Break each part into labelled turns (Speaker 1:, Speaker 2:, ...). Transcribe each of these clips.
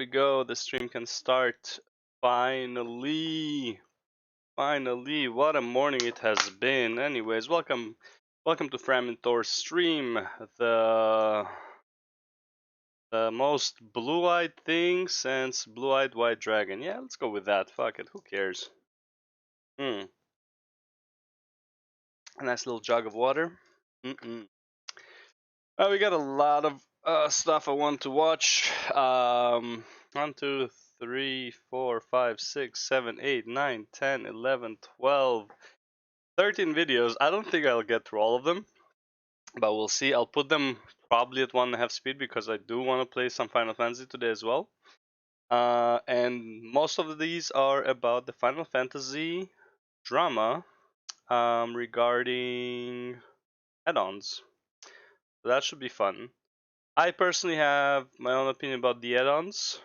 Speaker 1: we go. The stream can start. Finally. Finally. What a morning it has been. Anyways, welcome to Fragmentor's stream. The most blue-eyed thing since Blue-Eyed White Dragon. Yeah, let's go with that. Fuck it. Who cares? A nice little jug of water. We got a lot of stuff I want to watch. 1, 2, 3, 4, 5, 6, 7, 8, 9, 10, 11, 12, 13 videos. I don't think I'll get through all of them, but we'll see. I'll put them probably at 1.5 speed because I do want to play some Final Fantasy today as well. And most of these are about the Final Fantasy drama regarding add-ons. So that should be fun. I personally have my own opinion about the add-ons.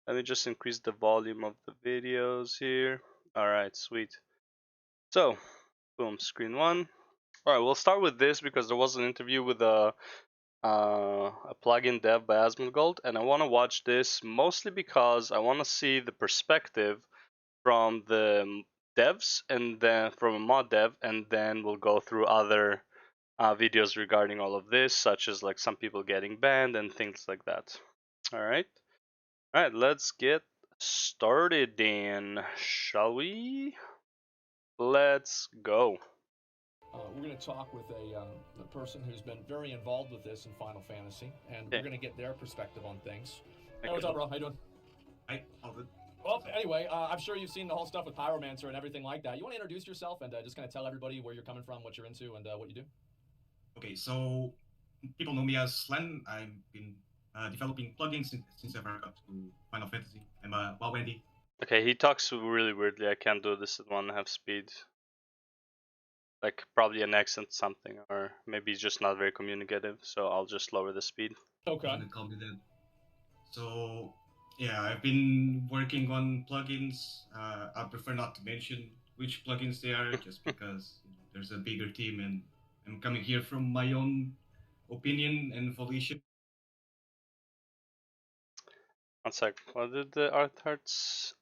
Speaker 1: Let me just increase the volume of the videos here. Alright, sweet. So, boom, screen 1. Alright, we'll start with this because there was an interview with a plugin dev by Asmongold, and I want to watch this mostly because I want to see the perspective from the devs and then from a mod dev, and then we'll go through other videos regarding all of this, such as like some people getting banned and things like that. All right, let's get started then, shall we? Let's go.
Speaker 2: We're going to talk with a person who's been very involved with this in Final Fantasy, and we're going to get their perspective on things. Hey, what's up, bro? How you doing?
Speaker 3: Hi, all good.
Speaker 2: Well, anyway, I'm sure you've seen the whole stuff with Pyromancer and everything like that. You want to introduce yourself and just kind of tell everybody where you're coming from, what you're into, and what you do?
Speaker 3: Okay, so people know me as Len. I've been developing plugins since ever I got to Final Fantasy. I'm a WoW Wendy.
Speaker 1: Okay, he talks really weirdly. I can't do this at 1.5 speed. Like probably an accent something, or maybe he's just not very communicative, so I'll just lower the speed.
Speaker 2: Okay.
Speaker 3: You can call me that. So yeah, I've been working on plugins. I prefer not to mention which plugins they are, just because there's a bigger team, and I'm coming here from my own opinion and volition.
Speaker 1: One sec. What did the Arthards,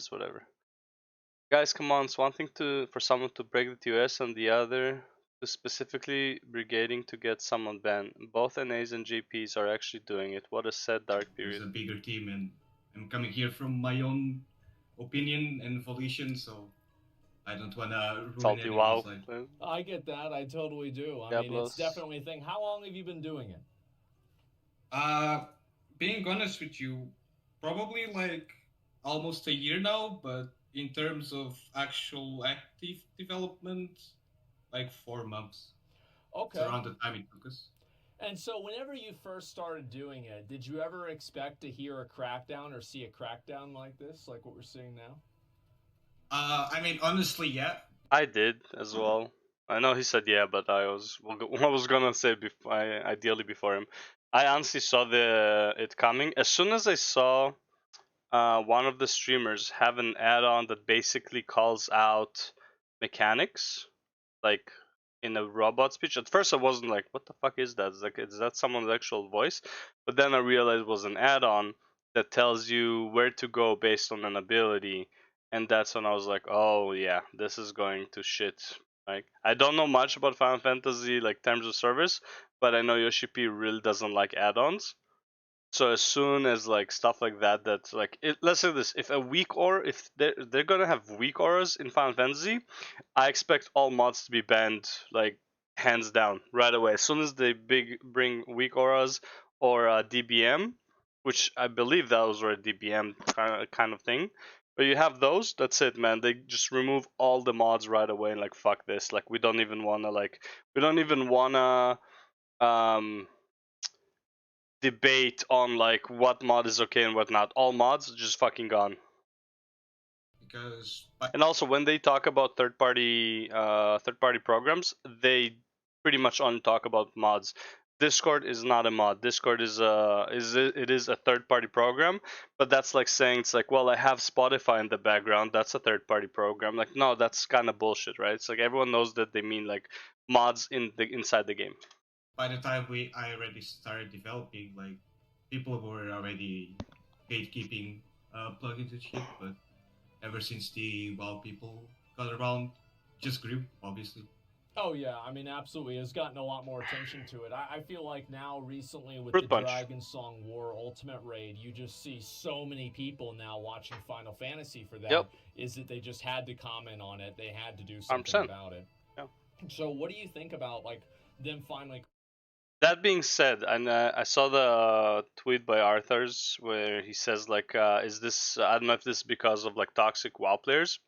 Speaker 1: whatever. Guys, come on. It's one thing for someone to break the TOS and the other to specifically brigading to get someone banned. Both NAs and JPs are actually doing it. What a sad dark period.
Speaker 3: There's a bigger team, and I'm coming here from my own opinion and volition, so I don't want to ruin
Speaker 1: Salty
Speaker 3: anybody's
Speaker 1: WoW.
Speaker 3: life.
Speaker 2: I get that. I totally do. I mean, it's definitely a thing. How long have you been doing it?
Speaker 3: Being honest with you, probably like almost a year now, but in terms of actual active development, like 4 months.
Speaker 2: Okay.
Speaker 3: It's around the time it took us.
Speaker 2: And so whenever you first started doing it, did you ever expect to hear a crackdown or see a crackdown like this, like what we're seeing now?
Speaker 3: I mean, honestly, yeah.
Speaker 1: I did as well. I know he said yeah, but I was gonna say ideally before him. I honestly saw it coming as soon as I saw one of the streamers have an add-on that basically calls out mechanics, like in a robot speech. At first I wasn't like, what the fuck is that? It's like, is that someone's actual voice? But then I realized it was an add-on that tells you where to go based on an ability. And that's when I was like, oh yeah, this is going to shit. Like, I don't know much about Final Fantasy, like terms of service, but I know Yoshi P really doesn't like add-ons. So as soon as like stuff like that, that's like, let's say this: if a weak aura, if they're gonna have weak auras in Final Fantasy, I expect all mods to be banned, like hands down, right away. As soon as they bring weak auras or DBM, which I believe that was a DBM kind of thing. But you have those, that's it, man. They just remove all the mods right away and like fuck this. Like we don't even wanna debate on like what mod is okay and what not. All mods are just fucking gone. And also when they talk about third party programs, they pretty much only talk about mods. Discord is not a mod. Discord is a third party program, but that's like saying it's like, well, I have Spotify in the background, that's a third party program. Like, no, that's kind of bullshit, right? It's like everyone knows that they mean like mods inside the game.
Speaker 3: by the time I already started developing, like people were already gatekeeping plugins and shit. But ever since the WoW people got around, just grew obviously.
Speaker 2: Oh yeah, I mean absolutely. It's gotten a lot more attention to it. I feel like now recently with the
Speaker 1: Fruit Punch.
Speaker 2: Dragon Song War Ultimate Raid, you just see so many people now watching Final Fantasy for
Speaker 1: Yep,
Speaker 2: that. Is that they just had to comment on it? They had to do something
Speaker 1: 100%.
Speaker 2: about it.
Speaker 1: Yeah.
Speaker 2: So what do you think about like them finally?
Speaker 1: That being said, and I saw the tweet by Arthur's where he says like, "Is this? I don't know if this is because of like toxic WoW players."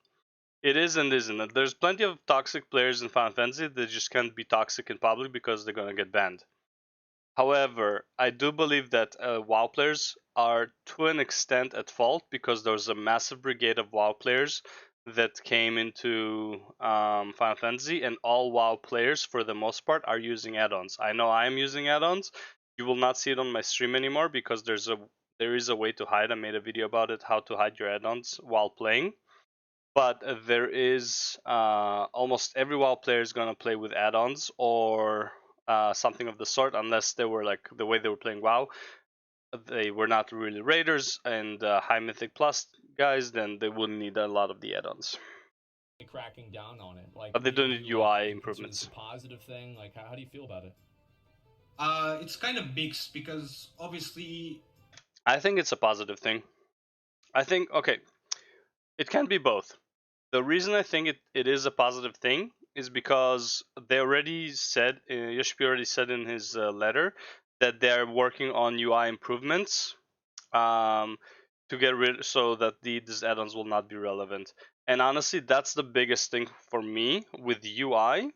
Speaker 1: It is and isn't. There's plenty of toxic players in Final Fantasy that just can't be toxic in public because they're gonna get banned. However, I do believe that WoW players are to an extent at fault because there was a massive brigade of WoW players that came into Final Fantasy, and all WoW players, for the most part, are using add-ons. I know I am using add-ons. You will not see it on my stream anymore because there is a way to hide. I made a video about it, how to hide your add-ons while playing. But there is almost every WoW player is gonna play with add-ons or something of the sort, unless they were like the way they were playing WoW. They were not really raiders and high mythic plus guys, then they wouldn't need a lot of the add-ons.
Speaker 2: Cracking down on it? Like,
Speaker 1: But they do
Speaker 2: do
Speaker 1: need
Speaker 2: you like
Speaker 1: UI
Speaker 2: do you consider this
Speaker 1: improvements.
Speaker 2: a positive thing? Like, how do you feel about it?
Speaker 3: It's kind of mixed because obviously,
Speaker 1: I think it's a positive thing. I think okay, it can be both. The reason I think it is a positive thing is because they already said, Yoshpi already said in his letter that they're working on UI improvements um, to get rid so that these add-ons will not be relevant. And honestly, that's the biggest thing for me with UI.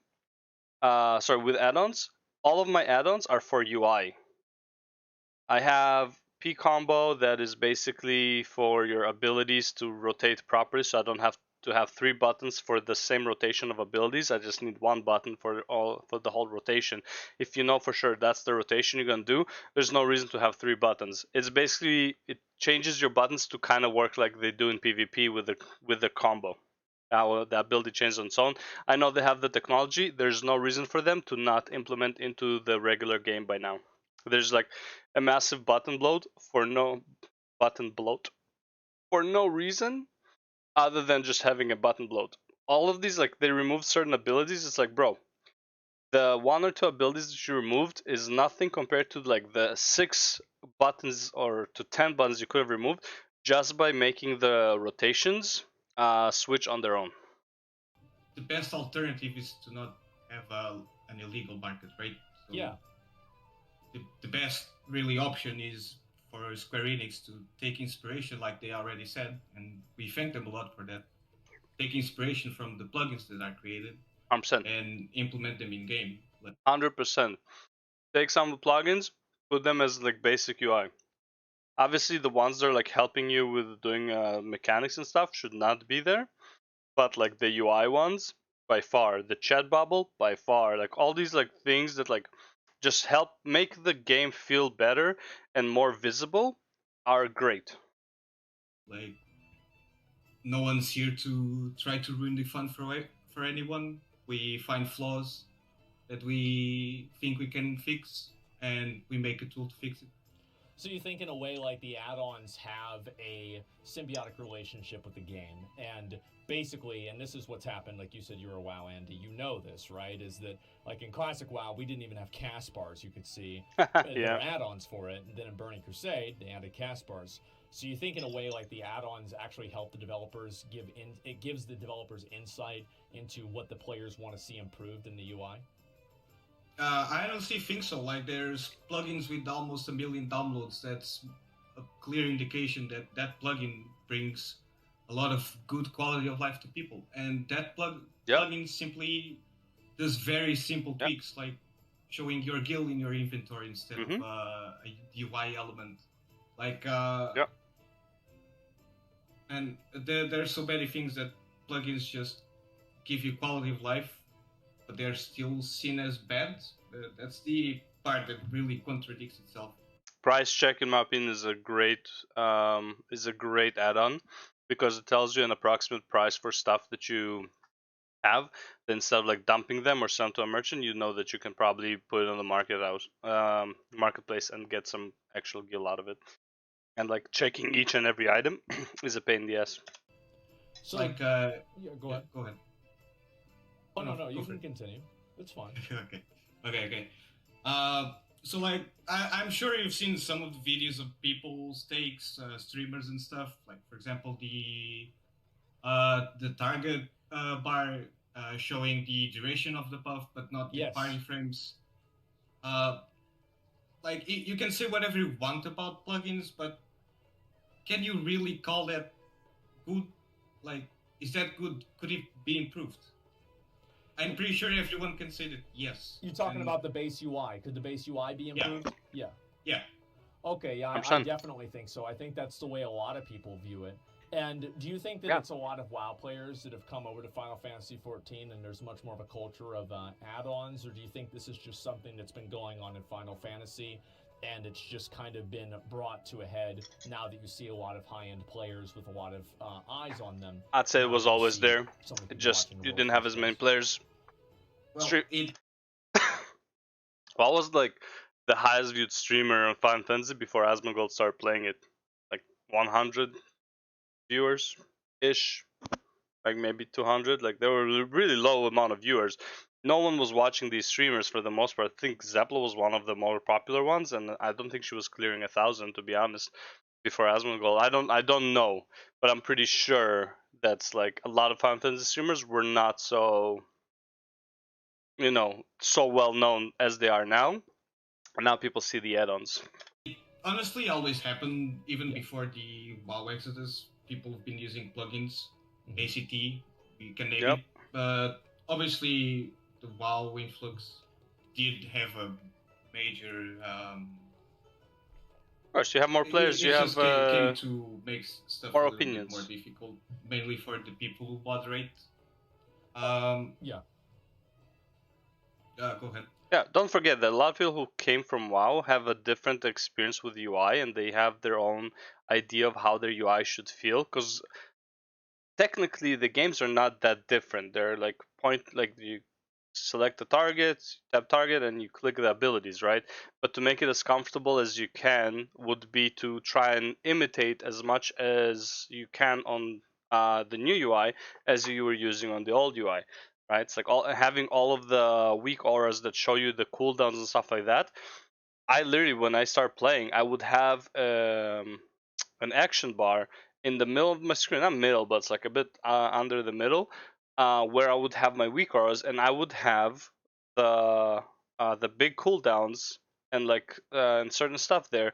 Speaker 1: With add-ons. All of my add-ons are for UI. I have P combo that is basically for your abilities to rotate properly, so I don't have to have 3 buttons for the same rotation of abilities. I just need 1 button for the whole rotation. If you know for sure that's the rotation you're gonna do, there's no reason to have 3 buttons. It's basically it changes your buttons to kind of work like they do in PvP with the combo. Now the ability changes on its own. I know they have the technology. There's no reason for them to not implement into the regular game by now. There's like a massive button bloat for no reason other than just having a button bloat. All of these, like, they remove certain abilities. It's like, bro, the 1 or 2 abilities that you removed is nothing compared to like the 6 buttons or to 10 buttons you could have removed just by making the rotations switch on their own.
Speaker 3: the best alternative is to not have an illegal market, right? So
Speaker 2: Yeah.
Speaker 3: the best really option is for Square Enix to take inspiration, like they already said, and we thank them a lot for that. Take inspiration from the plugins that are created
Speaker 1: 100%.
Speaker 3: and implement them in game.
Speaker 1: 100%. Take some of the plugins, put them as like basic UI. Obviously, the ones that are like helping you with doing mechanics and stuff should not be there. But like the UI ones, by far, the chat bubble, by far, like all these like things that like just help make the game feel better and more visible are great.
Speaker 3: Like, no one's here to try to ruin the fun for anyone. We find flaws that we think we can fix, and we make a tool to fix it.
Speaker 2: So you think in a way like the add-ons have a symbiotic relationship with the game, and basically, and this is what's happened, like you said you're a WoW Andy, you know this, right? Is that like in classic WoW we didn't even have cast bars, you could see. There were add-ons for it, and then in Burning Crusade they added cast bars. So you think in a way like the add-ons actually help the developers it gives the developers insight into what the players want to see improved in the UI?
Speaker 3: I honestly think so. Like, there's plugins with almost 1 million downloads. That's a clear indication that that plugin brings a lot of good quality of life to people. And that plugin simply does very simple tweaks, like showing your guild in your inventory instead of a UI element. Like, and there's so many things that plugins just give you quality of life, but they're still seen as bad. That's the part that really contradicts itself.
Speaker 1: Price check, in my opinion, is a great add-on because it tells you an approximate price for stuff that you have, then instead of like dumping them or selling to a merchant, you know that you can probably put it on the marketplace and get some actual gil out of it. And like checking each and every item is a pain in the ass.
Speaker 2: So
Speaker 3: Like,
Speaker 2: yeah, go
Speaker 3: yeah,
Speaker 2: ahead.
Speaker 3: go ahead.
Speaker 2: Oh no, you
Speaker 3: Go for
Speaker 2: can
Speaker 3: it.
Speaker 2: continue. It's fine.
Speaker 3: Okay. So like, I'm sure you've seen some of the videos of people, stakes, streamers and stuff. Like, for example, the target bar showing the duration of the buff, but not the
Speaker 2: Yes.
Speaker 3: party frames. Uh, like, you can say whatever you want about plugins, but can you really call that good? Like, is that good? Could it be improved? I'm pretty sure everyone can say that yes.
Speaker 2: You're talking
Speaker 3: And
Speaker 2: about the base UI. Could the base UI be
Speaker 3: yeah,
Speaker 2: improved? Yeah.
Speaker 3: yeah.
Speaker 2: Okay, yeah, I
Speaker 1: 100%.
Speaker 2: definitely think so. I think that's the way a lot of people view it. And do you think that
Speaker 1: Yeah.
Speaker 2: it's a lot of WoW players that have come over to Final Fantasy XIV and there's much more of a culture of add-ons, or do you think this is just something that's been going on in Final Fantasy and it's just kind of been brought to a head now that you see a lot of high-end players with a lot of eyes on them?
Speaker 1: I'd say it
Speaker 2: now
Speaker 1: was
Speaker 2: that you
Speaker 1: always
Speaker 2: see
Speaker 1: there.
Speaker 2: so many
Speaker 1: It
Speaker 2: people
Speaker 1: just
Speaker 2: watching the
Speaker 1: you
Speaker 2: World
Speaker 1: didn't have as
Speaker 2: Cup
Speaker 1: many
Speaker 2: space?
Speaker 1: players.
Speaker 3: Well,
Speaker 1: What was like the highest viewed streamer on Final Fantasy before Asmongold started playing it? Like 100 viewers ish, like maybe 200. Like there were really low amount of viewers. No one was watching these streamers for the most part. I think Zepla was one of the more popular ones, and I don't think she was clearing 1,000 to be honest before Asmongold. I don't know, but I'm pretty sure that's like a lot of Final Fantasy streamers were not so so well known as they are now. And now people see the add-ons.
Speaker 3: honestly always happened even
Speaker 2: Yeah.
Speaker 3: before the WoW Exodus. People have been using plugins,
Speaker 2: Mhm.
Speaker 3: ACT, you can name
Speaker 1: Yep.
Speaker 3: it. But obviously, the WoW influx did have a major.
Speaker 1: Of course, you have more players. You
Speaker 3: It
Speaker 1: have
Speaker 3: just came to make stuff a
Speaker 1: more
Speaker 3: little bit more
Speaker 1: opinions.
Speaker 3: difficult, mainly for the people who moderate.
Speaker 2: Yeah.
Speaker 3: Go ahead.
Speaker 1: Yeah, don't forget that a lot of people who came from WoW have a different experience with UI, and they have their own idea of how their UI should feel. Because technically, the games are not that different. They're like you select the target, tap target, and you click the abilities, right? But to make it as comfortable as you can would be to try and imitate as much as you can on the new UI as you were using on the old UI, right? It's like having all of the weak auras that show you the cooldowns and stuff like that. I literally, when I start playing, I would have an action bar in the middle of my screen, not middle, but it's like a bit under the middle, where I would have my weak auras, and I would have the big cooldowns and and certain stuff there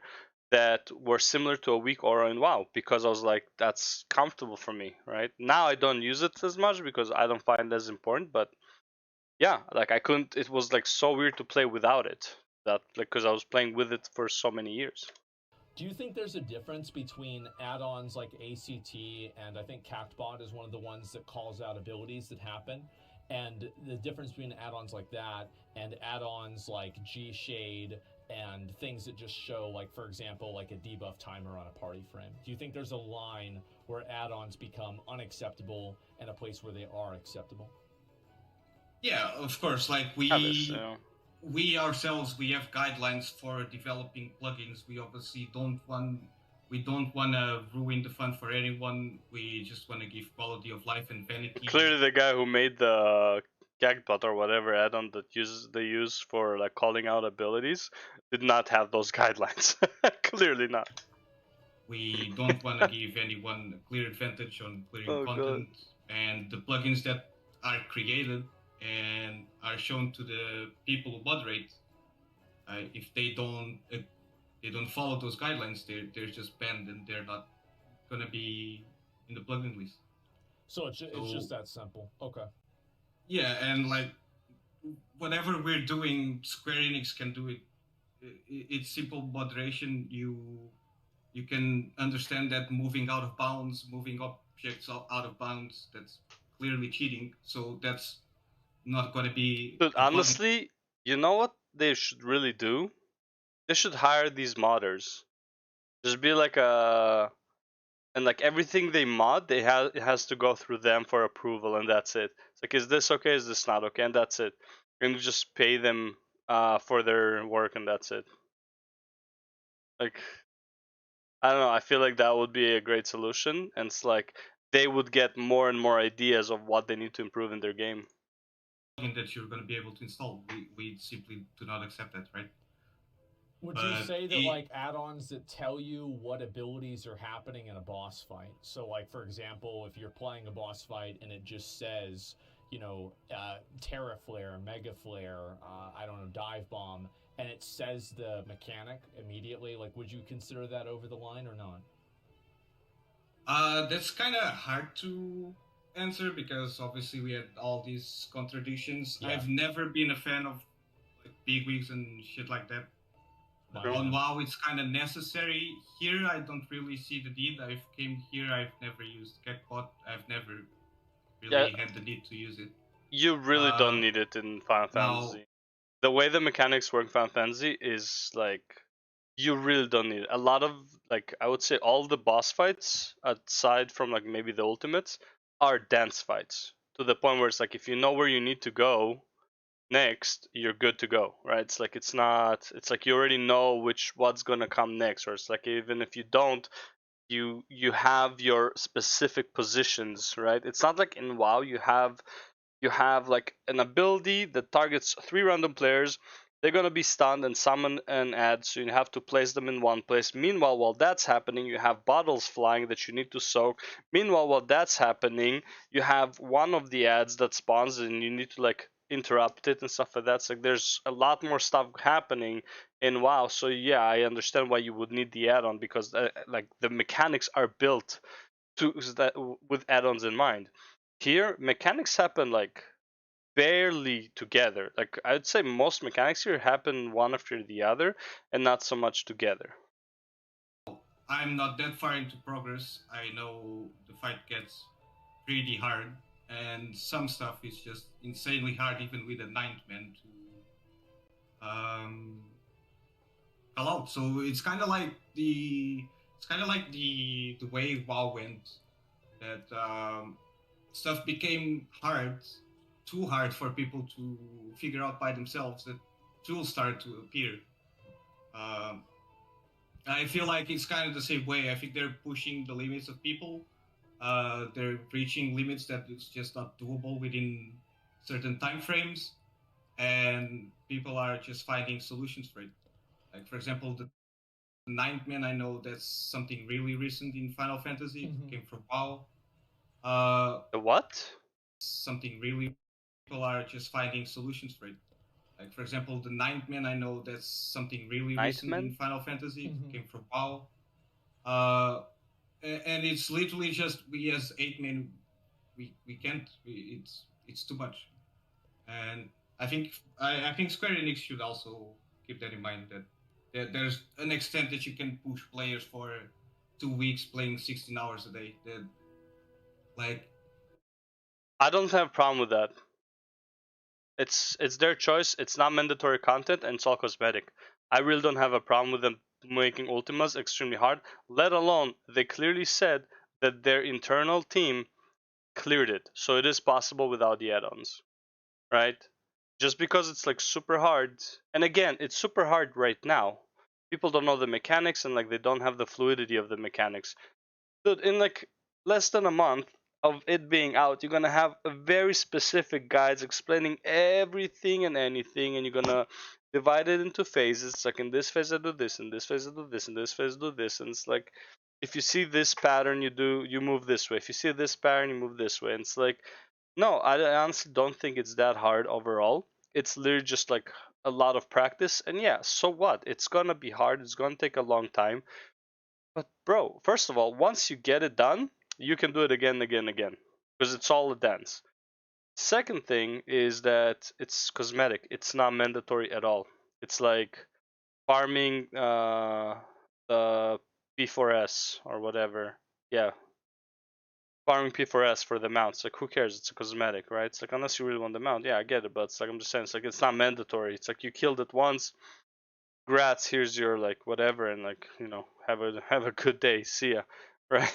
Speaker 1: that were similar to a weak aura in WoW, because I was like, that's comfortable for me, right? Now I don't use it as much because I don't find it as important, but yeah, like I couldn't. It was like so weird to play without it. That like because I was playing with it for so many years.
Speaker 2: Do you think there's a difference between add-ons like ACT and I think CactBot is one of the ones that calls out abilities that happen, and the difference between add-ons like that and add-ons like G-Shade and things that just show, like, for example, like a debuff timer on a party frame? Do you think there's a line where add-ons become unacceptable and a place where they are acceptable?
Speaker 3: Yeah, of course. Like we ourselves, we have guidelines for developing plugins. We obviously don't want to ruin the fun for anyone. We just want to give quality of life and vanity.
Speaker 1: Clearly, the guy who made the Gagbot or whatever add-on that they use for like calling out abilities did not have those guidelines. Clearly not.
Speaker 3: We don't want to give anyone a clear advantage on clearing content, and the plugins that are created and are shown to the people who moderate, if they don't follow those guidelines, they're just banned and they're not gonna be in the plugin list.
Speaker 2: So it's just that simple. Okay.
Speaker 3: Yeah, and like whatever we're doing, Square Enix can do it. It's simple moderation. You can understand that moving out of bounds, moving objects out of bounds, that's clearly cheating. So that's not going to be.
Speaker 1: Dude, honestly, you know what they should really do? They should hire these modders. Just be like and like everything they mod, it has to go through them for approval, and that's it. It's like, is this okay? Is this not okay? And that's it. And you just pay them for their work, and that's it. Like, I don't know. I feel like that would be a great solution, and it's like they would get more and more ideas of what they need to improve in their game.
Speaker 3: That you're going to be able to install. We simply do not accept that, right?
Speaker 2: Would you
Speaker 3: But
Speaker 2: say that like add-ons that tell you what abilities are happening in a boss fight? So like for example, if you're playing a boss fight and it just says, you know, Terra Flare, Mega Flare, I don't know, Dive Bomb, and it says the mechanic immediately, like would you consider that over the line or not?
Speaker 3: That's kind of hard to answer because obviously we had all these contradictions.
Speaker 2: Yeah.
Speaker 3: I've never been a fan of like big wigs and shit like that.
Speaker 2: Sure.
Speaker 3: On WoW, it's kind of necessary. Here, I don't really see the need. I've came here. I've never used Catbot. I've never really had the need to use it.
Speaker 1: You really don't need it in Final Fantasy. The way the mechanics work in Final Fantasy is like, you really don't need it. A lot of, like, I would say all the boss fights, aside from like maybe the ultimates, are dance fights, to the point where it's like, if you know where you need to go next, you're good to go, right? It's like, it's not, it's like you already know what's gonna come next, or it's like, even if you don't, you have your specific positions, right? It's not like in WoW you have like an ability that targets 3 random players. They're gonna be stunned and summon an ad, so you have to place them in one place. Meanwhile, while that's happening, you have bottles flying that you need to soak. Meanwhile, while that's happening, you have one of the ads that spawns and you need to like interrupt it and stuff like that. So like, there's a lot more stuff happening in WoW. So yeah, I understand why you would need the add-on, because like the mechanics are built to that with add-ons in mind. Here, mechanics happen like barely together. Like, I'd say most mechanics here happen one after the other and not so much together.
Speaker 3: I'm not that far into progress. I know the fight gets pretty hard, and some stuff is just insanely hard, even with a ninth man to call out. So it's kind of like the way WoW went, that stuff became hard, too hard for people to figure out by themselves. That tools started to appear. Um, I feel like it's kind of the same way. I think they're pushing the limits of people. They're reaching limits that it's just not doable within certain time frames, and people are just finding solutions for it. Like, for example, the ninth man. I know that's something really recent in Final Fantasy. It came from WoW.
Speaker 1: The what?
Speaker 3: Something really, people are just finding solutions for it. Like, for example, the ninth man. I know that's something really recent in Final Fantasy. It came from WoW. And it's literally just we as 8 men, we can't. It's too much. And I think Square Enix should also keep that in mind, that there's an extent that you can push players for 2 weeks playing 16 hours a day. That, like,
Speaker 1: I don't have a problem with that. It's their choice. It's not mandatory content, and it's all cosmetic. I really don't have a problem with them making Ultimas extremely hard. Let alone, they clearly said that their internal team cleared it, so it is possible without the add-ons, right? Just because it's like super hard, and again, it's super hard right now. People don't know the mechanics, and like they don't have the fluidity of the mechanics. Dude, in like less than a month of it being out, you're gonna have a very specific guides explaining everything and anything, and you're gonna divide it into phases. It's like, in this phase I do this, in this phase I do this, in this phase I do this, and it's like, if you see this pattern, you move this way. If you see this pattern, you move this way. And it's like, no, I honestly don't think it's that hard overall. It's literally just like a lot of practice, and yeah, so what? It's gonna be hard. It's gonna take a long time. But bro, first of all, once you get it done, you can do it again, again, again, because it's all a dance. Second thing is that it's cosmetic. It's not mandatory at all. It's like farming the P4S or whatever. Yeah, farming P4S for the mounts. Like, who cares? It's a cosmetic, right? It's like, unless you really want the mount, yeah, I get it. But it's like, I'm just saying, it's like, it's not mandatory. It's like, you killed it once. Grats, here's your like whatever, and like, have a good day. See ya, right?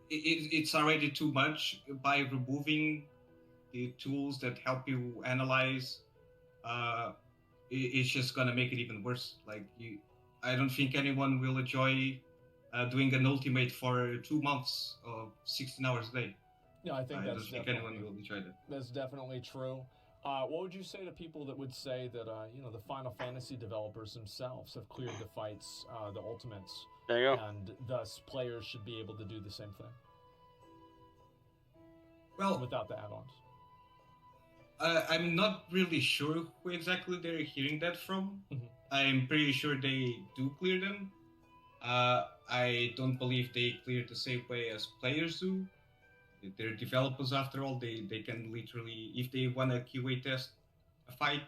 Speaker 3: it's already too much by removing the tools that help you analyze. Uh, it's just gonna make it even worse. Like I don't think anyone will enjoy doing an ultimate for 2 months of 16 hours a day.
Speaker 2: No, I think
Speaker 3: I don't think anyone will enjoy that.
Speaker 2: that's definitely true. What would you say to people that would say that the Final Fantasy developers themselves have cleared the fights, the ultimates,
Speaker 1: There you go.
Speaker 2: and thus players should be able to do the same thing
Speaker 3: Well,
Speaker 2: without the add-ons?
Speaker 3: I'm not really sure who exactly they're hearing that from.
Speaker 2: Mhm.
Speaker 3: I'm pretty sure they do clear them. I don't believe they clear the same way as players do. They're developers after all. They can literally, if they want to QA test a fight,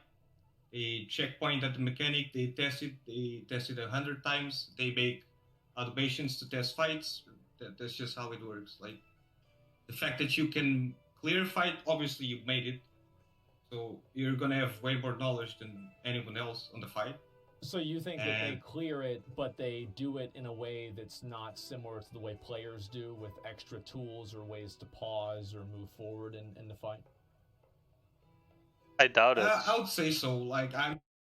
Speaker 3: they checkpoint at the mechanic, they test it. They test it 100 times. They make automations to test fights. That's just how it works. Like the fact that you can clear a fight, obviously you made it, so you're gonna have way more knowledge than anyone else on the fight.
Speaker 2: So you think that they
Speaker 3: And
Speaker 2: clear it, but they do it in a way that's not similar to the way players do, with extra tools or ways to pause or move forward in the fight?
Speaker 1: I doubt it.
Speaker 3: I would say so. Like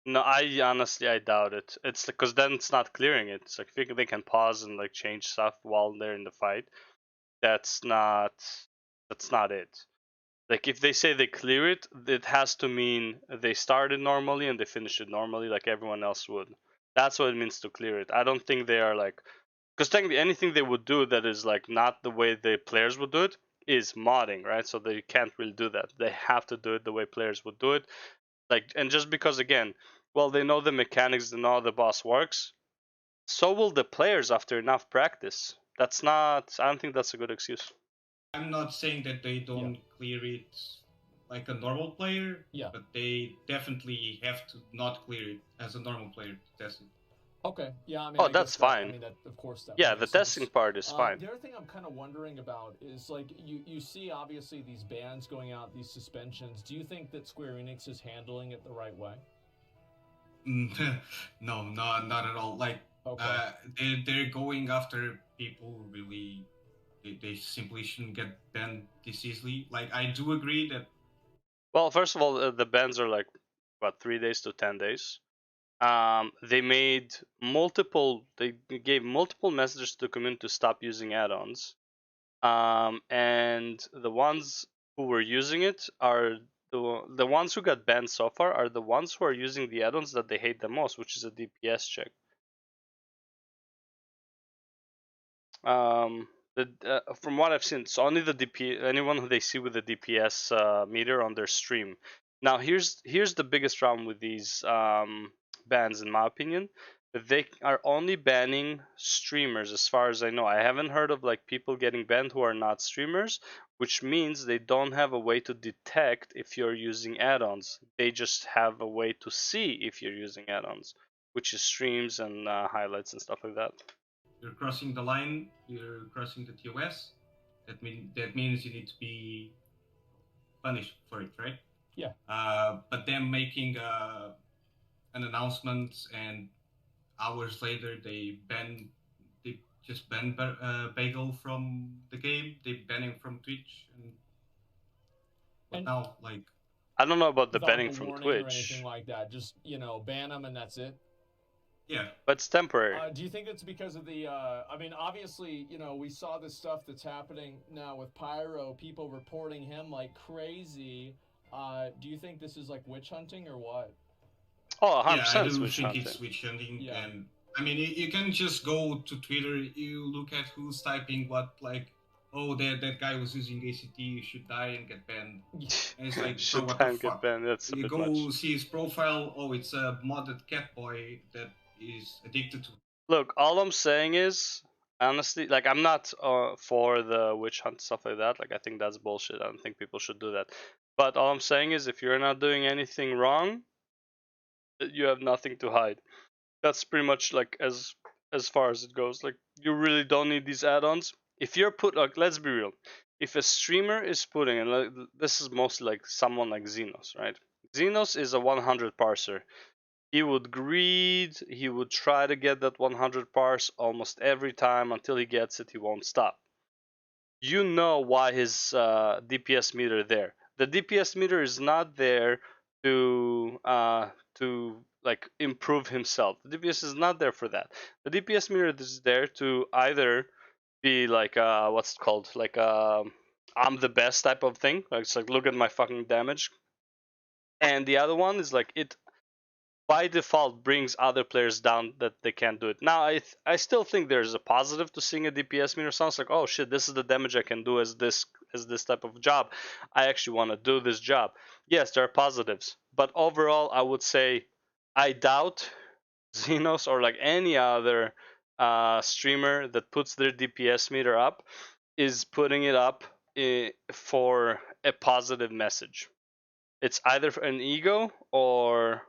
Speaker 1: No, I honestly I doubt it. It's because then it's not clearing it. It's like if they can pause and like change stuff while they're in the fight. That's not it. Like if they say they clear it, it has to mean they started normally and they finished it normally, like everyone else would. That's what it means to clear it. I don't think they are like, because technically anything they would do that is like not the way the players would do it is modding, right? So they can't really do that. They have to do it the way players would do it. Like, and just because again, well, they know the mechanics, they know how the boss works. So will the players after enough practice. That's not. I don't think that's a good excuse.
Speaker 3: I'm not saying that they don't clear it like a normal player,
Speaker 2: Yeah.
Speaker 3: but they definitely have to not clear it as a normal player to test it.
Speaker 2: Okay. Yeah. I mean,
Speaker 1: Oh,
Speaker 2: I
Speaker 1: that's
Speaker 2: guess that,
Speaker 1: fine.
Speaker 2: I mean, that of course that.
Speaker 1: Yeah,
Speaker 2: would
Speaker 1: the
Speaker 2: make
Speaker 1: testing
Speaker 2: sense.
Speaker 1: part is fine.
Speaker 2: The other thing I'm kind of wondering about is like you see obviously these bans going out, these suspensions. Do you think that Square Enix is handling it the right way?
Speaker 3: No, not at all. Like
Speaker 2: Okay.
Speaker 3: they're going after people who really they simply shouldn't get banned this easily. Like I do agree that
Speaker 1: Well, first of all, the bans are like what 3 days to 10 days. They made multiple. They gave multiple messages to the community to stop using add-ons. And the ones who were using it are the ones who got banned so far are the ones who are using the add-ons that they hate the most, which is a DPS check. From what I've seen, it's only the anyone who they see with the DPS meter on their stream. Now, here's the biggest problem with these bans, in my opinion. They are only banning streamers, as far as I know. I haven't heard of like people getting banned who are not streamers, which means they don't have a way to detect if you're using add-ons. They just have a way to see if you're using add-ons, which is streams and highlights and stuff like that.
Speaker 3: you're crossing the line, you're crossing the TOS. That means you need to be punished for it, right?
Speaker 2: Yeah.
Speaker 3: But them making an announcement and hours later they just ban Bagel from the game. They ban him from Twitch, and what
Speaker 2: And
Speaker 3: now? Like
Speaker 1: I don't know about the
Speaker 2: without
Speaker 1: banning
Speaker 2: a
Speaker 1: from
Speaker 2: warning or anything
Speaker 1: Twitch,
Speaker 2: like that, just ban them and that's it.
Speaker 3: yeah,
Speaker 1: but it's temporary.
Speaker 2: Do you think it's because of the? I mean, obviously, we saw this stuff that's happening now with Pyro. People reporting him like crazy. Do you think this is like witch hunting or what?
Speaker 1: Oh,
Speaker 3: yeah, I
Speaker 1: 100%
Speaker 3: do
Speaker 1: switch
Speaker 3: think
Speaker 1: hunting.
Speaker 3: it's switch hunting,
Speaker 2: Yeah.
Speaker 3: and I mean you can just go to Twitter, you look at who's typing what, like, oh that guy was using ACT, you should die and get banned. And it's like, bro,
Speaker 1: Should
Speaker 3: what the
Speaker 1: time get
Speaker 3: fuck?
Speaker 1: banned? That's a
Speaker 3: You
Speaker 1: bit
Speaker 3: go
Speaker 1: much.
Speaker 3: see his profile. Oh, it's a modded cat boy that is addicted to.
Speaker 1: Look, all I'm saying is, honestly, like I'm not for the witch hunt stuff like that. Like I think that's bullshit. I don't think people should do that. But all I'm saying is, if you're not doing anything wrong, you have nothing to hide. That's pretty much like as far as it goes. Like you really don't need these add-ons. If you're like, let's be real. If a streamer is putting, and like, this is mostly like someone like Xenos, right? Xenos is a 100 parser. He would greed, he would try to get that 100 parse almost every time until he gets it, he won't stop. you know why his DPS meter there. The DPS meter is not there to like improve himself. The DPS is not there for that. The DPS meter is there to either be like what's it called, like I'm the best type of thing. Like it's like look at my fucking damage. And the other one is like it by default brings other players down that they can't do it. Now I still think there's a positive to seeing a DPS meter. Sounds like, oh shit, this is the damage I can do as this type of job. I actually want to do this job. Yes, there are positives, but overall I would say I doubt Xenos or like any other streamer that puts their DPS meter up is putting it up for a positive message. It's either an ego or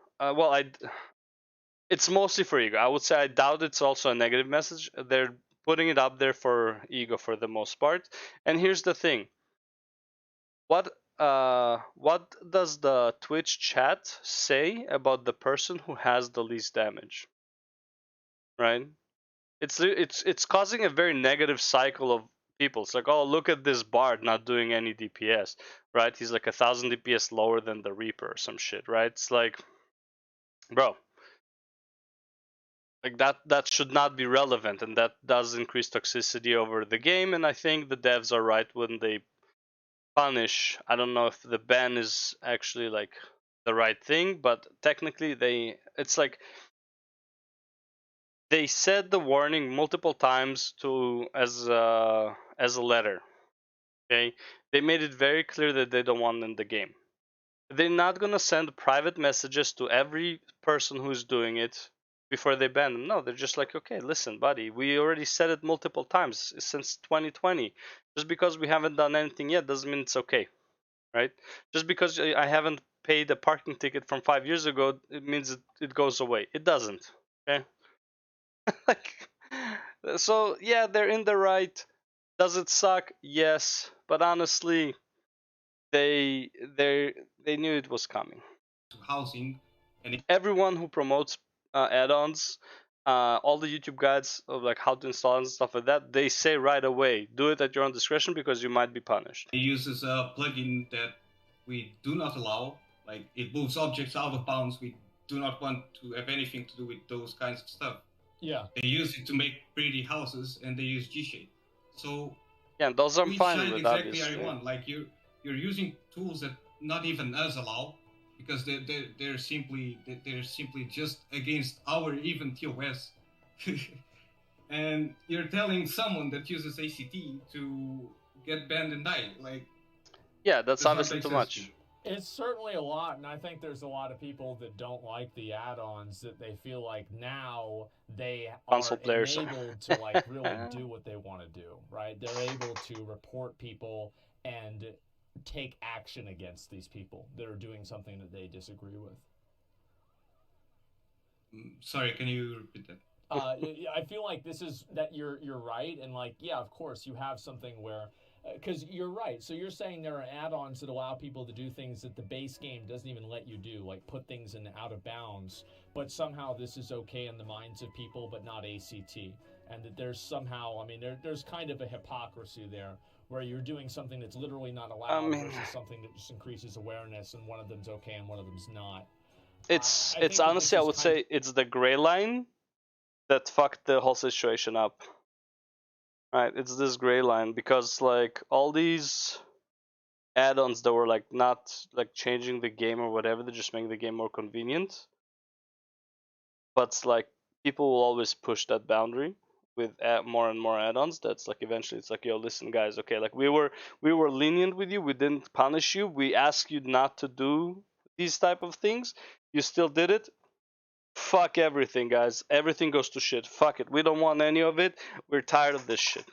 Speaker 1: it's mostly for ego. I would say I doubt it's also a negative message. They're putting it up there for ego for the most part. And here's the thing. What does the Twitch chat say about the person who has the least damage? Right? It's causing a very negative cycle of people. It's like, oh, look at this bard not doing any DPS, right? He's like 1,000 DPS lower than the Reaper or some shit, right? It's like, bro, like that should not be relevant, and that does increase toxicity over the game. And I think the devs are right when they punish. I don't know if the ban is actually like the right thing, but technically it's like they said the warning multiple times to as a letter. Okay, they made it very clear that they don't want in the game. They're not gonna send private messages to every person who's doing it before they ban them. No, they're just like, okay, listen, buddy, we already said it multiple times since 2020. Just because we haven't done anything yet doesn't mean it's okay, right? Just because I haven't paid a parking ticket from 5 years ago, it means it goes away. It doesn't. Okay. Like, so yeah, they're in the right. Does it suck? Yes, but honestly, they they they knew it was coming.
Speaker 3: To housing, and
Speaker 1: Everyone who promotes add-ons, all the YouTube guides of like how to install and stuff like that, they say right away, do it at your own discretion because you might be punished.
Speaker 3: it uses a plugin that we do not allow. Like it moves objects out of bounds. We do not want to have anything to do with those kinds of stuff.
Speaker 2: Yeah.
Speaker 3: They use it to make pretty houses, and they use G-Shade. So
Speaker 1: yeah, those I'm
Speaker 3: which
Speaker 1: fine
Speaker 3: side
Speaker 1: with,
Speaker 3: exactly
Speaker 1: obviously.
Speaker 3: are you on? Like you're using tools that not even us allow, because they're simply just against our even TOS. And you're telling someone that uses ACT to get banned and die. Like,
Speaker 1: yeah, that's obviously too much.
Speaker 2: It's certainly a lot, and I think there's a lot of people that don't like the add-ons, that they feel like now they are enabled to like really do what they want to do, right? They're able to report people and take action against these people that are doing something that they disagree with.
Speaker 3: Sorry, can you repeat that?
Speaker 2: I feel like this is that you're right, and like, yeah, of course you have something where, because you're right. So you're saying there are add-ons that allow people to do things that the base game doesn't even let you do, like put things in out of bounds. But somehow this is okay in the minds of people, but not ACT. And that there's somehow, I mean, there's kind of a hypocrisy there, where you're doing something that's literally not allowed versus something that just increases awareness, and one of them's okay and one of them's not.
Speaker 1: It's honestly, I would say it's the gray line that fucked the whole situation up. Right, it's this gray line, because like all these add-ons that were like not like changing the game or whatever, they're just making the game more convenient. But like people will always push that boundary with more and more add-ons. That's like eventually it's like, yo, listen guys, okay, like we were lenient with you, we didn't punish you, we asked you not to do these type of things, you still did it. Fuck everything, guys. Everything goes to shit. Fuck it. We don't want any of it. We're tired of this shit.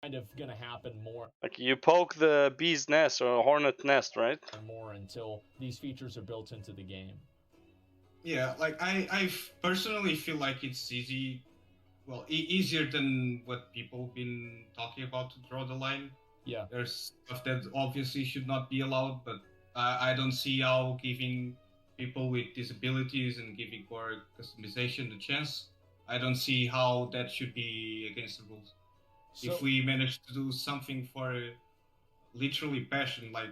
Speaker 2: Kind of gonna happen more.
Speaker 1: Like you poke the bee's nest or a hornet nest, right?
Speaker 2: More until these features are built into the game.
Speaker 3: Yeah, like I personally feel like it's easy, well, easier than what people been talking about to draw the line.
Speaker 2: Yeah.
Speaker 3: There's stuff that obviously should not be allowed, but I don't see how giving people with disabilities and giving core customization a chance, I don't see how that should be against the rules. if we manage to do something for literally passion, like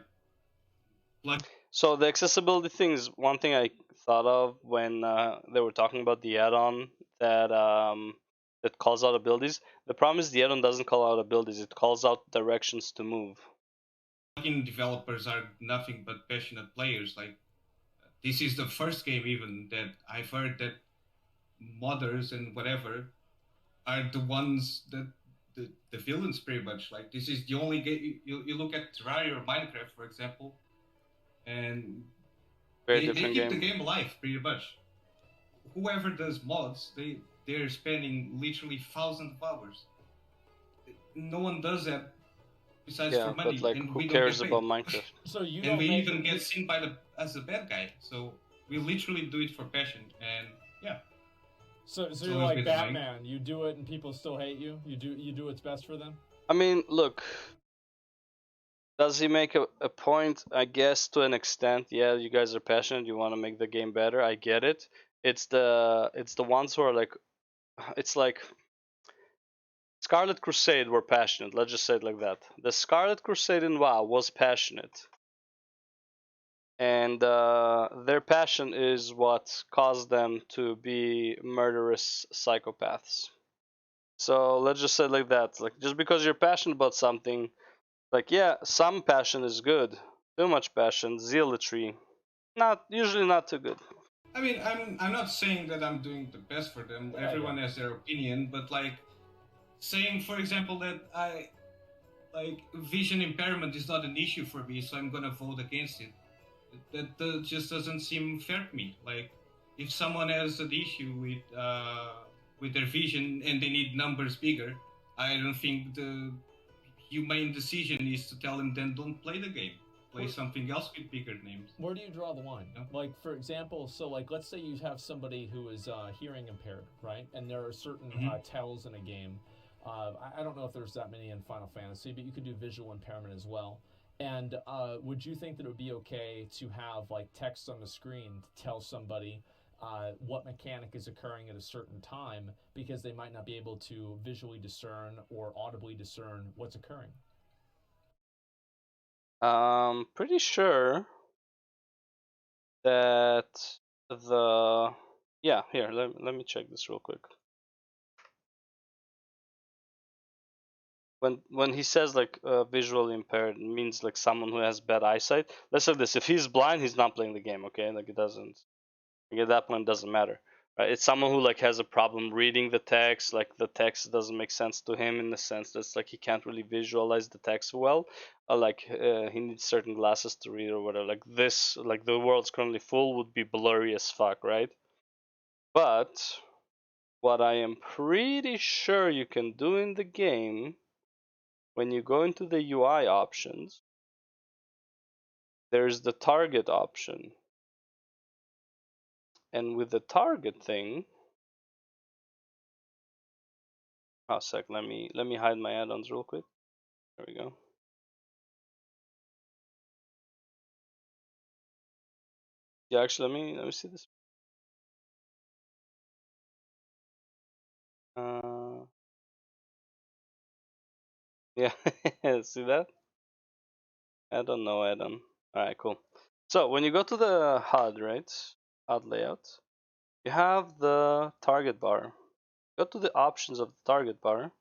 Speaker 3: plug.
Speaker 1: So the accessibility thing is one thing I thought of when they were talking about the add-on that calls out abilities. The problem is the add-on doesn't call out abilities; it calls out directions to move.
Speaker 3: Plugin developers are nothing but passionate players. Like this is the first game even that I've heard that modders and whatever are the ones that the villains pretty much. Like this is the only game you look at Terraria or Minecraft, for example, and
Speaker 1: Very
Speaker 3: they
Speaker 1: different
Speaker 3: keep the
Speaker 1: game.
Speaker 3: game alive pretty much. Whoever does mods, they're spending literally thousands of hours. No one does that besides
Speaker 1: Yeah,
Speaker 3: for
Speaker 1: but
Speaker 3: money,
Speaker 1: like,
Speaker 3: and
Speaker 1: who
Speaker 3: we don't
Speaker 1: cares
Speaker 3: get paid.
Speaker 1: about Minecraft?
Speaker 2: So you
Speaker 3: And
Speaker 2: don't
Speaker 3: we
Speaker 2: make
Speaker 3: even get seen by the as a bad guy. So we literally do it for passion, and yeah.
Speaker 2: so
Speaker 3: It's
Speaker 2: you're
Speaker 3: always
Speaker 2: like
Speaker 3: been annoying.
Speaker 2: Batman. You do it and people still hate you. You do what's best for them.
Speaker 1: I mean, look, does he make a point? I guess to an extent. Yeah, you guys are passionate. You want to make the game better. I get it. It's the ones who are like, it's like Scarlet Crusade were passionate. Let's just say it like that. The Scarlet Crusade in WoW was passionate, and their passion is what caused them to be murderous psychopaths. So let's just say it like that. Like, just because you're passionate about something, like, yeah, some passion is good. Too much passion, zealotry, usually not too good.
Speaker 3: I mean, I'm not saying that I'm doing the best for them.
Speaker 2: Yeah,
Speaker 3: Everyone
Speaker 2: yeah.
Speaker 3: has their opinion, but like saying, for example, that I like vision impairment is not an issue for me, so I'm gonna vote against it. That just doesn't seem fair to me. Like, if someone has an issue with their vision and they need numbers bigger, I don't think the humane decision is to tell them then don't play the game. Play something else with bigger names.
Speaker 2: Where do you draw the line?
Speaker 3: Yeah.
Speaker 2: Like, for example, so like, let's say you have somebody who is hearing impaired, right? And there are certain tells in a game. I don't know if there's that many in Final Fantasy, but you could do visual impairment as well. And would you think that it would be okay to have like text on the screen to tell somebody what mechanic is occurring at a certain time because they might not be able to visually discern or audibly discern what's occurring?
Speaker 1: Pretty sure that the yeah, here, let me check this real quick. When he says like visually impaired, it means like someone who has bad eyesight. Let's say this: if he's blind, he's not playing the game. Okay, like, it doesn't. Like, at that point, it doesn't matter. Right? It's someone who like has a problem reading the text. Like, the text doesn't make sense to him, in the sense that it's like he can't really visualize the text well. Like, he needs certain glasses to read or whatever. Like this, like the world's currently full would be blurry as fuck, right? But what I am pretty sure you can do in the game, when you go into the UI options, there's the target option. And with the target thing, oh, sec, let me hide my add-ons real quick. There we go. Yeah, actually, let me see this. Yeah, see that? I don't know add-on. All right, cool. So when you go to the HUD, right? HUD layout, you have the target bar. Go to the options of the target bar.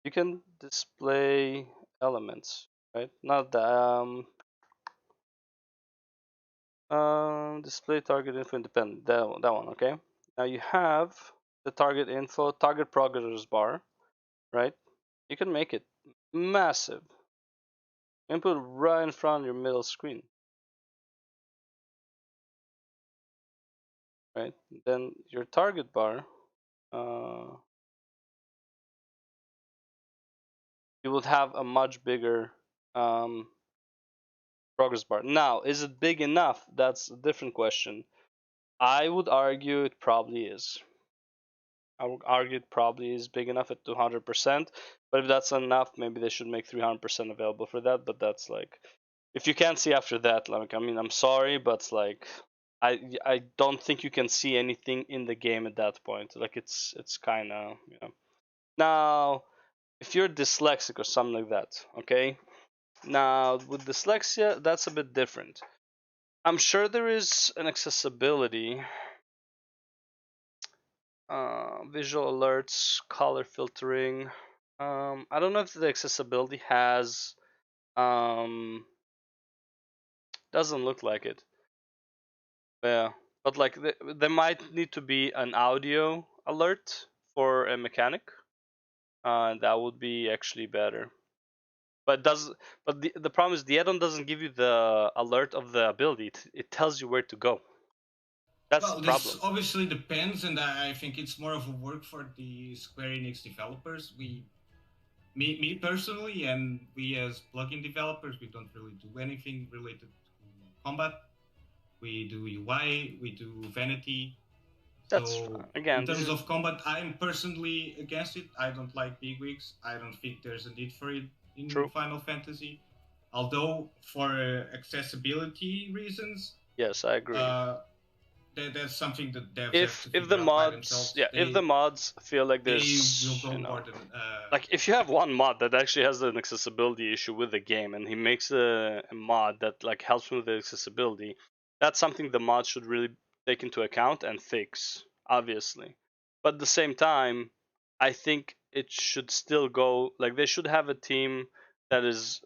Speaker 1: You can display elements, right? Not the display target info independent. That one, okay? Now you have the target info, target progress bar, right? You can make it massive. You can put it right in front of your middle screen, right? Then your target bar, you would have a much bigger progress bar. Now, is it big enough? That's a different question. I would argue it probably is. I would argue it probably is big enough at 200%, but if that's enough, maybe they should make 300% available for that. But that's like, if you can't see after that, like, I mean, I'm sorry, but like, I don't think you can see anything in the game at that point. Like, it's kind of, you know. Now, if you're dyslexic or something like that, okay? Now with dyslexia, that's a bit different. I'm sure there is an accessibility, visual alerts, color filtering. I don't know if the accessibility has. Doesn't look like it. Yeah, but like there might need to be an audio alert for a mechanic, and that would be actually better. But the problem is the add-on doesn't give you the alert of the ability. It tells you where to go. That's the
Speaker 3: Well, this
Speaker 1: problem.
Speaker 3: obviously depends, and I think it's more of a work for the Square Enix developers. Me personally, and we as plugin developers, we don't really do anything related to combat. We do UI, we do vanity.
Speaker 1: That's
Speaker 3: So in
Speaker 1: again, this
Speaker 3: terms
Speaker 1: is
Speaker 3: of combat, I'm personally against it. I don't like big wigs. I don't think there's a need for it in
Speaker 1: true.
Speaker 3: Final Fantasy. Although for accessibility reasons,
Speaker 1: Yes, I agree.
Speaker 3: uh, that's something that devs have to
Speaker 1: If the
Speaker 3: figure out by
Speaker 1: mods,
Speaker 3: themselves.
Speaker 1: yeah, if the mods feel like
Speaker 3: They will
Speaker 1: there's,
Speaker 3: go more than
Speaker 1: like if you have one mod that actually has an accessibility issue with the game and he makes a mod that like helps with the accessibility, that's something the mod should really take into account and fix, obviously. But at the same time, I think it should still go like they should have a team that is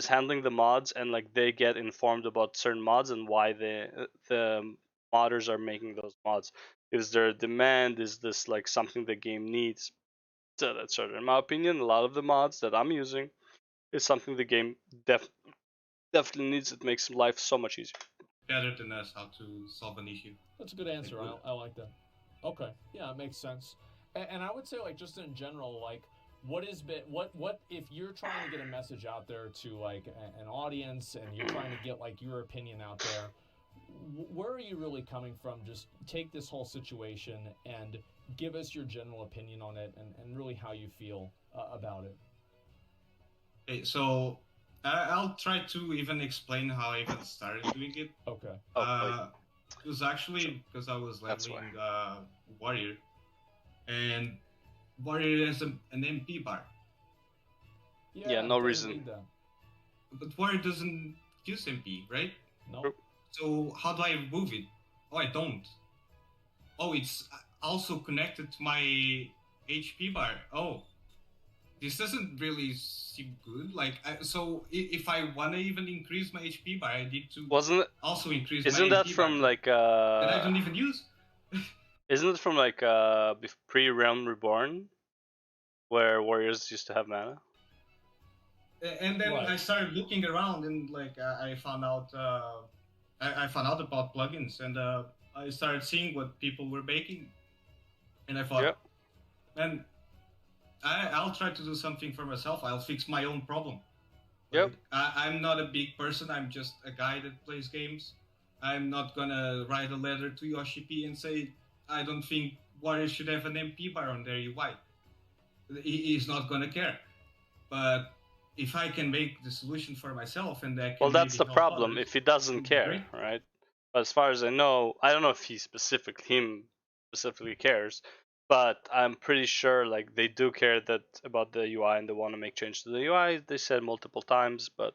Speaker 1: handling the mods, and like they get informed about certain mods and why the modders are making those mods. Is there a demand? Is this like something the game needs? Etc. etc. In my opinion, a lot of the mods that I'm using is something the game definitely needs. It makes life so much easier.
Speaker 3: better than us how to solve an issue.
Speaker 2: That's a good answer. I like that. Okay, yeah, it makes sense. And I would say, like, just in general, like, what has been what if you're trying to get a message out there to like an audience and you're trying to get like your opinion out there, where are you really coming from? Just take this whole situation and give us your general opinion on it, and really how you feel about it.
Speaker 3: Okay, so I'll try to even explain how I even started doing it.
Speaker 2: Okay.
Speaker 3: It was actually because I was
Speaker 1: That's why.
Speaker 3: leveling warrior, and warrior has an MP bar,
Speaker 1: Yeah,
Speaker 2: Yeah,
Speaker 1: no
Speaker 2: it does
Speaker 1: reason.
Speaker 2: read that.
Speaker 3: but warrior doesn't use MP, right?
Speaker 2: No.
Speaker 1: True.
Speaker 3: So how do I remove it? Oh, I don't. Oh, it's also connected to my HP bar. Oh, this doesn't really seem good. Like, so if I want to even increase my HP bar, I need to
Speaker 1: Wasn't it?
Speaker 3: also increase my
Speaker 1: Isn't that
Speaker 3: MP bar
Speaker 1: from like
Speaker 3: that I don't even use.
Speaker 1: Isn't it from like pre Realm Reborn, where warriors used to have mana?
Speaker 3: And then
Speaker 2: Right.
Speaker 3: I started looking around, and like I found out, I found out about plugins, and I started seeing what people were making, and I thought,
Speaker 1: Yep.
Speaker 3: man, I'll try to do something for myself. I'll fix my own problem.
Speaker 1: Yep.
Speaker 3: Like I'm not a big person. I'm just a guy that plays games. I'm not gonna write a letter to Yoshi P and say I don't think Warriors should have an MP bar on their UI. He's not gonna care. But if I can make the solution for myself and I
Speaker 1: Well,
Speaker 3: can
Speaker 1: that's
Speaker 3: maybe
Speaker 1: the
Speaker 3: help
Speaker 1: problem.
Speaker 3: others,
Speaker 1: If he
Speaker 3: it
Speaker 1: doesn't
Speaker 3: would be
Speaker 1: care,
Speaker 3: great.
Speaker 1: right? But as far as I don't know if him specifically cares, but I'm pretty sure like they do care that about the UI and they want to make changes to the UI. They said multiple times, but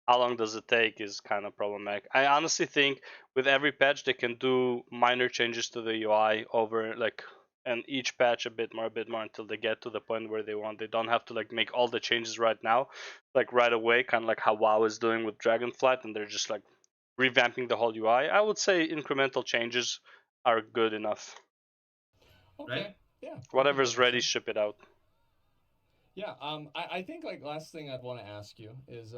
Speaker 1: how long does it take is kind of problematic. I honestly think with every patch they can do minor changes to the UI over like and each patch a bit more until they get to the point where they want. They don't have to like make all the changes right now, like right away, kind of like how WoW is doing with Dragonflight, and they're just like revamping the whole UI. I would say incremental changes are good enough.
Speaker 3: Right?
Speaker 2: Okay. Yeah. I think that
Speaker 1: Whatever's
Speaker 2: makes
Speaker 1: ready,
Speaker 2: sense.
Speaker 1: ship it out.
Speaker 2: Yeah. I think like last thing I'd want to ask you is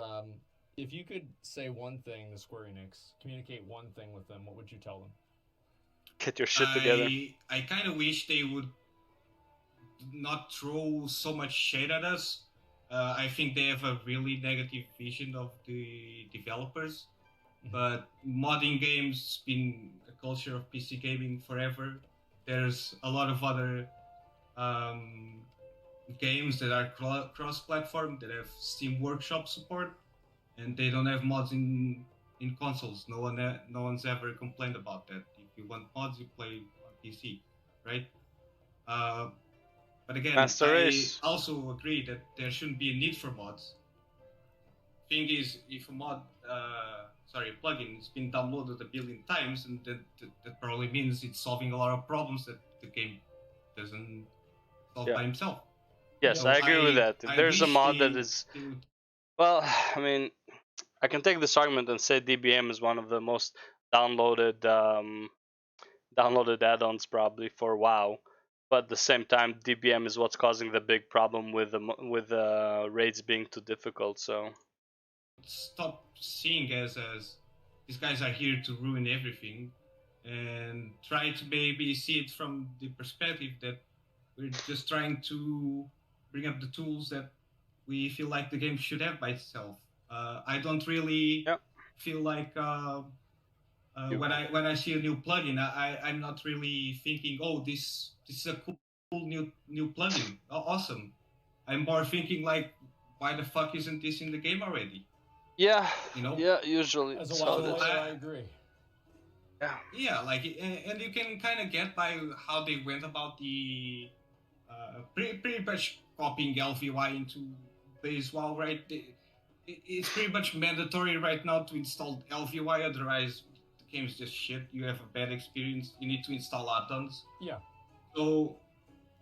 Speaker 2: if you could say one thing to Square Enix, communicate one thing with them, what would you tell them?
Speaker 1: Get your shit together.
Speaker 3: I kind of wish they would not throw so much shade at us. I think they have a really negative vision of the developers. But modding games been a culture of PC gaming forever. There's a lot of other um, games that are cross-platform that have Steam Workshop support, and they don't have mods in consoles. No one's ever complained about that. If you want mods, you play on PC, right? Uh, But again,
Speaker 1: Master
Speaker 3: I
Speaker 1: Race.
Speaker 3: also agree that there shouldn't be a need for mods. Thing is, if a plugin has been downloaded a billion times, and that probably means it's solving a lot of problems that the game doesn't solve by himself.
Speaker 1: Yes,
Speaker 3: So
Speaker 1: I agree with that. If
Speaker 3: I
Speaker 1: there's a
Speaker 3: wish
Speaker 1: mod that is,
Speaker 3: they would.
Speaker 1: well, I mean, I can take this argument and say DBM is one of the most downloaded downloaded add-ons probably for WoW, but at the same time, DBM is what's causing the big problem with the raids being too difficult. So
Speaker 3: Stop seeing as these guys are here to ruin everything, and try to maybe see it from the perspective that we're just trying to bring up the tools that we feel like the game should have by itself. I don't really
Speaker 1: yeah,
Speaker 3: feel like when I see a new plugin, I'm not really thinking, oh, this is a cool new plugin, awesome. I'm more thinking like, why the fuck isn't this in the game already?
Speaker 1: yeah,
Speaker 3: You know?
Speaker 1: yeah. Usually,
Speaker 2: As a
Speaker 1: so
Speaker 2: WoW player, I agree.
Speaker 1: yeah,
Speaker 3: Yeah, like, and you can kind of get by how they went about the pretty much copying LVY into base WoW, right? It's pretty much mandatory right now to install LVY, otherwise the game's just shit. You have a bad experience. You need to install add-ons.
Speaker 2: Yeah.
Speaker 3: So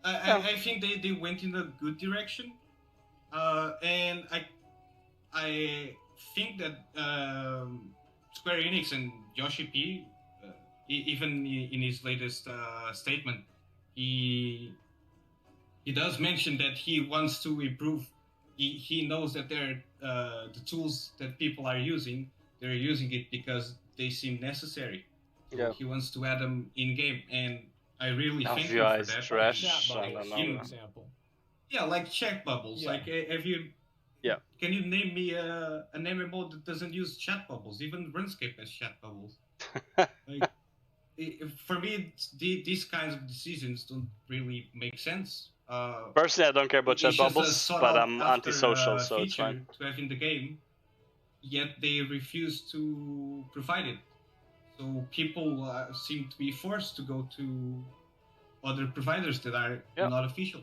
Speaker 3: I think they went in a good direction, and I think that Square Enix and Yoshi P, even in his latest statement, he does mention that he wants to improve. He knows that the tools that people are using, they're using it because they seem necessary. So
Speaker 1: yeah.
Speaker 3: he wants to add them in game, and I really thank him
Speaker 1: LVI
Speaker 3: for
Speaker 1: is
Speaker 3: that.
Speaker 1: trash.
Speaker 2: Chat
Speaker 1: I don't
Speaker 2: bubbles,
Speaker 1: know.
Speaker 2: for example.
Speaker 3: Yeah, like check bubbles.
Speaker 2: Yeah.
Speaker 3: Like, have you?
Speaker 1: Yeah.
Speaker 3: Can you name me an MMO that doesn't use chat bubbles? Even RuneScape has chat bubbles. Like, for me, these kinds of decisions don't really make sense.
Speaker 1: Personally, I don't care about chat
Speaker 3: It's just a
Speaker 1: bubbles,
Speaker 3: sought
Speaker 1: but
Speaker 3: out
Speaker 1: I'm
Speaker 3: after
Speaker 1: antisocial, so it's
Speaker 3: feature
Speaker 1: fine.
Speaker 3: to have in the game, yet they refuse to provide it. So people seem to be forced to go to other providers that are not official.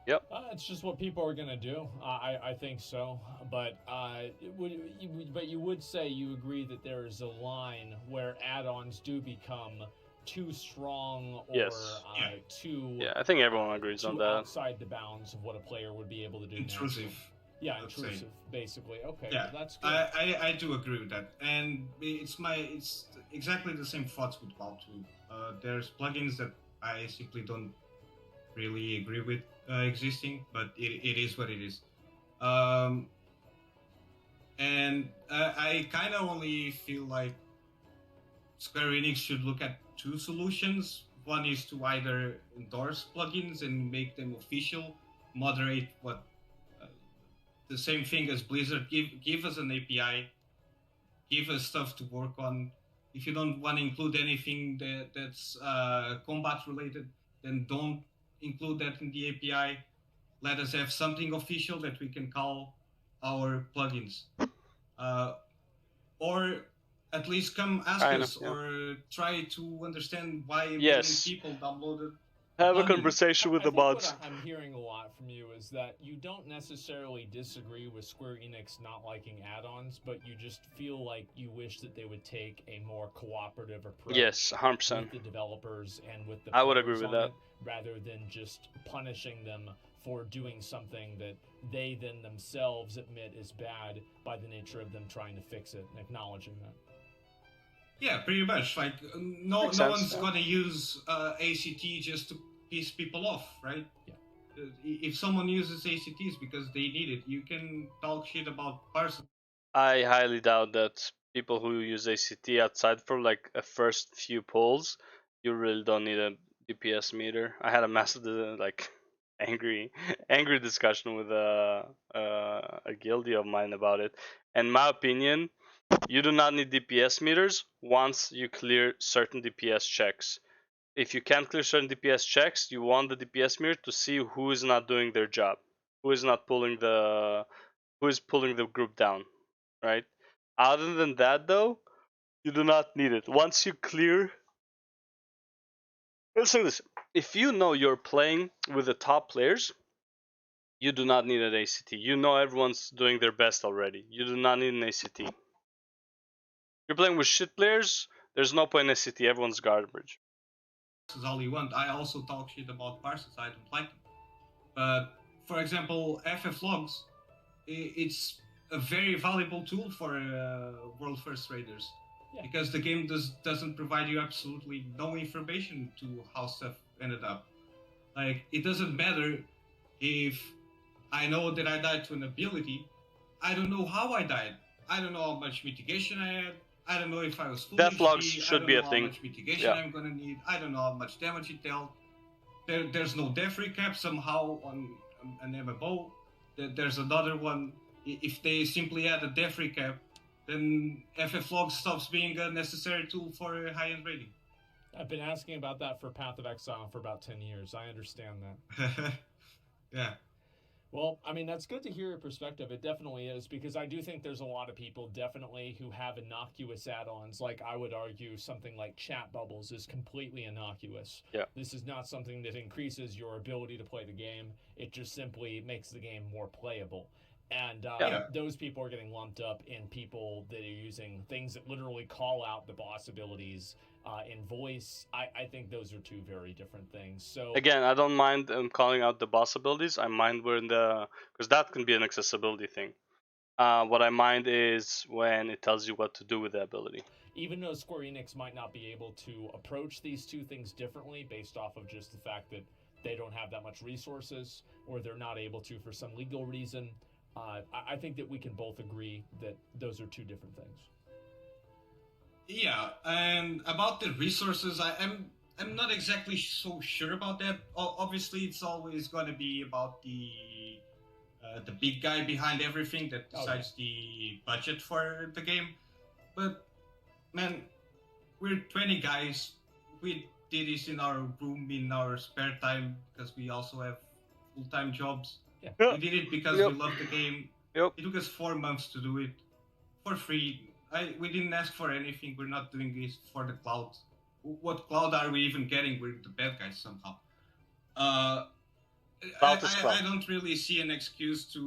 Speaker 1: Yep.
Speaker 2: It's just what people are gonna do. I think so, but but you would say you agree that there is a line where add-ons do become too strong or too.
Speaker 1: Yeah, I think everyone agrees on that.
Speaker 2: Outside the bounds of what a player would be able to do.
Speaker 3: Intrusive.
Speaker 2: Naturally. Yeah, intrusive, basically. Okay,
Speaker 3: yeah,
Speaker 2: that's good.
Speaker 3: I do agree with that, and it's exactly the same thoughts with WoW too. There's plugins that I simply don't really agree with existing, but it is what it is. And I kind of only feel like Square Enix should look at two solutions. One is to either endorse plugins and make them official, moderate what the same thing as Blizzard. Give us an API, give us stuff to work on. If you don't want to include anything that's combat related, then don't include that in the API. Let us have something official that we can call our plugins, or at least come ask us or try to understand why a million people downloaded.
Speaker 1: Have a conversation with the mods.
Speaker 2: What I'm hearing a lot from you is that you don't necessarily disagree with Square Enix not liking add-ons, but you just feel like you wish that they would take a more cooperative approach.
Speaker 1: Yes, 100%.
Speaker 2: With the developers and with the
Speaker 1: I would agree with that.
Speaker 2: Rather than just punishing them for doing something that they then themselves admit is bad by the nature of them trying to fix it and acknowledging that.
Speaker 3: Yeah, pretty much. Like, no one's gonna use ACT just to piss people off, right?
Speaker 2: Yeah.
Speaker 3: If someone uses ACTs because they need it, you can talk shit about parse.
Speaker 1: I highly doubt that people who use ACT outside for like a first few pulls, you really don't need a DPS meter. I had a massive angry discussion with a guildie of mine about it. In my opinion, you do not need DPS meters once you clear certain DPS checks. If you can't clear certain DPS checks, you want the DPS meter to see who is not doing their job, who is pulling the group down, right? Other than that, though, you do not need it. Once you clear Listen to this. If you know you're playing with the top players, you do not need an ACT. You know everyone's doing their best already. You do not need an ACT. You're playing with shit players, there's no point in ACT. Everyone's garbage.
Speaker 3: This is all you want. I also talk shit about parsers. I don't like them. But for example, FFLogs, it's a very valuable tool for world first raiders.
Speaker 2: Yeah.
Speaker 3: Because the game doesn't provide you absolutely no information to how stuff ended up. Like, it doesn't matter if I know that I died to an ability. I don't know how I died. I don't know how much mitigation I had. I don't know if I was full
Speaker 1: Death logs
Speaker 3: HP.
Speaker 1: should be a
Speaker 3: I don't know
Speaker 1: thing.
Speaker 3: how much mitigation I'm gonna need. I don't know how much damage it dealt. There's no death recap somehow on an MMO. There's another one. If they simply add a death recap, then FFLog stops being a necessary tool for high-end raiding.
Speaker 2: I've been asking about that for Path of Exile for about 10 years. I understand that.
Speaker 3: Yeah.
Speaker 2: Well, I mean, that's good to hear your perspective. It definitely is, because I do think there's a lot of people definitely who have innocuous add-ons. Like, I would argue something like chat bubbles is completely innocuous.
Speaker 1: Yeah.
Speaker 2: This is not something that increases your ability to play the game. It just simply makes the game more playable. And those people are getting lumped up in people that are using things that literally call out the boss abilities in voice. I think those are two very different things. So
Speaker 1: again, I don't mind calling out the boss abilities. I mind when because that can be an accessibility thing. What I mind is when it tells you what to do with the ability.
Speaker 2: Even though Square Enix might not be able to approach these two things differently based off of just the fact that they don't have that much resources, or they're not able to for some legal reason, I think that we can both agree that those are two different things.
Speaker 3: Yeah, and about the resources, I'm not exactly so sure about that. Obviously, it's always going to be about the big guy behind everything that decides the budget for the game. But man, we're 20 guys. We did this in our room in our spare time because we also have full-time jobs.
Speaker 2: Yeah.
Speaker 3: We did it because we love the game.
Speaker 1: Yep.
Speaker 3: It took us 4 months to do it for free. We didn't ask for anything. We're not doing this for the cloud. What cloud are we even getting? We're the bad guys somehow. I don't really see an excuse to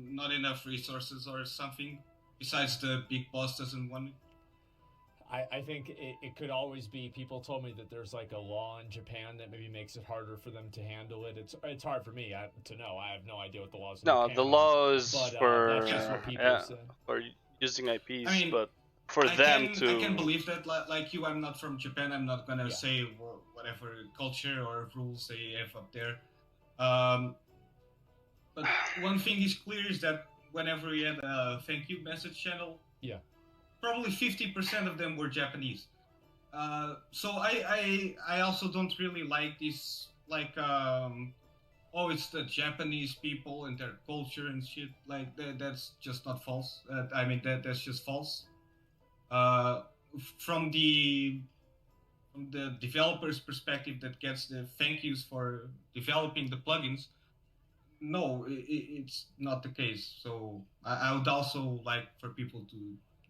Speaker 3: not enough resources or something besides the big boss doesn't want it.
Speaker 2: I think it could always be, people told me that there's like a law in Japan that maybe makes it harder for them to handle it. It's hard for me to know. I have no idea what the laws in Japan
Speaker 1: the law is for
Speaker 2: that's just what people say.
Speaker 1: For using IPs,
Speaker 3: I mean,
Speaker 1: but for them to...
Speaker 3: I can believe that. Like you, I'm not from Japan. I'm not gonna say whatever culture or rules they have up there. But one thing is clear is that whenever we had a thank you message channel, probably 50% of them were Japanese. So I also don't really like this, like, it's the Japanese people and their culture and shit. Like, that's just not false. That's just false. From the developer's perspective that gets the thank yous for developing the plugins, no, it's not the case. So I would also like for people to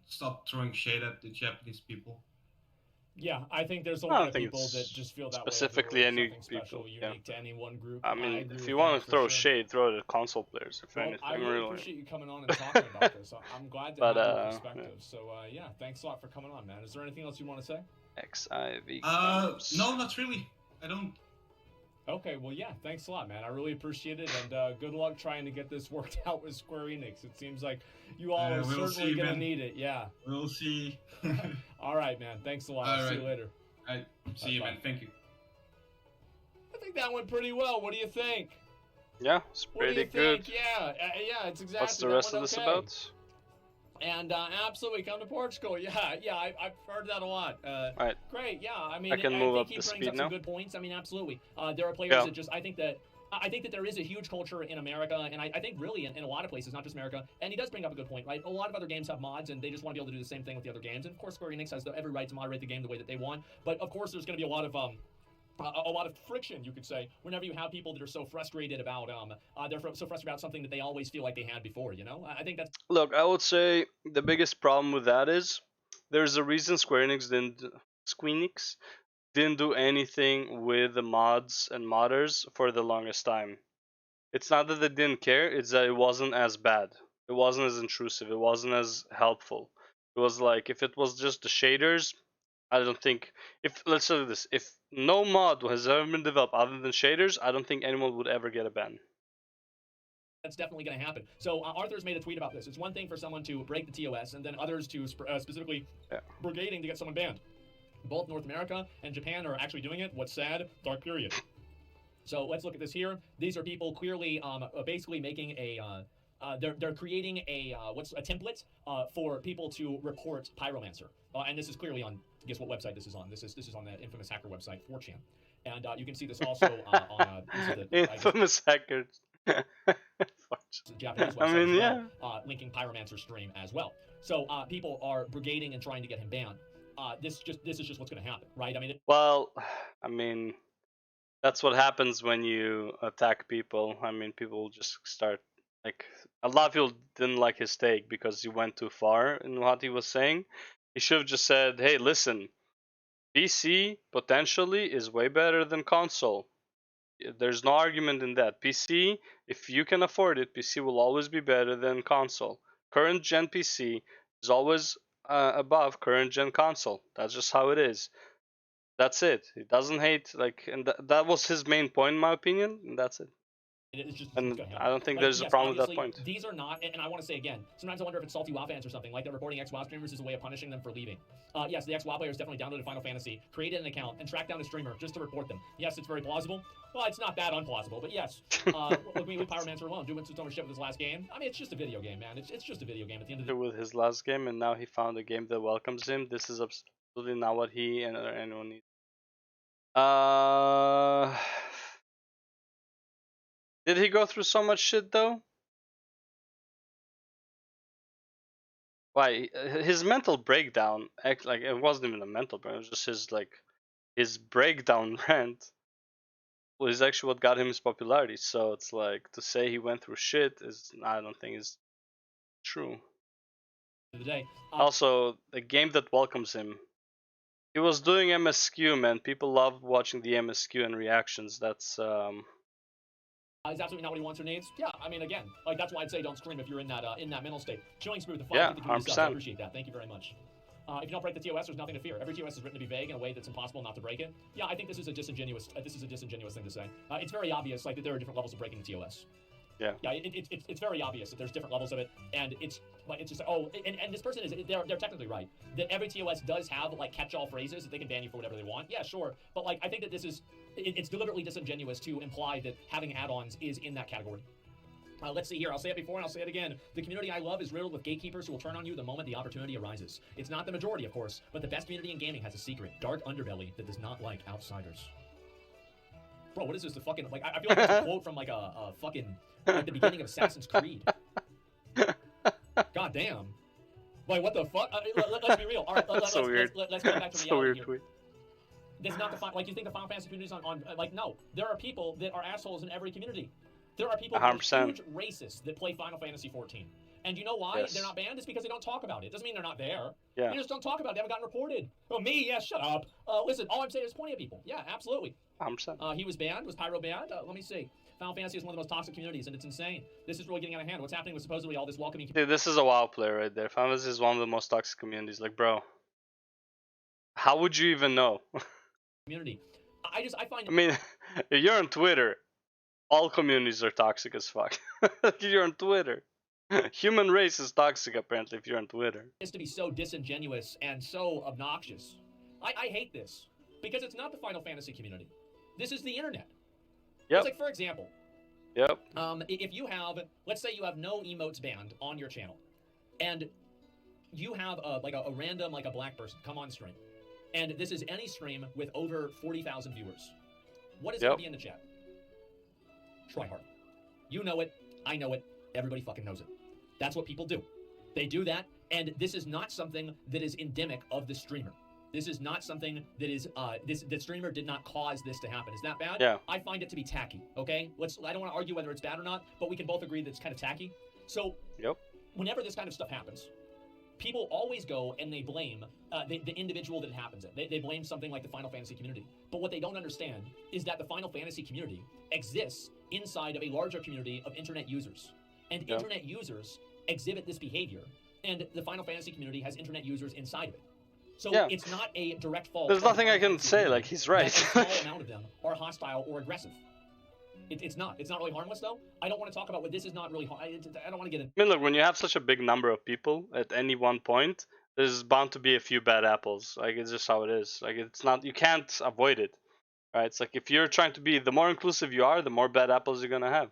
Speaker 3: stop throwing shade at the Japanese people.
Speaker 2: Yeah, I think there's a lot of people that just feel that
Speaker 1: specifically
Speaker 2: way.
Speaker 1: any
Speaker 2: people, unique to any one group.
Speaker 1: I mean, if you want to throw shade, throw it at console players. If anything,
Speaker 2: I really appreciate you coming on and talking about this. I'm glad to have your perspective. So thanks a lot for coming on, man. Is there anything else you want to say?
Speaker 1: FFXIV.
Speaker 3: No, not really. I don't.
Speaker 2: Okay, well, thanks a lot, man. I really appreciate it, and good luck trying to get this worked out with Square Enix. It seems like you all are certainly going to need it,
Speaker 3: We'll see.
Speaker 2: All right, man. Thanks a lot. I'll see you later.
Speaker 3: All right. See you, man. Thank you.
Speaker 2: I think that went pretty well. What do you think?
Speaker 1: Yeah, it's pretty good.
Speaker 2: Yeah, it's exactly.
Speaker 1: What's the rest of this about?
Speaker 2: And absolutely, come to Portugal. I've heard that a lot.
Speaker 1: Right.
Speaker 2: Great. Yeah, I mean,
Speaker 1: I can move up
Speaker 2: he
Speaker 1: the
Speaker 2: brings
Speaker 1: speed
Speaker 2: up
Speaker 1: now.
Speaker 2: some good points. I mean, absolutely. There are players that just. I think that there is a huge culture in America, and I think really in a lot of places, not just America. And he does bring up a good point, right? A lot of other games have mods, and they just want to be able to do the same thing with the other games. And of course, Square Enix has every right to moderate the game the way that they want. But of course, there's going to be a lot of friction, you could say, whenever you have people that are so frustrated about so frustrated about something that they always feel like they had before. I think that's.
Speaker 1: Look, I would say the biggest problem with that is there's a reason Square Enix didn't do anything with the mods and modders for the longest time. It's not that they didn't care, it's that it wasn't as bad. It wasn't as intrusive, it wasn't as helpful. It was like, if it was just the shaders, I don't think, if, let's say this, if no mod has ever been developed other than shaders, I don't think anyone would ever get a ban.
Speaker 2: That's definitely going to happen. So Arthur's made a tweet about this. It's one thing for someone to break the TOS and then others to specifically brigading to get someone banned. Both North America and Japan are actually doing it. What's sad? Dark period. So let's look at this here. These are people clearly basically making a they're creating a template for people to report pyromancer, and this is clearly on, guess what website this is on? This is on that infamous hacker website 4chan, and you can see this also on
Speaker 1: infamous hackers.
Speaker 2: Japanese website,
Speaker 1: I mean,
Speaker 2: yeah, linking pyromancer stream as well. So people are brigading and trying to get him banned. This is just what's going to happen, right? I mean,
Speaker 1: well, I mean, that's what happens when you attack people. I mean, people just start, like, a lot of people didn't like his take because he went too far in what he was saying. He should have just said, hey, listen, PC potentially is way better than console. There's no argument in that. PC, if you can afford it, PC will always be better than console. Current gen PC is always above current gen console. That's just how it is. That's it. He doesn't hate, like, and that was his main point, in my opinion, and that's it.
Speaker 2: It's just
Speaker 1: and I don't think there's a problem with that point.
Speaker 2: These are not, and I want to say again, sometimes I wonder if it's salty WoW fans or something, like they're reporting ex-WoW streamers as a way of punishing them for leaving. Yes, the ex-WoW players definitely downloaded Final Fantasy, created an account, and tracked down a streamer just to report them. Yes, it's very plausible. Well, it's not that unplausible, but yes. Look, we Pyromancer alone, doing so much shit with his last game. I mean, it's just a video game, man. It's just a video game at the end of the day.
Speaker 1: With his last game, and now he found a game that welcomes him. This is absolutely not what he and anyone needs. Did he go through so much shit though? Why, his mental breakdown, like, it wasn't even a mental breakdown, it was just his breakdown rant was actually what got him his popularity. So it's like, to say he went through shit is, I don't think is true.
Speaker 2: The day.
Speaker 1: Also, the game that welcomes him, he was doing MSQ, man. People love watching the MSQ and reactions. That's
Speaker 2: is absolutely not what he wants or needs. Yeah, I mean, again, like, that's why I'd say don't scream if you're in that mental state. Chilling Smooth, the
Speaker 1: yeah,
Speaker 2: 100%. I appreciate that. Thank you very much. If you don't break the TOS, there's nothing to fear. Every TOS is written to be vague in a way that's impossible not to break it. Yeah, I think this is a disingenuous thing to say. It's very obvious, like, that there are different levels of breaking the TOS.
Speaker 1: Yeah.
Speaker 2: Yeah, it's very obvious that there's different levels of it, and it's just, oh, and this person is, they're technically right, that every TOS does have, like, catch-all phrases that they can ban you for whatever they want. Yeah, sure, but, like, I think that this is, it's deliberately disingenuous to imply that having add-ons is in that category. Let's see here. I'll say it before and I'll say it again. The community I love is riddled with gatekeepers who will turn on you the moment the opportunity arises. It's not the majority, of course, but the best community in gaming has a secret, dark underbelly that does not like outsiders. Bro, what is this? The fucking, like, I feel like it's a quote from, like, a fucking, like, the beginning of Assassin's Creed. God damn. Like, what the fuck? Let's be real. All right, let's go back to reality here. Tweet. This is not the like, you think the Final Fantasy community is on like, no. There are people that are assholes in every community. There are people who are huge racists that play Final Fantasy XIV. And you know why they're not banned? It's because they don't talk about it. Doesn't mean they're not there.
Speaker 1: Yeah.
Speaker 2: They just don't talk about it. They haven't gotten reported. Oh, me? Yeah, shut up. Listen, all I'm saying is plenty of people. Yeah, absolutely.
Speaker 1: 100%.
Speaker 2: He was banned. Was Pyro banned? Let me see. Final Fantasy is one of the most toxic communities, and it's insane. This is really getting out of hand. What's happening with supposedly all this welcoming...
Speaker 1: Dude, this is a WoW player right there. Final Fantasy is one of the most toxic communities. Like, bro, how would you even know?
Speaker 2: Community. I find...
Speaker 1: I mean, if you're on Twitter, all communities are toxic as fuck. You're on Twitter. Human race is toxic, apparently, if you're on Twitter.
Speaker 2: It's to be so disingenuous and so obnoxious. I hate this. Because it's not the Final Fantasy community. This is the internet.
Speaker 1: Yep.
Speaker 2: It's like, for example...
Speaker 1: Yep.
Speaker 2: If you have... Let's say you have no emotes banned on your channel. And you have, like, a random, like, a black person come on stream. And this is any stream with over 40,000 viewers. What is going to be in the chat? Try hard. You know it. I know it. Everybody fucking knows it. That's what people do. They do that, and this is not something that is endemic of the streamer. This is not something that is, the streamer did not cause this to happen. Is that bad?
Speaker 1: Yeah.
Speaker 2: I find it to be tacky, okay? I don't want to argue whether it's bad or not, but we can both agree that it's kind of tacky. So, whenever this kind of stuff happens, people always go and they blame the individual that it happens in. They blame something like the Final Fantasy community. But what they don't understand is that the Final Fantasy community exists inside of a larger community of internet users. And internet users exhibit this behavior. And the Final Fantasy community has internet users inside of it. So it's not a direct fault.
Speaker 1: There's nothing I can say, like, he's right.
Speaker 2: A small amount of them are hostile or aggressive. It's not. It's not really harmless, though. I don't want to talk about what this is not really. I don't want to get in.
Speaker 1: I mean, look, when you have such a big number of people at any one point, there's bound to be a few bad apples. Like, it's just how it is. Like, it's not. You can't avoid it, right? It's like if you're trying to be, the more inclusive you are, the more bad apples you're gonna have.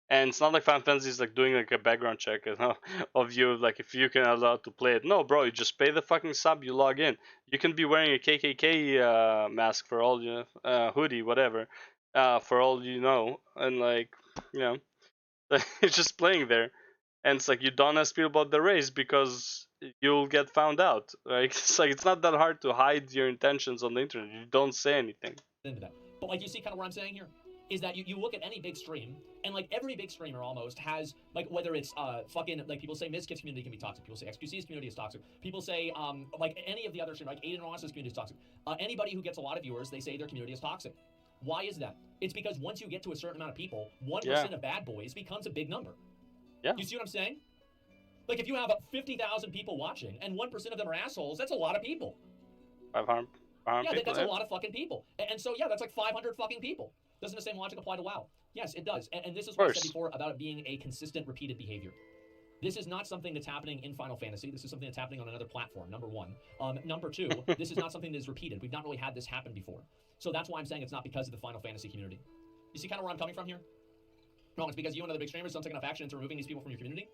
Speaker 1: And it's not like Final Fantasy is like doing like a background check, you know, of you, like if you can allow to play it. No, bro, you just pay the fucking sub, you log in. You can be wearing a KKK mask for all you hoodie, whatever, for all you know, and like, you know, it's just playing there, and it's like you don't ask people about the race because you'll get found out. Right? It's like it's not that hard to hide your intentions on the internet. You don't say anything.
Speaker 2: Into that. But like you see kind of what I'm saying here is that you look at any big stream, and like every big streamer almost has, like, whether it's fucking, like, people say Mizkif's community can be toxic, people say XQC's community is toxic, people say like any of the other streamers, like Aiden Ross's community is toxic, anybody who gets a lot of viewers, they say their community is toxic. Why is that? It's because once you get to a certain amount of people, 1% of bad boys becomes a big number.
Speaker 1: Yeah.
Speaker 2: You see what I'm saying? Like, if you have 50,000 people watching and 1% of them are assholes, that's a lot of people.
Speaker 1: 500
Speaker 2: yeah,
Speaker 1: people,
Speaker 2: that's a lot of fucking people. And so, yeah, that's like 500 fucking people. Doesn't the same logic apply to WoW? Yes, it does. And this is what I said before about it being a consistent, repeated behavior. This is not something that's happening in Final Fantasy. This is something that's happening on another platform, number one. Number two, this is not something that is repeated. We've not really had this happen before. So that's why I'm saying it's not because of the Final Fantasy community. You see kind of where I'm coming from here? No, it's because you and other big streamers don't take enough action into removing these people from your community?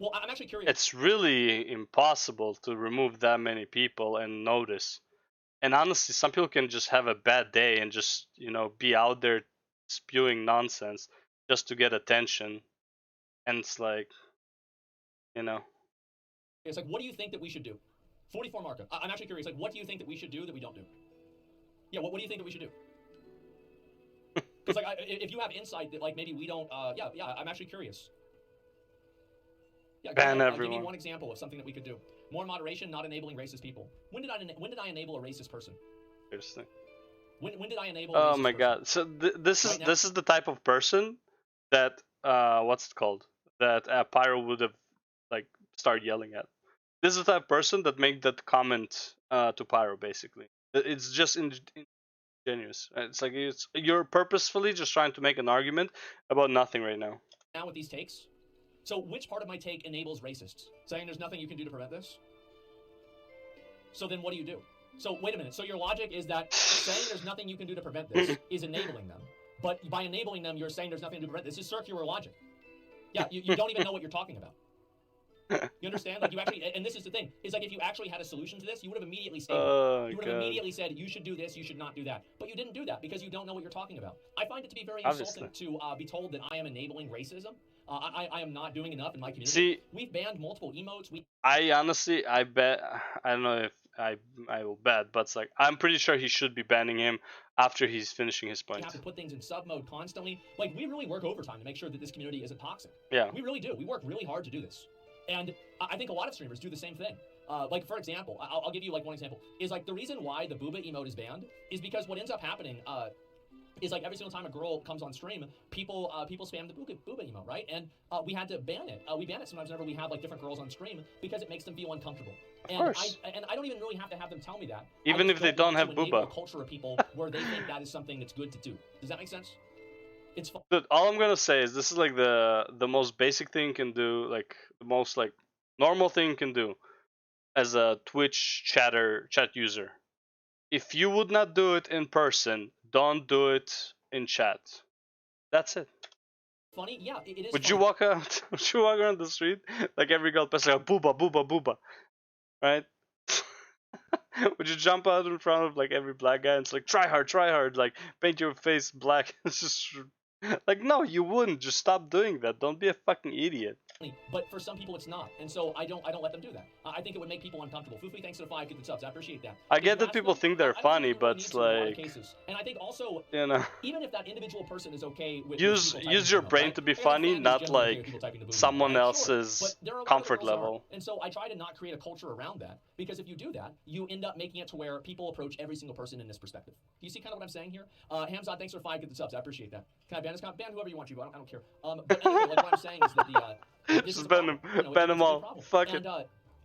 Speaker 2: Well, I'm actually curious.
Speaker 1: It's really impossible to remove that many people and notice. And honestly, some people can just have a bad day and just, you know, be out there spewing nonsense just to get attention. And it's like, you know.
Speaker 2: It's like, what do you think that we should do? 44 Marka. I'm actually curious. Like, what do you think that we should do that we don't do? Yeah, what do you think that we should do? Because, like, if you have insight that, like, maybe we don't, yeah, I'm actually curious. Yeah,
Speaker 1: ban everyone.
Speaker 2: Give me one example of something that we could do. More moderation, not enabling racist people. When did I enable a racist person?
Speaker 1: Seriously.
Speaker 2: When did I enable a racist
Speaker 1: Oh my god. So this is the type of person that what's it called? That Pyro would have like started yelling at. This is the type of person that made that comment to Pyro basically. It's just ingenuous. It's like you're purposefully just trying to make an argument about nothing right now.
Speaker 2: Now with these takes. So which part of my take enables racists? Saying there's nothing you can do to prevent this? So then what do you do? So wait a minute. So your logic is that saying there's nothing you can do to prevent this is enabling them. But by enabling them, you're saying there's nothing to prevent this. This is circular logic. Yeah, you don't even know what you're talking about. You understand? Like, you actually, and this is the thing, is like if you actually had a solution to this, you would have immediately stated you would have immediately said, you should do this, you should not do that. But you didn't do that because you don't know what you're talking about. I find it to be very insulting to be told that I am enabling racism. I am not doing enough in my community.
Speaker 1: See,
Speaker 2: we've banned multiple emotes.
Speaker 1: I honestly, I bet, I don't know if I will bet, but it's like, I'm pretty sure he should be banning him after he's finishing his point.
Speaker 2: We have to put things in sub mode constantly. Like, we really work overtime to make sure that this community isn't toxic.
Speaker 1: Yeah.
Speaker 2: We really do. We work really hard to do this. And I think a lot of streamers do the same thing. Like, for example, I'll give you, like, one example. Is, like, the reason why the booba emote is banned is because what ends up happening is, like, every single time a girl comes on stream, people spam the booba emote, right? And we had to ban it. We ban it sometimes whenever we have, like, different girls on stream because it makes them feel uncomfortable.
Speaker 1: Of course.
Speaker 2: And I don't even really have to have them tell me that.
Speaker 1: Even if they don't have booba.
Speaker 2: A culture of people where they think that is something that's good to do. Does that make sense? It's fun.
Speaker 1: Dude, all I'm gonna say is this is like the most basic thing you can do, like the most like normal thing you can do as a Twitch chat user. If you would not do it in person, don't do it in chat. That's it.
Speaker 2: Funny, yeah, it is.
Speaker 1: Would you walk out? Would you walk around the street like every girl passing like booba booba booba, right? Would you jump out in front of like every black guy and it's like try hard, like paint your face black? It's just Like, no, you wouldn't. Just stop doing that. Don't be a fucking idiot.
Speaker 2: But for some people it's not, and so I don't let them do that. I think it would make people uncomfortable. Foofy, thanks to the 5 good subs. I appreciate that.
Speaker 1: I get that people think they're funny,
Speaker 2: I don't
Speaker 1: but
Speaker 2: think you really need to in a lot of
Speaker 1: like,
Speaker 2: cases. And I think also,
Speaker 1: you know,
Speaker 2: even if that individual person is okay with
Speaker 1: use your brain to be funny, not like someone else's
Speaker 2: but there are a lot of
Speaker 1: comfort
Speaker 2: girls that aren't.
Speaker 1: level.
Speaker 2: And so I try to not create a culture around that, because if you do that, you end up making it to where people approach every single person in this perspective. Do you see kind of what I'm saying here? Hamzad, thanks for 5 good subs. I appreciate that. Can I ban this? Ban whoever you want to. I don't care. But anyway, like what I'm saying is that this
Speaker 1: Just
Speaker 2: is
Speaker 1: ban them. Ban them all. Fuck it.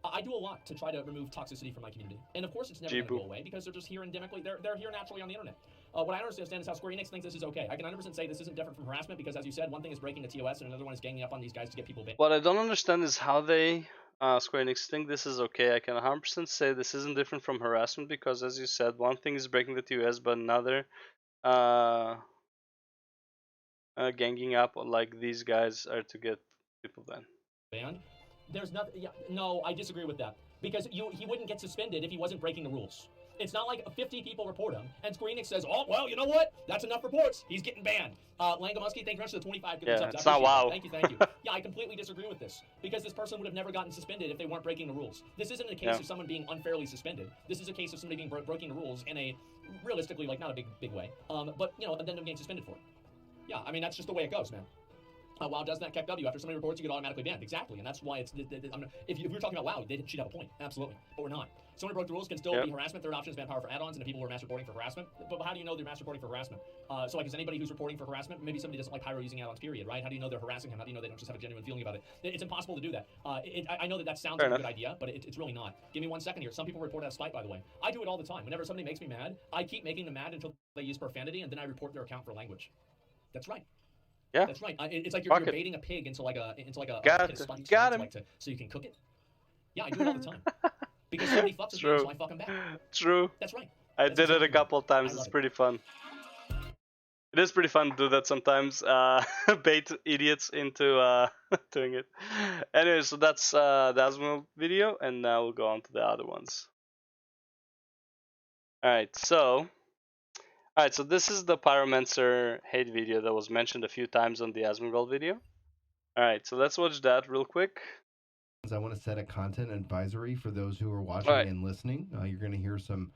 Speaker 2: I do a lot to try to remove toxicity from my community, and of course it's never going to go away because they're just here endemically. They're here naturally on the internet. What I don't understand is how Square Enix thinks this is okay. I can 100% say this isn't different from harassment because, as you said, one thing is breaking a TOS and another one is ganging up on these guys to get people banned.
Speaker 1: What I don't understand is how they Square Enix think this is okay. I can 100% say this isn't different from harassment because, as you said, one thing is breaking the TOS, but another ganging up on like these guys are to get people banned.
Speaker 2: There's nothing. Yeah, no, I disagree with that because he wouldn't get suspended if he wasn't breaking the rules. It's not like 50 people report him, and Square Enix says, "Oh, well, you know what? That's enough reports. He's getting banned." Langamusky, thank you very much for the 25 good subs.
Speaker 1: It's not WoW.
Speaker 2: Thank you. Yeah, I completely disagree with this because this person would have never gotten suspended if they weren't breaking the rules. This isn't a case of someone being unfairly suspended. This is a case of somebody being breaking the rules in a realistically, like, not a big way. But you know, and then them getting suspended for it. Yeah, I mean that's just the way it goes, man. WoW does that KEKW. After somebody reports, you get automatically banned. Exactly, and that's why it's. If we were talking about WoW, she'd have a point. Absolutely, but we're not. Someone who broke the rules can still be harassment. Third option is ban power for add-ons, and the people who are mass reporting for harassment. But how do you know they're mass reporting for harassment? So like, is anybody who's reporting for harassment? Maybe somebody doesn't like Pyro using add-ons. Period. Right? How do you know they're harassing him? How do you know they don't just have a genuine feeling about it? It's impossible to do that. I know that sounds like a good idea, but it's really not. Give me 1 second here. Some people report out of spite, by the way. I do it all the time. Whenever somebody makes me mad, I keep making them mad until they use profanity, and then I report their account for language. That's right.
Speaker 1: Yeah,
Speaker 2: that's right. It's like you're baiting a pig into like a pit of sponge,
Speaker 1: got him.
Speaker 2: so you can cook it. Yeah, I do it all the time because somebody fucks with me, so I fuck him back.
Speaker 1: True.
Speaker 2: That's right.
Speaker 1: I did it a couple of times. It's pretty fun. It is pretty fun to do that sometimes. Bait idiots into doing it. Anyway, so that's the Asmongold video, and now we'll go on to the other ones. Alright, so this is the Pyromancer hate video that was mentioned a few times on the Asmongold video. Alright, so let's watch that real quick.
Speaker 4: I want to set a content advisory for those who are watching and listening. You're going to hear some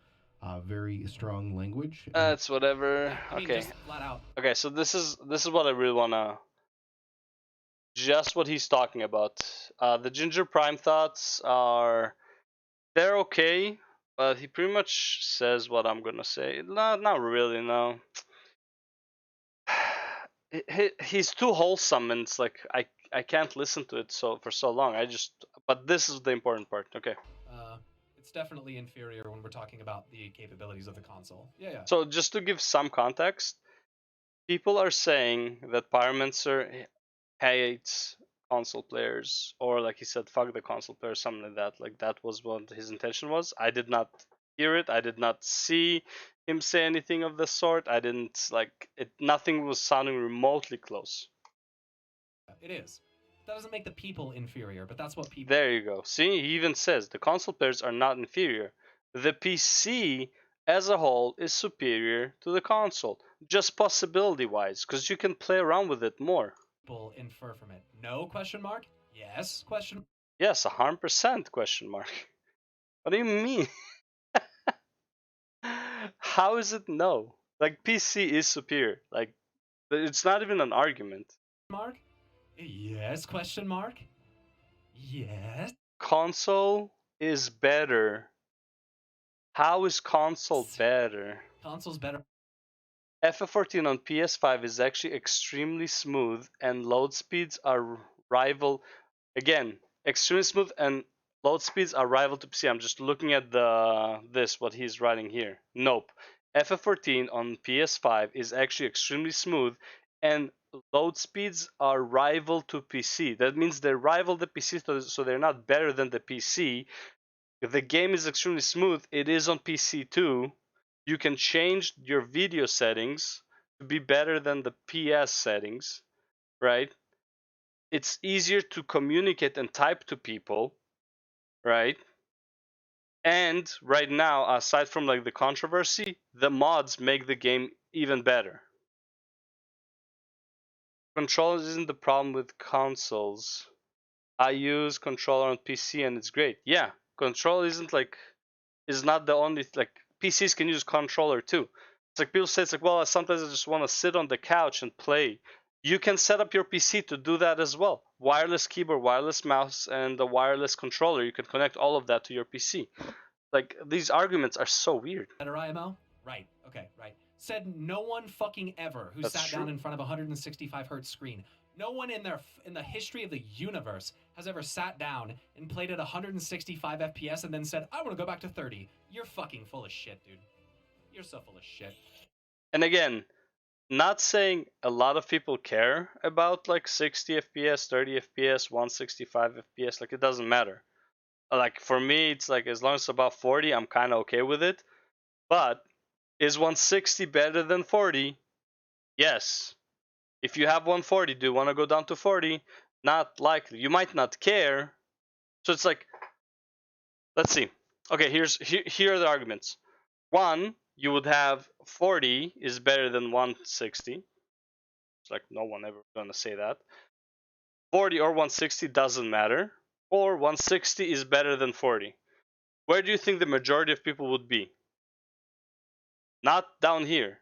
Speaker 4: very strong language.
Speaker 1: That's whatever.
Speaker 2: I mean,
Speaker 1: okay.
Speaker 2: Just flat out.
Speaker 1: Okay, so this is what I really wanna. Just what he's talking about. The Ginger Prime thoughts they're okay, but he pretty much says what I'm gonna say. Not really, no. He's too wholesome, and it's like I can't listen to it for so long. But this is the important part. Okay.
Speaker 5: It's definitely inferior when we're talking about the capabilities of the console. Yeah.
Speaker 1: So just to give some context, people are saying that Pyromancer hates console players, or like he said, fuck the console players, something like that. Like that was what his intention was. I did not hear it. I did not see him say anything of the sort. I didn't like it. Nothing was sounding remotely close.
Speaker 5: It is. That doesn't make the people inferior, but that's what people...
Speaker 1: There you go. See, he even says the console players are not inferior. The PC as a whole is superior to the console, just possibility-wise, because you can play around with it more.
Speaker 5: People infer from it. No question mark? Yes question.
Speaker 1: Yes, 100% question mark. What do you mean? How is it no? Like PC is superior. Like it's not even an argument.
Speaker 5: Mark? Yes question mark? Yes.
Speaker 1: Console is better. How is console better?
Speaker 5: Console's better.
Speaker 1: FF14 on PS5 is actually extremely smooth, and load speeds are rival. Again, extremely smooth and load speeds are rival to PC. I'm just looking at what he's writing here. Nope. FF14 on PS5 is actually extremely smooth, and load speeds are rival to PC. That means they rival the PC, so they're not better than the PC. If the game is extremely smooth, it is on PC too. You can change your video settings to be better than the PS settings, right? It's easier to communicate and type to people, right? And right now, aside from like the controversy, the mods make the game even better. controllers isn't the problem with consoles. I use controller on PC and it's great. Yeah, controller is not the only PCs can use controller too. It's like people say it's like, well, sometimes I just want to sit on the couch and play. You can set up your PC to do that as well. Wireless keyboard, wireless mouse, and a wireless controller. You can connect all of that to your PC. Like, these arguments are so weird.
Speaker 5: Better IMO? Right. Okay, right. Said no one fucking ever who
Speaker 1: That's
Speaker 5: sat
Speaker 1: true.
Speaker 5: down in front of a 165 hertz screen. No one in the history of the universe has ever sat down and played at 165 FPS and then said, I want to go back to 30. You're fucking full of shit, dude. You're so full of shit.
Speaker 1: And again, not saying a lot of people care about like 60 FPS, 30 FPS, 165 FPS, like it doesn't matter. Like for me, it's like as long as it's about 40, I'm kind of okay with it. But is 160 better than 40? Yes. If you have 140, do you want to go down to 40? Not likely. You might not care. So it's like, let's see. Okay, here are the arguments. One, you would have 40 is better than 160. It's like no one ever gonna say that. 40 or 160 doesn't matter. Or 160 is better than 40. Where do you think the majority of people would be? Not down here.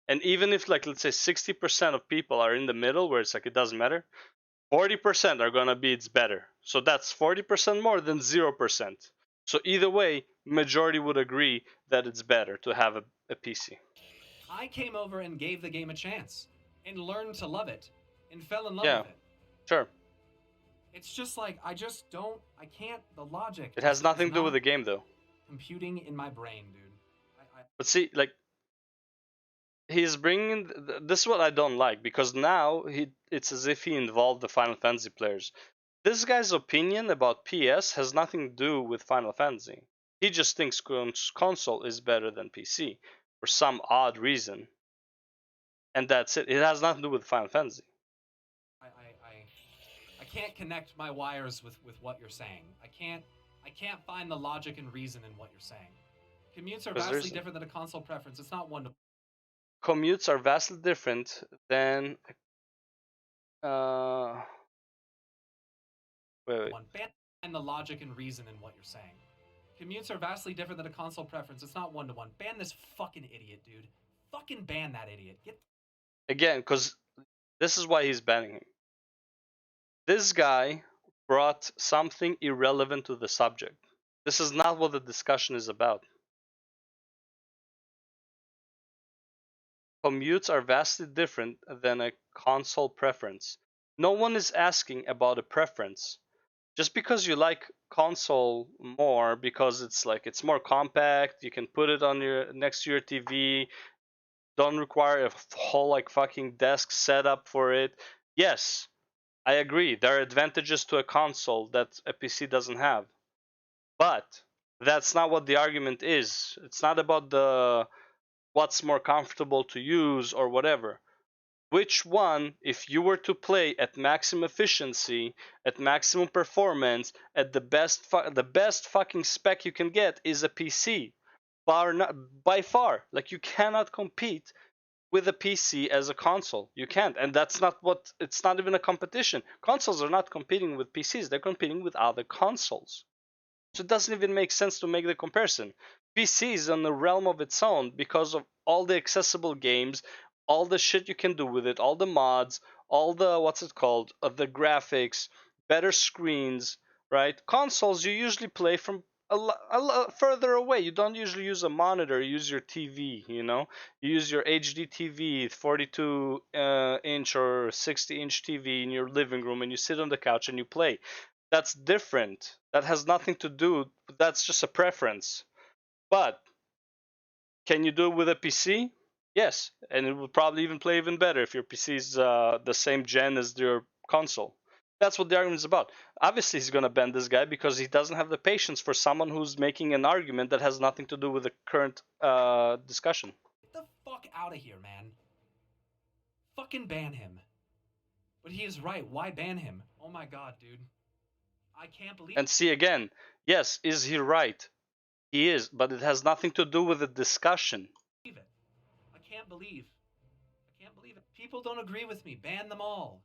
Speaker 1: And even if like let's say 60% of people are in the middle where it's like it doesn't matter, 40% are gonna be it's better. So that's 40% more than 0%. So either way, majority would agree that it's better to have a PC.
Speaker 5: I came over and gave the game a chance and learned to love it and fell in love
Speaker 1: Yeah,
Speaker 5: with it.
Speaker 1: sure.
Speaker 5: It's just like I can't. The logic.
Speaker 1: It has nothing to do with the game though.
Speaker 5: Computing in my brain, dude.
Speaker 1: But see, like he's bringing this is what I don't like, because now it's as if he involved the Final Fantasy players. This guy's opinion about PS has nothing to do with Final Fantasy. He just thinks console is better than PC for some odd reason, and that's it. It has nothing to do with Final Fantasy.
Speaker 5: I can't connect my wires with what you're saying. I can't find the logic and reason in what you're saying. Commutes are vastly different than a console preference. It's not one to.
Speaker 1: Commutes are vastly different than. Wait.
Speaker 5: Find the logic and reason in what you're saying. Commutes are vastly different than a console preference. It's not one-to-one. Ban this fucking idiot, dude. Fucking ban that idiot.
Speaker 1: Again, because this is why he's banning him. This guy brought something irrelevant to the subject. This is not what the discussion is about. Commutes are vastly different than a console preference. No one is asking about a preference. Just because you like console more because it's more compact, you can put it on your next to your TV, don't require a whole like fucking desk setup for it. Yes, I agree. There are advantages to a console that a PC doesn't have. But that's not what the argument is. It's not about the what's more comfortable to use or whatever. Which one, if you were to play at maximum efficiency, at maximum performance, at the best fucking spec you can get is a PC. By far. Like you cannot compete with a PC as a console. You can't. And it's not even a competition. Consoles are not competing with PCs, they're competing with other consoles. So it doesn't even make sense to make the comparison. PC is on the realm of its own because of all the accessible games, all the shit you can do with it, all the mods, all the the graphics, better screens, right? Consoles you usually play from a lot further away. You don't usually use a monitor, you use your TV, you know? You use your HD TV, 42 inch or 60 inch TV in your living room, and you sit on the couch and you play. That's different. That has nothing to do, that's just a preference. But can you do it with a PC? Yes, and it will probably even play even better if your PC is the same gen as your console. That's what the argument is about. Obviously, he's going to ban this guy because he doesn't have the patience for someone who's making an argument that has nothing to do with the current discussion.
Speaker 5: Get the fuck out of here, man. Fucking ban him. But he is right. Why ban him? Oh my god, dude. I can't believe.
Speaker 1: And see again, yes, is he right? He is, but it has nothing to do with the discussion.
Speaker 5: I can't believe Can't believe it. People don't agree with me. Ban them all.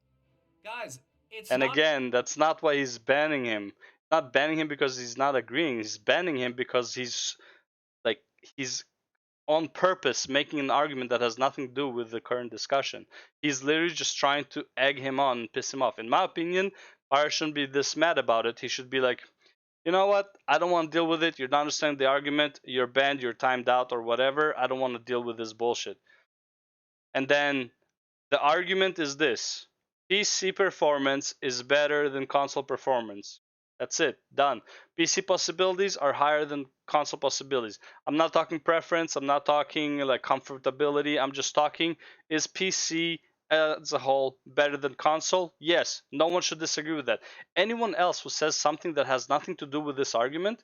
Speaker 5: Guys, it's
Speaker 1: And
Speaker 5: not...
Speaker 1: again, that's not why he's banning him. Not banning him because he's not agreeing. He's banning him because he's on purpose making an argument that has nothing to do with the current discussion. He's literally just trying to egg him on and piss him off. In my opinion, Pyre shouldn't be this mad about it. He should be like, you know what? I don't want to deal with it. You're not understanding the argument. You're banned. You're timed out or whatever. I don't want to deal with this bullshit. And then the argument is this: PC performance is better than console performance. That's it. Done. PC possibilities are higher than console possibilities. I'm not talking preference. I'm not talking like comfortability. I'm just talking, is PC as a whole better than console? Yes. No one should disagree with that. Anyone else who says something that has nothing to do with this argument,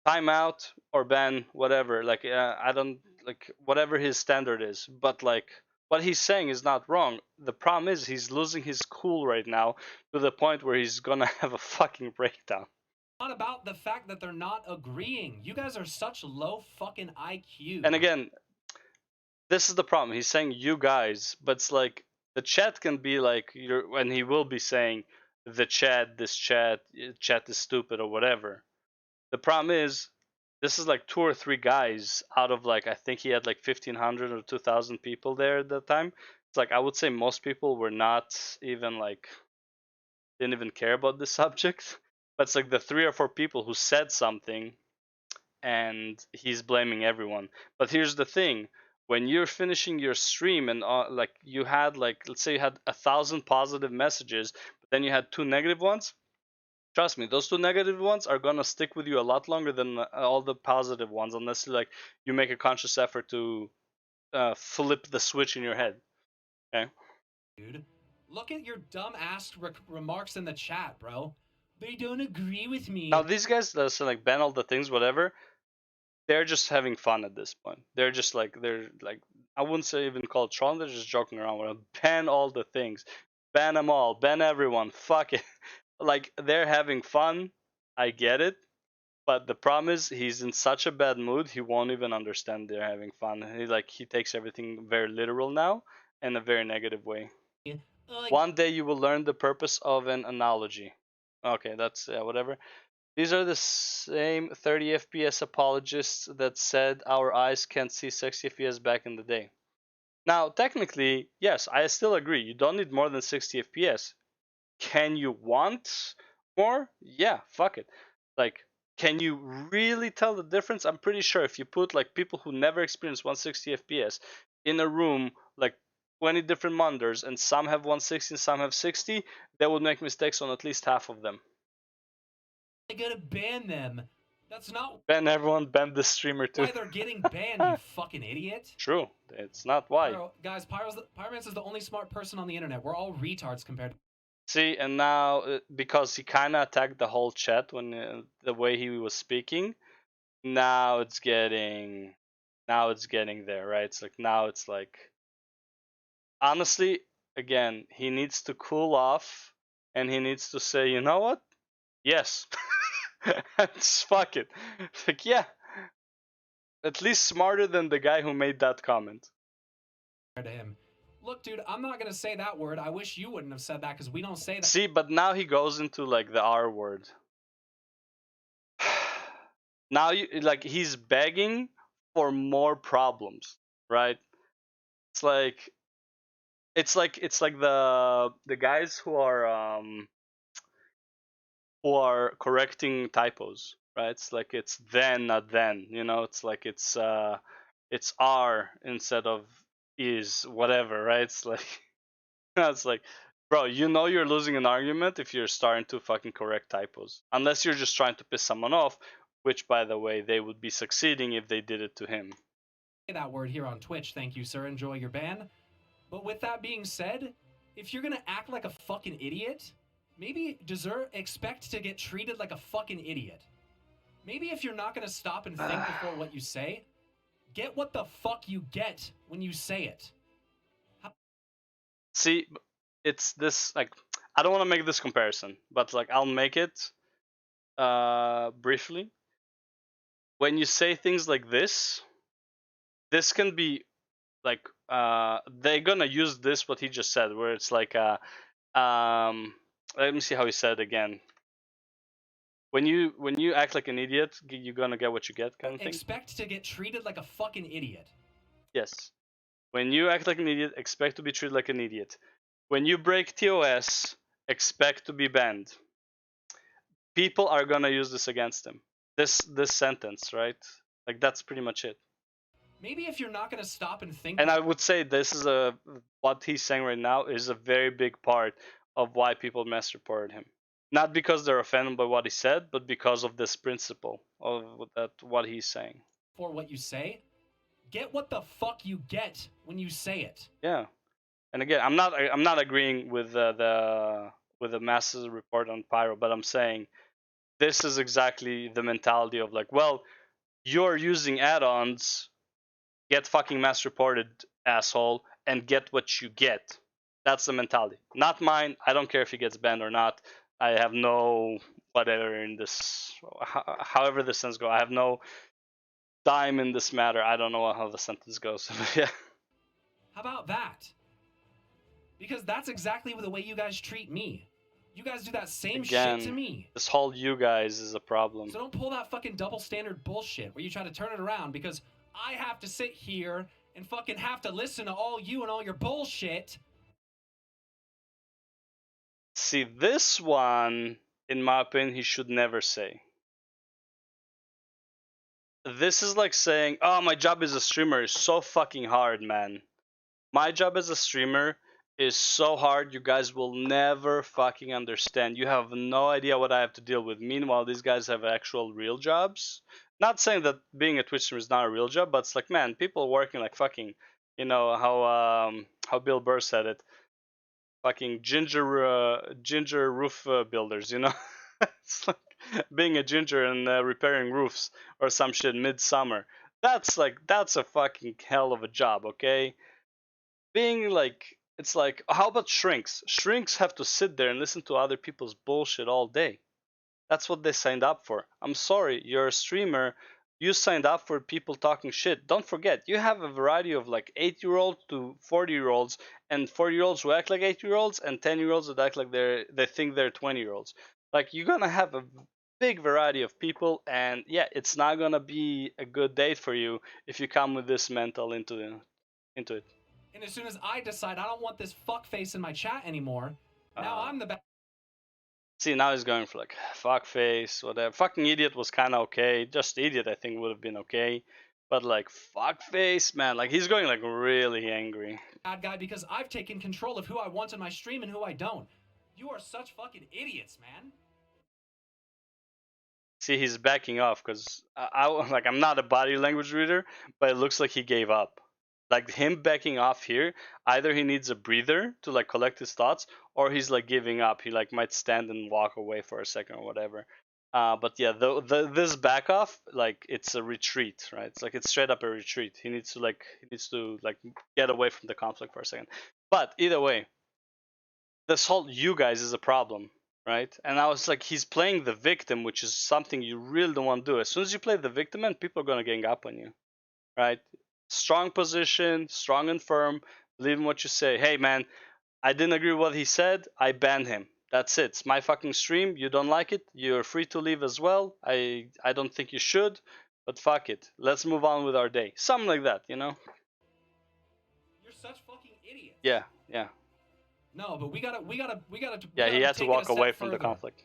Speaker 1: time out or ban, whatever. Like I don't like whatever his standard is, but like what he's saying is not wrong. The problem is he's losing his cool right now to the point where he's gonna have a fucking breakdown.
Speaker 5: Not about the fact that they're not agreeing. You guys are such low fucking IQ.
Speaker 1: And again, this is the problem. He's saying you guys, but it's like the chat can be like when he will be saying the chat, this chat is stupid or whatever. The problem is this is like 2 or 3 guys out of like, I think he had like 1,500 or 2,000 people there at that time. It's like I would say most people were not even like, didn't even care about this subject. But it's like the 3 or 4 people who said something and he's blaming everyone. But here's the thing: when you're finishing your stream and like you had like, let's say you had 1,000 positive messages, but then you had 2 negative ones. Trust me, those 2 negative ones are gonna stick with you a lot longer than all the positive ones, unless you make a conscious effort to flip the switch in your head. Okay.
Speaker 5: Dude, look at your dumb ass remarks in the chat, bro. They don't agree with me.
Speaker 1: Now these guys that say like ban all the things, whatever, they're just having fun at this point. They're like I wouldn't say even call it trolling. They're just joking around with them. Ban all the things, ban them all, ban everyone. Fuck it. Like they're having fun. I get it. But the problem is he's in such a bad mood he won't even understand they're having fun. He takes everything very literal now in a very negative way. One day you will learn the purpose of an analogy. Okay, that's whatever. These are the same 30 FPS apologists that said our eyes can't see 60 FPS back in the day. Now, technically, yes, I still agree. You don't need more than 60 FPS. Can you want more? Yeah, fuck it. Like, can you really tell the difference? I'm pretty sure if you put like people who never experienced 160 FPS in a room, like 20 different monitors, and some have 160 and some have 60, they would make mistakes on at least half of them.
Speaker 5: I gotta ban them. That's not
Speaker 1: ban everyone, ban the streamer too.
Speaker 5: why they're getting banned, you fucking idiot.
Speaker 1: True, it's not why.
Speaker 5: Guys, Pyromance is the only smart person on the internet. We're all retards compared to...
Speaker 1: See, and now because he kind of attacked the whole chat when the way he was speaking, now it's getting there, right? It's like honestly, again, he needs to cool off and he needs to say, you know what? Yes. Just fuck it. Like, yeah. At least smarter than the guy who made that comment.
Speaker 5: To him. Look, dude, I'm not gonna say that word. I wish you wouldn't have said that because we don't say that.
Speaker 1: See, but now he goes into like the R word. Now he's begging for more problems, right? It's like the guys who are correcting typos, right? It's like it's then not then, you know. It's like it's R instead of is, whatever, right? It's like it's like, bro, you know you're losing an argument if you're starting to fucking correct typos, unless you're just trying to piss someone off, which by the way they would be succeeding if they did it to him.
Speaker 5: That word here on Twitch, thank you, sir. Enjoy your ban. But with that being said, if you're gonna act like a fucking idiot, maybe expect to get treated like a fucking idiot. Maybe if you're not gonna stop and think before what you say, get what the fuck you get when you say it.
Speaker 1: See, it's this, like, I don't want to make this comparison, but like I'll make it briefly. When you say things like this can be like they're gonna use this what he just said, where it's like let me see how he said it again. When you act like an idiot, you're gonna get what you get, kind of thing.
Speaker 5: Expect to get treated like a fucking idiot.
Speaker 1: Yes. When you act like an idiot, expect to be treated like an idiot. When you break TOS, expect to be banned. People are gonna use this against him. This sentence, right? Like that's pretty much it.
Speaker 5: Maybe if you're not gonna stop and think.
Speaker 1: And I would say this is what he's saying right now is a very big part of why people mass reported him. Not because they're offended by what he said, but because of this principle of what he's saying.
Speaker 5: For what you say, get what the fuck you get when you say it.
Speaker 1: Yeah, and again, I'm not agreeing with the masses report on Pyro, but I'm saying this is exactly the mentality of like, well, you're using add-ons, get fucking mass reported, asshole, and get what you get. That's the mentality. Not mine. I don't care if he gets banned or not. I have no whatever in this. However the sentence goes, I have no dime in this matter. I don't know how the sentence goes. Yeah.
Speaker 5: How about that? Because that's exactly the way you guys treat me. You guys do that same shit to me.
Speaker 1: This whole you guys is a problem.
Speaker 5: So don't pull that fucking double standard bullshit where you try to turn it around because I have to sit here and fucking have to listen to all you and all your bullshit.
Speaker 1: See, this one, in my opinion, he should never say. This is like saying, oh, my job as a streamer is so fucking hard, man. My job as a streamer is so hard, you guys will never fucking understand. You have no idea what I have to deal with. Meanwhile, these guys have actual real jobs. Not saying that being a Twitch streamer is not a real job, but it's like, man, people working like fucking, you know, how Bill Burr said it. Fucking ginger roof builders, you know? It's like being a ginger and repairing roofs or some shit midsummer. That's a fucking hell of a job, okay? Being like, it's like, how about shrinks? Shrinks have to sit there and listen to other people's bullshit all day. That's what they signed up for. I'm sorry, you're a streamer. You signed up for people talking shit. Don't forget, you have a variety of like 8-year-olds to 40-year-olds, and 40-year-olds who act like 8-year-olds, and 10-year-olds that act like they think they're 20-year-olds. Like you're gonna have a big variety of people, and yeah, it's not gonna be a good date for you if you come with this mental into it.
Speaker 5: And as soon as I decide I don't want this fuckface in my chat anymore, now I'm the bad.
Speaker 1: See, now he's going for like fuckface, whatever. Fucking idiot was kind of okay. Just idiot, I think, would have been okay. But like fuckface, man, like he's going like really angry.
Speaker 5: Bad guy because I've taken control of who I want in my stream and who I don't. You are such fucking idiots, man.
Speaker 1: See, he's backing off because I'm not a body language reader, but it looks like he gave up. Like him backing off here, either he needs a breather to like collect his thoughts, or he's like giving up. He like might stand and walk away for a second or whatever. But yeah, this back off, like it's a retreat, right? It's like it's straight up a retreat. He needs to get away from the conflict for a second. But either way, this whole you guys is a problem, right? And I was like, he's playing the victim, which is something you really don't want to do. As soon as you play the victim, man, people are gonna gang up on you, right? Strong position, strong and firm, believe in what you say. Hey man, I didn't agree with what he said, I banned him. That's it. It's my fucking stream. You don't like it, you're free to leave as well. I don't think you should, but fuck it. Let's move on with our day. Something like that, you know?
Speaker 5: You're such fucking idiots.
Speaker 1: Yeah.
Speaker 5: No, but we gotta.
Speaker 1: Yeah, he had to walk away from the conflict.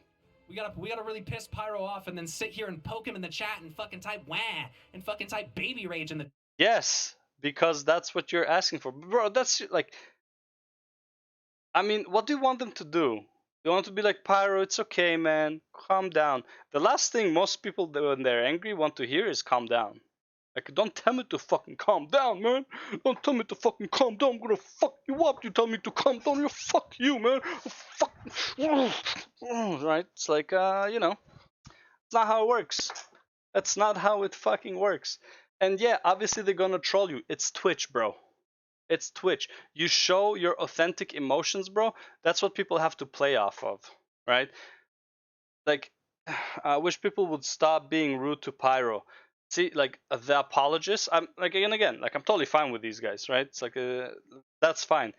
Speaker 5: We gotta really piss Pyro off and then sit here and poke him in the chat and fucking type wah and fucking type baby rage in the.
Speaker 1: Yes, because that's what you're asking for. Bro, that's like, I mean, what do you want them to do? You want to be like, Pyro, it's okay, man, calm down. The last thing most people do when they're angry want to hear is calm down. Like, don't tell me to fucking calm down, man. Don't tell me to fucking calm down. I'm gonna fuck you up. You tell me to calm down. You fuck you, man. Fuck. Right? It's like, you know, it's not how it works. That's not how it fucking works. And yeah, obviously they're gonna troll you. It's Twitch, bro. It's Twitch. You show your authentic emotions, bro. That's what people have to play off of, right? Like, I wish people would stop being rude to Pyro. see, like the apologists, I'm like again, like I'm totally fine with these guys, right? It's like that's fine.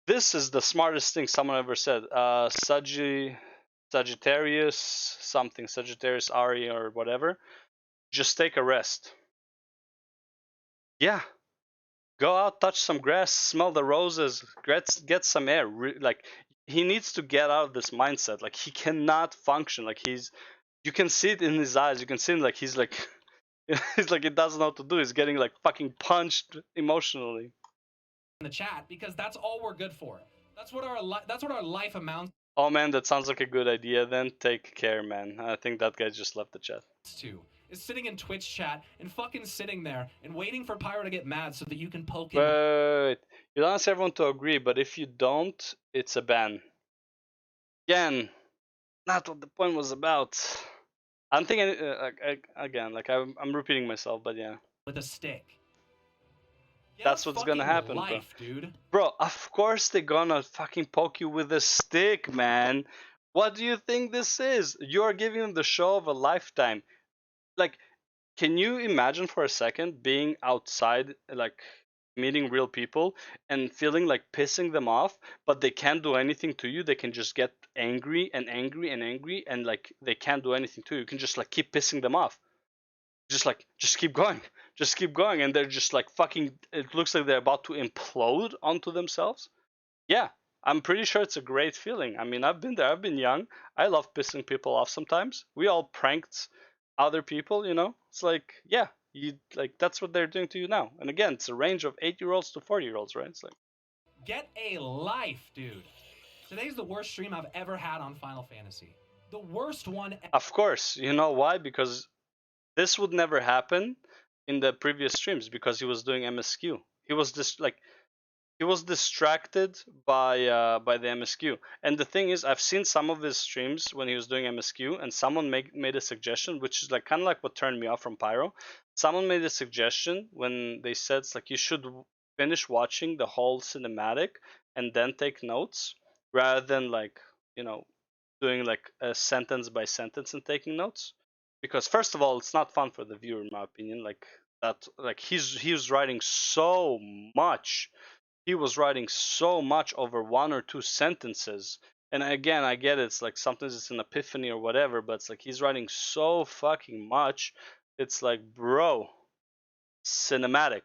Speaker 1: This is the smartest thing someone ever said. Sagittarius something, Sagittarius Ari or whatever. Just take a rest. Yeah, go out, touch some grass, smell the roses, get some air. Like he needs to get out of this mindset. Like he cannot function. Like you can see it in his eyes. You can see him like he's like he's like he doesn't know what to do. He's getting like fucking punched emotionally.
Speaker 5: In the chat, because that's all we're good for. That's what our life amounts
Speaker 1: Oh man, that sounds like a good idea. Then take care, man. I think that guy just left the chat.
Speaker 5: to. Is sitting in Twitch chat and fucking sitting there and waiting for Pyro to get mad so that you can poke him.
Speaker 1: Wait. You don't ask everyone to agree, but if you don't, it's a ban. Again, not what the point was about. I'm thinking again, like I'm repeating myself, but yeah.
Speaker 5: With a stick.
Speaker 1: That's what's gonna happen,
Speaker 5: life, dude.
Speaker 1: Bro, of course they're gonna fucking poke you with a stick, man. What do you think this is? You're giving them the show of a lifetime. Like, can you imagine for a second being outside, like meeting real people and feeling like pissing them off, but they can't do anything to you? They can just get angry and angry and angry, and like they can't do anything to you. You can just like keep pissing them off. Just keep going, just keep going, and they're just like fucking. It looks like they're about to implode onto themselves. Yeah, I'm pretty sure it's a great feeling. I mean, I've been there. I've been young. I love pissing people off sometimes. We all pranked other people, you know. It's like, yeah, you like that's what they're doing to you now. And again, it's a range of 8-year-olds to 40-year-olds, right? It's like,
Speaker 5: get a life, dude. Today's the worst stream I've ever had on Final Fantasy. The worst one.
Speaker 1: Of course, you know why? Because this would never happen in the previous streams because he was doing MSQ. He was just like he was distracted by the MSQ. And the thing is, I've seen some of his streams when he was doing MSQ, and someone made a suggestion, which is like kind of like what turned me off from Pyro. Someone made a suggestion when they said it's like you should finish watching the whole cinematic and then take notes rather than like doing like a sentence by sentence and taking notes. Because first of all, it's not fun for the viewer, in my opinion. Like that, like he was writing so much. He was writing so much over one or two sentences. And again, I get it. It's like sometimes it's an epiphany or whatever, but it's like he's writing so fucking much. It's like, bro, cinematic.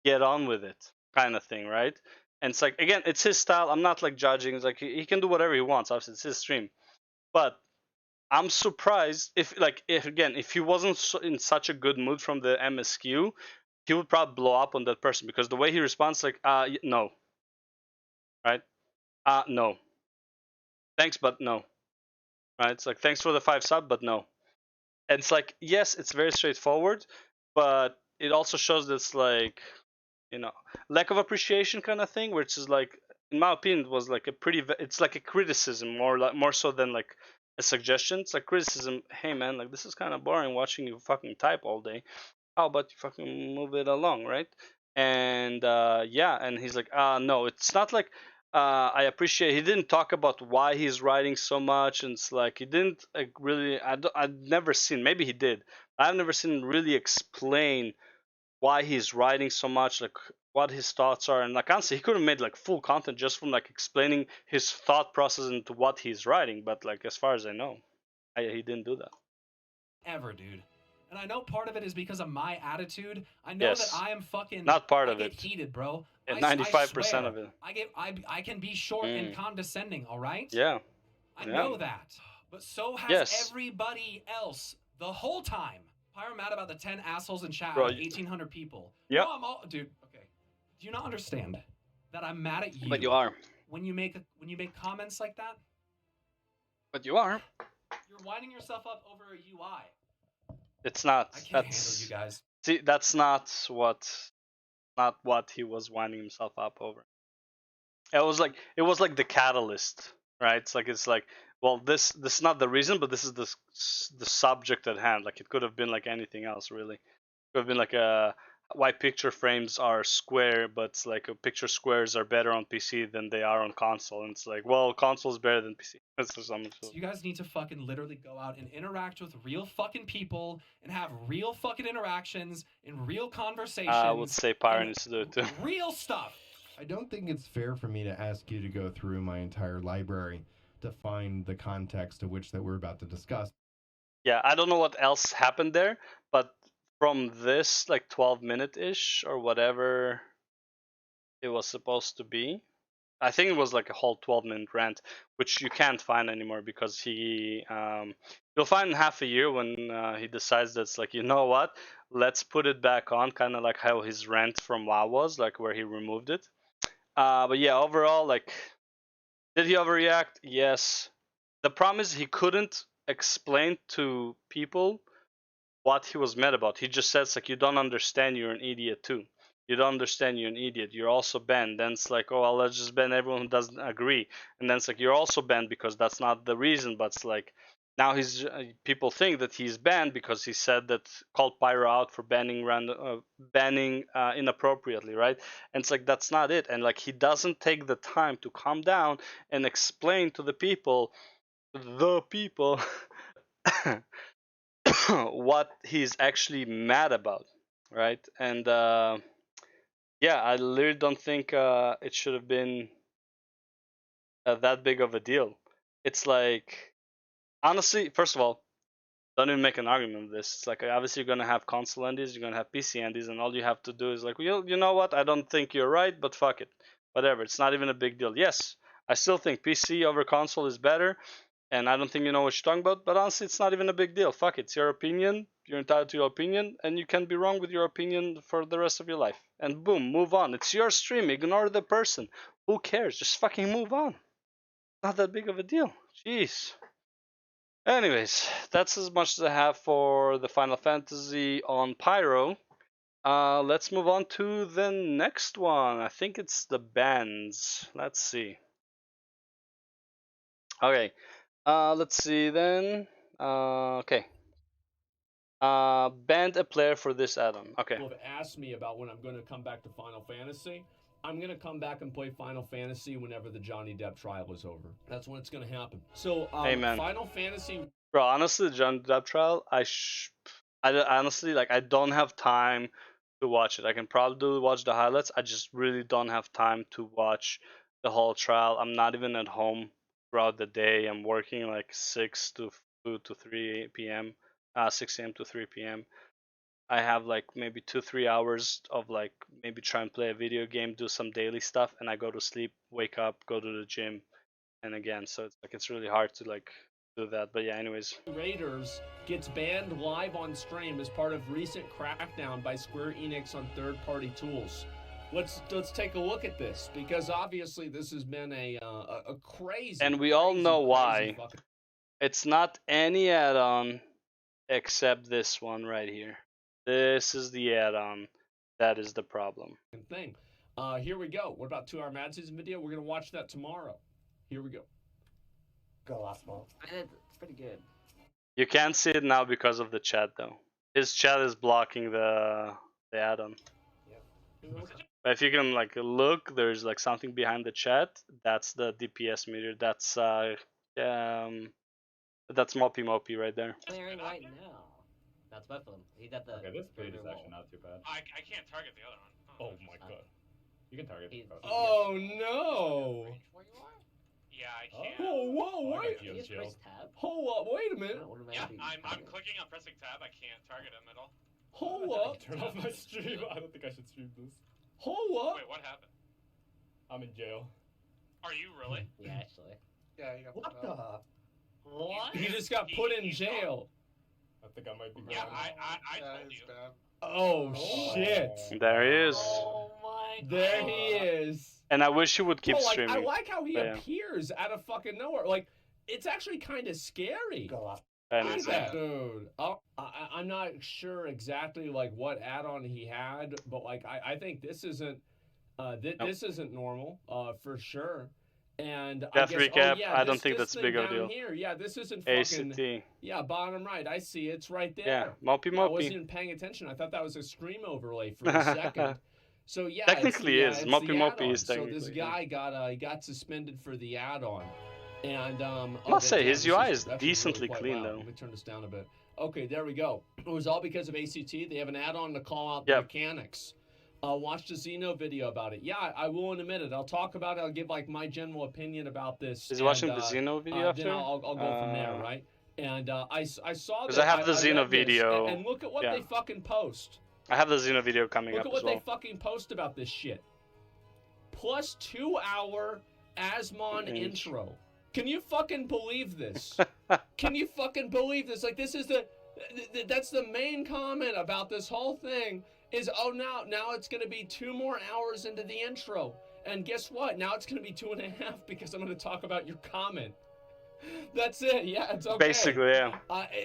Speaker 1: Get on with it, kind of thing, right? And it's like again, it's his style. I'm not like judging. It's like he can do whatever he wants. Obviously, it's his stream. But I'm surprised if he wasn't in such a good mood from the MSQ, he would probably blow up on that person because the way he responds, like, no, right? No. Thanks, but no. Right? It's like thanks for the 5 sub, but no. And it's like yes, it's very straightforward, but it also shows this like lack of appreciation kind of thing, which is like in my opinion it was like it's like a criticism more so than like a suggestion. It's like criticism. Hey man, like this is kind of boring watching you fucking type all day. How about you fucking move it along, right? And yeah, and he's like, no, it's not like I appreciate. He didn't talk about why he's writing so much, and it's like he didn't like really. I've never seen. Maybe he did. I've never seen him really explain why he's writing so much, like what his thoughts are, and like honestly, he could have made like full content just from like explaining his thought process into what he's writing. But like as far as I know, he didn't do that.
Speaker 5: Ever, dude. And I know part of it is because of my attitude. I know that I am fucking
Speaker 1: not part of
Speaker 5: it.
Speaker 1: It
Speaker 5: heated, bro.
Speaker 1: Yeah, 95% of it.
Speaker 5: I can be short and condescending, all right?
Speaker 1: Yeah.
Speaker 5: I know that. But so has everybody else the whole time. Pyro mad about the 10 assholes in chat with 1,800 people.
Speaker 1: Yeah.
Speaker 5: No, dude. Okay. Do you not understand that I'm mad at you?
Speaker 1: But you are.
Speaker 5: When you make comments like that.
Speaker 1: But you are.
Speaker 5: You're winding yourself up over a UI.
Speaker 1: It's not.
Speaker 5: I can't handle you guys.
Speaker 1: See, that's not what he was winding himself up over. It was like the catalyst, right? It's like well, this is not the reason, but this is the subject at hand. Like it could have been like anything else, really. It could have been like why picture frames are square, but it's like picture squares are better on PC than they are on console. And it's like, well, console is better than PC. That's just something.
Speaker 5: You guys need to fucking literally go out and interact with real fucking people and have real fucking interactions and real conversations.
Speaker 1: I would say Pyro needs to do it too.
Speaker 5: Real stuff.
Speaker 4: I don't think it's fair for me to ask you to go through my entire library to find the context of which that we're about to discuss.
Speaker 1: Yeah, I don't know what else happened there, but from this like 12-minute-ish or whatever it was supposed to be, I think it was like a whole 12-minute rant, which you can't find anymore because you'll find in half a year when he decides that's like, you know what, let's put it back on, kind of like how his rant from WoW was, like where he removed it. But yeah, overall, like, did he overreact? Yes. The problem is he couldn't explain to people what he was mad about. He just says like, you don't understand, you're an idiot too. You don't understand, you're an idiot. You're also banned. Then it's like, oh well, let's just ban everyone who doesn't agree. And then it's like, you're also banned because that's not the reason. But it's like, now he's people think that he's banned because he said that, called Pyro out for banning inappropriately, right? And it's like, that's not it. And like, he doesn't take the time to calm down and explain to the people what he's actually mad about, right? And yeah, I literally don't think it should have been that big of a deal. It's like, honestly, first of all, don't even make an argument of this. It's like, obviously you're gonna have console endies, you're gonna have PC endies, and all you have to do is like, well, you know what? I don't think you're right, but fuck it, whatever. It's not even a big deal. Yes, I still think PC over console is better, and I don't think you know what you're talking about. But honestly, it's not even a big deal. Fuck it, it's your opinion. You're entitled to your opinion, and you can be wrong with your opinion for the rest of your life. And boom, move on. It's your stream. Ignore the person. Who cares? Just fucking move on. Not that big of a deal. Jeez. Anyways, that's as much as I have for the Final Fantasy on Pyro. Let's move on to the next one. I think it's the bans. Let's see. Okay. Let's see then. Okay. Banned a player for this add-on. Okay.
Speaker 2: People have asked me about when I'm going to come back to Final Fantasy. I'm going to come back and play Final Fantasy whenever the Johnny Depp trial is over. That's when it's going to happen. So,
Speaker 1: Amen.
Speaker 2: Final Fantasy...
Speaker 1: Bro, honestly, the Johnny Depp trial, I honestly, like, I don't have time to watch it. I can probably watch the highlights. I just really don't have time to watch the whole trial. I'm not even at home throughout the day. I'm working like 6 to 3 p.m. 6 a.m. to 3 p.m. I have like maybe 2-3 hours of like maybe try and play a video game, do some daily stuff, and I go to sleep, wake up, go to the gym, and again. So it's like, it's really hard to like do that. But yeah, anyways.
Speaker 2: Raiders gets banned live on stream as part of recent crackdown by Square Enix on third-party tools. Let's take a look at this, because obviously this has been a crazy.
Speaker 1: And we all know why. It's not any add-on except this one right here. This is the add-on. That is the problem.
Speaker 2: Thing. Here we go. What about 2 hour Mad Season video? We're gonna watch that tomorrow. Here we go.
Speaker 6: Go last month. It's pretty good.
Speaker 1: You can't see it now because of the chat though. His chat is blocking the add-on.
Speaker 2: Yep.
Speaker 1: But if you can like look, there's like something behind the chat. That's the DPS meter. That's Moppy right there.
Speaker 6: Clearing right now. That's my phone. He got the.
Speaker 7: Okay, this speed is actually not too bad.
Speaker 8: I can't target the other one.
Speaker 2: Oh my god.
Speaker 7: You can target.
Speaker 2: Oh no!
Speaker 8: Where you are? Yeah, I can't.
Speaker 2: Oh whoa! Wait!
Speaker 6: You just press tab.
Speaker 2: Hold up! Wait a minute!
Speaker 8: Yeah, I'm clicking on pressing tab. I can't target him at all.
Speaker 2: Hold up!
Speaker 7: Turn off my stream. I don't think I should stream this.
Speaker 2: Hold up!
Speaker 8: Wait, what happened?
Speaker 7: I'm in jail.
Speaker 8: Are you really?
Speaker 6: Yeah, actually.
Speaker 8: Yeah, you got
Speaker 6: What
Speaker 8: put out.
Speaker 6: the? What?
Speaker 2: He just got put in jail.
Speaker 7: I think I might be.
Speaker 8: Yeah,
Speaker 7: gone.
Speaker 8: I told you.
Speaker 7: Bad.
Speaker 2: Oh shit!
Speaker 1: There he is.
Speaker 6: Oh my god.
Speaker 2: There he is.
Speaker 1: And I wish he would keep
Speaker 2: Bro, like,
Speaker 1: streaming.
Speaker 2: I like how he
Speaker 1: Yeah.
Speaker 2: appears out of fucking nowhere. Like, it's actually kind of scary.
Speaker 6: Go off.
Speaker 1: And
Speaker 2: Look
Speaker 1: it's
Speaker 2: at that dude. I'm not sure exactly like what add-on he had, but like I think this isn't this isn't normal for sure. And
Speaker 1: Death
Speaker 2: I guess,
Speaker 1: recap,
Speaker 2: oh yeah,
Speaker 1: I don't
Speaker 2: this,
Speaker 1: think
Speaker 2: this
Speaker 1: that's
Speaker 2: thing
Speaker 1: big of a
Speaker 2: down
Speaker 1: deal.
Speaker 2: here, yeah, this isn't fucking,
Speaker 1: ACT.
Speaker 2: yeah, bottom right, I see it's right there.
Speaker 1: Yeah, Mopey
Speaker 2: I wasn't
Speaker 1: Mopey.
Speaker 2: even paying attention. I thought that was a stream overlay for a second. So yeah,
Speaker 1: Technically
Speaker 2: it's
Speaker 1: is.
Speaker 2: the,
Speaker 1: Mopey
Speaker 2: the
Speaker 1: Mopey
Speaker 2: add-on.
Speaker 1: is
Speaker 2: So this
Speaker 1: technically, yeah.
Speaker 2: guy got suspended for the add-on, and
Speaker 1: I must say, his UI is decently
Speaker 2: really
Speaker 1: clean,
Speaker 2: loud.
Speaker 1: though.
Speaker 2: Let me turn this down a bit. Okay, there we go. It was all because of ACT. They have an add-on to call out the
Speaker 1: Yep.
Speaker 2: mechanics. Watch the Xeno video about it. Yeah, I will in a minute. I'll talk about it. I'll give like my general opinion about this.
Speaker 1: Is he watching the Xeno video after?
Speaker 2: Then I'll go from there, right? And I saw that.
Speaker 1: Because I have the Xeno
Speaker 2: read this,
Speaker 1: video.
Speaker 2: and look at what
Speaker 1: yeah.
Speaker 2: they fucking post.
Speaker 1: I have the Xeno video coming
Speaker 2: Look
Speaker 1: up
Speaker 2: at
Speaker 1: as
Speaker 2: what
Speaker 1: well.
Speaker 2: they fucking post about this shit. Plus 2-hour Asmon intro. Can you fucking believe this? Can you fucking believe this? Like, this is that's the main comment about this whole thing is, oh, now it's going to be 2 more hours into the intro. And guess what? Now it's going to be 2.5 because I'm going to talk about your comment. That's it. Yeah, it's okay.
Speaker 1: Basically, yeah.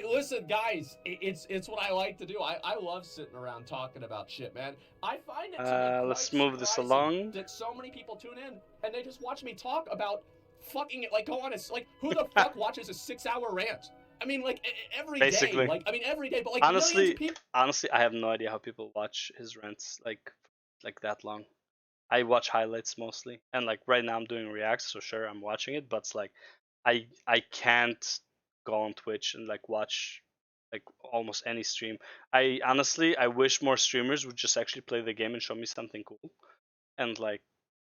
Speaker 2: Listen, guys, it's what I like to do. I love sitting around talking about shit, man. I find it to be quite
Speaker 1: let's move this
Speaker 2: surprising
Speaker 1: along.
Speaker 2: that so many people tune in and they just watch me talk about fucking it. Like, go on, it's like, who the fuck watches a 6-hour rant? I mean, like, every day.
Speaker 1: Basically.
Speaker 2: Like, I mean, every day. But like,
Speaker 1: Honestly,
Speaker 2: millions of people.
Speaker 1: honestly, I have no idea how people watch his rants like that long. I watch highlights mostly, and like right now I'm doing reacts, so sure I'm watching it, but it's like I can't go on Twitch and like watch like almost any stream. I honestly I wish more streamers would just actually play the game and show me something cool, and like,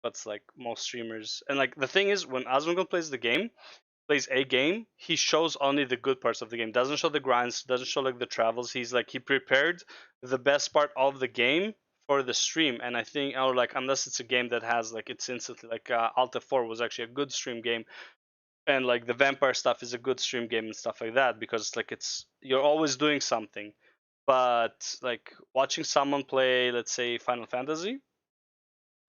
Speaker 1: but it's like most streamers, and like the thing is when Asmongold plays a game, he shows only the good parts of the game. Doesn't show the grinds, doesn't show like the travels. He's like he prepared the best part of the game for the stream, and I think, or like unless it's a game that has like it's instantly like Alta 4 was actually a good stream game, and like the vampire stuff is a good stream game and stuff like that because like it's you're always doing something. But like watching someone play, let's say Final Fantasy,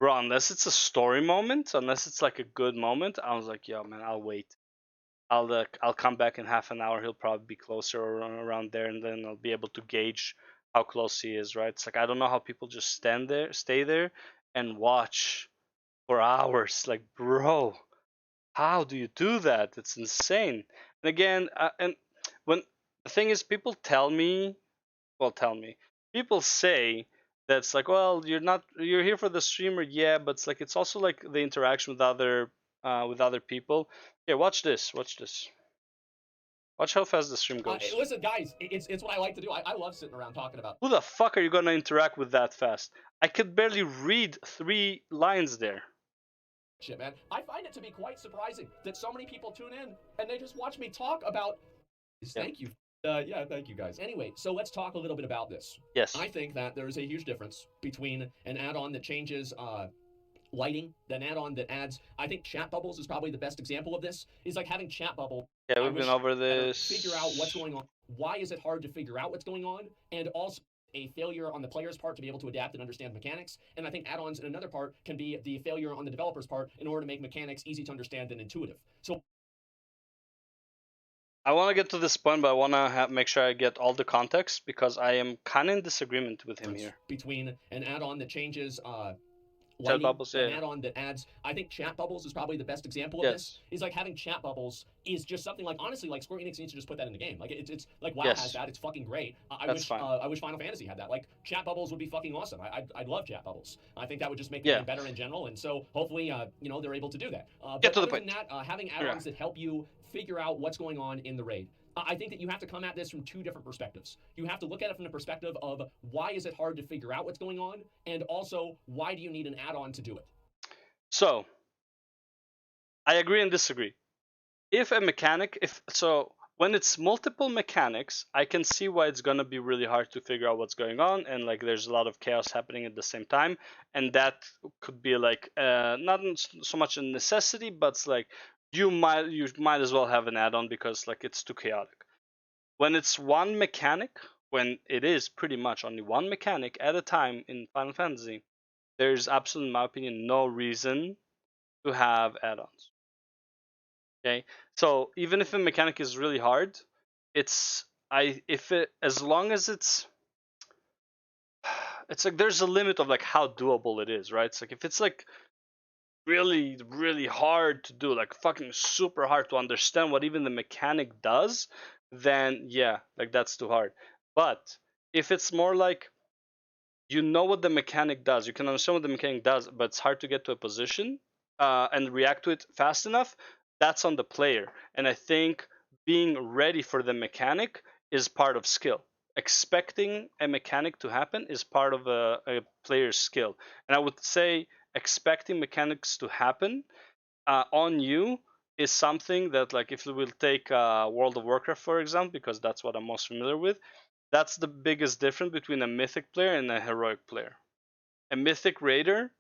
Speaker 1: bro, unless it's a story moment, unless it's like a good moment, I was like, yo man, I'll wait. I'll come back in half an hour. He'll probably be closer or around there, and then I'll be able to gauge how close he is. Right? It's like I don't know how people just stay there, and watch for hours. Like, bro, how do you do that? It's insane. And again, and when the thing is, people people say that's like, well, you're here for the streamer, yeah, but it's like it's also like the interaction with other people. Yeah, watch this. Watch how fast the stream goes.
Speaker 2: Listen, guys, it's what I like to do. I love sitting around talking about.
Speaker 1: Who the fuck are you gonna interact with that fast? I could barely read 3 lines there.
Speaker 2: Shit, man. I find it to be quite surprising that so many people tune in and they just watch me talk about. Thank you. Yeah, thank you guys. Anyway, so let's talk a little bit about this.
Speaker 1: Yes.
Speaker 2: I think that there is a huge difference between an add-on that changes lighting, an add-on that adds. I think chat bubbles is probably the best example of this. It's like having chat bubble.
Speaker 1: Yeah, we've been over this.
Speaker 2: Figure out what's going on. Why is it hard to figure out what's going on? And also a failure on the player's part to be able to adapt and understand mechanics. And I think add-ons in another part can be the failure on the developer's part in order to make mechanics easy to understand and intuitive. So
Speaker 1: I want to get to this point, but I want to make sure I get all the context because I am kind of in disagreement with him here.
Speaker 2: Between an add-on that changes
Speaker 1: chat bubbles, yeah.
Speaker 2: An add-on that adds. I think chat bubbles is probably the best example of this. Is like having chat bubbles is just something like, honestly, like Square Enix needs to just put that in the game. Like it's like WoW has that. It's fucking great. I wish Final Fantasy had that. Like chat bubbles would be fucking awesome. I'd love chat bubbles. I think that would just make the game better in general. And so hopefully they're able to do that.
Speaker 1: Get to the
Speaker 2: other
Speaker 1: point.
Speaker 2: than that, having add-ons that help you figure out what's going on in the raid. I think that you have to come at this from 2 different perspectives. You have to look at it from the perspective of why is it hard to figure out what's going on, and also why do you need an add-on to do it?
Speaker 1: So, I agree and disagree. If a mechanic, when it's multiple mechanics, I can see why it's gonna be really hard to figure out what's going on, and like there's a lot of chaos happening at the same time, and that could be like not so much a necessity, but it's like you might as well have an add-on because like it's too chaotic. When it's one mechanic, when it is pretty much only one mechanic at a time in Final Fantasy, there's absolutely, in my opinion, no reason to have add-ons. Okay, so even if a mechanic is really hard, as long as it's like there's a limit of like how doable it is, right? It's like if it's like really, really hard to do, like fucking super hard to understand what even the mechanic does, then yeah, like that's too hard. But if it's more like you know what the mechanic does, you can understand what the mechanic does, but it's hard to get to a position and react to it fast enough, that's on the player. And I think being ready for the mechanic is part of skill. Expecting a mechanic to happen is part of a player's skill. And I would say expecting mechanics to happen on you is something that, like, if we will take World of Warcraft for example, because that's what I'm most familiar with, that's the biggest difference between a mythic player and a heroic player. A mythic raider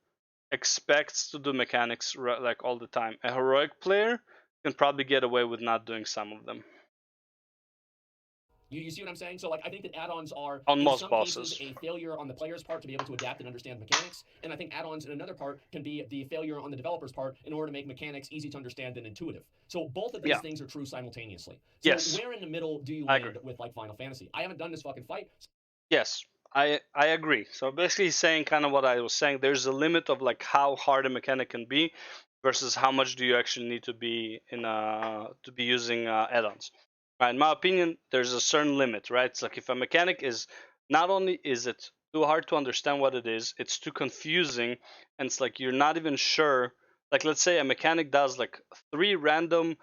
Speaker 1: expects to do mechanics like all the time. A heroic player can probably get away with not doing some of them.
Speaker 2: You see what I'm saying? So, like, I think that add-ons are,
Speaker 1: on
Speaker 2: in
Speaker 1: most
Speaker 2: some
Speaker 1: bosses,
Speaker 2: cases, a failure on the player's part to be able to adapt and understand mechanics. And I think add-ons in another part can be the failure on the developer's part in order to make mechanics easy to understand and intuitive. So both of these things are true simultaneously. So
Speaker 1: yes,
Speaker 2: where in the middle do you land with, like, Final Fantasy? I haven't done this fucking fight.
Speaker 1: Yes, I agree. So basically, he's saying kind of what I was saying. There's a limit of like how hard a mechanic can be, versus how much do you actually need to be using add-ons. Right, in my opinion, there's a certain limit, right? It's like if a mechanic is not only is it too hard to understand what it is, it's too confusing, and it's like you're not even sure. Like let's say a mechanic does like 3 random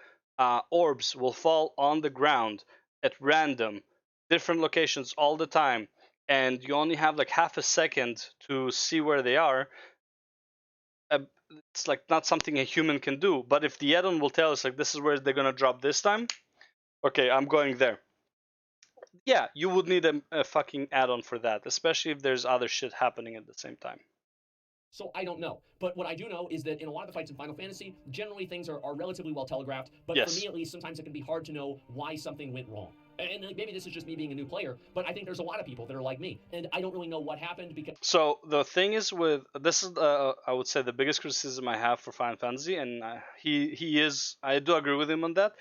Speaker 1: orbs will fall on the ground at random, different locations all the time, and you only have like half a second to see where they are. It's like not something a human can do. But if the add-on will tell us like this is where they're gonna drop this time, okay, I'm going there. Yeah, you would need a fucking add-on for that, especially if there's other shit happening at the same time.
Speaker 2: So I don't know. But what I do know is that in a lot of the fights in Final Fantasy, generally things are relatively well telegraphed. But for me, at least, sometimes it can be hard to know why something went wrong. And maybe this is just me being a new player, but I think there's a lot of people that are like me, and I don't really know what happened because.
Speaker 1: So the thing is with this is I would say the biggest criticism I have for Final Fantasy, and he is, I do agree with him on that.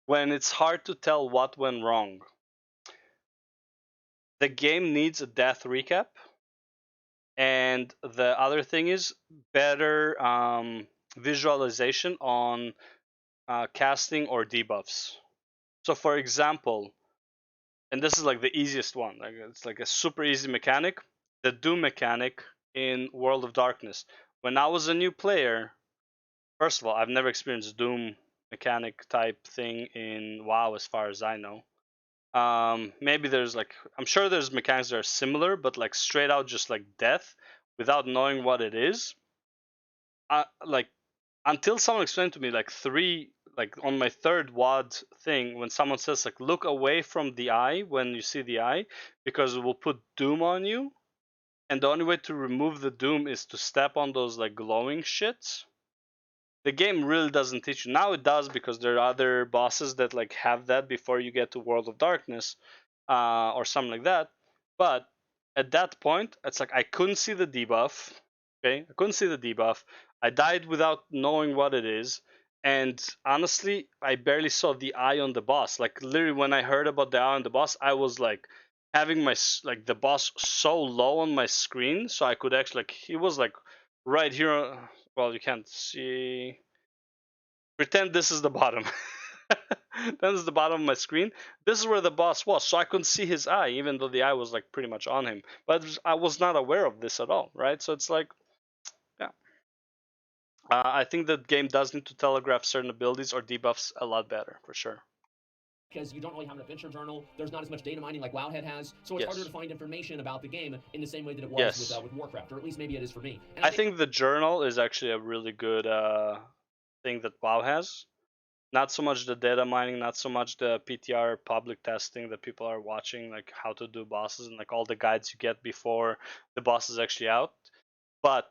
Speaker 1: When it's hard to tell what went wrong, the game needs a death recap, and the other thing is better visualization on casting or debuffs. So for example, and this is like the easiest one, like it's like a super easy mechanic, the Doom mechanic in World of Darkness. When I was a new player, first of all, I've never experienced Doom mechanic type thing in WoW as far as I know. Maybe there's like, I'm sure there's mechanics that are similar, but like straight out just like death without knowing what it is. Like until someone explained to me like on my third WAD thing, when someone says like look away from the eye when you see the eye because it will put doom on you, and the only way to remove the doom is to step on those like glowing shits. The game really doesn't teach you. Now it does because there are other bosses that like have that before you get to World of Darkness, or something like that. But at that point, it's like I couldn't see the debuff. Okay, I couldn't see the debuff. I died without knowing what it is, and honestly, I barely saw the eye on the boss. Like literally, when I heard about the eye on the boss, I was like having my like the boss so low on my screen, so I could actually like he was like right here. Well, you can't see. Pretend this is the bottom. This is the bottom of my screen. This is where the boss was, so I couldn't see his eye, even though the eye was like pretty much on him. But I was not aware of this at all, right? So it's like, yeah. I think that game does need to telegraph certain abilities or debuffs a lot better, for sure.
Speaker 2: Because you don't really have an adventure journal, there's not as much data mining like Wowhead has, so it's harder to find information about the game in the same way that it was with Warcraft, or at least maybe it is for me. And
Speaker 1: I think the journal is actually a really good thing that WoW has. Not so much the data mining, not so much the PTR public testing that people are watching, like how to do bosses and like all the guides you get before the boss is actually out. But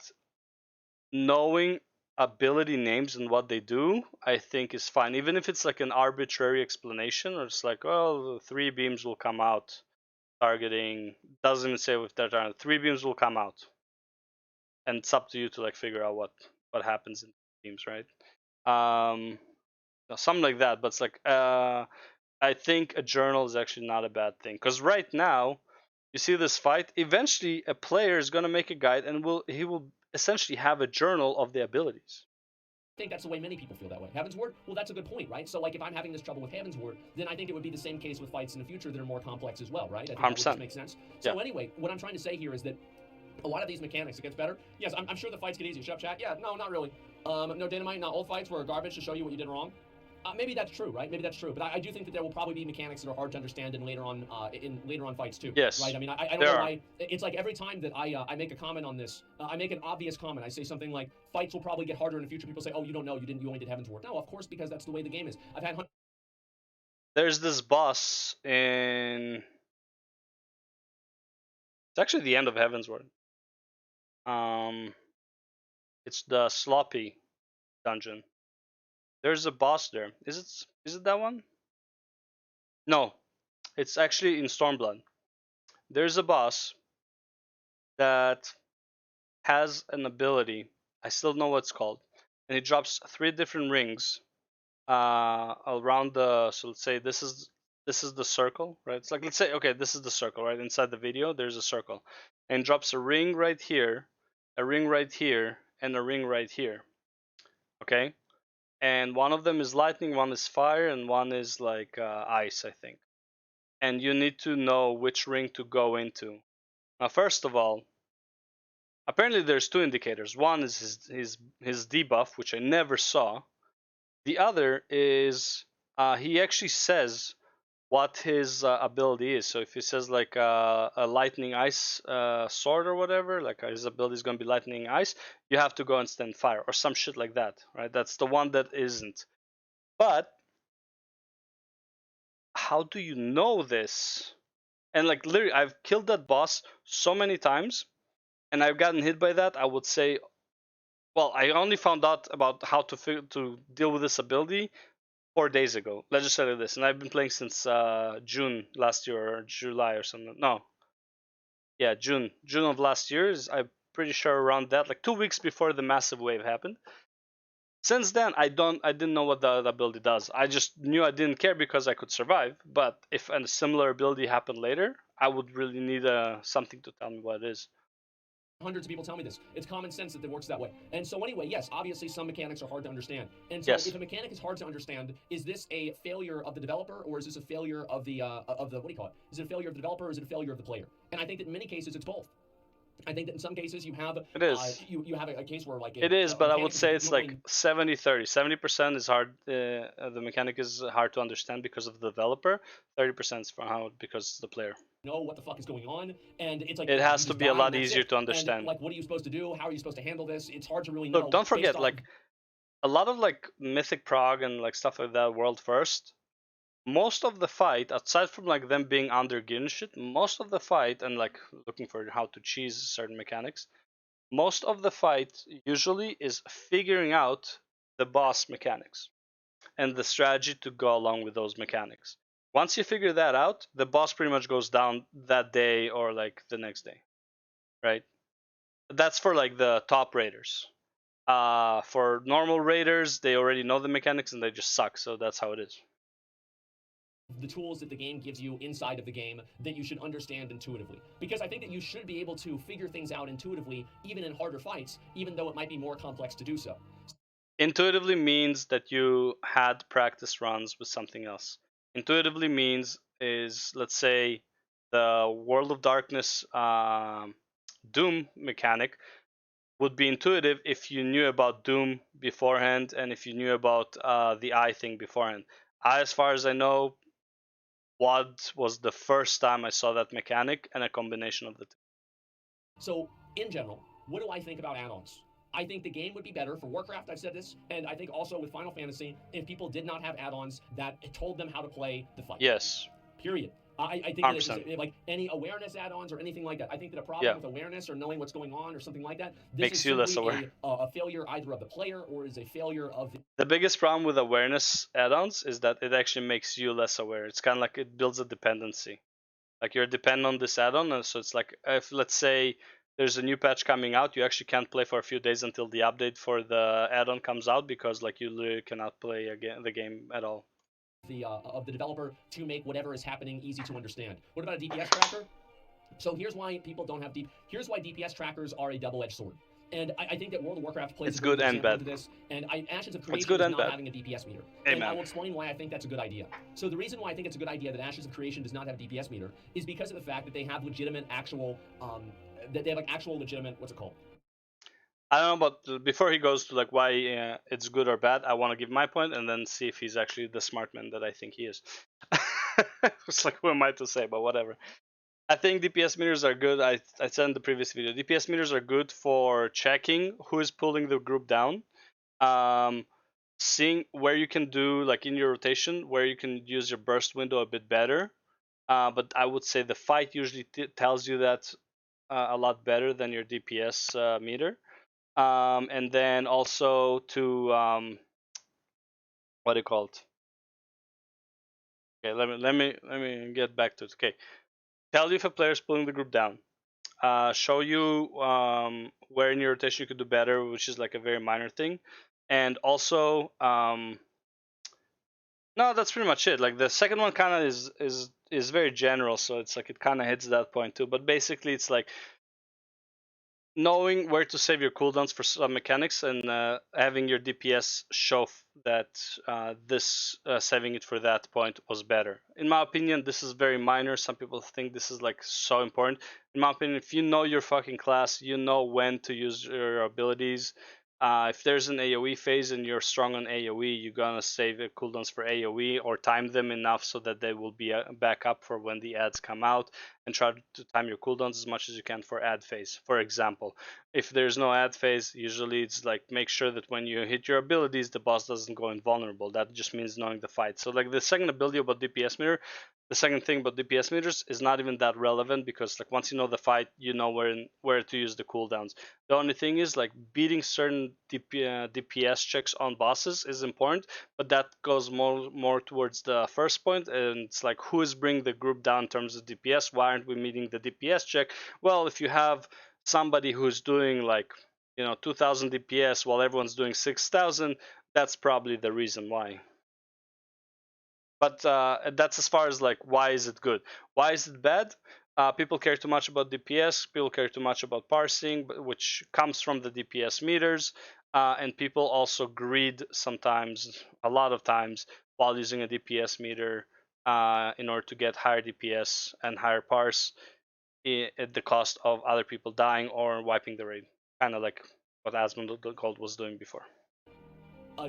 Speaker 1: knowing ability names and what they do, I think is fine. Even if it's like an arbitrary explanation, or it's like, oh, 3 beams will come out targeting, doesn't say if they're targeting, 3 beams will come out. And it's up to you to like figure out what happens in beams, right? Something like that. But it's like I think a journal is actually not a bad thing, because right now you see this fight, eventually a player is going to make a guide and he will essentially have a journal of the abilities.
Speaker 9: think that's the way many people feel that way. Heavensward, well, that's a good point, right? So, like, if I'm having this trouble with Heavensward, then I think it would be the same case with fights in the future that are more complex as well, right? I think that would
Speaker 1: 100%.
Speaker 9: just make sense. So, anyway, what I'm trying to say here is that a lot of these mechanics, it gets better. Yes, I'm sure the fights get easier. Shut up, chat. Yeah, no, not really. No Dynamite, not old fights were garbage to show you what you did wrong. Maybe that's true, right? Maybe that's true. But I do think that there will probably be mechanics that are hard to understand in later on fights too.
Speaker 1: Yes.
Speaker 9: Right. I mean, I don't know why. It's like every time that I make a comment on this, I make an obvious comment. I say something like, "Fights will probably get harder in the future." People say, "Oh, you don't know. You only did Heavensward." No, of course, because that's the way the game is. I've had.
Speaker 1: There's this boss in. It's actually the end of Heavensward. It's the Sloppy dungeon. There's a boss there. Is it that one? No, it's actually in Stormblood. There's a boss that has an ability. I still don't know what it's called, and he drops 3 different rings around the. So let's say this is the circle, right? It's like, let's say, okay, this is the circle, right? Inside the video, there's a circle, and drops a ring right here, a ring right here, and a ring right here. Okay, and one of them is lightning, one is fire, and one is like ice, I think. And you need to know which ring to go into. Now, first of all, apparently there's 2 indicators. One is his debuff, which I never saw. The other is he actually says what his ability is. So if he says like a lightning ice sword or whatever, like his ability is going to be lightning ice, you have to go and stand fire or some shit like that, right? That's the one that isn't. But how do you know this? And like literally, I've killed that boss so many times, and I've gotten hit by that. I would say, well, I only found out about how to deal with this ability 4 days ago. Let's just say this, and I've been playing since June last year or July or something. No, yeah, June of last year. I'm pretty sure around that, like 2 weeks before the massive wave happened. Since then, I didn't know what the ability does. I just knew I didn't care because I could survive. But if a similar ability happened later, I would really need something to tell me what it is.
Speaker 9: Hundreds of people tell me this. It's common sense that it works that way. And so anyway, yes, obviously some mechanics are hard to understand. And so if a mechanic is hard to understand, is this a failure of the developer, or is this a failure of the what do you call it? Is it a failure of the developer, or is it a failure of the player? And I think that in many cases it's both. I think that in some cases you have
Speaker 1: it is.
Speaker 9: You have a case where like
Speaker 1: it is, but I would say it's like 70-30. 70% is hard. The mechanic is hard to understand because of the developer. 30% is because of the player.
Speaker 9: Know what the fuck is going on, and it's like
Speaker 1: it has to be a lot easier to understand.
Speaker 9: And, like, what are you supposed to do? How are you supposed to handle this? It's hard to really know.
Speaker 1: Look, don't forget, like a lot of like Mythic Prog and like stuff like that, World First. Most of the fight, aside from like them being under gear and shit, most of the fight and like looking for how to cheese certain mechanics, most of the fight usually is figuring out the boss mechanics and the strategy to go along with those mechanics. Once you figure that out, the boss pretty much goes down that day or like the next day, right? That's for like the top raiders. For normal raiders, they already know the mechanics and they just suck, so that's how it is.
Speaker 9: The tools that the game gives you inside of the game that you should understand intuitively. Because I think that you should be able to figure things out intuitively, even in harder fights, even though it might be more complex to do so.
Speaker 1: Intuitively means that you had practice runs with something else. Intuitively means is, let's say, the World of Darkness Doom mechanic would be intuitive if you knew about Doom beforehand and if you knew about the eye thing beforehand. As far as I know, WoD was the first time I saw that mechanic and a combination of the two.
Speaker 9: So, in general, what do I think about add-ons? I think the game would be better for Warcraft, I've said this, and I think also with Final Fantasy, if people did not have add-ons that told them how to play the fight.
Speaker 1: Yes.
Speaker 9: Period. I think that like any awareness add-ons or anything like that. I think that a problem with awareness or knowing what's going on or something like that, this
Speaker 1: makes you less aware.
Speaker 9: A failure either of the player or is a failure of
Speaker 1: the biggest problem with awareness add-ons is that it actually makes you less aware. It's kind of like it builds a dependency. Like you're dependent on this add-on, and so it's like if let's say there's a new patch coming out, you actually can't play for a few days until the update for the add-on comes out because like you literally cannot play the game at all.
Speaker 9: Of the developer to make whatever is happening easy to understand. What about a DPS tracker? So here's why people don't have here's why DPS trackers are a double-edged sword. And I think that World of Warcraft plays
Speaker 1: It's
Speaker 9: a very
Speaker 1: good and
Speaker 9: example
Speaker 1: bad.
Speaker 9: into this. And Ashes of
Speaker 1: It's
Speaker 9: Creation
Speaker 1: good
Speaker 9: is
Speaker 1: and
Speaker 9: not
Speaker 1: bad.
Speaker 9: having a DPS meter. And I
Speaker 1: Amen.
Speaker 9: will explain why I think that's a good idea. So the reason why I think it's a good idea that Ashes of Creation does not have a DPS meter is because of the fact that they have legitimate, actual, that they have like actual legitimate, what's it called?
Speaker 1: I don't know, but before he goes to like why it's good or bad, I want to give my point and then see if he's actually the smart man that I think he is. It's like, who am I to say? But whatever. I think DPS meters are good. I said in the previous video, DPS meters are good for checking who is pulling the group down, seeing where you can do like in your rotation where you can use your burst window a bit better. But I would say the fight usually tells you that a lot better than your DPS meter. And then also to what do you call it? Okay, let me get back to it. Okay, tell you if a player is pulling the group down. Show you where in your rotation you could do better, which is like a very minor thing, and also no, that's pretty much it. Like the second one kind of is very general, so it's like it kind of hits that point too. But basically, it's like knowing where to save your cooldowns for some mechanics and having your DPS show that this saving it for that point was better. In my opinion, this is very minor. Some people think this is like so important. In my opinion, if you know your fucking class, you know when to use your abilities. If there's an AoE phase and you're strong on AoE, you're gonna save the cooldowns for AoE or time them enough so that they will be back up for when the ads come out, and try to time your cooldowns as much as you can for ad phase. For example, if there's no ad phase, usually it's like make sure that when you hit your abilities, the boss doesn't go invulnerable. That just means knowing the fight. So like the second ability about DPS meter, the second thing about DPS meters is not even that relevant because like once you know the fight, you know where to use the cooldowns. The only thing is like beating certain DPS checks on bosses is important, but that goes more towards the first point, and it's like who is bringing the group down in terms of DPS. Why aren't we meeting the DPS check? Well, if you have somebody who's doing like 2000 DPS while everyone's doing 6000, that's probably the reason why. But that's as far as like why is it good. Why is it bad? People care too much about DPS, people care too much about parsing, which comes from the DPS meters, and people also greed sometimes, a lot of times, while using a DPS meter in order to get higher DPS and higher parse at the cost of other people dying or wiping the raid, kind of like what Asmund Gold was doing before.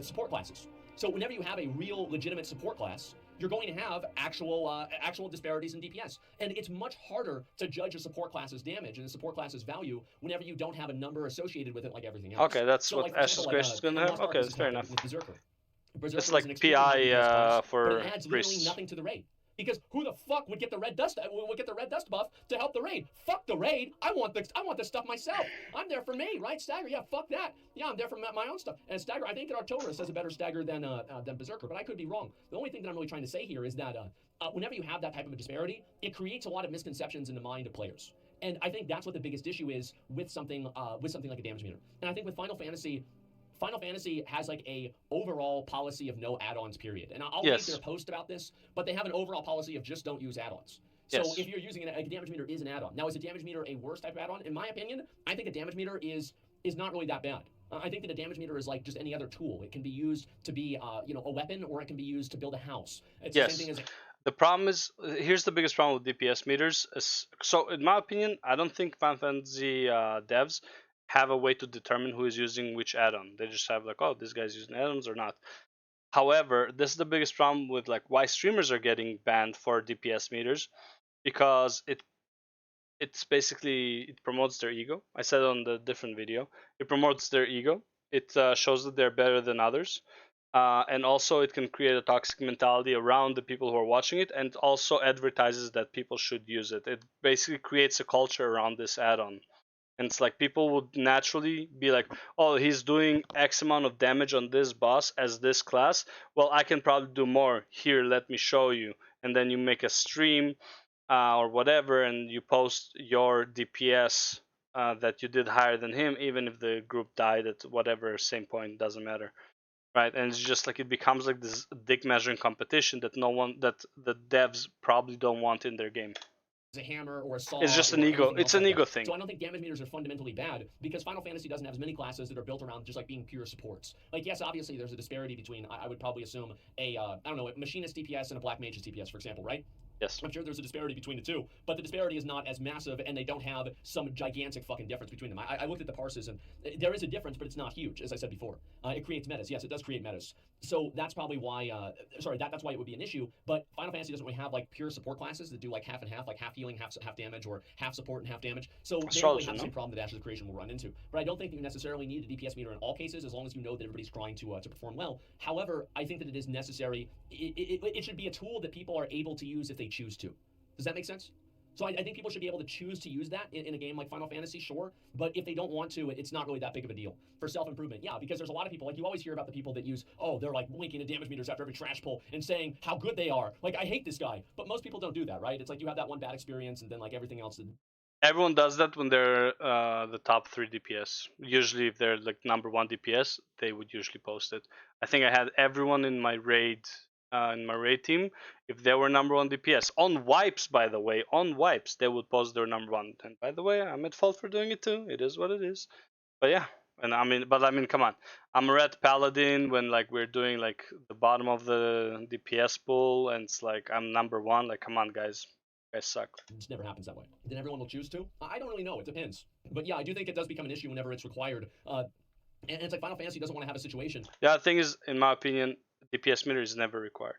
Speaker 9: Support classes. So whenever you have a real legitimate support class, you're going to have actual disparities in DPS, and it's much harder to judge a support class's damage and a support class's value whenever you don't have a number associated with it like everything else.
Speaker 1: Okay, that's
Speaker 9: so,
Speaker 1: what
Speaker 9: like, for
Speaker 1: Ashes
Speaker 9: example,
Speaker 1: Creation is going to have. Okay, that's fair enough.
Speaker 9: With Berserker. Berserker
Speaker 1: it's
Speaker 9: is
Speaker 1: like
Speaker 9: an extremely high DPS
Speaker 1: PI
Speaker 9: class,
Speaker 1: for
Speaker 9: but it adds literally
Speaker 1: priests.
Speaker 9: nothing to the raid. Because who the fuck would get the red dust buff to help the raid? Fuck the raid. I want this stuff myself. I'm there for me, right? Stagger, yeah, fuck that. Yeah, I'm there for my own stuff. And Stagger, I think that Artillerists has a better Stagger than Berserker, but I could be wrong. The only thing that I'm really trying to say here is that whenever you have that type of a disparity, it creates a lot of misconceptions in the mind of players. And I think that's what the biggest issue is with something like a damage meter. And I think with Final Fantasy has like a overall policy of no add-ons, period. And I'll read their post about this, but they have an overall policy of just don't use add-ons. So if you're using a damage meter is an add-on. Now, is a damage meter a worse type of add-on? In my opinion, I think a damage meter is not really that bad. I think that a damage meter is like just any other tool. It can be used to be a weapon, or it can be used to build a house. It's the same thing as
Speaker 1: the problem is, here's the biggest problem with DPS meters. So in my opinion, I don't think Final Fantasy devs have a way to determine who is using which add-on. They just have like, oh, this guy's using add-ons or not. However, this is the biggest problem with like why streamers are getting banned for DPS meters, because it's basically, it promotes their ego. I said on the different video, it promotes their ego. It shows that they're better than others. And also it can create a toxic mentality around the people who are watching it, and also advertises that people should use it. It basically creates a culture around this add-on. And it's like people would naturally be like, oh, he's doing X amount of damage on this boss as this class. Well, I can probably do more. Here, let me show you. And then you make a stream or whatever, and you post your DPS that you did higher than him, even if the group died at whatever same point, doesn't matter. Right, and it's just like it becomes like this dick measuring competition that the devs probably don't want in their game.
Speaker 9: a hammer or a saw.
Speaker 1: It's just an
Speaker 9: or
Speaker 1: ego.
Speaker 9: anything
Speaker 1: It's
Speaker 9: else
Speaker 1: an
Speaker 9: like
Speaker 1: ego
Speaker 9: that.
Speaker 1: thing.
Speaker 9: So I don't think damage meters are fundamentally bad because Final Fantasy doesn't have as many classes that are built around just like being pure supports. Like, yes, obviously there's a disparity between, I would probably assume, a machinist DPS and a black mage's DPS, for example, right?
Speaker 1: Yes.
Speaker 9: I'm sure there's a disparity between the two, but the disparity is not as massive, and they don't have some gigantic fucking difference between them. I looked at the parses, and there is a difference, but it's not huge, as I said before. It creates metas. Yes, it does create metas. So that's probably why, that's why it would be an issue. But Final Fantasy doesn't really have like pure support classes that do like half and half, like half healing, half damage, or half support and half damage. So they don't really have the same problem that Ashes of Creation will run into. But I don't think that you necessarily need a DPS meter in all cases, as long as you know that everybody's trying to perform well. However, I think that it is necessary. It should be a tool that people are able to use if they choose to. Does that make sense? So I think people should be able to choose to use that in a game like Final Fantasy, sure. But if they don't want to, it's not really that big of a deal. For self-improvement, yeah, because there's a lot of people, like you always hear about the people that use, they're like linking the damage meters after every trash pull and saying how good they are. Like, I hate this guy. But most people don't do that, right? It's like you have that one bad experience and then like everything else.
Speaker 1: Everyone does that when they're the top 3 DPS. Usually if they're like #1 DPS, they would usually post it. I think I had everyone in my raid team, if they were #1 DPS on wipes, by the way, on wipes, they would post their #1. And by the way, I'm at fault for doing it too. It is what it is. But yeah, and I mean, come on, I'm a red paladin when like we're doing like the bottom of the DPS pool, and it's like I'm #1. Like, come on, guys. You guys suck.
Speaker 9: It just never happens that way. Then everyone will choose to. I don't really know. It depends. But yeah, I do think it does become an issue whenever it's required. And it's like Final Fantasy doesn't want to have a situation.
Speaker 1: Yeah, the thing is, in my opinion, DPS meter is never required.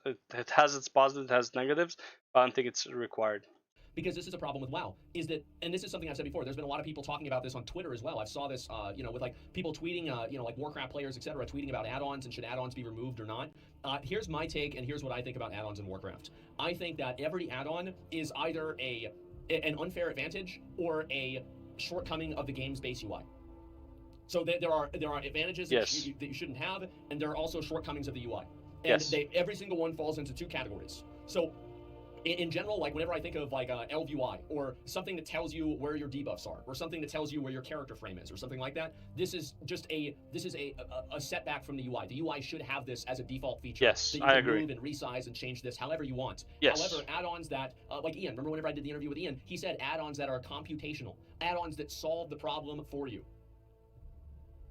Speaker 1: It has its positives, it has negatives, but I don't think it's required.
Speaker 9: Because this is a problem with WoW, is that, and this is something I've said before, there's been a lot of people talking about this on Twitter as well. I saw this, with like people tweeting, like Warcraft players, etc., tweeting about add-ons and should add-ons be removed or not. Here's my take, and here's what I think about add-ons in Warcraft. I think that every add-on is either an unfair advantage or a shortcoming of the game's base UI. So there are advantages that you shouldn't have, and there are also shortcomings of the UI. And every single one falls into 2 categories. So in general, like whenever I think of like Elv UI or something that tells you where your debuffs are, or something that tells you where your character frame is, or something like that, this is a setback from the UI. The UI should have this as a default feature.
Speaker 1: Yes,
Speaker 9: that you
Speaker 1: I
Speaker 9: can
Speaker 1: agree.
Speaker 9: Move and resize and change this however you want.
Speaker 1: Yes.
Speaker 9: However, add-ons that, like Ian, remember whenever I did the interview with Ian, he said add-ons that are computational, add-ons that solve the problem for you.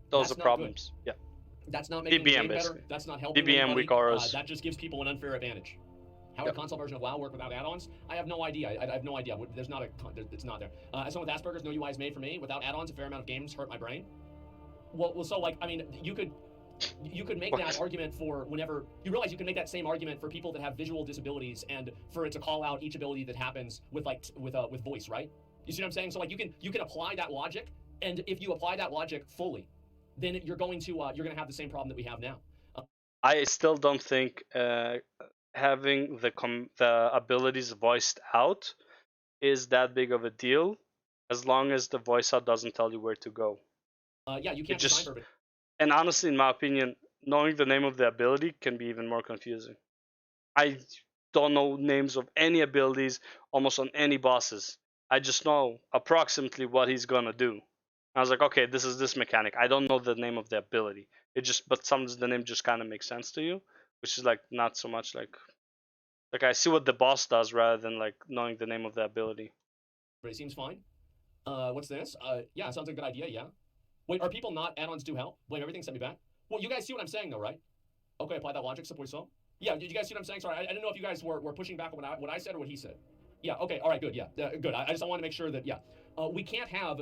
Speaker 1: Those are problems. Good. Yeah.
Speaker 9: That's not making the game better. That's not helping anybody. That just gives people an unfair advantage. How would a console version of WoW work without add-ons? I have no idea. I have no idea. There's not it's not there. As someone with Asperger's, no UI is made for me. Without add-ons, a fair amount of games hurt my brain. Well, so like, I mean, you could make that argument for whenever you realize you can make that same argument for people that have visual disabilities and for it to call out each ability that happens with like with voice, right? You see what I'm saying? So like you can apply that logic, and if you apply that logic fully, then you're going to have the same problem that we have now.
Speaker 1: I still don't think having the abilities voiced out is that big of a deal, as long as the voice out doesn't tell you where to go.
Speaker 9: Yeah, you can't design for it.
Speaker 1: And honestly, in my opinion, knowing the name of the ability can be even more confusing. I don't know names of any abilities almost on any bosses. I just know approximately what he's gonna do. I was like, okay, this is this mechanic. I don't know the name of the ability. But sometimes the name just kind of makes sense to you, which is like not so much like I see what the boss does rather than like knowing the name of the ability.
Speaker 9: But it seems fine. What's this? Yeah, it sounds like a good idea. Yeah. Wait, are people not add-ons do help? Blame everything, send me back. Well, you guys see what I'm saying though, right? Okay, apply that logic, support so. Yeah, did you guys see what I'm saying? Sorry, I didn't know if you guys were pushing back on what I said or what he said. Yeah. Okay. All right. Good. Yeah. Good. I just want to make sure that we can't have.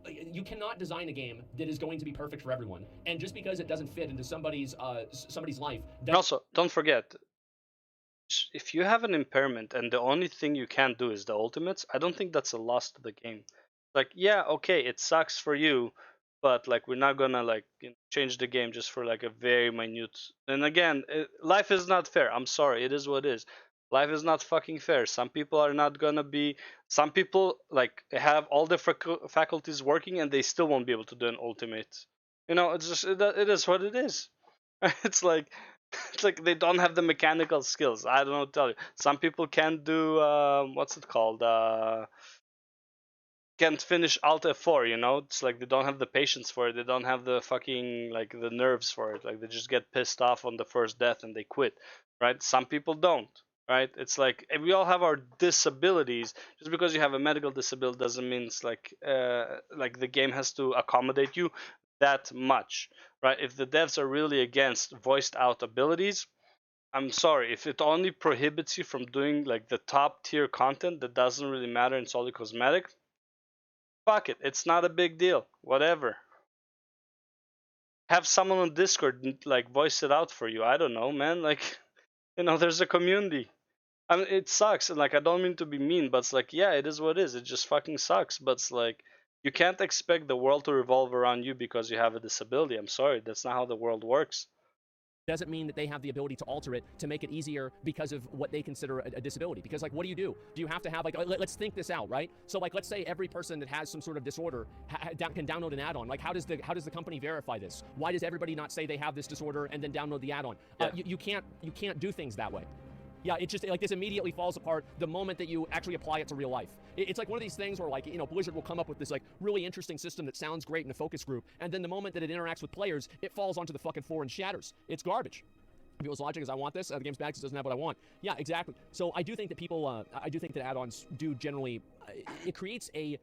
Speaker 9: You cannot design a game that is going to be perfect for everyone, and just because it doesn't fit into somebody's life.
Speaker 1: And also, don't forget, if you have an impairment and the only thing you can do is the ultimates, I don't think that's a loss to the game. Like, yeah, okay, it sucks for you, but like we're not gonna like change the game just for like a very minute. And again, life is not fair. I'm sorry, it is what it is. Life is not fucking fair. Some people are not gonna be. Some people like have all the faculties working and they still won't be able to do an ultimate. It's just it is what it is. It's like they don't have the mechanical skills. I don't know what to tell you. Some people can't do what's it called? Can't finish Alt F4. It's like they don't have the patience for it. They don't have the fucking like the nerves for it. Like they just get pissed off on the first death and they quit. Right? Some people don't. right? It's like we all have our disabilities. Just because you have a medical disability doesn't mean it's like the game has to accommodate you that much, right? If the devs are really against voiced out abilities, I'm sorry, if it only prohibits you from doing like the top tier content that doesn't really matter and it's only cosmetic, fuck it, it's not a big deal. Whatever. Have someone on Discord like voice it out for you. I don't know, man. Like, there's a community. I mean, it sucks, and like I don't mean to be mean, but it's like, yeah, it is what it is. It just fucking sucks. But it's like you can't expect the world to revolve around you because you have a disability. I'm sorry, that's not how the world works.
Speaker 9: Doesn't mean that they have the ability to alter it to make it easier because of what they consider a disability. Because like, what do you do? Do you have to have like, let's think this out, right? So like, let's say every person that has some sort of disorder can download an add-on. Like, how does the company verify this? Why does everybody not say they have this disorder and then download the add-on?
Speaker 1: Yeah.
Speaker 9: You can't do things that way. Yeah, it just like this immediately falls apart the moment that you actually apply it to real life. It's like one of these things where like, Blizzard will come up with this like really interesting system that sounds great in a focus group, and then the moment that it interacts with players, it falls onto the fucking floor and shatters. It's garbage. People's logic is, I want this, the game's bad because it doesn't have what I want. Yeah, exactly. So I do think that people, I do think that add-ons do generally, it creates a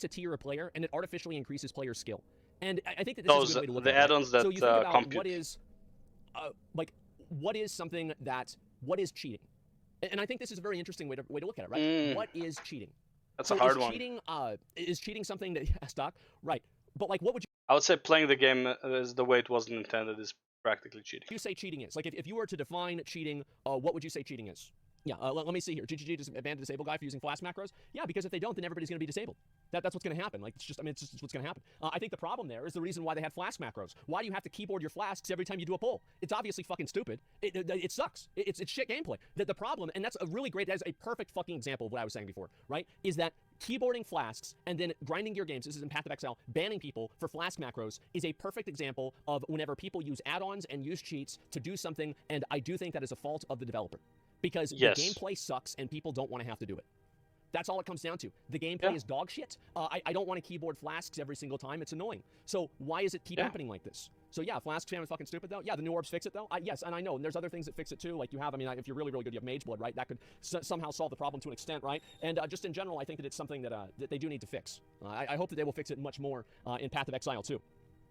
Speaker 9: tier of player, and it artificially increases player skill. And I think that this is a good way to look at it.
Speaker 1: The add-ons that
Speaker 9: so you think about
Speaker 1: compute.
Speaker 9: what is something that, what is cheating? And I think this is a very interesting way to look at it, right? What is cheating?
Speaker 1: That's a hard
Speaker 9: is
Speaker 1: one.
Speaker 9: Cheating, is cheating something that, stock? Right. But like, what would
Speaker 1: I would say playing the game is the way it wasn't intended is practically cheating.
Speaker 9: you say cheating is? Like, if you were to define cheating, what would you say cheating is? Yeah, let me see here. GGG just banned a disable guy for using flash macros? Yeah, because if they don't, then everybody's going to be disabled. That's what's going to happen. Like, it's just what's going to happen. I think the problem there is the reason why they had flash macros. Why do you have to keyboard your flasks every time you do a pull? It's obviously fucking stupid. It sucks. It's shit gameplay. The problem, and that's a really great, that's a perfect fucking example of what I was saying before, right? Is that keyboarding flasks and then grinding your games, this is in Path of Exile, banning people for flask macros is a perfect example of whenever people use add-ons and use cheats to do something, and I do think that is a fault of the developer. Because the gameplay sucks and people don't want to have to do it. That's all it comes down to. The gameplay is dog shit. I don't want to keyboard flasks every single time. It's annoying. So why is it keep happening like this? So yeah, flask spam is fucking stupid though. Yeah, the new orbs fix it though. Yes, and I know. And there's other things that fix it too. Like you have, if you're really, really good, you have mage blood, right? That could somehow solve the problem to an extent, right? And just in general, I think that it's something that they do need to fix. I hope that they will fix it much more in Path of Exile too.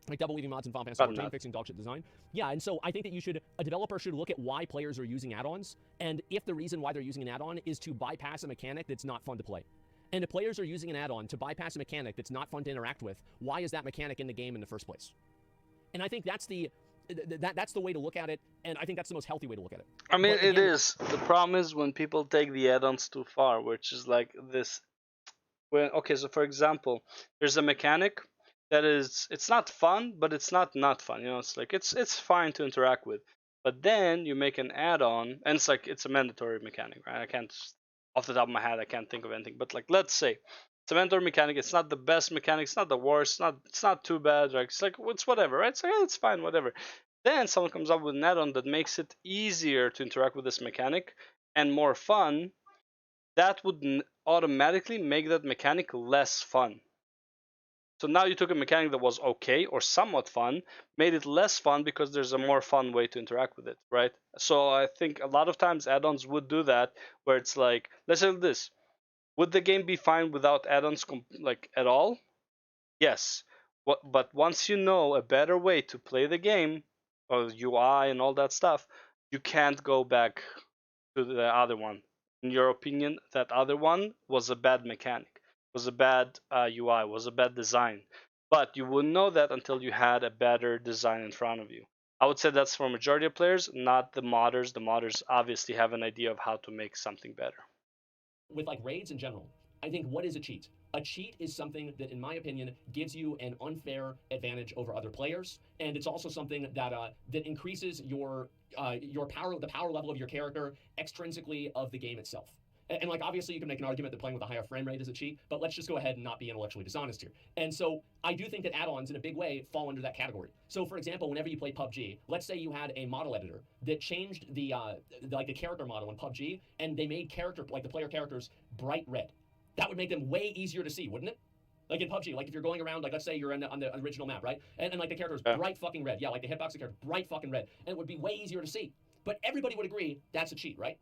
Speaker 9: Like double leaving mods in Final Fantasy 14, fixing dog shit design. Yeah, and so I think that a developer should look at why players are using add-ons, and if the reason why they're using an add-on is to bypass a mechanic that's not fun to play. And if players are using an add-on to bypass a mechanic that's not fun to interact with, why is that mechanic in the game in the first place? And I think that's the way to look at it, and I think that's the most healthy way to look at it.
Speaker 1: I mean, it is. The problem is when people take the add-ons too far, which is like this. So for example, there's a mechanic that is, it's not fun, but it's not fun. It's like it's fine to interact with. But then you make an add-on, and it's like it's a mandatory mechanic, right? I can't, off the top of my head, I can't think of anything. But like, let's say it's a mandatory mechanic. It's not the best mechanic. It's not the worst. It's not too bad. Right? It's whatever, right? It's like, it's fine, whatever. Then someone comes up with an add-on that makes it easier to interact with this mechanic and more fun. That would automatically make that mechanic less fun. So now you took a mechanic that was okay or somewhat fun, made it less fun because there's a more fun way to interact with it, right? So I think a lot of times add-ons would do that, where it's like, let's say this, would the game be fine without add-ons like at all? Yes. But once you know a better way to play the game, or UI and all that stuff, you can't go back to the other one. In your opinion, that other one was a bad mechanic, was a bad UI, was a bad design. But you wouldn't know that until you had a better design in front of you. I would say that's for majority of players, not the modders. The modders obviously have an idea of how to make something better.
Speaker 9: With like raids in general, I think, what is a cheat? A cheat is something that, in my opinion, gives you an unfair advantage over other players, and it's also something that that increases your power, the power level of your character, extrinsically of the game itself. And like, obviously you can make an argument that playing with a higher frame rate is a cheat, but let's just go ahead and not be intellectually dishonest here. And so I do think that add-ons in a big way fall under that category. So for example, whenever you play PUBG, let's say you had a model editor that changed the character model in PUBG, and they made the player characters bright red. That would make them way easier to see, wouldn't it? Like in PUBG, like if you're going around, like let's say you're on the original map, right? And like the character is bright fucking red. Yeah, like the hitbox of the character, bright fucking red. And it would be way easier to see. But everybody would agree that's a cheat, right?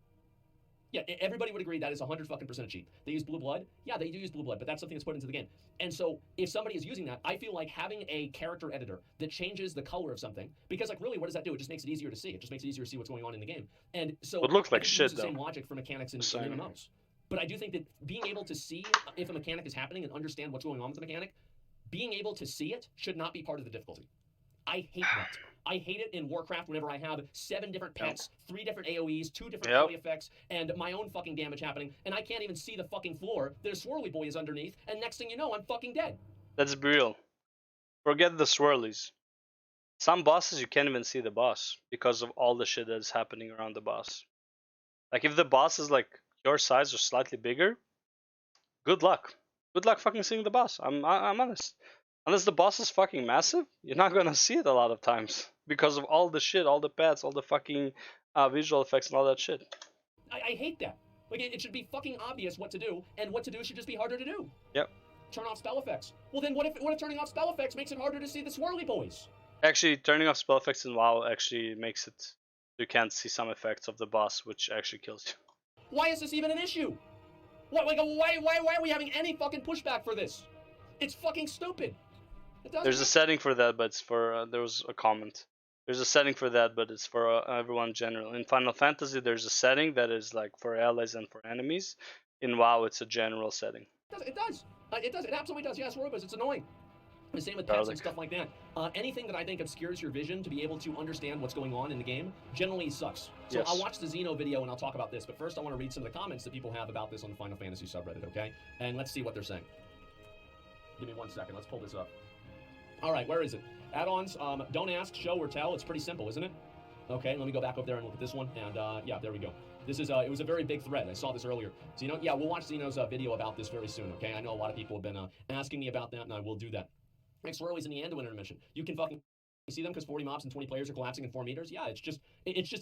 Speaker 9: Yeah, everybody would agree that is 100% cheat. They use blue blood. Yeah, they do use blue blood, but that's something that's put into the game. And so if somebody is using that, I feel like having a character editor that changes the color of something, because like really, what does that do? It just makes it easier to see. It just makes it easier to see what's going on in the game. And so
Speaker 1: It looked like
Speaker 9: I think
Speaker 1: shit,
Speaker 9: you use the
Speaker 1: though.
Speaker 9: same logic for mechanics in
Speaker 1: Same.
Speaker 9: MMOs. But I do think that being able to see if a mechanic is happening and understand what's going on with the mechanic, being able to see it should not be part of the difficulty. I hate that. I hate it in Warcraft whenever I have 7 different pets, 3 different AoEs, 2 different play effects, and my own fucking damage happening, and I can't even see the fucking floor. There's Swirly Boy is underneath, and next thing you know, I'm fucking dead.
Speaker 1: Let's be real. Forget the swirlies. Some bosses you can't even see the boss because of all the shit that is happening around the boss. Like if the boss is like your size or slightly bigger, good luck. Good luck fucking seeing the boss. I'm honest. Unless the boss is fucking massive, you're not gonna see it a lot of times because of all the shit, all the pets, all the fucking visual effects and all that shit.
Speaker 9: I hate that. Like it should be fucking obvious what to do, and what to do should just be harder to do.
Speaker 1: Yep.
Speaker 9: Turn off spell effects. Well then, what if turning off spell effects makes it harder to see the Swirly Boys?
Speaker 1: Actually, turning off spell effects in WoW actually makes it you can't see some effects of the boss, which actually kills you.
Speaker 9: Why is this even an issue? Why are we having any fucking pushback for this? It's fucking stupid.
Speaker 1: There's a setting for that, but it's for there was a comment. There's a setting for that, but it's for everyone in general. In Final Fantasy, there's a setting that is like for allies and for enemies. In WoW, it's a general setting.
Speaker 9: It does. It absolutely does. Yes, Robos. It's annoying. The same with pets and stuff like that. Anything that I think obscures your vision to be able to understand what's going on in the game generally sucks. So
Speaker 1: Yes.
Speaker 9: I'll watch the Xeno video and I'll talk about this. But first, I want to read some of the comments that people have about this on the Final Fantasy subreddit. Okay, and let's see what they're saying. Give me 1 second. Let's pull this up. All right, where is it? Add-ons. Don't ask, show, or tell. It's pretty simple, isn't it? Okay, let me go back up there and look at this one. And yeah, there we go. This is it was a very big thread. I saw this earlier. Xeno, yeah, we'll watch Xeno's video about this very soon. Okay, I know a lot of people have been asking me about that, and I will do that. Next Swirlies in the Anduin intermission. You can fucking see them because 40 mobs and 20 players are collapsing in 4 meters. Yeah, it's just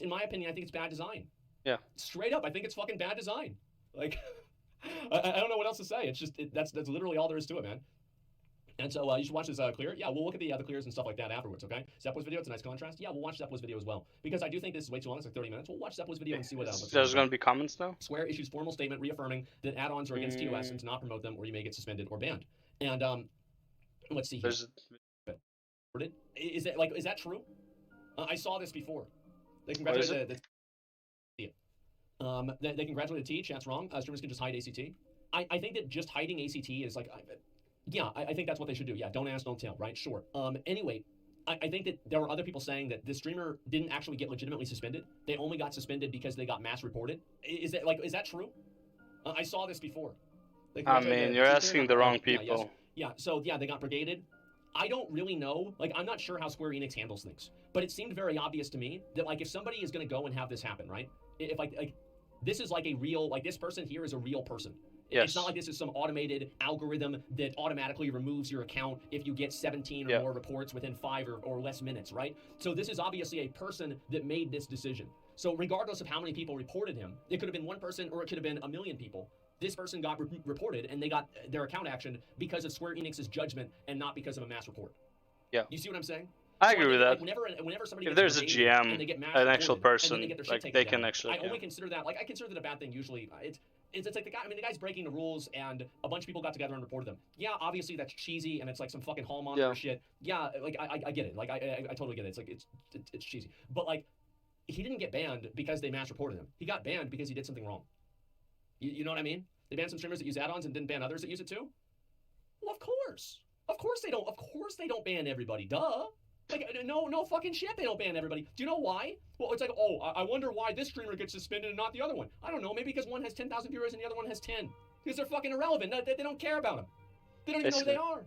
Speaker 9: in my opinion, I think it's bad design.
Speaker 1: Yeah.
Speaker 9: Straight up, I think it's fucking bad design. Like, I don't know what else to say. It's just that's literally all there is to it, man. And so you should watch this clear. Yeah, we'll look at the clears and stuff like that afterwards, okay? Zeppo's video, it's a nice contrast. Yeah, we'll watch Zeppo's video as well. Because I do think this is way too long. It's like 30 minutes. We'll watch Zeppo's video and see what else.
Speaker 1: There's going to be comments now?
Speaker 9: Square issues formal statement reaffirming that add-ons are against TOS and to not promote them or you may get suspended or banned. And let's see here. Is that true? I saw this before. They congratulated they congratulated T. Chat's wrong. Streamers can just hide ACT. I think that just hiding ACT is like... Yeah, I think that's what they should do. Yeah, don't ask, don't tell, right? Sure. Anyway, I think that there were other people saying that the streamer didn't actually get legitimately suspended. They only got suspended because they got mass reported. Is that true? I saw this before.
Speaker 1: I mean, you're asking the wrong people.
Speaker 9: Yeah, so yeah, they got brigaded. I don't really know. Like, I'm not sure how Square Enix handles things, but it seemed very obvious to me that like if somebody is going to go and have this happen, right? If like this is like a real this person here is a real person.
Speaker 1: Yes.
Speaker 9: It's not like this is some automated algorithm that automatically removes your account if you get 17 or more reports within 5 or less minutes, right? So this is obviously a person that made this decision. So regardless of how many people reported him, it could have been one person or it could have been 1 million people. This person got reported and they got their account actioned because of Square Enix's judgment and not because of a mass report.
Speaker 1: Yeah.
Speaker 9: You see what I'm saying?
Speaker 1: I agree with that.
Speaker 9: Like whenever somebody
Speaker 1: if
Speaker 9: gets
Speaker 1: there's a
Speaker 9: brigaded
Speaker 1: GM,
Speaker 9: and they get mass
Speaker 1: an actual
Speaker 9: reported,
Speaker 1: person,
Speaker 9: and then they get their shit
Speaker 1: like
Speaker 9: taken
Speaker 1: they
Speaker 9: down,
Speaker 1: can actually.
Speaker 9: I only consider that I consider that a bad thing usually. It's like the guy. I mean, the guy's breaking the rules, and a bunch of people got together and reported them. Yeah, obviously that's cheesy, and it's like some fucking hall monitor shit. Yeah, like I get it. Like I totally get it. It's like it's cheesy, but like he didn't get banned because they mass reported him. He got banned because he did something wrong. You know what I mean? They banned some streamers that use add-ons and didn't ban others that use it too. Well, of course they don't. Of course they don't ban everybody. Duh. Like, no fucking shit, they don't ban everybody. Do you know why? Well, it's like, oh, I wonder why this streamer gets suspended and not the other one. I don't know, maybe because one has 10,000 viewers and the other one has 10. Because they're fucking irrelevant. They don't care about them. They don't even know who they are.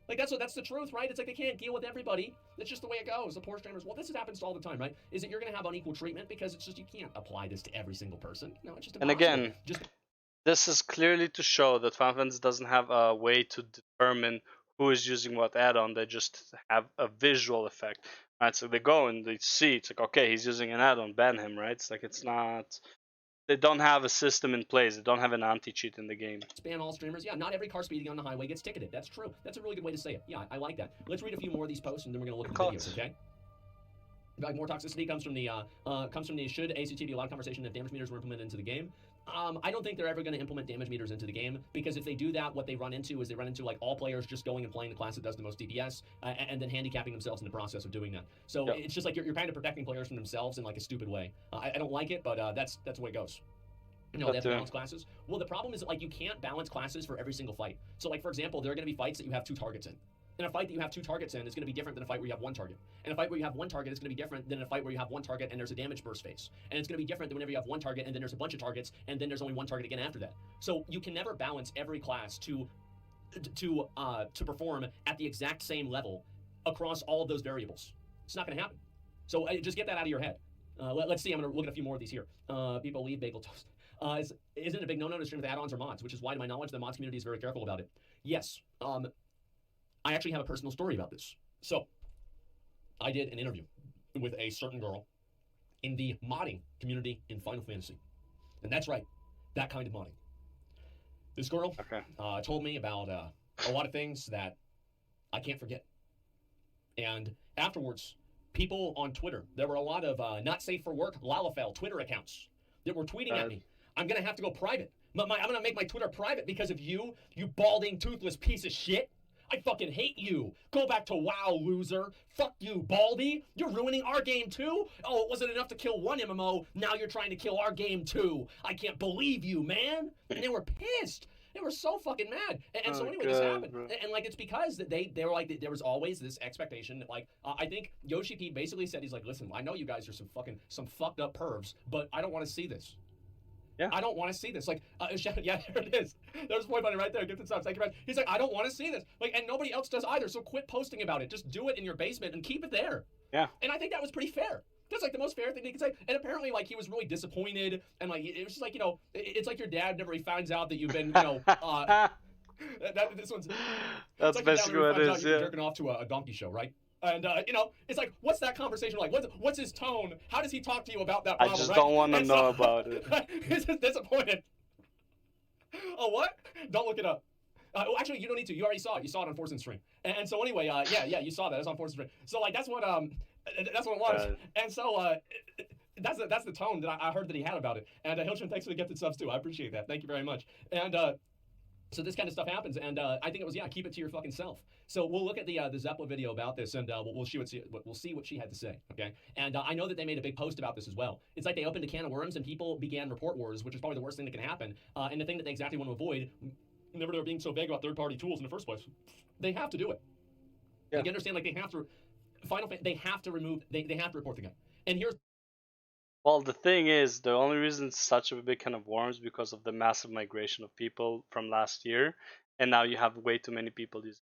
Speaker 9: Like, that's the truth, right? It's like they can't deal with everybody. That's just the way it goes. The poor streamers, well, this happens all the time, right? Is that you're going to have unequal treatment because it's just, you can't apply this to every single person. No, it's just impossible.
Speaker 1: And again, this is clearly to show that Final Fantasy doesn't have a way to determine who is using what add-on. They just have a visual effect, right? So they go and they see, it's like, okay, he's using an add-on, ban him, right? It's like, it's not, they don't have a system in place. They don't have an anti-cheat in the game.
Speaker 9: Ban all streamers. Yeah, not every car speeding on the highway gets ticketed. That's true. That's a really good way to say it. Yeah, I like that. Let's read a few more of these posts and then we're going to look at the videos, okay? Like more toxicity comes from the should ACT be allowed conversation if damage meters were implemented into the game? I don't think they're ever going to implement damage meters into the game, because if they do that, what they run into is they run into like all players just going and playing the class that does the most DPS, and then handicapping themselves in the process of doing that. So it's just like you're kind of protecting players from themselves in like a stupid way. I don't like it, but that's the way it goes. You know, they have to balance classes. Well, the problem is that like you can't balance classes for every single fight. So like for example, there are going to be fights that you have 2 targets in. And a fight that you have 2 targets in is going to be different than a fight where you have 1 target. And a fight where you have 1 target is going to be different than a fight where you have 1 target and there's a damage burst phase. And it's going to be different than whenever you have 1 target and then there's a bunch of targets and then there's only 1 target again after that. So you can never balance every class to perform at the exact same level across all of those variables. It's not going to happen. So just get that out of your head. Let's see. I'm going to look at a few more of these here. People leave bagel toast. Isn't it a big no-no to stream with add-ons or mods? Which is why, to my knowledge, the mods community is very careful about it. Yes. I actually have a personal story about this. So, I did an interview with a certain girl in the modding community in Final Fantasy. And that's right, that kind of modding. This girl told me about a lot of things that I can't forget. And afterwards, people on Twitter, there were a lot of not safe for work Lalafell Twitter accounts that were tweeting at me. I'm going to have to go private. I'm going to make my Twitter private because of you, you balding, toothless piece of shit. I fucking hate you. Go back to WoW, loser. Fuck you, Baldy. You're ruining our game too? Oh, it wasn't enough to kill one MMO. Now you're trying to kill our game too. I can't believe you, man. And they were pissed. They were so fucking mad. And so anyway, this happened. And like, it's because that they were like, there was always this expectation that like, I think Yoshi P basically said, he's like, listen, I know you guys are some fucked up pervs, but I don't want to see this. Yeah. I don't want to see this. Like, yeah, there it is. There's Boy Bunny right there. Gifted subs. Thank you, man. He's like, I don't want to see this. Like, and nobody else does either. So quit posting about it. Just do it in your basement and keep it there. Yeah. And I think that was pretty fair. That's like the most fair thing he could say. And apparently, like, he was really disappointed. And like, it was just like, you know, it's like your dad whenever he finds out that you've been, you know, this one's. That's like basically what it is. Yeah. Jerking off to a donkey show, right? And you know, it's like, what's that conversation like? What's his tone? How does he talk to you about that problem? I just don't want to know about it. He's just disappointed. Oh, what? Don't look it up. Well, actually, you don't need to. You already saw it. You saw it on Force and Stream. And so anyway, yeah, you saw that. It's on Force and Stream. So like, that's what it was. And so that's the tone that I heard that he had about it. And Hilton, thanks for the gifted subs too. I appreciate that. Thank you very much. And so this kind of stuff happens, and I think it was, keep it to your fucking self. So we'll look at the Zeppla video about this, and we'll see what she had to say, okay? And I know that they made a big post about this as well. It's like they opened a can of worms, and people began report wars, which is probably the worst thing that can happen, and the thing that they exactly want to avoid, whenever they're being so vague about third-party tools in the first place, they have to do it. Yeah. Like, you understand, like, they have to, they have to report the guy. And here's...
Speaker 1: Well, the thing is, the only reason it's such a big can of worms because of the massive migration of people from last year, and now you have way too many people using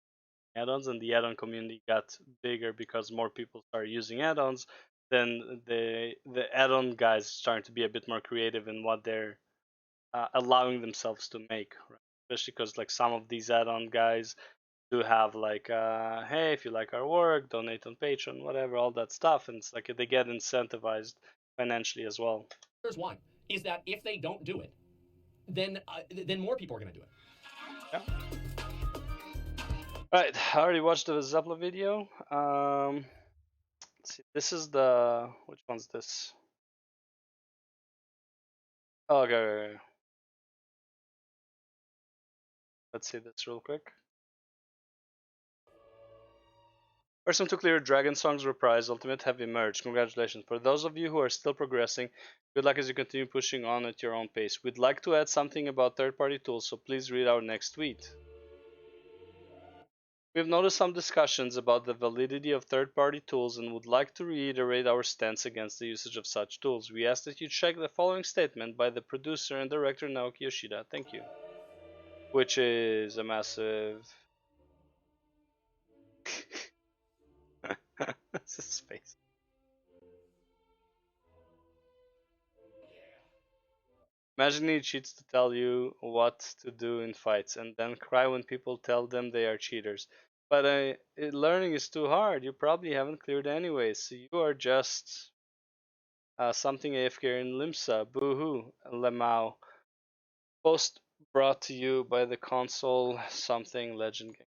Speaker 1: add-ons, and the add-on community got bigger because more people started using add-ons. Then the add-on guys starting to be a bit more creative in what they're allowing themselves to make, right? Especially because like some of these add-on guys do have like, hey, if you like our work, donate on Patreon, whatever, all that stuff, and it's like they get incentivized financially as well.
Speaker 9: Here's why: is that if they don't do it, then more people are going to do it.
Speaker 1: Yeah. Right, I already watched the Zeppla video. Let's see. This is the which one's this? Oh, okay. Let's see this real quick. Person to clear Dragon Song's reprise Ultimate have emerged. Congratulations. For those of you who are still progressing, good luck as you continue pushing on at your own pace. We'd like to add something about third-party tools, so please read our next tweet. We've noticed some discussions about the validity of third-party tools and would like to reiterate our stance against the usage of such tools. We ask that you check the following statement by the producer and director Naoki Yoshida. Thank you. Which is a massive... This is space. Imagine he cheats to tell you what to do in fights and then cry when people tell them they are cheaters. But learning is too hard. You probably haven't cleared anyways, so you are just something AFK in Limsa. Boo-hoo, Lemao. Post brought to you by the console something legend game.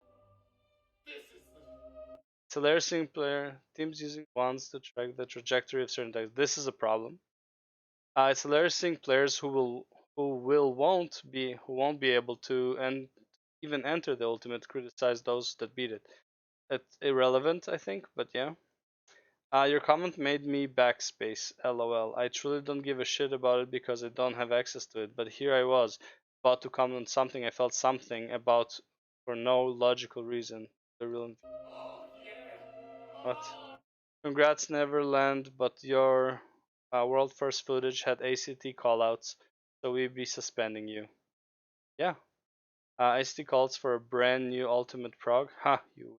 Speaker 1: Accelerating player teams using wands to track the trajectory of certain attacks. This is a problem. It's hilarious seeing players who will who won't be able to and even enter the ultimate criticize those that beat it. It's irrelevant, I think, but yeah. Your comment made me backspace. LOL. I truly don't give a shit about it because I don't have access to it, but here I was, about to comment something I felt something about for no logical reason. The real. What? Congrats, Neverland, but your world first footage had ACT callouts, so we'd be suspending you. Yeah. ACT calls for a brand new Ultimate Prog. Ha, you.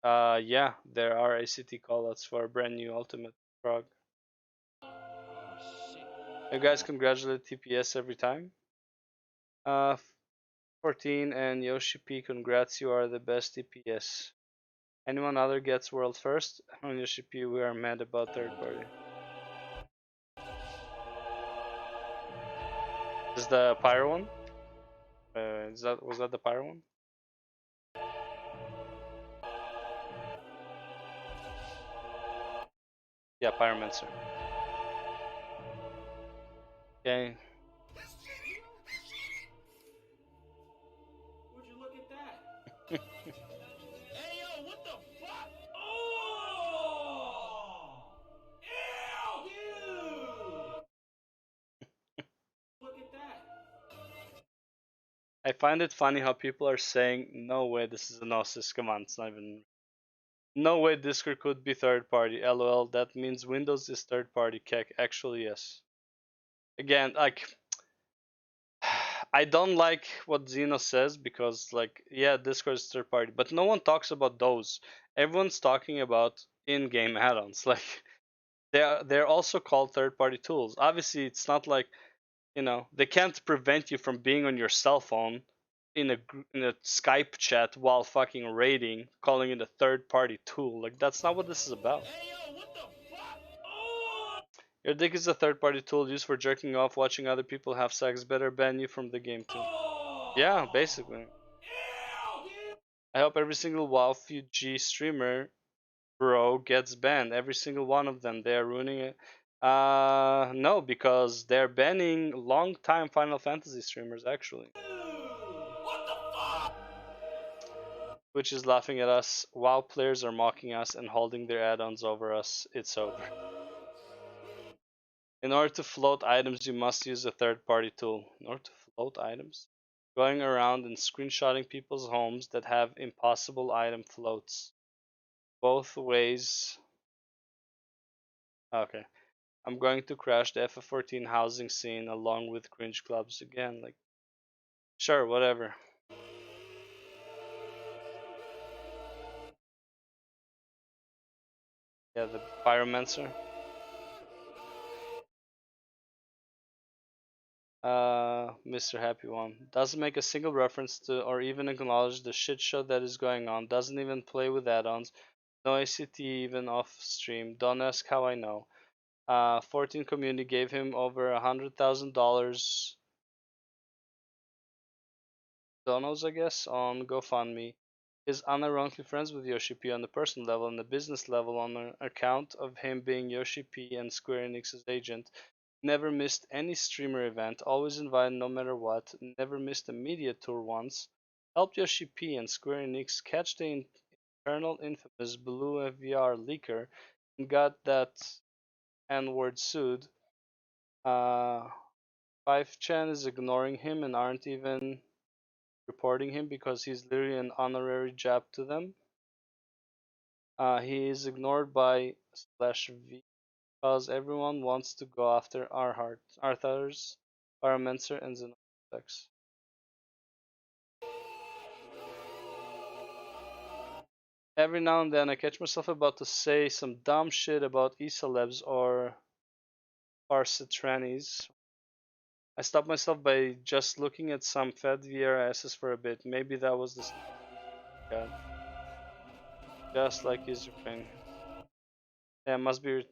Speaker 1: Yeah, there are ACT callouts for a brand new Ultimate Prog. You guys congratulate TPS every time. 14 and Yoshi P, congrats, you are the best TPS. Anyone other gets world first? On Yoshi P, we are mad about third party. Is the Pyro one? Was that the Pyro one? Yeah, Pyromancer. Okay.
Speaker 2: Would you look at that?
Speaker 9: Hey yo, what the fuck?
Speaker 2: Oh! Ew! Look at that.
Speaker 1: I find it funny how people are saying, no way this is a Gnosis. Come on, it's not even. No way Discord could be third party. LOL, that means Windows is third party. Kek. Actually, yes. Again, like, I don't like what Zeno says because, like, yeah, Discord is third party, but no one talks about those. Everyone's talking about in-game add-ons. Like, they're also called third-party tools. Obviously, it's not like, you know, they can't prevent you from being on your cell phone in a Skype chat while fucking raiding, calling it a third-party tool. Like, that's not what this is about.
Speaker 9: Hey yo, what the fuck?
Speaker 1: Your dick is a third-party tool used for jerking off, watching other people have sex. Better ban you from the game too. Yeah, basically. I hope every single WoW streamer bro gets banned. Every single one of them. They are ruining it. No, because they're banning long-time Final Fantasy streamers actually.
Speaker 9: What the fuck?
Speaker 1: Which is laughing at us. WoW players are mocking us and holding their add-ons over us. It's over. In order to float items, you must use a third-party tool. In order to float items? Going around and screenshotting people's homes that have impossible item floats. Both ways. Okay. I'm going to crash the FF14 housing scene along with cringe clubs again. Like, sure, whatever. Yeah, the Pyromancer. Mr. Happy One doesn't make a single reference to or even acknowledge the shit show that is going on. Doesn't even play with add-ons. No ACT even off stream. Don't ask how I know. 14 community gave him over $100,000 donos, I guess, on GoFundMe. Is unironically friends with Yoshi P on the personal level and the business level on account of him being Yoshi P and Square Enix's agent. Never missed any streamer event, always invited no matter what, never missed a media tour once. Helped Yoshi P and Square Enix catch the internal infamous Blue VR leaker and got that N-word sued. 5chan is ignoring him and aren't even reporting him because he's literally an honorary jab to them. He is ignored by /V because everyone wants to go after Arthur's, Pyromancer, and Xenosex. Every now and then I catch myself about to say some dumb shit about Esalebs or Parcetranis. I stop myself by just looking at some fed VR asses for a bit. Maybe that was the God. Just like Israel. Yeah, must be.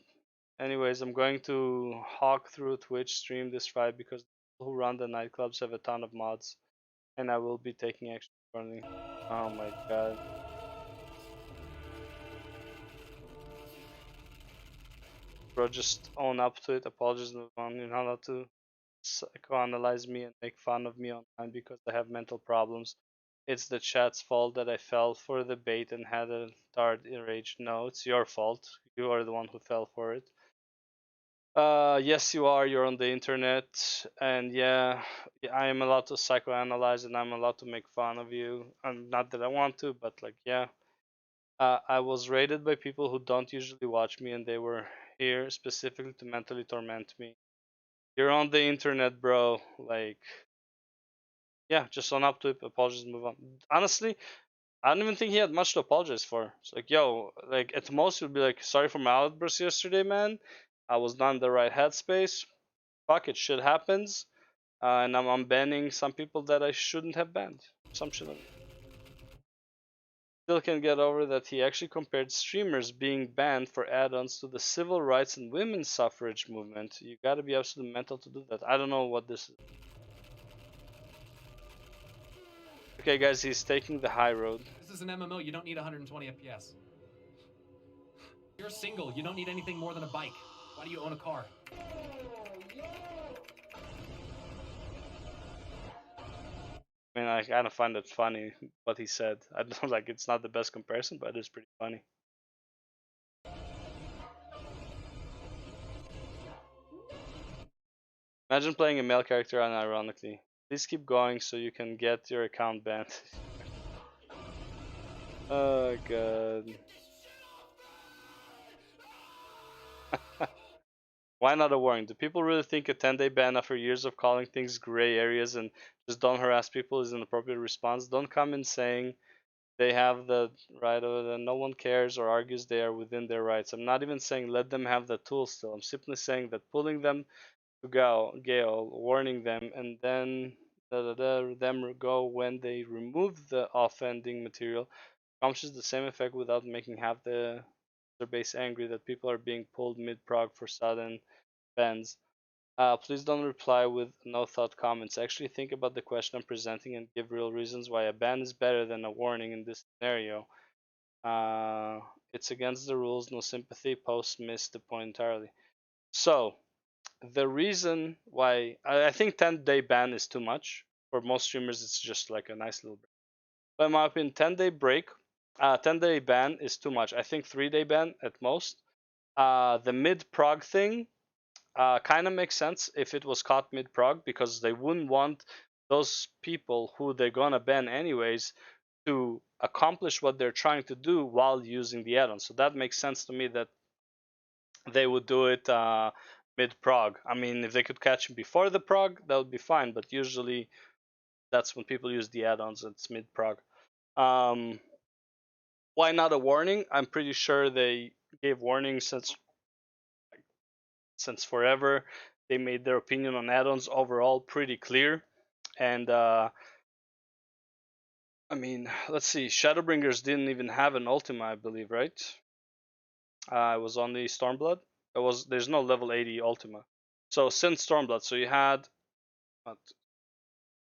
Speaker 1: Anyways, I'm going to hawk through Twitch stream this Friday because the people who run the nightclubs have a ton of mods, and I will be taking action accordingly. Oh my god. Bro, just own up to it. Apologies, move on. You're not allowed to psychoanalyze me and make fun of me online because I have mental problems. It's the chat's fault that I fell for the bait and had a tard rage. No, it's your fault. You are the one who fell for it. Yes, you are. You're on the internet, and yeah, I am allowed to psychoanalyze and I'm allowed to make fun of you. And not that I want to, but like, yeah. I was raided by people who don't usually watch me, and they were here specifically to mentally torment me. You're on the internet, bro. Like, yeah, just own up to it, apologize, move on. Honestly, I don't even think he had much to apologize for. It's like, yo, like at most you'd be like, sorry for my outburst yesterday, man. I was not in the right headspace. Fuck it, shit happens. And I'm banning some people that I shouldn't have banned. Some shit like that. Still can get over that he actually compared streamers being banned for add-ons to the civil rights and women's suffrage movement. You gotta be absolutely mental to do that. I don't know what this is. Okay, guys, he's taking the high road.
Speaker 5: This is an MMO. You don't need 120 FPS. You're single. You don't need anything more than a bike. Why do you own a car?
Speaker 1: I mean, I kind of find it funny what he said. I don't like it's not the best comparison, but it's pretty funny. Imagine playing a male character unironically. Please keep going so you can get your account banned. Oh god. Why not a warning? Do people really think a 10-day ban after years of calling things gray areas and just don't harass people is an appropriate response? Don't come in saying they have the right of it and no one cares or argues they are within their rights. I'm not even saying let them have the tool still. I'm simply saying that pulling them to Gale, warning them, and then them go when they remove the offending material accomplishes the same effect without making half the user base angry that people are being pulled mid-prog for sudden bans. Please don't reply with no thought comments. Actually think about the question I'm presenting and give real reasons why a ban is better than a warning in this scenario. It's against the rules, no sympathy, posts miss the point entirely. So, the reason why I think 10-day ban is too much. For most streamers, it's just like a nice little break. But in my opinion, 10-day break, 10-day ban is too much. I think 3-day ban at most. The mid-prog thing kind of makes sense if it was caught mid-prog because they wouldn't want those people who they're gonna ban anyways to accomplish what they're trying to do while using the add-on. So that makes sense to me that they would do it mid-prog. I mean, if they could catch him before the prog, that would be fine. But usually, that's when people use the add-ons. It's mid-prog. Why not a warning? I'm pretty sure they gave warnings since forever. They made their opinion on add-ons overall pretty clear, and I mean, let's see. Shadowbringers didn't even have an Ultima, I believe, right? It was only Stormblood. There's no level 80 Ultima. So since Stormblood, so you had what,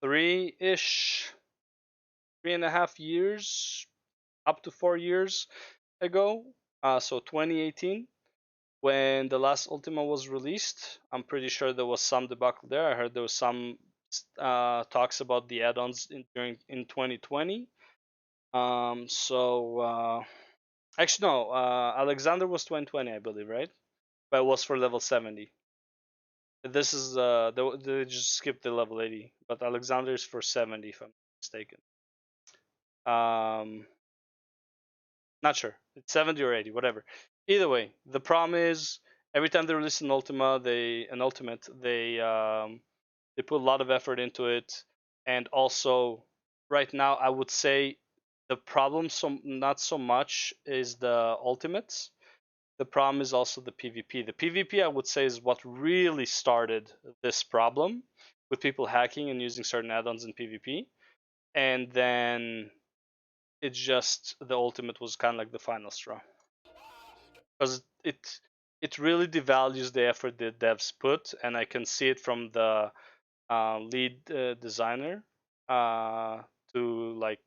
Speaker 1: 3.5 years, up to 4 years ago. So 2018, when the last Ultima was released. I'm pretty sure there was some debacle there. I heard there was some talks about the add-ons in 2020. Actually no, Alexander was 2020, I believe, right? But it was for level 70. This is they just skipped the level 80, but Alexander is for 70 if I'm not mistaken. Not sure. It's 70 or 80, whatever. Either way, the problem is every time they release an Ultimate, they put a lot of effort into it, and also right now I would say the problem not so much is the ultimates. The problem is also the PvP. The PvP I would say is what really started this problem with people hacking and using certain add-ons in PvP, and then it's just the ultimate was kind of like the final straw because it really devalues the effort the devs put, and I can see it from the lead designer to like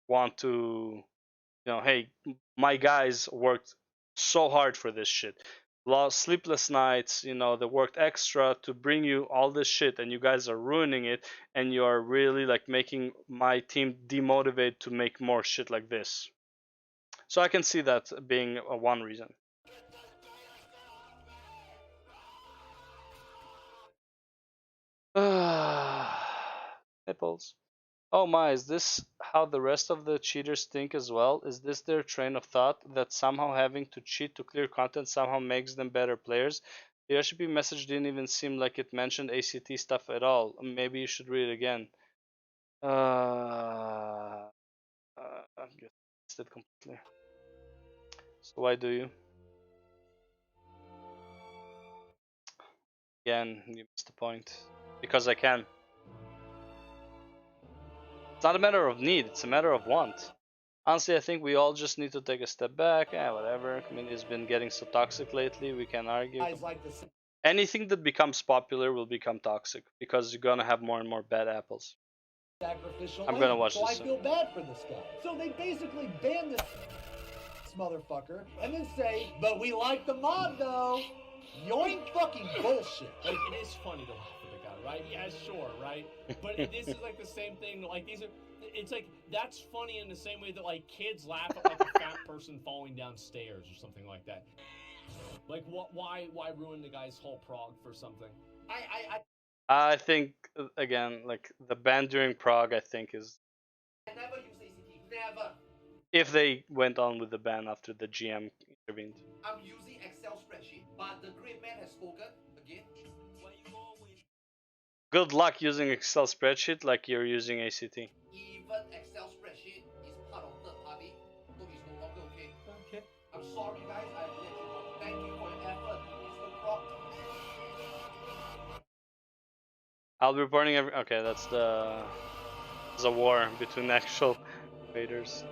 Speaker 1: want to, hey, my guys worked so hard for this shit. sleepless nights, you know, they worked extra to bring you all this shit, and you guys are ruining it, and you are really like making my team demotivated to make more shit like this. So I can see that being one reason. Nipples. Oh my, is this how the rest of the cheaters think as well? Is this their train of thought that somehow having to cheat to clear content somehow makes them better players? The RCP message didn't even seem like it mentioned ACT stuff at all. Maybe you should read it again. I missed it completely. So why do you? Again, you missed the point. Because I can. It's not a matter of need, it's a matter of want. Honestly, I think we all just need to take a step back. Whatever. Community has been getting so toxic lately. We can argue. Anything that becomes popular will become toxic because you're gonna have more and more bad apples.
Speaker 10: Sacrificial
Speaker 1: I'm gonna watch
Speaker 10: so
Speaker 1: this.
Speaker 10: I feel bad for this guy. So they basically ban this motherfucker and then say, but we like the mod though. Yoink fucking bullshit.
Speaker 9: Like, it is funny to laugh at the guy, right? Yeah, sure, right? But this is like the same thing. Like, these are. It's like, that's funny in the same way that like kids laugh at like a fat person falling down stairs or something like that. Like, why ruin the guy's whole prog for something?
Speaker 1: I think again, like the ban during Prague, I think is.
Speaker 10: I never use ACT. Never.
Speaker 1: If they went on with the ban after the GM intervened.
Speaker 10: I'm using Excel spreadsheet, but the great man has spoken again.
Speaker 1: Good luck using Excel spreadsheet like you're using ACT.
Speaker 10: Even Excel spreadsheet is part of third party, so it's no longer okay. Okay. I'm sorry, guys. I let you know. Thank you for your effort, Mr. Croc.
Speaker 1: I'll be reporting every. Okay, that's the. There's a war between actual invaders.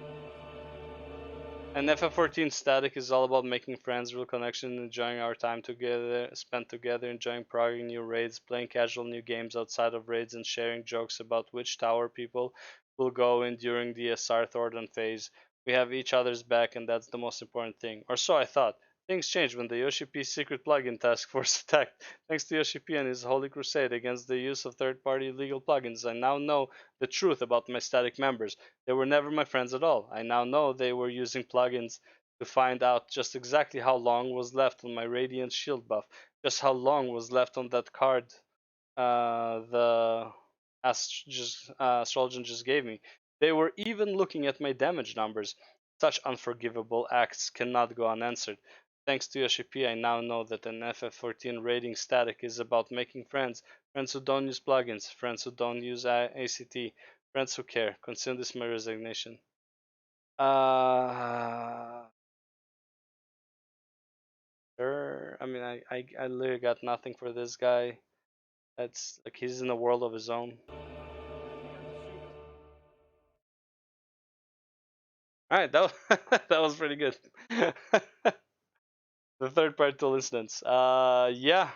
Speaker 1: And FF14 static is all about making friends, real connection, enjoying our time together, spent together, enjoying progging new raids, playing casual new games outside of raids, and sharing jokes about which tower people will go in during the SR Thornton phase. We have each other's back, and that's the most important thing. Or so I thought. Things changed when the Yoshi P secret plugin task force attacked. Thanks to Yoshi P and his holy crusade against the use of third-party illegal plugins, I now know the truth about my static members. They were never my friends at all. I now know they were using plugins to find out just exactly how long was left on my Radiant Shield buff, just how long was left on that card the Astrologian just gave me. They were even looking at my damage numbers. Such unforgivable acts cannot go unanswered. Thanks to Yoshi P, I now know that an FF14 raiding static is about making friends, friends who don't use plugins, friends who don't use ACT, friends who care. Consider this my resignation. Sure. I mean, I literally got nothing for this guy. That's like he's in a world of his own. All right, that that was pretty good. The third part tool instance. Yeah.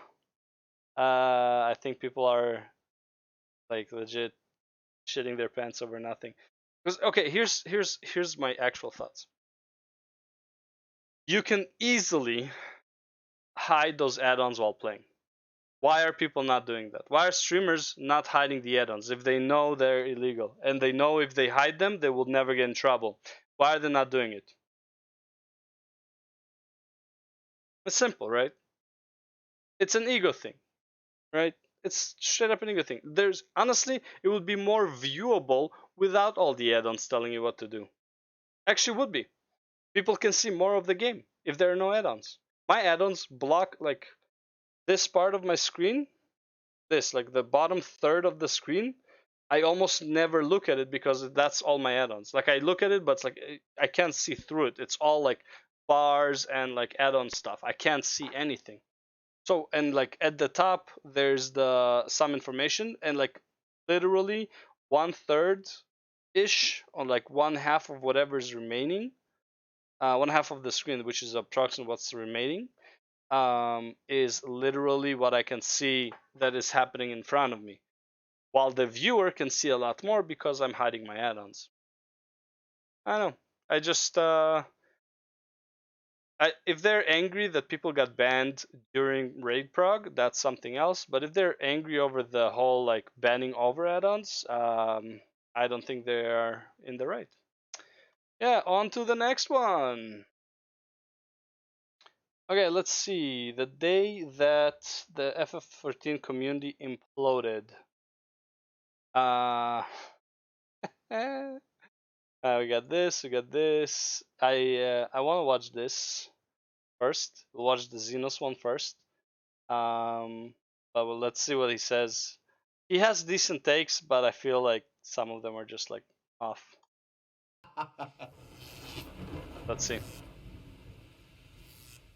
Speaker 1: I think people are like legit shitting their pants over nothing. Because okay, here's my actual thoughts. You can easily hide those add-ons while playing. Why are people not doing that? Why are streamers not hiding the add-ons if they know they're illegal and they know if they hide them they will never get in trouble? Why are they not doing it? It's simple, right? It's an ego thing, right? It's straight up an ego thing. There's honestly, it would be more viewable without all the add-ons telling you what to do. Actually, would be. People can see more of the game if there are no add-ons. My add-ons block like this part of my screen, this like the bottom third of the screen. I almost never look at it because that's all my add-ons. Like I look at it, but it's like I can't see through it. It's all like bars and like add-on stuff. I can't see anything. So and like at the top there's the some information and like literally 1/3 ish or like 1/2 of whatever's remaining, 1/2 of the screen, which is approximately what's remaining, is literally what I can see that is happening in front of me, while the viewer can see a lot more because I'm hiding my add-ons. I don't know. I if they're angry that people got banned during raid prog, that's something else. But if they're angry over the whole like banning over add-ons, I don't think they are in the right. Yeah, on to the next one. Okay, let's see. The day that the FF14 community imploded. We got this. We got this. I want to watch this first. We'll watch the Xenos one first. But let's see what he says. He has decent takes, but I feel like some of them are just like off. Let's see.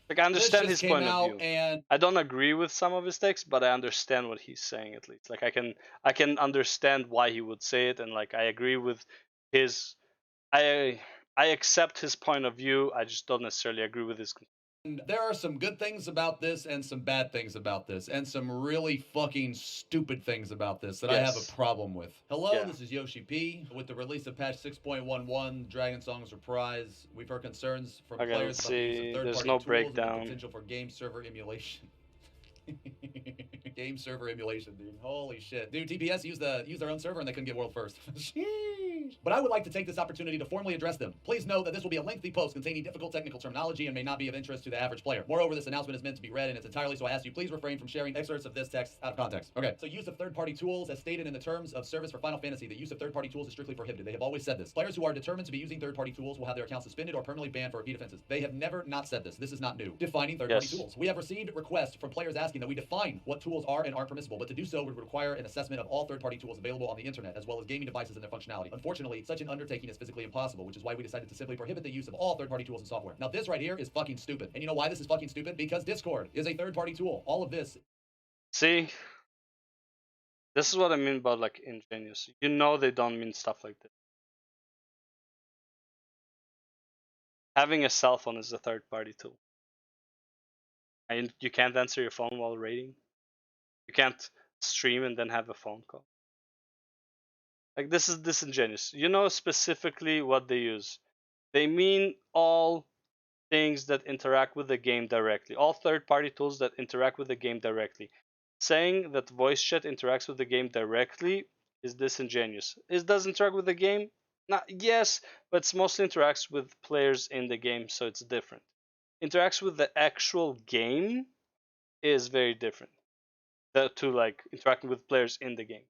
Speaker 1: Like I understand his point of view.
Speaker 10: And
Speaker 1: I don't agree with some of his takes, but I understand what he's saying at least. Like I can understand why he would say it, and like I agree with his. I accept his point of view. I just don't necessarily agree with his.
Speaker 10: there are some good things about this and some bad things about this and some really fucking stupid things about this that I have a problem with. Hello, this is Yoshi P. With the release of patch 6.11, Dragon Song's Reprise, we've heard concerns from players about the use of third-party tools
Speaker 1: breakdown.
Speaker 10: and the potential for game server emulation. Game server emulation, dude. Holy shit. Dude, TPS used their own server and they couldn't get world first. But I would like to take this opportunity to formally address them. Please note that this will be a lengthy post containing difficult technical terminology and may not be of interest to the average player. Moreover, this announcement is meant to be read in its entirety, so I ask you please refrain from sharing excerpts of this text out of context. Okay, so use of third-party tools, as stated in the terms of service for Final Fantasy, the use of third-party tools is strictly prohibited. They have always said this. Players who are determined to be using third-party tools will have their accounts suspended or permanently banned for repeat offenses. They have never not said this. This is not new. Defining third-party tools. We have received requests from players asking that we define what tools are and aren't permissible, but to do so would require an assessment of all third-party tools available on the internet, as well as gaming devices and their functionality. Unfortunately, such an undertaking is physically impossible, which is why we decided to simply prohibit the use of all third-party tools and software. Now, this right here is fucking stupid. And you know why this is fucking stupid? Because Discord is a third-party tool. All of this.
Speaker 1: See? This is what I mean about like ingenious. You know they don't mean stuff like this. Having a cell phone is a third-party tool. And you can't answer your phone while raiding. You can't stream and then have a phone call. Like this is disingenuous. You know specifically what they use. They mean all things that interact with the game directly. All third-party tools that interact with the game directly. Saying that voice chat interacts with the game directly is disingenuous. It does interact with the game? Not yes, but it mostly interacts with players in the game, so it's different. Interacts with the actual game is very different. To like interacting with players in the game.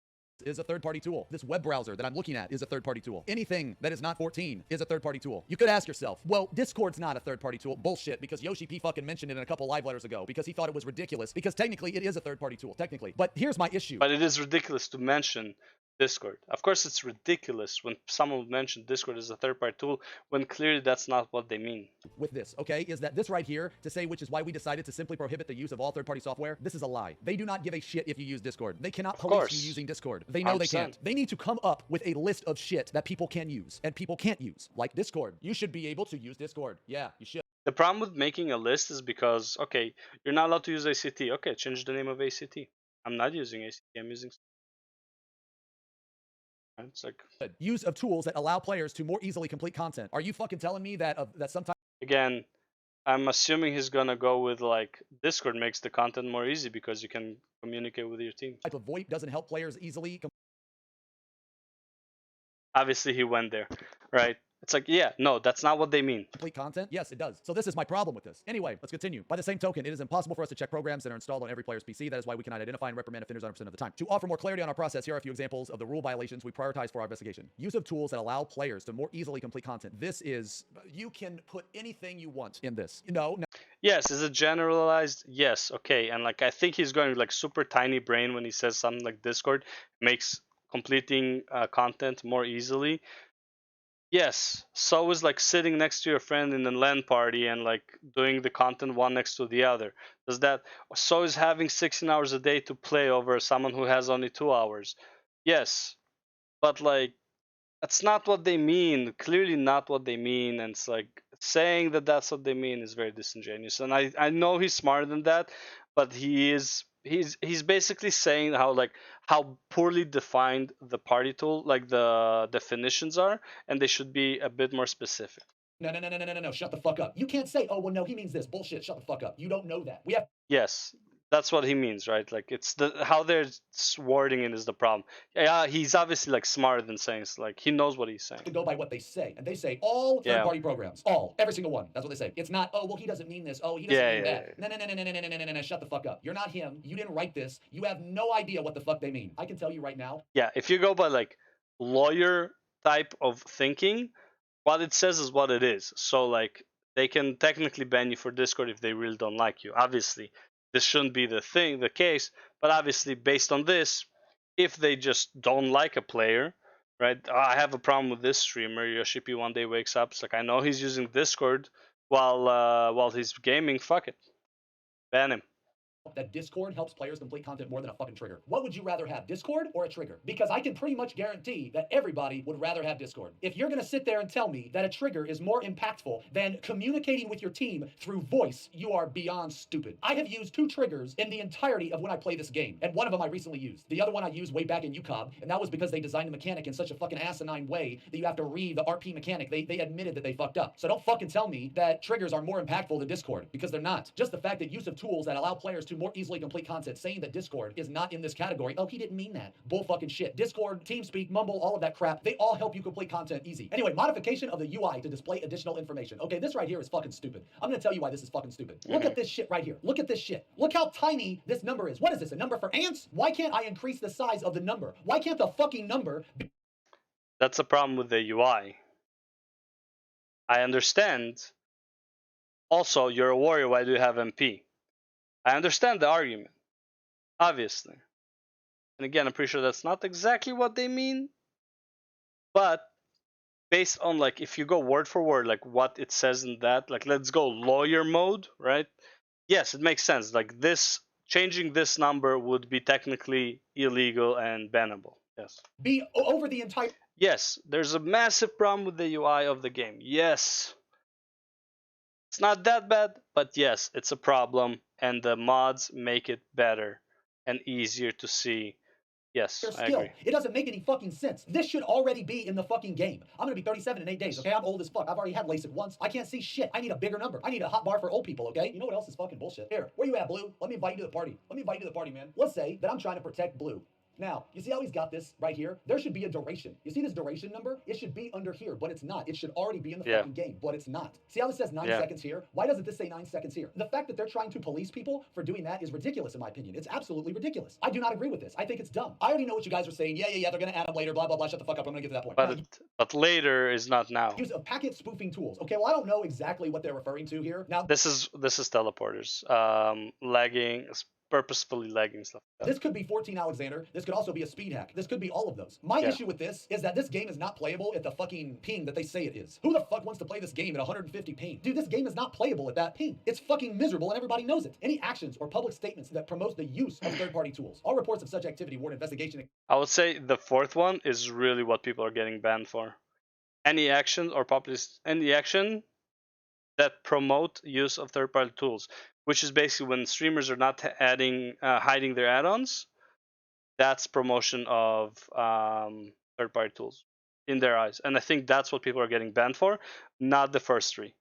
Speaker 10: Is a third-party tool. This web browser that I'm looking at is a third-party tool. Anything that is not 14 is a third-party tool. You could ask yourself, well, Discord's not a third-party tool. Bullshit, because Yoshi P fucking mentioned it in a couple live letters ago because he thought it was ridiculous, because technically it is a third-party tool, technically. But here's my issue.
Speaker 1: But it is ridiculous to mention Discord. Of course it's ridiculous when someone mentioned Discord as a third-party tool when clearly that's not what they mean.
Speaker 10: With this, okay, is that this right here, to say which is why we decided to simply prohibit the use of all third-party software, this is a lie. They do not give a shit if you use Discord. They cannot police you using Discord. They know 100%. They can't. They need to come up with a list of shit that people can use and people can't use, like Discord. You should be able to use Discord. Yeah, you should.
Speaker 1: The problem with making a list is because, okay, you're not allowed to use ACT. Okay, change the name of ACT. I'm not using ACT, I'm using... It's like...
Speaker 10: Use of tools that allow players to more easily complete content. Are you fucking telling me that that sometimes...
Speaker 1: Again, I'm assuming he's gonna go with like Discord makes the content more easy because you can communicate with your team.
Speaker 10: Type of VoIP doesn't help players easily...
Speaker 1: Obviously he went there, right? It's like, yeah, no, that's not what they mean.
Speaker 10: Complete content? Yes, it does. So this is my problem with this. Anyway, let's continue. By the same token, it is impossible for us to check programs that are installed on every player's PC. That is why we cannot identify and reprimand offenders 100% of the time. To offer more clarity on our process, here are a few examples of the rule violations we prioritize for our investigation. Use of tools that allow players to more easily complete content. This is... You can put anything you want in this. No.
Speaker 1: Yes, is it generalized? Yes, okay. And like, I think he's going like super tiny brain when he says something like Discord makes completing content more easily. Yes, so is like sitting next to your friend in a LAN party and like doing the content one next to the other. Does that? So is having 16 hours a day to play over someone who has only 2 hours. Yes, but like that's not what they mean. Clearly not what they mean, and it's like saying that that's what they mean is very disingenuous. And I know he's smarter than that, but he's basically saying how poorly defined the party tool, like the definitions are, and they should be a bit more specific.
Speaker 10: No, shut the fuck up. You can't say, oh, well, no, he means this. Bullshit, shut the fuck up. You don't know that. We have
Speaker 1: Yes, that's what he means, right? Like it's the how they're wording it is the problem. Yeah, he's obviously like smarter than saying like he knows what he's saying.
Speaker 10: to go by what they say. And they say all third-party programs. All. Every single one. That's what they say. It's not, oh, well, he doesn't mean this. Oh, he doesn't mean that. No, shut the fuck up. You're not him. You didn't write this. You have no idea what the fuck they mean. I can tell you right now.
Speaker 1: Yeah, if you go by like lawyer type of thinking, what it says is what it is. So like they can technically ban you for Discord if they really don't like you. Obviously, this shouldn't be the case, but obviously based on this, if they just don't like a player, right? I have a problem with this streamer. Yoshipi one day wakes up, it's like I know he's using Discord while he's gaming. Fuck it, ban him.
Speaker 10: That Discord helps players complete content more than a fucking trigger. What would you rather have, Discord or a trigger? Because I can pretty much guarantee that everybody would rather have Discord. If you're gonna sit there and tell me that a trigger is more impactful than communicating with your team through voice, you are beyond stupid. I have used 2 triggers in the entirety of when I play this game, and one of them I recently used. The other one I used way back in UCOB, and that was because they designed the mechanic in such a fucking asinine way that you have to read the RP mechanic. They admitted that they fucked up. So don't fucking tell me that triggers are more impactful than Discord, because they're not. Just the fact that use of tools that allow players to more easily complete content, saying that Discord is not in this category. Oh, he didn't mean that. Bull fucking shit. Discord, TeamSpeak, Mumble, all of that crap, they all help you complete content easy. Anyway, modification of the UI to display additional information. Okay, this right here is fucking stupid. I'm gonna tell you why this is fucking stupid. Look at this shit right here. Look at this shit. Look how tiny this number is. What is this, a number for ants? Why can't I increase the size of the number? Why can't the fucking number be—
Speaker 1: That's a problem with the UI. I understand. Also, you're a warrior, why do you have MP? I understand the argument, obviously. And again, I'm pretty sure that's not exactly what they mean. But based on like, if you go word for word, like what it says in that, like let's go lawyer mode, right? Yes, it makes sense. Like this, changing this number would be technically illegal and bannable. Yes.
Speaker 10: Be over the entire—
Speaker 1: Yes, there's a massive problem with the UI of the game. Yes. It's not that bad, but yes, it's a problem, and the mods make it better and easier to see. Yes, I agree.
Speaker 10: It doesn't make any fucking sense. This should already be in the fucking game. I'm gonna be 37 in 8 days, okay? I'm old as fuck. I've already had LASIK once. I can't see shit. I need a bigger number. I need a hot bar for old people, okay? You know what else is fucking bullshit? Here, where you at, Blue? Let me invite you to the party. Let me invite you to the party, man. Let's say that I'm trying to protect Blue. Now, you see how he's got this right here? There should be a duration. You see this duration number? It should be under here, but it's not. It should already be in the fucking game, but it's not. See how this says 9 seconds here? Why doesn't this say 9 seconds here? The fact that they're trying to police people for doing that is ridiculous, in my opinion. It's absolutely ridiculous. I do not agree with this. I think it's dumb. I already know what you guys are saying. Yeah, they're gonna add them later, blah, blah, blah. Shut the fuck up. I'm gonna get to that point.
Speaker 1: But later is not now.
Speaker 10: Use of packet spoofing tools. Okay, well, I don't know exactly what they're referring to here. Now,
Speaker 1: this is teleporters. Lagging, purposefully lagging stuff.
Speaker 10: This could be 14 Alexander. This could also be a speed hack. This could be all of those. My issue with this is that this game is not playable at the fucking ping that they say it is. Who the fuck wants to play this game at 150 ping? Dude, this game is not playable at that ping. It's fucking miserable and everybody knows it. Any actions or public statements that promote the use of third-party tools. All reports of such activity warrant investigation.
Speaker 1: I would say the 4th one is really what people are getting banned for. Any action or any action that promote use of third-party tools, which is basically when streamers are not hiding their add-ons. That's promotion of third-party tools in their eyes, and I think that's what people are getting banned for, not the first 3.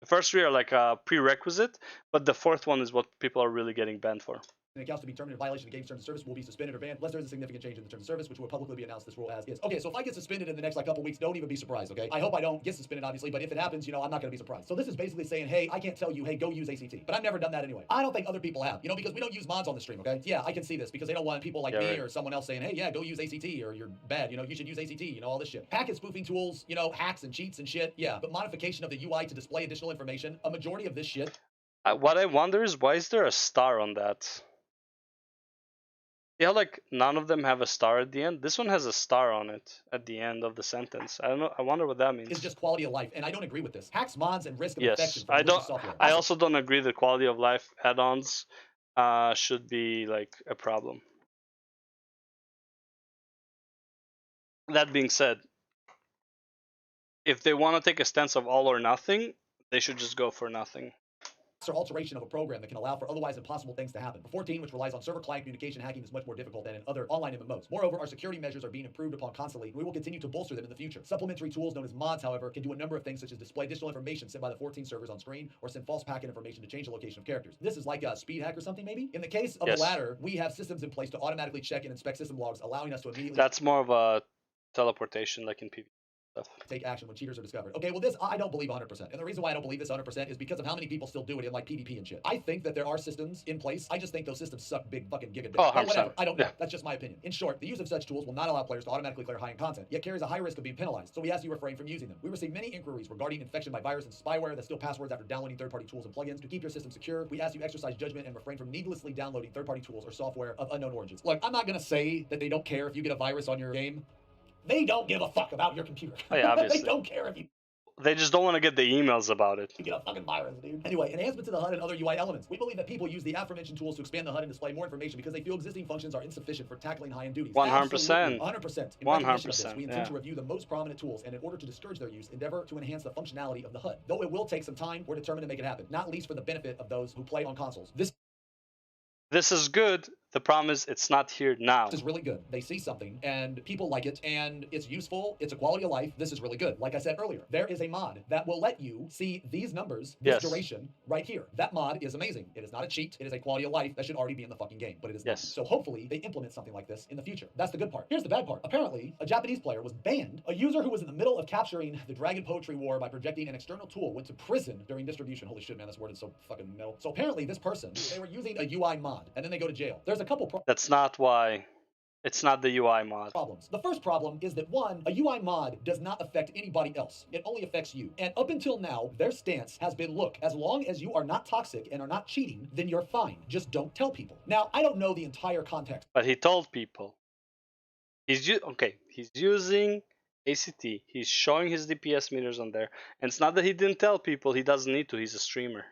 Speaker 1: The first 3 are like a prerequisite, but the 4th one is what people are really getting banned for.
Speaker 10: Accounts to be terminated in violation of the game's terms of service will be suspended or banned unless there is a significant change in the terms of service, which will publicly be announced this rule as is. Okay, so if I get suspended in the next couple weeks, don't even be surprised, okay? I hope I don't get suspended, obviously, but if it happens, I'm not gonna be surprised. So this is basically saying, hey, I can't tell you, hey, go use ACT. But I've never done that anyway. I don't think other people have, because we don't use mods on the stream, okay? Yeah, I can see this because they don't want people like me or someone else saying, hey, yeah, go use ACT or you're bad, you should use ACT, all this shit. Packet spoofing tools, hacks and cheats and shit, yeah. But modification of the UI to display additional information, a majority of this shit.
Speaker 1: What I wonder is, why is there a star on that? Yeah, like none of them have a star at the end. This one has a star on it at the end of the sentence. I don't know. I wonder what that means.
Speaker 10: It's just quality of life, and I don't agree with this. Hacks, mods, and risk of infection.
Speaker 1: Yes, I don't. I also don't agree that quality of life add-ons should be like a problem. That being said, if they want to take a stance of all or nothing, they should just go for nothing.
Speaker 10: or alteration of a program that can allow for otherwise impossible things to happen. For 14, which relies on server-client communication, hacking is much more difficult than in other online MMOs. Moreover, our security measures are being improved upon constantly, and we will continue to bolster them in the future. Supplementary tools known as mods, however, can do a number of things such as display additional information sent by the 14 servers on screen, or send false packet information to change the location of characters. This is like a speed hack or something, maybe? In the case of the latter, we have systems in place to automatically check and inspect system logs, allowing us to immediately...
Speaker 1: That's more of a teleportation, like in PvP stuff.
Speaker 10: Take action when cheaters are discovered. Okay, well this I don't believe 100%. And the reason why I don't believe this 100% is because of how many people still do it in like PvP and shit. I think that there are systems in place. I just think those systems suck big fucking giga dick.
Speaker 1: Oh,
Speaker 10: But
Speaker 1: 100%.
Speaker 10: whatever. I don't know. That's just my opinion. In short, the use of such tools will not allow players to automatically clear high-end content, yet carries a high risk of being penalized. So we ask you refrain from using them. We receive many inquiries regarding infection by virus and spyware that steal passwords after downloading third-party tools and plugins. To keep your system secure, we ask you exercise judgment and refrain from needlessly downloading third-party tools or software of unknown origins. Look, I'm not gonna say that they don't care if you get a virus on your game. They don't give a fuck about your computer.
Speaker 1: Oh, yeah, obviously.
Speaker 10: They don't care if you
Speaker 1: They just don't want to get the emails about it.
Speaker 10: get a fucking virus, dude. Anyway, enhancement to the HUD and other UI elements. We believe that people use the aforementioned tools to expand the HUD and display more information because they feel existing functions are insufficient for tackling high-end duties.
Speaker 1: 100%.
Speaker 10: 100%. In
Speaker 1: 100%,
Speaker 10: recognition of this, we intend
Speaker 1: yeah.
Speaker 10: to review the most prominent tools and in order to discourage their use, endeavor to enhance the functionality of the HUD. Though it will take some time, we're determined to make it happen, not least for the benefit of those who play on consoles.
Speaker 1: This is good. The problem is it's not here now.
Speaker 10: This is really good. They see something and people like it and it's useful. It's a quality of life. This is really good. Like I said earlier, there is a mod that will let you see these numbers, this
Speaker 1: Yes.
Speaker 10: duration right here. That mod is amazing. It is not a cheat. It is a quality of life that should already be in the fucking game, but it is
Speaker 1: Yes.
Speaker 10: not. So hopefully they implement something like this in the future. That's the good part. Here's the bad part. Apparently, a Japanese player was banned. A user who was in the middle of capturing the Dragon Poetry War by projecting an external tool went to prison during distribution. Holy shit, man, that's worded so fucking metal. So apparently this person, they were using a UI mod and then they go to jail. There's a couple
Speaker 1: That's not why. It's not the UI mod.
Speaker 10: problems. The first problem is that one, a UI mod does not affect anybody else. It only affects you. And up until now, their stance has been, look, as long as you are not toxic and are not cheating, then you're fine. Just don't tell people. Now, I don't know the entire context.
Speaker 1: But he told people. He's using ACT. He's showing his DPS meters on there. And it's not that he didn't tell people. He doesn't need to. He's a streamer.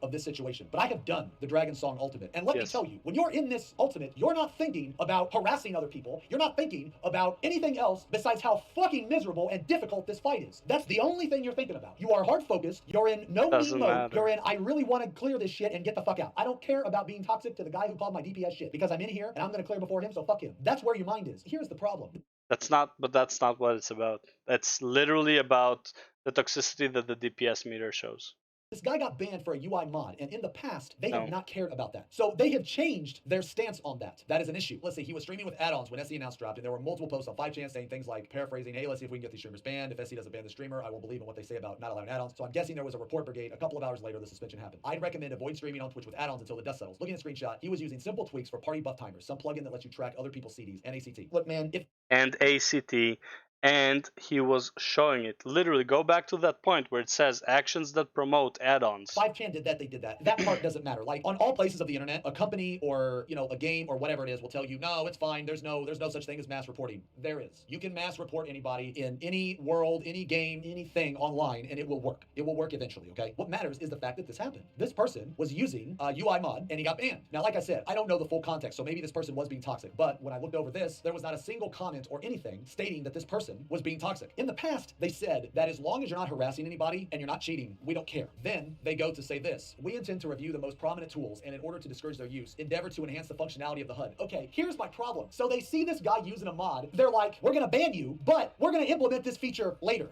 Speaker 10: Of this situation, but I have done the Dragon Song Ultimate, and let me
Speaker 1: Yes.
Speaker 10: tell you, when you're in this Ultimate, you're not thinking about harassing other people. You're not thinking about anything else besides how fucking miserable and difficult this fight is. That's the only thing you're thinking about. You are hard focused. You're in no me
Speaker 1: Doesn't
Speaker 10: mode.
Speaker 1: matter.
Speaker 10: You're in I really want to clear this shit and get the fuck out. I don't care about being toxic to the guy who called my DPS shit because I'm in here and I'm gonna clear before him. So fuck him. That's where your mind is. Here's the problem.
Speaker 1: That's not what it's about. That's literally about the toxicity that the DPS meter shows.
Speaker 10: This guy got banned for a UI mod, and in the past, they have
Speaker 1: No.
Speaker 10: not cared about that. So they have changed their stance on that. That is an issue. Let's see, he was streaming with add-ons when SE announced dropped, and there were multiple posts on 5chan saying things like, paraphrasing, hey, let's see if we can get these streamers banned. If SE doesn't ban the streamer, I will believe in what they say about not allowing add-ons. So I'm guessing there was a report brigade. A couple of hours later, the suspension happened. I'd recommend avoid streaming on Twitch with add-ons until the dust settles. Looking at the screenshot, he was using simple tweaks for party buff timers, some plugin that lets you track other people's CDs, and ACT. Look, man, if
Speaker 1: And ACT. And he was showing it. Literally, go back to that point where it says actions that promote add-ons.
Speaker 10: 5chan did that, they did that. That part doesn't matter. Like on all places of the internet, a company or a game or whatever it is will tell you, no, it's fine. There's no such thing as mass reporting. There is. You can mass report anybody in any world, any game, anything online, and it will work. It will work eventually, okay? What matters is the fact that this happened. This person was using a UI mod and he got banned. Now, like I said, I don't know the full context, so maybe this person was being toxic. But when I looked over this, there was not a single comment or anything stating that this person was being toxic. In the past, they said that as long as you're not harassing anybody and you're not cheating, we don't care. Then they go to say this: we intend to review the most prominent tools and in order to discourage their use, endeavor to enhance the functionality of the HUD. Okay, here's my problem. So they see this guy using a mod, they're like, we're gonna ban you, but we're gonna implement this feature later.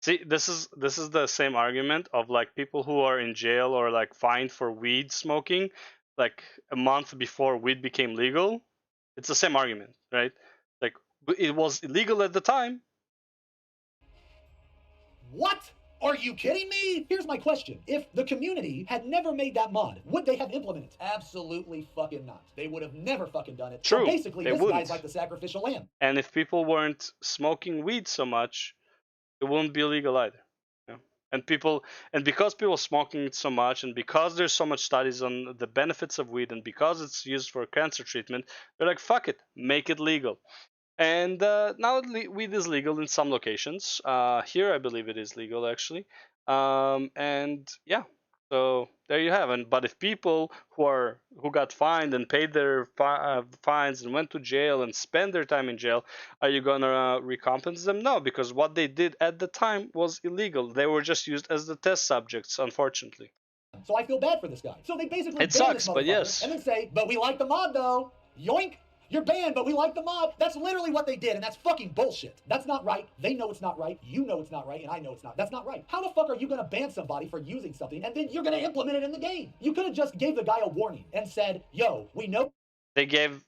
Speaker 1: See, this is the same argument of like people who are in jail or like fined for weed smoking, like a month before weed became legal. It's the same argument, right? Like it was illegal at the time.
Speaker 10: What? Are you kidding me? Here's my question. If the community had never made that mod, would they have implemented it? Absolutely fucking not. They would have never fucking done it.
Speaker 1: True,
Speaker 10: So basically,
Speaker 1: they
Speaker 10: this
Speaker 1: wouldn't.
Speaker 10: guy's like the sacrificial lamb.
Speaker 1: And if people weren't smoking weed so much, it wouldn't be illegal either. Yeah. And because people smoking it so much, and because there's so much studies on the benefits of weed, and because it's used for cancer treatment, they're like, fuck it, make it legal. And now weed is legal in some locations. Here, I believe it is legal actually. And yeah, so there you have it. But if people who got fined and paid their fines and went to jail and spent their time in jail, are you gonna recompense them? No, because what they did at the time was illegal. They were just used as the test subjects, unfortunately.
Speaker 10: So I feel bad for this guy. So they basically
Speaker 1: It
Speaker 10: ban this
Speaker 1: sucks, but
Speaker 10: motherfucker
Speaker 1: yes.
Speaker 10: and then say, but we like the mod though. Yoink. You're banned, but we like the mod. That's literally what they did, and that's fucking bullshit. That's not right. They know it's not right. You know it's not right, and I know it's not. That's not right. How the fuck are you gonna ban somebody for using something, and then you're gonna implement it in the game? You could have just gave the guy a warning and said, yo, we know.
Speaker 1: They gave,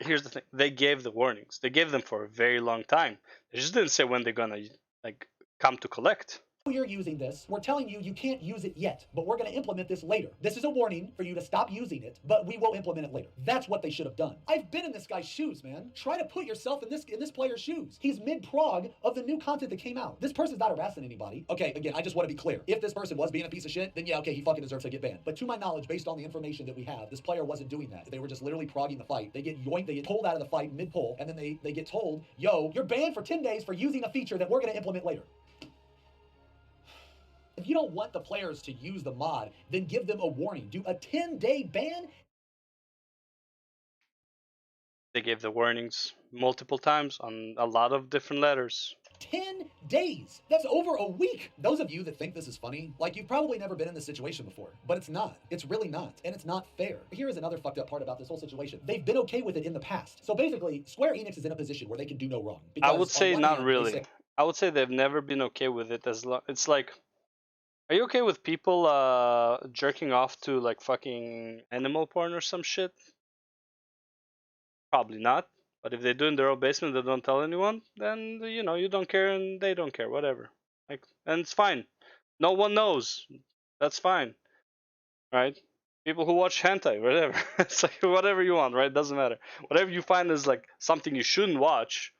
Speaker 1: here's the thing, they gave the warnings. They gave them for a very long time. They just didn't say when they're gonna, like, come to collect.
Speaker 10: You're using this. We're telling you you can't use it yet, but we're going to implement this later. This is a warning for you to stop using it, but we will implement it later. That's what they should have done. I've been in this guy's shoes, man. Try to put yourself in this player's shoes. He's mid-prog of the new content that came out. This person's not harassing anybody. Okay, again, I just want to be clear. If this person was being a piece of shit, then yeah, okay, he fucking deserves to get banned. But to my knowledge, based on the information that we have, this player wasn't doing that. They were just literally progging the fight. They get yoinked, they get pulled out of the fight mid-pull, and then they get told, yo, you're banned for 10 days for using a feature that we're going to implement later. If you don't want the players to use the mod, then give them a warning. Do a 10-day ban.
Speaker 1: They gave the warnings multiple times on a lot of different letters.
Speaker 10: 10 days. That's over a week. Those of you that think this is funny, like you've probably never been in this situation before, but it's not. It's really not. And it's not fair. Here is another fucked up part about this whole situation. They've been okay with it in the past. So basically, Square Enix is in a position where they can do no wrong.
Speaker 1: I would say not really. I would say they've never been okay with it as long. It's like, are you okay with people jerking off to like fucking animal porn or some shit? Probably not. But if they do in their own basement, they don't tell anyone, then you know you don't care and they don't care, whatever. Like, and it's fine. No one knows. That's fine, right? People who watch hentai, whatever. It's like whatever you want, right? Doesn't matter. Whatever you find is like something you shouldn't watch,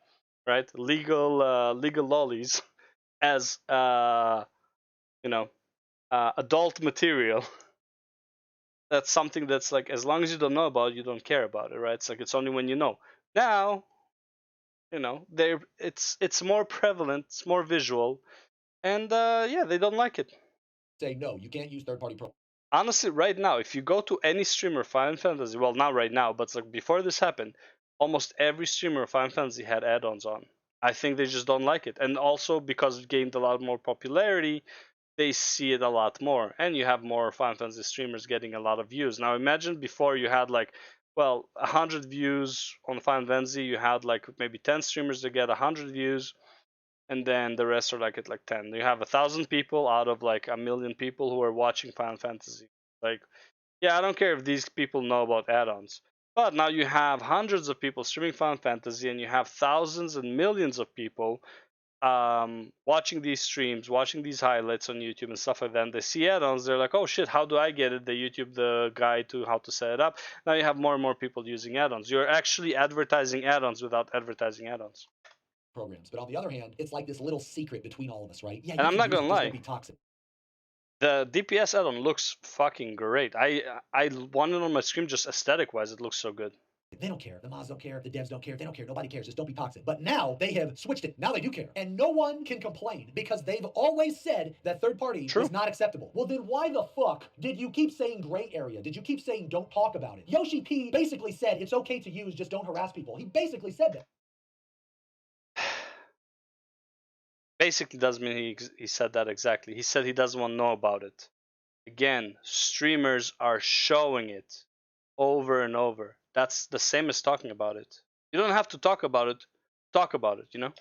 Speaker 1: right? Legal lollies as you know, adult material. That's something that's like, as long as you don't know about it, you don't care about it, right? It's like it's only when you know. Now, you know, it's more prevalent, it's more visual, and yeah, they don't like it.
Speaker 10: Say no, you can't use third-party pro.
Speaker 1: Honestly, right now, if you go to any streamer of Final Fantasy, well, not right now, but like before this happened, almost every streamer of Final Fantasy had add-ons on. I think they just don't like it, and also because it gained a lot more popularity, they see it a lot more, and you have more Final Fantasy streamers getting a lot of views. Now imagine before you had like, well, 100 views on Final Fantasy, you had like maybe 10 streamers that get 100 views, and then the rest are like at like 10. You have 1,000 people out of like 1,000,000 people who are watching Final Fantasy. Like, yeah, I don't care if these people know about add-ons, but now you have hundreds of people streaming Final Fantasy, and you have thousands and millions of people watching these streams, watching these highlights on YouTube and stuff like that, and they see add-ons, they're like, oh shit, how do I get it? They YouTube the guide to how to set it up. Now you have more and more people using add-ons. You're actually advertising add-ons without advertising add-ons.
Speaker 10: Programs. But on the other hand, it's like this little secret between all of us, right? Yeah,
Speaker 1: and I'm not gonna lie,
Speaker 10: be toxic.
Speaker 1: The DPS add-on looks fucking great. I want it on my stream just aesthetic-wise, it looks so good.
Speaker 10: They don't care. The mods don't care. The devs don't care. They don't care. Nobody cares. Just don't be toxic. But now they have switched it. Now they do care. And no one can complain because they've always said that third party is not acceptable. Well, then why the fuck did you keep saying gray area? Did you keep saying don't talk about it? Yoshi P basically said it's okay to use, just don't harass people. He basically said that.
Speaker 1: Basically doesn't mean he said that exactly. He said he doesn't want to know about it. Again, streamers are showing it over and over. That's the same as talking about it. You don't have to talk about it, you know?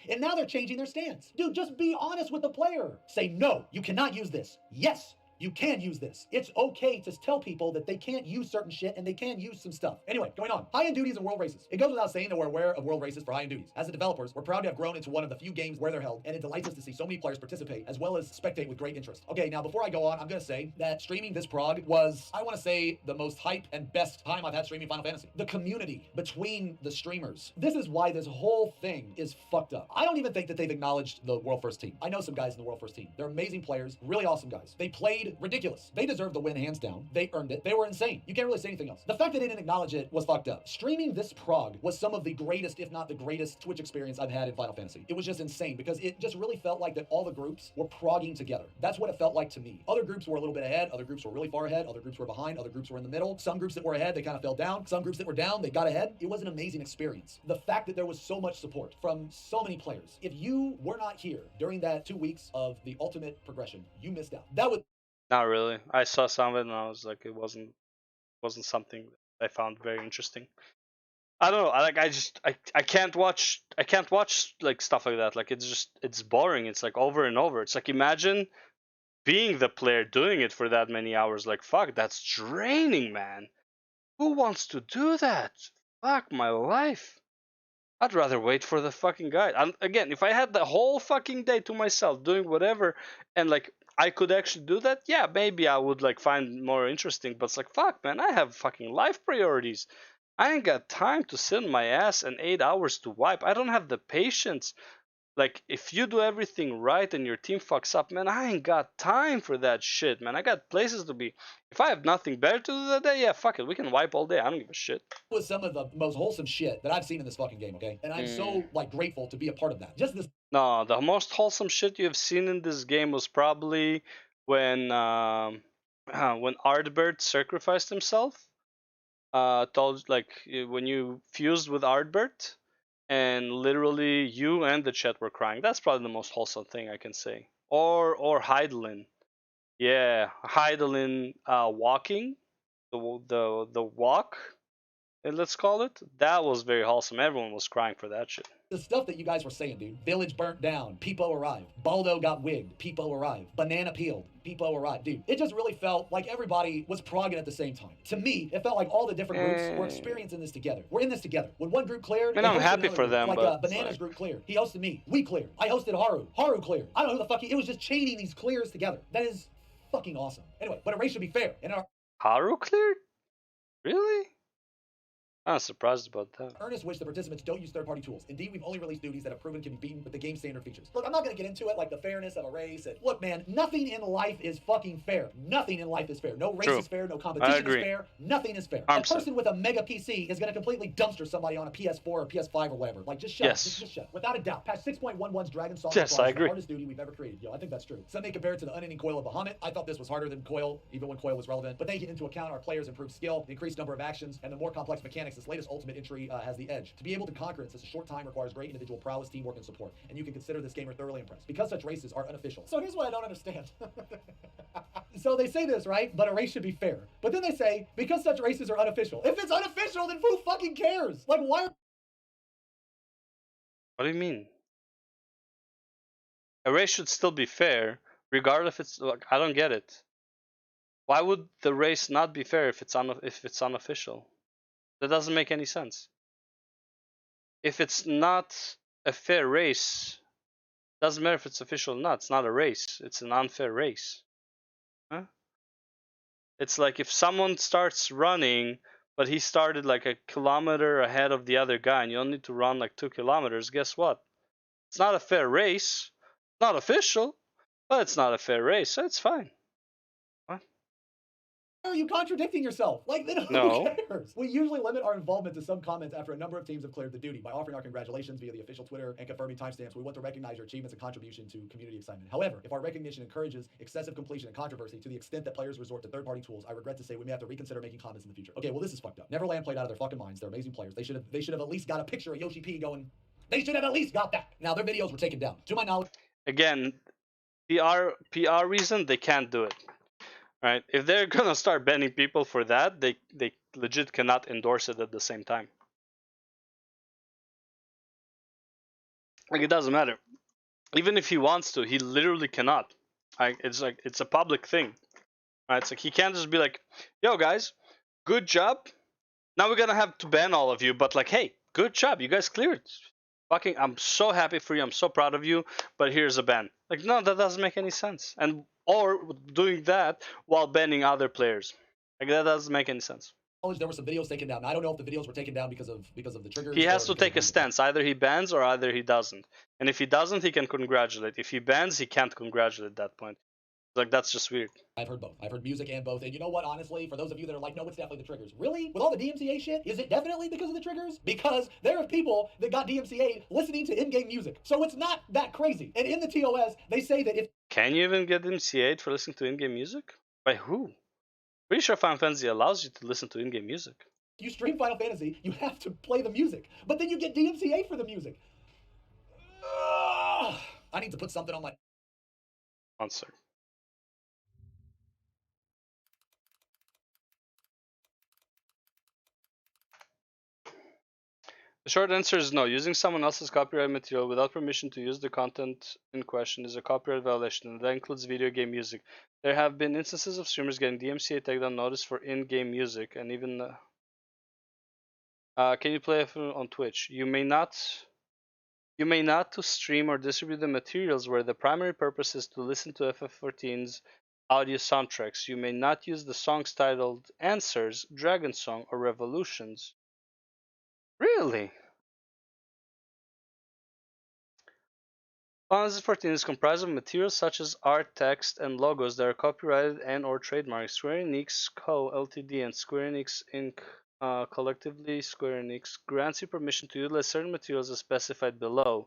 Speaker 10: And now they're changing their stance. Dude, just be honest with the player. Say, no, you cannot use this. Yes, you can use this. It's okay to tell people that they can't use certain shit and they can use some stuff. Anyway, going on. High-end duties and world races. It goes without saying that we're aware of world races for high-end duties. As the developers, we're proud to have grown into one of the few games where they're held, and it delights us to see so many players participate, as well as spectate with great interest. Okay, now before I go on, I'm going to say that streaming this prog was, I want to say, the most hype and best time I've had streaming Final Fantasy. The community between the streamers. This is why this whole thing is fucked up. I don't even think that they've acknowledged the World First team. I know some guys in the World First team. They're amazing players, really awesome guys. They played ridiculous. They deserved the win hands down. They earned it. They were insane. You can't really say anything else. The fact that they didn't acknowledge it was fucked up. Streaming this prog was some of the greatest, if not the greatest, Twitch experience I've had in Final Fantasy. It was just insane because it just really felt like that all the groups were progging together. That's what it felt like to me. Other groups were a little bit ahead. Other groups were really far ahead. Other groups were behind. Other groups were in the middle. Some groups that were ahead, they kind of fell down. Some groups that were down, they got ahead. It was an amazing experience. The fact that there was so much support from so many players. If you were not here during that 2 weeks of the ultimate progression, you missed out. That was
Speaker 1: Not really. I saw some of it and I was like, it wasn't something that I found very interesting. I don't know. I can't watch like stuff like that. Like it's boring. It's like over and over. It's like imagine being the player doing it for that many hours. Like fuck, that's draining, man. Who wants to do that? Fuck my life. I'd rather wait for the fucking guide. And again, if I had the whole fucking day to myself doing whatever, and like I could actually do that, yeah, maybe I would like find more interesting. But it's like, fuck, man, I have fucking life priorities. I ain't got time to sit on my ass and 8 hours to wipe. I don't have the patience. Like, if you do everything right and your team fucks up, man, I ain't got time for that shit, man. I got places to be. If I have nothing better to do that day, yeah, fuck it. We can wipe all day. I don't give a shit.
Speaker 10: Was some of the most wholesome shit that I've seen in this fucking game, okay? And I'm so, like, grateful to be a part of that. Just this.
Speaker 1: No, the most wholesome shit you've seen in this game was probably when Ardbert sacrificed himself. Told like when you fused with Ardbert, and literally you and the chat were crying. That's probably the most wholesome thing I can say. Or Heidelin, yeah, Heidelin walking, the walk, let's call it. That was very wholesome. Everyone was crying for that shit.
Speaker 10: The stuff that you guys were saying, dude. Village burnt down. Peepo arrived. Baldo got wigged. Peepo arrived. Banana peeled. Peepo arrived. Dude, it just really felt like everybody was progging at the same time. To me, it felt like all the different groups were experiencing this together. We're in this together. When one group cleared,
Speaker 1: and I'm happy for them.
Speaker 10: Like
Speaker 1: but
Speaker 10: Banana's group cleared. He hosted me. We cleared. I hosted Haru. Haru cleared. I don't know who the fuck it was just chaining these clears together. That is fucking awesome. Anyway, but a race should be fair. And our
Speaker 1: Haru cleared? Really? I'm surprised about that.
Speaker 10: Earnest wish the participants don't use third-party tools. Indeed, we've only released duties that have proven can be beaten with the game standard features. Look, I'm not going to get into it, like the fairness of a race. And look, man, nothing in life is fucking fair. Nothing in life is fair. No race is fair. No competition is fair. Nothing is fair. A person with a mega PC is going to completely dumpster somebody on a PS4 or PS5 or whatever. Like, just shut up. Just shut up. Without a doubt. Patch 6.11's Dragon Song is the hardest duty we've ever created. Yo, I think that's true. Some may compare it to the unending coil of Bahamut. I thought this was harder than Coil, even when Coil was relevant. But taking into account our players' improved skill, the increased number of actions, and the more complex mechanics, this latest ultimate entry has the edge. To be able to conquer it in such a short time requires great individual prowess, teamwork, and support. And you can consider this gamer thoroughly impressed. Because such races are unofficial. So here's what I don't understand. So they say this, right? But a race should be fair. But then they say, because such races are unofficial. If it's unofficial, then who fucking cares? Like, why?
Speaker 1: What do you mean? A race should still be fair, regardless if it's like, I don't get it. Why would the race not be fair if it's unofficial? That doesn't make any sense. If it's not a fair race, doesn't matter if it's official or not. It's not a race. It's an unfair race. Huh? It's like if someone starts running, but he started like a kilometer ahead of the other guy, and you only need to run like 2 kilometers. Guess what? It's not a fair race. Not official, but it's not a fair race, so it's fine.
Speaker 10: Why are you contradicting yourself? Like, then who cares? We usually limit our involvement to some comments after a number of teams have cleared the duty. By offering our congratulations via the official Twitter and confirming timestamps, we want to recognize your achievements and contribution to community excitement. However, if our recognition encourages excessive completion and controversy to the extent that players resort to third-party tools, I regret to say we may have to reconsider making comments in the future. Okay, well, this is fucked up. Neverland played out of their fucking minds. They're amazing players. They should have at least got a picture of Yoshi P going. They should have at least got that. Now, their videos were taken down. To my knowledge.
Speaker 1: Again, PR reason, they can't do it. Right? If they're gonna start banning people for that, they legit cannot endorse it at the same time. Like, it doesn't matter. Even if he wants to, he literally cannot. It's like, it's a public thing. Right? It's like he can't just be like, yo guys, good job. Now we're gonna have to ban all of you, but like, hey, good job, you guys cleared. Fucking, I'm so happy for you, I'm so proud of you, but here's a ban. Like, no, that doesn't make any sense. And or doing that while banning other players. Like, that doesn't make any sense.
Speaker 10: There were some videos taken down. Now, I don't know if the videos were taken down because of the triggers.
Speaker 1: He has to take a stance. Either he bans or either he doesn't. And if he doesn't, he can congratulate. If he bans, he can't congratulate at that point. Like, that's just weird.
Speaker 10: I've heard both. I've heard music and both. And you know what, honestly, for those of you that are like, no, it's definitely the triggers. Really? With all the DMCA shit, is it definitely because of the triggers? Because there are people that got DMCA listening to in-game music. So it's not that crazy. And in the TOS, they say that if...
Speaker 1: Can you even get DMCA'd for listening to in-game music? By who? Pretty sure Final Fantasy allows you to listen to in-game music.
Speaker 10: You stream Final Fantasy, you have to play the music. But then you get DMCA for the music. I need to put something on my...
Speaker 1: Answer. The short answer is no. Using someone else's copyright material without permission to use the content in question is a copyright violation, and that includes video game music. There have been instances of streamers getting DMCA takedown notice for in-game music, and even can you play it on Twitch? You may not to stream or distribute the materials where the primary purpose is to listen to FF14's audio soundtracks. You may not use the songs titled Answers, Dragon Song, or Revolutions. Really? Final Fantasy XIV is comprised of materials such as art, text, and logos that are copyrighted and/or trademarked. Square Enix Co., Ltd. and Square Enix Inc., collectively Square Enix, grants you permission to utilize certain materials as specified below.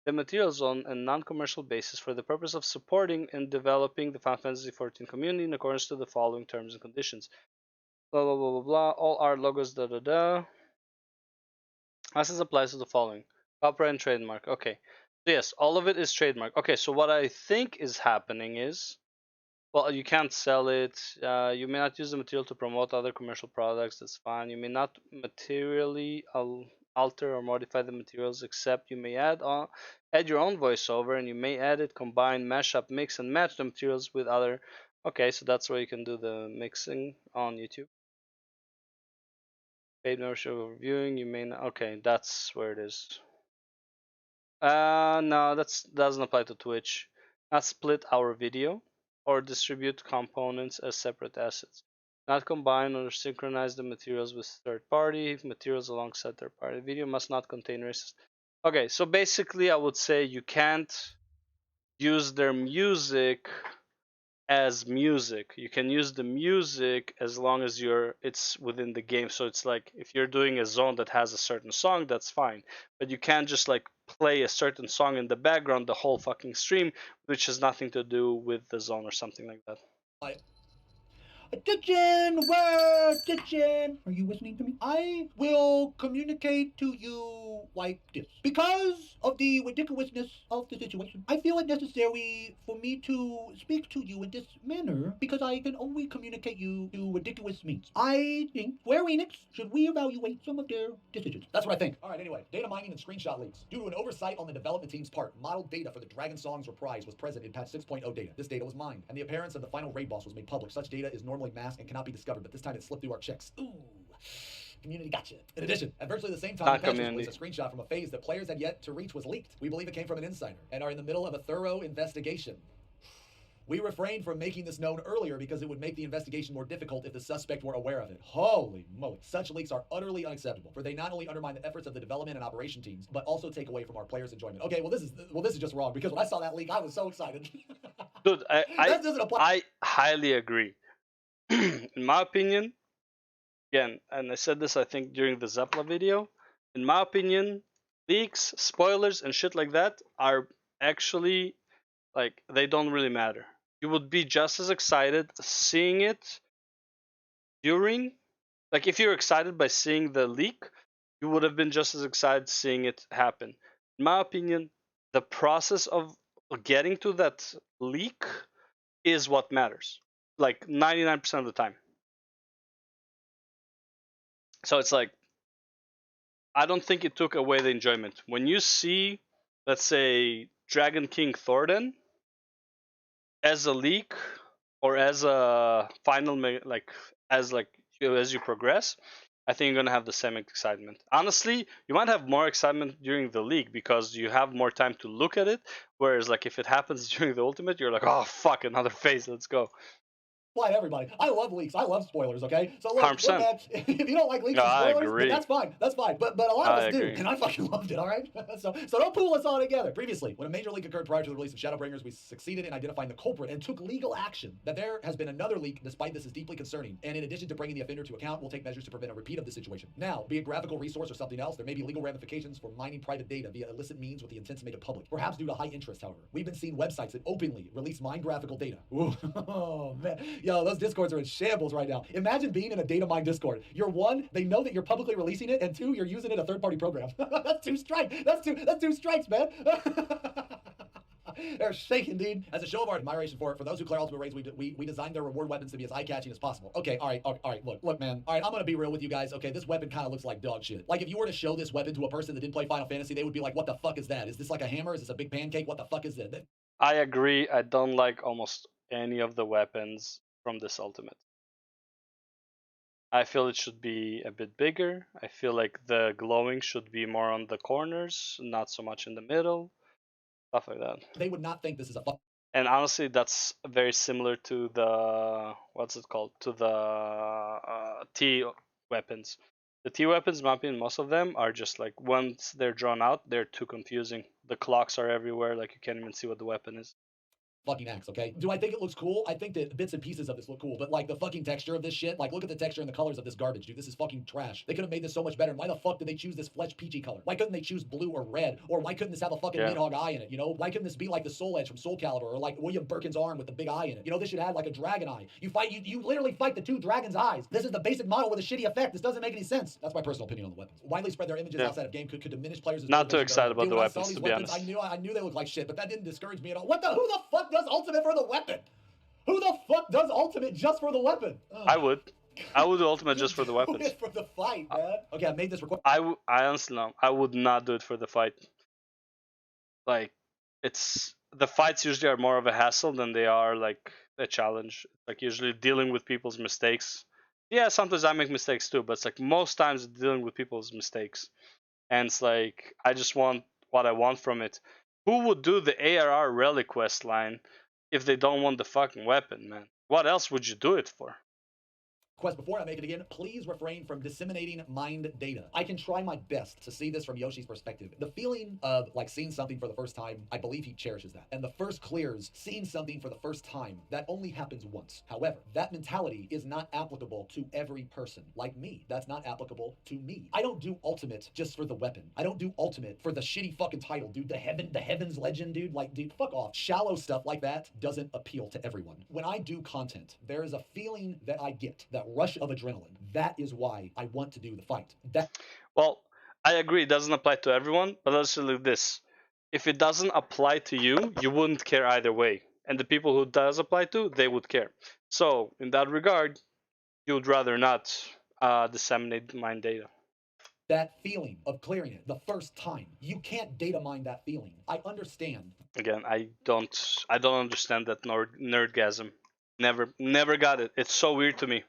Speaker 1: The materials on a non-commercial basis for the purpose of supporting and developing the Final Fantasy XIV community in accordance to the following terms and conditions. Blah, blah, blah, blah, blah. All art, logos, da, da, da. License applies to the following. Copyright and trademark. Okay. Yes, all of it is trademark. Okay, so what I think is happening is, well, you can't sell it. You may not use the material to promote other commercial products. That's fine. You may not materially alter or modify the materials, except you may add your own voiceover, and you may edit, combine, mash up, mix, and match the materials with other. Okay, so that's where you can do the mixing on YouTube. Paid membership or reviewing. You may not. Okay, that's where it is. No, that doesn't apply to Twitch. Not split our video or distribute components as separate assets. Not combine or synchronize the materials with third-party materials alongside third-party. Video must not contain racist. Okay, so basically I would say you can't use their music as music. You can use the music as long as it's within the game. So it's like if you're doing a zone that has a certain song, that's fine. But you can't just like play a certain song in the background the whole fucking stream, which has nothing to do with the zone or something like that.
Speaker 10: Attention, word, attention. Are you listening to me? I will communicate to you like this. Because of the ridiculousness of the situation, I feel it necessary for me to speak to you in this manner because I can only communicate you through ridiculous means. I think Square Enix should reevaluate some of their decisions. That's what I think. All right, anyway, data mining and screenshot leaks. Due to an oversight on the development team's part, modeled data for the Dragon Songs Reprise was present in patch 6.0 data. This data was mined, and the appearance of the final raid boss was made public. Such data is normally masked and cannot be discovered, but this time it slipped through our checks. Ooh. Community gotcha. In addition, at virtually the same time, the patch released a screenshot from a phase that players had yet to reach was leaked. We believe it came from an insider and are in the middle of a thorough investigation. We refrained from making this known earlier because it would make the investigation more difficult if the suspect were aware of it. Holy moly. Such leaks are utterly unacceptable, for they not only undermine the efforts of the development and operation teams, but also take away from our players' enjoyment. Okay, well this is just wrong, because when I saw that leak, I was so excited.
Speaker 1: Dude, I highly agree. In my opinion, again, and I said this I think during the Zepla video, in my opinion, leaks, spoilers, and shit like that are actually, like, they don't really matter. You would be just as excited seeing it during, like, if you're excited by seeing the leak, you would have been just as excited seeing it happen. In my opinion, the process of getting to that leak is what matters, like 99% of the time. So it's like, I don't think it took away the enjoyment. When you see, let's say, Dragon King Thordan as a leak or as a final, like as you progress, I think you're gonna have the same excitement. Honestly, you might have more excitement during the leak because you have more time to look at it. Whereas, like, if it happens during the ultimate, you're like, oh fuck, another phase, let's go.
Speaker 10: Apply to everybody. I love leaks. I love spoilers, okay? So look, man, if you don't like leaks and spoilers, then that's fine. That's fine. But a lot of us do, and I fucking loved it, all right? So don't pool us all together. Previously, when a major leak occurred prior to the release of Shadowbringers, we succeeded in identifying the culprit and took legal action. That there has been another leak, despite this is deeply concerning, and in addition to bringing the offender to account, we'll take measures to prevent a repeat of the situation. Now, be it graphical resource or something else, there may be legal ramifications for mining private data via illicit means with the intent to make it public. Perhaps due to high interest, however. We've been seeing websites that openly release mined graphical data. Ooh, oh man. Yo, those Discords are in shambles right now. Imagine being in a data mine Discord. You're one, they know that you're publicly releasing it, and two, you're using it in a third-party program. That's two strikes. That's two strikes, man. They're shaking, dude. As a show of our admiration for those who clear ultimate raids, we designed their reward weapons to be as eye-catching as possible. Okay, all right, look, man. All right, I'm gonna be real with you guys. Okay, this weapon kind of looks like dog shit. Like, if you were to show this weapon to a person that didn't play Final Fantasy, they would be like, what the fuck is that? Is this like a hammer? Is this a big pancake? What the fuck is it?
Speaker 1: I agree. I don't like almost any of the weapons from this ultimate. I feel it should be a bit bigger. I feel like the glowing should be more on the corners, not so much in the middle. Stuff like that.
Speaker 10: They would not think this is a
Speaker 1: And honestly, that's very similar to the what's it called? To the T weapons. The T weapons, in my opinion, most of them are just like once they're drawn out, they're too confusing. The clocks are everywhere, like you can't even see what the weapon is.
Speaker 10: Fucking axe, okay? Do I think it looks cool? I think that bits and pieces of this look cool, but like the fucking texture of this shit, like look at the texture and the colors of this garbage, dude. This is fucking trash. They could have made this so much better. And why the fuck did they choose this flesh peachy color? Why couldn't they choose blue or red? Or why couldn't this have a fucking Nidhogg eye in it, you know? Why couldn't this be like the Soul Edge from Soul Calibur or like William Birkin's arm with the big eye in it? You know, this should have like a dragon eye. You literally fight the two dragon's eyes. This is the basic model with a shitty effect. This doesn't make any sense. That's my personal opinion on the weapons. Widely spread their images outside of game could diminish players'
Speaker 1: Not too excited about
Speaker 10: dude,
Speaker 1: the
Speaker 10: when
Speaker 1: weapons,
Speaker 10: I saw these
Speaker 1: to be
Speaker 10: weapons,
Speaker 1: honest.
Speaker 10: I knew they looked like shit, but that didn't discourage me at all. Who the fuck does ultimate for the weapon? Who the fuck does ultimate just for the weapon? Ugh.
Speaker 1: I would do ultimate just for the weapons.
Speaker 10: Do it for the fight, man. Okay, I made this request.
Speaker 1: I honestly no. I would not do it for the fight. Like, it's the fights usually are more of a hassle than they are like a challenge. Like usually dealing with people's mistakes. Yeah, sometimes I make mistakes too, but it's like most times dealing with people's mistakes. And it's like I just want what I want from it. Who would do the ARR relic quest line if they don't want the fucking weapon, man? What else would you do it for?
Speaker 10: Quest before I make it again, please refrain from disseminating mind data. I can try my best to see this from Yoshi's perspective. The feeling of like seeing something for the first time, I believe he cherishes that. And the first clears, seeing something for the first time, that only happens once. However, that mentality is not applicable to every person. Like me, that's not applicable to me. I don't do ultimate just for the weapon. I don't do ultimate for the shitty fucking title, dude. The heavens legend, dude. Like, dude, fuck off. Shallow stuff like that doesn't appeal to everyone. When I do content, there is a feeling that I get, that rush of adrenaline. That is why I want to do the fight.
Speaker 1: Well, I agree, it doesn't apply to everyone, but let's just leave this. If it doesn't apply to you, you wouldn't care either way. And the people who does apply to, they would care. So, in that regard, you would rather not disseminate mind data.
Speaker 10: That feeling of clearing it the first time. You can't data mine that feeling. I understand.
Speaker 1: Again, I don't understand that nerdgasm. Never got it. It's so weird to me.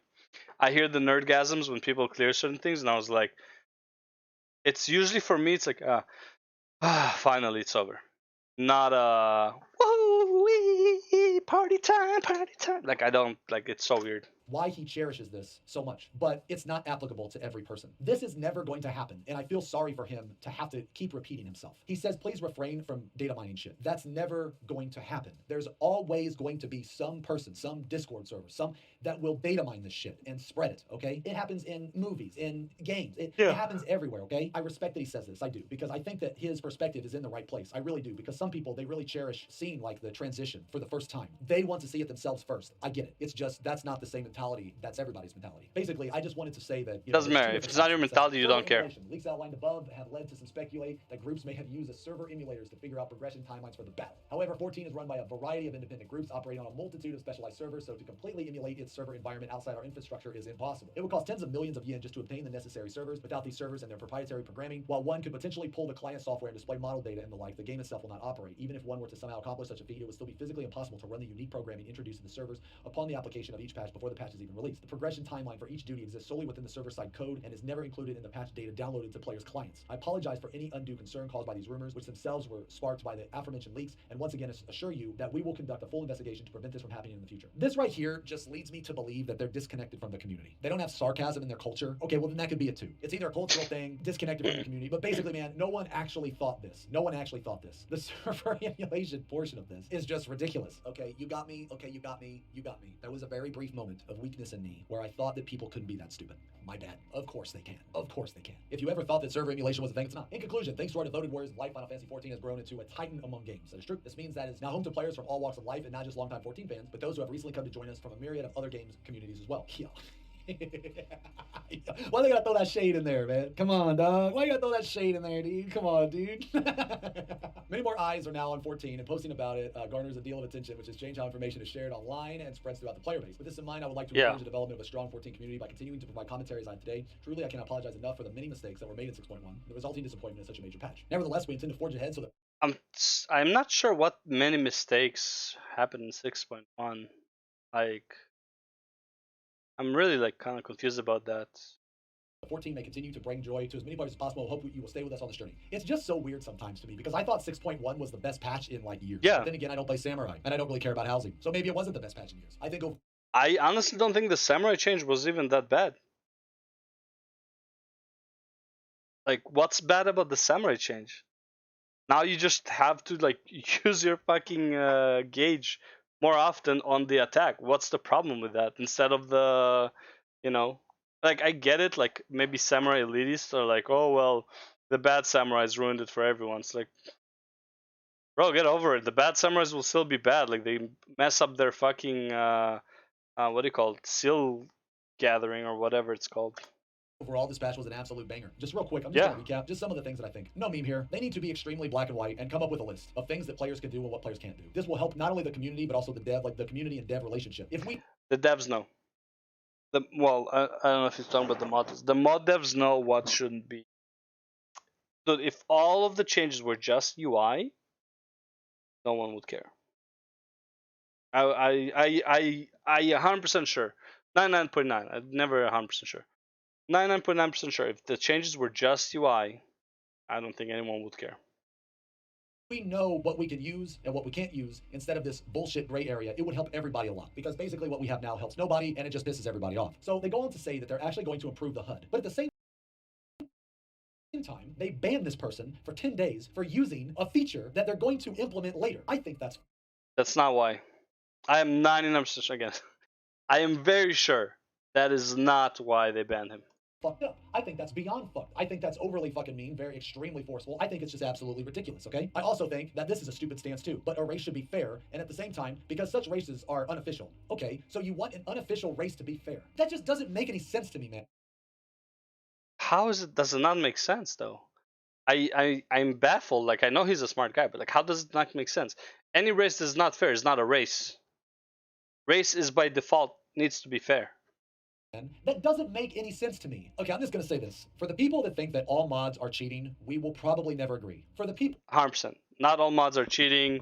Speaker 1: I hear the nerdgasms when people clear certain things, and I was like, it's usually for me, it's like, finally it's over. Not woo-wee, party time. Like, I don't, like, it's so weird.
Speaker 10: Why he cherishes this so much, but it's not applicable to every person. This is never going to happen, and I feel sorry for him to have to keep repeating himself. He says, please refrain from data mining shit. That's never going to happen. There's always going to be some person, some Discord server, some that will data mine this shit and spread it, okay? It happens in movies, in games. It happens everywhere, okay? I respect that he says this, I do, because I think that his perspective is in the right place. I really do, because some people, they really cherish seeing like the transition for the first time. They want to see it themselves first. I get it. It's just, that's not the same mentality. That's everybody's mentality. Basically, I just wanted to say that, you know,
Speaker 1: doesn't matter. If it's not your mentality, you don't care.
Speaker 10: Leaks outlined above have led to some speculate that groups may have used as server emulators to figure out progression timelines for the battle. However, 14 is run by a variety of independent groups operating on a multitude of specialized servers, so to completely emulate its server environment outside our infrastructure is impossible. It would cost tens of millions of yen just to obtain the necessary servers. Without these servers and their proprietary programming, while one could potentially pull the client software and display model data and the like, the game itself will not operate. Even if one were to somehow accomplish such a feat, it would still be physically impossible to run the unique programming introduced in the servers upon the application of each patch before the patch is even released. The progression timeline for each duty exists solely within the server-side code and is never included in the patch data downloaded to players' clients. I apologize for any undue concern caused by these rumors, which themselves were sparked by the aforementioned leaks, and once again assure you that we will conduct a full investigation to prevent this from happening in the future. This right here just leads me to believe that they're disconnected from the community. They don't have sarcasm in their culture. Okay, well then that could be it too. It's either a cultural thing, disconnected from the community, but basically, man, no one actually thought this. No one actually thought this. The server emulation portion of this is just ridiculous. Okay, you got me. Okay, you got me. You got me. There was a very brief moment of weakness in me where I thought that people couldn't be that stupid. My bad. Of course they can. Of course they can. If you ever thought that server emulation was a thing, it's not. In conclusion, thanks to our devoted warriors of life, Final Fantasy XIV has grown into a titan among games. That is true. This means that it's now home to players from all walks of life, and not just longtime 14 fans, but those who have recently come to join us from a myriad of other games communities as well. Yeah. Why they gotta throw that shade in there, man? Come on, dog. Why you gotta throw that shade in there, dude? Come on, dude. Many more eyes are now on 14, and posting about it garners a deal of attention, which has changed how information is shared online and spreads throughout the player base. With this in mind, I would like to encourage the development of a strong 14 community by continuing to provide commentaries on it today. Truly, I cannot apologize enough for the many mistakes that were made in 6.1, the resulting disappointment in such a major patch. Nevertheless, we intend to forge ahead so that
Speaker 1: I'm not sure what many mistakes happened in 6.1. Like, I'm really like kind of confused about that.
Speaker 10: 14 may continue to bring joy to as many players as possible. Hope you will stay with us on this journey. It's just so weird sometimes to me because I thought 6.1 was the best patch in like years.
Speaker 1: Yeah.
Speaker 10: But then again, I don't play Samurai and I don't really care about housing. So maybe it wasn't the best patch in years. I think
Speaker 1: I honestly don't think the Samurai change was even that bad. Like, what's bad about the Samurai change? Now you just have to like use your fucking gauge more often on the attack. What's the problem with that? Instead of the, you know, like I get it. Like maybe Samurai elitists are like, oh well, the bad samurais ruined it for everyone. It's like, bro, get over it. The bad samurais will still be bad. Like they mess up their fucking what do you call it? Seal gathering or whatever it's called.
Speaker 10: overall, this patch was an absolute banger. Just real quick, I'm just going to recap just some of the things that I think. No meme here. They need to be extremely black and white and come up with a list of things that players can do and what players can't do. This will help not only the community, but also the dev, like the community and dev relationship. If we...
Speaker 1: The devs know. Well, I don't know if he's talking about the mods. The mod devs know what shouldn't be. So if all of the changes were just UI, no one would care. I 100% sure. 99.9. I'm never 100% sure. 99.9% sure. If the changes were just UI, I don't think anyone would care.
Speaker 10: We know what we can use and what we can't use instead of this bullshit gray area. It would help everybody a lot because basically what we have now helps nobody and it just pisses everybody off. So they go on to say that they're actually going to improve the HUD, but at the same time, they ban this person for 10 days for using a feature that they're going to implement later. I think
Speaker 1: that's not why. I am 99% sure again. I am very sure that is not why they banned him.
Speaker 10: Fucked up. I think that's beyond fucked. I think that's overly fucking mean, very extremely forceful. I think it's just absolutely ridiculous, okay? I also think that this is a stupid stance too, but a race should be fair, and at the same time, because such races are unofficial. Okay, so you want an unofficial race to be fair. That just doesn't make any sense to me, man.
Speaker 1: How does it not make sense though? I'm baffled. Like I know he's a smart guy, but like how does it not make sense? Any race that is not fair is not a race. Race is by default needs to be fair.
Speaker 10: That doesn't make any sense to me. Okay, I'm just going to say this. For the people that think that all mods are cheating, we will probably never agree. For the people...
Speaker 1: 100%. Not all mods are cheating.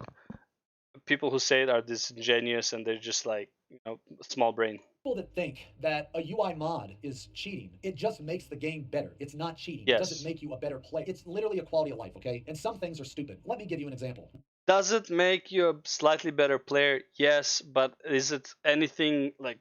Speaker 1: People who say it are disingenuous and they're just like, you know, small brain.
Speaker 10: People that think that a UI mod is cheating, it just makes the game better. It's not cheating.
Speaker 1: Yes.
Speaker 10: It doesn't make you a better player. It's literally a quality of life, okay? And some things are stupid. Let me give you an example.
Speaker 1: Does it make you a slightly better player? Yes, but is it anything like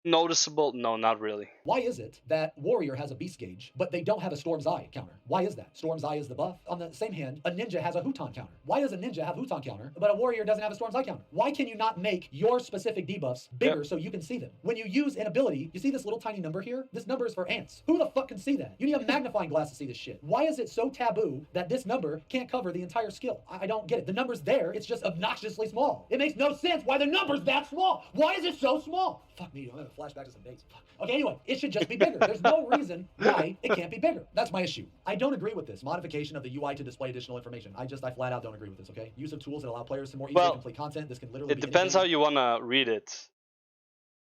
Speaker 1: noticeable? No, not really.
Speaker 10: Why is it that Warrior has a beast gauge, but they don't have a Storm's Eye counter? Why is that? Storm's Eye is the buff. On the same hand, a ninja has a Huton counter. Why does a ninja have a Huton counter, but a Warrior doesn't have a Storm's Eye counter? Why can you not make your specific debuffs bigger so you can see them? When you use an ability, you see this little tiny number here? This number is for ants. Who the fuck can see that? You need a magnifying glass to see this shit. Why is it so taboo that this number can't cover the entire skill? I don't get it. The number's there, it's just obnoxiously small. It makes no sense why the number's that small. Why is it so small? Fuck me, I'm gonna flashback to some dates. Okay, anyway, it should just be bigger. There's no reason why it can't be bigger. That's my issue. I don't agree with this modification of the UI to display additional information. I flat out don't agree with this, okay? Use of tools that allow players to more easily complete content. This can literally
Speaker 1: it depends how you want to read it.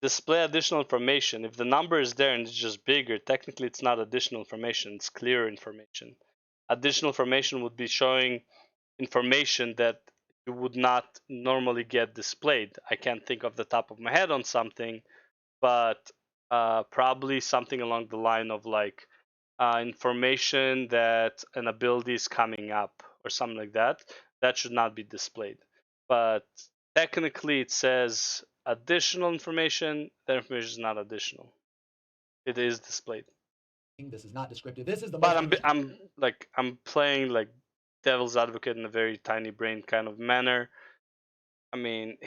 Speaker 1: Display additional information. If the number is there and it's just bigger, technically it's not additional information. It's clear information. Additional information would be showing information that you would not normally get displayed. I can't think off the top of my head on something, but probably something along the line of like information that an ability is coming up or something like that. That should not be displayed. But technically it says additional information. That information is not additional. It is displayed.
Speaker 10: This is not descriptive. This is the
Speaker 1: but I'm playing like devil's advocate in a very tiny brain kind of manner. I mean,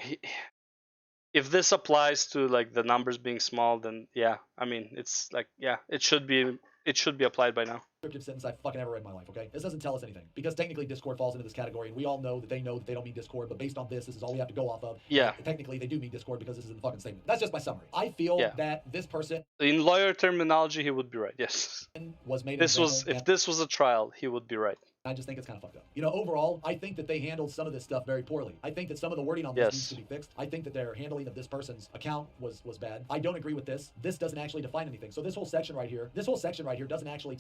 Speaker 1: if this applies to like the numbers being small, then yeah, I mean, it's like, yeah, it should be it should be applied by now.
Speaker 10: Descriptive sentence I've fucking ever read in my life, okay? This doesn't tell us anything. Because technically Discord falls into this category, and we all know that they don't mean Discord, but based on this is all we have to go off of.
Speaker 1: Yeah.
Speaker 10: And technically they do mean Discord because this is in the fucking statement. That's just my summary. I feel that this person
Speaker 1: in lawyer terminology, he would be right. Yes.
Speaker 10: Was made
Speaker 1: if this was a trial, he would be right.
Speaker 10: I just think it's kind of fucked up. You know, overall, I think that they handled some of this stuff very poorly. I think that some of the wording on this needs to be fixed. I think that their handling of this person's account was bad. I don't agree with this. This doesn't actually define anything. So this whole section right here doesn't actually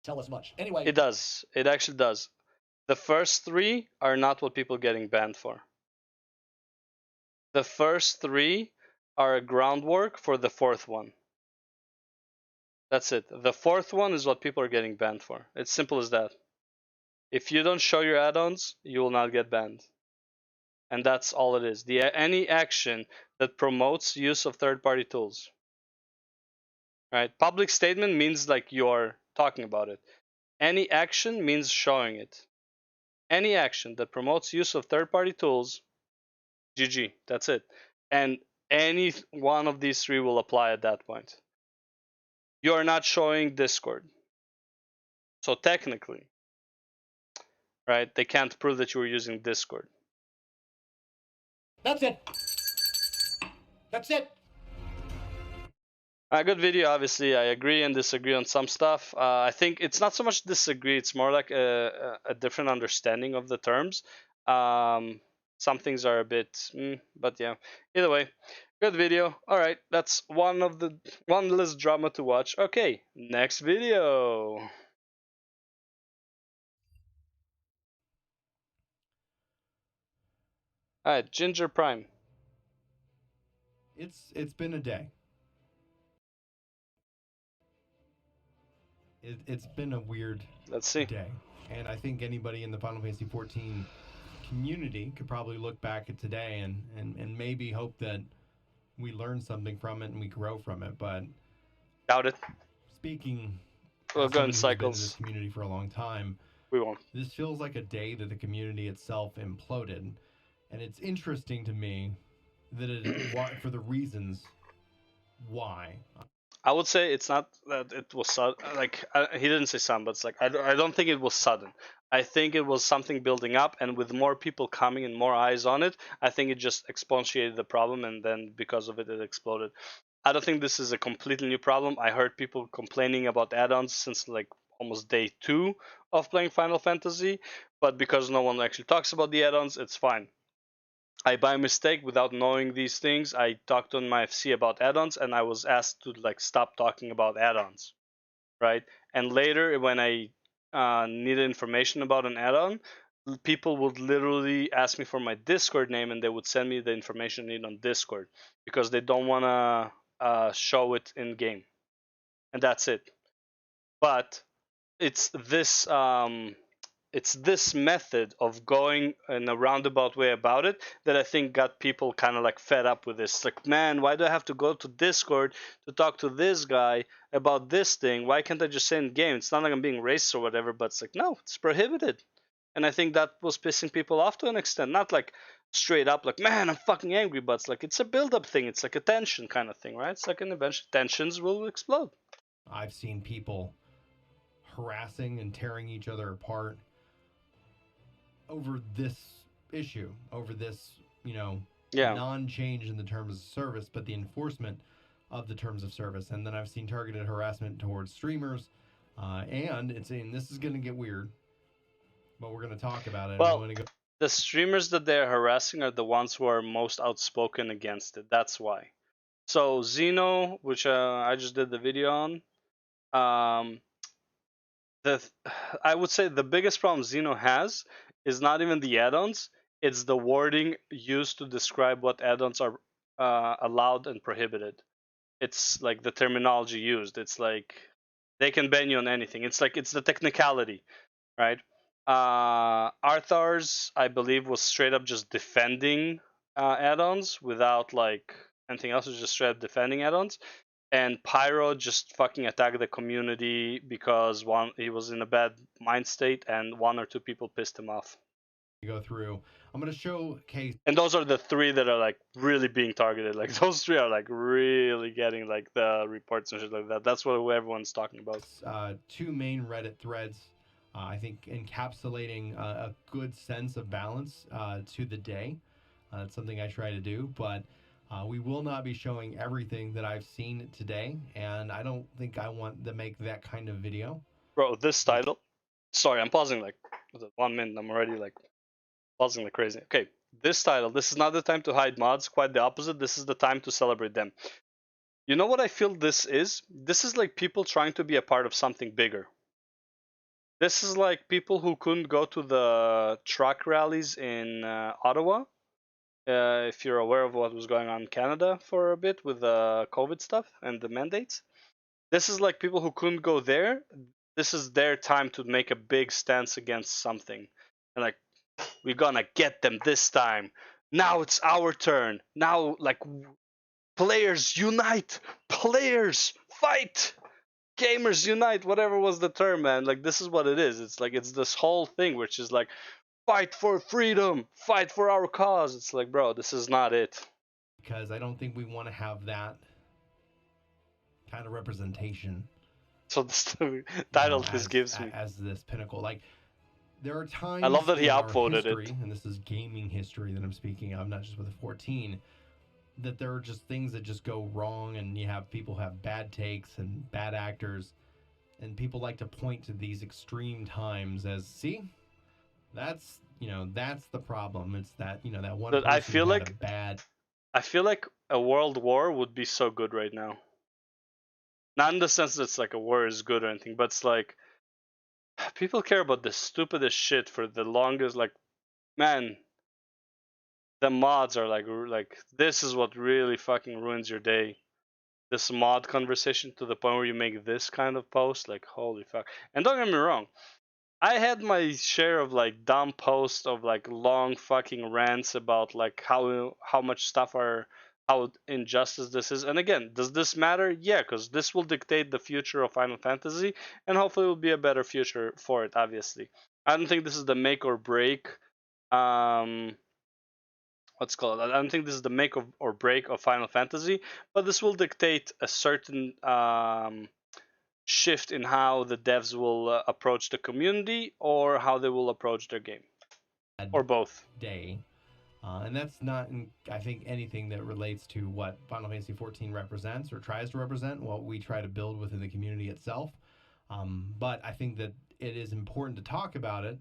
Speaker 10: tell us much. Anyway.
Speaker 1: It does. It actually does. The first 3 are not what people are getting banned for. The first 3 are a groundwork for the 4th one. That's it. The 4th one is what people are getting banned for. It's simple as that. If you don't show your add-ons, you will not get banned. And that's all it is. Any action that promotes use of third-party tools. Right? Public statement means like you're talking about it. Any action means showing it. Any action that promotes use of third-party tools, GG. That's it. And any one of these 3 will apply at that point. You are not showing Discord. So technically, right, they can't prove that you were using Discord.
Speaker 10: That's it. That's it.
Speaker 1: A good video, obviously. I agree and disagree on some stuff. I think it's not so much disagree, it's more like a different understanding of the terms. Some things are a bit, but yeah. Either way, good video. All right, that's one less drama to watch. Okay, next video. All right, Ginger Prime.
Speaker 4: It's been a day. It's been a weird day. And I think anybody in the Final Fantasy XIV community could probably look back at today and maybe hope that we learn something from it and we grow from it. But
Speaker 1: doubt it.
Speaker 4: Speaking
Speaker 1: we'll go in cycles.
Speaker 4: Been in this community for a long time.
Speaker 1: We won't.
Speaker 4: This feels like a day that the community itself imploded. And it's interesting to me that it for the reasons why.
Speaker 1: I would say it's not that it was sudden. Like he didn't say sudden, but it's like I don't think it was sudden. I think it was something building up, and with more people coming and more eyes on it, I think it just exponentiated the problem, and then because of it, it exploded. I don't think this is a completely new problem. I heard people complaining about add-ons since like almost day 2 of playing Final Fantasy, but because no one actually talks about the add-ons, it's fine. I, by mistake, without knowing these things, I talked on my FC about add-ons, and I was asked to like stop talking about add-ons, right? And later, when I needed information about an add-on, people would literally ask me for my Discord name, and they would send me the information I need on Discord because they don't want to show it in game, and that's it. But it's this. It's this method of going in a roundabout way about it that I think got people kind of like fed up with this. Like, man, why do I have to go to Discord to talk to this guy about this thing? Why can't I just say in game? It's not like I'm being racist or whatever, but it's like, no, it's prohibited. And I think that was pissing people off to an extent. Not like straight up like, man, I'm fucking angry, but it's like it's a build-up thing. It's like a tension kind of thing, right? It's like an eventually tensions will explode.
Speaker 4: I've seen people harassing and tearing each other apart over this issue, over this, non-change in the terms of service, but the enforcement of the terms of service. And then I've seen targeted harassment towards streamers, and it's saying this is going to get weird, but we're going to talk about it.
Speaker 1: Well, the streamers that they're harassing are the ones who are most outspoken against it. That's why. So Xeno, which I just did the video on, I would say the biggest problem Xeno has is not even the add-ons, it's the wording used to describe what add-ons are allowed and prohibited. It's like the terminology used. It's like they can ban you on anything. It's like it's the technicality, right? Arthur's, I believe, was straight up just defending add-ons without like anything else. It was just straight up defending add-ons. And Pyro just fucking attacked the community because he was in a bad mind state and 1 or 2 people pissed him off.
Speaker 4: go through. I'm going to showcase.
Speaker 1: And those are the 3 that are like really being targeted. Like those 3 are like really getting like the reports and shit like that. That's what everyone's talking about.
Speaker 4: 2 main Reddit threads, I think encapsulating a good sense of balance to the day. That's something I try to do, but we will not be showing everything that I've seen today, and I don't think I want to make that kind of video.
Speaker 1: Bro, this title. Sorry, I'm pausing like 1 minute. I'm already like pausing like crazy. Okay, this title. This is not the time to hide mods. Quite the opposite. This is the time to celebrate them. You know what I feel this is? This is like people trying to be a part of something bigger. This is like people who couldn't go to the truck rallies in Ottawa. If you're aware of what was going on in Canada for a bit with the COVID stuff and the mandates. This is like people who couldn't go there. This is their time to make a big stance against something. And like, we're gonna get them this time. Now it's our turn. Now, like, players unite! Players fight! Gamers unite! Whatever was the term, man. Like, this is what it is. It's like, it's this whole thing, which is like, fight for freedom! Fight for our cause! It's like, bro, this is not it.
Speaker 4: Because I don't think we want to have that kind of representation.
Speaker 1: So the title this gives me.
Speaker 4: As this pinnacle. Like, there are times
Speaker 1: I love that he
Speaker 4: in our
Speaker 1: upvoted
Speaker 4: history,
Speaker 1: it.
Speaker 4: and this is gaming history that I'm speaking of, not just with a 14, that there are just things that just go wrong, and you have people have bad takes and bad actors, and people like to point to these extreme times as, see, that's the problem. It's that, that one person
Speaker 1: I feel
Speaker 4: had
Speaker 1: like
Speaker 4: a bad.
Speaker 1: I feel like a world war would be so good right now. Not in the sense that it's like a war is good or anything, but it's like people care about the stupidest shit for the longest. Like, man, the mods are like this is what really fucking ruins your day. This mod conversation to the point where you make this kind of post, like, holy fuck. And don't get me wrong, I had my share of like dumb posts of like long fucking rants about like how much stuff are, how injustice this is. And again, does this matter? Yeah, because this will dictate the future of Final Fantasy, and hopefully it will be a better future for it. Obviously, I don't think this is the make or break. What's called? I don't think this is the make or break of Final Fantasy, but this will dictate a certain shift in how the devs will approach the community or how they will approach their game, or both.
Speaker 4: Day. And that's not, I think, anything that relates to what Final Fantasy XIV represents or tries to represent, what we try to build within the community itself. But I think that it is important to talk about it.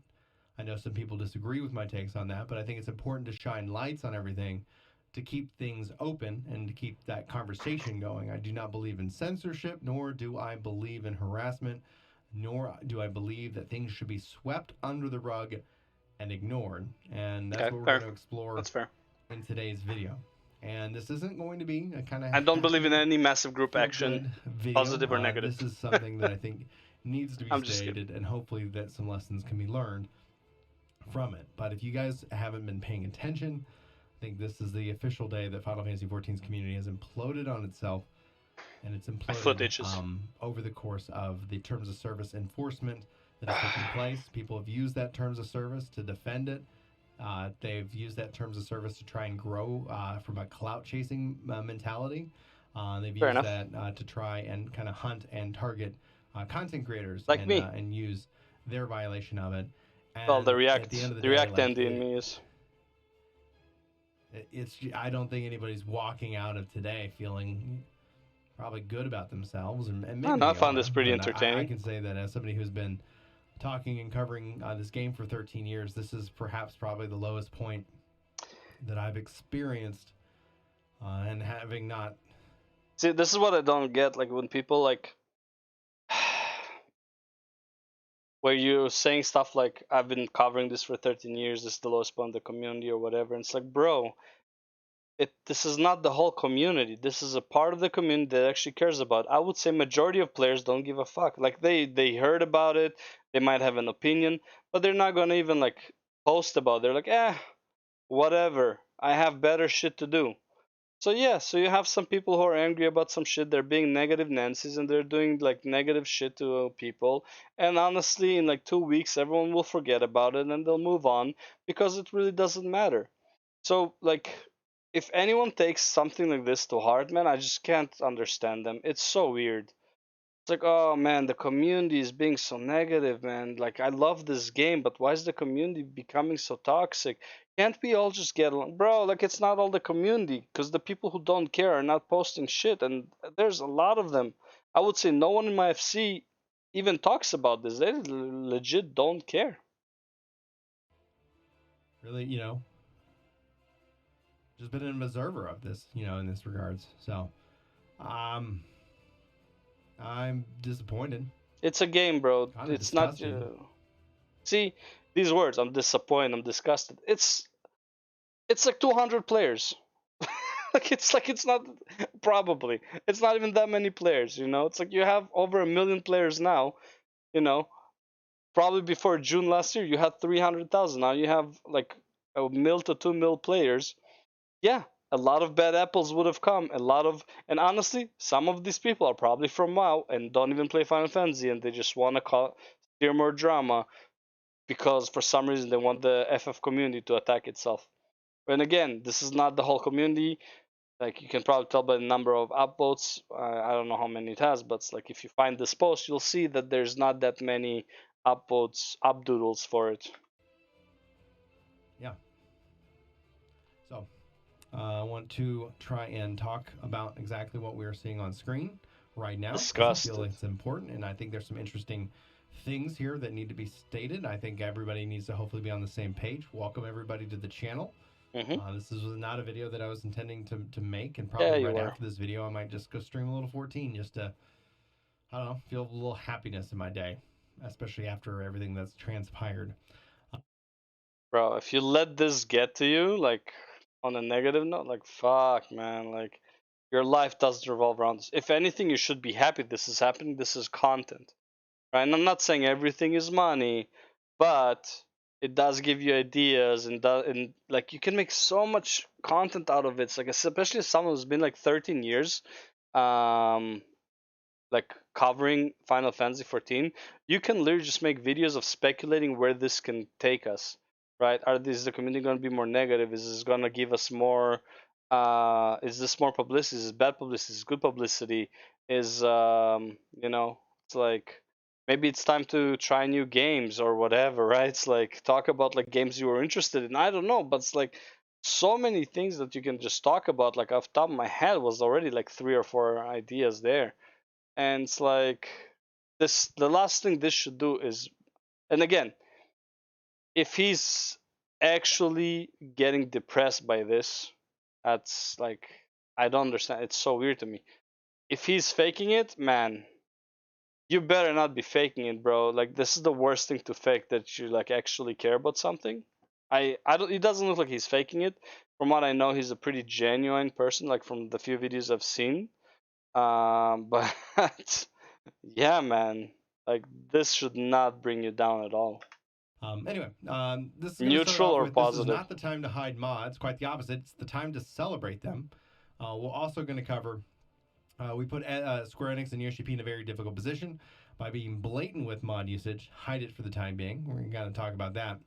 Speaker 4: I know some people disagree with my takes on that, but I think it's important to shine lights on everything, to keep things open and to keep that conversation going. I do not believe in censorship, nor do I believe in harassment, nor do I believe that things should be swept under the rug and ignored. And that's what we're going to explore in today's video. And this isn't going to be a kind of...
Speaker 1: I don't believe in any massive group action, positive or negative.
Speaker 4: This is something that I think needs to be stated, and hopefully that some lessons can be learned from it. But if you guys haven't been paying attention, I think this is the official day that Final Fantasy XIV's community has imploded on itself, and it's imploded over the course of the terms of service enforcement that has taken place. People have used that terms of service to defend it. They've used that terms of service to try and grow from a clout chasing mentality. They've used that to try and kind of hunt and target content creators
Speaker 1: like me
Speaker 4: and use their violation of it. And
Speaker 1: well, the React,
Speaker 4: at the end of the
Speaker 1: day, React Andy in me is.
Speaker 4: I don't think anybody's walking out of today feeling probably good about themselves, and maybe
Speaker 1: I found this pretty entertaining.
Speaker 4: I can say that as somebody who's been talking and covering this game for 13 years, this is perhaps probably the lowest point that I've experienced, and having not.
Speaker 1: See, this is what I don't get. Like when people like, where you're saying stuff like, I've been covering this for 13 years, this is the lowest point in the community or whatever. And it's like, bro, this is not the whole community. This is a part of the community that actually cares about. I would say majority of players don't give a fuck. Like they heard about it, they might have an opinion, but they're not gonna even like post about it. They're like, whatever. I have better shit to do. So yeah, so you have some people who are angry about some shit. They're being negative Nancy's and they're doing like negative shit to people. And honestly, in like 2 weeks, everyone will forget about it and they'll move on because it really doesn't matter. So like, if anyone takes something like this to heart, man, I just can't understand them. It's so weird. It's like, oh man, the community is being so negative, man. Like, I love this game, but why is the community becoming so toxic? Can't we all just get along? Bro, like, it's not all the community, because the people who don't care are not posting shit, and there's a lot of them. I would say no one in my FC even talks about this. They legit don't care.
Speaker 4: Really, just been an observer of this, in this regards. So, I'm disappointed.
Speaker 1: It's a game, bro.
Speaker 4: Kinda
Speaker 1: It's not.
Speaker 4: disgusted.
Speaker 1: See these words. I'm disappointed. I'm disgusted. It's like 200 players. It's not, probably it's not even that many players. It's like you have over 1 million players now. You know, Probably before June last year you had 300,000. Now you have like 1 mil to 2 mil players. Yeah, a lot of bad apples would have come. And honestly, some of these people are probably from WoW and don't even play Final Fantasy, and they just want to steer more drama because for some reason they want the FF community to attack itself. And again, this is not the whole community. Like, you can probably tell by the number of upvotes. I don't know how many it has, but it's like, if you find this post, you'll see that there's not that many upvotes, updoodles for it.
Speaker 4: Yeah. So, I want to try and talk about exactly what we are seeing on screen right now.
Speaker 1: Disgusted.
Speaker 4: I feel it's important, and I think there's some interesting things here that need to be stated. I think everybody needs to hopefully be on the same page. Welcome everybody to the channel. This was not a video that I was intending to make, and probably right after this video I might just go stream a little 14 just to, I don't know, feel a little happiness in my day, especially after everything that's transpired.
Speaker 1: Bro, if you let this get to you, like, on a negative note, like, fuck, man, like, your life doesn't revolve around this. If anything, you should be happy this is happening. This is content, right? And I'm not saying everything is money, but it does give you ideas, and like, you can make so much content out of it. It's like, especially as someone who's been like 13 years like covering Final Fantasy 14, you can literally just make videos of speculating where this can take us, right? Is the community going to be more negative? Is this going to give us more is this more publicity? Is this bad publicity? Is this good publicity? Is it's like, maybe it's time to try new games or whatever, right? It's like, talk about like games you were interested in. I don't know, but it's like so many things that you can just talk about. Like, off the top of my head was already like 3 or 4 ideas there. And it's like, the last thing this should do is, and again, if he's actually getting depressed by this, that's like, I don't understand. It's so weird to me. If he's faking it, man, you better not be faking it, bro. Like, this is the worst thing to fake, that you like actually care about something. I don't. It doesn't look like he's faking it. From what I know, he's a pretty genuine person. Like, from the few videos I've seen. But yeah, man, like, this should not bring you down at all.
Speaker 4: Anyway, this is
Speaker 1: neutral or positive.
Speaker 4: This is not the time to hide mods. Quite the opposite. It's the time to celebrate them. We're also going to cover. We put Square Enix and Yoshi P in a very difficult position by being blatant with mod usage. Hide it for the time being. We're going to talk about that.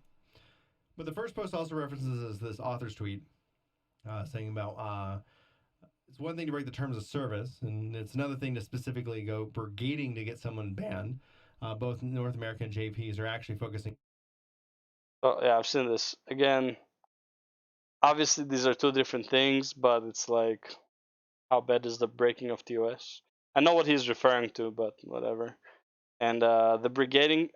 Speaker 4: But the first post also references this author's tweet saying about it's one thing to break the terms of service, and it's another thing to specifically go brigading to get someone banned. Both North America and JPs are actually focusing.
Speaker 1: Oh yeah, I've seen this. Again, obviously these are two different things, but it's like, how bad is the breaking of TOS? I know what he's referring to, but whatever. And the brigading,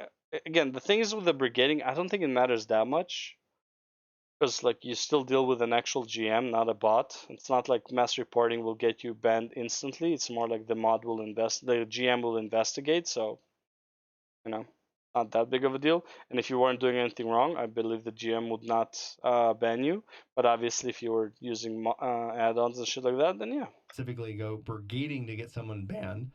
Speaker 1: again, the thing is with the brigading, I don't think it matters that much. Because like, you still deal with an actual GM, not a bot. It's not like mass reporting will get you banned instantly. It's more like the GM will investigate, so not that big of a deal. And if you weren't doing anything wrong, I believe the GM would not ban you. But obviously, if you were using add-ons and shit like that, then yeah.
Speaker 4: Specifically go brigading to get someone banned.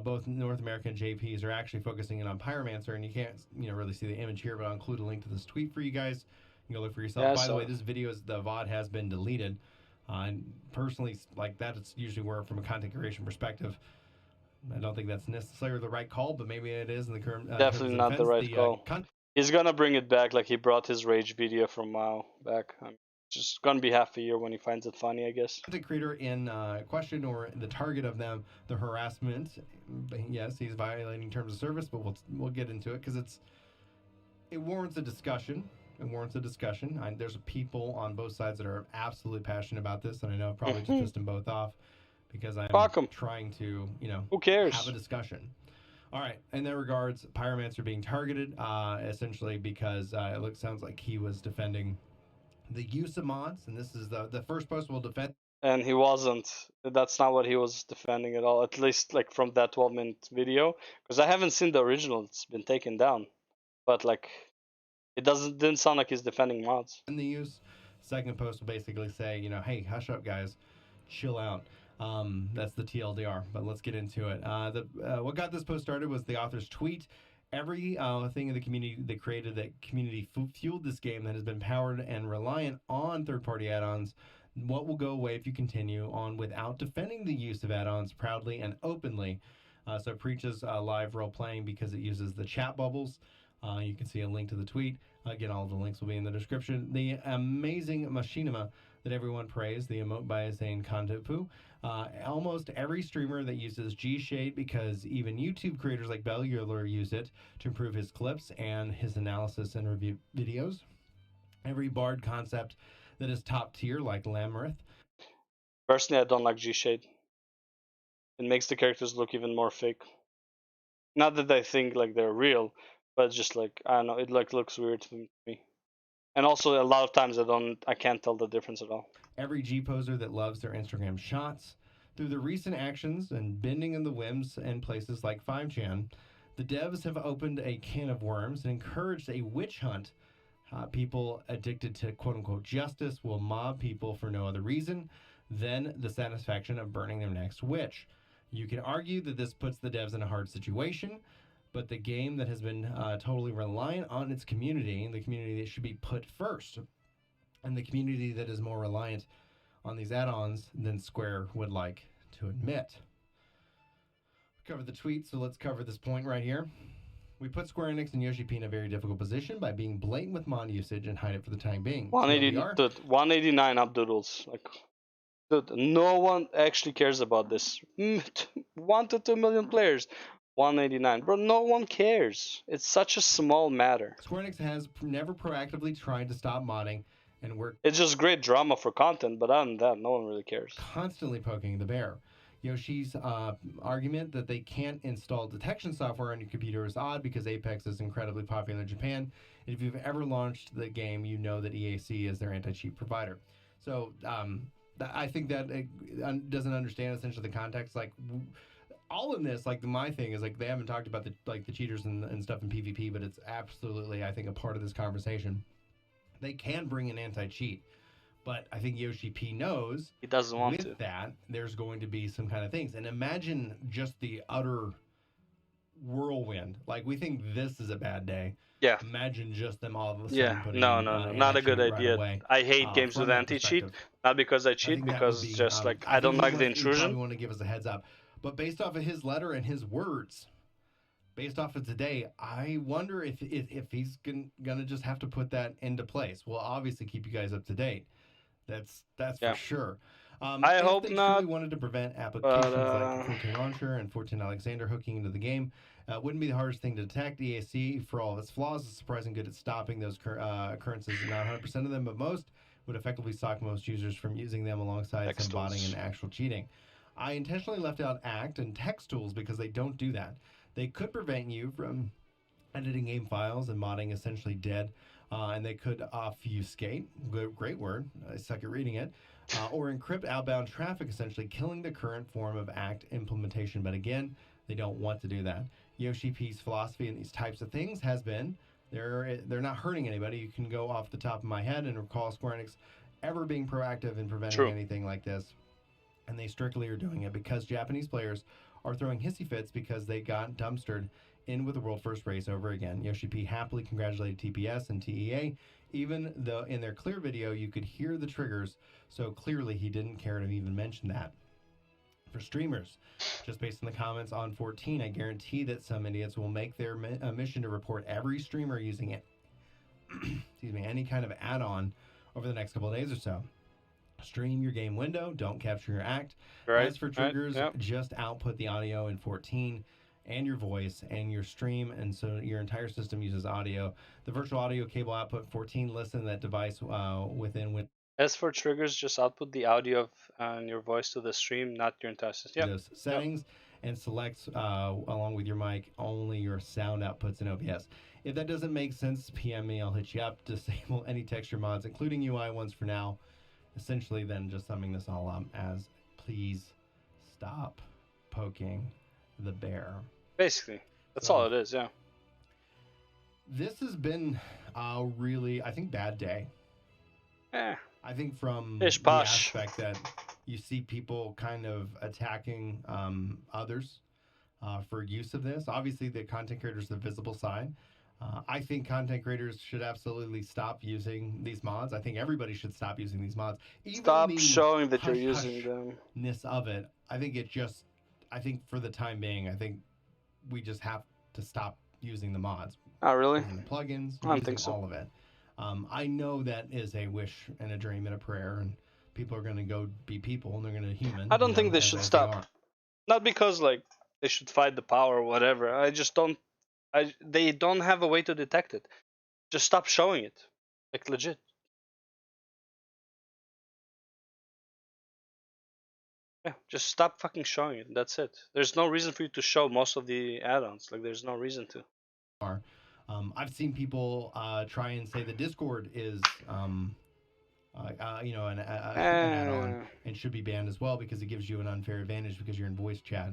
Speaker 4: Both North America and JPs are actually focusing in on Pyromancer, and you can't really see the image here, but I'll include a link to this tweet for you guys. You can go look for yourself. By the way, this video, the VOD has been deleted. And personally, like that's usually where, from a content creation perspective, I don't think that's necessarily the right call, but maybe it is in the current
Speaker 1: Definitely not the right call. He's gonna bring it back like he brought his rage video from WoW back. Just gonna be half a year when he finds it funny, I guess.
Speaker 4: Content creator in question, or the target of them, the harassment. Yes, he's violating terms of service, but we'll get into it because it warrants a discussion. It warrants a discussion. There's people on both sides that are absolutely passionate about this, and I know I probably just pissed them both off because I'm trying to,
Speaker 1: who cares?
Speaker 4: Have a discussion. All right. In that regards, Pyromancer being targeted, essentially because it sounds like he was defending the use of mods, and this is the first post we'll defend.
Speaker 1: And he wasn't. That's not what he was defending at all. At least like from that 12-minute video, because I haven't seen the original. It's been taken down, but like it didn't sound like he's defending mods.
Speaker 4: In the use, second post will basically say, hey, hush up, guys, chill out. That's the TLDR, but let's get into it. What got this post started was the author's tweet. Every thing in the community that created that community fueled this game that has been powered and reliant on third-party add-ons. What will go away if you continue on without defending the use of add-ons proudly and openly? So it preaches live role-playing because it uses the chat bubbles. You can see a link to the tweet. Again, all of the links will be in the description. The amazing machinima that everyone praised, the emote by Zane Kantopu. Almost every streamer that uses G-Shade, because even YouTube creators like Bellular use it to improve his clips and his analysis and review videos. Every bard concept that is top tier, like Lamarith.
Speaker 1: Personally, I don't like G-Shade. It makes the characters look even more fake. Not that I think like they're real, but just like, I don't know, it like looks weird to me. And also a lot of times I can't tell the difference at all.
Speaker 4: Every G-poser that loves their Instagram shots. Through the recent actions and bending in the whims and places like 5chan, the devs have opened a can of worms and encouraged a witch hunt. People addicted to quote-unquote justice will mob people for no other reason than the satisfaction of burning their next witch. You can argue that this puts the devs in a hard situation, but the game that has been totally reliant on its community, the community that should be put first, and the community that is more reliant on these add-ons than Square would like to admit. We covered the tweet, so let's cover this point right here. We put Square Enix and Yoshi P in a very difficult position by being blatant with mod usage and hide it for the time being.
Speaker 1: 189 updoodles. Like, dude, no one actually cares about this. 1 to 2 million players. 189, bro. No one cares. It's such a small matter.
Speaker 4: Square Enix has never proactively tried to stop modding, and we're
Speaker 1: it's just great drama for content, but other than that, no one really cares.
Speaker 4: Constantly poking the bear. Yoshi's argument that they can't install detection software on your computer is odd because Apex is incredibly popular in Japan. And if you've ever launched the game, you know that EAC is their anti-cheat provider. So I think that it doesn't understand essentially the context. Like all in this, like my thing is like they haven't talked about the cheaters and stuff in PvP, but it's absolutely I think a part of this conversation. They can bring an anti-cheat. But I think Yoshi P knows
Speaker 1: he doesn't want
Speaker 4: with that there's going to be some kind of things. And imagine just the utter whirlwind. Like we think this is a bad day.
Speaker 1: Yeah.
Speaker 4: Imagine just them all of a sudden putting
Speaker 1: no, not a good idea.
Speaker 4: Right
Speaker 1: I hate games with anti-cheat. Not because I cheat, because just like I don't like the intrusion.
Speaker 4: You want to give us a heads up. But based off of his letter and his words, based off of today, I wonder if he's gonna just have to put that into place. We'll obviously keep you guys up to date. That's for sure.
Speaker 1: I hope not.
Speaker 4: If they wanted to prevent applications like 14 Launcher and 14 Alexander hooking into the game, wouldn't be the hardest thing to detect. EAC, for all of its flaws, is surprisingly good at stopping those occurrences. Not 100% of them, but most would effectively stop most users from using them alongside some botting and actual cheating. I intentionally left out ACT and text tools because they don't do that. They could prevent you from editing game files and modding essentially dead. And they could obfuscate, great word, I suck at reading it, or encrypt outbound traffic, essentially killing the current form of ACT implementation. But again, they don't want to do that. Yoshi P's philosophy in these types of things has been, they're not hurting anybody. You can go off the top of my head and recall Square Enix ever being proactive in preventing anything like this. And they strictly are doing it because Japanese players are throwing hissy fits because they got dumpstered in with the world first race over again. Yoshi P happily congratulated TPS and TEA, even though in their clear video you could hear the triggers, so clearly he didn't care to even mention that. For streamers, just based on the comments on 14, I guarantee that some idiots will make their mission to report every streamer using it. Excuse me, any kind of add-on over the next couple of days or so. Stream your game window, don't capture your act.
Speaker 1: Right.
Speaker 4: As for triggers,
Speaker 1: Yep.
Speaker 4: just output the audio in 14 and your voice and your stream, and so your entire system uses audio. The virtual audio cable output 14, listen to that device within
Speaker 1: As for triggers, just output the audio and your voice to the stream, not your entire system. Yep.
Speaker 4: Windows settings and select along with your mic only your sound outputs in OBS. If that doesn't make sense, PM me, I'll hit you up. Disable any texture mods, including UI ones for now. Essentially, then just summing this all up as please stop poking the bear.
Speaker 1: Basically, that's
Speaker 4: So-
Speaker 1: all it is. Yeah.
Speaker 4: This has been a really, I think, bad day.
Speaker 1: Eh.
Speaker 4: I think from
Speaker 1: Ish
Speaker 4: the
Speaker 1: posh.
Speaker 4: aspect that you see people kind of attacking others for use of this. Obviously, the content creators, the visible side. I think content creators should absolutely stop using these mods. I think everybody should stop using these mods. Even
Speaker 1: Stop
Speaker 4: the
Speaker 1: showing that you're
Speaker 4: hush-hush
Speaker 1: using them.
Speaker 4: ness of it. I think I think for the time being, I think we just have to stop using the mods.
Speaker 1: Oh, really?
Speaker 4: Using the plugins,
Speaker 1: I don't
Speaker 4: using
Speaker 1: think so.
Speaker 4: all of it. I know that is a wish and a dream and a prayer, and people are going to go be people and they're going to human.
Speaker 1: I don't
Speaker 4: you
Speaker 1: think
Speaker 4: know,
Speaker 1: they
Speaker 4: as
Speaker 1: should
Speaker 4: they
Speaker 1: stop.
Speaker 4: are.
Speaker 1: Not because like they should fight the power or whatever. I just don't. They don't have a way to detect it. Just stop showing it, like legit. Yeah, just stop fucking showing it. That's it. There's no reason for you to show most of the add-ons. Like there's no reason to.
Speaker 4: I've seen people try and say the Discord is, an add-on and should be banned as well because it gives you an unfair advantage because you're in voice chat.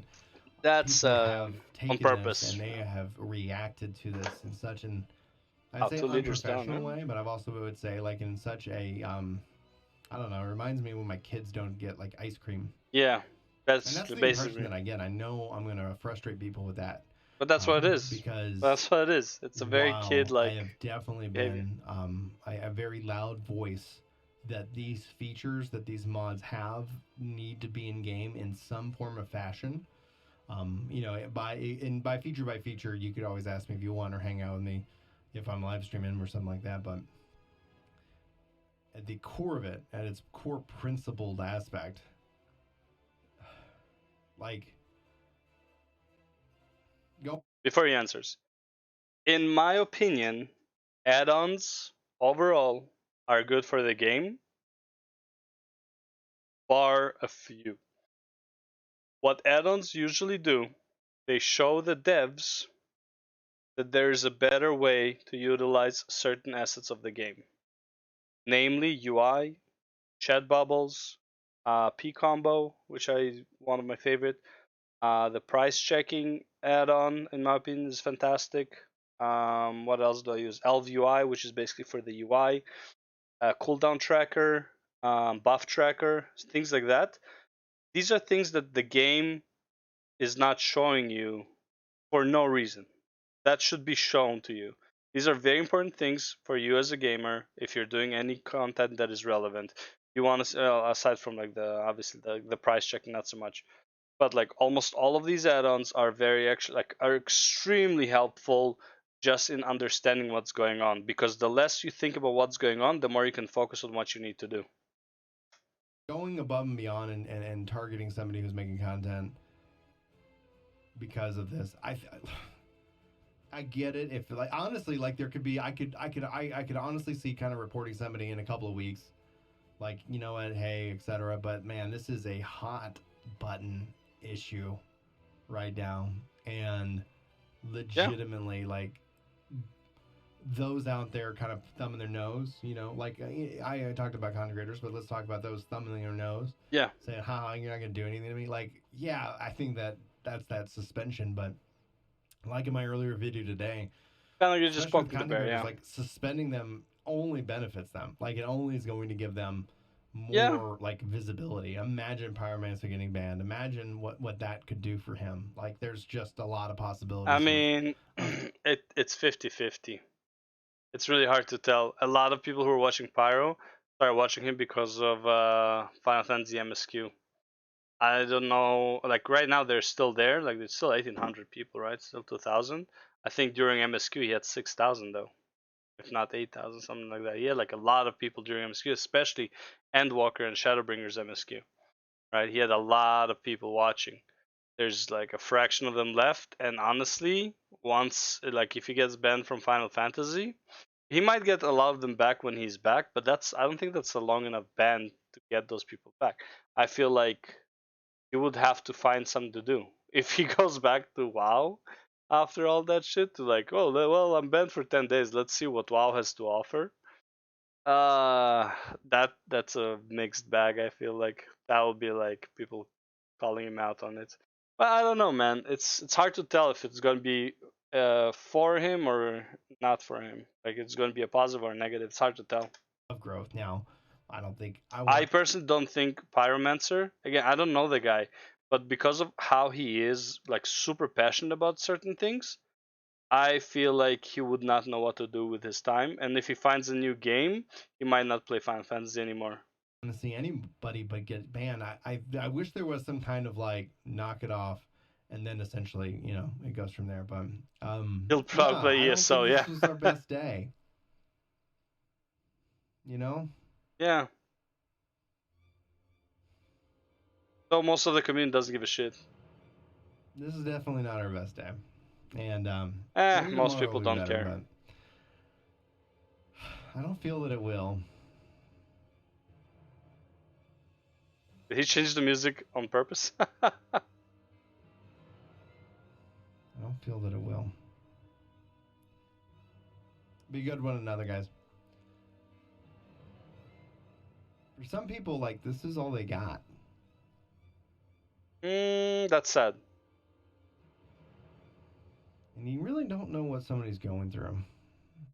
Speaker 1: That's
Speaker 4: People have
Speaker 1: on
Speaker 4: taken
Speaker 1: purpose.
Speaker 4: this and they have reacted to this in such an,
Speaker 1: How
Speaker 4: I'd say
Speaker 1: to lead us down,
Speaker 4: unprofessional
Speaker 1: yeah.
Speaker 4: way, but I've also would say like in such a, I don't know, it reminds me when my kids don't get like ice cream.
Speaker 1: Yeah,
Speaker 4: And
Speaker 1: that's
Speaker 4: that's the
Speaker 1: basically.
Speaker 4: impression that I get. I know I'm going to frustrate people with that.
Speaker 1: But that's what it is.
Speaker 4: Because
Speaker 1: That's what it is. It's a very
Speaker 4: while
Speaker 1: kid-like.
Speaker 4: I have definitely
Speaker 1: behavior.
Speaker 4: been a very loud voice that these features that these mods have need to be in game in some form of fashion. By feature by feature, you could always ask me if you want or hang out with me if I'm live streaming or something like that. But at the core of it, at its core principled aspect, like go.
Speaker 1: Before he answers, in my opinion, add-ons overall are good for the game, bar a few. What add-ons usually do, they show the devs that there is a better way to utilize certain assets of the game, namely UI, chat bubbles, P combo, which is one of my favorite. The price checking add-on, in my opinion, is fantastic. What else do I use? ElvUI, which is basically for the UI. Cooldown tracker, buff tracker, things like that. These are things that the game is not showing you for no reason. That should be shown to you. These are very important things for you as a gamer if you're doing any content that is relevant. You want to, aside from like the price checking, not so much. But like almost all of these add-ons are are extremely helpful just in understanding what's going on, because the less you think about what's going on, the more you can focus on what you need to do.
Speaker 4: Going above and beyond and targeting somebody who's making content because of this, I get it. If like honestly, like there could be, I could honestly see kind of reporting somebody in a couple of weeks, like you know what, hey, etc. But man, this is a hot button issue right now, and legitimately like those out there kind of thumbing their nose, you know, like I talked about content creators, but let's talk about those thumbing their nose.
Speaker 1: Yeah.
Speaker 4: Saying, haha, you're not going to do anything to me. Like, yeah, I think that's that suspension, but like in my earlier video today,
Speaker 1: kind of you just
Speaker 4: especially
Speaker 1: spoke
Speaker 4: with
Speaker 1: to the
Speaker 4: content
Speaker 1: bear,
Speaker 4: creators,
Speaker 1: yeah.
Speaker 4: like suspending them only benefits them. Like it only is going to give them more like visibility. Imagine Pyromancer getting banned. Imagine what that could do for him. Like there's just a lot of possibilities.
Speaker 1: I mean, it's 50-50. It's really hard to tell. A lot of people who are watching Pyro started watching him because of Final Fantasy MSQ. I don't know. Like right now, they're still there. Like there's still 1,800 people, right? Still 2,000. I think during MSQ he had 6,000 though, if not 8,000, something like that. He had like a lot of people during MSQ, especially Endwalker and Shadowbringers MSQ. Right? He had a lot of people watching. There's like a fraction of them left, and honestly, once like if he gets banned from Final Fantasy, he might get a lot of them back when he's back, but I don't think that's a long enough ban to get those people back. I feel like he would have to find something to do. If he goes back to WoW after all that shit, to like, oh well, I'm banned for 10 days. Let's see what WoW has to offer. That's a mixed bag. I feel like that would be like people calling him out on it. But I don't know, man. It's hard to tell if it's gonna be for him or not for him. Like it's gonna be a positive or a negative. It's hard to tell.
Speaker 4: Of growth now. I don't think
Speaker 1: I personally don't think Pyromancer. Again, I don't know the guy, but because of how he is, like super passionate about certain things, I feel like he would not know what to do with his time. And if he finds a new game, he might not play Final Fantasy anymore.
Speaker 4: To see anybody but get banned. I wish there was some kind of like knock it off, and then essentially it goes from there. But
Speaker 1: he'll probably play ESO.
Speaker 4: This was our best day.
Speaker 1: Yeah. So most of the community doesn't give a shit.
Speaker 4: This is definitely not our best day, and
Speaker 1: most people don't care.
Speaker 4: I don't feel that it will.
Speaker 1: Did he change the music on purpose?
Speaker 4: I don't feel that it will. Be good to one another, guys. For some people, like, this is all they got.
Speaker 1: That's sad.
Speaker 4: And you really don't know what somebody's going through.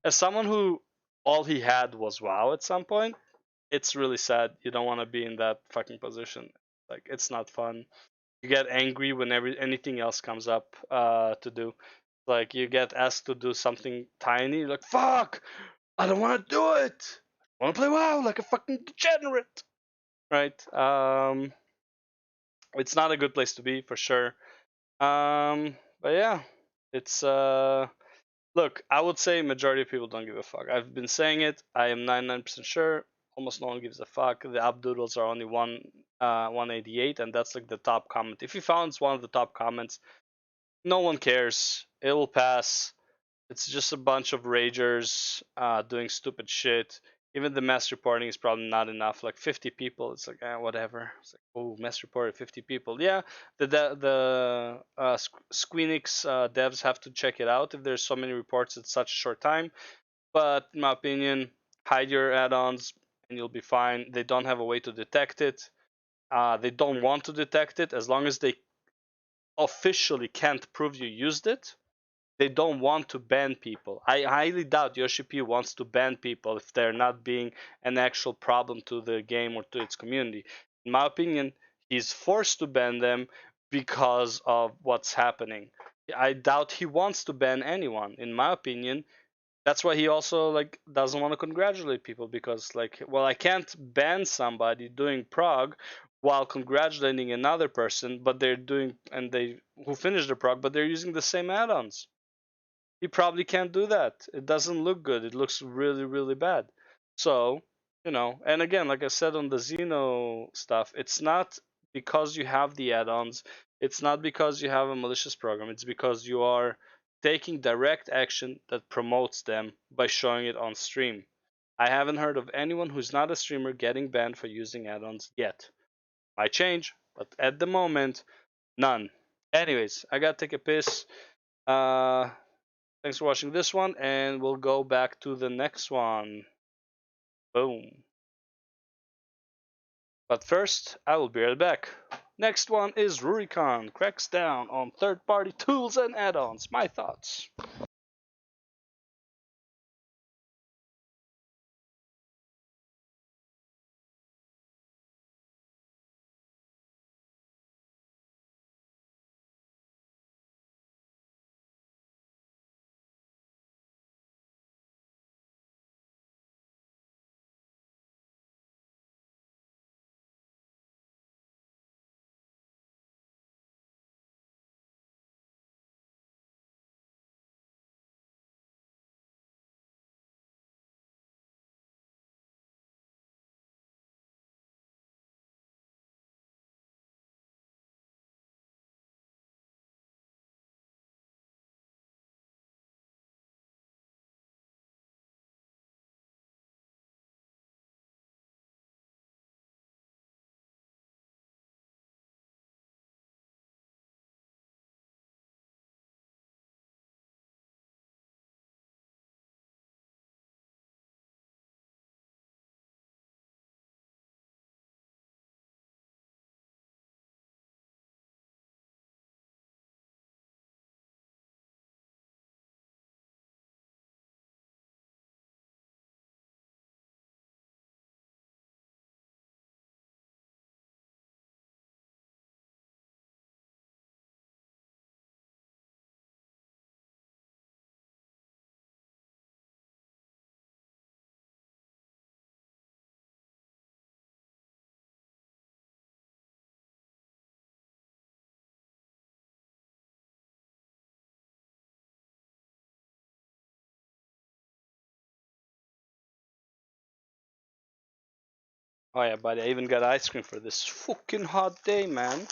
Speaker 1: As someone who all he had was WoW at some point, it's really sad. You don't want to be in that fucking position. Like, it's not fun. You get angry whenever anything else comes up to do. Like, you get asked to do something tiny, you're like, fuck! I don't want to do it! I want to play WoW like a fucking degenerate! Right? It's not a good place to be, for sure. But yeah, it's look, I would say majority of people don't give a fuck. I've been saying it. I am 99% sure. Almost no one gives a fuck. The updoodles are only 188, and that's like the top comment. If you found one of the top comments, no one cares. It will pass. It's just a bunch of ragers doing stupid shit. Even the mass reporting is probably not enough. Like 50 people, it's like whatever. It's like, oh, mass reported 50 people. Yeah, the Squeenix devs have to check it out if there's so many reports at such a short time. But in my opinion, hide your add-ons and you'll be fine. They don't have a way to detect it. They don't want to detect it as long as they officially can't prove you used it. They don't want to ban people. I highly doubt Yoshi P wants to ban people if they're not being an actual problem to the game or to its community. In my opinion, he's forced to ban them because of what's happening. I doubt he wants to ban anyone. In my opinion, that's why he also like doesn't want to congratulate people because like, well, I can't ban somebody doing prog while congratulating another person, but they're doing who finished the prog, but they're using the same add-ons. He probably can't do that. It doesn't look good. It looks really, really bad. So, and again, like I said on the Xeno stuff, it's not because you have the add-ons. It's not because you have a malicious program. It's because you are taking direct action that promotes them by showing it on stream. I haven't heard of anyone who's not a streamer getting banned for using add-ons yet. Might change, but at the moment, none. Anyways, I gotta take a piss. Thanks for watching this one, and we'll go back to the next one. Boom. But first, I will be right back. Next one is Rurikon cracks down on third-party tools and add-ons. My thoughts. Oh yeah, buddy, I even got ice cream for this fucking hot day, man.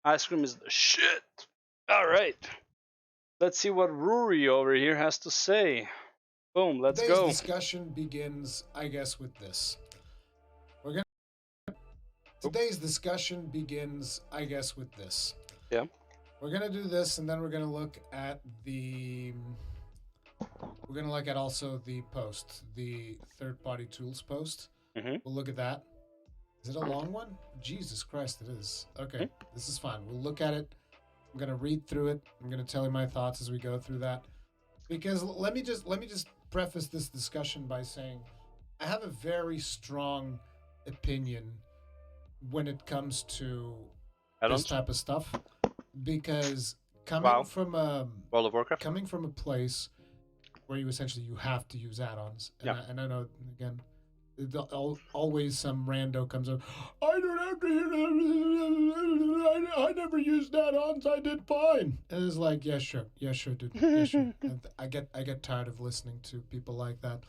Speaker 1: Ice cream is the shit. Alright. Let's see what Rory over here has to say. Boom, let's
Speaker 11: Today's
Speaker 1: go.
Speaker 11: discussion begins, I guess, with this. Today's discussion begins, I guess, with this.
Speaker 1: Yeah.
Speaker 11: We're gonna do this, and then we're gonna look at also the post, the third-party tools post.
Speaker 1: Mm-hmm.
Speaker 11: We'll look at that. Is it a long one? Jesus Christ, it is. Okay, This is fine. We'll look at it. I'm gonna read through it. I'm gonna tell you my thoughts as we go through that. Because let me just preface this discussion by saying I have a very strong opinion when it comes to this type of stuff, because coming from a
Speaker 1: World of Warcraft,
Speaker 11: coming from a place where you essentially have to use add-ons, and I know again, always some rando comes up. I don't have to. I never used add-ons. I did fine. And it's like, yeah, sure, dude. Yeah, sure. And I get tired of listening to people like that.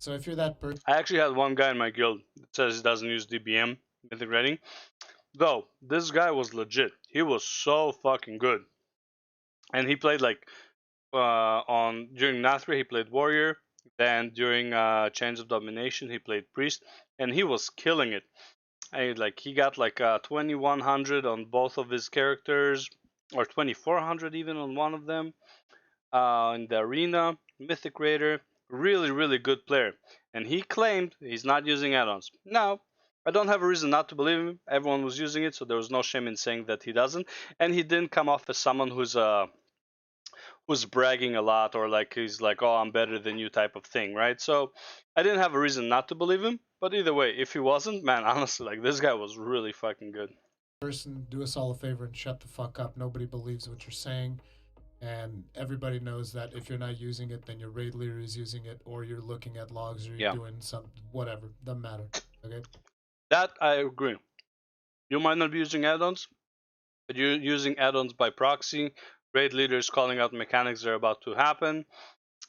Speaker 11: So if you're that person,
Speaker 1: I actually had one guy in my guild that says he doesn't use DBM mythic rating. Though this guy was legit. He was so fucking good, and he played like during Nathri he played warrior. Then during Chains of Domination he played priest, and he was killing it. And he got like 2100 on both of his characters, or 2400 even on one of them. In the arena, mythic raider, really good player. And he claimed he's not using add-ons. Now, I don't have a reason not to believe him. Everyone was using it, so there was no shame in saying that he doesn't. And he didn't come off as someone who's bragging a lot, or like he's like, oh, I'm better than you type of thing, right? So I didn't have a reason not to believe him. But either way, if he wasn't, man, honestly, like this guy was really fucking good.
Speaker 11: Do us all a favor and shut the fuck up. Nobody believes what you're saying. And everybody knows that if you're not using it, then your raid leader is using it, or you're looking at logs, or you're doing something, whatever. Doesn't matter. Okay?
Speaker 1: That I agree. You might not be using add-ons, but you're using add-ons by proxy. Raid leaders calling out mechanics that are about to happen.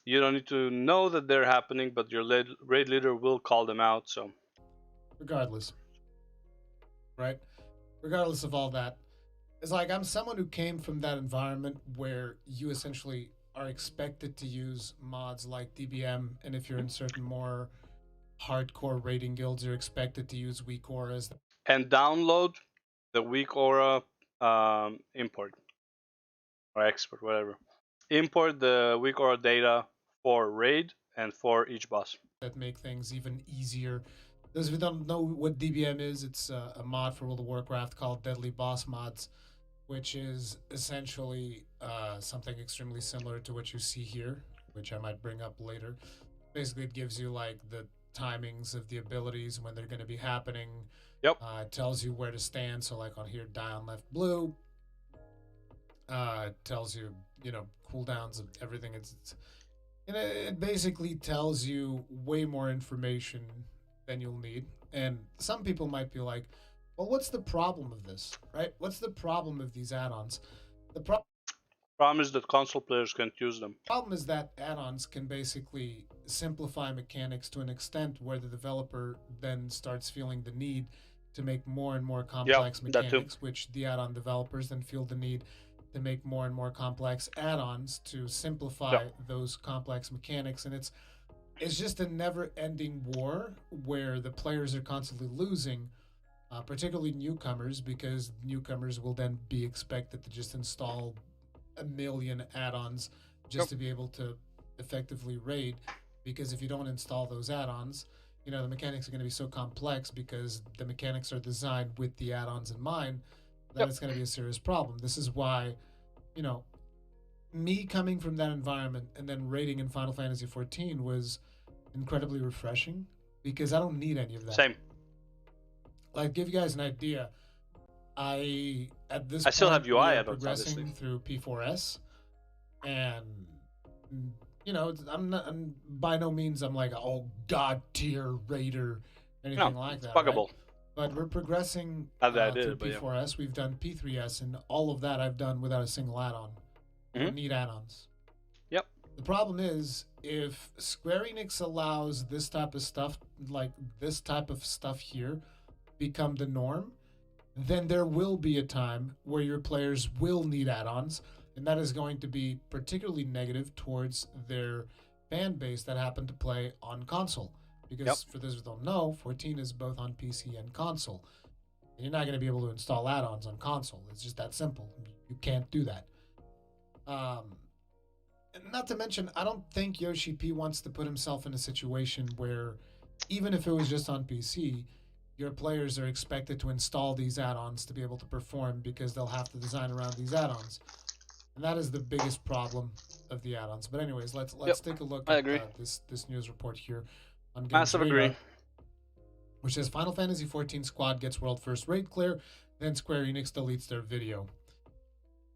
Speaker 1: You don't need to know that they're happening, but your raid leader will call them out. So,
Speaker 11: regardless, right? Regardless of all that, it's like I'm someone who came from that environment where you essentially are expected to use mods like DBM, and if you're in certain more hardcore raiding guilds, you're expected to use weak auras.
Speaker 1: And download the weak aura import or export, whatever. Import the weak aura data for raid and for each boss.
Speaker 11: That make things even easier. Those of you who don't know what DBM is, it's a mod for World of Warcraft called Deadly Boss Mods, which is essentially something extremely similar to what you see here, which I might bring up later. Basically, it gives you like the timings of the abilities when they're going to be happening.
Speaker 1: Yep.
Speaker 11: It tells you where to stand. So like on here, die on left blue. It tells you, cooldowns of everything. It basically tells you way more information than you'll need. And some people might be like, well, what's the problem of this, right? What's the problem of these add-ons? The
Speaker 1: problem is that console players can't use them.
Speaker 11: Problem is that add-ons can basically simplify mechanics to an extent where the developer then starts feeling the need to make more and more complex mechanics, which the add-on developers then feel the need to make more and more complex add-ons to simplify those complex mechanics. And it's just a never-ending war where the players are constantly losing, particularly newcomers, because newcomers will then be expected to just install a million add-ons just to be able to effectively raid, because if you don't install those add-ons, the mechanics are going to be so complex because the mechanics are designed with the add-ons in mind that it's going to be a serious problem. This is why, me coming from that environment and then raiding in Final Fantasy XIV was incredibly refreshing, because I don't need any of that.
Speaker 1: Same.
Speaker 11: Like, give you guys an idea, I
Speaker 1: still have UI add-ons,
Speaker 11: progressing
Speaker 1: obviously,
Speaker 11: through P4S, and I'm by no means I'm like god tier raider, anything like that.
Speaker 1: Buggable.
Speaker 11: Right? But we're progressing
Speaker 1: through
Speaker 11: P4S. We've done P3S, and all of that I've done without a single add-on. I don't need add-ons.
Speaker 1: Yep.
Speaker 11: The problem is, if Square Enix allows this type of stuff, like this type of stuff here, become the norm, then there will be a time where your players will need add-ons, and that is going to be particularly negative towards their fan base that happen to play on console. Because for those who don't know, 14 is both on PC and console. And you're not going to be able to install add-ons on console. It's just that simple. You can't do that. And not to mention, I don't think Yoshi P wants to put himself in a situation where, even if it was just on PC, your players are expected to install these add-ons to be able to perform because they'll have to design around these add-ons. And that is the biggest problem of the add-ons. But anyways, let's take a look at this news report here on Games
Speaker 1: Massive
Speaker 11: Radar,
Speaker 1: agree.
Speaker 11: which says Final Fantasy XIV squad gets world first raid clear, then Square Enix deletes their video.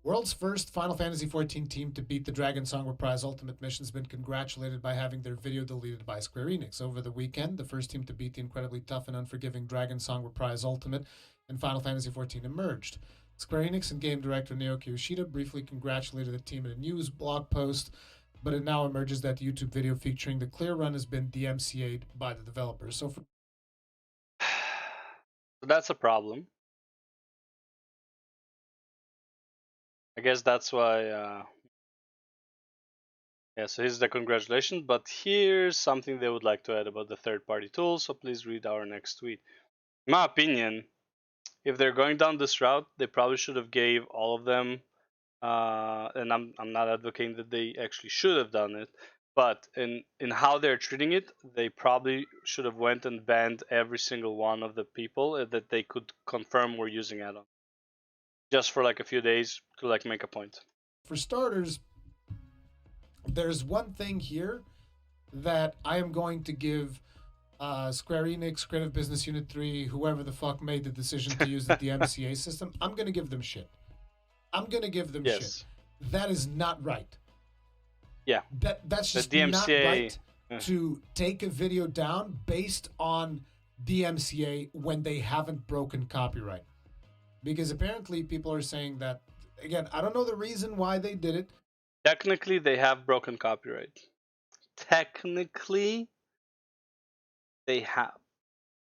Speaker 11: World's first Final Fantasy XIV team to beat the Dragon Song Reprise Ultimate Mission has been congratulated by having their video deleted by Square Enix. Over the weekend, the first team to beat the incredibly tough and unforgiving Dragon Song Reprise Ultimate in Final Fantasy XIV emerged. Square Enix and game director Naoki Yoshida briefly congratulated the team in a news blog post, but it now emerges that the YouTube video featuring the clear run has been DMCA'd by the developers. So
Speaker 1: that's a problem. I guess that's why. Yeah, so here's the congratulations, but here's something they would like to add about the third-party tools. So please read our next tweet. In my opinion, if they're going down this route, they probably should have gave all of them. And I'm not advocating that they actually should have done it, but in how they're treating it, they probably should have went and banned every single one of the people that they could confirm were using add-on, just for like a few days to like make a point.
Speaker 11: For starters, there's one thing here that I am going to give Square Enix, Creative Business Unit 3, whoever the fuck made the decision to use the DMCA system. I'm going to give them shit. I'm going to give them shit. That is not right.
Speaker 1: Yeah.
Speaker 11: That's just not right to take a video down based on DMCA when they haven't broken copyright. Because apparently people are saying that, again, I don't know the reason why they did it.
Speaker 1: Technically, they have broken copyright. Technically, they have.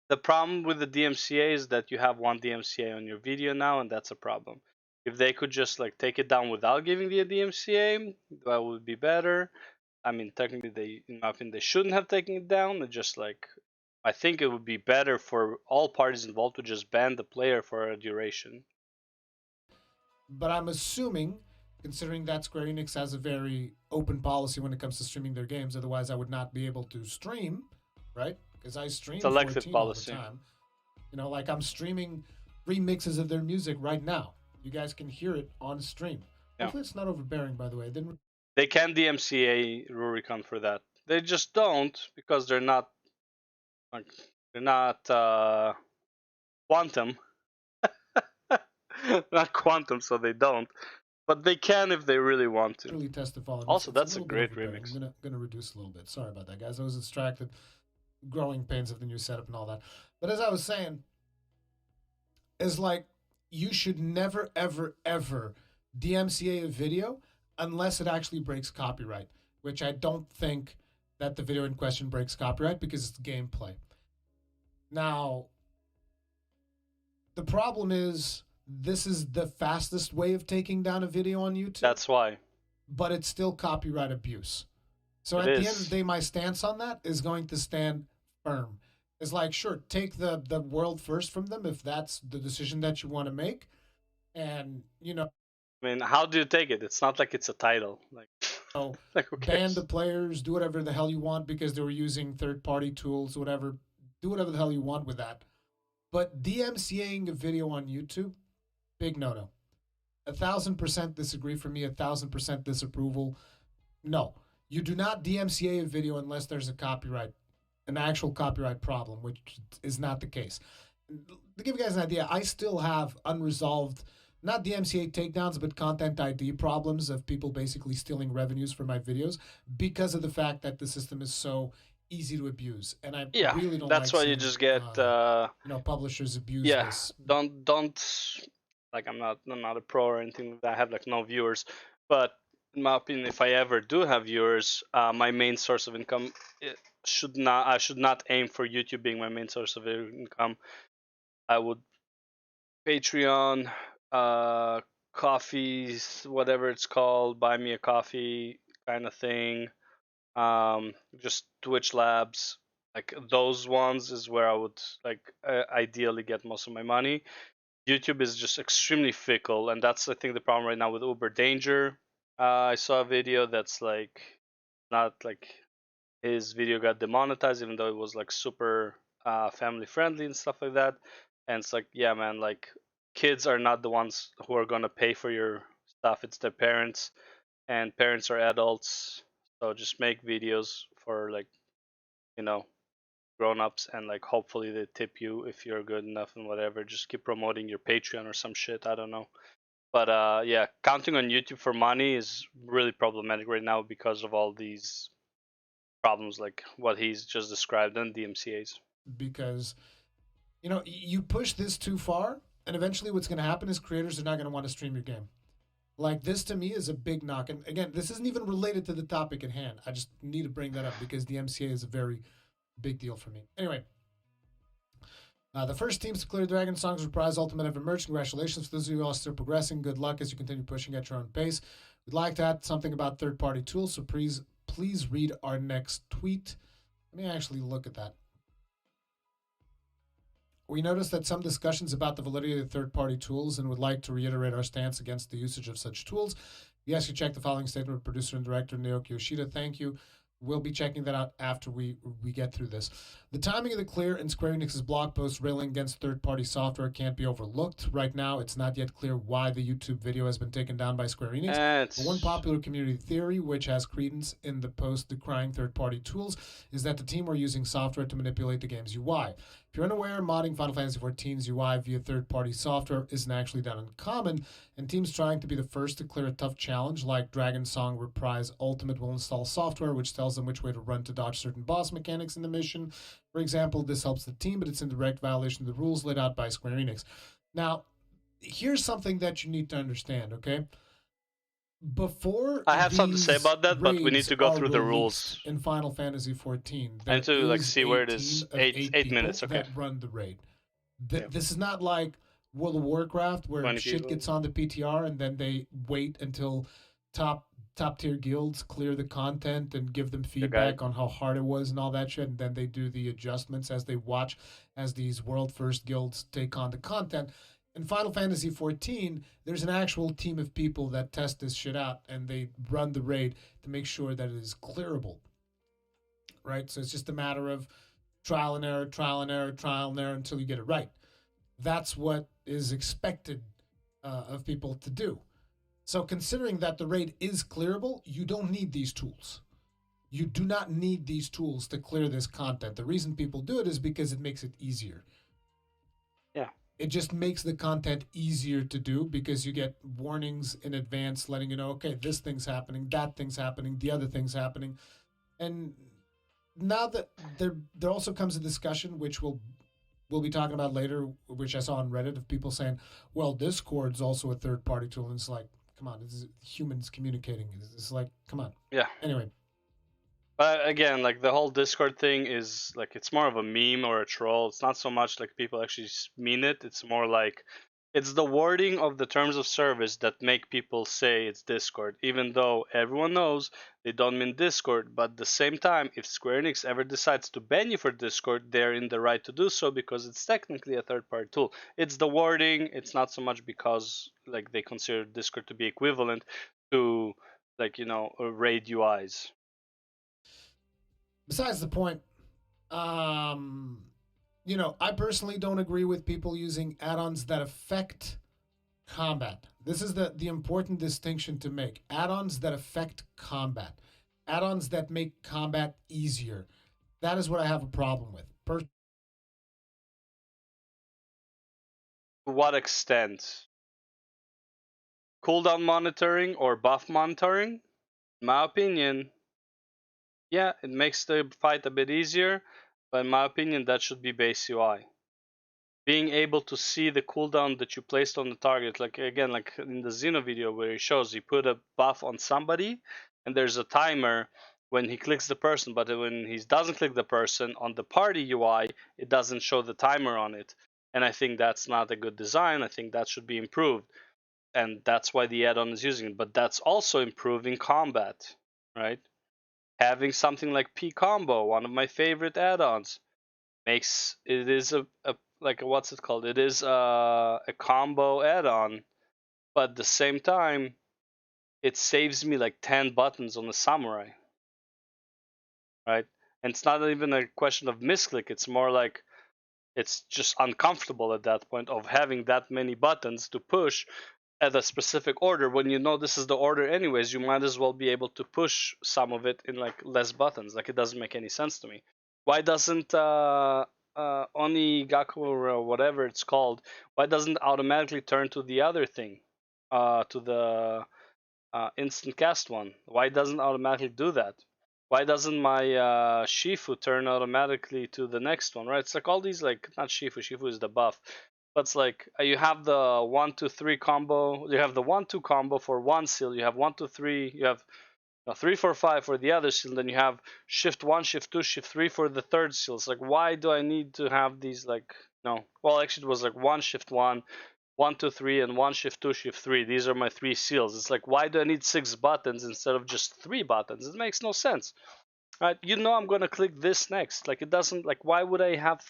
Speaker 1: The problem with the DMCA is that you have one DMCA on your video now, and that's a problem. If they could just like take it down without giving the DMCA, that would be better. I mean, technically, in my opinion, they shouldn't have taken it down. It's just like, I think it would be better for all parties involved to just ban the player for a duration.
Speaker 11: But I'm assuming, considering that Square Enix has a very open policy when it comes to streaming their games, otherwise I would not be able to stream, right? Because I stream
Speaker 1: selective
Speaker 11: 14
Speaker 1: policy
Speaker 11: all the time. You know, like I'm streaming remixes of their music right now. You guys can hear it on stream.
Speaker 1: Yeah.
Speaker 11: Hopefully it's not overbearing, by the way.
Speaker 1: They can DMCA Rurikon for that. They just don't because they're not like quantum. Not quantum, so they don't. But they can if they really want to.
Speaker 11: Really test the volume.
Speaker 1: Also, that's a great remix.
Speaker 11: I'm gonna reduce a little bit. Sorry about that, guys. I was distracted. Growing pains of the new setup and all that. But as I was saying, is like you should never, ever, ever DMCA a video unless it actually breaks copyright, which I don't think that the video in question breaks copyright because it's gameplay. Now, the problem is this is the fastest way of taking down a video on YouTube.
Speaker 1: That's why.
Speaker 11: But it's still copyright abuse. So at the end of the day, my stance on that is going to stand firm. It's like, sure, take the world first from them if that's the decision that you want to make. And, you know.
Speaker 1: I mean, how do you take it? It's not like it's a title. Like, like
Speaker 11: ban the players, do whatever the hell you want because they were using third-party tools, whatever. Do whatever the hell you want with that. But DMCAing a video on YouTube, big no-no. 1,000% disagree for me, 1,000% disapproval. No. You do not DMCA a video unless there's an actual copyright problem, which is not the case. To give you guys an idea, I still have unresolved, not DMCA takedowns, but content ID problems of people basically stealing revenues from my videos because of the fact that the system is so easy to abuse. And I really don't
Speaker 1: that's
Speaker 11: like
Speaker 1: why you just get
Speaker 11: publishers abuse this.
Speaker 1: Don't like I'm not a pro or anything like that. I have like no viewers, but in my opinion, if I ever do have viewers, my main source of income I should not aim for YouTube being my main source of income. I would Patreon, coffees, whatever it's called, buy me a coffee kind of thing. Just Twitch Labs, like those ones is where I would like ideally get most of my money. YouTube is just extremely fickle, and that's I think the problem right now with Uber Danger. I saw a video that's like not like his video got demonetized, even though it was like super family friendly and stuff like that. And it's like, yeah, man, like kids are not the ones who are gonna pay for your stuff. It's their parents, and parents are adults. So just make videos for like, you know, grown-ups, and like hopefully they tip you if you're good enough and whatever. Just keep promoting your Patreon or some shit. I don't know. But yeah, counting on YouTube for money is really problematic right now because of all these problems like what he's just described in DMCA's.
Speaker 11: Because, you know, you push this too far, and eventually what's going to happen is creators are not going to want to stream your game. Like, this to me is a big knock. And again, this isn't even related to the topic at hand. I just need to bring that up because the MCA is a very big deal for me. Anyway, the first teams to clear Dragon Song's Reprise Ultimate have emerged. Congratulations for those of you all still progressing. Good luck as you continue pushing at your own pace. We'd like to add something about third-party tools, so please read our next tweet. Let me actually look at that. We noticed that some discussions about the validity of third-party tools and would like to reiterate our stance against the usage of such tools. We ask you to check the following statement of producer and director Naoki Yoshida. Thank you. We'll be checking that out after we get through this. The timing of the clear in Square Enix's blog post railing against third-party software can't be overlooked. Right now, it's not yet clear why the YouTube video has been taken down by Square Enix. But one popular community theory, which has credence in the post decrying third-party tools, is that the team were using software to manipulate the game's UI. If you're unaware, modding Final Fantasy XIV's UI via third-party software isn't actually that uncommon, and teams trying to be the first to clear a tough challenge like Dragon Song Reprise Ultimate will install software which tells them which way to run to dodge certain boss mechanics in the mission. For example, this helps the team, but it's in direct violation of the rules laid out by Square Enix. Now, here's something that you need to understand, okay? Before
Speaker 1: I have something to say about that, but we need to go through the rules.
Speaker 11: In Final Fantasy XIV,
Speaker 1: I need to like see where it is. Eight minutes, okay.
Speaker 11: That run the raid. This is not like World of Warcraft where shit
Speaker 1: people.
Speaker 11: gets on the PTR and then they wait until top tier guilds clear the content and give them feedback on how hard it was and all that shit, and then they do the adjustments as they watch as these world first guilds take on the content. In Final Fantasy XIV, there's an actual team of people that test this shit out and they run the raid to make sure that it is clearable. Right? So it's just a matter of trial and error, trial and error, trial and error until you get it right. That's what is expected of people to do. So considering that the raid is clearable, you don't need these tools. You do not need these tools to clear this content. The reason people do it is because it makes it easier.
Speaker 1: Yeah.
Speaker 11: It just makes the content easier to do because you get warnings in advance letting you know, okay, this thing's happening, that thing's happening, the other thing's happening. And now that there also comes a discussion, which we'll be talking about later, which I saw on Reddit, of people saying, well, Discord's also a third-party tool. And it's like, come on, this is humans communicating. It's like, come on.
Speaker 1: Yeah.
Speaker 11: Anyway.
Speaker 1: But again, like the whole Discord thing is like it's more of a meme or a troll. It's not so much like people actually mean it. It's more like it's the wording of the terms of service that make people say it's Discord, even though everyone knows they don't mean Discord. But at the same time, if Square Enix ever decides to ban you for Discord, they're in the right to do so because it's technically a third-party tool. It's the wording. It's not so much because like they consider Discord to be equivalent to like, you know, raid UIs.
Speaker 11: Besides the point, you know, I personally don't agree with people using add-ons that affect combat. This is the important distinction to make. Add-ons that affect combat. Add-ons that make combat easier. That is what I have a problem with.
Speaker 1: To what extent? Cooldown monitoring or buff monitoring? In my opinion, yeah, it makes the fight a bit easier, but in my opinion, that should be base UI. Being able to see the cooldown that you placed on the target, like again, like in the Xeno video where he shows he put a buff on somebody, and there's a timer when he clicks the person, but when he doesn't click the person on the party UI, it doesn't show the timer on it. and I think that's not a good design. I think that should be improved, and that's why the add-on is using it. But that's also improving combat, right? Having something like P combo, one of my favorite add-ons, makes it is a like what's it called? It is a combo add-on, but at the same time, it saves me like 10 buttons on the samurai, right? And it's not even a question of misclick. It's more like it's just uncomfortable at that point of having that many buttons to push at a specific order. When you know this is the order anyways, you might as well be able to push some of it in like less buttons. Like, it doesn't make any sense to me. Why doesn't Onigaku or whatever it's called, why doesn't it automatically turn to the other thing, to the instant cast one? Why doesn't it automatically do that? Why doesn't my Shifu turn automatically to the next one, right? It's like all these, like, not Shifu, Shifu is the buff, but it's like you have the 1-2-3 combo, you have the 1-2 combo for one seal, you have 1-2-3, you have 3-4-5 for the other seal, then you have shift 1, shift 2, shift 3 for the third seal. It's like, why do I need to have these, like, no, well, actually it was like 1 shift 1, 1-2-3, and 1 shift 2, shift 3. These are my 3 seals. It's like, why do I need 6 buttons instead of just 3 buttons? It makes no sense. Right? You know I'm gonna click this next. Like, it doesn't, like, why would I have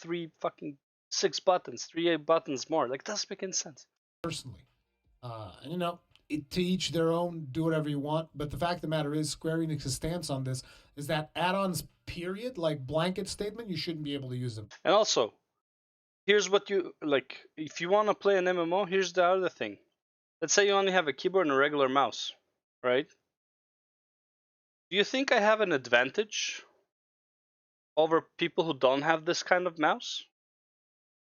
Speaker 1: 6 buttons, 3 buttons more? Like, it doesn't make any sense.
Speaker 11: Personally. And you know, to each their own, do whatever you want. But the fact of the matter is, Square Enix's stance on this is that add-ons, period, like blanket statement, you shouldn't be able to use them.
Speaker 1: And also, here's what you, like, if you want to play an MMO, here's the other thing. Let's say you only have a keyboard and a regular mouse, right? Do you think I have an advantage over people who don't have this kind of mouse?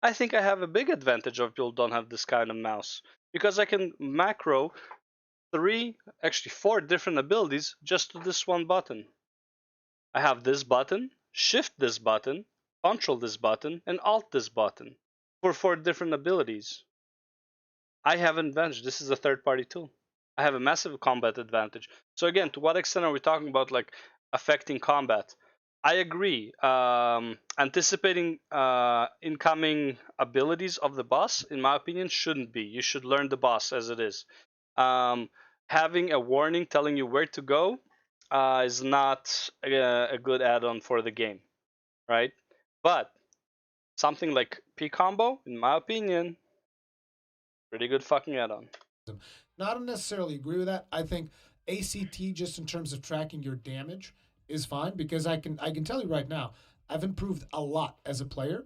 Speaker 1: I think I have a big advantage over people who don't have this kind of mouse, because I can macro 4 different abilities just to this one button. I have this button, shift this button, control this button, and alt this button for 4 different abilities. I have an advantage. This is a third-party tool. I have a massive combat advantage. So again, to what extent are we talking about, like, affecting combat? I agree. Anticipating incoming abilities of the boss, in my opinion, shouldn't be. You should learn the boss as it is. Having a warning telling you where to go is not a good add-on for the game, right? But something like P combo, in my opinion, pretty good fucking add-on.
Speaker 11: Now, I don't necessarily agree with that. I think ACT, just in terms of tracking your damage, is fine, because I can tell you right now, I've improved a lot as a player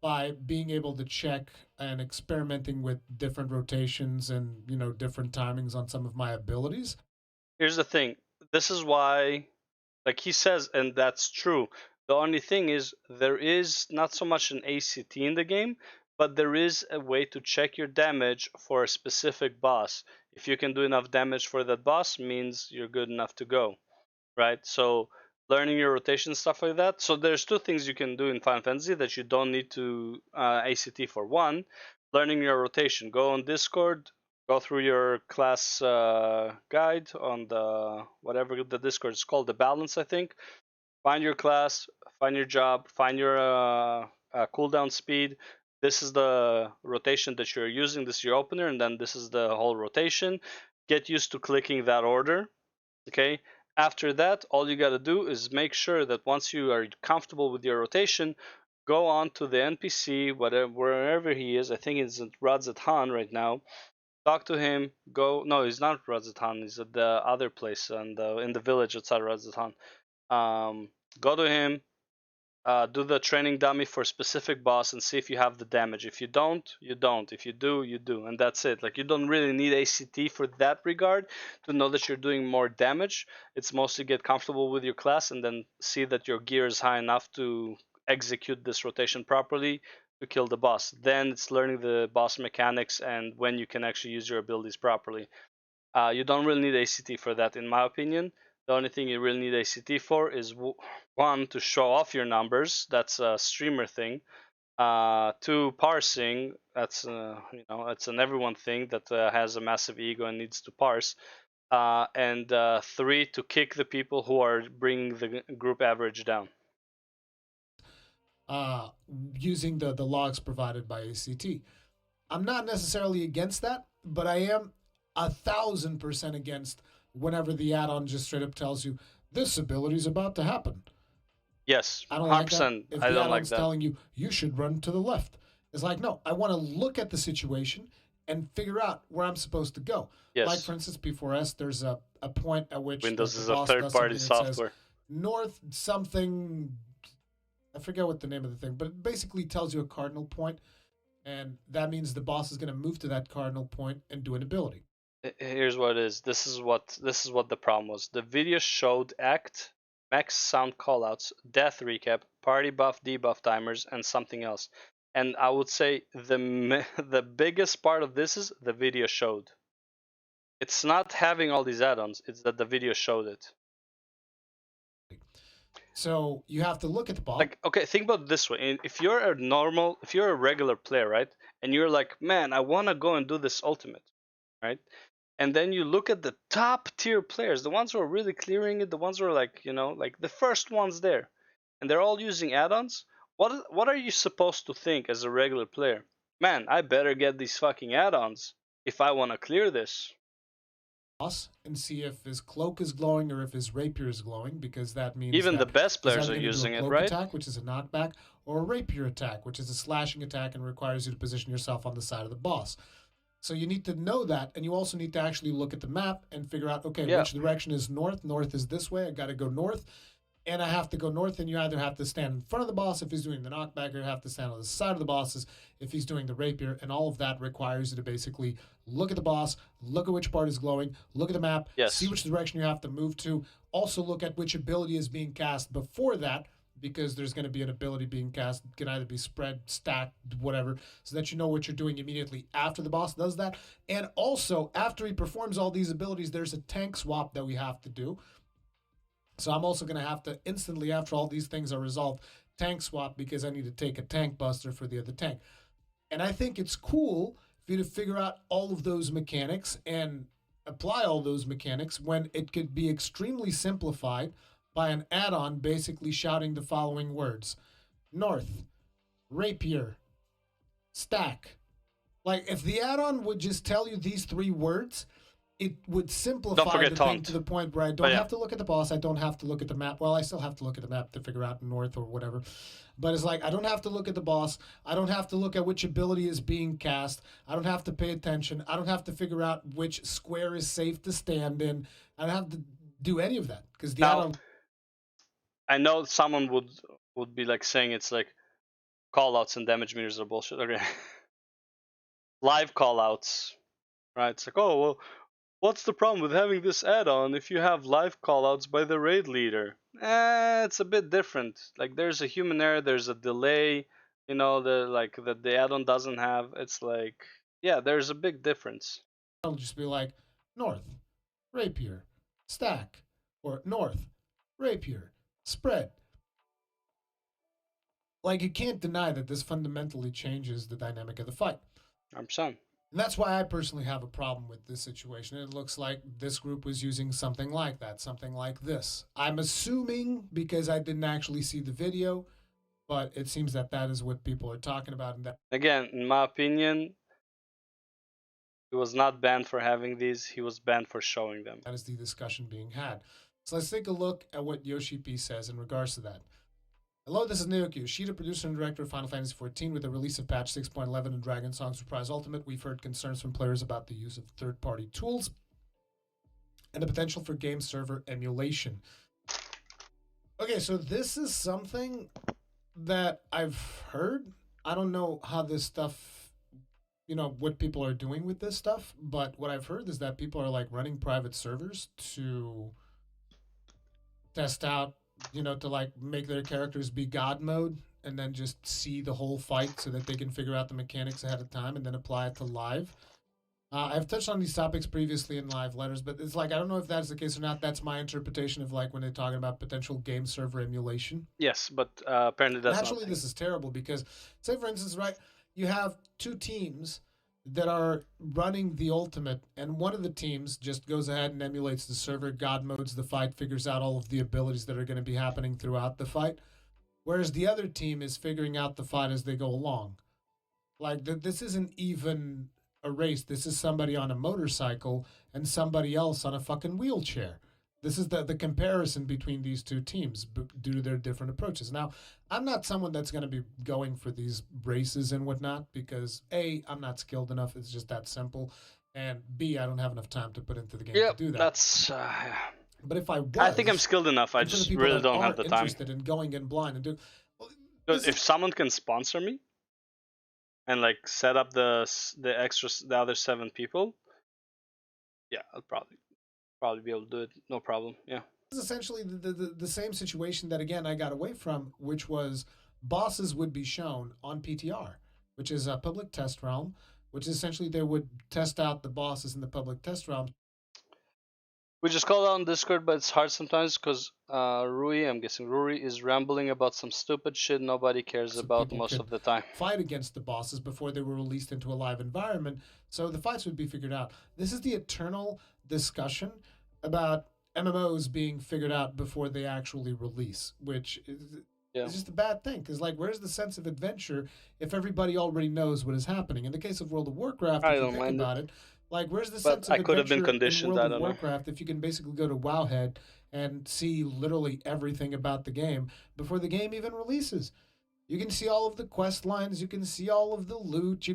Speaker 11: by being able to check and experimenting with different rotations and, you know, different timings on some of my abilities.
Speaker 1: Here's the thing. This is why, like he says, and that's true. The only thing is, there is not so much an ACT in the game, but there is a way to check your damage for a specific boss. If you can do enough damage for that boss, means you're good enough to go, right? So learning your rotation, stuff like that. So there's 2 things you can do in Final Fantasy that you don't need to ACT for. One, learning your rotation. Go on Discord, go through your class guide on the, whatever the Discord is called, the balance, I think. Find your class, find your job, find your cooldown speed. This is the rotation that you're using. This is your opener, and then this is the whole rotation. Get used to clicking that order. Okay. After that, all you got to do is make sure that once you are comfortable with your rotation, go on to the NPC, whatever, wherever he is. I think it's at Radz-at-Han right now. Talk to him. Go. No, he's not Radz-at-Han. He's at the other place and in the village outside Radz-at-Han. Go to him. Do the training dummy for specific boss and see if you have the damage. If you don't, you don't. If you do, you do, and that's it. Like, you don't really need ACT for that regard to know that you're doing more damage. It's mostly get comfortable with your class and then see that your gear is high enough to execute this rotation properly to kill the boss. Then it's learning the boss mechanics and when you can actually use your abilities properly. You don't really need ACT for that, in my opinion. The only thing you really need ACT for is, 1, to show off your numbers. That's a streamer thing. 2, parsing. That's it's an everyone thing that has a massive ego and needs to parse. And 3, to kick the people who are bringing the group average down.
Speaker 11: using the logs provided by ACT. I'm not necessarily against that, but I am 1,000% against whenever the add-on just straight up tells you this ability is about to happen.
Speaker 1: Yes,
Speaker 11: I don't like
Speaker 1: 100%.
Speaker 11: that. If
Speaker 1: I
Speaker 11: the
Speaker 1: don't like
Speaker 11: add-on's
Speaker 1: that.
Speaker 11: telling you should run to the left, it's like, no, I want to look at the situation and figure out where I'm supposed to go.
Speaker 1: Yes.
Speaker 11: Like, for instance, P4S, there's a point at which
Speaker 1: Windows
Speaker 11: the
Speaker 1: is a
Speaker 11: boss does
Speaker 1: third-party
Speaker 11: something that
Speaker 1: software.
Speaker 11: says north something, I forget what the name of the thing, but it basically tells you a cardinal point, and that means the boss is going to move to that cardinal point and do an ability.
Speaker 1: Here's what it is. This is what the problem was. The video showed act, max sound callouts, death recap, party buff, debuff timers, and something else. And I would say the biggest part of this is the video showed. It's not having all these add-ons. It's that the video showed it.
Speaker 11: So you have to look at the boss.
Speaker 1: Like, okay, think about it this way. If you're a regular player, right? And you're like, man, I want to go and do this ultimate, right? And then you look at the top tier players, the ones who are really clearing it, the ones who are like, like the first ones there, and they're all using add-ons. What are you supposed to think as a regular player? Man, I better get these fucking add-ons if I want to clear this.
Speaker 11: And see if his cloak is glowing or if his rapier is glowing, because that means
Speaker 1: even the best players are using it, right?
Speaker 11: Attack, which is a knockback, or a rapier attack, which is a slashing attack and requires you to position yourself on the side of the boss. So you need to know that, and you also need to actually look at the map and figure out, okay, which direction is north? North is this way. I got to go north, and I have to go north, and you either have to stand in front of the boss if he's doing the knockback, or you have to stand on the side of the bosses if he's doing the rapier, and all of that requires you to basically look at the boss, look at which part is glowing, look at the map, see which direction you have to move to, also look at which ability is being cast before that, because there's going to be an ability being cast. It can either be spread, stacked, whatever, so that you know what you're doing immediately after the boss does that. And also, after he performs all these abilities, there's a tank swap that we have to do. So I'm also going to have to instantly, after all these things are resolved, tank swap, because I need to take a tank buster for the other tank. And I think it's cool for you to figure out all of those mechanics and apply all those mechanics when it could be extremely simplified by an add-on basically shouting the following words: north, rapier, stack. Like, if the add-on would just tell you these 3 words, it would simplify the thing to the point where I don't have to look at the boss, I don't have to look at the map. Well, I still have to look at the map to figure out north or whatever. But it's like, I don't have to look at the boss, I don't have to look at which ability is being cast, I don't have to pay attention, I don't have to figure out which square is safe to stand in, I don't have to do any of that, because the add-on...
Speaker 1: I know someone would be like saying it's like callouts and damage meters are bullshit. Okay. Live callouts, right? It's like, oh well, what's the problem with having this add-on if you have live callouts by the raid leader? It's a bit different. Like, there's a human error, there's a delay, the add-on doesn't have. It's like, yeah, there's a big difference.
Speaker 11: It'll just be like north, rapier, stack, or north, rapier, spread. Like, you can't deny that this fundamentally changes the dynamic of the fight.
Speaker 1: 100%.
Speaker 11: And that's why I personally have a problem with this situation. It looks like this group was using something like that, something like this. I'm assuming, because I didn't actually see the video, but it seems that that is what people are talking about. And that,
Speaker 1: again, in my opinion, he was not banned for having these. He was banned for showing them.
Speaker 11: That is the discussion being had. So let's take a look at what Yoshi P says in regards to that. Hello, this is Naoki Yoshida, producer and director of Final Fantasy XIV. With the release of patch 6.11 and Dragon Song Surprise Ultimate, we've heard concerns from players about the use of third-party tools and the potential for game server emulation. Okay, so this is something that I've heard. I don't know how this stuff, what people are doing with this stuff, but what I've heard is that people are like running private servers to test out, to like make their characters be God mode and then just see the whole fight so that they can figure out the mechanics ahead of time and then apply it to live. I've touched on these topics previously in live letters, but it's like, I don't know if that's the case or not. That's my interpretation of like when they're talking about potential game server emulation.
Speaker 1: Yes, but apparently that's
Speaker 11: naturally this is terrible because, say for instance, right, you have 2 teams that are running the ultimate, and one of the teams just goes ahead and emulates the server, God modes the fight, figures out all of the abilities that are going to be happening throughout the fight. whereas the other team is figuring out the fight as they go along. Like this isn't even a race. This is somebody on a motorcycle and somebody else on a fucking wheelchair. This is the comparison between these two teams due to their different approaches. Now, I'm not someone that's going to be going for these races and whatnot because A, I'm not skilled enough. It's just that simple. And B, I don't have enough time to put into the game to do that.
Speaker 1: That's.
Speaker 11: But if I was,
Speaker 1: I think I'm skilled enough. I
Speaker 11: and for the
Speaker 1: just
Speaker 11: people
Speaker 1: really
Speaker 11: that
Speaker 1: don't
Speaker 11: are
Speaker 1: have the time.
Speaker 11: interested in going in blind and do. Well,
Speaker 1: If someone can sponsor me and like set up the other 7 people, yeah, I'll probably be able to do it. No problem. Yeah.
Speaker 11: This is essentially the same situation that again I got away from, which was bosses would be shown on PTR, which is a public test realm, which is essentially they would test out the bosses in the public test realm.
Speaker 1: We just call it on Discord, but it's hard sometimes because I'm guessing Ruri is rambling about some stupid shit nobody cares
Speaker 11: So
Speaker 1: about
Speaker 11: people
Speaker 1: most
Speaker 11: could
Speaker 1: of the time.
Speaker 11: fight against the bosses before they were released into a live environment, so the fights would be figured out. This is the eternal discussion about MMOs being figured out before they actually release, which is it's just a bad thing because like where's the sense of adventure if everybody already knows what is happening? In the case of World of Warcraft, if you think about it, like where's the sense of
Speaker 1: I could have been
Speaker 11: adventure
Speaker 1: conditioned.
Speaker 11: in
Speaker 1: I
Speaker 11: World
Speaker 1: don't
Speaker 11: of Warcraft if you can basically go to Wowhead and see literally everything about the game before the game even releases? You can see all of the quest lines, you can see all of the loot,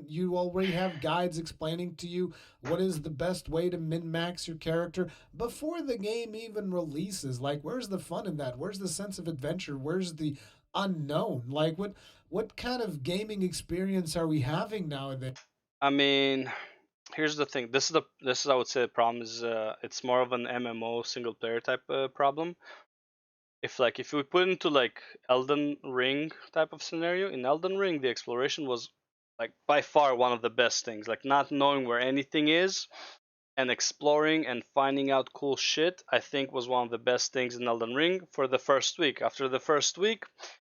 Speaker 11: you already have guides explaining to you what is the best way to min-max your character before the game even releases. Like, where's the fun in that? Where's the sense of adventure? Where's the unknown? Like, what kind of gaming experience are we having nowadays?
Speaker 1: I mean, here's the thing. This is I would say the problem is it's more of an MMO single player type problem. If we put into like Elden Ring type of scenario, in Elden Ring the exploration was like by far one of the best things. Like not knowing where anything is and exploring and finding out cool shit, I think was one of the best things in Elden Ring for the first week. After the first week,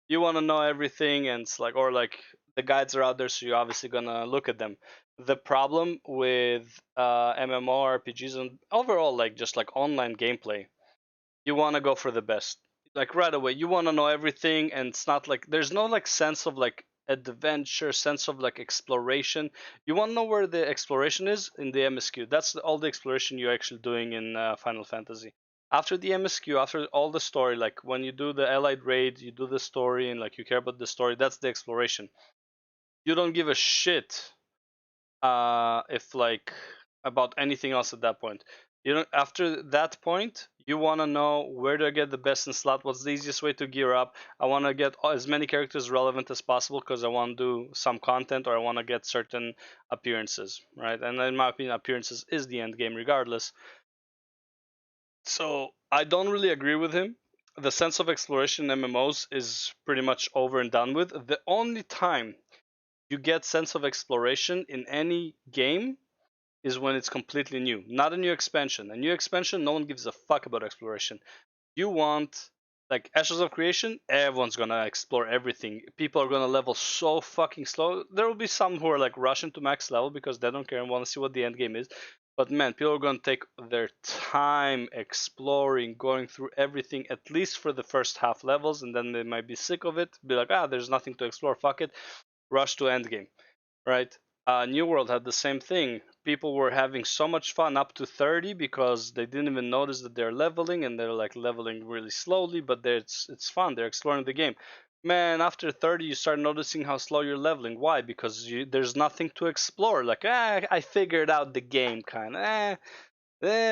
Speaker 1: you want to know everything, and it's like, or like the guides are out there, so you're obviously gonna look at them. The problem with MMORPGs and overall like just like online gameplay, you want to go for the best. Like right away, you want to know everything, and it's not like there's no like sense of like adventure, sense of like exploration. You want to know where the exploration is in the MSQ. That's all the exploration you're actually doing in Final Fantasy. After the MSQ, after all the story, like when you do the allied raid, you do the story and like you care about the story, that's the exploration. You don't give a shit if like about anything else at that point. You know, after that point, you want to know where do I get the best in slot, what's the easiest way to gear up. I want to get as many characters relevant as possible because I want to do some content or I want to get certain appearances, right? And in my opinion, appearances is the end game regardless. So I don't really agree with him. The sense of exploration in MMOs is pretty much over and done with. The only time you get sense of exploration in any game is when it's completely new, not a new expansion. A new expansion, no one gives a fuck about exploration. You want like Ashes of Creation, everyone's gonna explore everything. People are gonna level so fucking slow. There will be some who are like rushing to max level because they don't care and want to see what the end game is. But man, people are gonna take their time exploring, going through everything at least for the first half levels, and then they might be sick of it. Be like, there's nothing to explore. Fuck it, rush to end game, right? New World had the same thing. People were having so much fun up to 30 because they didn't even notice that they're leveling and they're like leveling really slowly, but it's fun. They're exploring the game. Man, after 30, you start noticing how slow you're leveling. Why? Because there's nothing to explore. Like, I figured out the game, kind of.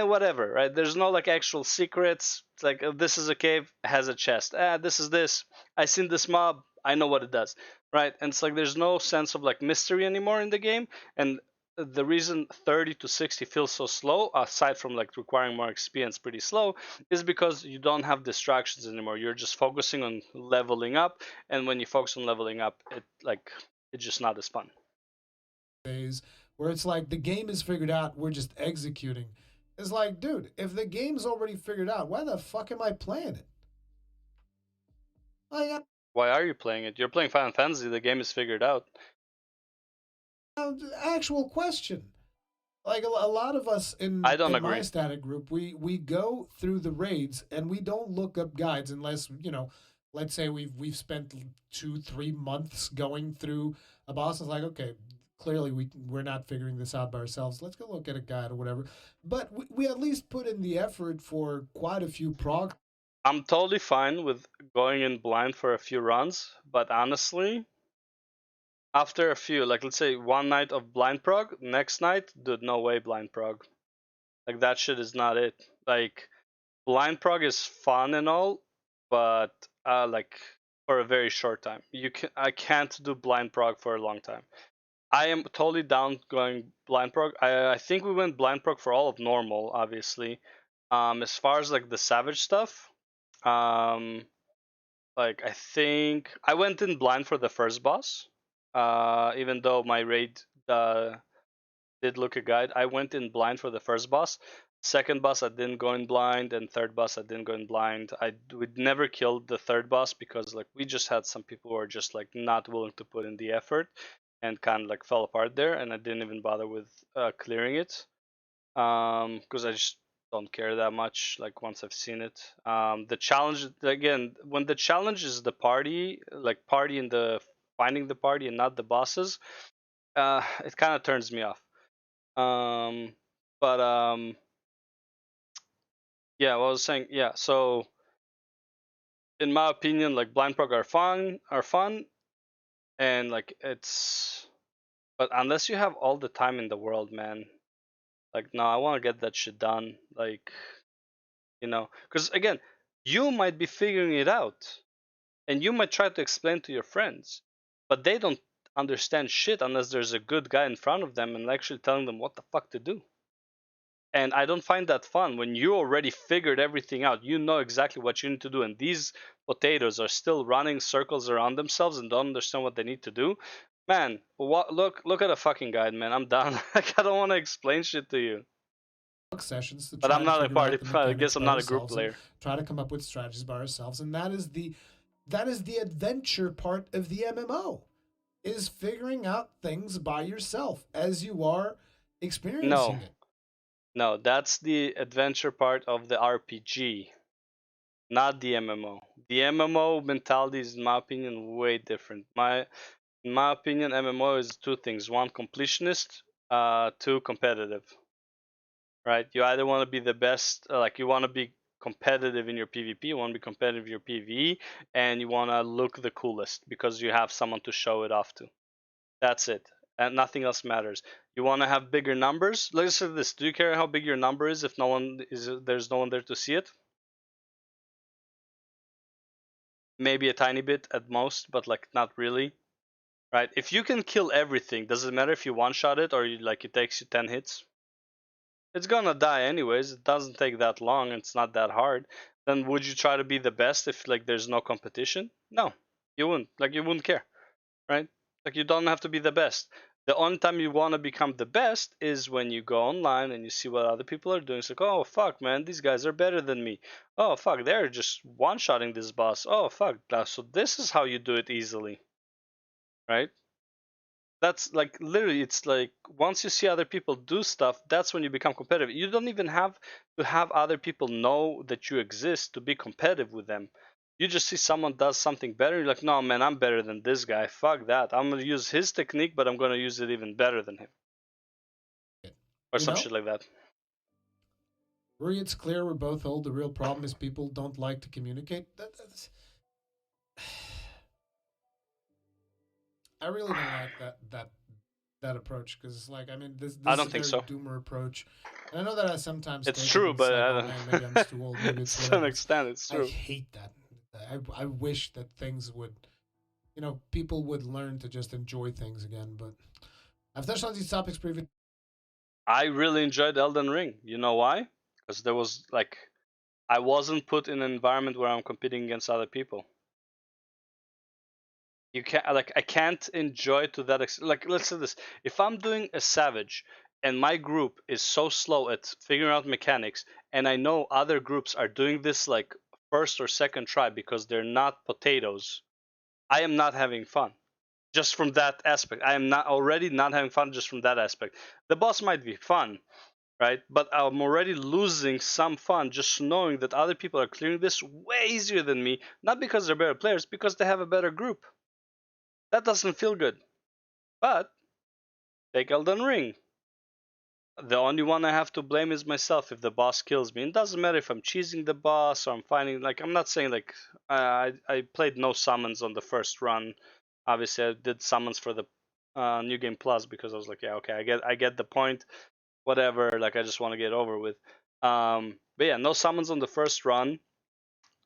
Speaker 1: Whatever, right? There's no like actual secrets. It's like this is a cave, has a chest. This is this. I seen this mob. I know what it does, right? And it's like there's no sense of like mystery anymore in the game. And the reason 30 to 60 feels so slow, aside from like requiring more experience, pretty slow, is because you don't have distractions anymore. You're just focusing on leveling up, and when you focus on leveling up, it's just not as fun.
Speaker 11: Days where it's like the game is figured out, we're just executing. It's like, dude, if the game's already figured out, why the fuck am I playing it?
Speaker 1: Why are you playing it? You're playing Final Fantasy. The game is figured out.
Speaker 11: Actual question. like a lot of us in my static group, we go through the raids and we don't look up guides unless, you know, let's say we've spent 2-3 months going through a boss. It's like, okay, clearly we're not figuring this out by ourselves. Let's go look at a guide or whatever. But we at least put in the effort for quite a few prog.
Speaker 1: I'm totally fine with going in blind for a few runs, but honestly, after a few, like let's say one night of blind prog, next night, dude, no way blind prog. Like that shit is not it. Like blind prog is fun and all, but like for a very short time. I can't do blind prog for a long time. I am totally down going blind prog. I think we went blind prog for all of normal, obviously. As far as like the savage stuff, like I think I went in blind for the first boss. Even though my raid did look a guide, I went in blind for the first boss. Second boss I didn't go in blind, and third boss I didn't go in blind. We'd never killed the third boss because like we just had some people who are just like not willing to put in the effort, and kind of like fell apart there, and I didn't even bother with clearing it, because I just don't care that much. Like once I've seen it, the challenge again, when the challenge is the party, like party and the finding the party and not the bosses, it kind of turns me off. But yeah, what I was saying, yeah. So in my opinion, like blind prog are fun, and like it's, but unless you have all the time in the world, man, like no, I want to get that shit done, like, you know, because again, you might be figuring it out, and you might try to explain to your friends, but they don't understand shit unless there's a good guy in front of them and actually telling them what the fuck to do. And I don't find that fun when you already figured everything out. You know exactly what you need to do, and these potatoes are still running circles around themselves and don't understand what they need to do. Man, look at a fucking guide, man. I'm done. Like I don't want to explain shit to you.
Speaker 11: Sessions to
Speaker 1: but
Speaker 11: try
Speaker 1: I'm not a party. I guess I'm not a group player.
Speaker 11: Try to come up with strategies by ourselves, and that is the adventure part of the MMO, is figuring out things by yourself as you are experiencing it.
Speaker 1: No, that's the adventure part of the RPG, not the MMO. The MMO mentality is, in my opinion, way different. In my opinion, MMO is two things: one, completionist; two, competitive. Right? You either want to be the best, like you want to be competitive in your PvP, you want to be competitive in your PvE, and you want to look the coolest because you have someone to show it off to. That's it, and nothing else matters. You want to have bigger numbers. Let's say this: do you care how big your number is if there's no one there to see it? Maybe a tiny bit at most, but like not really, right? If you can kill everything, does it matter if you one-shot it or it takes you 10 hits? It's gonna die anyways. It doesn't take that long. It's not that hard. Then would you try to be the best if like there's no competition? No, you wouldn't. Like you wouldn't care, right? Like you don't have to be the best. The only time you want to become the best is when you go online and you see what other people are doing. It's like, oh fuck, man, these guys are better than me. Oh fuck, they're just one-shotting this boss. Oh fuck, so this is how you do it easily, right? That's like literally, it's like once you see other people do stuff, that's when you become competitive. You don't even have to have other people know that you exist to be competitive with them. You just see someone does something better, you're like, no man, I'm better than this guy. Fuck that. I'm gonna use his technique, but I'm gonna use it even better than him. Or some shit like that.
Speaker 11: Rory, it's clear we're both old. The real problem is people don't like to communicate. That's... I really don't like that approch, because it's like, I mean, this
Speaker 1: I don't
Speaker 11: is
Speaker 1: think
Speaker 11: a
Speaker 1: so.
Speaker 11: Doomer approach. And I know that I sometimes
Speaker 1: it's true, but
Speaker 11: like,
Speaker 1: I
Speaker 11: oh,
Speaker 1: don't.
Speaker 11: man, maybe I'm just too old. Maybe it's
Speaker 1: to some extent, it's true.
Speaker 11: I hate that. I wish that things would, you know, people would learn to just enjoy things again. But I've touched on these topics previously.
Speaker 1: I really enjoyed Elden Ring. You know why? Because there was like, I wasn't put in an environment where I'm competing against other people. You can't, like, I can't enjoy to that extent. Like, let's say this: if I'm doing a savage and my group is so slow at figuring out mechanics, and I know other groups are doing this like first or second try because they're not potatoes, I am not having fun. just from that aspect. I am not already not having fun just from that aspect. The boss might be fun, right? But I'm already losing some fun just knowing that other people are clearing this way easier than me, not because they're better players, because they have a better group. That doesn't feel good. But take Elden Ring. The only one I have to blame is myself if the boss kills me. It doesn't matter if I'm cheesing the boss or I'm finding, like, I'm not saying like I played no summons on the first run. Obviously, I did summons for the New Game Plus because I was like, yeah, okay, I get the point. Whatever, like I just want to get over with. But yeah, no summons on the first run.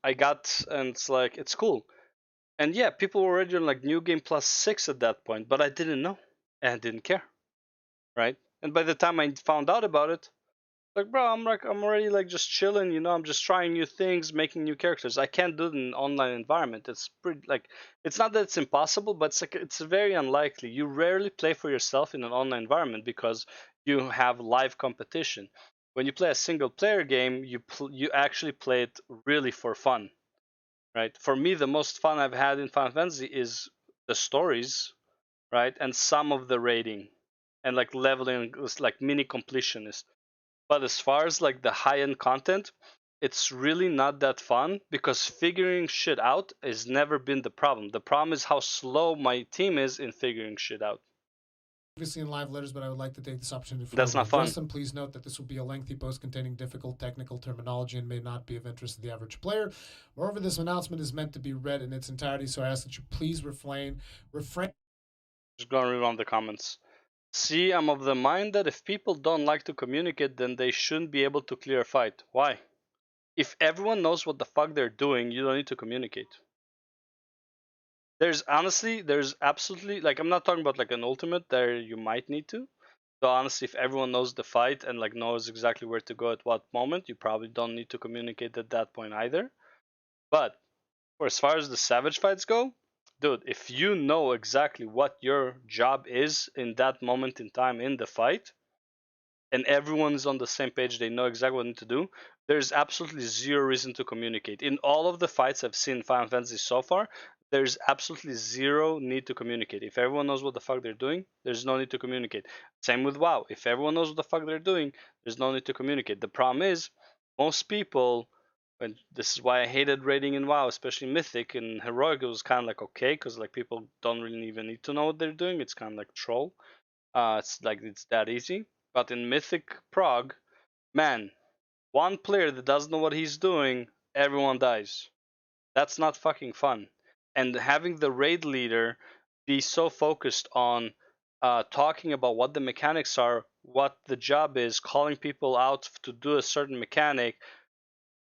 Speaker 1: I got, and it's like it's cool. And yeah, people were already on like New Game Plus 6 at that point, but I didn't know and I didn't care, right? And by the time I found out about it, like, bro, I'm already like just chilling, you know. I'm just trying new things, making new characters. I can't do it in an online environment. It's pretty like, it's not that it's impossible, but it's like it's very unlikely. You rarely play for yourself in an online environment because you have live competition. When you play a single player game, you actually play it really for fun, right? For me, the most fun I've had in Final Fantasy is the stories, right, and some of the raiding, and like leveling, like mini completionist. But as far as like the high-end content, it's really not that fun because figuring shit out has never been the problem. The problem is how slow my team is in figuring shit out.
Speaker 11: Previously in live letters, but I would like to take this opportunity to
Speaker 1: That's not
Speaker 11: address
Speaker 1: fun.
Speaker 11: them. Please note that this will be a lengthy post containing difficult technical terminology and may not be of interest to the average player. Moreover, this announcement is meant to be read in its entirety, so I ask that you please refrain.
Speaker 1: Just gonna read on the comments. See, I'm of the mind that if people don't like to communicate, then they shouldn't be able to clear a fight. Why? If everyone knows what the fuck they're doing, you don't need to communicate. There's absolutely, like, I'm not talking about like an ultimate there you might need to. So honestly, if everyone knows the fight and like knows exactly where to go at what moment, you probably don't need to communicate at that point either. But for as far as the savage fights go, dude, if you know exactly what your job is in that moment in time in the fight, and everyone's on the same page, they know exactly what they need to do, there's absolutely zero reason to communicate. In all of the fights I've seen in Final Fantasy so far, there's absolutely zero need to communicate. If everyone knows what the fuck they're doing, there's no need to communicate. Same with WoW. If everyone knows what the fuck they're doing, there's no need to communicate. The problem is, most people, and this is why I hated raiding in WoW, especially Mythic and Heroic, it was kind of like okay, because like people don't really even need to know what they're doing. It's kind of like troll. It's like it's that easy. But in Mythic Prague, man, one player that doesn't know what he's doing, everyone dies. That's not fucking fun. And having the raid leader be so focused on talking about what the mechanics are, what the job is, calling people out to do a certain mechanic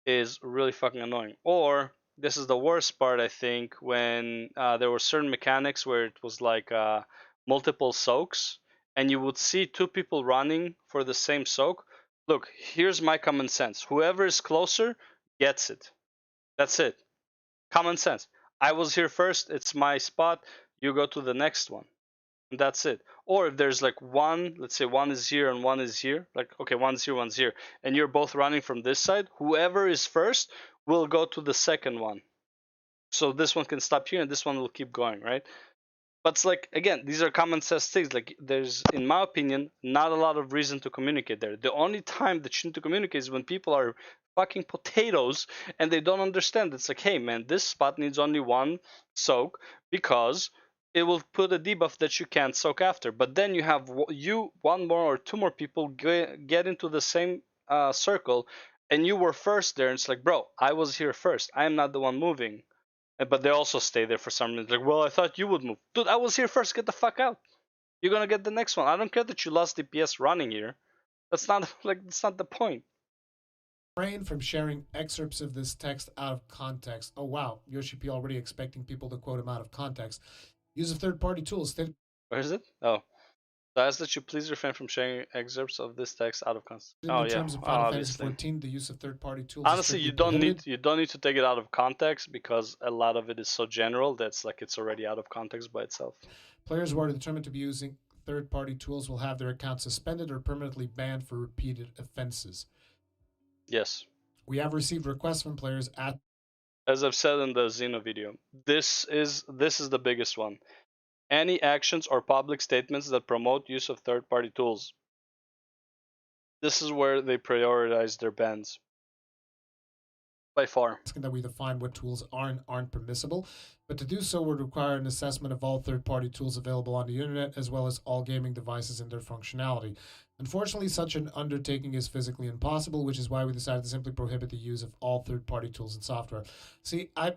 Speaker 1: is really fucking annoying. Or this is the worst part, I think, when there were certain mechanics where it was like multiple soaks, and you would see two people running for the same soak. Look, here's my common sense. Whoever is closer gets it. That's it. Common sense. I was here first. It's my spot. You go to the next one. And that's it. Or if there's like one, let's say one is here and one is here, like, okay, one's here, one's here, and you're both running from this side, whoever is first will go to the second one. So this one can stop here and this one will keep going, right? But it's like, again, these are common sense things. Like, there's, in my opinion, not a lot of reason to communicate there. The only time that you need to communicate is when people are fucking potatoes and they don't understand. It's like, hey man, this spot needs only one soak because it will put a debuff that you can't soak after. But then you have one more or two more people get into the same circle, and you were first there. And it's like, bro, I was here first. I am not the one moving. But they also stay there for some reason. Like, well, I thought you would move. Dude, I was here first. Get the fuck out. You're gonna get the next one. I don't care that you lost DPS running here. That's not like that's not the point.
Speaker 11: Refrain from sharing excerpts of this text out of context. Oh wow, Yoshi P already expecting people to quote him out of context. Use of third-party tools.
Speaker 1: Where is it? Oh. So I ask that you please refrain from sharing excerpts of this text out of context.
Speaker 11: In the terms of Final Fantasy XIV, the use of third-party tools.
Speaker 1: Honestly, you don't need to take it out of context because a lot of it is so general that's like it's already out of context by itself.
Speaker 11: Players who are determined to be using third-party tools will have their accounts suspended or permanently banned for repeated offenses.
Speaker 1: Yes.
Speaker 11: We have received requests from players at.
Speaker 1: As I've said in the Xeno video, this is the biggest one. any actions or public statements that promote use of third-party tools. This is where they prioritize their bans. By far.
Speaker 11: That we define what tools aren't permissible, but to do so would require an assessment of all third-party tools available on the internet, as well as all gaming devices and their functionality. Unfortunately, such an undertaking is physically impossible, which is why we decided to simply prohibit the use of all third-party tools and software. See, I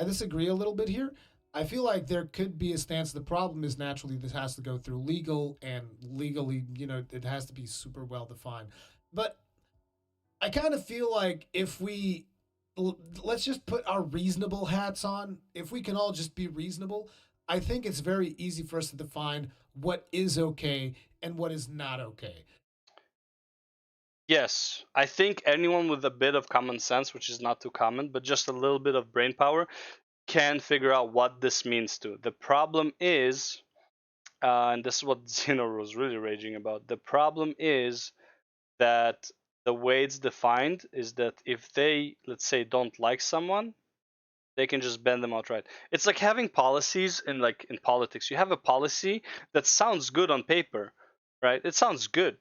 Speaker 11: disagree a little bit here. I feel like there could be a stance. The problem is naturally this has to go through legal, and legally, it has to be super well defined. But I kind of feel like if let's just put our reasonable hats on. If we can all just be reasonable, I think it's very easy for us to define what is okay and what is not okay.
Speaker 1: Yes, I think anyone with a bit of common sense, which is not too common, but just a little bit of brain power, can figure out what this means to. The problem is, and this is what Xenor was really raging about, the problem is that the way it's defined is that if they, let's say, don't like someone, they can just ban them outright. It's like having policies in politics. You have a policy that sounds good on paper, right? It sounds good,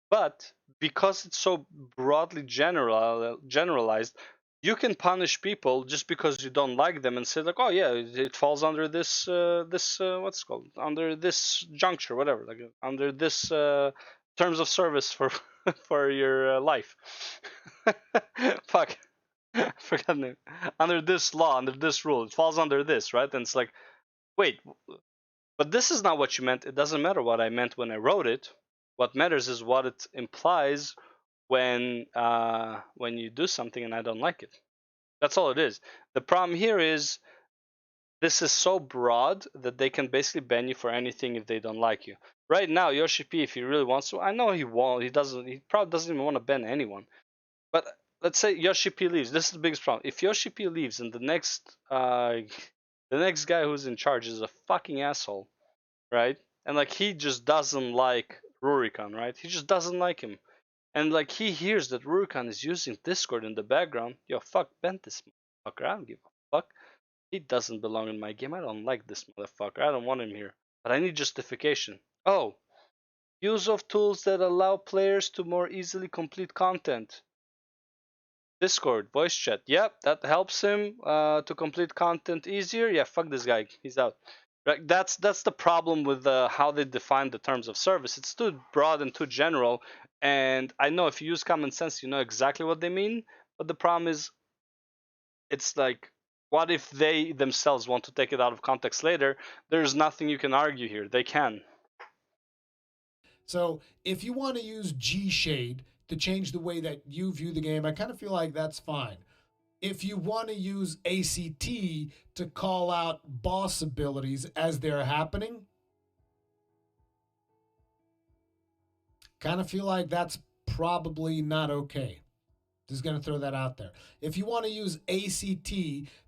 Speaker 1: but because it's so broadly generalized, you can punish people just because you don't like them and say like, oh yeah, it falls under this what's it called, under this juncture, whatever, like under this terms of service for for your life. Fuck. Forgot the name. Under this law, under this rule, it falls under this, right? And it's like, wait, but this is not what you meant. It doesn't matter what I meant when I wrote it. What matters is what it implies when you do something and I don't like it. That's all it is. The problem here is this is so broad that they can basically ban you for anything if they don't like you. Right now, Yoshi P, if he really wants to, I know he won't. He doesn't. He probably doesn't even want to ban anyone. But let's say Yoshi P leaves. This is the biggest problem. If Yoshi P leaves and the next guy who's in charge is a fucking asshole, right? And like he just doesn't like Rurikan, right? He just doesn't like him. And like he hears that Rurikan is using Discord in the background. Yo, fuck, ban this motherfucker. I don't give a fuck. He doesn't belong in my game. I don't like this motherfucker. I don't want him here. But I need justification. Oh, use of tools that allow players to more easily complete content. Discord, voice chat. Yep, that helps him to complete content easier. Yeah, fuck this guy. He's out. Right? That's the problem with how they define the terms of service. It's too broad and too general. And I know if you use common sense, you know exactly what they mean. But the problem is, it's like, what if they themselves want to take it out of context later? There's nothing you can argue here. They can.
Speaker 11: So if you want to use G-Shade to change the way that you view the game, I kind of feel like that's fine. If you want to use ACT to call out boss abilities as they're happening, kind of feel like that's probably not okay. Just going to throw that out there. If you want to use ACT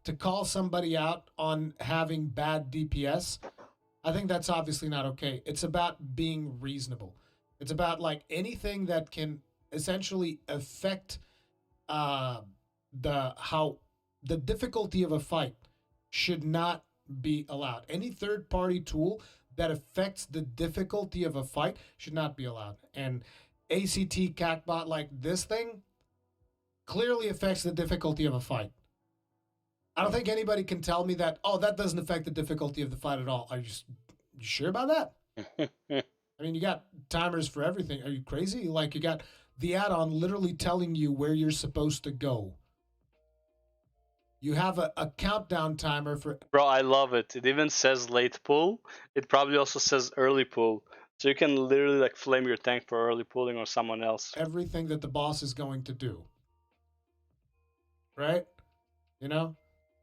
Speaker 11: to call somebody out on having bad DPS, I think that's obviously not okay. It's about being reasonable. It's about like anything that can essentially affect the difficulty of a fight should not be allowed. Any third-party tool that affects the difficulty of a fight should not be allowed. And ACT CACBot, like this thing, clearly affects the difficulty of a fight. I don't think anybody can tell me that, oh, that doesn't affect the difficulty of the fight at all. Are you sure about that? I mean, you got timers for everything. Are you crazy? Like, you got the add-on literally telling you where you're supposed to go. You have a countdown timer for...
Speaker 1: Bro, I love it. It even says late pull. It probably also says early pull. So you can literally like flame your tank for early pulling or someone else.
Speaker 11: Everything that the boss is going to do. Right? You know?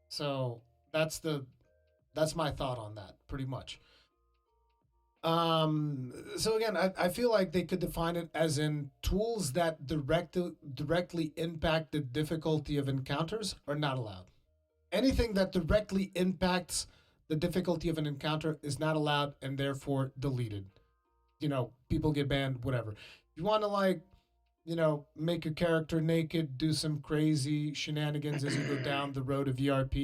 Speaker 11: So that's my thought on that, pretty much. So again, I feel like they could define it as in tools that directly impact the difficulty of encounters are not allowed. Anything that directly impacts the difficulty of an encounter is not allowed and therefore deleted. You know, people get banned, whatever. If you want to like, you know, make your character naked, do some crazy shenanigans as you go down the road of ERP,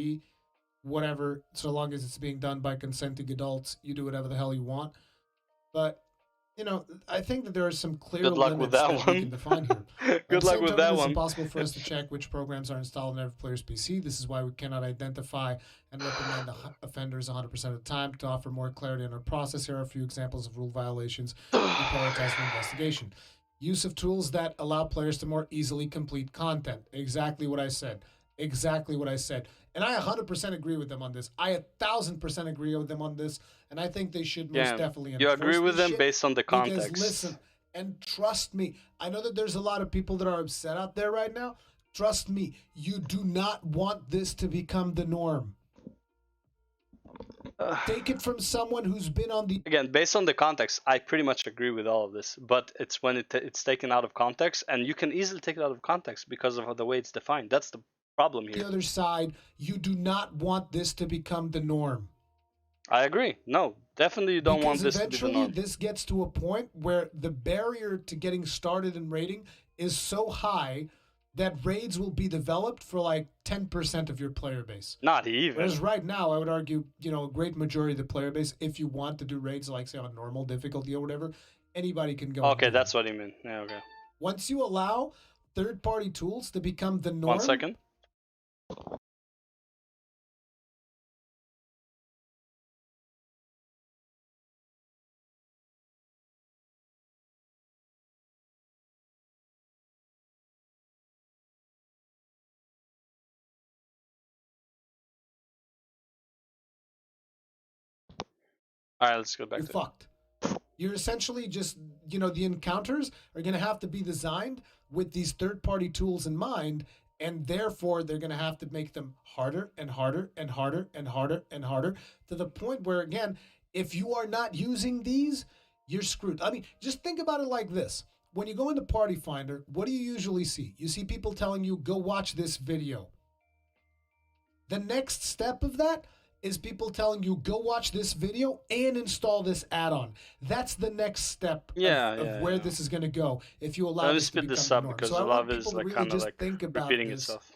Speaker 11: whatever, so long as it's being done by consenting adults, you do whatever the hell you want. But I think that there are some clear
Speaker 1: Good luck with
Speaker 11: limits
Speaker 1: that
Speaker 11: that we
Speaker 1: one.
Speaker 11: can define here.
Speaker 1: Good luck with that
Speaker 11: It's
Speaker 1: one.
Speaker 11: impossible for us to check which programs are installed on every player's PC. This is why we cannot identify and reprimand the offenders 100% of the time. To offer more clarity on our process, here are a few examples of rule violations we prioritize for investigation. Use of tools that allow players to more easily complete content. Exactly what I said. Exactly what I said. And I 100% agree with them on this. I 1,000% agree with them on this. And I think they should most definitely enforce
Speaker 1: you agree with
Speaker 11: this
Speaker 1: them
Speaker 11: shit
Speaker 1: based on the context.
Speaker 11: Because listen, and trust me, I know that there's a lot of people that are upset out there right now. Trust me, you do not want this to become the norm. Take it from someone who's been on the...
Speaker 1: Again, based on the context, I pretty much agree with all of this. But it's when it's taken out of context, and you can easily take it out of context because of the way it's defined. That's the problem here.
Speaker 11: The other side, you do not want this to become the norm.
Speaker 1: I agree. No, definitely you don't want this to be the
Speaker 11: eventually
Speaker 1: norm.
Speaker 11: This gets to a point where the barrier to getting started in raiding is so high that raids will be developed for like 10% of your player base.
Speaker 1: Not even.
Speaker 11: Whereas right now, I would argue, a great majority of the player base, if you want to do raids, like say on normal difficulty or whatever, anybody can go.
Speaker 1: Okay, that's what you mean. Yeah, okay.
Speaker 11: Once you allow third-party tools to become the norm...
Speaker 1: 1 second. All right, let's go back.
Speaker 11: You're fucked. You're essentially just, the encounters are going to have to be designed with these third-party tools in mind, and therefore they're going to have to make them harder and harder and harder and harder and harder to the point where, again, if you are not using these, you're screwed. I mean, just think about it like this. When you go into Party Finder, what do you usually see? You see people telling you, go watch this video. The next step of that is people telling you, go watch this video and install this add-on. That's the next step of where this is going to go if you allow this to become the norm.
Speaker 1: Because
Speaker 11: so
Speaker 1: a lot of it is like
Speaker 11: really
Speaker 1: kind of
Speaker 11: just
Speaker 1: like
Speaker 11: think about
Speaker 1: repeating
Speaker 11: this
Speaker 1: itself.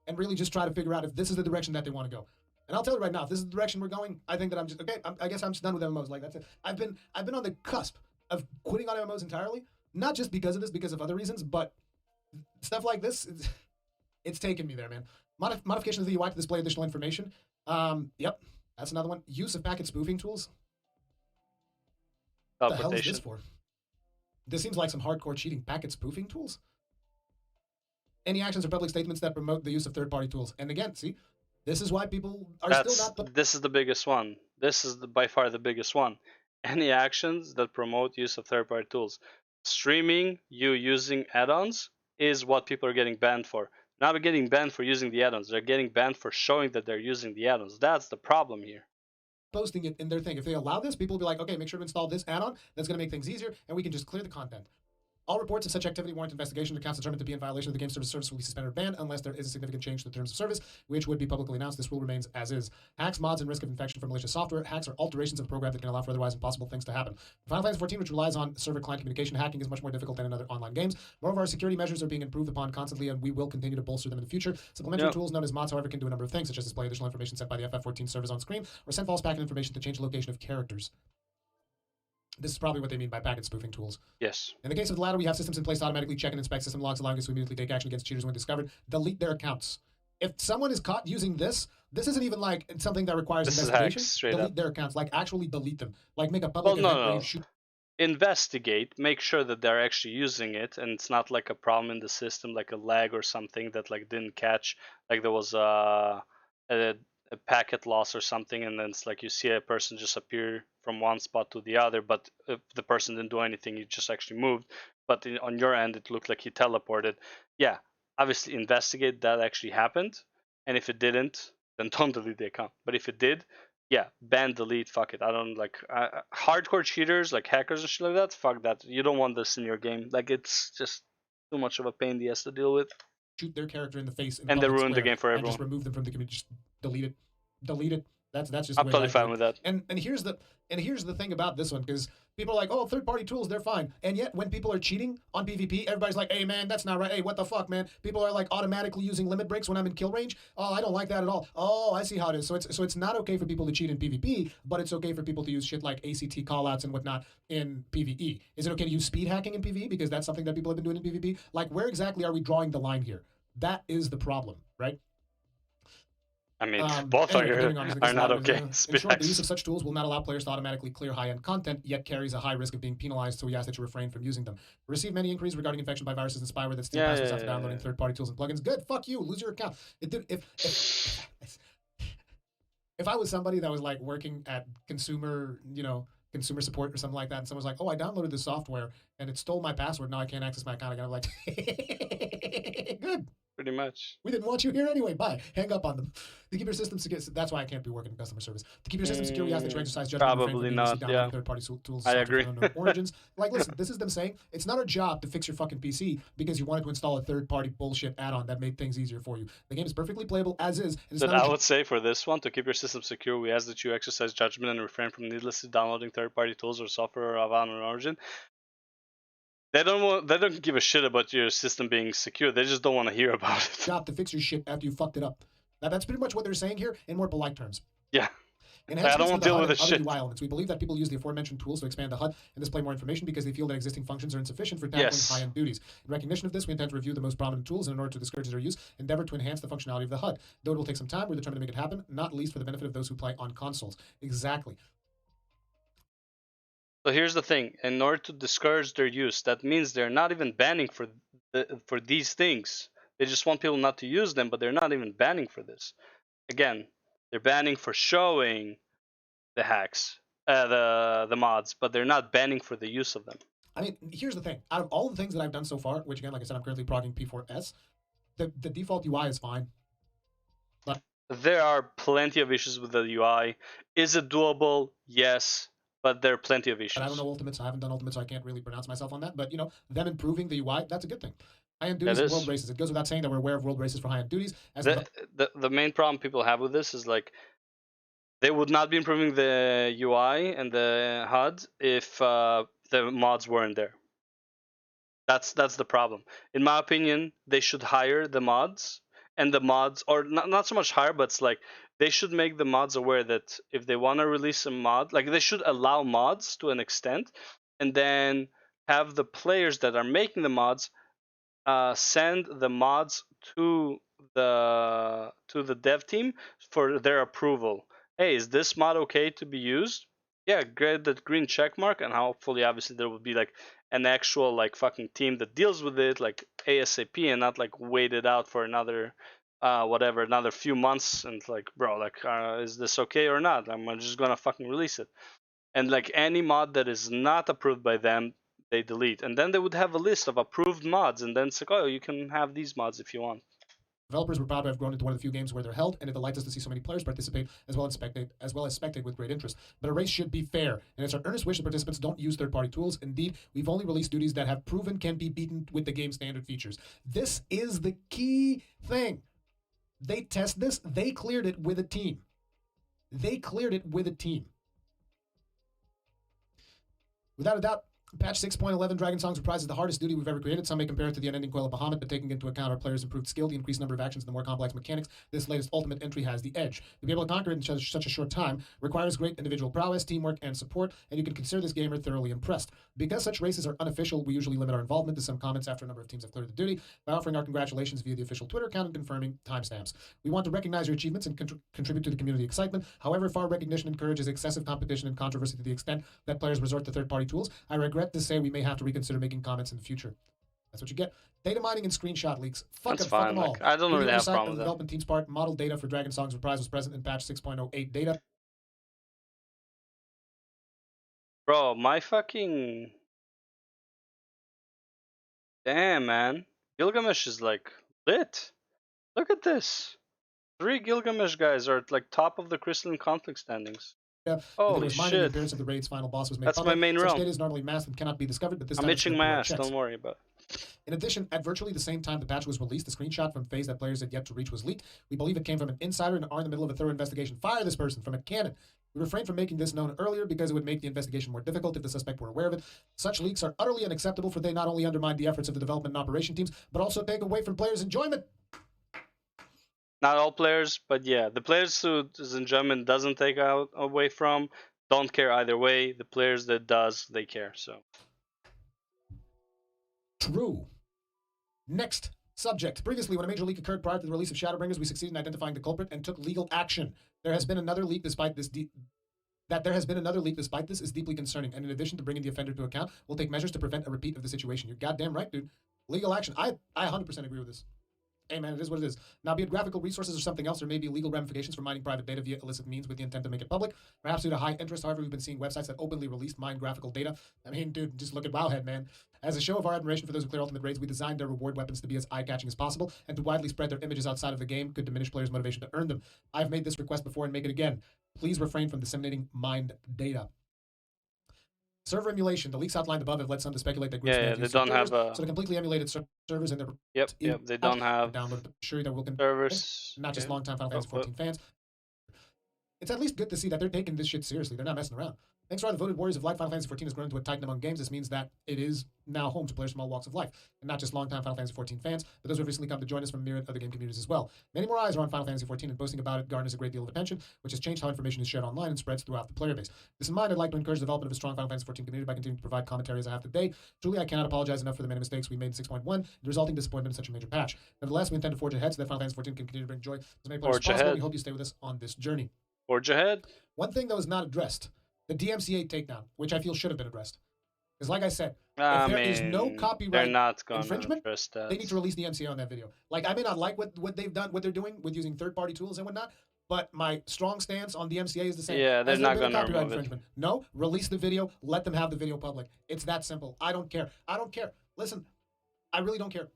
Speaker 11: and really just try to figure out if this is the direction that they want to go. And I'll tell you right now, if this is the direction we're going, I think that I'm just, okay, I guess I'm just done with MMOs. Like, that's it. I've been on the cusp of quitting on MMOs entirely, not just because of this, because of other reasons, but stuff like this, it's taken me there, man. Modification of the UI to display additional information. Yep. That's another one. Use of packet spoofing tools. What the hell is this for? This seems like some hardcore cheating. Packet spoofing tools? Any actions or public statements that promote the use of third-party tools. And again, see, this is why people are still not...
Speaker 1: This is the biggest one. This is by far the biggest one. Any actions that promote use of third-party tools. Streaming, you using add-ons, is what people are getting banned for. Not getting banned for using the add-ons. They're getting banned for showing that they're using the add-ons. That's the problem here.
Speaker 11: Posting it in their thing. If they allow this, people will be like, okay, make sure to install this add-on. That's going to make things easier, and we can just clear the content. All reports of such activity warrant investigation. Accounts determined to be in violation of the game service will be suspended or banned unless there is a significant change to the terms of service, which would be publicly announced. This rule remains as is. Hacks, mods, and risk of infection from malicious software. Hacks are alterations of the program that can allow for otherwise impossible things to happen. Final Fantasy XIV, which relies on server-client communication, hacking is much more difficult than in other online games. Moreover, our security measures are being improved upon constantly, and we will continue to bolster them in the future. Supplementary tools known as mods, however, can do a number of things, such as display additional information sent by the FF14 servers on screen, or send false packet information to change the location of characters. This is probably what they mean by packet spoofing tools.
Speaker 1: Yes.
Speaker 11: In the case of the latter, we have systems in place to automatically check and inspect system logs, allowing us to immediately take action against cheaters when discovered. Delete their accounts. If someone is caught using this isn't even like something that requires investigation. Delete their accounts. Like, actually delete them. Like, make a public event where you shoot.
Speaker 1: Investigate, make sure that they're actually using it, and it's not like a problem in the system, like a lag or something that like didn't catch, like there was a packet loss or something, and then it's like you see a person just appear from one spot to the other, but if the person didn't do anything, he just actually moved, but on your end it looked like he teleported. Yeah, obviously investigate that actually happened, and if it didn't, then don't delete the account. But if it did, yeah, ban, delete, fuck it. I don't like hardcore cheaters, like hackers and shit like that. Fuck that. You don't want this in your game. Like, it's just too much of a pain in the ass to deal with.
Speaker 11: Shoot their character in the face,
Speaker 1: and they ruin the game for everyone.
Speaker 11: And just remove them from the community. Just delete it. That's just.
Speaker 1: I'm totally fine with that.
Speaker 11: And here's the thing about this one, because people are like, oh, third-party tools, they're fine. And yet, when people are cheating on PvP, everybody's like, hey, man, that's not right. Hey, what the fuck, man? People are like automatically using limit breaks when I'm in kill range. Oh, I don't like that at all. Oh, I see how it is. So it's not okay for people to cheat in PvP, but it's okay for people to use shit like ACT callouts and whatnot in PvE. Is it okay to use speed hacking in PvE? Because that's something that people have been doing in PvP. Like, where exactly are we drawing the line here? That is the problem, right?
Speaker 1: I mean, both are not okay.
Speaker 11: In short, the use of such tools will not allow players to automatically clear high-end content, yet carries a high risk of being penalized, so we ask that you refrain from using them. We receive many inquiries regarding infection by viruses and spyware that steal passwords after downloading third-party tools and plugins. Good, fuck you, lose your account. If I was somebody that was like working at consumer support or something like that, and someone's like, oh, I downloaded this software and it stole my password, now I can't access my account again. I'm like, good.
Speaker 1: Pretty much.
Speaker 11: We didn't want you here anyway. Bye. Hang up on them. To keep your system secure, that's why I can't be working in customer service. To keep your system secure, we ask that you exercise judgment.
Speaker 1: Probably not. Yeah.
Speaker 11: Third-party tools.
Speaker 1: I agree.
Speaker 11: Origins. Like, listen, this is them saying it's not our job to fix your fucking PC because you wanted to install a third-party bullshit add-on that made things easier for you. The game is perfectly playable as is. And
Speaker 1: but I would say for this one, to keep your system secure, we ask that you exercise judgment and refrain from needlessly downloading third-party tools or software of unknown origin. They don't give a shit about your system being secure. They just don't want to hear about it.
Speaker 11: Job to fix your shit after you fucked it up. Now that's pretty much what they're saying here in more polite terms.
Speaker 1: Yeah. I don't want to deal with this shit.
Speaker 11: UI elements. We believe that people use the aforementioned tools to expand the HUD and display more information because they feel that existing functions are insufficient for tackling high-end duties. In recognition of this, we intend to review the most prominent tools and in order to discourage their use, endeavor to enhance the functionality of the HUD. Though it will take some time, we're determined to make it happen, not least for the benefit of those who play on consoles. Exactly.
Speaker 1: So here's the thing: in order to discourage their use, that means they're not even banning for these things. They just want people not to use them, but they're not even banning for this. Again, they're banning for showing the hacks, the mods, but they're not banning for the use of them.
Speaker 11: I mean, here's the thing: out of all the things that I've done so far, which again, like I said, I'm currently progging P4S, the default UI is fine. But
Speaker 1: there are plenty of issues with the UI. Is it doable? Yes. But there are plenty of issues.
Speaker 11: But I don't know Ultimates. I haven't done Ultimates, so I can't really pronounce myself on that. But, you know, them improving the UI, that's a good thing. High-end duties and world races. It goes without saying that we're aware of world races for high-end duties.
Speaker 1: The main problem people have with this is, like, they would not be improving the UI and the HUD if the mods weren't there. That's the problem. In my opinion, they should hire the mods, and the mods, or not so much hire, but it's like, they should make the mods aware that if they want to release a mod, like they should allow mods to an extent, and then have the players that are making the mods send the mods to the dev team for their approval. Hey, is this mod okay to be used? Yeah, get that green check mark, and hopefully, obviously, there will be like an actual like fucking team that deals with it like ASAP, and not like wait it out for another another few months, and like, bro, like, is this okay or not? I'm just gonna fucking release it. And like any mod that is not approved by them, they delete. And then they would have a list of approved mods, and then it's like, oh, you can have these mods if you want.
Speaker 11: Developers were proud to have grown into one of the few games where they're held, and it delights us to see so many players participate as well as spectate with great interest. But a race should be fair, and it's our earnest wish that participants don't use third-party tools. Indeed, we've only released duties that have proven can be beaten with the game's standard features. This is the key thing. They test this. They cleared it with a team. Without a doubt, patch 6.11 Dragon Songs Reprise is the hardest duty we've ever created. Some may compare it to the unending coil of Bahamut, but taking into account our players' improved skill, the increased number of actions, and the more complex mechanics, this latest ultimate entry has the edge. To be able to conquer it in such a short time requires great individual prowess, teamwork, and support, and you can consider this gamer thoroughly impressed. Because such races are unofficial, we usually limit our involvement to some comments after a number of teams have cleared the duty by offering our congratulations via the official Twitter account and confirming timestamps. We want to recognize your achievements and contribute to the community excitement. However, far recognition encourages excessive competition and controversy to the extent that players resort to third-party tools. I regret to say we may have to reconsider making comments in the future. That's what you get. Data mining and screenshot leaks. Fuck them all.
Speaker 1: I don't really have a problem with that.
Speaker 11: Development team's part, model data for Dragon Songs Reprise was present in patch 6.08 data.
Speaker 1: Bro, my fucking... Damn, man. Gilgamesh is like lit. Look at this. 3 Gilgamesh guys are at like top of the Crystalline Conflict standings. Holy shit.
Speaker 11: The appearance of the raid's final boss was made
Speaker 1: That's
Speaker 11: public.
Speaker 1: my main
Speaker 11: Such
Speaker 1: realm.
Speaker 11: data is normally masked and cannot be discovered, but this time
Speaker 1: I'm itching my ass, don't worry about it.
Speaker 12: In addition, at virtually the same time the patch was released, the screenshot from phase that players had yet to reach was leaked. We believe it came from an insider and are in the middle of a thorough investigation. Fire this person from a cannon. We refrained from making this known earlier because it would make the investigation more difficult if the suspect were aware of it. Such leaks are utterly unacceptable, for they not only undermine the efforts of the development and operation teams, but also take away from players' enjoyment.
Speaker 1: Not all players, but yeah, the players whose enjoyment doesn't take out away from don't care either way. The players that does, they care. So
Speaker 12: true. Next subject. Previously, when a major leak occurred prior to the release of Shadowbringers, we succeeded in identifying the culprit and took legal action. There has been another leak despite this. That there has been another leak despite this is deeply concerning, and in addition to bringing the offender to account, we'll take measures to prevent a repeat of the situation. You're goddamn right, dude. Legal action. I 100% agree with this. Hey, man, it is what it is. Now, be it graphical resources or something else, there may be legal ramifications for mining private data via illicit means with the intent to make it public. Perhaps due to high interest, however, we've been seeing websites that openly release mined graphical data. I mean, dude, just look at Wowhead, man. As a show of our admiration for those who clear ultimate raids, we designed their reward weapons to be as eye-catching as possible, and to widely spread their images outside of the game could diminish players' motivation to earn them. I've made this request before and make it again. Please refrain from disseminating mined data. Server emulation. The leaks outlined above have led some to speculate that groups may have used
Speaker 1: they don't
Speaker 12: servers,
Speaker 1: have
Speaker 12: so the completely emulated servers and their
Speaker 1: they don't have
Speaker 12: downloaded to show you that we'll
Speaker 1: servers.
Speaker 12: Not just long-time Final Fantasy 14 fans. It's at least good to see that they're taking this shit seriously. They're not messing around. Thanks to our devoted warriors of life, Final Fantasy 14 has grown into a titan among games. This means that it is now home to players from all walks of life, and not just long-time Final Fantasy 14 fans, but those who have recently come to join us from myriad other game communities as well. Many more eyes are on Final Fantasy 14, and boasting about it garners a great deal of attention, which has changed how information is shared online and spreads throughout the player base. This in mind, I'd like to encourage the development of a strong Final Fantasy 14 community by continuing to provide commentary as I have today. Truly, I cannot apologize enough for the many mistakes we made in 6.1, the resulting disappointment in such a major patch. Nevertheless, we intend to forge ahead so that Final Fantasy 14 can continue to bring joy to as many players as possible. We hope you stay with us on this journey.
Speaker 1: Forge ahead.
Speaker 12: One thing that was not addressed, the DMCA takedown, which I feel should have been addressed. Because like I said, if there is no copyright infringement, they need to release the MCA on that video. Like, I may not like what they've done, what they're doing with using third-party tools and whatnot, but my strong stance on the MCA is the same.
Speaker 1: Yeah, they're not going to
Speaker 12: copyright infringement. No, release the video, let them have the video public. It's that simple. I don't care. I don't care. Listen, I really don't care.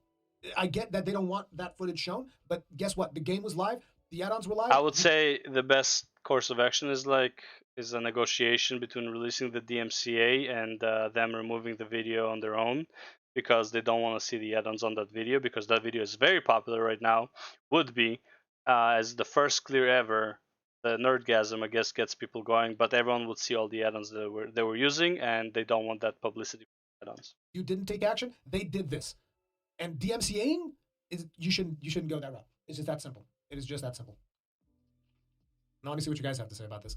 Speaker 12: I get that they don't want that footage shown, but guess what? The game was live. The add-ons were live.
Speaker 1: I would say the best course of action is a negotiation between releasing the DMCA and them removing the video on their own, because they don't want to see the add-ons on that video, because that video is very popular right now. Would be as the first clear ever. The Nerdgasm, I guess, gets people going, but everyone would see all the add-ons that they were using, and they don't want that publicity for add-ons.
Speaker 12: You didn't take action. They did this, and DMCAing is you shouldn't go that route. It's just that simple. It is just that simple. Now let me see what you guys have to say about this.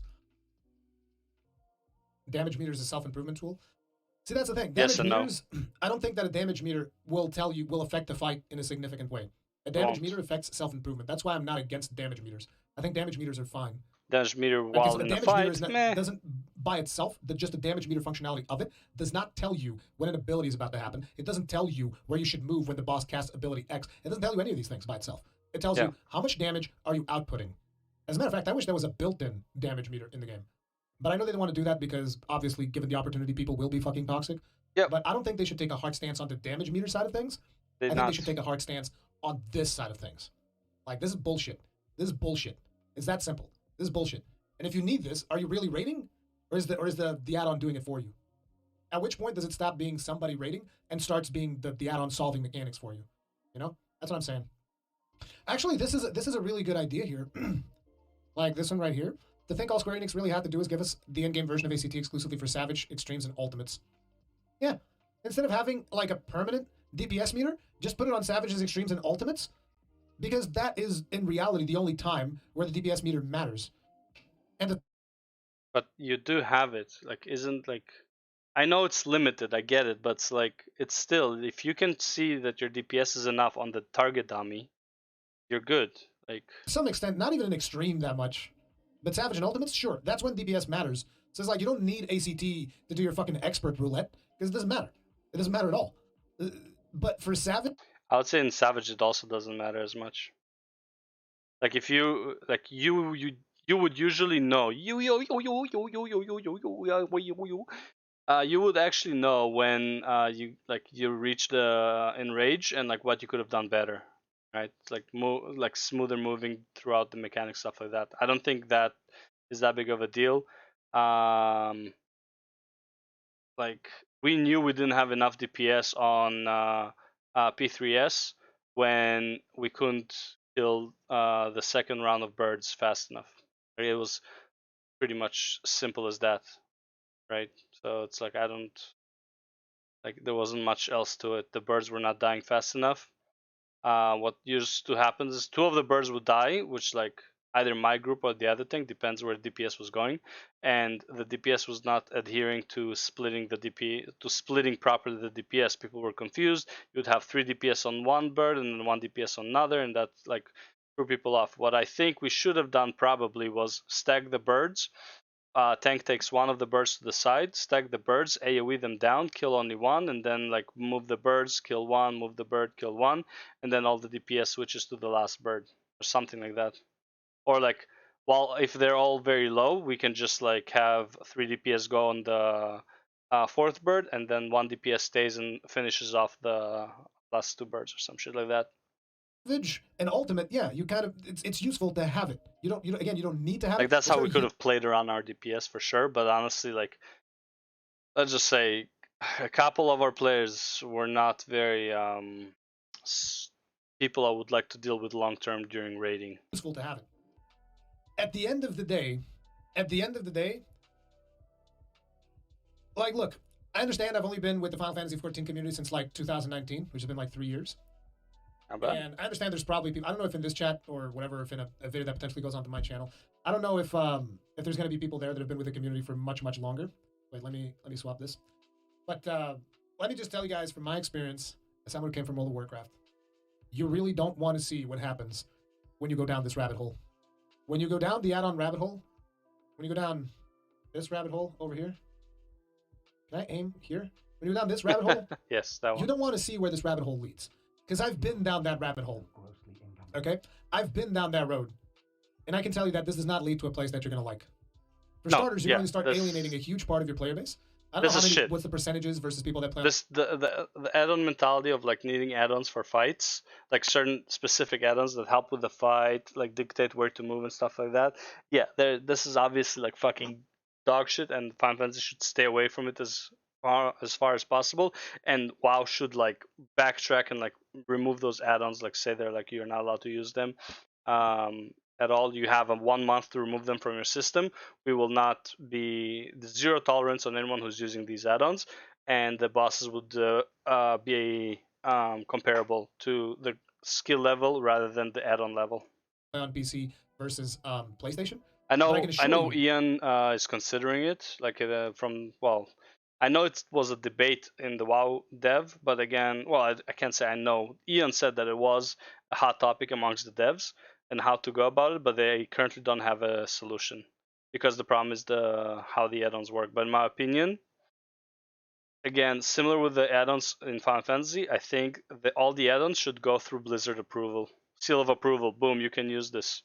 Speaker 12: Damage meter is a self-improvement tool. See, that's the thing. Damage meters, no. I don't think that a damage meter will affect the fight in a significant way. A damage meter affects self-improvement. That's why I'm not against damage meters. I think damage meters are fine.
Speaker 1: Damage meter while in the fight,
Speaker 12: doesn't by itself, just the damage meter functionality of it does not tell you when an ability is about to happen. It doesn't tell you where you should move when the boss casts ability X. It doesn't tell you any of these things by itself. It tells you how much damage are you outputting. As a matter of fact, I wish there was a built-in damage meter in the game. But I know they don't want to do that because, obviously, given the opportunity, people will be fucking toxic.
Speaker 1: Yeah.
Speaker 12: But I don't think they should take a hard stance on the damage meter side of things. I think they should take a hard stance on this side of things. Like, this is bullshit. This is bullshit. It's that simple. This is bullshit. And if you need this, are you really rating? Or is the add-on doing it for you? At which point does it stop being somebody rating and starts being the add-on solving mechanics for you? You know? That's what I'm saying. Actually, this is a really good idea here. Like this one right here. To think all Square Enix really had to do is give us the in-game version of ACT exclusively for Savage, Extremes, and Ultimates. Yeah. Instead of having like a permanent DPS meter, just put it on Savages, Extremes, and Ultimates. Because that is, in reality, the only time where the DPS meter matters.
Speaker 1: But you do have it. Like, I know it's limited, I get it, but it's still, if you can see that your DPS is enough on the target dummy, you're good. Like,
Speaker 12: to some extent, not even an extreme that much. But Savage and Ultimates, sure, that's when DPS matters. So it's like, you don't need ACT to do your fucking expert roulette, because it doesn't matter. It doesn't matter at all. But for Savage...
Speaker 1: I would say in Savage it also doesn't matter as much. Like, if you, you would usually know, you would actually know when you reach the enrage and what you could have done better. Right, like smoother moving throughout the mechanics, stuff like that. I don't think that is that big of a deal. Like, we knew we didn't have enough DPS on P3S when we couldn't kill the second round of birds fast enough. It was pretty much simple as that, right? So it's like there wasn't much else to it. The birds were not dying fast enough. What used to happen is 2 of the birds would die, which like either my group or the other thing, depends where DPS was going, and the DPS was not adhering to splitting properly the DPS. People were confused. You would have 3 DPS on one bird and then 1 DPS on another, and that like threw people off. What I think we should have done probably was stack the birds. Tank takes 1 of the birds to the side, stack the birds, AoE them down, kill only 1, and then like move the birds, kill 1, move the bird, kill 1, and then all the DPS switches to the last bird, or something like that. Or like, well, if they're all very low, we can just like have 3 DPS go on the 4th bird, and then 1 DPS stays and finishes off the last 2 birds or some shit like that.
Speaker 12: And ultimate, yeah, you kind of it's useful to have it. You don't need to have
Speaker 1: like
Speaker 12: it.
Speaker 1: that's how we could have played around our DPS for sure. But honestly, like, let's just say a couple of our players were not very people I would like to deal with long term during raiding.
Speaker 12: Useful to have it. At the end of the day, like, look, I understand I've only been with the Final Fantasy XIV community since like 2019, which has been like 3 years. And I understand there's probably people, I don't know if in this chat or whatever, if in a video that potentially goes onto my channel, I don't know if there's going to be people there that have been with the community for much, much longer. Wait, let me swap this. But let me just tell you guys from my experience, as someone who came from World of Warcraft, you really don't want to see what happens when you go down this rabbit hole. When you go down the add-on rabbit hole, when you go down this rabbit hole over here, can I aim here? When you go down this rabbit hole,
Speaker 1: yes, that one.
Speaker 12: You don't want to see where this rabbit hole leads. Because I've been down that rabbit hole. Okay? I've been down that road. And I can tell you that this does not lead to a place that you're going to like. For starters, you're going to start alienating a huge part of your player base. I don't know what's the percentages versus people that play.
Speaker 1: The add-on mentality of like needing add-ons for fights, like certain specific add-ons that help with the fight, like dictate where to move and stuff like that. Yeah, this is obviously like fucking dog shit, and Final Fantasy should stay away from it as far as possible. And WoW should like backtrack and like remove those add-ons, like say they're like you're not allowed to use them at all. You have 1 month to remove them from your system. We will not be 0 tolerance on anyone who's using these add-ons, and the bosses would be comparable to the skill level rather than the add-on level.
Speaker 12: On PC versus PlayStation.
Speaker 1: I know Ian is considering it, like I know it was a debate in the WoW dev, but again, well, I can't say I know. Ian said that it was a hot topic amongst the devs and how to go about it, but they currently don't have a solution because the problem is how the add-ons work. But in my opinion, again, similar with the add-ons in Final Fantasy, I think that all the add-ons should go through Blizzard approval, seal of approval. Boom, you can use this.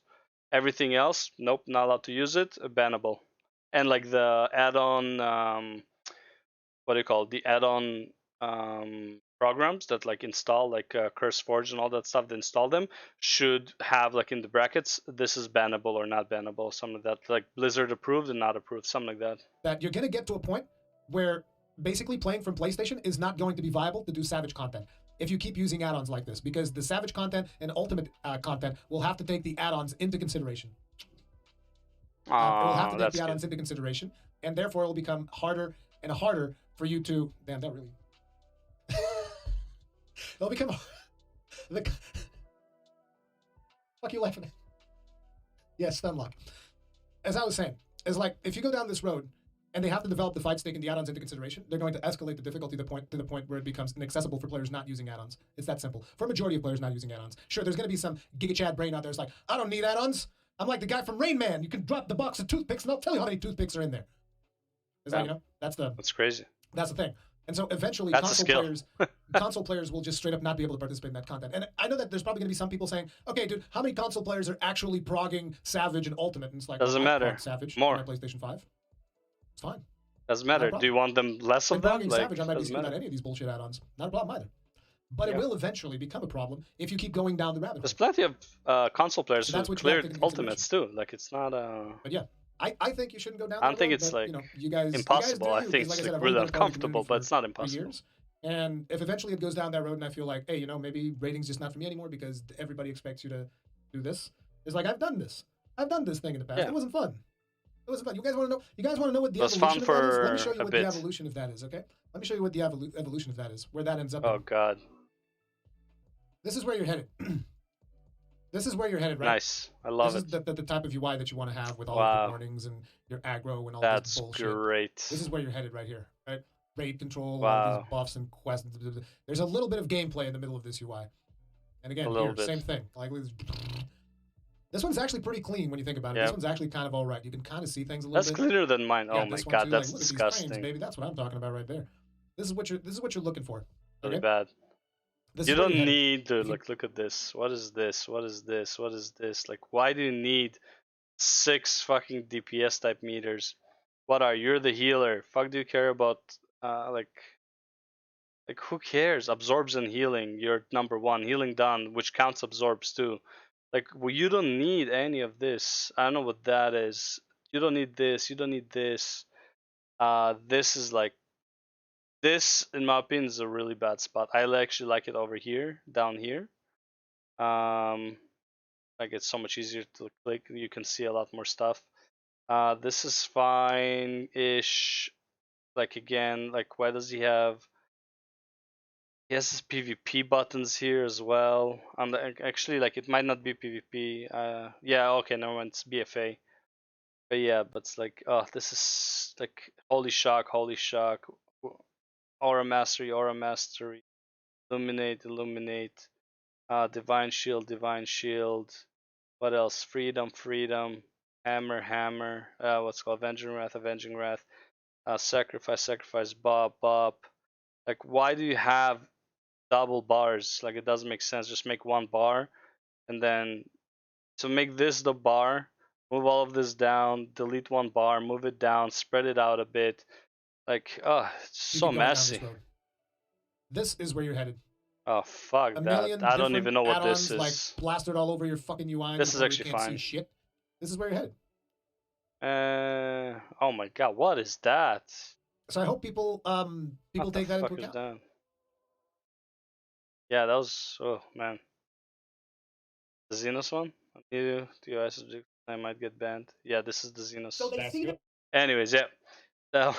Speaker 1: Everything else, nope, not allowed to use it, bannable. And like the add-on, the add-on programs that like install like CurseForge and all that stuff, that install them should have like in the brackets, this is bannable or not bannable, something like that, like Blizzard approved and not approved, something like that.
Speaker 12: That you're gonna get to a point where basically playing from PlayStation is not going to be viable to do Savage content if you keep using add-ons like this, because the Savage content and Ultimate content will have to take the add-ons into consideration. It will have to take the add-ons into consideration, and therefore it will become harder and harder for you to. Damn, that really. It'll become. Fuck you laughing at? Yes, Stunlock. As I was saying, it's like if you go down this road and they have to develop the fights taking the add-ons into consideration, they're going to escalate the difficulty to the point where it becomes inaccessible for players not using add-ons. It's that simple. For a majority of players not using add-ons. Sure, there's going to be some Giga Chad brain out there that's like, I don't need add-ons. I'm like the guy from Rain Man. You can drop the box of toothpicks and I'll tell you how many toothpicks are in there. It's like, that's
Speaker 1: crazy.
Speaker 12: That's the thing. And so eventually console players will just straight up not be able to participate in that content. And I know that there's probably going to be some people saying, okay, dude, how many console players are actually progging Savage and Ultimate? And it's like,
Speaker 1: doesn't matter.
Speaker 12: Savage
Speaker 1: More.
Speaker 12: on my PlayStation 5. It's fine.
Speaker 1: Doesn't matter. Do you want them less of them?
Speaker 12: Like, Savage, I might be skipping out any of these bullshit add-ons. Not a problem either. But it will eventually become a problem if you keep going down the rabbit hole.
Speaker 1: There's plenty of console players who cleared Ultimates too. Like it's not
Speaker 12: But yeah. I think you shouldn't go down.
Speaker 1: I don't think it's like
Speaker 12: you guys,
Speaker 1: impossible.
Speaker 12: I think
Speaker 1: it's like really uncomfortable, but it's not impossible.
Speaker 12: And if eventually it goes down that road and I feel like, hey, you know, maybe rating's just not for me anymore because everybody expects you to do this. It's like, I've done this. I've done this thing in the past.
Speaker 1: Yeah.
Speaker 12: It wasn't fun. It wasn't fun. You guys want to know? You guys want to know what the
Speaker 1: It was fun
Speaker 12: evolution of that is? Let me
Speaker 1: for
Speaker 12: show you
Speaker 1: a
Speaker 12: what
Speaker 1: bit.
Speaker 12: the evolution of that is. Okay. Let me show you what the evolution of that is. Where that ends up.
Speaker 1: Oh
Speaker 12: in.
Speaker 1: God.
Speaker 12: This is where you're headed. This is where you're headed, right?
Speaker 1: Nice. I love
Speaker 12: this
Speaker 1: it.
Speaker 12: This is the type of UI that you want to have with all of
Speaker 1: Wow.
Speaker 12: the warnings and your aggro and all
Speaker 1: That's
Speaker 12: this bullshit.
Speaker 1: great.
Speaker 12: This is where you're headed right here, right? Raid control, all
Speaker 1: Wow.
Speaker 12: these buffs and quests. There's a little bit of gameplay in the middle of this UI. And again,
Speaker 1: A little
Speaker 12: here,
Speaker 1: bit.
Speaker 12: same thing. Like this one's actually pretty clean when you think about it.
Speaker 1: Yeah.
Speaker 12: This one's actually kind of all right. You can kind of see things a little
Speaker 1: That's
Speaker 12: bit.
Speaker 1: cleaner than mine.
Speaker 12: Yeah,
Speaker 1: Oh my
Speaker 12: this one
Speaker 1: God,
Speaker 12: too,
Speaker 1: that's
Speaker 12: like, look at these
Speaker 1: disgusting.
Speaker 12: frames, baby. That's what I'm talking about right there. This is what you're looking for.
Speaker 1: Really
Speaker 12: Okay?
Speaker 1: bad.
Speaker 12: This
Speaker 1: You
Speaker 12: is where
Speaker 1: don't
Speaker 12: you're headed.
Speaker 1: need to look at this. What is this? What is this? What is this? Like, why do you need 6 fucking DPS type meters? What are you're the healer? Fuck, do you care about like who cares? Absorbs and healing. You're number 1. Healing done, which counts absorbs too. Like, well, you don't need any of this. I don't know what that is. You don't need this. You don't need this. This is like. This, in my opinion, is a really bad spot. I actually like it over here, down here. Like it's so much easier to click. You can see a lot more stuff. This is fine-ish. Like again, like why does he have? He has his PvP buttons here as well. And actually, like it might not be PvP. Yeah, okay, never mind. It's BFA. But yeah, but it's like, oh, this is like holy shock, aura mastery, illuminate, divine shield. What else? Freedom, hammer. What's called avenging wrath. Sacrifice, bob. Like, why do you have double bars? Like, it doesn't make sense. Just make one bar, and then to make this the bar, move all of this down, delete one bar, move it down, spread it out a bit. Like, oh, it's
Speaker 12: You
Speaker 1: so
Speaker 12: keep going down
Speaker 1: messy.
Speaker 12: this road. This is where you're headed.
Speaker 1: Oh fuck
Speaker 12: A
Speaker 1: that!
Speaker 12: million
Speaker 1: I don't
Speaker 12: different
Speaker 1: even know what this
Speaker 12: add-ons,
Speaker 1: is.
Speaker 12: like plastered all over your fucking UI.
Speaker 1: This is
Speaker 12: you
Speaker 1: actually
Speaker 12: can't
Speaker 1: fine.
Speaker 12: see shit. This is where you're headed.
Speaker 1: Oh my god, what is that?
Speaker 12: So I hope people take that into account.
Speaker 1: That? Yeah, that was, oh man. The Xenos one? I might get banned. Yeah, this is the Xenos.
Speaker 10: So they see the
Speaker 1: Anyways, yeah. That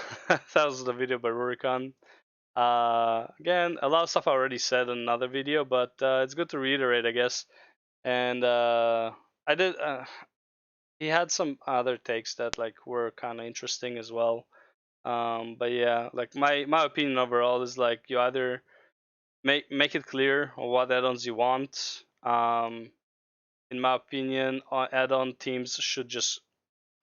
Speaker 1: was the video by Rurikon. Again, a lot of stuff I already said in another video, but it's good to reiterate, I guess. And I did. He had some other takes that like were kind of interesting as well. But yeah, like my opinion overall is like you either make it clear on what add-ons you want. In my opinion, add-on teams should just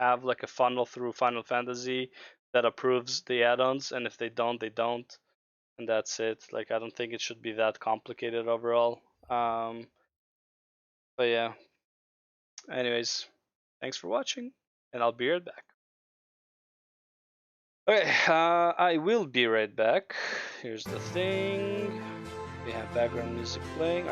Speaker 1: have like a funnel through Final Fantasy that approves the add-ons, and if they don't, they don't, and that's it. Like, I don't think it should be that complicated overall. But yeah. Anyways, thanks for watching, and I'll be right back. Okay, I will be right back. Here's the thing. We have background music playing.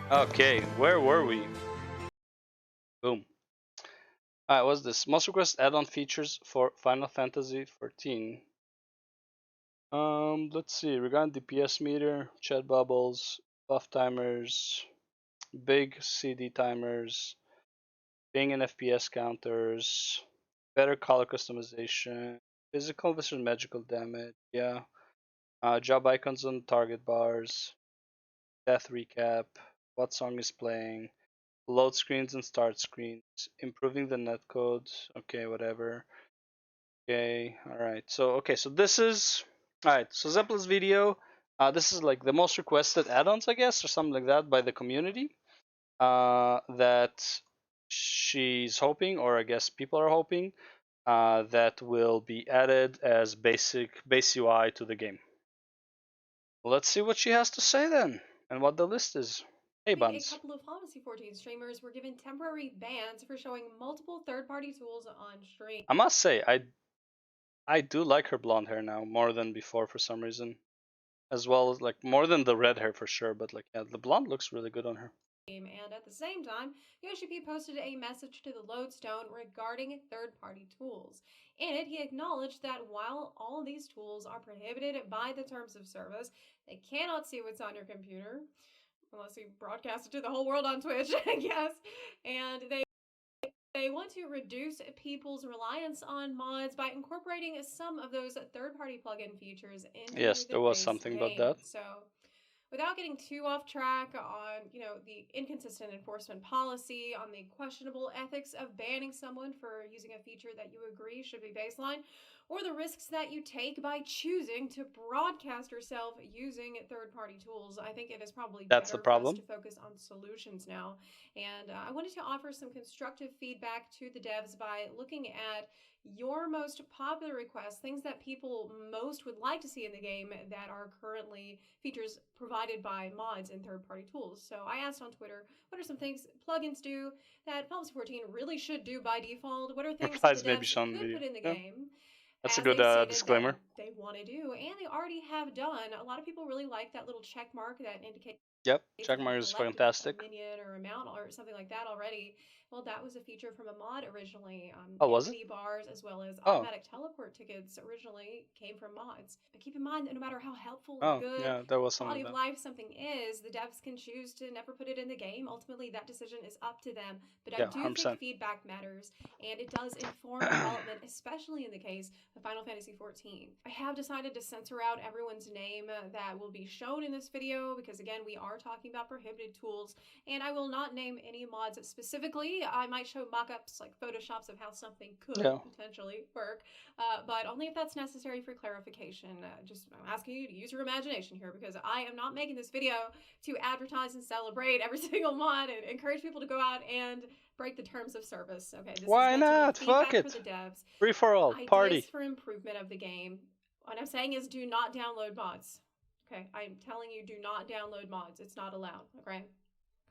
Speaker 1: Okay, where were we? Boom. Alright, what's this? Most requested add-on features for Final Fantasy XIV. Let's see. Regarding DPS meter, chat bubbles, buff timers, big CD timers, ping and FPS counters, better color customization, physical versus magical damage, yeah. Job icons on target bars, death recap, what song is playing, load screens and start screens, improving the netcode, okay, whatever. Okay, alright. So this is alright, so Zepplin's video, this is like the most requested add-ons, I guess, or something like that by the community. That she's hoping, or I guess people are hoping, that will be added as base UI to the game. Let's see what she has to say then, and what the list is. Hey, Buns.
Speaker 13: A couple of Final Fantasy XIV streamers were given temporary bans for showing multiple third-party tools on stream.
Speaker 1: I must say, I do like her blonde hair now more than before for some reason, as well as like more than the red hair for sure. But like, yeah, the blonde looks really good on her.
Speaker 13: And at the same time, Yoshi P posted a message to the Lodestone regarding third-party tools. In it, he acknowledged that while all these tools are prohibited by the terms of service, they cannot see what's on your computer, unless you broadcast it to the whole world on Twitch, I guess. And they want to reduce people's reliance on mods by incorporating some of those third-party plugin features into
Speaker 1: there was something
Speaker 13: game.
Speaker 1: about that.
Speaker 13: So, without getting too off track on, the inconsistent enforcement policy, on the questionable ethics of banning someone for using a feature that you agree should be baseline, or the risks that you take by choosing to broadcast yourself using third-party tools, I think it is probably
Speaker 1: That's
Speaker 13: better
Speaker 1: the problem.
Speaker 13: for us to focus on solutions now. And I wanted to offer some constructive feedback to the devs by looking at your most popular requests, things that people most would like to see in the game that are currently features provided by mods and third-party tools. So I asked on Twitter, what are some things plugins do that Final Fantasy XIV really should do by default? What are things that the devs could put in the game?
Speaker 1: That's
Speaker 13: as
Speaker 1: a good
Speaker 13: they
Speaker 1: disclaimer.
Speaker 13: they want to do, and they already have done. A lot of people really like that little check mark that indicates
Speaker 1: Yep, check mark is fantastic.
Speaker 13: a minion or a mount or something like that already. Well, that was a feature from a mod originally.
Speaker 1: Oh, was
Speaker 13: it? Bars as well as automatic teleport tickets originally came from mods. But keep in mind that no matter how helpful and good
Speaker 1: yeah, there was
Speaker 13: quality of life something is, the devs can choose to never put it in the game. Ultimately, that decision is up to them. But I do
Speaker 1: 100%.
Speaker 13: think feedback matters, and it does inform development, especially in the case of Final Fantasy XIV. I have decided to censor out everyone's name that will be shown in this video because, again, we are talking about prohibited tools, and I will not name any mods specifically. I might show mock-ups like photoshops of how something could potentially work, but only if that's necessary for clarification. I'm asking you to use your imagination here because I am not making this video to advertise and celebrate every single mod and encourage people to go out and break the terms of service. Okay, this
Speaker 1: why
Speaker 13: is
Speaker 1: not? Fuck it.
Speaker 13: For the devs.
Speaker 1: Free for all. Party.
Speaker 13: Ideas for improvement of the game. What I'm saying is do not download mods. Okay, I'm telling you, do not download mods. It's not allowed. Okay.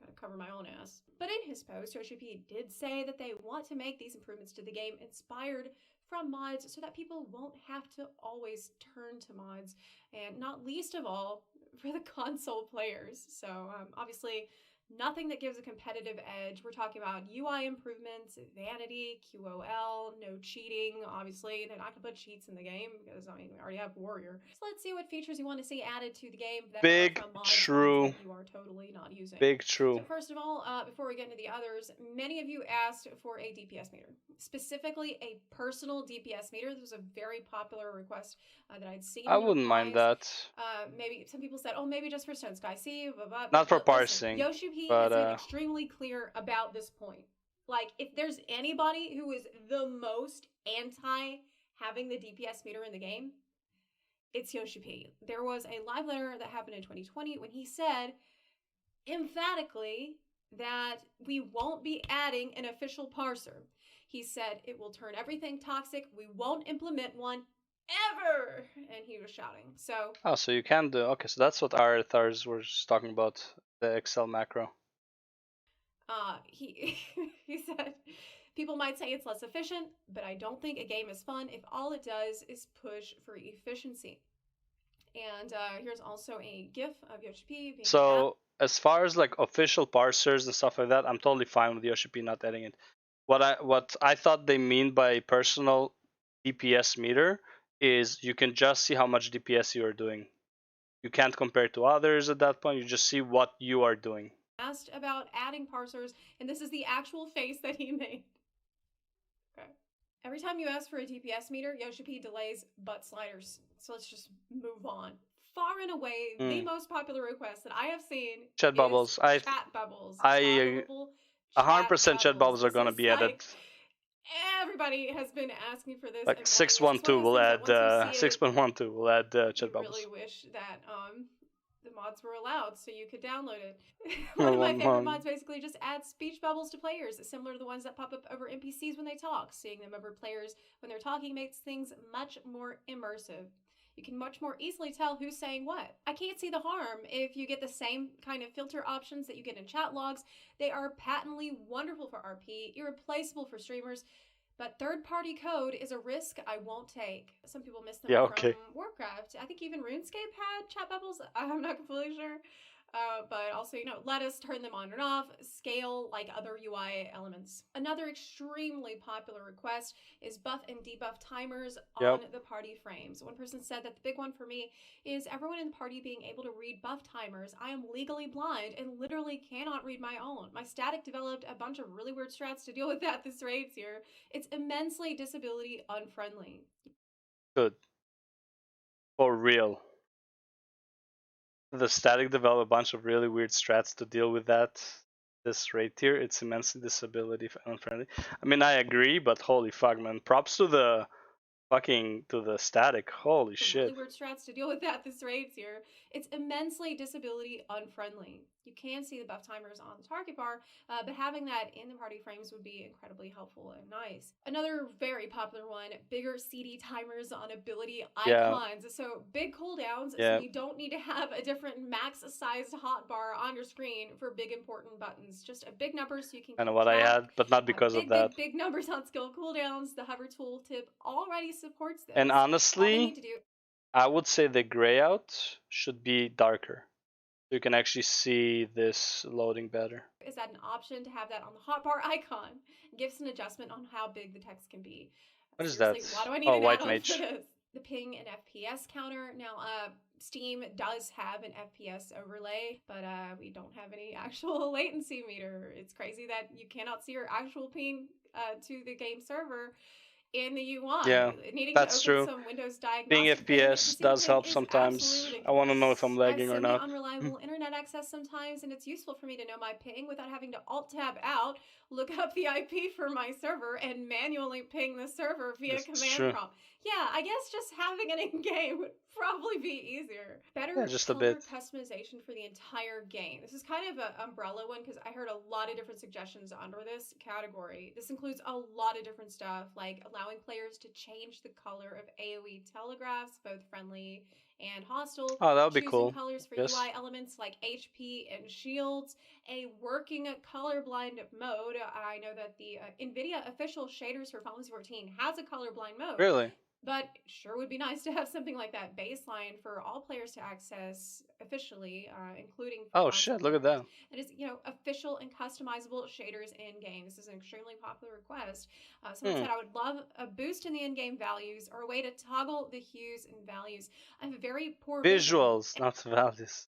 Speaker 13: Gotta cover my own ass. But in his post, Yoshi P did say that they want to make these improvements to the game inspired from mods so that people won't have to always turn to mods, and not least of all for the console players. So obviously nothing that gives a competitive edge. We're talking about UI improvements, vanity, QOL, no cheating. Obviously, they're not going to put cheats in the game because, we already have Warrior. So let's see what features you want to see added to the game that
Speaker 1: Big
Speaker 13: are from mods
Speaker 1: true.
Speaker 13: That you are totally not using.
Speaker 1: Big true.
Speaker 13: So first of all, before we get into the others, many of you asked for a DPS meter. Specifically, a personal DPS meter. This was a very popular request that I'd seen.
Speaker 1: I wouldn't mind that.
Speaker 13: Maybe some people said, oh, maybe just for Stone Sky Sea, blah, blah.
Speaker 1: Not for
Speaker 13: Listen,
Speaker 1: parsing.
Speaker 13: Yoshi P has been extremely clear about this point. Like, if there's anybody who is the most anti having the DPS meter in the game, it's Yoshi P. There was a live letter that happened in 2020 when he said emphatically that we won't be adding an official parser. He said it will turn everything toxic. We won't implement one ever. And he was shouting. So
Speaker 1: so you can do. Okay, so that's what our Thars were talking about, the Excel macro.
Speaker 13: He said people might say it's less efficient, but I don't think a game is fun if all it does is push for efficiency. And here's also a GIF of Yoshi P.
Speaker 1: So as far as like official parsers and stuff like that, I'm totally fine with Yoshi P not adding it. What I thought they mean by personal DPS meter is you can just see how much DPS you are doing. You can't compare to others at that point. You just see what you are doing.
Speaker 13: Asked about adding parsers, and this is the actual face that he made. Okay. Every time you ask for a DPS meter, Yoshi P delays butt sliders. So let's just move on. Far and away, the most popular request that I have seen
Speaker 1: Chat
Speaker 13: is
Speaker 1: bubbles.
Speaker 13: chat bubbles.
Speaker 1: I 100% chat bubbles are gonna be added.
Speaker 13: Everybody has been asking for this.
Speaker 1: Like
Speaker 13: and
Speaker 1: 612 will add 6.12 will add chat bubbles.
Speaker 13: Really wish that the mods were allowed so you could download it. One of my favorite mods basically just adds speech bubbles to players, similar to the ones that pop up over NPCs when they talk. Seeing them over players when they're talking makes things much more immersive. You can much more easily tell who's saying what. I can't see the harm if you get the same kind of filter options that you get in chat logs. They are patently wonderful for RP, irreplaceable for streamers, but third-party code is a risk I won't take. Some people miss them from Warcraft. I think even RuneScape had chat bubbles. I'm not completely sure. But also, let us turn them on and off, scale like other UI elements. Another extremely popular request is buff and debuff timers on the party frames. One person said that the big one for me is everyone in the party being able to read buff timers. I am legally blind and literally cannot read my own. My static developed a bunch of really weird strats to deal with that this raids here. It's immensely disability unfriendly.
Speaker 1: Good. For real. The static developed a bunch of really weird strats to deal with this raid tier. It's immensely disability unfriendly. I mean, I agree, but holy fuck, man. Props to the static. Holy shit.
Speaker 13: Really weird strats to deal with that this raids here. It's immensely disability unfriendly. You can see the buff timers on the target bar, but having that in the party frames would be incredibly helpful and nice. Another very popular one, bigger CD timers on ability icons. So big cooldowns, so you don't need to have a different max-sized hotbar on your screen for big important buttons. Just a big number so you can
Speaker 1: kind of what I had, but not because of that.
Speaker 13: Big numbers on skill cooldowns. The hover tooltip already supports this.
Speaker 1: And honestly, I would say the gray out should be darker. You can actually see this loading better.
Speaker 13: Is that an option to have that on the hotbar icon? Gives an adjustment on how big the text can be.
Speaker 1: What is that?
Speaker 13: Why do I need an
Speaker 1: white
Speaker 13: add-on
Speaker 1: mage.
Speaker 13: for this? The ping and FPS counter. Now, Steam does have an FPS overlay, but we don't have any actual latency meter. It's crazy that you cannot see your actual ping to the game server in the UI.
Speaker 1: Yeah, that's true. Being FPS does help sometimes. I want to know if I'm lagging or not.
Speaker 13: Unreliable internet access sometimes, and it's useful for me to know my ping without having to Alt-Tab out, look up the IP for my server, and manually ping the server via command prompt. Yeah, I guess just having it in game would probably be easier. Better
Speaker 1: just a
Speaker 13: color
Speaker 1: bit.
Speaker 13: customization for the entire game. This is kind of an umbrella one because I heard a lot of different suggestions under this category. This includes a lot of different stuff, like allowing players to change the color of AoE telegraphs, both friendly and hostile.
Speaker 1: Oh, that would be cool.
Speaker 13: Choosing colors for UI elements like HP and shields. A working colorblind mode. I know that the NVIDIA official shaders for Final Fantasy 14 has a colorblind mode.
Speaker 1: Really?
Speaker 13: But sure would be nice to have something like that baseline for all players to access officially, including.
Speaker 1: Oh shit! Look at that.
Speaker 13: It is, official and customizable shaders in game. This is an extremely popular request. Someone said I would love a boost in the in-game values or a way to toggle the hues and values. I have a very poor
Speaker 1: visuals, not values.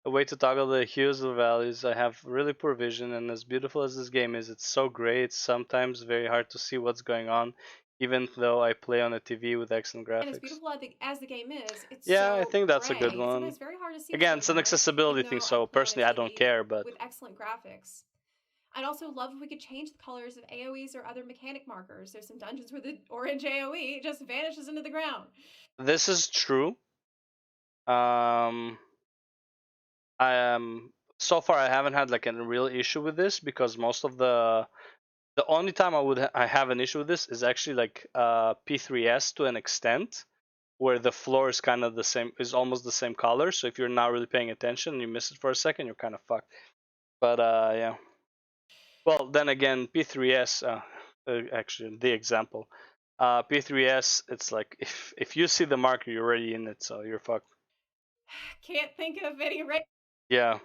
Speaker 1: A way to toggle the hues and values. I have really poor vision, and as beautiful as this game is, it's so gray. It's sometimes very hard to see what's going on. Even though I play on a TV with excellent graphics.
Speaker 13: And as beautiful as the game is, it's
Speaker 1: I think that's a good one.
Speaker 13: It's very hard to see.
Speaker 1: Again, it's an accessibility thing, so personally I don't care, but
Speaker 13: with excellent graphics. I'd also love if we could change the colors of AoEs or other mechanic markers. There's some dungeons where the orange AoE just vanishes into the ground.
Speaker 1: This is true. So far I haven't had like a real issue with this because most of the only time I have an issue with this is actually like P3S to an extent, where the floor is kind of the same, is almost the same color. So if you're not really paying attention and you miss it for a second, you're kind of fucked. But yeah. Well, then again, P3S, actually the example, P3S, it's like if you see the marker, you're already in it, so you're fucked.
Speaker 13: Can't think of any.
Speaker 1: Yeah.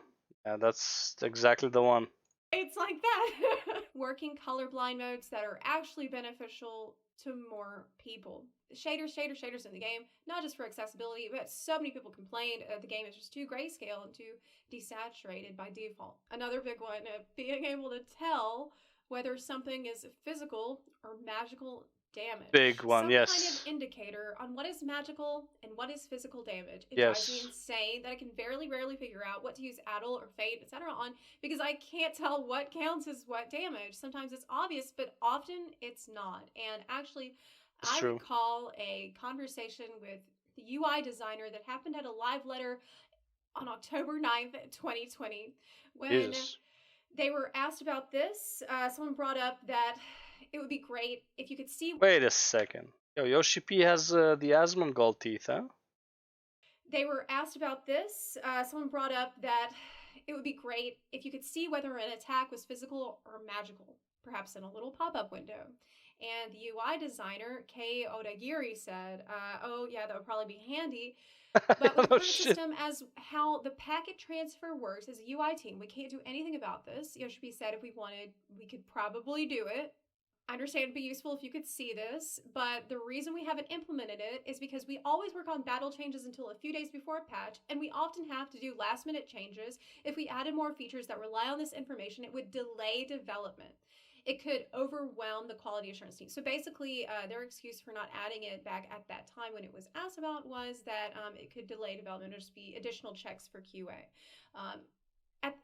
Speaker 1: Yeah, that's exactly the one.
Speaker 13: It's like that. Working colorblind modes that are actually beneficial to more people. Shaders in the game, not just for accessibility, but so many people complained the game is just too grayscale and too desaturated by default. Another big one, being able to tell whether something is physical or magical damage.
Speaker 1: Big one,
Speaker 13: Some
Speaker 1: yes.
Speaker 13: kind of indicator on what is magical and what is physical damage. It
Speaker 1: Yes.
Speaker 13: drives me insane that I can rarely figure out what to use Addle or Fate, etc. on because I can't tell what counts as what damage. Sometimes it's obvious, but often it's not. And actually, I recall a conversation with the UI designer that happened at a live letter on October 9th, 2020, when they were asked about this. Someone brought up that it would be great if you could see.
Speaker 1: Wait a second. Yo, Yoshi P has the Asmongold teeth, huh?
Speaker 13: They were asked about this. Someone brought up that it would be great if you could see whether an attack was physical or magical, perhaps in a little pop-up window. And the UI designer, Kei Odagiri, said, oh yeah, that would probably be handy. But with the current system as how the packet transfer works as a UI team, we can't do anything about this. Yoshi said if we wanted, we could probably do it. I understand it'd be useful if you could see this, but the reason we haven't implemented it is because we always work on battle changes until a few days before a patch, and we often have to do last minute changes. If we added more features that rely on this information, it would delay development. It could overwhelm the quality assurance team. So basically, their excuse for not adding it back at that time when it was asked about was that it could delay development or just be additional checks for QA.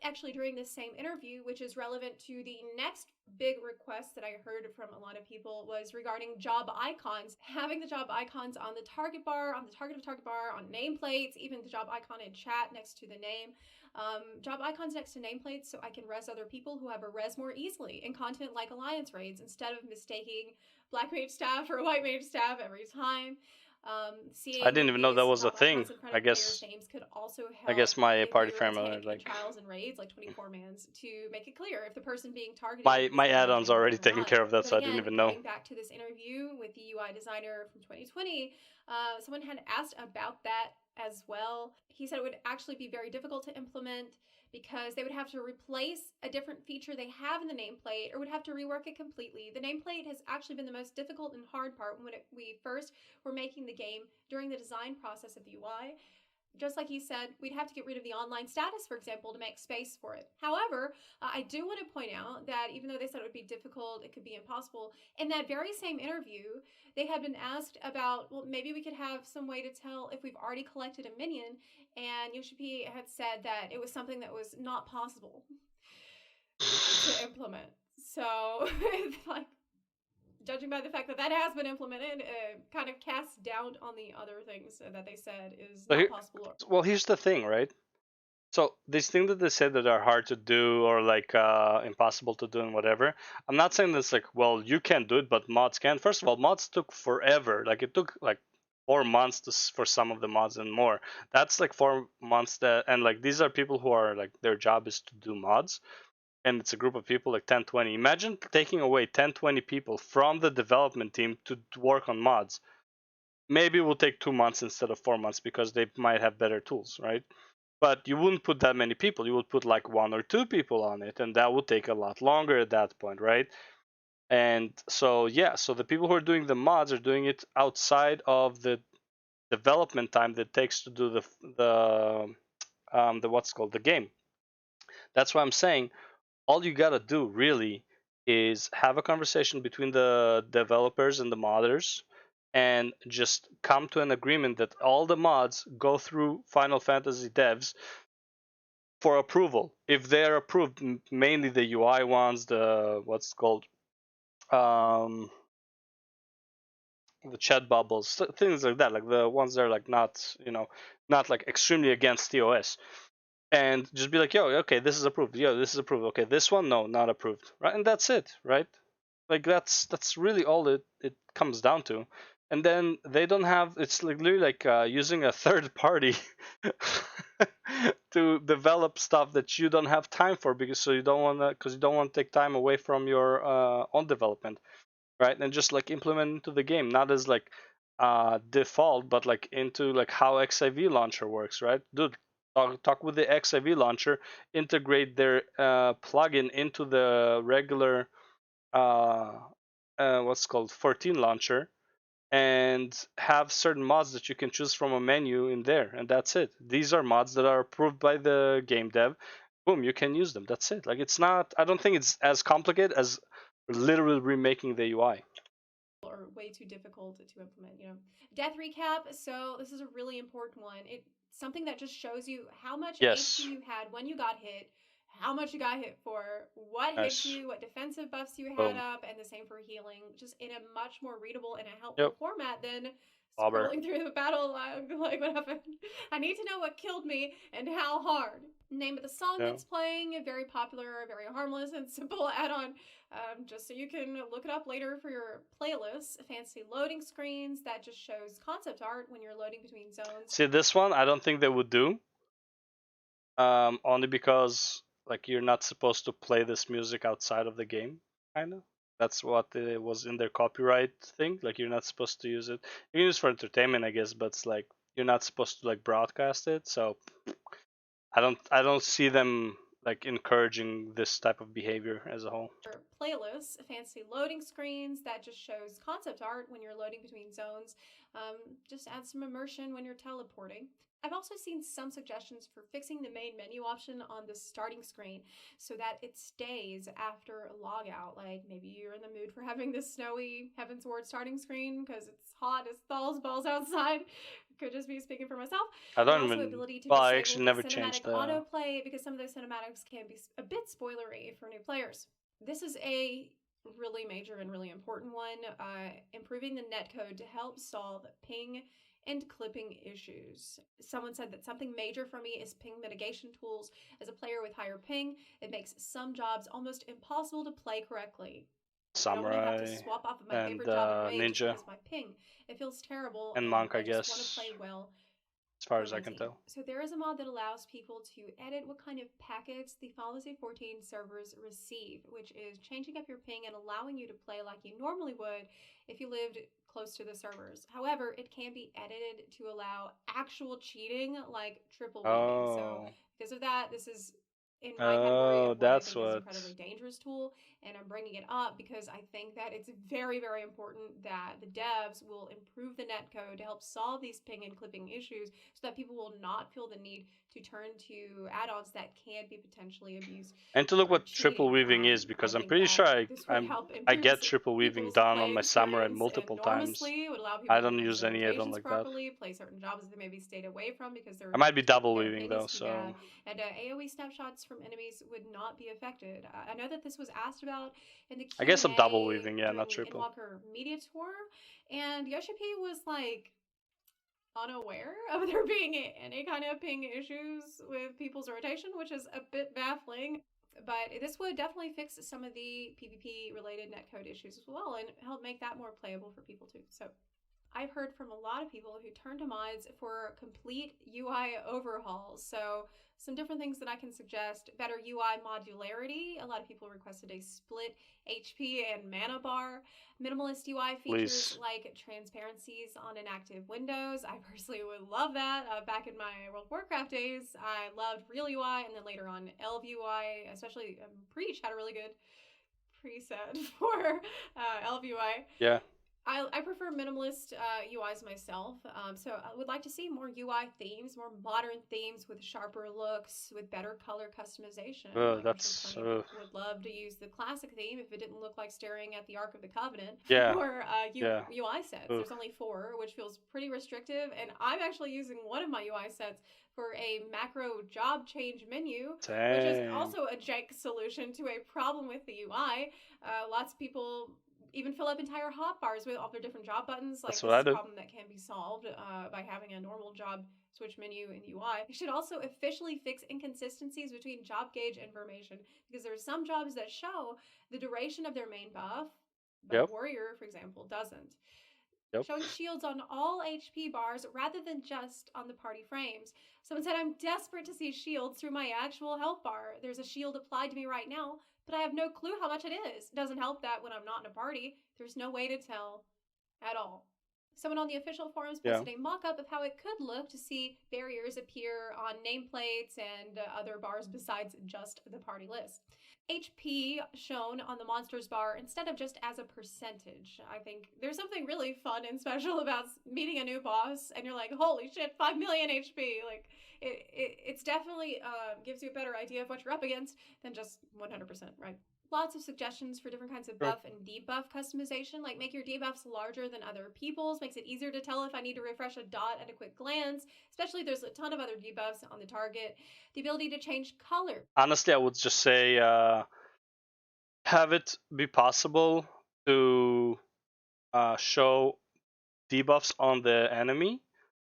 Speaker 13: Actually, during this same interview, which is relevant to the next big request that I heard from a lot of people, was regarding job icons. Having the job icons on the target bar, on the target of target bar, on nameplates, even the job icon in chat next to the name. Job icons next to nameplates so I can res other people who have a res more easily in content like Alliance raids instead of mistaking black mage staff for white mage staff every time.
Speaker 1: I didn't even know that was a thing. I guess.
Speaker 13: Names could also help.
Speaker 1: I guess my party family
Speaker 13: like trials and raids, like 24 mans, to make it clear if the person being targeted.
Speaker 1: My add-ons already taken care of that, so I didn't even know.
Speaker 13: Going back to this interview with the UI designer from 2020, someone had asked about that as well. He said it would actually be very difficult to implement because they would have to replace a different feature they have in the nameplate or would have to rework it completely. The nameplate has actually been the most difficult and hard part when we first were making the game during the design process of the UI. Just like he said, we'd have to get rid of the online status, for example, to make space for it. However, I do want to point out that even though they said it would be difficult, it could be impossible, in that very same interview, they had been asked about, well, maybe we could have some way to tell if we've already collected a minion, and Yoshi P had said that it was something that was not possible to implement. So, like, judging by the fact that that has been implemented, kind of casts doubt on the other things that they said is not possible.
Speaker 1: Well, here's the thing, right? So these things that they said that are hard to do or like impossible to do and whatever, I'm not saying this like, well, you can't do it, but mods can. First of all, mods took forever. Like it took like 4 months for some of the mods and more. That's like 4 months and like these are people who are like their job is to do mods. And it's a group of people like 10, 20. Imagine taking away 10, 20 people from the development team to work on mods. Maybe it will take 2 months instead of 4 months because they might have better tools, right? But you wouldn't put that many people. You would put like 1 or 2 people on it, and that would take a lot longer at that point, right? And so yeah, so the people who are doing the mods are doing it outside of the development time that it takes to do the what's called the game. That's why I'm saying all you gotta do really is have a conversation between the developers and the modders and just come to an agreement that all the mods go through Final Fantasy devs for approval. If they're approved, mainly the UI ones, the what's called the chat bubbles, things like that, like the ones that are like not, not like extremely against TOS. And just be like, yo, okay, this is approved. Yo, this is approved. Okay, this one, no, not approved. Right, and that's it, right? Like that's really all it comes down to. And then they don't have. It's like literally like using a third party to develop stuff that you don't have time for because you don't want to take time away from your own development, right? And just like implement into the game, not as like default, but like into like how XIV launcher works, right? Dude, talk with the XIV launcher, integrate their plugin into the regular what's called 14 launcher, and have certain mods that you can choose from a menu in there, and that's it. These are mods that are approved by the game dev. Boom, you can use them. That's it. Like, it's not, I don't think it's as complicated as literally remaking the UI.
Speaker 13: Or way too difficult to implement, you know. Death recap. So this is a really important one. It's something that just shows you how much HP you had when you got hit, how much you got hit for, what hit you, what defensive buffs you had up, and the same for healing, just in a much more readable and a helpful format than scrolling through the battle log. Like, what happened? I need to know what killed me and how hard. Name of the song that's playing, very popular, very harmless and simple add-on, just so you can look it up later for your playlist. Fancy loading screens that just shows concept art when you're loading between zones.
Speaker 1: See, this one I don't think they would do, only because like you're not supposed to play this music outside of the game, kind of. That's what it was in their copyright thing. Like, you're not supposed to use it. You can use it for entertainment, I guess, but it's like you're not supposed to like broadcast it. So I don't see them like encouraging this type of behavior as a whole.
Speaker 13: Playlists, fancy loading screens that just shows concept art when you're loading between zones. Just add some immersion when you're teleporting. I've also seen some suggestions for fixing the main menu option on the starting screen so that it stays after a logout. Like, maybe you're in the mood for having this snowy Heavensward starting screen because it's hot as balls outside. Could just be speaking for myself.
Speaker 1: I don't
Speaker 13: also
Speaker 1: even.
Speaker 13: Ability to
Speaker 1: Well, I
Speaker 13: disable
Speaker 1: actually
Speaker 13: the
Speaker 1: never
Speaker 13: cinematic
Speaker 1: changed the
Speaker 13: autoplay because some of those cinematics can be a bit spoilery for new players. This is a really major and really important one. Improving the netcode to help solve ping and clipping issues. Someone said that something major for me is ping mitigation tools. As a player with higher ping, it makes some jobs almost impossible to play correctly.
Speaker 1: Samurai,
Speaker 13: I don't want to have to swap off of my
Speaker 1: and
Speaker 13: favorite job in Wave just
Speaker 1: Ninja,
Speaker 13: because my ping. It feels terrible,
Speaker 1: and Monk, I
Speaker 13: I just
Speaker 1: guess,
Speaker 13: want to play well.
Speaker 1: as far as I can tell.
Speaker 13: So there is a mod that allows people to edit what kind of packets the Fantasy 14 servers receive, which is changing up your ping and allowing you to play like you normally would if you lived close to the servers. However, it can be edited to allow actual cheating, like triple weaving. So because of that, this is in my category of what I think is an incredibly dangerous tool, and I'm bringing it up because I think that it's very, very important that the devs will improve the netcode to help solve these ping and clipping issues so that people will not feel the need to turn to add-ons that can be potentially abused.
Speaker 1: And to look what triple weaving is, because I'm pretty sure I get triple weaving done on my Samurai multiple times. I don't use any add-on like that.
Speaker 13: Play certain jobs that they maybe stayed away from because they're
Speaker 1: I might be double weaving though, so.
Speaker 13: And AoE snapshots from enemies would not be affected. I know that this was asked about in the Q&A.
Speaker 1: I guess I'm double weaving, yeah, not triple.
Speaker 13: Walker Media Tour, and Yoshi P was like unaware of there being any kind of ping issues with people's rotation, which is a bit baffling. But this would definitely fix some of the PvP related netcode issues as well and help make that more playable for people too. So I've heard from a lot of people who turn to mods for complete UI overhauls. So some different things that I can suggest: better UI modularity. A lot of people requested a split HP and mana bar. Minimalist UI features like transparencies on inactive windows. I personally would love that. Back in my World of Warcraft days, I loved Real UI, and then later on Elv UI, especially Preach had a really good preset for Elv UI.
Speaker 1: Yeah.
Speaker 13: I prefer minimalist UIs myself, so I would like to see more UI themes, more modern themes with sharper looks, with better color customization. Would love to use the classic theme if it didn't look like staring at the Ark of the Covenant. Or UI sets. There's only 4, which feels pretty restrictive, and I'm actually using one of my UI sets for a macro job change menu, which is also a jank solution to a problem with the UI. Lots of people even fill up entire hotbars with all their different job buttons. Like, this is a problem that can be solved by having a normal job switch menu in UI. You should also officially fix inconsistencies between job gauge information, because there are some jobs that show the duration of their main buff, but Warrior, for example, doesn't. Showing shields on all HP bars rather than just on the party frames. Someone said, I'm desperate to see shields through my actual health bar. There's a shield applied to me right now, but I have no clue how much it is. It doesn't help that when I'm not in a party, there's no way to tell at all. Someone on the official forums posted a mock-up of how it could look to see barriers appear on nameplates and other bars besides just the party list. HP shown on the monsters bar instead of just as a percentage. I think there's something really fun and special about meeting a new boss and you're like, holy shit, 5 million HP. Like, it's definitely gives you a better idea of what you're up against than just 100%, right? Lots of suggestions for different kinds of buff and debuff customization, like make your debuffs larger than other people's, makes it easier to tell if I need to refresh a dot at a quick glance, especially if there's a ton of other debuffs on the target. The ability to change color.
Speaker 1: Honestly, I would just say have it be possible to show debuffs on the enemy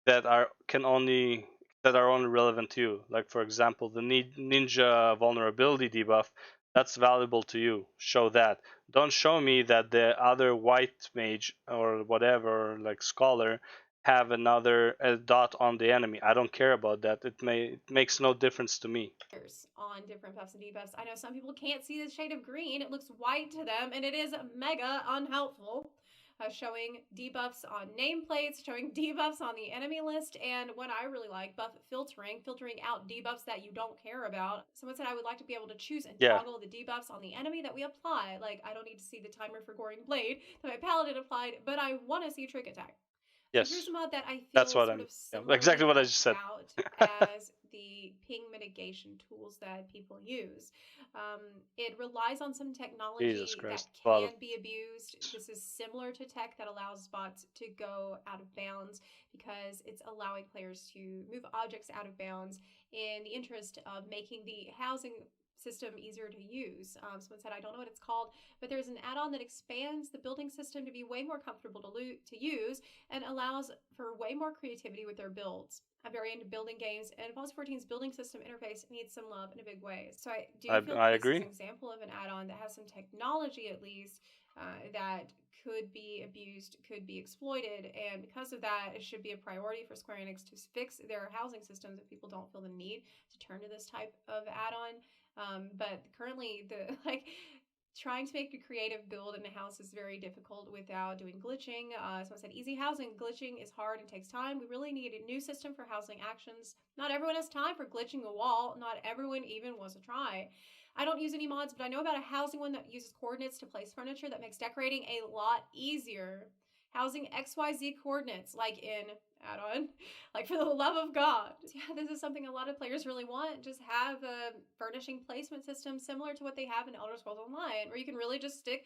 Speaker 1: that are only relevant to you. Like for example, the ninja vulnerability debuff, that's valuable to you. Show that. Don't show me that the other white mage or whatever, like scholar, have another dot on the enemy. I don't care about that. It makes no difference to me.
Speaker 13: On different buffs and debuffs. I know some people can't see the shade of green. It looks white to them, and it is mega unhelpful. Showing debuffs on nameplates, showing debuffs on the enemy list, and what I really like, buff filtering out debuffs that you don't care about. Someone said I would like to be able to choose and toggle the debuffs on the enemy that we apply. Like, I don't need to see the timer for Goring Blade that my paladin applied, but I want to see Trick Attack.
Speaker 1: Yes.
Speaker 13: So here's a mod that I feel
Speaker 1: that's what
Speaker 13: sort of similar
Speaker 1: exactly what I just said.
Speaker 13: as the ping mitigation tools that people use. It relies on some technology that can be abused. This is similar to tech that allows bots to go out of bounds because it's allowing players to move objects out of bounds in the interest of making the housing system easier to use. Someone said, I don't know what it's called, but there's an add-on that expands the building system to be way more comfortable to use and allows for way more creativity with their builds. I'm very into building games, and Fallout 14's building system interface needs some love in a big way. So I do feel like this is an example of an add-on that has some technology, at least, that could be abused, could be exploited, and because of that, it should be a priority for Square Enix to fix their housing systems if people don't feel the need to turn to this type of add-on. But currently, trying to make a creative build in a house is very difficult without doing glitching. Someone said easy housing. Glitching is hard and takes time. We really need a new system for housing actions. Not everyone has time for glitching a wall. Not everyone even wants to try. I don't use any mods, but I know about a housing one that uses coordinates to place furniture that makes decorating a lot easier. Housing XYZ coordinates, like in add-on, like for the love of God. Yeah, this is something a lot of players really want. Just have a furnishing placement system similar to what they have in Elder Scrolls Online, where you can really just stick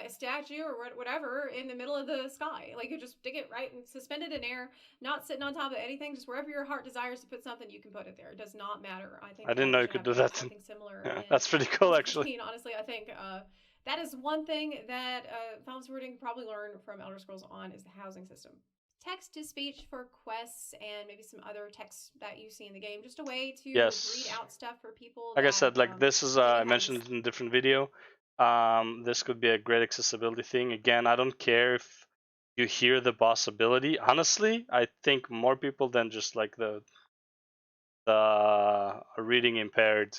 Speaker 13: a statue or whatever in the middle of the sky. Like you just stick it right and suspend it in air, not sitting on top of anything, just wherever your heart desires to put something, you can put it there. It does not matter. I think
Speaker 1: I didn't know you could do that.
Speaker 13: Something similar.
Speaker 1: Yeah, that's pretty cool, actually.
Speaker 13: Honestly, I think that is one thing that Fallout 14 can probably learn from Elder Scrolls On is the housing system. Text to speech for quests and maybe some other text that you see in the game. Just a way to read out stuff for people.
Speaker 1: Like I said, like this is I mentioned in a different video. This could be a great accessibility thing. Again, I don't care if you hear the boss ability. Honestly, I think more people than just like the reading impaired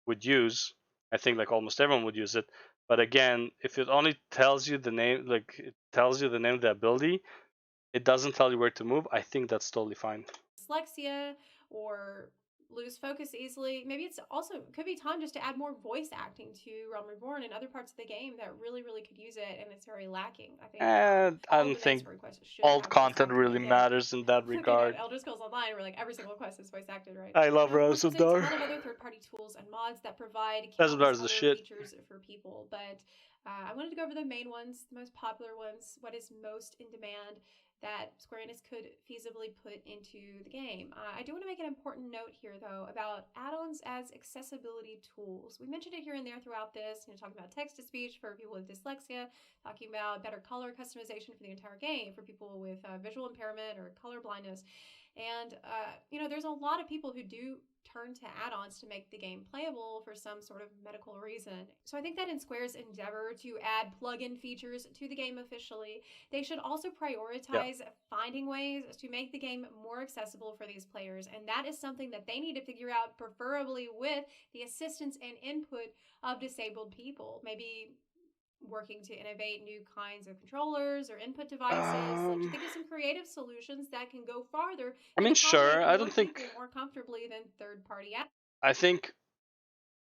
Speaker 1: would use. I think like almost everyone would use it. But again, if it only tells you the name, like it tells you the name of the ability, it doesn't tell you where to move, I think that's totally fine.
Speaker 13: Dyslexia or lose focus easily. Maybe it's also could be time just to add more voice acting to Realm Reborn and other parts of the game that really could use it, and it's very lacking. I think.
Speaker 1: I don't think old content really matters in that regard.
Speaker 13: Elder Scrolls Online, where like every single quest is voice acted, right?
Speaker 1: I love Rose of Dar.
Speaker 13: There's a ton of other third-party tools and mods that provide countless other features for people, but I wanted to go over the main ones, the most popular ones, what is most in demand that Square Enix could feasibly put into the game. I do want to make an important note here, though, about add-ons as accessibility tools. We mentioned it here and there throughout this, talking about text-to-speech for people with dyslexia, talking about better color customization for the entire game for people with visual impairment or color blindness. And, there's a lot of people who do turn to add-ons to make the game playable for some sort of medical reason. So I think that in Square's endeavor to add plug-in features to the game officially, they should also prioritize finding ways to make the game more accessible for these players. And that is something that they need to figure out, preferably with the assistance and input of disabled people. Maybe working to innovate new kinds of controllers or input devices, like to think of some creative solutions that can go farther
Speaker 1: I mean,
Speaker 13: and accommodate
Speaker 1: sure. I
Speaker 13: more
Speaker 1: don't think.
Speaker 13: people more comfortably than third-party apps.
Speaker 1: I think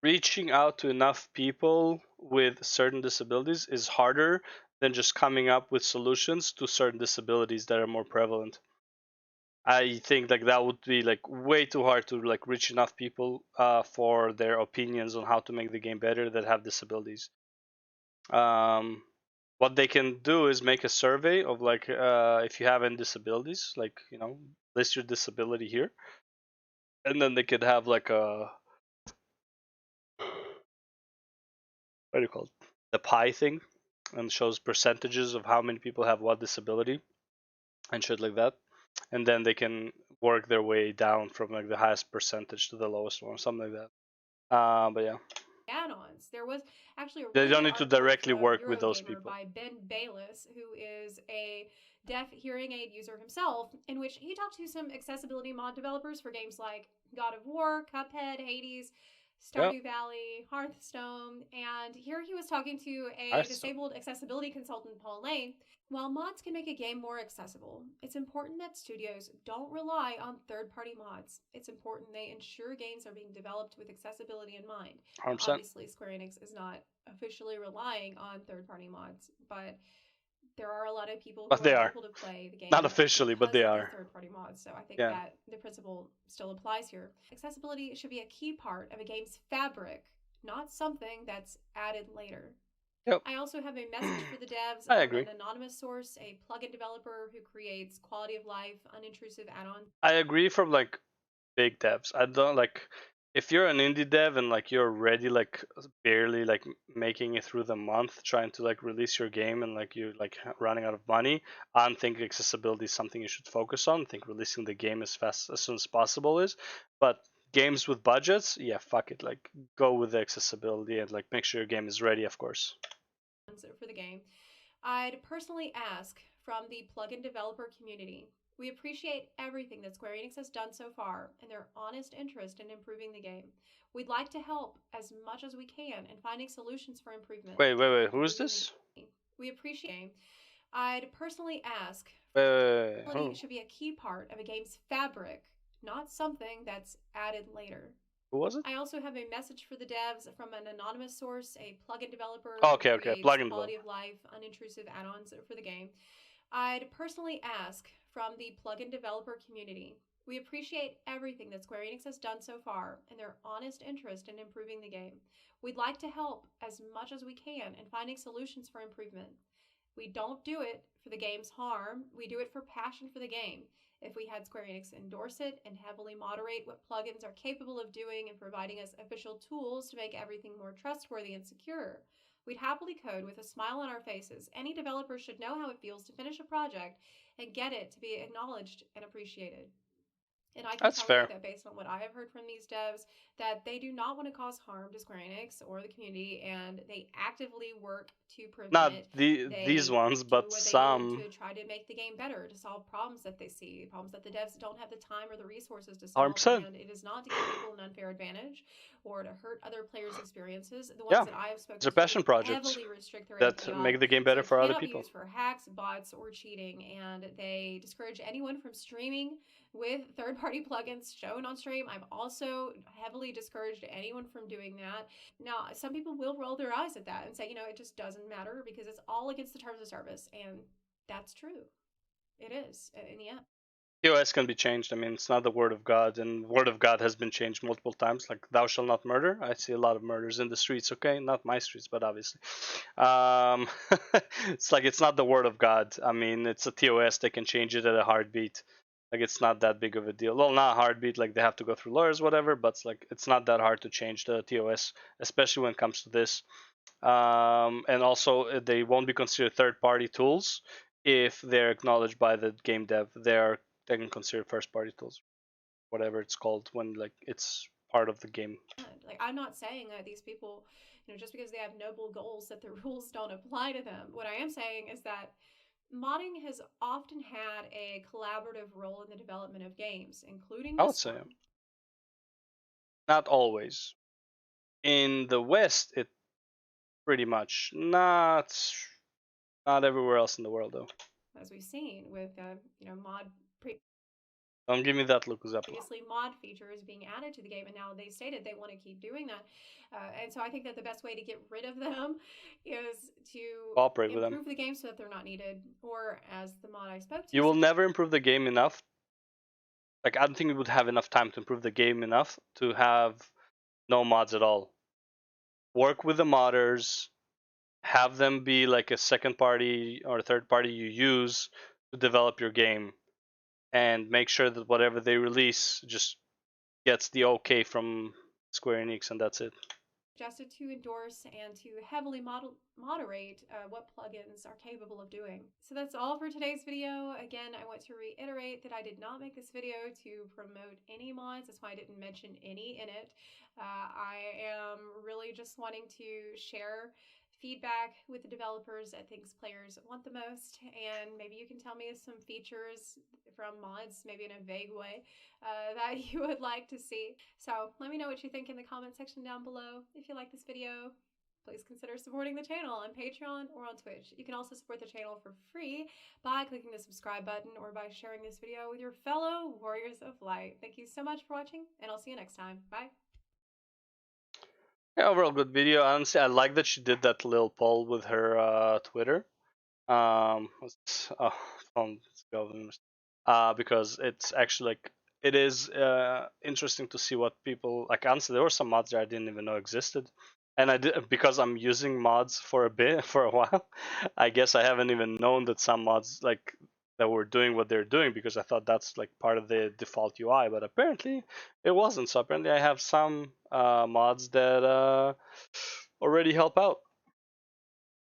Speaker 1: reaching out to enough people with certain disabilities is harder than just coming up with solutions to certain disabilities that are more prevalent. I think like that would be like way too hard to like reach enough people for their opinions on how to make the game better that have disabilities. What they can do is make a survey of like if you have any disabilities, like list your disability here, and then they could have like a what do you call it, the pie thing, and shows percentages of how many people have what disability and shit like that, and then they can work their way down from like the highest percentage to the lowest one, something like that. But yeah,
Speaker 13: add-ons. There was actually a
Speaker 1: they
Speaker 13: really
Speaker 1: don't
Speaker 13: good
Speaker 1: need to
Speaker 13: article
Speaker 1: directly
Speaker 13: from
Speaker 1: work with those
Speaker 13: Eurogamer
Speaker 1: people.
Speaker 13: by Ben Bayless, who is a deaf hearing aid user himself, in which he talked to some accessibility mod developers for games like God of War, Cuphead, Hades, Stardew Valley, Hearthstone, and here he was talking to a disabled accessibility consultant, Paul Lane. While mods can make a game more accessible, it's important that studios don't rely on third-party mods. It's important they ensure games are being developed with accessibility in mind. Now, obviously, Square Enix is not officially relying on third-party mods, but there are a lot of people who are able to play the game
Speaker 1: not officially, but they are
Speaker 13: third-party mods. So I think that the principle still applies here. Accessibility should be a key part of a game's fabric, not something that's added later.
Speaker 1: Yep.
Speaker 13: I also have a message for the devs
Speaker 1: I
Speaker 13: from
Speaker 1: agree.
Speaker 13: an anonymous source, a plugin developer who creates quality of life, unintrusive add-ons.
Speaker 1: I agree from like big devs. I don't like if you're an indie dev and like you're already like barely like making it through the month trying to like release your game and like you're like running out of money. I don't think accessibility is something you should focus on. I think releasing the game as fast as soon as possible is. But games with budgets, yeah, fuck it. Like go with the accessibility and like make sure your game is ready, of course.
Speaker 13: For the game, I'd personally ask from the plugin developer community. We appreciate everything that Square Enix has done so far and their honest interest in improving the game. We'd like to help as much as we can in finding solutions for improvement.
Speaker 1: Wait. Who is this?
Speaker 13: We appreciate. I'd personally ask.
Speaker 1: Who?
Speaker 13: Should be a key part of a game's fabric, not something that's added later.
Speaker 1: Who was it?
Speaker 13: I also have a message for the devs from an anonymous source, a plugin developer
Speaker 1: Oh,
Speaker 13: who
Speaker 1: okay,
Speaker 13: creates
Speaker 1: plugin
Speaker 13: quality of life, unintrusive add-ons for the game. I'd personally ask from the plugin developer community. We appreciate everything that Square Enix has done so far and their honest interest in improving the game. We'd like to help as much as we can in finding solutions for improvement. We don't do it for the game's harm, we do it for passion for the game. If we had Square Enix endorse it and heavily moderate what plugins are capable of doing and providing us official tools to make everything more trustworthy and secure, we'd happily code with a smile on our faces. Any developer should know how it feels to finish a project and get it to be acknowledged and appreciated. And I can tell you that based on what I have heard from these devs, that they do not want to cause harm to Square Enix or the community, and they actively work to prevent
Speaker 1: not
Speaker 13: it.
Speaker 1: These ones, but some
Speaker 13: to try to make the game better, to solve problems that they see, problems that the devs don't have the time or the resources to solve.
Speaker 1: 100%.
Speaker 13: And it is not to give people an unfair advantage or to hurt other players' experiences. The ones that I have spoken
Speaker 1: to passion projects
Speaker 13: heavily restrict their
Speaker 1: that
Speaker 13: API,
Speaker 1: make the game better for other
Speaker 13: cannot be
Speaker 1: people.
Speaker 13: used for hacks, bots, or cheating, and they discourage anyone from streaming with third-party plugins shown on stream. I've also heavily discouraged anyone from doing that. Now, some people will roll their eyes at that and say, it just doesn't matter because it's all against the terms of service, and that's true. It is in the end.
Speaker 1: TOS can be changed. I mean, it's not the word of God, and word of God has been changed multiple times. Like, thou shalt not murder. I see a lot of murders in the streets. Okay, not my streets, but obviously, it's like it's not the word of God. I mean, it's a TOS. They can change it at a heartbeat. Like, it's not that big of a deal. Well, not a heartbeat. Like, they have to go through lawyers, whatever. But it's like it's not that hard to change the TOS, especially when it comes to this. And also, they won't be considered third-party tools if they're acknowledged by the game dev. They can consider first-party tools, whatever it's called, when like it's part of the game.
Speaker 13: Like, I'm not saying that these people, just because they have noble goals, that the rules don't apply to them. What I am saying is that modding has often had a collaborative role in the development of games, including
Speaker 1: I would say not always. In the West, it pretty much. Not everywhere else in the world though.
Speaker 13: As we've seen with mod
Speaker 1: Don't give me that look, Zeppla.
Speaker 13: previously mod features being added to the game, and now they stated they want to keep doing that. And so I think that the best way to get rid of them is to
Speaker 1: cooperate with them.
Speaker 13: improve the game so that they're not needed, or as the mod I spoke to.
Speaker 1: You will never improve the game enough. Like, I don't think we would have enough time to improve the game enough to have no mods at all. Work with the modders, have them be like a second party or third party you use to develop your game, and make sure that whatever they release just gets the okay from Square Enix, and that's it.
Speaker 13: Suggested to endorse and to heavily moderate what plugins are capable of doing. So that's all for today's video. Again, I want to reiterate that I did not make this video to promote any mods. That's why I didn't mention any in it. I am really just wanting to share feedback with the developers at things players want the most, and maybe you can tell me some features from mods, maybe in a vague way, that you would like to see. So let me know what you think in the comment section down below. If you like this video, please consider supporting the channel on Patreon or on Twitch. You can also support the channel for free by clicking the subscribe button or by sharing this video with your fellow Warriors of Light. Thank you so much for watching, and I'll see you next time. Bye.
Speaker 1: Yeah, overall good video. Honestly, I like that she did that little poll with her Twitter. Let's go. Because it's actually like it is interesting to see what people like. Honestly, there were some mods that I didn't even know existed, and I did because I'm using mods for a while. I guess I haven't even known that some mods like that were doing what they're doing, because I thought that's like part of the default UI, but apparently it wasn't. So apparently I have some mods that already help out.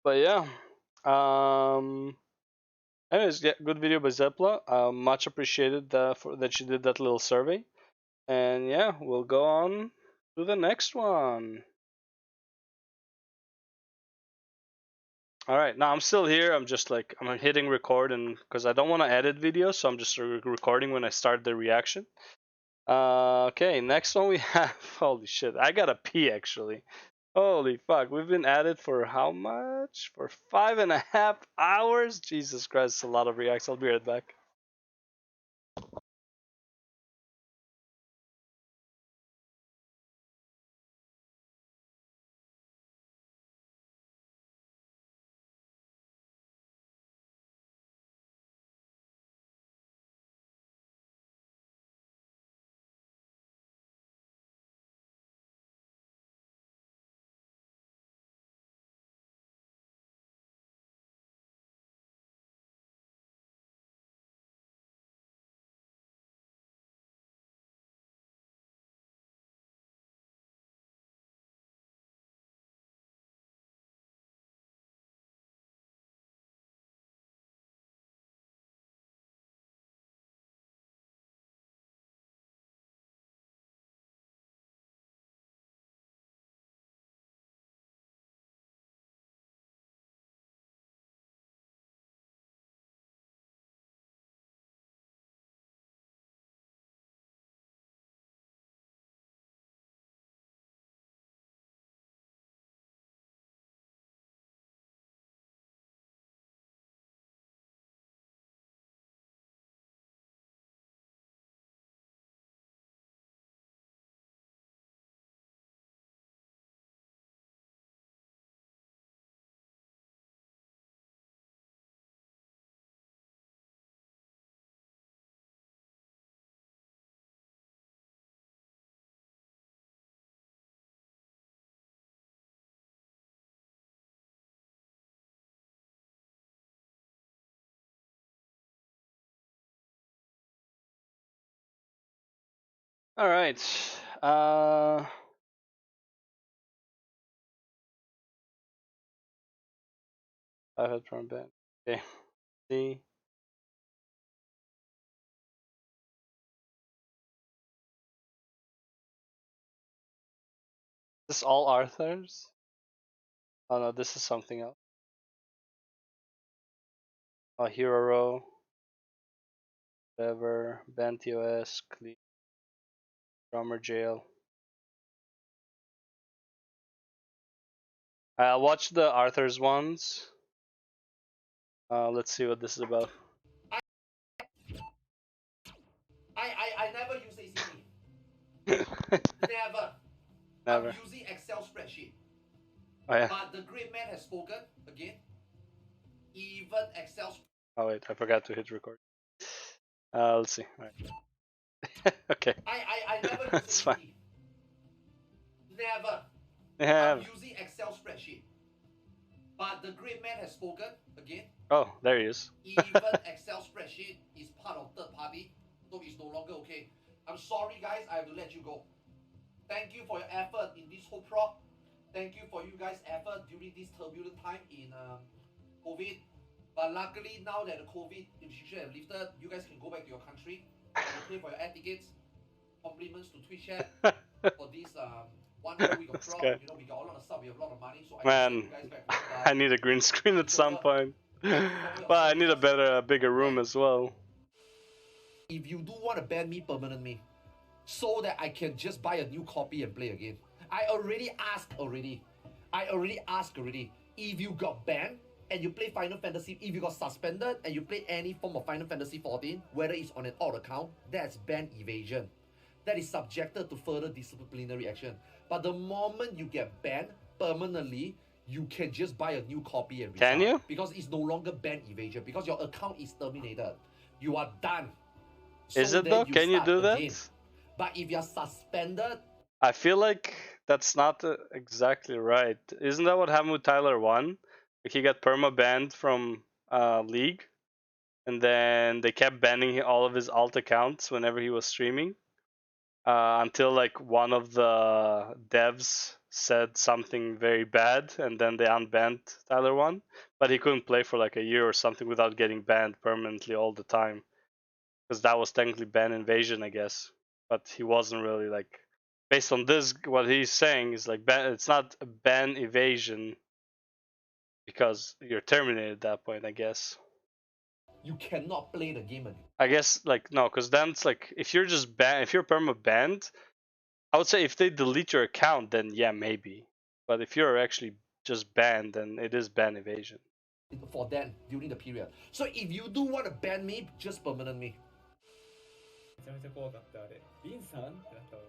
Speaker 1: But yeah, anyways, yeah, good video by Zepla. Much appreciated that she did that little survey. And yeah, we'll go on to the next one. All right, now I'm still here. I'm just like I'm hitting record, and because I don't want to edit videos, so I'm just recording when I start the reaction. Okay, next one we have. Holy shit, I gotta pee actually. Holy fuck, we've been at it for how much? For 5.5 hours? Jesus Christ, a lot of reacts. I'll be right back. All right. I've had from bed. Okay. See. This all Arthurs? Oh no, this is something else. Oh, Hero Row. Whatever. BanTOS. Drummer Jail. I watched the Arthur's ones. Let's see what this is about.
Speaker 10: I never use ACT. Never.
Speaker 1: Never.
Speaker 10: I'm using Excel spreadsheet.
Speaker 1: Oh yeah.
Speaker 10: But the great man has spoken again. Even Excel.
Speaker 1: Oh wait, I forgot to hit record. Let's see. All right. Okay.
Speaker 10: I never use
Speaker 1: That's
Speaker 10: ACT.
Speaker 1: fine.
Speaker 10: Never.
Speaker 1: Yeah.
Speaker 10: I'm using Excel spreadsheet. But the great man has spoken again.
Speaker 1: Oh, there he is.
Speaker 10: Even Excel spreadsheet is part of third party, so it's no longer okay. I'm sorry, guys. I have to let you go. Thank you for your effort in this whole prop. Thank you for you guys' effort during this turbulent time in COVID. But luckily, now that the COVID restrictions have lifted, you guys can go back to your country. You pay for your air tickets. Compliments to Twitch chat for this 1 whole week of prop.
Speaker 1: guy.
Speaker 10: You know, we got a lot of stuff. We have a lot of money, so I
Speaker 1: Man,
Speaker 10: can send you guys back to Dubai.
Speaker 1: I need a green screen at some point. But I need a bigger room as well.
Speaker 10: If you do want to ban me permanently, so that I can just buy a new copy and play again. I already asked already. If you got banned and you play Final Fantasy, if you got suspended and you play any form of Final Fantasy 14, whether it's on an alt account, that's ban evasion. That is subjected to further disciplinary action. But the moment you get banned permanently, you can just buy a new copy and restart.
Speaker 1: Can you?
Speaker 10: Because it's no longer ban evasion, because your account is terminated. You are done.
Speaker 1: Is it though? Can you do that?
Speaker 10: But if you're suspended,
Speaker 1: I feel like that's not exactly right. Isn't that what happened with Tyler 1? Like he got perma banned from League, and then they kept banning all of his alt accounts whenever he was streaming, until like one of the devs said something very bad, and then they unbanned Tyler 1. But he couldn't play for like a year or something without getting banned permanently all the time, because that was technically ban invasion, I guess. But he wasn't really like, based on this, what he's saying is like it's not a ban evasion because you're terminated at that point, I guess.
Speaker 10: you cannot play the game again.
Speaker 1: I guess like no, because then it's like if you're just if you're perma banned, I would say if they delete your account, then yeah, maybe. But if you're actually just banned, then it is ban evasion.
Speaker 10: For them during the period. So if you do want to ban me, just permanent me.
Speaker 7: めちゃめちゃ怖かったあれ。リンさんってなったの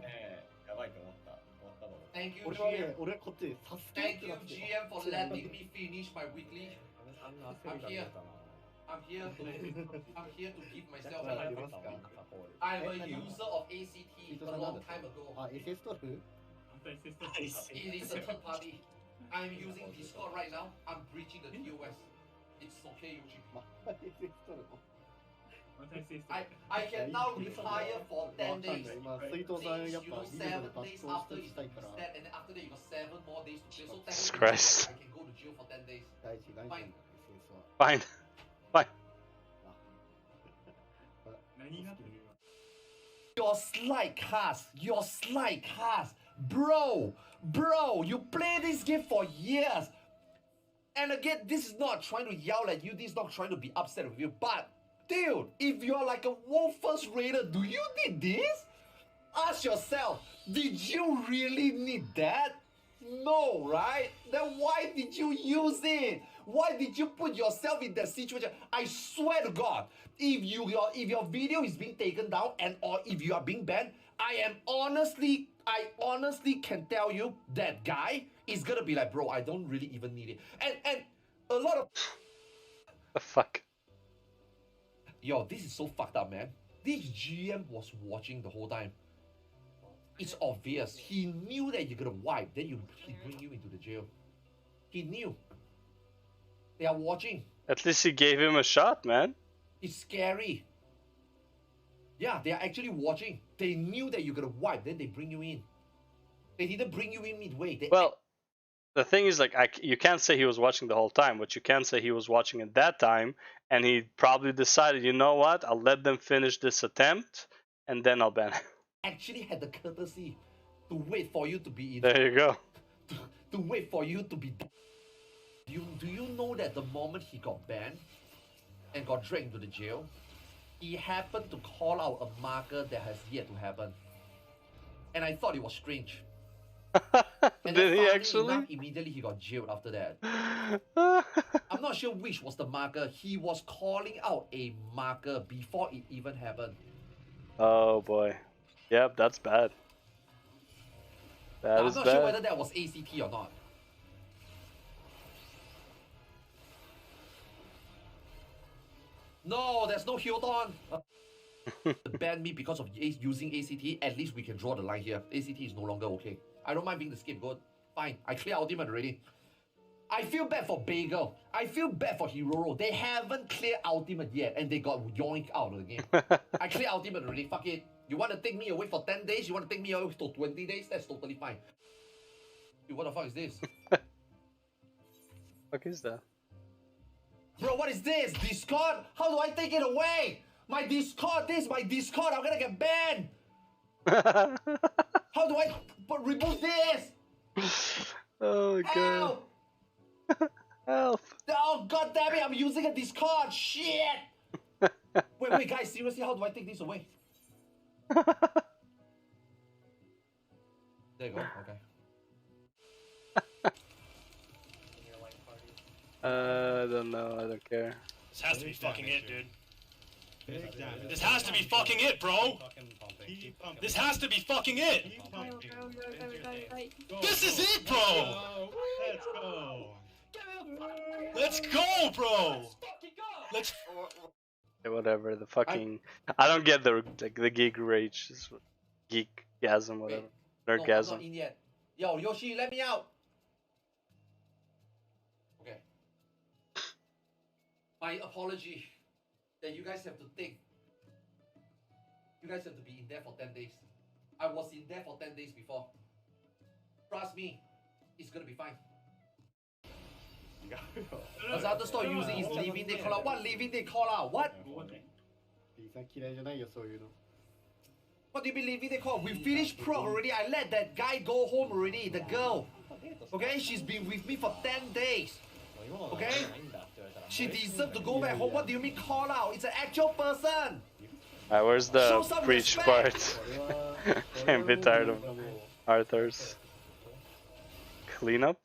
Speaker 7: ねえ、やばいと思ったの。
Speaker 10: Thank you,
Speaker 14: 俺は
Speaker 10: GM.
Speaker 14: ね、俺こっちサスケっ
Speaker 10: Thank
Speaker 14: て
Speaker 10: you,
Speaker 14: なって
Speaker 10: GM, for letting me finish my weekly.
Speaker 7: あんな焦りが出たな。
Speaker 10: I'm here to give myself
Speaker 14: あ
Speaker 10: a
Speaker 14: りますか
Speaker 10: I'm a user of ACT
Speaker 14: 伊藤
Speaker 10: a
Speaker 14: さんなん
Speaker 10: long
Speaker 14: ですか
Speaker 10: time ago.
Speaker 14: あ、SS トル
Speaker 10: It is a third party. I'm using Discord right now. I'm breaching the TOS. It's okay, Yuji.
Speaker 14: まあ、SS トルの
Speaker 10: I can now retire for 10 days.
Speaker 14: 今、水藤さんやっ
Speaker 10: You
Speaker 14: ぱ
Speaker 10: know,
Speaker 14: リベルで
Speaker 10: 7
Speaker 14: バッ
Speaker 10: days
Speaker 14: クを
Speaker 10: after
Speaker 14: し
Speaker 10: you
Speaker 14: たいから
Speaker 10: that, and then after that you got 7 more days to play. So
Speaker 1: Jesus
Speaker 10: technically,
Speaker 1: Christ.
Speaker 10: I can go to jail for 10 days.
Speaker 14: 大事大事なんだ
Speaker 10: Fine.
Speaker 14: SS は
Speaker 1: Fine. Fine.
Speaker 7: 何になってる
Speaker 10: Your slide cast, bro, you play this game for years. And again, this is not trying to yell at you, this is not trying to be upset with you, but dude, if you're like a WoW first raider, do you need this? Ask yourself, did you really need that? No, right? Then why did you use it? Why did you put yourself in that situation? I swear to God, if your video is being taken down and or if you are being banned, I honestly can tell you that guy is gonna be like, bro, I don't really even need it. And a lot of
Speaker 1: The fuck.
Speaker 10: Yo, this is so fucked up, man. This GM was watching the whole time. It's obvious. He knew that you're gonna wipe, then he bring you into the jail. He knew. They are watching.
Speaker 1: At least he gave him a shot, man.
Speaker 10: It's scary. Yeah, they are actually watching. They knew that you're gonna wipe, then they bring you in. They didn't bring you in midway.
Speaker 1: Well, the thing is, like, you can't say he was watching the whole time, but you can say he was watching at that time, and he probably decided, you know what, I'll let them finish this attempt, and then I'll ban him.
Speaker 10: Actually had the courtesy to wait for you to be in.
Speaker 1: There you go.
Speaker 10: To wait for you to be. Do you know that the moment he got banned and got dragged into the jail, he happened to call out a marker that has yet to happen. And I thought it was strange. And
Speaker 1: Did
Speaker 10: then
Speaker 1: he
Speaker 10: funny
Speaker 1: actually?
Speaker 10: enough, immediately he got jailed after that. I'm not sure which was the marker. He was calling out a marker before it even happened.
Speaker 1: Oh boy. Yep, that's bad. That
Speaker 10: Now,
Speaker 1: is
Speaker 10: I'm not
Speaker 1: bad.
Speaker 10: sure whether that was ACT or not. No, there's no Hilton. Ban me because of using ACT. At least we can draw the line here. ACT is no longer okay. I don't mind being the scapegoat. Fine, I clear ultimate already. I feel bad for Bagel. I feel bad for Hiroro. They haven't cleared ultimate yet, and they got yoinked out of the game. I clear ultimate already. Fuck it. You want to take me away for 10 days? You want to take me away for 20 days? That's totally fine. Dude, what the fuck is this?
Speaker 1: What is that?
Speaker 10: Bro, what is this? Discord? How do I take it away? My Discord, this is my Discord. I'm gonna get banned. How do I remove this?
Speaker 1: Oh god.
Speaker 10: Help!
Speaker 1: Help!
Speaker 10: Oh god damn it! I'm using a Discord. Shit! Wait, guys, seriously, how do I take this away? There you go. Okay.
Speaker 1: I don't know. I don't care.
Speaker 15: This has to be fucking it, dude. This has to be fucking it, bro! This has to be fucking it! This is it, bro!
Speaker 7: Let's go!
Speaker 15: Let's go, bro! Let's...
Speaker 1: Whatever, the fucking... I don't get the geek rage. Geekgasm, whatever.
Speaker 10: No, I'm
Speaker 1: Nerdgasm.
Speaker 10: not in yet. Yo, Yoshi, let me out! Okay. My apology that you guys have to take. You guys have to be in there for 10 days. I was in there for 10 days before. Trust me, it's gonna be fine. Because after start using his leaving day call out. What leaving day call out? What? What do you mean leaving day call? We finished prog already. I let that guy go home already. The girl. Okay, she's been with me for 10 days. Okay? She deserves to go back home. What do you mean call out? It's an actual person.
Speaker 1: Alright, where's the
Speaker 10: Show some
Speaker 1: preach
Speaker 10: respect.
Speaker 1: part? I'm a bit tired of Arthur's. Clean up?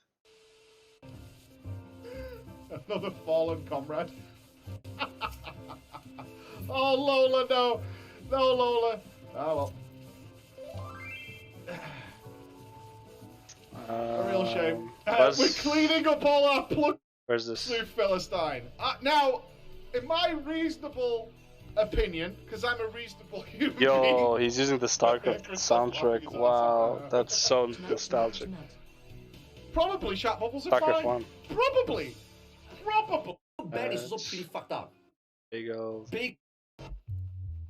Speaker 16: Another fallen comrade. Oh, Lola, no. No, Lola. Oh, well. A real shame. We're cleaning up all our plug.
Speaker 1: Where's this?
Speaker 16: Through Philistine. Now, in my reasonable opinion, because I'm a reasonable human
Speaker 1: Yo,
Speaker 16: being,
Speaker 1: he's using the StarCraft soundtrack. Wow, that's so nostalgic.
Speaker 16: probably shot bubbles are
Speaker 1: StarCraft
Speaker 16: fine.
Speaker 1: 1.
Speaker 16: Probably.
Speaker 10: Bad is also pretty fucked up.
Speaker 1: Big old.
Speaker 10: Big.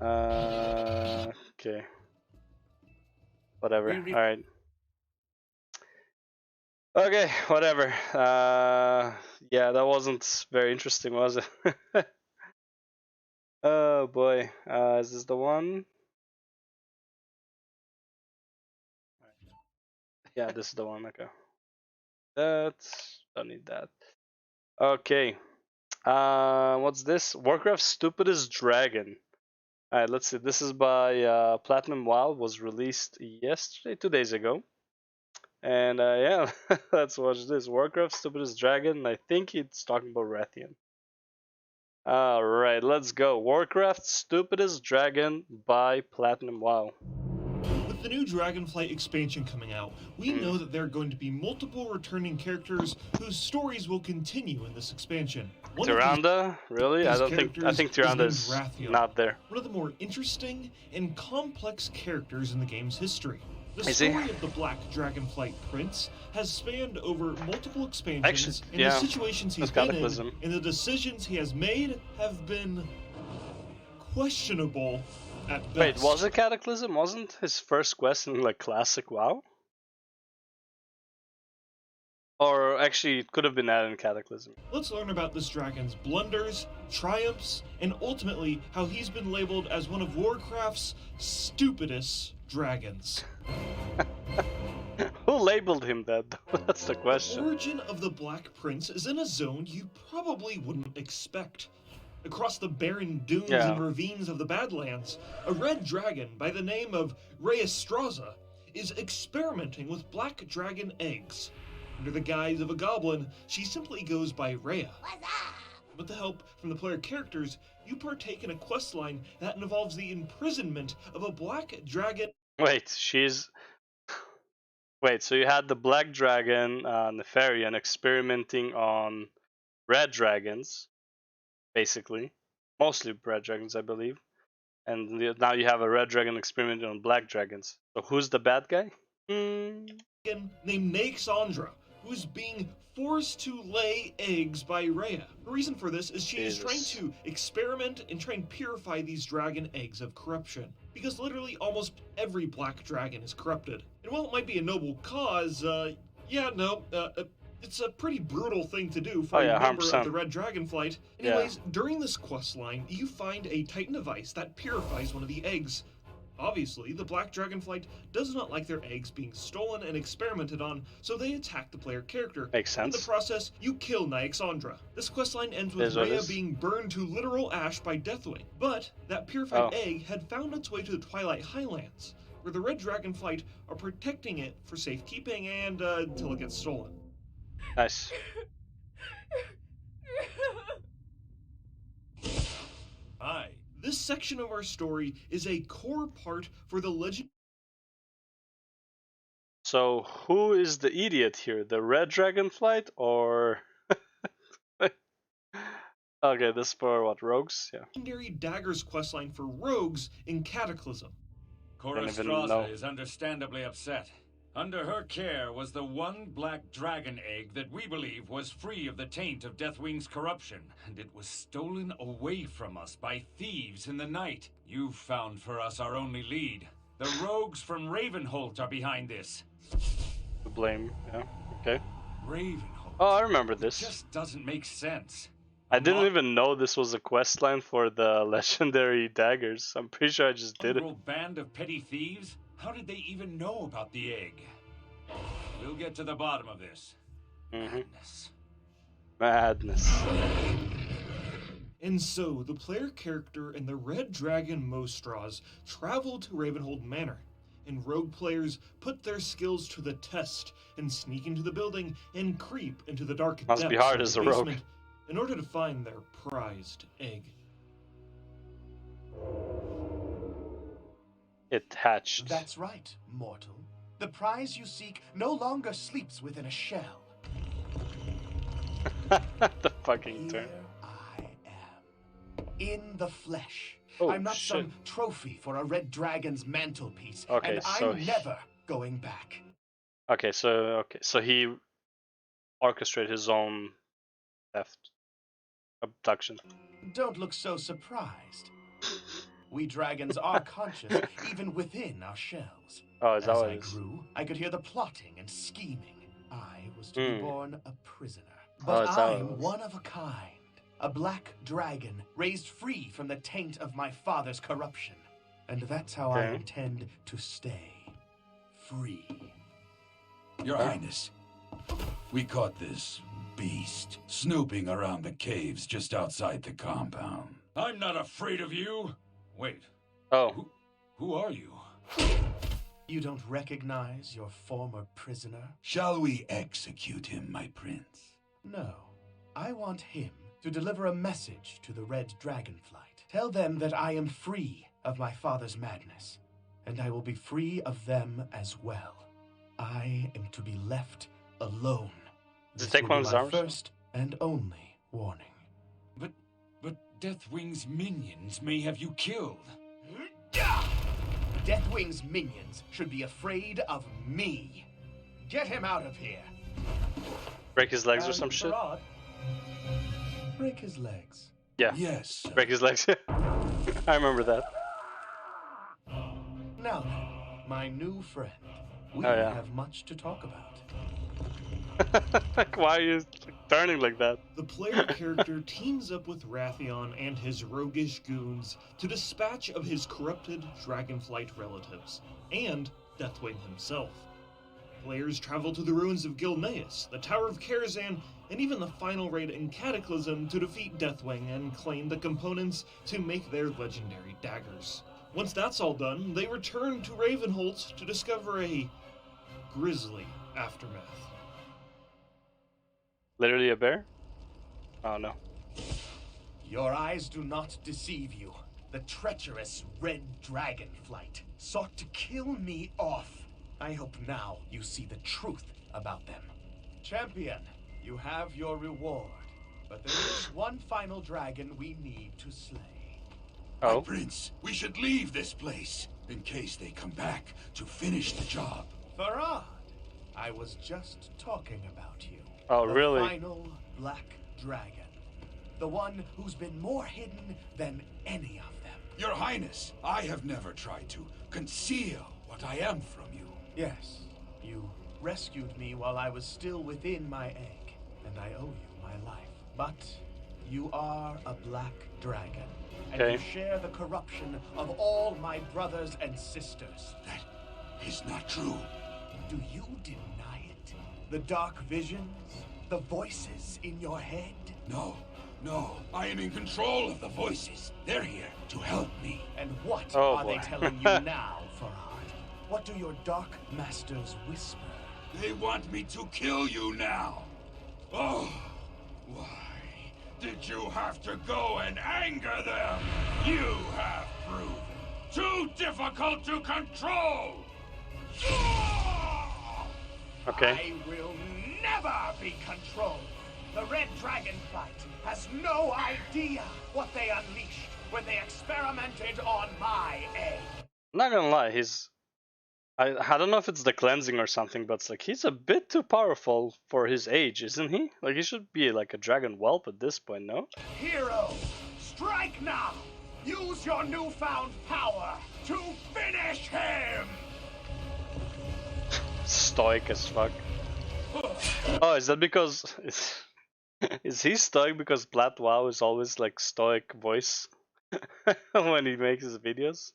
Speaker 1: Okay. Whatever. Alright. Okay, whatever. Yeah, that wasn't very interesting, was it? Oh boy. Is this the one? Yeah, this is the one. Okay. Don't need that. Okay. What's this? Warcraft's Stupidest Dragon. Alright, let's see. This is by Platinum WoW. Was released yesterday, 2 days ago. And yeah, let's watch this. Warcraft's Stupidest Dragon. I think it's talking about Rathian. Alright, let's go. Warcraft's Stupidest Dragon by Platinum WoW.
Speaker 15: With the new Dragonflight expansion coming out, we know that there are going to be multiple returning characters whose stories will continue in this expansion.
Speaker 1: Tyrande? Really? I think Tyrande is not there.
Speaker 15: One of the more interesting and complex characters in the game's history. The
Speaker 1: Is he?
Speaker 15: story of the Black Dragonflight Prince has spanned over multiple expansions, and
Speaker 1: yeah,
Speaker 15: the situations he's
Speaker 1: that's
Speaker 15: been in
Speaker 1: Cataclysm.
Speaker 15: and the decisions he has made have been questionable at best.
Speaker 1: Wait, was it Cataclysm? Wasn't his first quest in like classic WoW? Or actually, it could have been added in Cataclysm.
Speaker 15: Let's learn about this dragon's blunders, triumphs, and ultimately how he's been labeled as one of Warcraft's stupidest dragons.
Speaker 1: Who labeled him that? That's the question.
Speaker 15: The origin of the Black Prince is in a zone you probably wouldn't expect. Across the barren dunes and ravines of the Badlands, a red dragon by the name of Rheastraza is experimenting with black dragon eggs. Under the guise of a goblin, she simply goes by Rhea. With the help from the player characters, you partake in a questline that involves the imprisonment of a black dragon.
Speaker 1: Wait, Wait, so you had the black dragon, Nefarian, experimenting on red dragons, basically. Mostly red dragons, I believe. And now you have a red dragon experimenting on black dragons. So who's the bad guy?
Speaker 15: Named Neixandra, who's being forced to lay eggs by Rhea. The reason for this is she is trying to experiment and try and purify these dragon eggs of corruption. Because literally almost every black dragon is corrupted. And while it might be a noble cause, it's a pretty brutal thing to do for a member
Speaker 1: 100%.
Speaker 15: of the Red Dragonflight. Anyways, during this questline, you find a Titan device that purifies one of the eggs. Obviously, the Black Dragonflight does not like their eggs being stolen and experimented on, so they attack the player character.
Speaker 1: Makes sense.
Speaker 15: In the process, you kill Neixandra. This questline ends with Rhea being burned to literal ash by Deathwing, but that purified egg had found its way to the Twilight Highlands, where the Red Dragonflight are protecting it for safekeeping and until it gets stolen.
Speaker 1: Nice.
Speaker 15: Hi. This section of our story is a core part for the legend.
Speaker 1: So who is the idiot here? The Red Dragonflight or... Okay, this is for what, rogues? Yeah.
Speaker 15: Legendary Daggers questline for rogues in Cataclysm.
Speaker 17: Coruscata is understandably upset. Under her care was the one black dragon egg that we believe was free of the taint of Deathwing's corruption, and it was stolen away from us by thieves in the night. You've found for us our only lead. The rogues from Ravenholt are behind this.
Speaker 1: To blame, yeah, okay.
Speaker 17: Ravenholt?
Speaker 1: Oh, I remember this.
Speaker 17: It just doesn't make sense.
Speaker 1: I didn't even know this was a quest line for the legendary daggers. I'm pretty sure I just did it.
Speaker 17: A band of petty thieves? How did they even know about the egg? We'll get to the bottom of this.
Speaker 1: Madness.
Speaker 15: And so, the player character and the Red Dragon Mostraws travel to Ravenhold Manor, and rogue players put their skills to the test and sneak into the building and creep into the dark depths
Speaker 1: Must be hard
Speaker 15: of
Speaker 1: as
Speaker 15: the
Speaker 1: a rogue.
Speaker 15: basement in order to find their prized egg.
Speaker 1: It hatched.
Speaker 18: That's right, mortal. The prize you seek no longer sleeps within a shell.
Speaker 1: The fucking turn.
Speaker 18: In the flesh.
Speaker 1: Oh,
Speaker 18: I'm not
Speaker 1: shit.
Speaker 18: some trophy for a red dragon's mantelpiece,
Speaker 1: Okay,
Speaker 18: and
Speaker 1: so
Speaker 18: I'm never going back.
Speaker 1: Okay, so he orchestrated his own theft, abduction.
Speaker 18: Don't look so surprised. We dragons are conscious even within our shells.
Speaker 1: Oh, is that
Speaker 18: As
Speaker 1: what
Speaker 18: I
Speaker 1: it is?
Speaker 18: grew, I could hear the plotting and scheming. I was to be born a prisoner.
Speaker 1: Oh,
Speaker 18: But
Speaker 1: is that what it
Speaker 18: I'm
Speaker 1: was?
Speaker 18: one of a kind. A black dragon raised free from the taint of my father's corruption. And that's how I
Speaker 17: Okay.
Speaker 18: intend to stay. Free.
Speaker 17: Your Highness, we caught this beast snooping around the caves just outside the compound. I'm not afraid of you. Wait.
Speaker 1: Oh.
Speaker 17: Who are you?
Speaker 18: You don't recognize your former prisoner?
Speaker 17: Shall we execute him, my prince?
Speaker 18: No. I want him to deliver a message to the Red Dragonflight. Tell them that I am free of my father's madness, and I will be free of them as well. I am to be left alone.
Speaker 1: Does it
Speaker 18: This
Speaker 1: take
Speaker 18: will
Speaker 1: one
Speaker 18: be
Speaker 1: of his
Speaker 18: my
Speaker 1: arms?
Speaker 18: first and only warning.
Speaker 17: But Deathwing's minions may have you killed.
Speaker 18: Deathwing's minions should be afraid of me. Get him out of here.
Speaker 1: Break his legs or
Speaker 18: And
Speaker 1: some shit?
Speaker 18: Farad, break his legs.
Speaker 1: Yeah.
Speaker 17: Yes.
Speaker 1: Break his legs. I remember that.
Speaker 18: Now then, my new friend, we
Speaker 1: Oh, yeah.
Speaker 18: have much to talk about.
Speaker 1: Like, why are you turning like that?
Speaker 15: The player character teams up with Rathion and his roguish goons to dispatch of his corrupted Dragonflight relatives, and Deathwing himself. Players travel to the ruins of Gilneas, the Tower of Karazhan, and even the final raid in Cataclysm to defeat Deathwing and claim the components to make their legendary daggers. Once that's all done, they return to Ravenholdt to discover a grisly aftermath.
Speaker 1: Literally a bear? Oh no.
Speaker 18: Your eyes do not deceive you. The treacherous red dragonflight sought to kill me off. I hope now you see the truth about them. Champion, you have your reward. But there is one final dragon we need to slay.
Speaker 17: My prince, we should leave this place in case they come back to finish the job.
Speaker 18: Farad, I was just talking about you.
Speaker 1: Oh,
Speaker 18: the
Speaker 1: really?
Speaker 18: Final black dragon. The one who's been more hidden than any of them.
Speaker 17: Your Highness, I have never tried to conceal what I am from you.
Speaker 18: Yes, you rescued me while I was still within my egg, and I owe you my life. But you are a black dragon, and you share the corruption of all my brothers and sisters.
Speaker 17: That is not true.
Speaker 18: Do you deny it? The dark visions? The voices in your head?
Speaker 17: No, I am in control of the voices. They're here to help me.
Speaker 18: And what
Speaker 17: Oh,
Speaker 18: are
Speaker 17: boy.
Speaker 18: they telling you now, Farad? What do your dark masters whisper?
Speaker 17: They want me to kill you now. Oh, why did you have to go and anger them? You have proven too difficult to control.
Speaker 1: Okay.
Speaker 18: I will never be controlled. The red dragonflight has no idea what they unleashed when they experimented on my egg.
Speaker 1: I'm not gonna lie, I don't know if it's the cleansing or something, but it's like he's a bit too powerful for his age, isn't he? Like he should be like a dragon whelp at this point, no?
Speaker 18: Hero, strike now! Use your newfound power to finish him!
Speaker 1: Stoic as fuck. Oh, is that because is he stoic because Plat WoW is always like stoic voice when he makes his videos?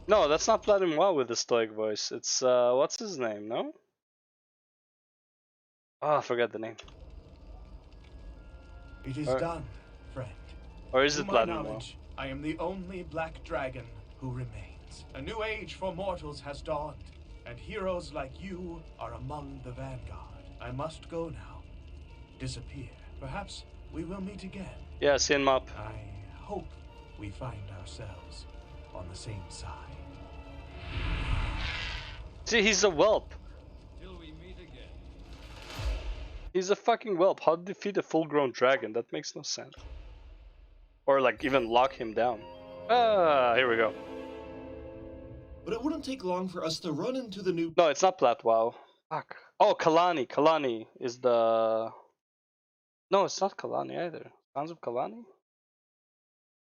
Speaker 1: No, that's not Platinum WoW with the stoic voice. It's what's his name? No? Oh, I forgot the name.
Speaker 18: It is
Speaker 1: Or-
Speaker 18: done, friend.
Speaker 1: Or is
Speaker 18: To
Speaker 1: it
Speaker 18: my
Speaker 1: Platinum WoW?
Speaker 18: knowledge, I am the only black dragon who remains. A new age for mortals has dawned, and heroes like you are among the vanguard. I must go now. Disappear. Perhaps we will meet again.
Speaker 1: Yeah, see him up.
Speaker 18: I hope we find ourselves on the same side.
Speaker 1: See, he's a whelp.
Speaker 17: Till we meet again.
Speaker 1: He's a fucking whelp. How to defeat a full-grown dragon? That makes no sense. Or like even lock him down. Ah, here we go.
Speaker 15: But it wouldn't take long for us to run into the new.
Speaker 1: No, it's not Plat WoW. Fuck. Oh, Kalani. Kalani is the. No, it's not Kalani either. Sons of Kalani?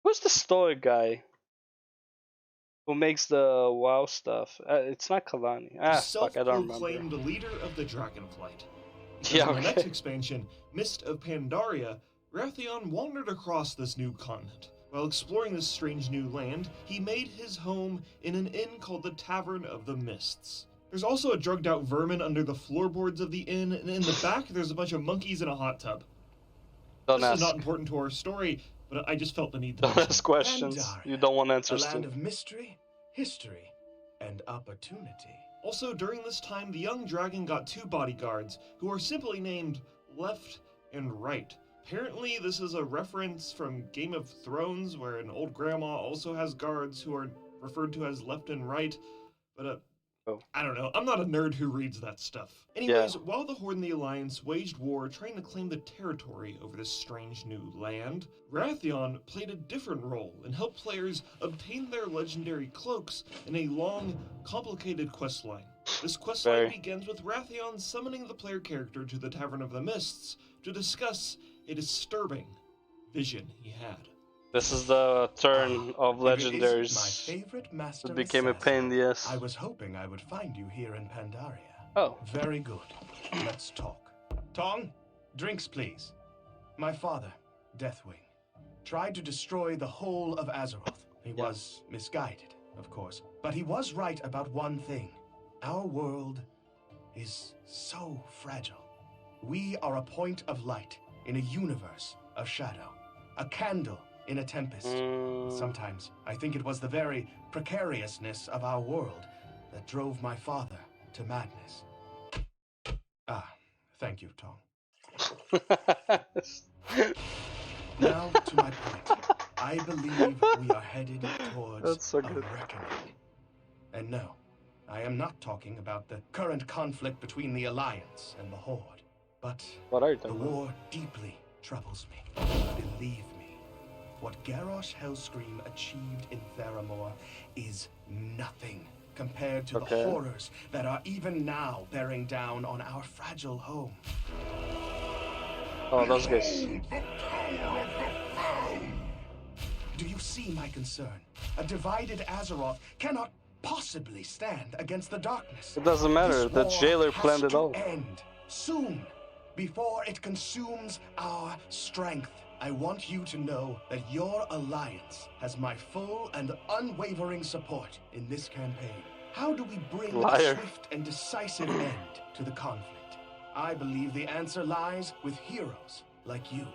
Speaker 1: Who's the stoic guy who makes the WoW stuff? It's not Kalani. Ah, fuck, I don't remember.
Speaker 15: Self-proclaimed leader of the Dragonflight.
Speaker 1: Yeah,
Speaker 15: In the next
Speaker 1: okay.
Speaker 15: expansion, Mist of Pandaria, Wrathion wandered across this new continent. While exploring this strange new land, he made his home in an inn called the Tavern of the Mists. There's also a drugged-out vermin under the floorboards of the inn, and in the back there's a bunch of monkeys in a hot tub.
Speaker 1: Don't
Speaker 15: This
Speaker 1: ask.
Speaker 15: is not important to our story, but I just felt the need to
Speaker 1: Don't
Speaker 15: mention
Speaker 1: ask
Speaker 15: it.
Speaker 1: questions. You don't want
Speaker 18: A
Speaker 1: answers
Speaker 18: land
Speaker 1: to.
Speaker 18: of mystery, history, and opportunity.
Speaker 15: Also, during this time, the young dragon got two bodyguards, who are simply named Left and Right. Apparently, this is a reference from Game of Thrones, where an old grandma also has guards who are referred to as Left and Right, but I don't know. I'm not a nerd who reads that stuff. Anyways, while the Horde and the Alliance waged war trying to claim the territory over this strange new land, Wrathion played a different role and helped players obtain their legendary cloaks in a long, complicated questline. This questline begins with Wrathion summoning the player character to the Tavern of the Mists to discuss a disturbing vision he had.
Speaker 1: This is the turn of
Speaker 18: If it isn't
Speaker 1: legendaries.
Speaker 18: my favorite master
Speaker 1: It became a pain in the ass.
Speaker 18: I was hoping I would find you here in Pandaria.
Speaker 1: Oh.
Speaker 18: Very good. Let's talk. Tong, drinks please. My father, Deathwing, tried to destroy the whole of Azeroth. He was misguided, of course, but he was right about one thing. Our world is so fragile. We are a point of light in a universe of shadow, a candle in a tempest. Sometimes I think it was the very precariousness of our world that drove my father to madness. Ah, thank you, Tom. Now to my point. I believe we are headed towards a reckoning. And no, I am not talking about the current conflict between the Alliance and the Horde. But the war deeply troubles me. Believe me, what Garrosh Hellscream achieved in Theramore is nothing compared to the horrors that are even now bearing down on our fragile home.
Speaker 1: Oh, those guys.
Speaker 18: Do you see my concern? A divided Azeroth cannot possibly stand against the darkness.
Speaker 1: It doesn't matter. The jailer planned it all.
Speaker 18: End soon, before it consumes our strength. I want you to know that your alliance has my full and unwavering support in this campaign. How do we bring a swift and decisive end to the conflict? I believe the answer lies with heroes like you.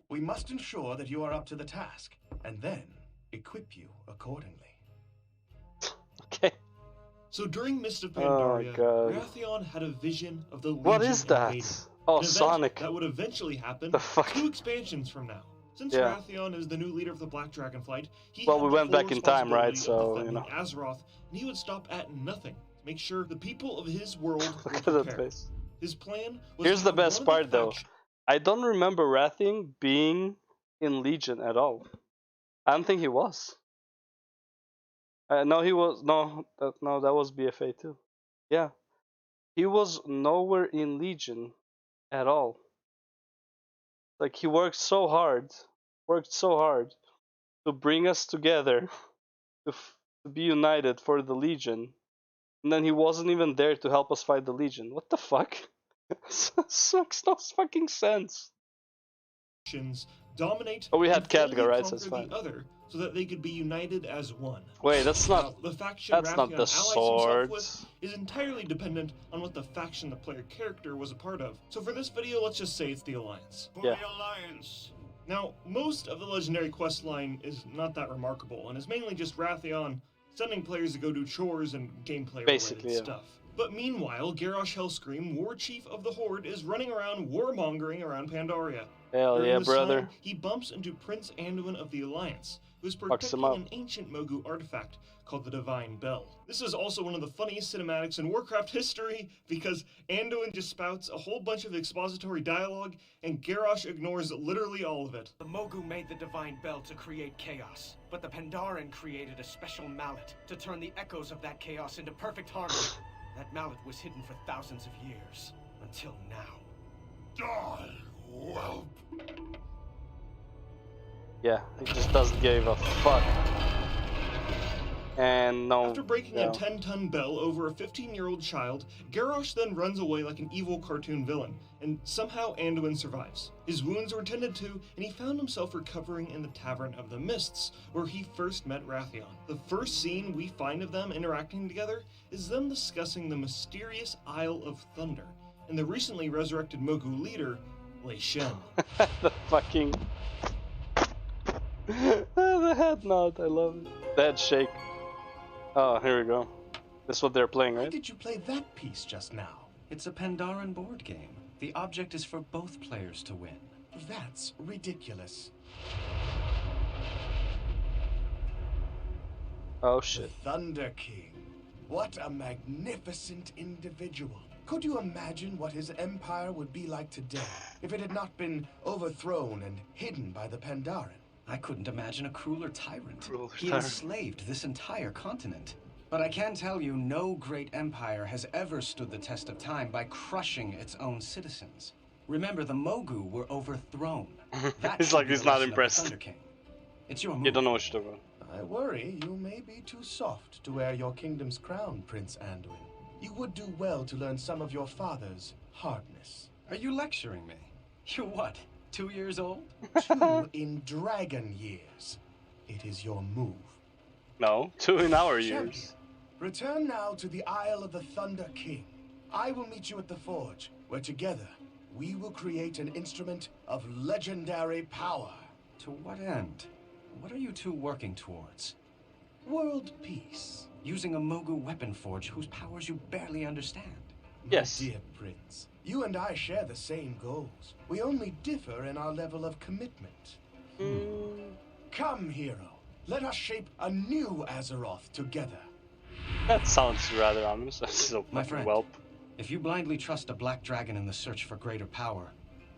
Speaker 18: We must ensure that you are up to the task, and then equip you accordingly.
Speaker 1: Okay.
Speaker 15: So during Mist of Pandaria, Wrathion had a vision of the Legion
Speaker 1: What is that?
Speaker 15: invading,
Speaker 1: Oh,
Speaker 15: an event
Speaker 1: Sonic.
Speaker 15: that would eventually happen
Speaker 1: The fuck?
Speaker 15: 2 expansions from now. Since
Speaker 1: Yeah.
Speaker 15: Wrathion is the new leader of the Black Dragonflight, he
Speaker 1: Well,
Speaker 15: had
Speaker 1: we
Speaker 15: the
Speaker 1: went
Speaker 15: full
Speaker 1: back in time, right?
Speaker 15: responsibility of
Speaker 1: So, you know.
Speaker 15: defending Azeroth, and he would stop at nothing to make sure the people of his world were
Speaker 1: Look at that
Speaker 15: prepared.
Speaker 1: face.
Speaker 15: His plan was
Speaker 1: Here's
Speaker 15: to
Speaker 1: the
Speaker 15: have
Speaker 1: best
Speaker 15: one of
Speaker 1: part, though.
Speaker 15: factions-
Speaker 1: I don't remember Wrathion being in Legion at all. I don't think he was. No, he was. No, that was BFA too. Yeah, he was nowhere in Legion at all. Like he worked so hard to bring us together, to be united for the Legion, and then he wasn't even there to help us fight the Legion. What the fuck? This makes no fucking sense.
Speaker 15: Dominate
Speaker 1: Oh, we had
Speaker 15: and fully
Speaker 1: Khadgar, right? So it's
Speaker 15: conquer
Speaker 1: fine.
Speaker 15: the other, so that they could be united as one.
Speaker 1: Wait, that's
Speaker 15: Now,
Speaker 1: not.
Speaker 15: the faction
Speaker 1: That's not
Speaker 15: Wrathion
Speaker 1: the
Speaker 15: allies himself with
Speaker 1: swords.
Speaker 15: is entirely dependent on what the faction the player character was a part of. So for this video, let's just say it's the Alliance.
Speaker 1: Yeah.
Speaker 15: Alliance. Now, most of the legendary quest line is not that remarkable, and is mainly just Wrathion sending players to go do chores and gameplay
Speaker 1: Basically,
Speaker 15: related
Speaker 1: yeah.
Speaker 15: stuff. But meanwhile, Garrosh Hellscream, War Chief of the Horde, is running around warmongering around Pandaria.
Speaker 1: Hell
Speaker 15: During
Speaker 1: yeah,
Speaker 15: this
Speaker 1: brother.
Speaker 15: time, he bumps into Prince Anduin of the Alliance, who is
Speaker 1: Fucks
Speaker 15: protecting
Speaker 1: him up.
Speaker 15: an ancient Mogu artifact called the Divine Bell. This is also one of the funniest cinematics in Warcraft history, because Anduin just spouts a whole bunch of expository dialogue, and Garrosh ignores literally all of it.
Speaker 19: The Mogu made the Divine Bell to create chaos, but the Pandaren created a special mallet to turn the echoes of that chaos into perfect harmony. That mallet was hidden for thousands of years, until now.
Speaker 17: Die, whelp!
Speaker 1: Yeah, he just doesn't give a fuck. And no.
Speaker 15: After breaking a 10-ton bell over a 15-year-old child, Garrosh then runs away like an evil cartoon villain, and somehow Anduin survives. His wounds were tended to, and he found himself recovering in the Tavern of the Mists, where he first met Wrathion. The first scene we find of them interacting together is them discussing the mysterious Isle of Thunder, and the recently resurrected Mogu leader, Lei Shen.
Speaker 1: The fucking... the head nod, I love it. The head shake. Oh, here we go. This is what they're playing,
Speaker 18: Why
Speaker 1: right?
Speaker 18: did you play that piece just now?
Speaker 20: It's a Pandaren board game. The object is for both players to win.
Speaker 18: That's ridiculous.
Speaker 1: Oh shit.
Speaker 18: The Thunder King. What a magnificent individual. Could you imagine what his empire would be like today if it had not been overthrown and hidden by the Pandaren?
Speaker 20: I couldn't imagine a crueler tyrant. He
Speaker 1: tyrant.
Speaker 20: enslaved this entire continent. But I can tell you, no great empire has ever stood the test of time by crushing its own citizens. Remember, the Mogu were overthrown. That
Speaker 1: He's
Speaker 20: should
Speaker 1: like,
Speaker 20: be
Speaker 1: he's
Speaker 20: the
Speaker 1: not
Speaker 20: lesson of the
Speaker 1: impressed.
Speaker 20: Thunder King. It's your move.
Speaker 1: You don't know what you're talking about.
Speaker 18: I worry you may be too soft to wear your kingdom's crown, Prince Anduin. You would do well to learn some of your father's hardness.
Speaker 20: Are you lecturing me? You're what, 2 years old?
Speaker 18: 2 in dragon years. It is your move.
Speaker 1: No, 2 in our
Speaker 18: Champion,
Speaker 1: years.
Speaker 18: Return now to the Isle of the Thunder King. I will meet you at the forge, where together we will create an instrument of legendary power.
Speaker 20: To what end? What are you two working towards?
Speaker 18: World peace.
Speaker 20: Using a Mogu weapon forge whose powers you barely understand.
Speaker 18: Yes. My dear Prince, you and I share the same goals. We only differ in our level of commitment. Come, hero. Let us shape a new Azeroth together.
Speaker 1: That sounds rather ominous. So
Speaker 20: My friend,
Speaker 1: whelp.
Speaker 20: if you blindly trust a black dragon in the search for greater power,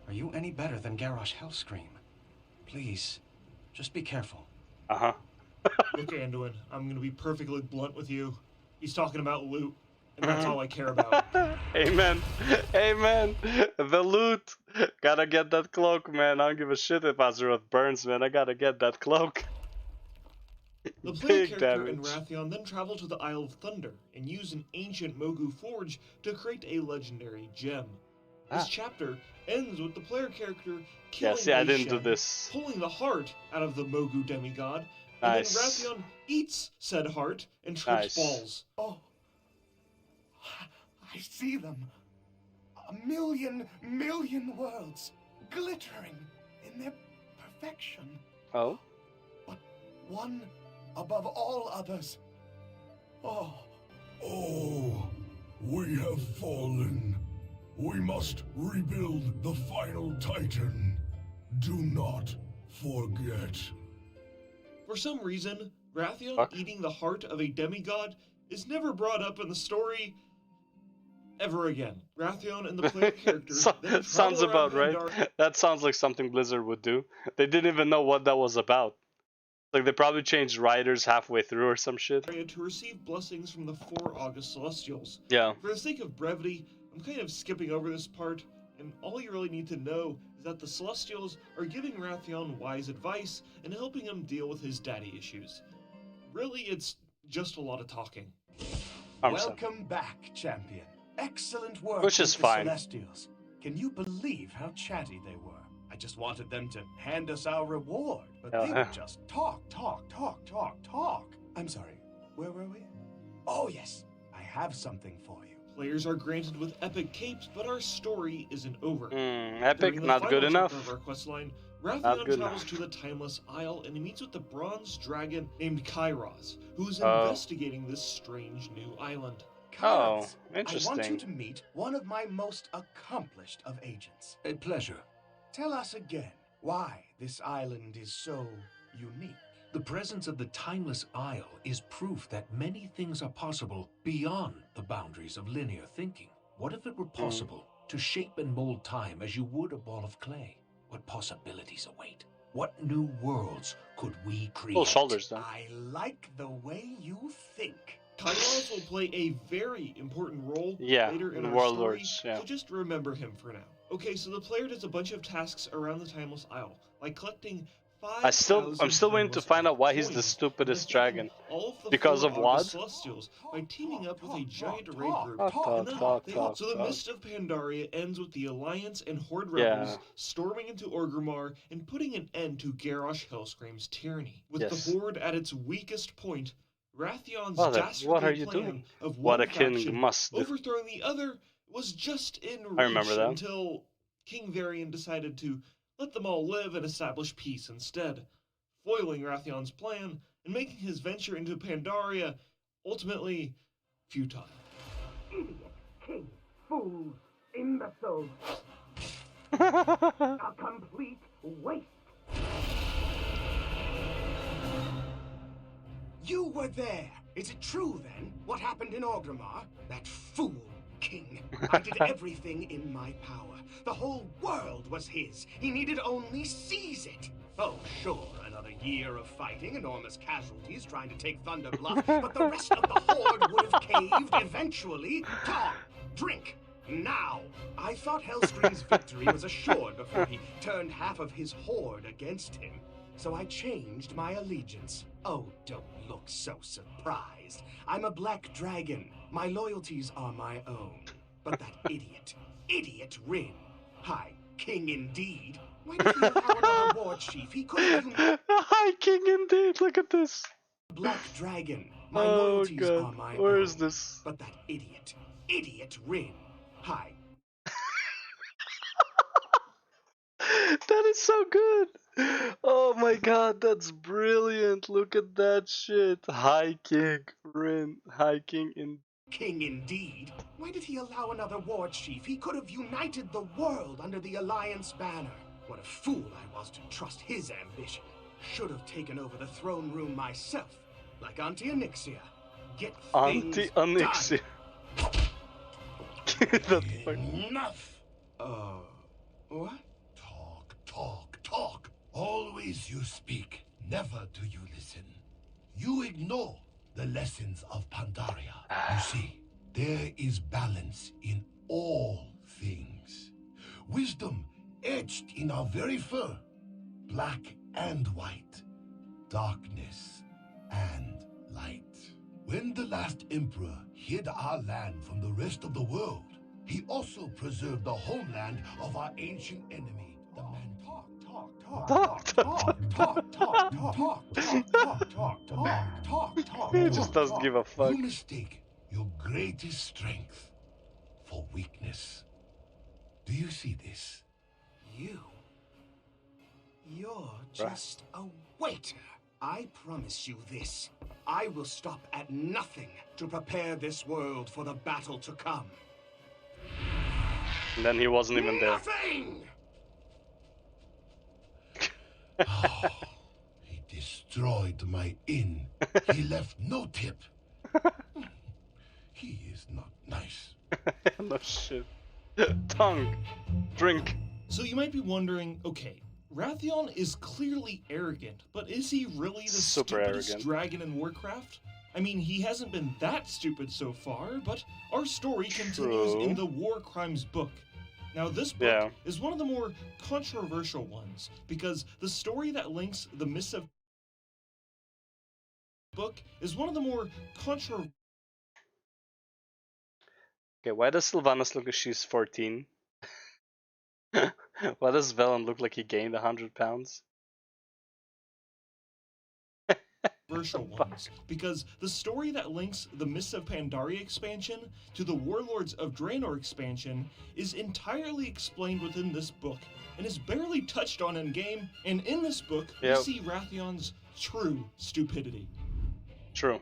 Speaker 20: are you any better than Garrosh Hellscream? Please, just be careful.
Speaker 1: Uh-huh.
Speaker 15: Look, Anduin, I'm gonna be perfectly blunt with you. He's talking about loot, and that's all I care about.
Speaker 1: Amen. Amen. The loot. Gotta get that cloak, man. I don't give a shit if Azeroth burns, man. I gotta get that cloak.
Speaker 15: The player
Speaker 1: Big
Speaker 15: character and
Speaker 1: damage.
Speaker 15: Wrathion then travel to the Isle of Thunder and use an ancient Mogu forge to create a legendary gem. This chapter ends with the player character killing
Speaker 1: I didn't do
Speaker 15: Shen,
Speaker 1: this.
Speaker 15: pulling the heart out of the Mogu demigod,
Speaker 1: Nice.
Speaker 15: and then Wrathion eats said heart and trips
Speaker 1: Nice.
Speaker 15: balls.
Speaker 18: Oh, I see them. A million worlds, glittering in their perfection.
Speaker 1: Oh?
Speaker 18: But one above all others. Oh.
Speaker 21: Oh, we have fallen. We must rebuild the final Titan. Do not forget.
Speaker 15: For some reason, Wrathion eating the heart of a demigod is never brought up in the story ever again. Wrathion and the player character then
Speaker 1: Sounds
Speaker 15: travel around
Speaker 1: about right.
Speaker 15: Pandaria
Speaker 1: That sounds like something Blizzard would do. They didn't even know what that was about. Like, they probably changed writers halfway through or some shit.
Speaker 15: to receive blessings from the 4 August Celestials.
Speaker 1: Yeah.
Speaker 15: For the sake of brevity, I'm kind of skipping over this part, and all you really need to know is that the Celestials are giving Wrathion wise advice and helping him deal with his daddy issues. Really, it's just a lot of talking.
Speaker 18: Welcome back, champion. Excellent work
Speaker 1: Which
Speaker 18: with
Speaker 1: is
Speaker 18: the
Speaker 1: fine.
Speaker 18: Celestials. Can you believe how chatty they were? I just wanted them to hand us our reward, but they would just talk. I'm sorry, where were we? Oh yes, I have something for you.
Speaker 15: Players are granted with epic capes, but our story isn't over.
Speaker 1: Epic,
Speaker 15: During the
Speaker 1: not
Speaker 15: final
Speaker 1: good enough.
Speaker 15: chapter of our questline,
Speaker 1: Not
Speaker 15: Wrathion
Speaker 1: good
Speaker 15: travels
Speaker 1: enough.
Speaker 15: to the Timeless Isle and he meets with the bronze dragon named Kairos, who's
Speaker 1: Oh.
Speaker 15: investigating this strange new island.
Speaker 18: Kairos,
Speaker 1: Oh, interesting.
Speaker 18: I want you to meet one of my most accomplished of agents.
Speaker 17: A pleasure.
Speaker 18: Tell us again why this island is so unique.
Speaker 22: The presence of the Timeless Isle is proof that many things are possible beyond the boundaries of linear thinking. What if it were possible to shape and mold time as you would a ball of clay? What possibilities await? What new worlds could we create?
Speaker 1: Full shoulders, though.
Speaker 18: I like the way you think.
Speaker 15: Kairos will play a very important role
Speaker 1: Yeah,
Speaker 15: later in
Speaker 1: in
Speaker 15: our
Speaker 1: Warlords,
Speaker 15: story,
Speaker 1: yeah.
Speaker 15: so just remember him for now. Okay, so the player does a bunch of tasks around the Timeless Isle, like collecting 5,000
Speaker 1: I'm still waiting to find out why he's the
Speaker 15: coins,
Speaker 1: stupidest
Speaker 15: defeating
Speaker 1: dragon.
Speaker 15: all of the
Speaker 1: Because
Speaker 15: 4
Speaker 1: of
Speaker 15: August
Speaker 1: what?
Speaker 15: Celestials by teaming up with a giant raid group. So the Mist of Pandaria ends with the Alliance and Horde rebels
Speaker 1: Yeah.
Speaker 15: storming into Orgrimmar and putting an end to Garrosh Hellscream's tyranny. With
Speaker 1: Yes.
Speaker 15: the Horde at its weakest point, Wrathion's
Speaker 1: What
Speaker 15: dastardly
Speaker 1: are you
Speaker 15: plan
Speaker 1: doing?
Speaker 15: of
Speaker 1: What
Speaker 15: one
Speaker 1: a king
Speaker 15: faction
Speaker 1: must do.
Speaker 15: overthrowing the other was just in reach
Speaker 1: I remember that.
Speaker 15: until King Varian decided to let them all live and establish peace instead, foiling Wrathion's plan and making his venture into Pandaria ultimately futile.
Speaker 23: Idiot, king, fools, imbeciles. A complete waste.
Speaker 18: You were there. Is it true then? What happened in Orgrimmar? That fool king. I did everything in my power. The whole world was his. He needed only seize it. Oh, sure, another year of fighting, enormous casualties trying to take Thunder Bluff, but the rest of the Horde would have caved eventually. Talk, drink, now. I thought Hellscream's victory was assured before he turned half of his Horde against him. So I changed my allegiance. Oh, don't look so surprised. I'm a black dragon. My loyalties are my own. But that idiot Rin. High king indeed. Why did he allow another war chief? He could have even...
Speaker 1: High king indeed, look at this.
Speaker 18: Black Dragon. My loyalties are my
Speaker 1: Where
Speaker 18: own.
Speaker 1: is this?
Speaker 18: But that idiot Rin. Hi.
Speaker 1: That is so good. Oh my god, that's brilliant. Look at that shit. High King, Rin. High King in.
Speaker 18: King indeed. Why did he allow another war chief? He could have united the world under the Alliance banner. What a fool I was to trust his ambition. Should have taken over the throne room myself, like Auntie Onyxia. Get things
Speaker 1: Auntie Onyxia.
Speaker 21: Enough!
Speaker 18: What?
Speaker 21: Talk. Always you speak, never do you listen. You ignore the lessons of Pandaria. You see, there is balance in all things. Wisdom etched in our very fur. Black and white. Darkness and light. When the last emperor hid our land from the rest of the world, he also preserved the homeland of our ancient enemy, the man.
Speaker 1: He just doesn't give a fuck.
Speaker 21: You mistake your greatest strength for weakness. Do you see this?
Speaker 18: You're just a waiter. I promise you this. I will stop at nothing to prepare this world for the battle to come.
Speaker 1: And then he wasn't even there.
Speaker 18: Nothing!
Speaker 21: He destroyed my inn. He left no tip. He is not nice.
Speaker 1: No shit. Tongue. Drink.
Speaker 15: So you might be wondering, okay, Wrathion is clearly arrogant, but is he really the stupidest dragon in Warcraft? I mean, he hasn't been that stupid so far, but our story continues in the War Crimes book. Now, this book is one of the more controversial ones, because the story that links the Missive book is one of the more controversial.
Speaker 1: Okay, why does Sylvanas look like she's 14? Why does Velen look like he gained 100 pounds?
Speaker 15: Controversial ones, because the story that links the Mists of Pandaria expansion to the Warlords of Draenor expansion is entirely explained within this book and is barely touched on in game. And in this book, we see Wrathion's true stupidity.
Speaker 1: True.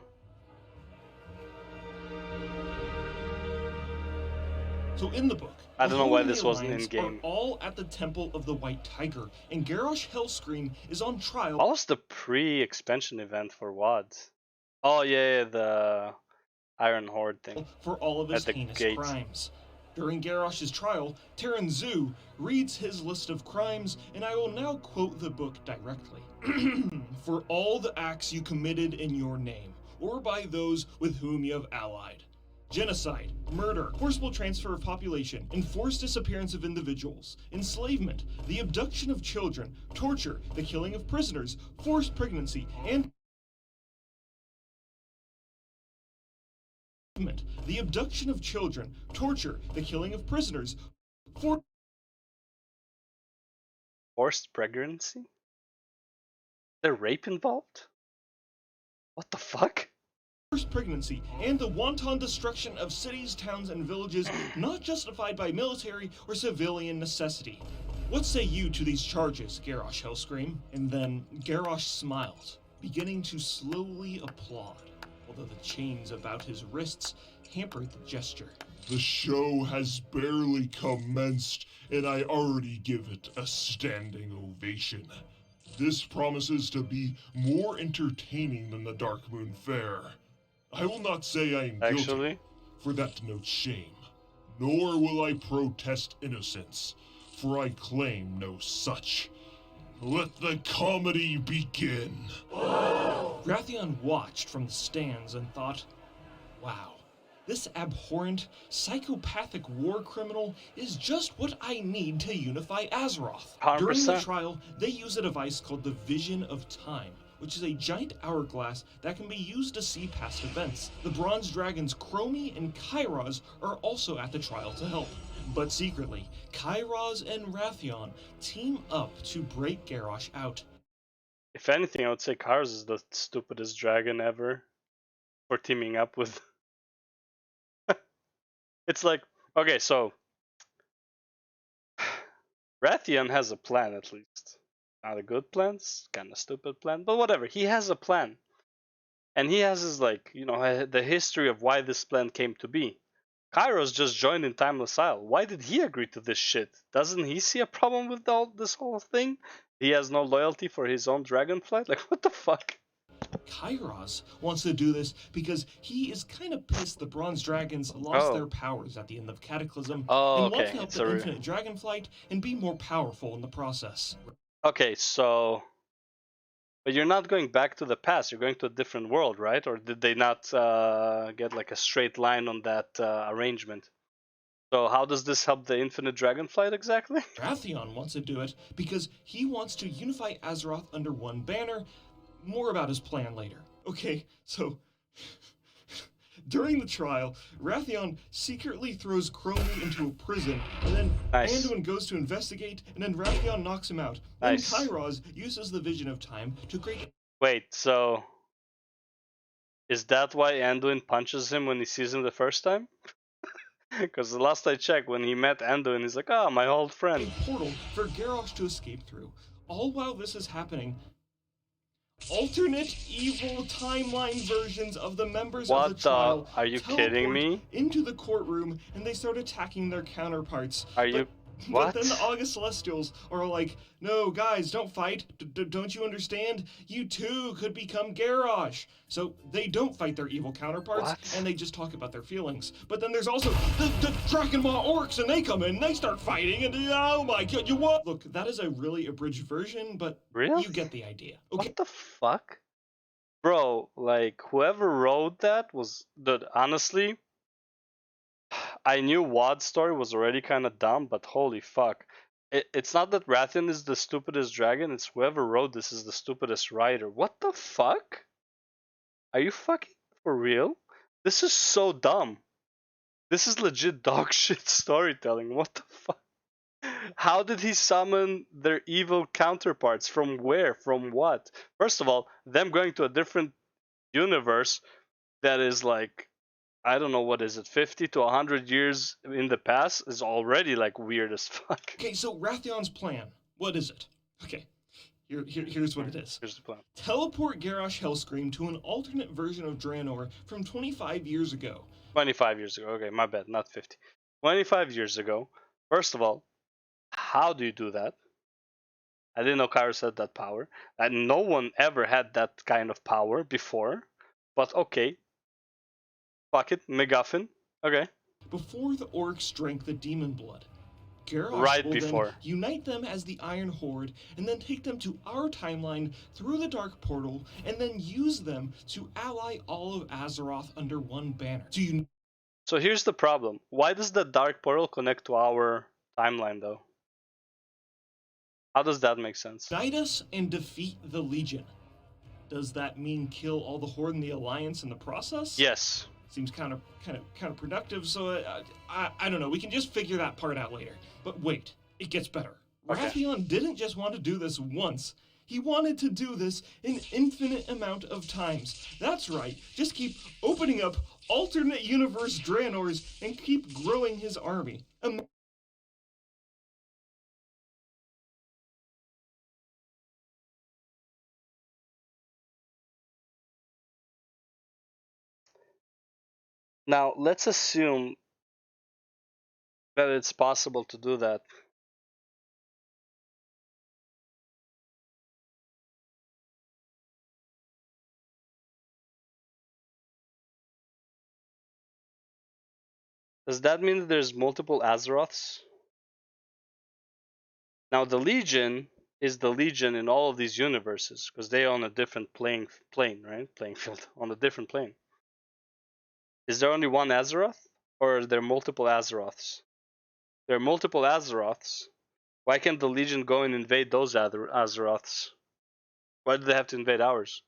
Speaker 15: So in the book,
Speaker 1: I don't know why this wasn't in game.
Speaker 15: Are all at the Temple of the White Tiger, and Garrosh Hellscream is on trial.
Speaker 1: What was the pre-expansion event for WoD? Oh yeah, the Iron Horde thing.
Speaker 15: For all of his heinous crimes. During Garrosh's trial, Terran Zu reads his list of crimes, and I will now quote the book directly. For all the acts you committed in your name, or by those with whom you have allied. Genocide, murder, forcible transfer of population, enforced disappearance of individuals, enslavement, the abduction of children, torture, the killing of prisoners, forced pregnancy, and the abduction of children, torture, the killing of prisoners,
Speaker 1: forced pregnancy? Is there rape involved? What the fuck?
Speaker 15: Forced pregnancy, and the wanton destruction of cities, towns, and villages not justified by military or civilian necessity. What say you to these charges, Garrosh Hellscream? And then Garrosh smiled, beginning to slowly applaud, although the chains about his wrists hampered the gesture.
Speaker 21: The show has barely commenced, and I already give it a standing ovation. This promises to be more entertaining than the Dark Moon Fair. I will not say I am guilty, for that denotes shame, nor will I protest innocence, for I claim no such. Let the comedy begin.
Speaker 15: Wrathion watched from the stands and thought, wow, this abhorrent, psychopathic war criminal is just what I need to unify Azeroth.
Speaker 1: 100%.
Speaker 15: During the trial, they use a device called the Vision of Time, which is a giant hourglass that can be used to see past events. The Bronze Dragons Chromie and Kairos are also at the trial to help. But secretly, Kairos and Wrathion team up to break Garrosh out.
Speaker 1: If anything, I would say Kairos is the stupidest dragon ever for teaming up with. It's like, okay, so Rathian has a plan at least. Not a good plan, kind of stupid plan, but whatever. He has a plan. And he has his, like, you know, the history of why this plan came to be. Kairos just joined in Timeless Isle. Why did he agree to this shit? Doesn't he see a problem with this whole thing? He has no loyalty for his own dragonflight? Like, what the fuck?
Speaker 15: Kairos wants to do this because he is kind of pissed the Bronze Dragons lost their powers at the end of Cataclysm and wants to help the Infinite Dragonflight and be more powerful in the process.
Speaker 1: Okay, so... But you're not going back to the past, you're going to a different world, right? Or did they not get like a straight line on that arrangement? So how does this help the Infinite Dragonflight exactly?
Speaker 15: Rathian wants to do it because he wants to unify Azeroth under one banner. More about his plan later. Okay, so... During the trial, Rathian secretly throws Crowley into a prison, and then Anduin goes to investigate, and then Rathian knocks him out. Then Kairos uses the Vision of Time to create...
Speaker 1: Wait, so... Is that why Anduin punches him when he sees him the first time? Because the last I checked, when he met Anduin, he's like, ah, my old friend.
Speaker 15: A portal for Garrosh to escape through. All while this is happening, alternate evil timeline versions of the members of the trial
Speaker 1: are you kidding me?
Speaker 15: Into the courtroom, and they start attacking their counterparts.
Speaker 1: What?
Speaker 15: But then the August Celestials are like, no, guys, don't fight. Don't you understand? You too could become Garrosh. So they don't fight their evil counterparts, and they just talk about their feelings. But then there's also the Dragonmaw orcs, and they come in, and they start fighting, and oh my god, you what? Look, that is a really abridged version, but you get the idea. Okay.
Speaker 1: What the fuck? Bro, like, whoever wrote that was... honestly... I knew Wad's story was already kind of dumb, but holy fuck. It's not that Rathian is the stupidest dragon, it's whoever wrote this is the stupidest writer. What the fuck? Are you fucking for real? This is so dumb. This is legit dog shit storytelling. What the fuck? How did he summon their evil counterparts? From where? From what? First of all, them going to a different universe that is like... I don't know, what is it, 50 to 100 years in the past is already like weird as fuck.
Speaker 15: Okay, so Rathian's plan, what is it? Okay, here's what it is.
Speaker 1: Here's the plan.
Speaker 15: Teleport Garrosh Hellscream to an alternate version of Draenor from 25 years ago.
Speaker 1: 25 years ago, okay, my bad, not 50. 25 years ago. First of all, how do you do that? I didn't know Kairos had that power. And no one ever had that kind of power before. But okay. Fuck it, MacGuffin. Okay.
Speaker 15: Before the orcs drank the demon blood, Garrosh will then unite them as the Iron Horde, and then take them to our timeline through the Dark Portal, and then use them to ally all of Azeroth under one banner.
Speaker 1: So here's the problem. Why does the Dark Portal connect to our timeline, though? How does that make sense?
Speaker 15: Unite us and defeat the Legion. Does that mean kill all the Horde and the Alliance in the process?
Speaker 1: Yes.
Speaker 15: Seems kind of productive, so I don't know. We can just figure that part out later. But wait, it gets better. Okay. Rathian didn't just want to do this once. He wanted to do this an infinite amount of times. That's right. Just keep opening up alternate universe Draenors and keep growing his army.
Speaker 1: Now, let's assume that it's possible to do that. Does that mean that there's multiple Azeroths? Now, the Legion is the Legion in all of these universes, because they are on a different plane, right? Playing field, on a different plane. Is there only one Azeroth, or are there multiple Azeroths? There are multiple Azeroths. Why can't the Legion go and invade those Azeroths? Why do they have to invade ours?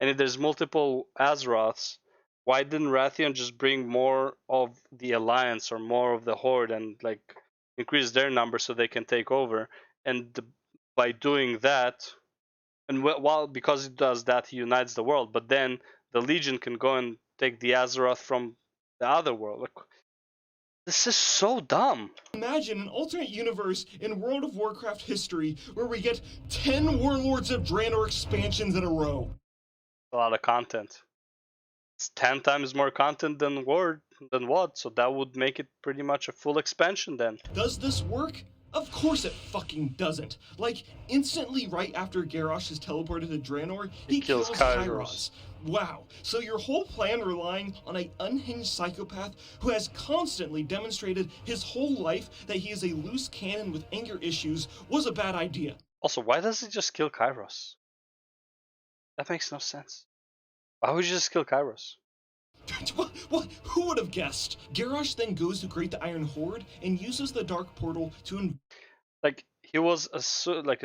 Speaker 1: And if there's multiple Azeroths, why didn't Rathian just bring more of the Alliance or more of the Horde and like increase their number so they can take over? And by doing that, And while because he does that, he unites the world. But then the Legion can go and take the Azeroth from the other world. Like, this is so dumb.
Speaker 15: Imagine an alternate universe in World of Warcraft history where we get 10 Warlords of Draenor expansions in a row.
Speaker 1: A lot of content. It's 10 times more content than WoD, so that would make it pretty much a full expansion then.
Speaker 15: Does this work? Of course it fucking doesn't. Like, instantly right after Garrosh is teleported to Draenor, he kills Kairos. Wow, so your whole plan relying on an unhinged psychopath who has constantly demonstrated his whole life that he is a loose cannon with anger issues was a bad idea.
Speaker 1: Also, why does he just kill Kairos? That makes no sense. Why would you just kill Kairos?
Speaker 15: What? Who would have guessed? Garrosh then goes to create the Iron Horde and uses the Dark Portal to
Speaker 1: like he was like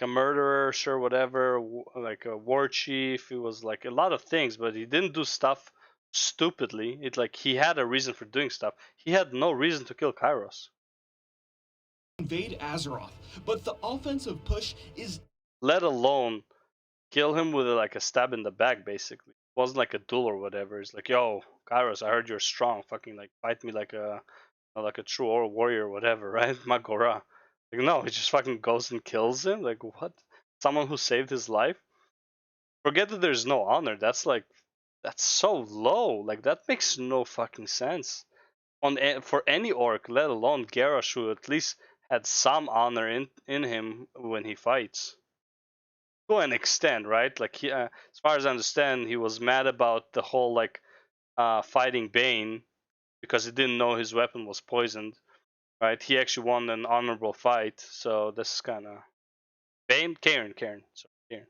Speaker 1: a murderer, sure, whatever, like a war chief. He was like a lot of things, but he didn't do stuff stupidly. It like he had a reason for doing stuff. He had no reason to kill Kairos.
Speaker 15: Invade Azeroth, but the offensive push is
Speaker 1: let alone kill him with like a stab in the back. Basically, it wasn't like a duel or whatever. It's like, yo, Kairos, I heard you're strong. Fucking like fight me like a true warrior or whatever, right? Magora. Like, no, he just fucking goes and kills him. Like, what? Someone who saved his life? Forget that there's no honor. That's so low. Like, that makes no fucking sense. For any orc, let alone Garrosh, who at least had some honor in him when he fights. To an extent, right? Like, he, as far as I understand, he was mad about the whole like fighting Bane because he didn't know his weapon was poisoned. Right, he actually won an honorable fight, so this is kind of Bane, Cairn. Sorry, Cairn.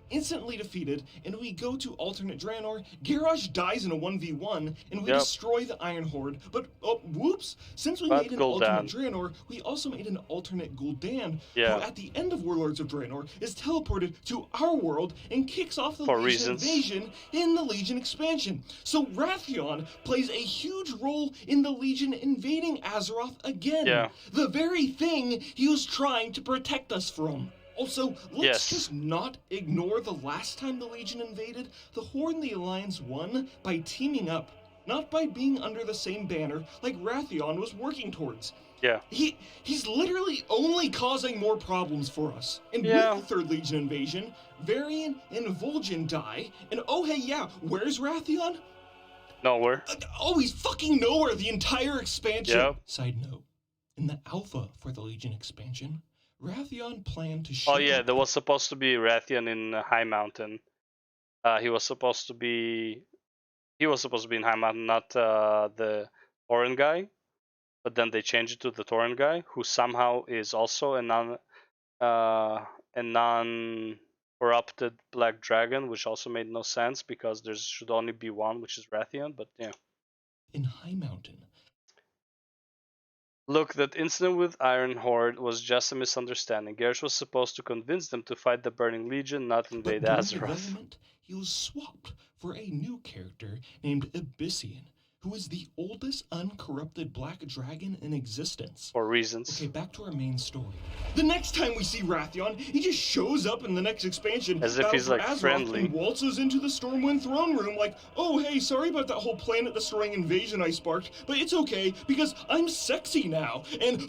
Speaker 15: Instantly defeated, and we go to alternate Draenor. Garrosh dies in a 1v1, and we destroy the Iron Horde. But whoops! Since we made an alternate Draenor, we also made an alternate Gul'dan, who at the end of Warlords of Draenor is teleported to our world and kicks off the Legion invasion in the Legion expansion. So Wrathion plays a huge role in the Legion invading Azeroth again.
Speaker 1: Yeah.
Speaker 15: The very thing he was trying to protect us from. Also, let's just not ignore the last time the Legion invaded. The Horde and the Alliance won by teaming up, not by being under the same banner like Wrathion was working towards.
Speaker 1: Yeah.
Speaker 15: He's literally only causing more problems for us. And with the Third Legion invasion, Varian and Vol'jin die, and oh hey yeah, where's Wrathion?
Speaker 1: Nowhere.
Speaker 15: He's fucking nowhere the entire expansion.
Speaker 1: Yep.
Speaker 15: Side note, in the alpha for the Legion expansion, Wrathion planned to show
Speaker 1: Oh yeah, there was supposed to be Wrathion in High Mountain. He was supposed to be in High Mountain, not the Tauren guy. But then they changed it to the Tauren guy, who somehow is also a non-corrupted black dragon, which also made no sense because there should only be one, which is Wrathion. But yeah.
Speaker 15: In High Mountain.
Speaker 1: Look, that incident with Iron Horde was just a misunderstanding. Garrosh was supposed to convince them to fight the Burning Legion, not invade Azeroth.
Speaker 15: He was swapped for a new character named Abyssian, who is the oldest uncorrupted black dragon in existence.
Speaker 1: For reasons.
Speaker 15: Okay, back to our main story. The next time we see Wrathion, he just shows up in the next expansion
Speaker 1: as if he's like
Speaker 15: Azeroth
Speaker 1: friendly
Speaker 15: and waltzes into the Stormwind throne room like, oh hey, sorry about that whole planet-destroying invasion I sparked, but it's okay because I'm sexy now, and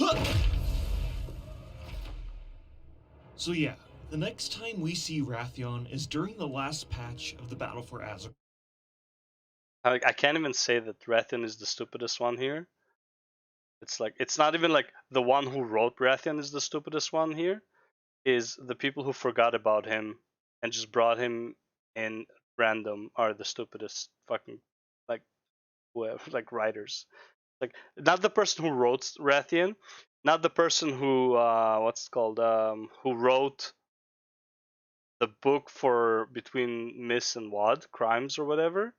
Speaker 15: So yeah, the next time we see Wrathion is during the last patch of the Battle for Azeroth.
Speaker 1: I can't even say that Wrathion is the stupidest one here. It's like, it's not even like the one who wrote Wrathion is the stupidest one here. Is the people who forgot about him and just brought him in random are the stupidest fucking like whoever, like writers. Like, not the person who wrote Wrathion, not the person who who wrote the book for between Miss and WoD, Crimes or whatever.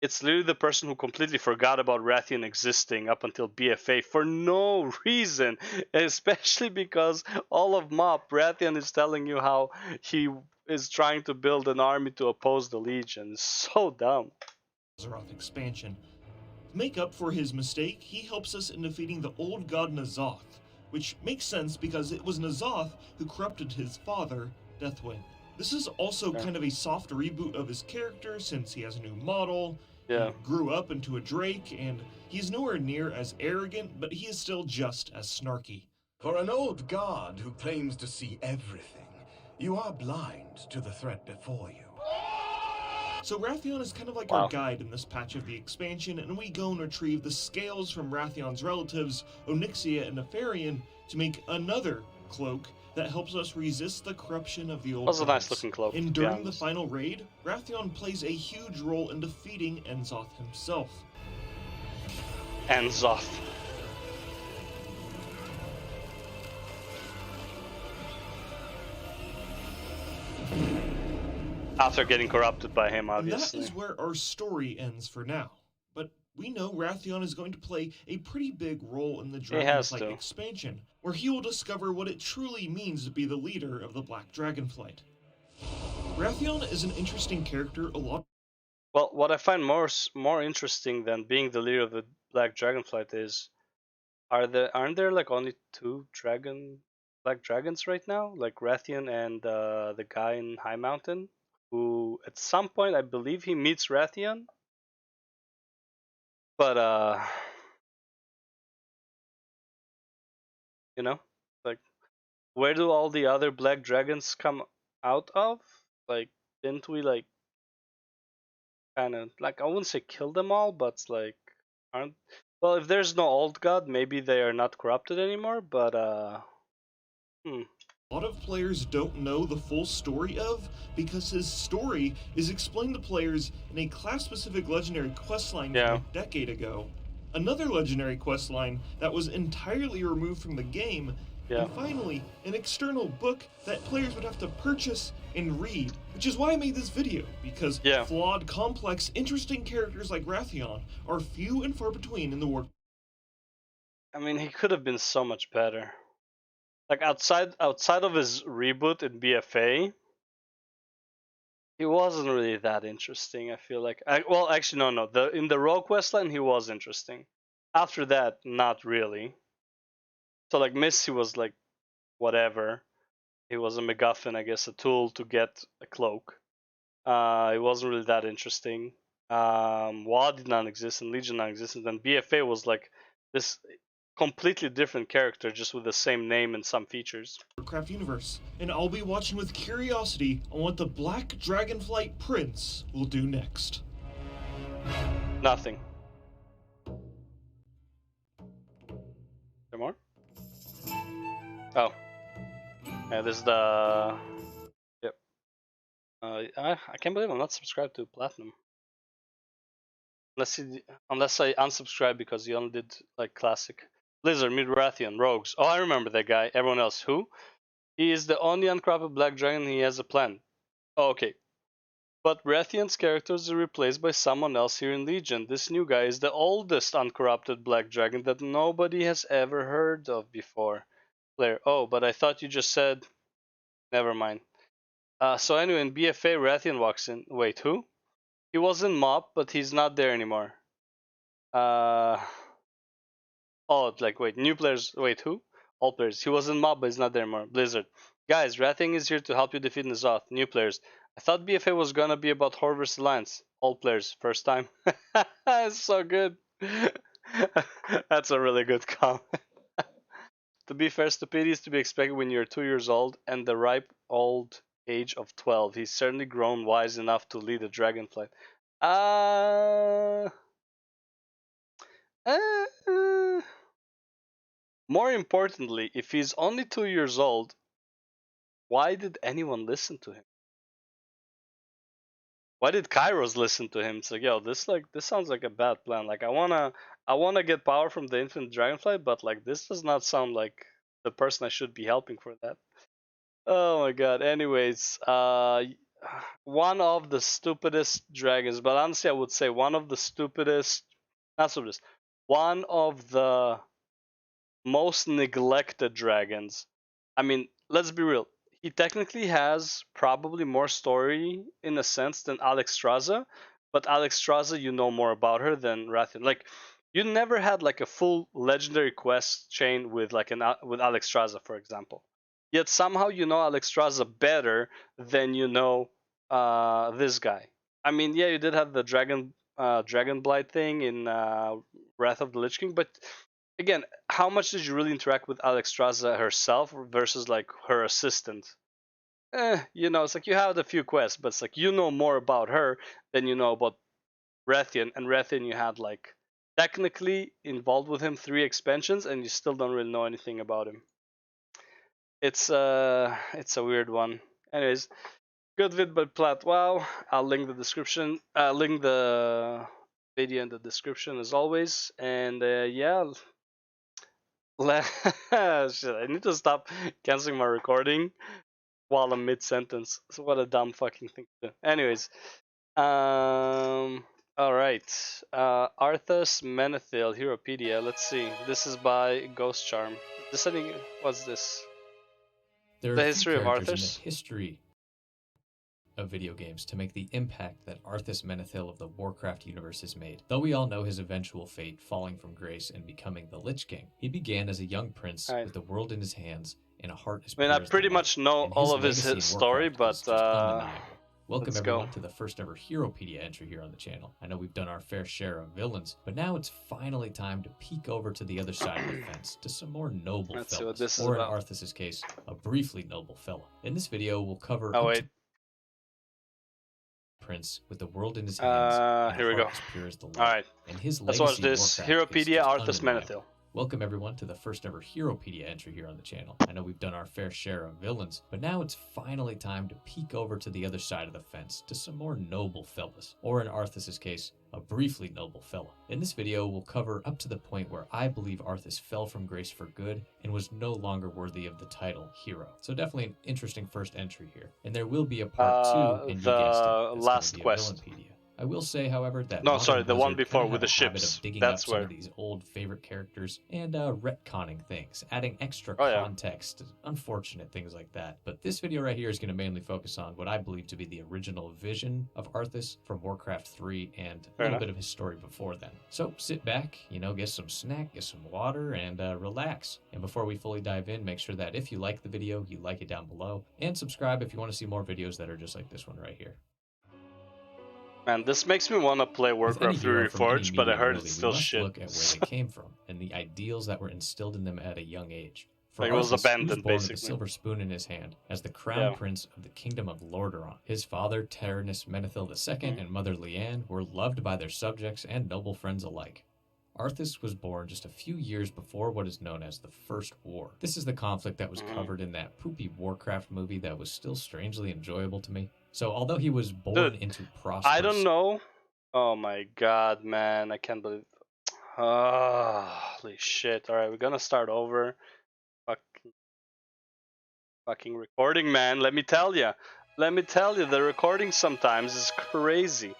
Speaker 1: It's literally the person who completely forgot about Wrathion existing up until BFA for no reason, especially because all of MoP, Wrathion is telling you how he is trying to build an army to oppose the Legion. So dumb.
Speaker 15: Azeroth expansion. To make up for his mistake, he helps us in defeating the old god N'Zoth, which makes sense because it was N'Zoth who corrupted his father, Deathwing. This is also kind of a soft reboot of his character since he has a new model, he grew up into a Drake, and he's nowhere near as arrogant, but he is still just as snarky.
Speaker 18: For an old god who claims to see everything, you are blind to the threat before you.
Speaker 15: So Wrathion is kind of like our guide in this patch of the expansion, and we go and retrieve the scales from Wrathion's relatives, Onyxia and Nefarian, to make another cloak that helps us resist the corruption of the old
Speaker 1: That was a
Speaker 15: gods.
Speaker 1: nice looking cloak.
Speaker 15: And during the final raid, Wrathion plays a huge role in defeating Enzoth himself.
Speaker 1: Enzoth. After getting corrupted by him, obviously.
Speaker 15: And that is where our story ends for now. But we know Wrathion is going to play a pretty big role in the Dragonflight expansion, where he will discover what it truly means to be the leader of the Black Dragonflight. Wrathion is an interesting character a lot.
Speaker 1: Well, what I find more interesting than being the leader of the Black Dragonflight is, aren't there like only two Black Dragons right now? Like Wrathion and the guy in High Mountain, who at some point I believe he meets Wrathion. But you know, like, where do all the other Black Dragons come out of? Like, didn't we like kind of, like, I wouldn't say kill them all, but like, aren't, well, if there's no old god, maybe they are not corrupted anymore, but
Speaker 15: A lot of players don't know the full story of, because his story is explained to players in a class-specific legendary questline from a decade ago. Another legendary questline that was entirely removed from the game, and finally, an external book that players would have to purchase and read, which is why I made this video, because flawed, complex, interesting characters like Wrathion are few and far between in the world.
Speaker 1: I mean, he could have been so much better. Like, outside of his reboot in BFA, he wasn't really that interesting. I feel like, well, actually, no. In the Rogue questline, he was interesting. After that, not really. So like Misty was like, whatever. He was a MacGuffin, I guess, a tool to get a cloak. It wasn't really that interesting. WoW did not exist and Legion not exist, and then BFA was like this completely different character, just with the same name and some features.
Speaker 15: Warcraft universe, and I'll be watching with curiosity on what the Black Dragonflight Prince will do next.
Speaker 1: Nothing. There more? Oh. Yeah, this is the... Yep. I can't believe I'm not subscribed to Platinum. Unless I unsubscribe because he only did like classic. Blizzard, Mid-Wrathion, Rogues. Oh, I remember that guy. Everyone else. Who? He is the only uncorrupted Black Dragon. He has a plan. Oh, okay. But Wrathion's characters are replaced by someone else here in Legion. This new guy is the oldest uncorrupted Black Dragon that nobody has ever heard of before. Player. Oh, but I thought you just said... Never mind. So anyway, in BFA, Wrathion walks in. Wait, who? He was in MoP, but he's not there anymore. Oh, like, wait, new players. Wait, who? All players. He was in MoP, but he's not there anymore. Blizzard. Guys, Wrathion is here to help you defeat N'Zoth. New players. I thought BFA was gonna be about Horde vs Alliance. All players. First time. It's so good. That's a really good comment. To be fair, stupidity is to be expected when you're 2 years old and the ripe old age of 12. He's certainly grown wise enough to lead a dragonflight. More importantly, if he's only 2 years old, why did anyone listen to him? Why did Kairos listen to him? It's like, yo, this sounds like a bad plan. Like, I wanna get power from the infinite dragonflight, but like, this does not sound like the person I should be helping for that. Oh my god. Anyways, one of the stupidest dragons, but honestly I would say one of the stupidest, not stupidest, one of the most neglected dragons. I mean, let's be real. He technically has probably more story in a sense than Alexstrasza, but Alexstrasza, you know more about her than Wrathion. Like, you never had like a full legendary quest chain with like with Alexstrasza, for example. Yet somehow you know Alexstrasza better than you know this guy. I mean, yeah, you did have the Dragon Blight thing in Wrath of the Lich King, but again, how much did you really interact with Alexstrasza herself versus like her assistant? You know, it's like you had a few quests, but it's like you know more about her than you know about Rathian, and Rathian you had like technically involved with him 3 expansions, and you still don't really know anything about him. It's a weird one. Anyways, good vid by Plat WoW. I'll link the description. Link the video in the description as always. And yeah, shit, I need to stop canceling my recording while I'm mid sentence. So what a dumb fucking thing to do. Anyways, all right. Arthas Menethil Heropedia. Let's see. This is by Ghost Charm. What's this?
Speaker 2: There are
Speaker 1: The
Speaker 2: a few
Speaker 1: history of
Speaker 2: characters in
Speaker 1: Arthas?
Speaker 2: the history of video games to make the impact that Arthas Menethil of the Warcraft universe has made. Though we all know his eventual fate, falling from grace and becoming the Lich King, he began as a young prince with the world in his hands and a heart as
Speaker 1: I mean,
Speaker 2: pure
Speaker 1: I
Speaker 2: as
Speaker 1: pretty
Speaker 2: the
Speaker 1: much
Speaker 2: light.
Speaker 1: know
Speaker 2: And
Speaker 1: all of
Speaker 2: legacy in
Speaker 1: his story,
Speaker 2: Warcraft is
Speaker 1: but
Speaker 2: just undeniable. Welcome
Speaker 1: let's
Speaker 2: everyone
Speaker 1: go.
Speaker 2: to the first ever Heropedia entry here on the channel. I know we've done our fair share of villains, but now it's finally time to peek over to the other side of the fence to some more noble
Speaker 1: Let's see
Speaker 2: fellas,
Speaker 1: what this is
Speaker 2: or in
Speaker 1: about.
Speaker 2: Arthas' case, a briefly noble fella. In this video, we'll cover
Speaker 1: Oh wait.
Speaker 2: Prince with the world in his hands and
Speaker 1: Here
Speaker 2: a
Speaker 1: we go.
Speaker 2: heart as pure as the light.
Speaker 1: Alright.
Speaker 2: And his
Speaker 1: Let's
Speaker 2: legacy
Speaker 1: watch this.
Speaker 2: Warcraft is
Speaker 1: Heropedia
Speaker 2: just
Speaker 1: Arthas
Speaker 2: undeniable.
Speaker 1: Menethil.
Speaker 2: Welcome everyone to the first ever Heropedia entry here on the channel. I know we've done our fair share of villains, but now it's finally time to peek over to the other side of the fence to some more noble fellas, or in Arthas' case, a briefly noble fella. In this video, we'll cover up to the point where I believe Arthas fell from grace for good and was no longer worthy of the title hero. So definitely an interesting first entry here. And there will be a part 2, and you guessed it, that's
Speaker 1: last
Speaker 2: gonna be
Speaker 1: quest.
Speaker 2: a Villainpedia. I will say, however, that
Speaker 1: No,
Speaker 2: Modern
Speaker 1: sorry, the one
Speaker 2: Blizzard
Speaker 1: before
Speaker 2: kinda
Speaker 1: with
Speaker 2: have
Speaker 1: the
Speaker 2: a habit
Speaker 1: ships.
Speaker 2: of digging
Speaker 1: That's
Speaker 2: up some
Speaker 1: where.
Speaker 2: of these old favorite characters and retconning things, adding extra
Speaker 1: Oh, yeah.
Speaker 2: context, unfortunate things like that. But this video right here is going to mainly focus on what I believe to be the original vision of Arthas from Warcraft 3 and a
Speaker 1: Fair
Speaker 2: little
Speaker 1: enough.
Speaker 2: bit of his story before then. So sit back, get some snack, get some water, and relax. And before we fully dive in, make sure that if you like the video, you like it down below, and subscribe if you want to see more videos that are just like this one right here.
Speaker 1: Man, this makes me want to play
Speaker 2: With any
Speaker 1: Warcraft 3
Speaker 2: hero from any
Speaker 1: Reforged, but I
Speaker 2: medium,
Speaker 1: heard
Speaker 2: really,
Speaker 1: it's
Speaker 2: we
Speaker 1: still
Speaker 2: must
Speaker 1: shit.
Speaker 2: look at where they came from and the ideals that were instilled in them at a young age. For
Speaker 1: Like, it was
Speaker 2: Arthas, he was
Speaker 1: abandoned,
Speaker 2: born with a
Speaker 1: basically.
Speaker 2: silver spoon in his hand as the crown
Speaker 1: Yeah.
Speaker 2: prince of the kingdom of Lordaeron. His father, Tyrannus Menethil II, and mother Leanne were loved by their subjects and noble friends alike. Arthas was born just a few years before what is known as the First War. This is the conflict that was covered in that poopy Warcraft movie that was still strangely enjoyable to me. So although he was born
Speaker 1: Dude,
Speaker 2: into prosperous...
Speaker 1: I don't know. Oh my god, man. I can't believe. Holy shit. Alright, we're gonna start over. Fucking recording, man. Let me tell you. The recording sometimes is crazy.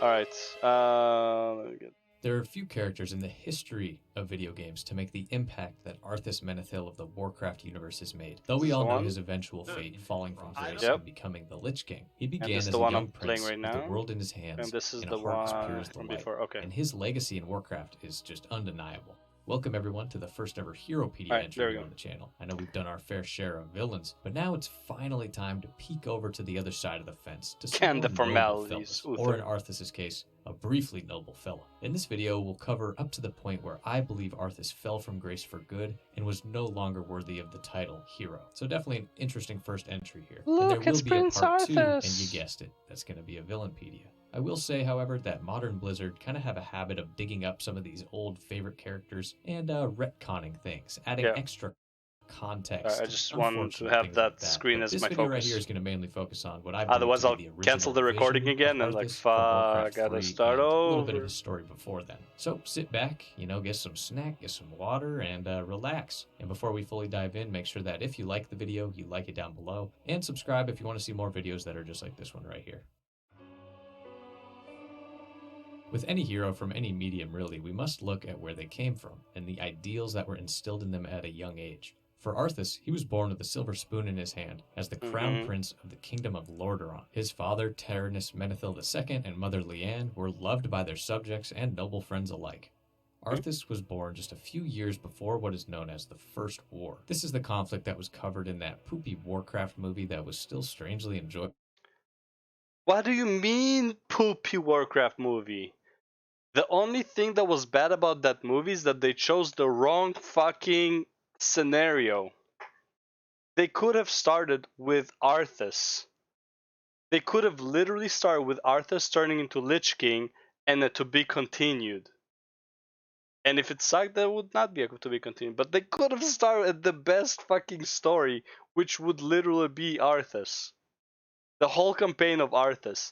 Speaker 1: Alright, let me get.
Speaker 2: There are a few characters in the history of video games to make the impact that Arthas Menethil of the Warcraft universe has made. Though we all know his eventual fate, falling from grace and becoming the Lich King, he began
Speaker 1: this is
Speaker 2: as
Speaker 1: the
Speaker 2: a
Speaker 1: one
Speaker 2: young
Speaker 1: I'm playing
Speaker 2: prince
Speaker 1: right
Speaker 2: with the
Speaker 1: now.
Speaker 2: world in his hands
Speaker 1: And this is
Speaker 2: and
Speaker 1: the
Speaker 2: a heart as
Speaker 1: one
Speaker 2: pure as the
Speaker 1: from
Speaker 2: light.
Speaker 1: before. Okay.
Speaker 2: And his legacy in Warcraft is just undeniable. Welcome everyone to the first ever Heropedia
Speaker 1: Alright,
Speaker 2: entry
Speaker 1: there we
Speaker 2: here
Speaker 1: go.
Speaker 2: on the channel. I know we've done our fair share of villains, but now it's finally time to peek over to the other side of the fence to some
Speaker 1: And the
Speaker 2: more noble
Speaker 1: formalities,
Speaker 2: fellas, or in Arthas' case, a briefly noble fella. In this video, we'll cover up to the point where I believe Arthas fell from grace for good and was no longer worthy of the title hero. So definitely an interesting first entry here. And there
Speaker 1: Look,
Speaker 2: will
Speaker 1: it's
Speaker 2: be
Speaker 1: Prince
Speaker 2: a part 2, and
Speaker 1: Arthas.
Speaker 2: you guessed it, that's going to be a Villainpedia. I will say, however, that Modern Blizzard kind of have a habit of digging up some of these old favorite characters and retconning things, adding extra context.
Speaker 1: I just want to have
Speaker 2: things
Speaker 1: that
Speaker 2: like
Speaker 1: screen
Speaker 2: But
Speaker 1: as
Speaker 2: this
Speaker 1: my
Speaker 2: video right
Speaker 1: focus.
Speaker 2: here is going to mainly focus on what I believe
Speaker 1: Otherwise,
Speaker 2: to
Speaker 1: I'll
Speaker 2: be the original
Speaker 1: cancel the recording
Speaker 2: vision
Speaker 1: again
Speaker 2: of
Speaker 1: and like,
Speaker 2: Arthas from
Speaker 1: fuck,
Speaker 2: Warcraft
Speaker 1: gotta
Speaker 2: 3
Speaker 1: start
Speaker 2: and a little bit of
Speaker 1: over.
Speaker 2: his story before then. So sit back, get some snack, get some water, and relax. And before we fully dive in, make sure that if you like the video, you like it down below, and subscribe if you want to see more videos that are just like this one right here. With any hero from any medium, really, we must look at where they came from and the ideals that were instilled in them at a young age. For Arthas, he was born with a silver spoon in his hand as the crown prince of the kingdom of Lordaeron. His father, Tyrannus Menethil II, and mother Leanne were loved by their subjects and noble friends alike. Arthas was born just a few years before what is known as the First War. This is the conflict that was covered in that poopy Warcraft movie that was still strangely enjoyable.
Speaker 1: What do you mean, poopy Warcraft movie? The only thing that was bad about that movie is that they chose the wrong fucking scenario. They could have started with Arthas. They could have literally started with Arthas turning into Lich King and to be continued. And if it sucked, that would not be to be continued. But they could have started at the best fucking story, which would literally be Arthas. The whole campaign of Arthas.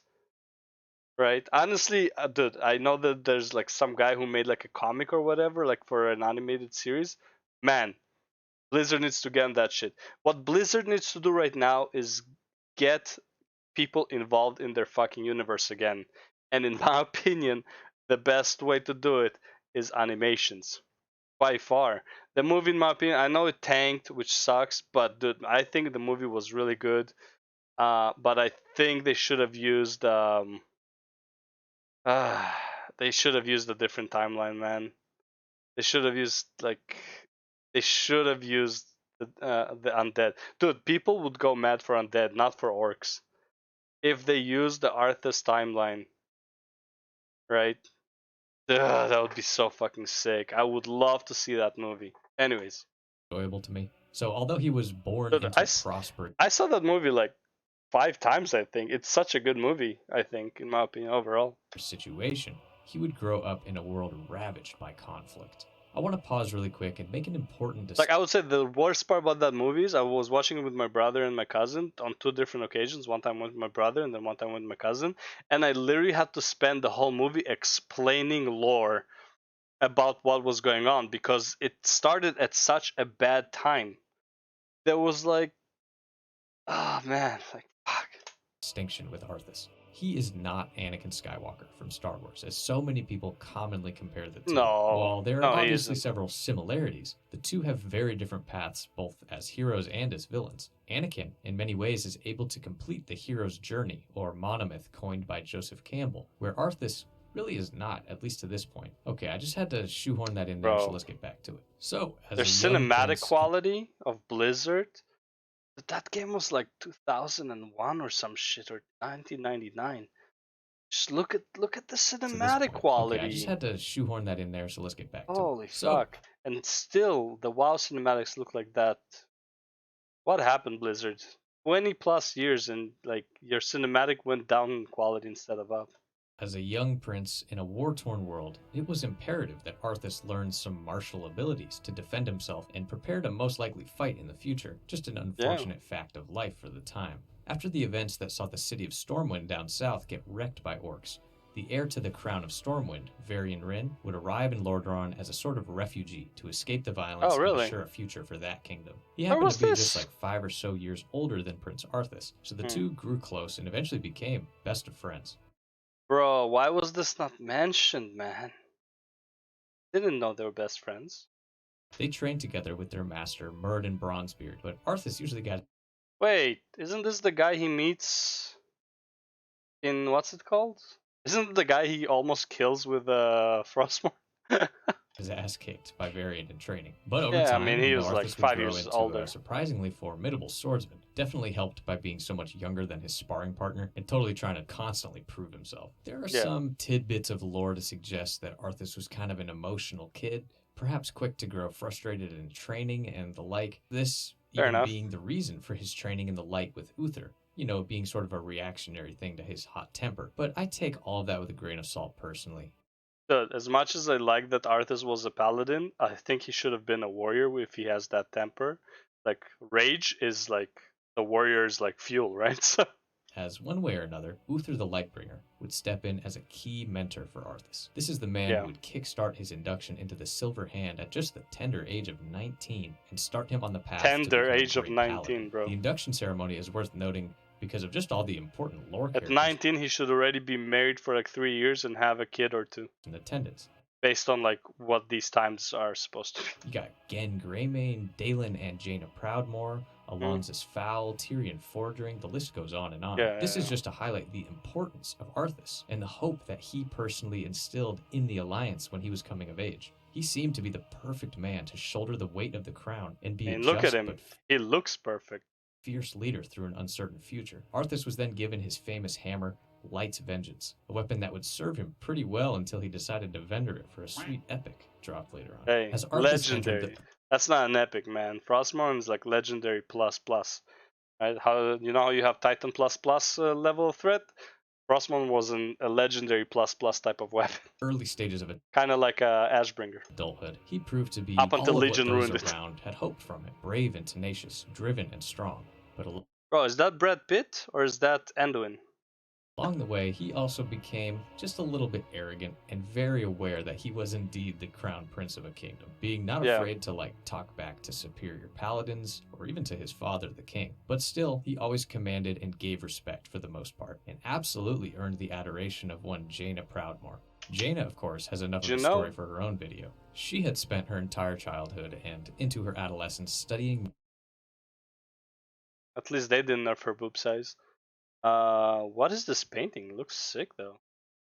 Speaker 1: Right? Honestly, dude, I know that there's like some guy who made like a comic or whatever, like for an animated series. Man, Blizzard needs to get on that shit. What Blizzard needs to do right now is get people involved in their fucking universe again. And in my opinion, the best way to do it is animations. By far. The movie, in my opinion, I know it tanked, which sucks, but dude, I think the movie was really good. But I think they should have used they should have used a different timeline, man. They should have used the undead. Dude, people would go mad for undead, not for orcs. If they used the Arthas timeline, right? That would be so fucking sick. I would love to see that movie. Anyways.
Speaker 2: Enjoyable to me. So although he was born into prosperity,
Speaker 1: I saw that movie like 5 times, I think. It's such a good movie, I think, in my opinion, overall.
Speaker 2: Situation, he would grow up in a world ravaged by conflict. I want to pause really quick and make an important distinction.
Speaker 1: Like, I would say the worst part about that movie is I was watching it with my brother and my cousin on 2 different occasions. One time with my brother and then one time with my cousin. And I literally had to spend the whole movie explaining lore about what was going on because it started at such a bad time. There was like, oh man, like fuck.
Speaker 2: Distinction with Arthas. He is not Anakin Skywalker from Star Wars, as so many people commonly compare the two. While there are obviously several similarities, the two have very different paths, both as heroes and as villains. Anakin, in many ways, is able to complete the hero's journey, or monomyth coined by Joseph Campbell, where Arthas really is not, at least to this point. Okay, I just had to shoehorn that in there, so let's get back to it. So, as
Speaker 1: their cinematic quality of Blizzard, that game was like 2001 or some shit, or 1999. Just look at the cinematic quality.
Speaker 2: Okay, I just had to shoehorn that in there, so let's get back to it.
Speaker 1: Holy fuck. And still, the WoW cinematics look like that. What happened, Blizzard? 20 plus years and like your cinematic went down in quality instead of up.
Speaker 2: As a young prince in a war-torn world, it was imperative that Arthas learn some martial abilities to defend himself and prepare to most likely fight in the future. Just an unfortunate fact of life for the time. After the events that saw the city of Stormwind down south get wrecked by orcs, the heir to the crown of Stormwind, Varian Wrynn, would arrive in Lordaeron as a sort of refugee to escape the violence and ensure a future for that kingdom. He happened to be just like 5 or so years older than Prince Arthas, so the two grew close and eventually became best of friends.
Speaker 1: Bro, why was this not mentioned, man? Didn't know they were best friends.
Speaker 2: They trained together with their master, Muradin Bronzebeard, but Arthas usually got...
Speaker 1: Wait, isn't this the guy he meets in, what's it called? Isn't it the guy he almost kills with Frostmourne?
Speaker 2: his ass kicked by Varian in training. But over time,
Speaker 1: I mean, he was
Speaker 2: Arthas
Speaker 1: like
Speaker 2: would
Speaker 1: 5
Speaker 2: grow
Speaker 1: years
Speaker 2: into
Speaker 1: older.
Speaker 2: A surprisingly formidable swordsman, definitely helped by being so much younger than his sparring partner and totally trying to constantly prove himself. There are some tidbits of lore to suggest that Arthas was kind of an emotional kid, perhaps quick to grow frustrated in training and the like. This even being the reason for his training in the light with Uther. You know, being sort of a reactionary thing to his hot temper. But I take all of that with a grain of salt personally.
Speaker 1: As much as I like that Arthas was a paladin, I think he should have been a warrior if he has that temper. Like, rage is like the warrior's like fuel, right? So
Speaker 2: as one way or another, Uther the Lightbringer would step in as a key mentor for Arthas. This is the man who would kickstart his induction into the Silver Hand at just the tender age of 19 and start him on the path
Speaker 1: tender age of 19,
Speaker 2: paladin.
Speaker 1: bro.
Speaker 2: The induction ceremony is worth noting because of just all the important lore
Speaker 1: At 19, he should already be married for like 3 years and have a kid or 2.
Speaker 2: In attendance.
Speaker 1: Based on like what these times are supposed to be.
Speaker 2: You got Gen Greymane, Dalen and Jaina Proudmoore, Alonzus Fowl, Tyrion Fordring, the list goes on and on. This is just to highlight the importance of Arthas and the hope that he personally instilled in the Alliance when he was coming of age. He seemed to be the perfect man to shoulder the weight of the crown and be
Speaker 1: And
Speaker 2: a
Speaker 1: look at
Speaker 2: just
Speaker 1: him.
Speaker 2: but
Speaker 1: He looks perfect.
Speaker 2: fierce leader through an uncertain future. Arthas was then given his famous hammer, Light's Vengeance, a weapon that would serve him pretty well until he decided to vendor it for a sweet epic dropped later on.
Speaker 1: Hey,
Speaker 2: As Arthas
Speaker 1: legendary. That's not an epic, man. Frostmourne is like legendary plus plus. Right? How you have Titan plus plus level threat? Frostmourne was a legendary plus plus type of weapon.
Speaker 2: Early stages of it,
Speaker 1: kind of like Ashbringer.
Speaker 2: Adulthood, he proved to be
Speaker 1: Up until
Speaker 2: all of
Speaker 1: Legion
Speaker 2: what those
Speaker 1: ruined it.
Speaker 2: around had hoped from him: brave and tenacious, driven and strong. But
Speaker 1: bro, is that Brad Pitt or is that Anduin?
Speaker 2: along the way, he also became just a little bit arrogant and very aware that he was indeed the crown prince of a kingdom, being not afraid to talk back to superior paladins or even to his father, the king. But still, he always commanded and gave respect for the most part, and absolutely earned the adoration of one Jaina Proudmoore. Jaina, of course, has enough of a story for her own video. She had spent her entire childhood and into her adolescence studying.
Speaker 1: At least they didn't nerf her boob size. What is this painting? It looks sick though.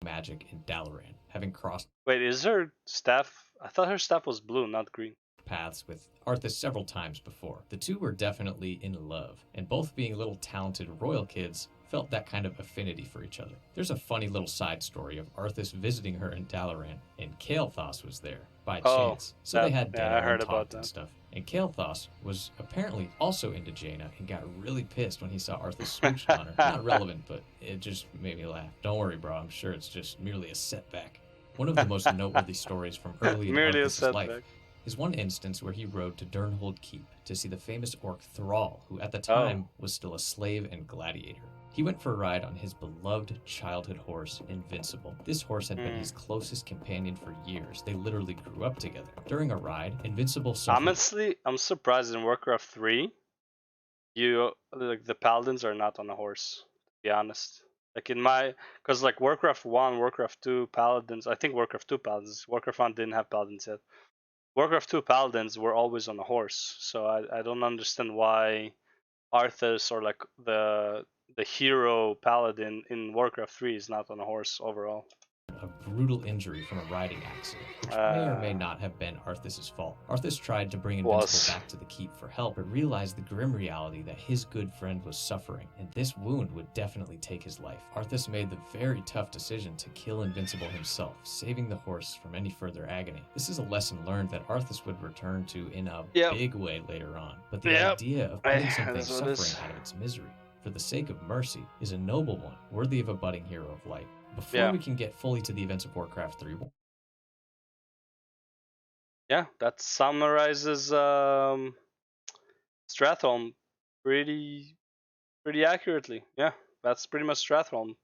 Speaker 2: Magic in Dalaran, having crossed.
Speaker 1: Wait, is her staff? I thought her staff was blue, not green.
Speaker 2: Paths with Arthas several times before. The two were definitely in love, and both being little talented royal kids, felt that kind of affinity for each other. There's a funny little side story of Arthas visiting her in Dalaran, and Kael'thas was there by chance. So they had dinner and talked and stuff. And Kael'thas was apparently also into Jaina and got really pissed when he saw Arthas smooch on her. Not relevant, but it just made me laugh. Don't worry, bro. I'm sure it's just merely a setback. One of the most noteworthy stories from early in Arthas' life is one instance where he rode to Durnhold Keep to see the famous orc Thrall, who at the time was still a slave and gladiator. He went for a ride on his beloved childhood horse, Invincible. This horse had been his closest companion for years. They literally grew up together. During a ride, Invincible suffered...
Speaker 1: Honestly, I'm surprised in Warcraft 3, the paladins are not on a horse, to be honest. Because Warcraft 1, Warcraft 2 paladins, I think Warcraft 2 paladins, Warcraft 1 didn't have paladins yet. Warcraft 2 paladins were always on a horse, so I don't understand why Arthas or the hero paladin in Warcraft 3 is not on a horse overall.
Speaker 2: A brutal injury from a riding accident, which may or may not have been Arthas' fault. Arthas tried to bring Invincible back to the keep for help, but realized the grim reality that his good friend was suffering, and this wound would definitely take his life. Arthas made the very tough decision to kill Invincible himself, saving the horse from any further agony. This is a lesson learned that Arthas would return to in a big way later on, but the idea of putting something suffering out of its misery for the sake of mercy is a noble one, worthy of a budding hero of light. Before we can get fully to the events of Warcraft 3.
Speaker 1: Yeah, that summarizes Stratholme pretty accurately. Yeah, that's pretty much Stratholme,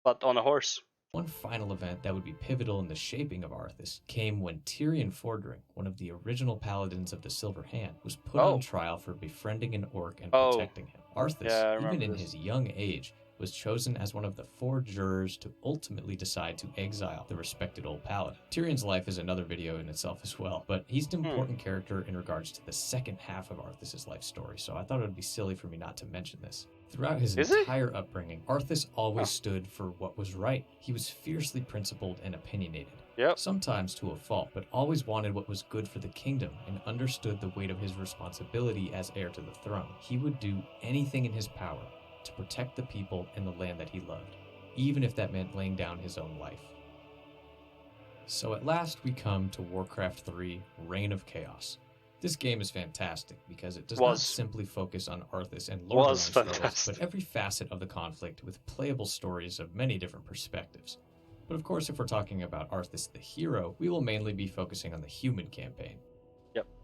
Speaker 1: but on a horse.
Speaker 2: One final event that would be pivotal in the shaping of Arthas came when Tyrion Fordring, one of the original paladins of the Silver Hand, was put on trial for befriending an orc and protecting him. Arthas, even in his young age, was chosen as one of the 4 jurors to ultimately decide to exile the respected old paladin. Tyrion's life is another video in itself as well, but he's an important character in regards to the second half of Arthas' life story, so I thought it would be silly for me not to mention this. Throughout his entire upbringing, Arthas always stood for what was right. He was fiercely principled and opinionated. Sometimes to a fault, but always wanted what was good for the kingdom and understood the weight of his responsibility as heir to the throne. He would do anything in his power to protect the people and the land that he loved, even if that meant laying down his own life. So at last we come to Warcraft 3, Reign of Chaos. This game is fantastic because it does not simply focus on Arthas and Lordaeron's struggles, but every facet of the conflict with playable stories of many different perspectives. But of course, if we're talking about Arthas the hero, we will mainly be focusing on the human campaign.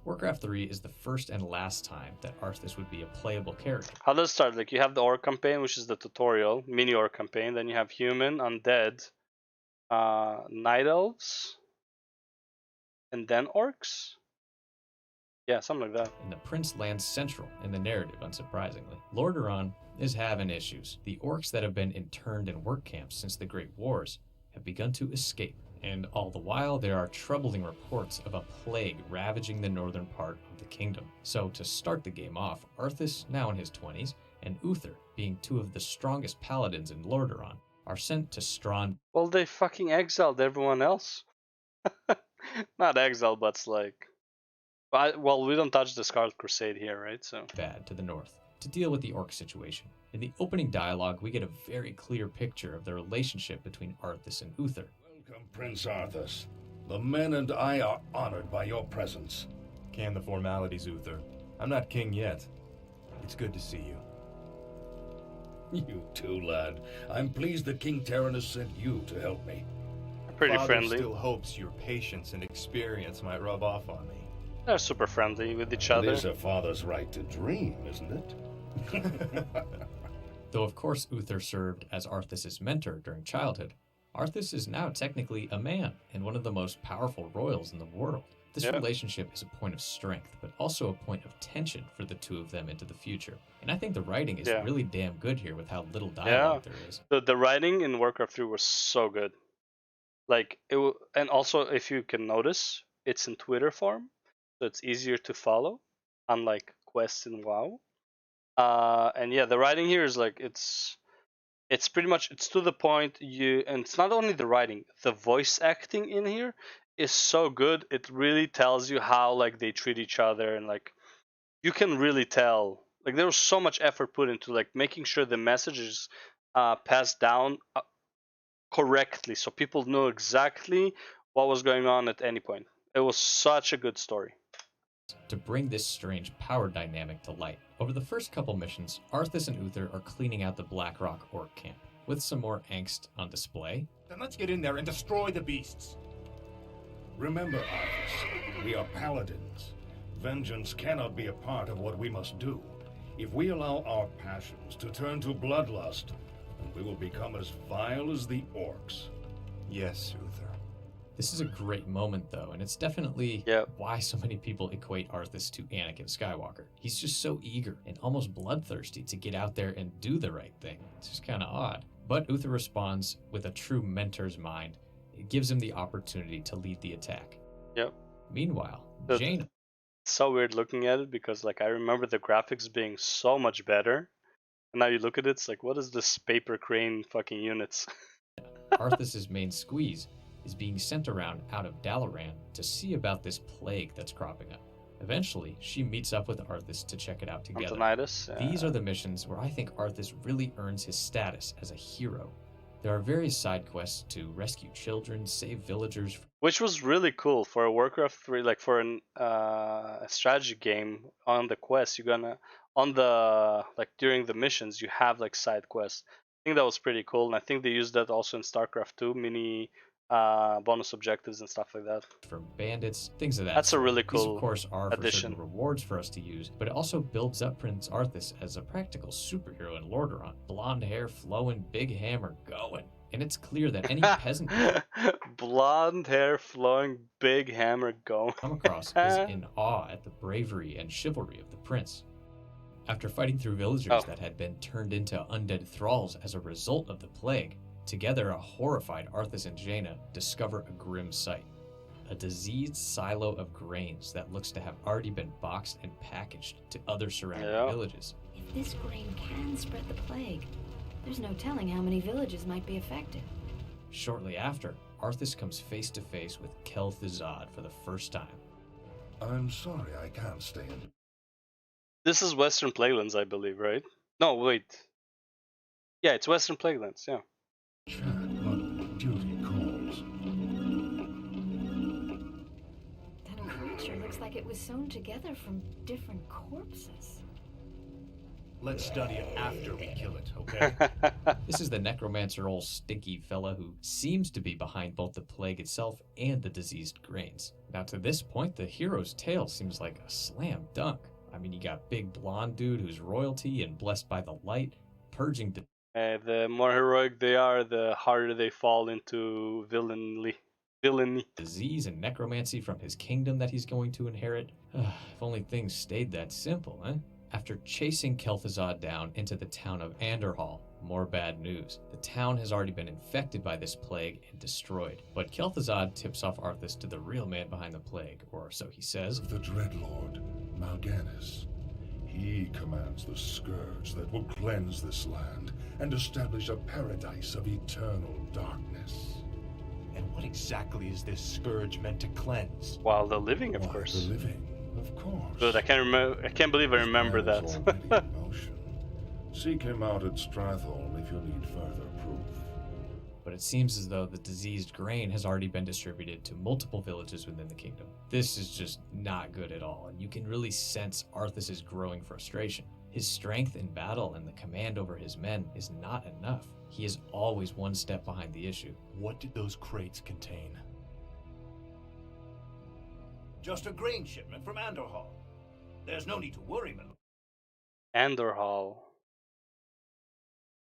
Speaker 2: Warcraft 3 is the first and last time that Arthas would be a playable character.
Speaker 1: How does it start? You have the orc campaign, which is the tutorial, mini orc campaign. Then you have human, undead, night elves, and then orcs? Yeah, something like that.
Speaker 2: And the prince lands central in the narrative, unsurprisingly. Lordaeron is having issues. The orcs that have been interned in work camps since the Great Wars have begun to escape. And all the while, there are troubling reports of a plague ravaging the northern part of the kingdom. So to start the game off, Arthas, now in his 20s, and Uther, being 2 of the strongest paladins in Lordaeron, are sent to Strahd.
Speaker 1: Well, they fucking exiled everyone else. Not exile, but it's like... Well, we don't touch the Scarlet Crusade here, right? So
Speaker 2: bad to the north to deal with the orc situation. In the opening dialogue, we get a very clear picture of the relationship between Arthas and Uther.
Speaker 3: Welcome, Prince Arthas. The men and I are honored by your presence.
Speaker 6: Can the formalities, Uther. I'm not king yet. It's good to see you.
Speaker 3: You too, lad. I'm pleased that King Tyrannus sent you to help me.
Speaker 1: Pretty
Speaker 6: Father
Speaker 1: friendly.
Speaker 6: Still hopes your patience and experience might rub off on me.
Speaker 1: They're super friendly with each other.
Speaker 3: It is a father's right to dream, isn't it?
Speaker 2: Though of course Uther served as Arthas' mentor during childhood, Arthas is now technically a man and one of the most powerful royals in the world. This relationship is a point of strength, but also a point of tension for the two of them into the future. And I think the writing is really damn good here with how little dialogue there is.
Speaker 1: The writing in Warcraft 3 was so good. Like and also if you can notice, it's in Twitter form, so it's easier to follow, unlike quests in WoW. And yeah, the writing here is like it's pretty much, it's to the point. And it's not only the writing, the voice acting in here is so good. It really tells you how like they treat each other, and like you can really tell. Like there was so much effort put into like making sure the message is passed down correctly, so people know exactly what was going on at any point. It was such a good story.
Speaker 2: To bring this strange power dynamic to light, over the first couple missions, Arthas and Uther are cleaning out the Blackrock orc camp, with some more angst on display.
Speaker 6: Then let's get in there and destroy the beasts.
Speaker 3: Remember, Arthas, we are paladins. Vengeance cannot be a part of what we must do. If we allow our passions to turn to bloodlust, then we will become as vile as the orcs.
Speaker 6: Yes, Uther.
Speaker 2: This is a great moment, though, and it's definitely why so many people equate Arthas to Anakin Skywalker. He's just so eager and almost bloodthirsty to get out there and do the right thing. It's just kind of odd. But Uther responds with a true mentor's mind. It gives him the opportunity to lead the attack.
Speaker 1: Yep.
Speaker 2: Meanwhile, Jaina...
Speaker 1: It's so weird looking at it, because like I remember the graphics being so much better, and now you look at it, it's like, what is this paper crane fucking units?
Speaker 2: Arthas' main squeeze is being sent around out of Dalaran to see about this plague that's cropping up. Eventually, she meets up with Arthas to check it out together. These are the missions where I think Arthas really earns his status as a hero. There are various side quests to rescue children, save villagers.
Speaker 1: Which was really cool for a Warcraft 3, like for a strategy game. On the quest, you're gonna, on the, like during the missions, you have like side quests. I think that was pretty cool, and I think they used that also in StarCraft 2, mini bonus objectives and stuff like that.
Speaker 2: From bandits, things of that
Speaker 1: That's
Speaker 2: sort.
Speaker 1: a really cool
Speaker 2: These, of course, are
Speaker 1: addition.
Speaker 2: for certain rewards for us to use, but it also builds up Prince Arthas as a practical superhero in Lordaeron. Blonde hair flowing, big hammer going. And it's clear that any peasant...
Speaker 1: Blonde hair flowing, big hammer going.
Speaker 2: ...come across is in awe at the bravery and chivalry of the prince. After fighting through villagers that had been turned into undead thralls as a result of the plague, together a horrified Arthas and Jaina discover a grim sight. A diseased silo of grains that looks to have already been boxed and packaged to other surrounding villages.
Speaker 8: If this grain can spread the plague, there's no telling how many villages might be affected.
Speaker 2: Shortly after, Arthas comes face to face with Kel'Thuzad for the first time.
Speaker 3: I'm sorry I can't stay in.
Speaker 1: This is Western Plaguelands, I believe, right? No, wait. Yeah, it's Western Plaguelands, yeah.
Speaker 3: But duty calls.
Speaker 8: That creature looks like it was sewn together from different corpses.
Speaker 6: Let's study it after we kill it, okay?
Speaker 2: This is the necromancer, old stinky fella who seems to be behind both the plague itself and the diseased grains. Now to this point, the hero's tale seems like a slam dunk. I mean, you got big blonde dude who's royalty and blessed by the light, purging
Speaker 1: the more heroic they are, the harder they fall into villainy.
Speaker 2: Disease and necromancy from his kingdom that he's going to inherit. If only things stayed that simple, eh? After chasing Kel'Thuzad down into the town of Anderhall, more bad news. The town has already been infected by this plague and destroyed. But Kel'Thuzad tips off Arthas to the real man behind the plague, or so he says.
Speaker 3: The Dreadlord, Mal'Ganis. He commands the scourge that will cleanse this land and establish a paradise of eternal darkness.
Speaker 6: And what exactly is this scourge meant to cleanse?
Speaker 1: While they're living, of
Speaker 3: Why,
Speaker 1: course.
Speaker 3: the living, of course.
Speaker 1: Good, I can't remember. I can't believe I remember
Speaker 3: Plan is
Speaker 1: that.
Speaker 3: already in motion. Seek him out at Stratholme if you need further proof.
Speaker 2: But it seems as though the diseased grain has already been distributed to multiple villages within the kingdom. This is just not good at all, and you can really sense Arthas's growing frustration. His strength in battle and the command over his men is not enough. He is always one step behind the issue.
Speaker 6: What did those crates contain?
Speaker 4: Just a grain shipment from Andorhal. There's no need to worry, my lord.
Speaker 1: Andorhal.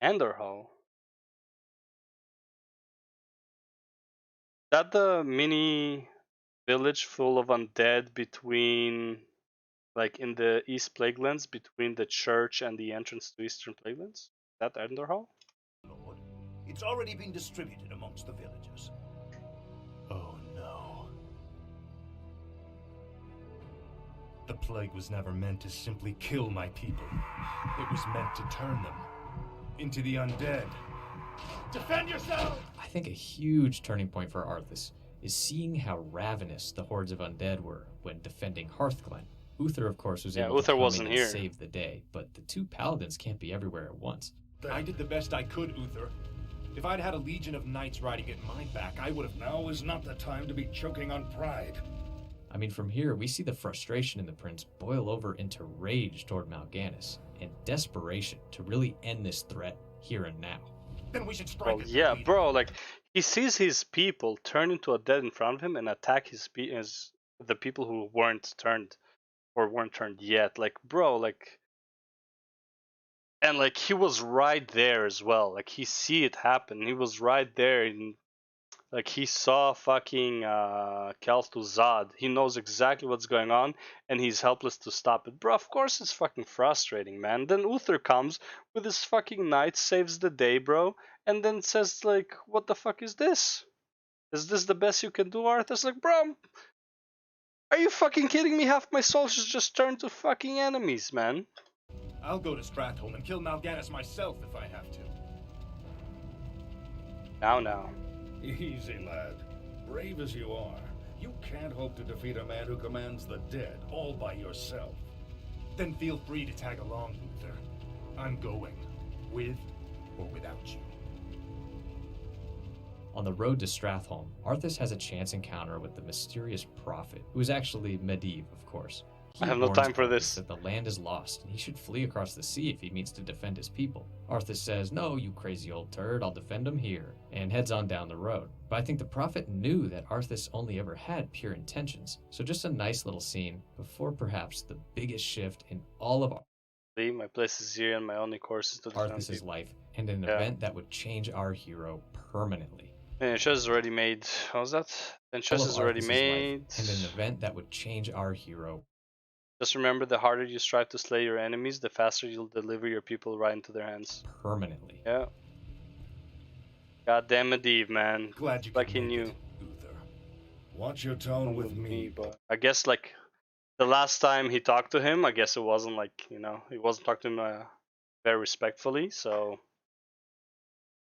Speaker 1: Andorhal. That the mini village full of undead between, like in the East Plaguelands, between the church and the entrance to Eastern Plaguelands? That Andorhal?
Speaker 4: Lord, it's already been distributed amongst the villagers.
Speaker 6: Oh no. The plague was never meant to simply kill my people. It was meant to turn them into the undead.
Speaker 4: Defend yourself!
Speaker 2: I think a huge turning point for Arthas is seeing how ravenous the hordes of undead were when defending Hearthglen. Uther, of course, was able to come in and save the day, but the two paladins can't be everywhere at once.
Speaker 6: I did the best I could, Uther. If I'd had a legion of knights riding at my back, I would have...
Speaker 3: Now is not the time to be choking on pride.
Speaker 2: I mean, from here, we see the frustration in the prince boil over into rage toward Mal'Ganis and desperation to really end this threat here and now.
Speaker 4: Then we should strike.
Speaker 1: Well, yeah, bro, like, he sees his people turn into a dead in front of him and attack the people who weren't turned or weren't turned yet. Like, bro, like, and like he was right there as well. Like, he see it happen. He was right there, and like he saw fucking Kel'Thuzad. He knows exactly what's going on, and he's helpless to stop it. Bro, of course it's fucking frustrating, man. Then Uther comes with his fucking knight, saves the day, bro, and then says like, what the fuck is this? Is this the best you can do, Arthas? Like, bro, are you fucking kidding me? Half my soldiers just turned to fucking enemies, man.
Speaker 6: I'll go to Stratholme and kill Mal'Ganis myself if I have to.
Speaker 1: Now.
Speaker 3: Easy, lad. Brave as you are, you can't hope to defeat a man who commands the dead all by yourself.
Speaker 6: Then feel free to tag along, Uther. I'm going, with or without you.
Speaker 2: On the road to Stratholme, Arthas has a chance encounter with the mysterious prophet, who is actually Medivh, of course. He
Speaker 1: I have no
Speaker 2: warns
Speaker 1: time for
Speaker 2: Arthas
Speaker 1: this.
Speaker 2: that the land is lost, and he should flee across the sea if he means to defend his people. Arthas says, "No, you crazy old turd, I'll defend him here," and heads on down the road. But I think the prophet knew that Arthas only ever had pure intentions, so just a nice little scene before perhaps the biggest shift in all of
Speaker 1: My place is here, and my only course is to defend
Speaker 2: Arthas'
Speaker 1: people.
Speaker 2: life, and an event that would change our hero permanently.
Speaker 1: And Chess is already made. What was that? And Chess
Speaker 2: All
Speaker 1: is
Speaker 2: of
Speaker 1: already
Speaker 2: Arthas'
Speaker 1: made.
Speaker 2: life, and an event that would change our hero.
Speaker 1: Just remember, the harder you strive to slay your enemies, the faster you'll deliver your people right into their hands.
Speaker 2: Permanently.
Speaker 1: Yeah. Goddamn Medivh, man.
Speaker 6: Glad you
Speaker 1: like he knew.
Speaker 3: Watch your tone with me.
Speaker 1: But I guess like the last time he talked to him, I guess it wasn't like, you know, he wasn't talking to him very respectfully. So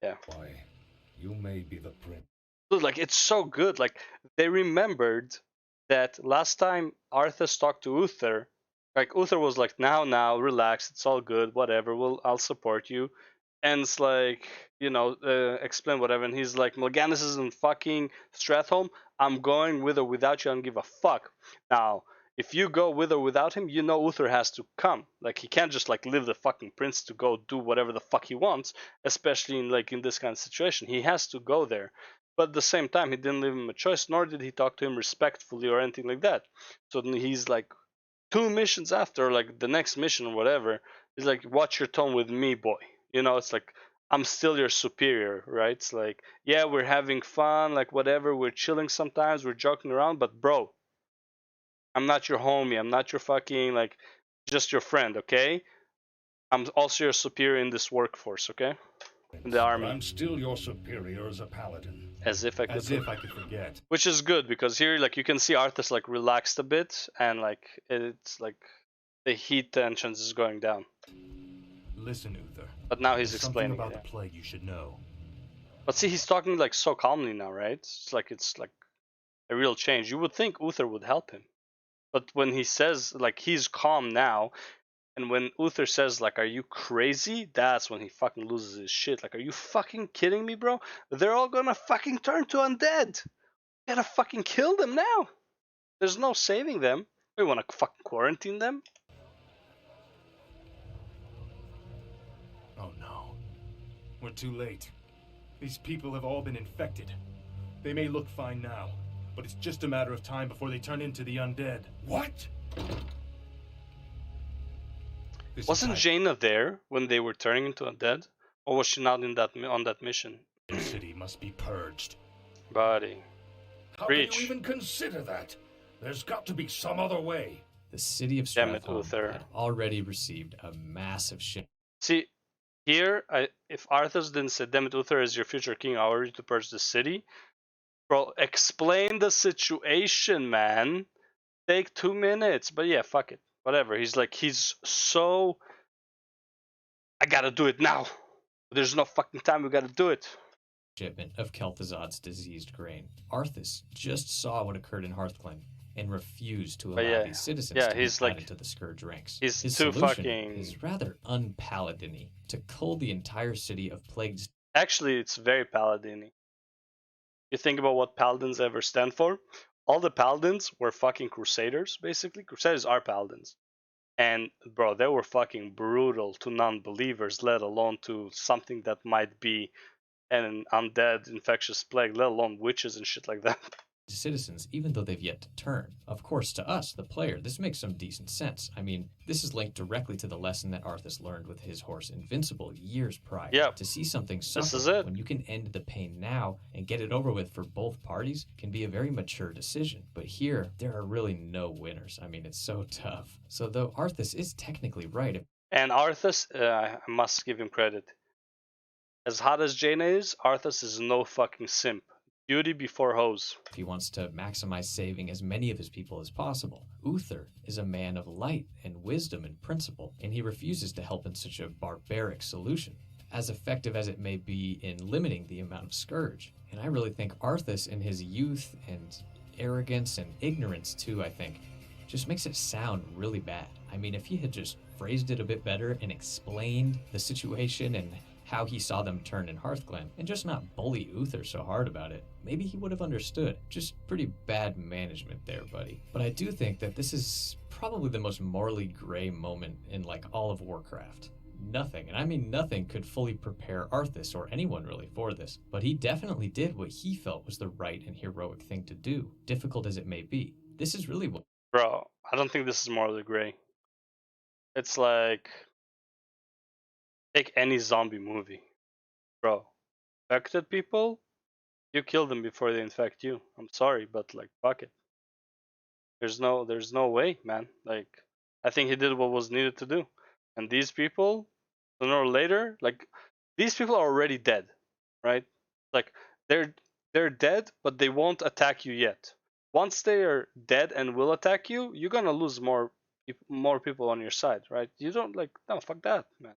Speaker 1: yeah.
Speaker 3: Why, you may be the prince.
Speaker 1: Dude, like it's so good. Like they remembered that last time Arthas talked to Uther, like Uther was like, now, relax, it's all good, whatever, I'll support you. And it's like, you know, explain whatever. And he's like, Mal'Ganis is in fucking Stratholme. I'm going with or without you. I don't give a fuck. Now, if you go with or without him, you know Uther has to come. Like he can't just like leave the fucking prince to go do whatever the fuck he wants, especially in this kind of situation. He has to go there. But at the same time, he didn't leave him a choice, nor did he talk to him respectfully or anything like that. So then he's like 2 missions after, like the next mission or whatever, he's like, watch your tone with me, boy. You know, it's like, I'm still your superior, right? It's like, yeah, we're having fun, like whatever, we're chilling sometimes, we're joking around, but bro, I'm not your homie, I'm not your fucking, like, just your friend, okay? I'm also your superior in this workforce, okay? In the army.
Speaker 3: I'm still your superior as a paladin.
Speaker 1: As if I could
Speaker 6: forget.
Speaker 1: Which is good, because here, like, you can see Arthas, like, relaxed a bit, and, like, it's, like, the heat tensions is going down.
Speaker 6: Listen, Uther.
Speaker 1: But now he's
Speaker 6: There's
Speaker 1: explaining
Speaker 6: something about
Speaker 1: it,
Speaker 6: the plague you should know.
Speaker 1: But see, he's talking like so calmly now, right? It's like a real change. You would think Uther would help him, but when he says like he's calm now, and when Uther says like, "Are you crazy?" That's when he fucking loses his shit. Like, are you fucking kidding me, bro? They're all gonna fucking turn to undead. You gotta fucking kill them now. There's no saving them. We wanna fucking quarantine them?
Speaker 6: Oh no. We're too late. These people have all been infected. They may look fine now, but it's just a matter of time before they turn into the undead.
Speaker 21: What?
Speaker 1: Wasn't Jaina there when they were turning into undead, or was she not in that on that mission?
Speaker 6: The city must be purged.
Speaker 1: Buddy,
Speaker 21: How can you even consider that? There's got to be some other way.
Speaker 2: The city of
Speaker 1: Damn it,
Speaker 2: Stratholme
Speaker 1: Uther.
Speaker 2: had already received a massive shit.
Speaker 1: See, here, if Arthas didn't say, "Damn it, Uther is your future king, I order you to purge the city," bro, explain the situation, man. Take 2 minutes, but yeah, fuck it, whatever. He's so, I gotta do it now. There's no fucking time. We gotta do it.
Speaker 2: Shipment of Kel'Thuzad's diseased grain. Arthas just saw what occurred in Hearthglen and refused to
Speaker 1: But
Speaker 2: allow
Speaker 1: yeah,
Speaker 2: these citizens
Speaker 1: yeah,
Speaker 2: to be
Speaker 1: he's
Speaker 2: added
Speaker 1: like-
Speaker 2: to the Scourge ranks.
Speaker 1: he's
Speaker 2: His
Speaker 1: too
Speaker 2: solution
Speaker 1: fucking-
Speaker 2: is rather unpaladin-y to cull the entire city of plagued.
Speaker 1: Actually, it's very paladin-y. You think about what paladins ever stand for? All the paladins were fucking crusaders, basically. Crusaders are paladins. And bro, they were fucking brutal to non-believers, let alone to something that might be an undead infectious plague, let alone witches and shit like that.
Speaker 2: Citizens, even though they've yet to turn. Of course, to us, the player, this makes some decent sense. I mean, this is linked directly to the lesson that Arthas learned with his horse Invincible years prior.
Speaker 1: Yep.
Speaker 2: To see something
Speaker 1: This
Speaker 2: suffer
Speaker 1: is it.
Speaker 2: when you can end the pain now and get it over with for both parties can be a very mature decision. But here, there are really no winners. I mean, it's so tough. So though Arthas is technically right,
Speaker 1: And Arthas, I must give him credit. As hot as Jaina is, Arthas is no fucking simp. Beauty before hose.
Speaker 2: if he wants to maximize saving as many of his people as possible. Uther is a man of light and wisdom and principle, and he refuses to help in such a barbaric solution, as effective as it may be in limiting the amount of scourge. And I really think Arthas, in his youth and arrogance and ignorance too, I think, just makes it sound really bad. I mean, if he had just phrased it a bit better and explained the situation and how he saw them turn in Hearthglen, and just not bully Uther so hard about it, maybe he would have understood. Just pretty bad management there, buddy. But I do think that this is probably the most morally gray moment in like all of Warcraft. Nothing, and I mean nothing, could fully prepare Arthas or anyone really for this, but he definitely did what he felt was the right and heroic thing to do, difficult as it may be. This is really what...
Speaker 1: Bro, I don't think this is morally gray. It's like, take any zombie movie. Bro, infected people, you kill them before they infect you. I'm sorry, but like, fuck it. There's no way, man. Like, I think he did what was needed to do. And these people, sooner or later, like, these people are already dead, right? Like, they're dead, but they won't attack you yet. Once they are dead and will attack you, you're gonna lose more people on your side, right? You don't like, no, fuck that, man.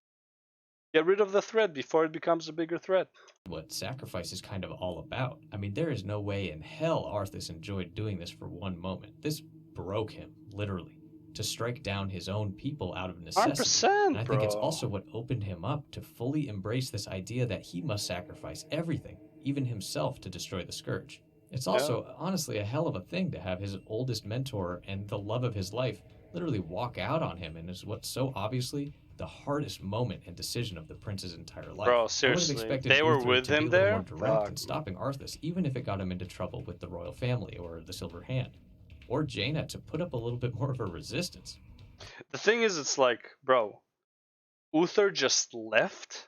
Speaker 1: Get rid of the threat before it becomes a bigger threat.
Speaker 2: What sacrifice is kind of all about. I mean, there is no way in hell Arthas enjoyed doing this for one moment. This broke him, literally, to strike down his own people out of necessity.
Speaker 1: 100%,
Speaker 2: And I think it's
Speaker 1: bro.
Speaker 2: also what opened him up to fully embrace this idea that he must sacrifice everything, even himself, to destroy the Scourge. It's also, honestly, a hell of a thing to have his oldest mentor and the love of his life literally walk out on him, and is what so obviously the hardest moment and decision of the prince's entire life.
Speaker 1: Bro,
Speaker 2: I would
Speaker 1: seriously,
Speaker 2: have expected
Speaker 1: they were
Speaker 2: Uther
Speaker 1: with
Speaker 2: to be
Speaker 1: him
Speaker 2: a little
Speaker 1: there?
Speaker 2: more direct
Speaker 1: Fuck.
Speaker 2: in stopping Arthas, even if it got him into trouble with the royal family or the Silver Hand, or Jaina to put up a little bit more of a resistance.
Speaker 1: The thing is, it's like, bro, Uther just left.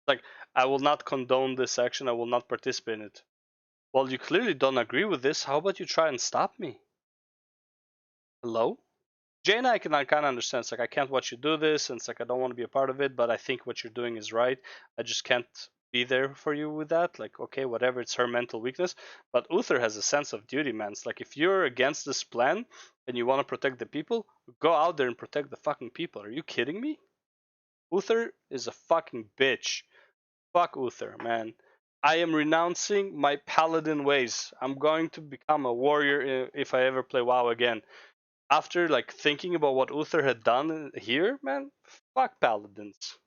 Speaker 1: Like, I will not condone this action. I will not participate in it. Well, you clearly don't agree with this. How about you try and stop me? Hello? Jaina, I kind of understand. It's like, I can't watch you do this, and it's like, I don't want to be a part of it, but I think what you're doing is right. I just can't be there for you with that. Like, okay, whatever, it's her mental weakness. But Uther has a sense of duty, man. It's like, if you're against this plan and you want to protect the people, go out there and protect the fucking people. Are you kidding me? Uther is a fucking bitch. Fuck Uther, man. I am renouncing my paladin ways. I'm going to become a warrior if I ever play WoW again. After like thinking about what Uther had done here, man, fuck paladins.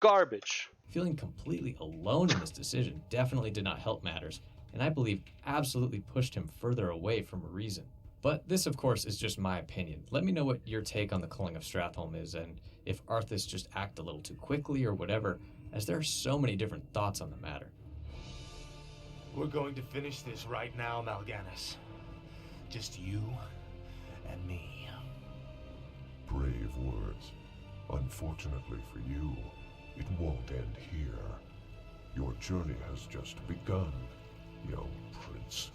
Speaker 1: Garbage.
Speaker 2: Feeling completely alone in this decision definitely did not help matters, and I believe absolutely pushed him further away from reason. But this, of course, is just my opinion. Let me know what your take on the culling of Stratholme is, and if Arthas just acted a little too quickly or whatever, as there are so many different thoughts on the matter.
Speaker 6: We're going to finish this right now, Mal'Ganis. Just you and me.
Speaker 21: Brave words. Unfortunately for you, it won't end here. Your journey has just begun, young prince.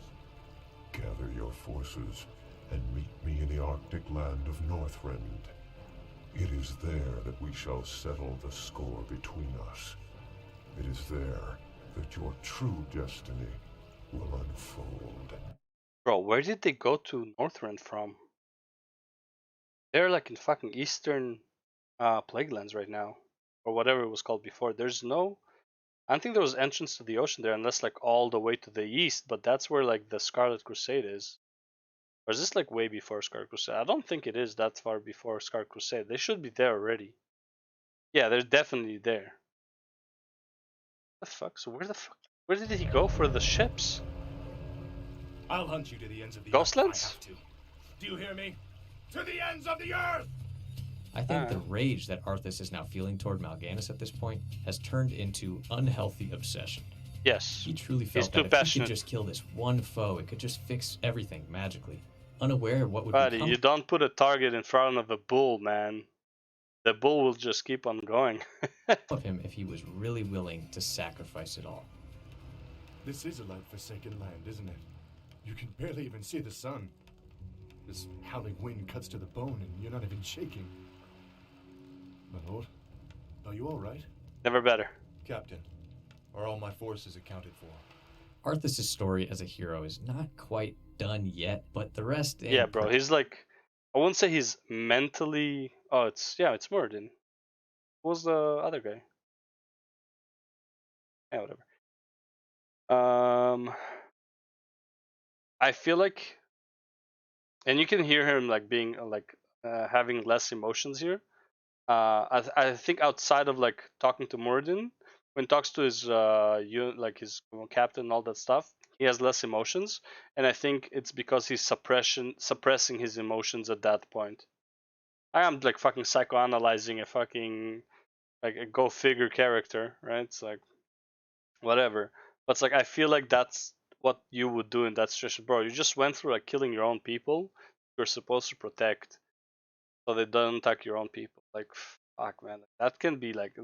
Speaker 21: Gather your forces and meet me in the Arctic land of Northrend. It is there that we shall settle the score between us. It is there that your true destiny will unfold.
Speaker 1: Bro, where did they go to Northrend from? They're like in fucking eastern Plaguelands right now. Or whatever it was called before. There's no... I don't think there was entrance to the ocean there unless like all the way to the east, but that's where like the Scarlet Crusade is. Or is this like way before Scarlet Crusade? I don't think it is that far before Scarlet Crusade. They should be there already. Yeah, they're definitely there. The fuck? So where did he go for the ships?
Speaker 6: I'll hunt you to the ends of the
Speaker 1: Ghostlands?
Speaker 6: earth if I have to. Do you hear me? To the ends of the earth!
Speaker 2: I think the rage that Arthas is now feeling toward Mal'Ganis at this point has turned into unhealthy obsession.
Speaker 1: Yes.
Speaker 2: He truly felt that if he could just kill this one foe, it could just fix everything magically. Unaware of what would
Speaker 1: Buddy,
Speaker 2: become
Speaker 1: you don't put a target in front of a bull, man. The bull will just keep on going.
Speaker 2: of him if he was really willing to sacrifice it all.
Speaker 6: This is a light-forsaken land, isn't it? You can barely even see the sun. This howling wind cuts to the bone and you're not even shaking. My lord, are you all right?
Speaker 1: Never better.
Speaker 6: Captain, are all my forces accounted for?
Speaker 2: Arthas' story as a hero is not quite done yet, but the rest...
Speaker 1: Yeah, bro, he's like... I wouldn't say he's mentally... Oh, it's Moradin. Who was the other guy? Yeah, whatever. I feel like... And you can hear him like being like having less emotions here. I think outside of like talking to Moradin, when he talks to his his captain and all that stuff, he has less emotions, and I think it's because he's suppressing his emotions at that point. I am like fucking psychoanalyzing a fucking like a go figure character, right? It's like whatever, but it's like I feel like that's what you would do in that situation, bro. You just went through like killing your own people you're supposed to protect, so they don't attack your own people. Like fuck, man, that can be like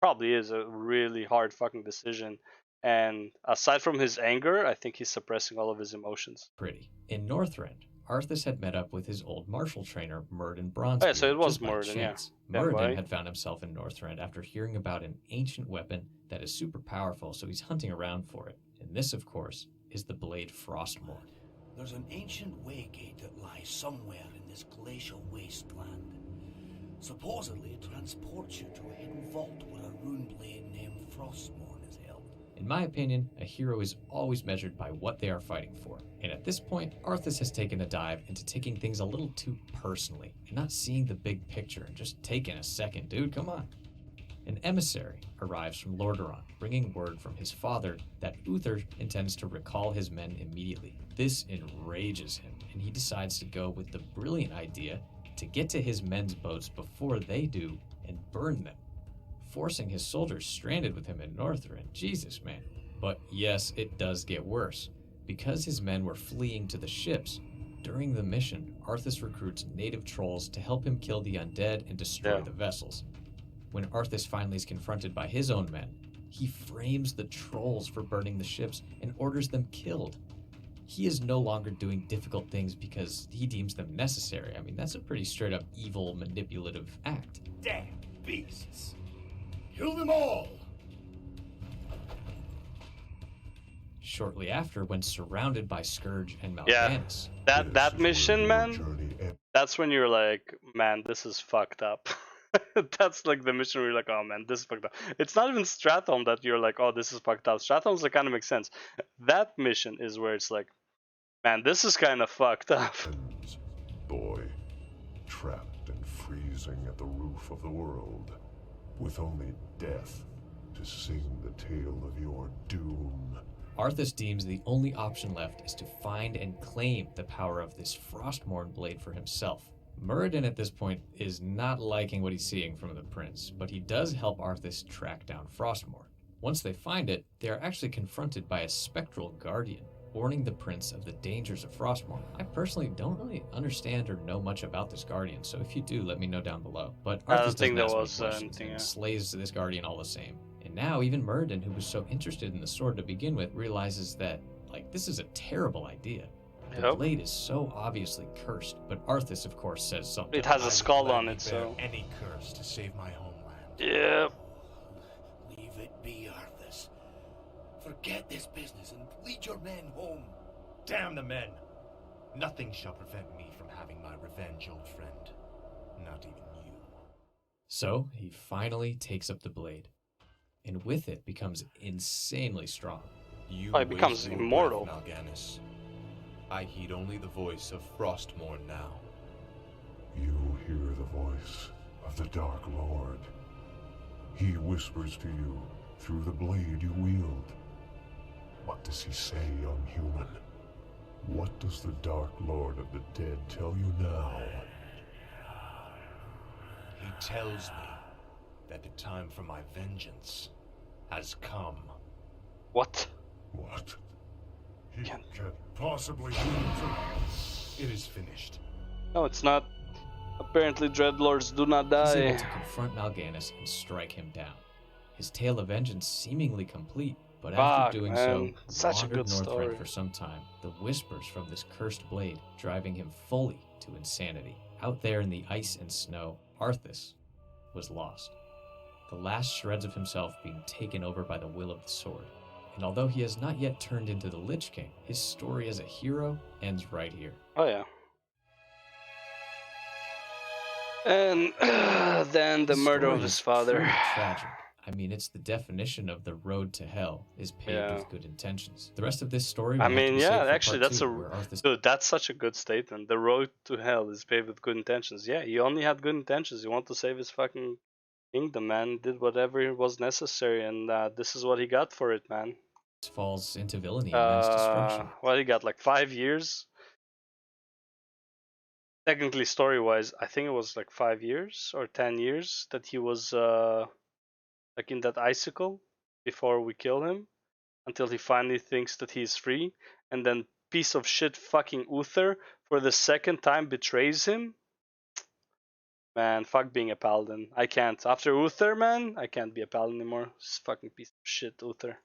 Speaker 1: probably is a really hard fucking decision. And aside from his anger, I think he's suppressing all of his emotions.
Speaker 2: Pretty. In Northrend, Arthas had met up with his old martial trainer, Myrddin Bronzebeard.
Speaker 1: Oh, yeah, so it was
Speaker 2: just by
Speaker 1: Myrddin,
Speaker 2: chance.
Speaker 1: yeah.
Speaker 2: Myrddin had found himself in Northrend after hearing about an ancient weapon that is super powerful, so he's hunting around for it. And this, of course, is the blade Frostmourne.
Speaker 4: There's an ancient waygate that lies somewhere in this glacial wasteland. Supposedly it transports you to a hidden vault where a rune blade named Frostmourne is held.
Speaker 2: In my opinion, a hero is always measured by what they are fighting for. And at this point, Arthas has taken a dive into taking things a little too personally and not seeing the big picture and just taking a second, dude, come on. An emissary arrives from Lordaeron, bringing word from his father that Uther intends to recall his men immediately. This enrages him, and he decides to go with the brilliant idea to get to his men's boats before they do and burn them, forcing his soldiers stranded with him in Northrend. Jesus, man. But yes, it does get worse. Because his men were fleeing to the ships, during the mission, Arthas recruits native trolls to help him kill the undead and destroy the vessels. When Arthas finally is confronted by his own men, he frames the trolls for burning the ships and orders them killed. He is no longer doing difficult things because he deems them necessary. I mean, that's a pretty straight up evil, manipulative act.
Speaker 4: Damn beasts!
Speaker 3: Kill them all!
Speaker 2: Shortly after, when surrounded by Scourge and Mal'Ganis.
Speaker 1: That mission, man, that's when you're like, man, this is fucked up. That's like the mission where you're like, oh man, this is fucked up. It's not even Stratholme that you're like, oh, this is fucked up. Stratholme's like kind of makes sense. That mission is where it's like, man, this is kind of fucked up.
Speaker 3: Boy, trapped and freezing at the roof of the world, with only death to sing the tale of your doom.
Speaker 2: Arthas deems the only option left is to find and claim the power of this Frostmourne blade for himself. Muradin at this point is not liking what he's seeing from the prince, but he does help Arthas track down Frostmourne. Once they find it, they are actually confronted by a spectral guardian, warning the prince of the dangers of Frostmourne. I personally don't really understand or know much about this guardian, so if you do, let me know down below. But
Speaker 1: I
Speaker 2: Arthas
Speaker 1: don't think there
Speaker 2: doesn't
Speaker 1: was
Speaker 2: ask any questions
Speaker 1: anything.
Speaker 2: and slays this guardian all the same. And now even Muradin, who was so interested in the sword to begin with, realizes that, like, this is a terrible idea. The blade is so obviously cursed, but Arthas, of course, says something.
Speaker 1: It has a skull on it, so.
Speaker 6: Any curse to save my homeland.
Speaker 1: Yep.
Speaker 4: Leave it be, Arthas. Forget this business and lead your men home.
Speaker 6: Damn the men! Nothing shall prevent me from having my revenge, old friend. Not even you.
Speaker 2: So he finally takes up the blade, and with it becomes insanely strong.
Speaker 6: You
Speaker 1: it becomes
Speaker 6: waste your
Speaker 1: immortal.
Speaker 6: breath, Mal'Ganis. I heed only the voice of Frostmourne now.
Speaker 3: You hear the voice of the Dark Lord. He whispers to you through the blade you wield. What does he say, young human? What does the Dark Lord of the Dead tell you now?
Speaker 6: He tells me that the time for my vengeance has come.
Speaker 1: What?
Speaker 3: What? He can't possibly mean to...
Speaker 6: It is finished.
Speaker 1: No, it's not. Apparently, Dreadlords do not
Speaker 2: He's
Speaker 1: die.
Speaker 2: able to confront Mal'Ganis and strike him down. His tale of vengeance seemingly complete, but after doing so,
Speaker 1: Such a
Speaker 2: wandered
Speaker 1: good
Speaker 2: Northrend
Speaker 1: story.
Speaker 2: for some time, the whispers from this cursed blade driving him fully to insanity. Out there in the ice and snow, Arthas was lost, the last shreds of himself being taken over by the will of the sword. And although he has not yet turned into the Lich King, his story as a hero ends right here.
Speaker 1: Oh yeah. And then the murder
Speaker 2: story
Speaker 1: of his
Speaker 2: is
Speaker 1: father.
Speaker 2: truly tragic. I mean, it's the definition of the road to hell is paved with good intentions. The rest of this story.
Speaker 1: I
Speaker 2: will have to
Speaker 1: mean,
Speaker 2: be
Speaker 1: yeah,
Speaker 2: saved for
Speaker 1: actually,
Speaker 2: part
Speaker 1: that's
Speaker 2: two, where
Speaker 1: dude. That's such a good statement. The road to hell is paved with good intentions. Yeah, he only had good intentions. He wanted to save his fucking kingdom, man. Did whatever was necessary, and this is what he got for it, man.
Speaker 2: Falls into villainy and mass destruction.
Speaker 1: Well, he got like 5 years. Technically, story-wise, I think it was like 5 years or 10 years that he was like in that icicle before we kill him, until he finally thinks that he's free, and then piece of shit fucking Uther for the second time betrays him. Man, fuck being a paladin. I can't. After Uther, man, I can't be a paladin anymore. This fucking piece of shit, Uther.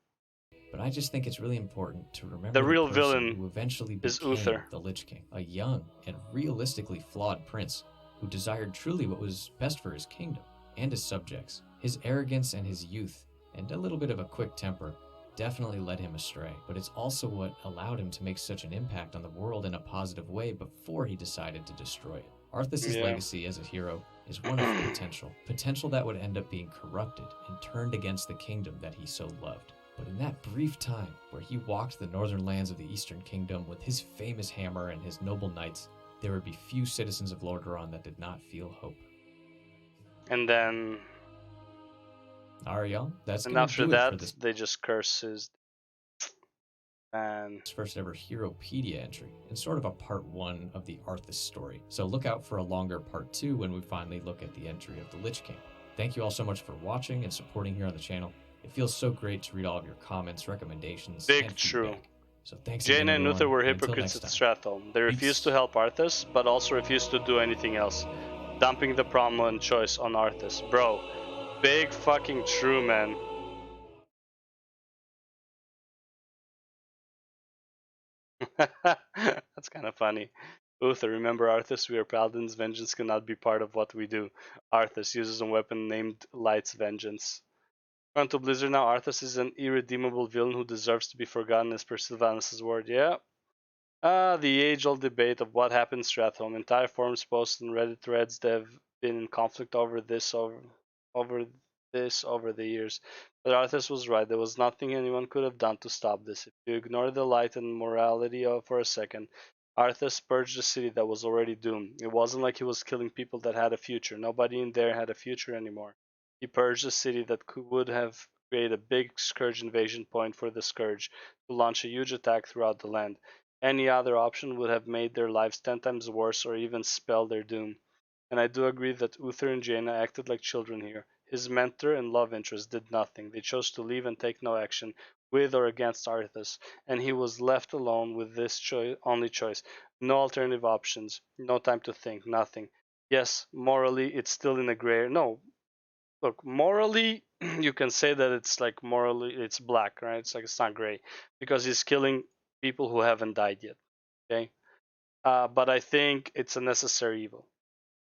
Speaker 2: But I just think it's really important to remember
Speaker 1: The real
Speaker 2: person
Speaker 1: villain
Speaker 2: who eventually
Speaker 1: is
Speaker 2: became
Speaker 1: Uther.
Speaker 2: the Lich King, a young and realistically flawed prince who desired truly what was best for his kingdom and his subjects. His arrogance and his youth, and a little bit of a quick temper, definitely led him astray, but it's also what allowed him to make such an impact on the world in a positive way before he decided to destroy it. Arthas' legacy as a hero is one of potential that would end up being corrupted and turned against the kingdom that he so loved. But in that brief time where he walked the northern lands of the Eastern Kingdom with his famous hammer and his noble knights, there would be few citizens of Lordaeron that did not feel hope.
Speaker 1: And then
Speaker 2: Ariel, that's
Speaker 1: and
Speaker 2: gonna
Speaker 1: after
Speaker 2: do it
Speaker 1: that,
Speaker 2: for this
Speaker 1: they just curse his. And
Speaker 2: first ever Heropedia entry, and sort of a part 1 of the Arthas story. So look out for a longer part 2 when we finally look at the entry of the Lich King. Thank you all so much for watching and supporting here on the channel. It feels so great to read all of your comments, recommendations, and feedback. So thanks again,
Speaker 1: Jaina and
Speaker 2: everyone,
Speaker 1: Uther were
Speaker 2: and until
Speaker 1: hypocrites at
Speaker 2: next time.
Speaker 1: Stratholme. They refused to help Arthas, but also refused to do anything else, dumping the prominent choice on Arthas. Bro, big fucking true, man. That's kind of funny. Uther, remember Arthas, we are paladins. Vengeance cannot be part of what we do. Arthas uses a weapon named Light's Vengeance. On to Blizzard now. Arthas is an irredeemable villain who deserves to be forgotten, as per Sylvanas' word. Yeah. The age-old debate of what happened in Stratholme. Entire forums posted on Reddit threads that have been in conflict over the years. But Arthas was right. There was nothing anyone could have done to stop this. If you ignore the light and morality for a second, Arthas purged a city that was already doomed. It wasn't like he was killing people that had a future. Nobody in there had a future anymore. He purged a city that would have created a big Scourge invasion point for the Scourge to launch a huge attack throughout the land. Any other option would have made their lives 10 times worse or even spelled their doom. And I do agree that Uther and Jaina acted like children here. His mentor and love interest did nothing. They chose to leave and take no action, with or against Arthas, and he was left alone with this only choice. No alternative options, no time to think, nothing. Yes, morally, it's still in a gray area. No, look, morally, you can say that it's like morally, it's black, right? It's like it's not gray because he's killing people who haven't died yet. Okay, but I think it's a necessary evil.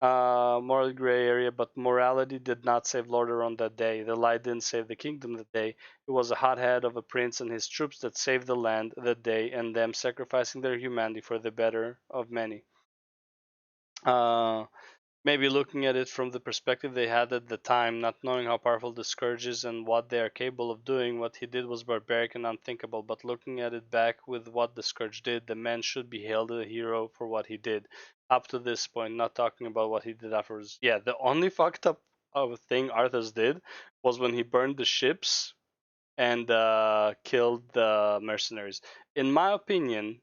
Speaker 1: Moral gray area, but morality did not save Lordaeron that day. The light didn't save the kingdom that day. It was a hothead of a prince and his troops that saved the land that day, and them sacrificing their humanity for the better of many. Maybe looking at it from the perspective they had at the time, not knowing how powerful the Scourge is and what they are capable of doing, what he did was barbaric and unthinkable. But looking at it back with what the Scourge did, the man should be hailed a hero for what he did. Up to this point, not talking about what he did afterwards. Yeah, the only fucked up thing Arthas did was when he burned the ships and killed the mercenaries. In my opinion,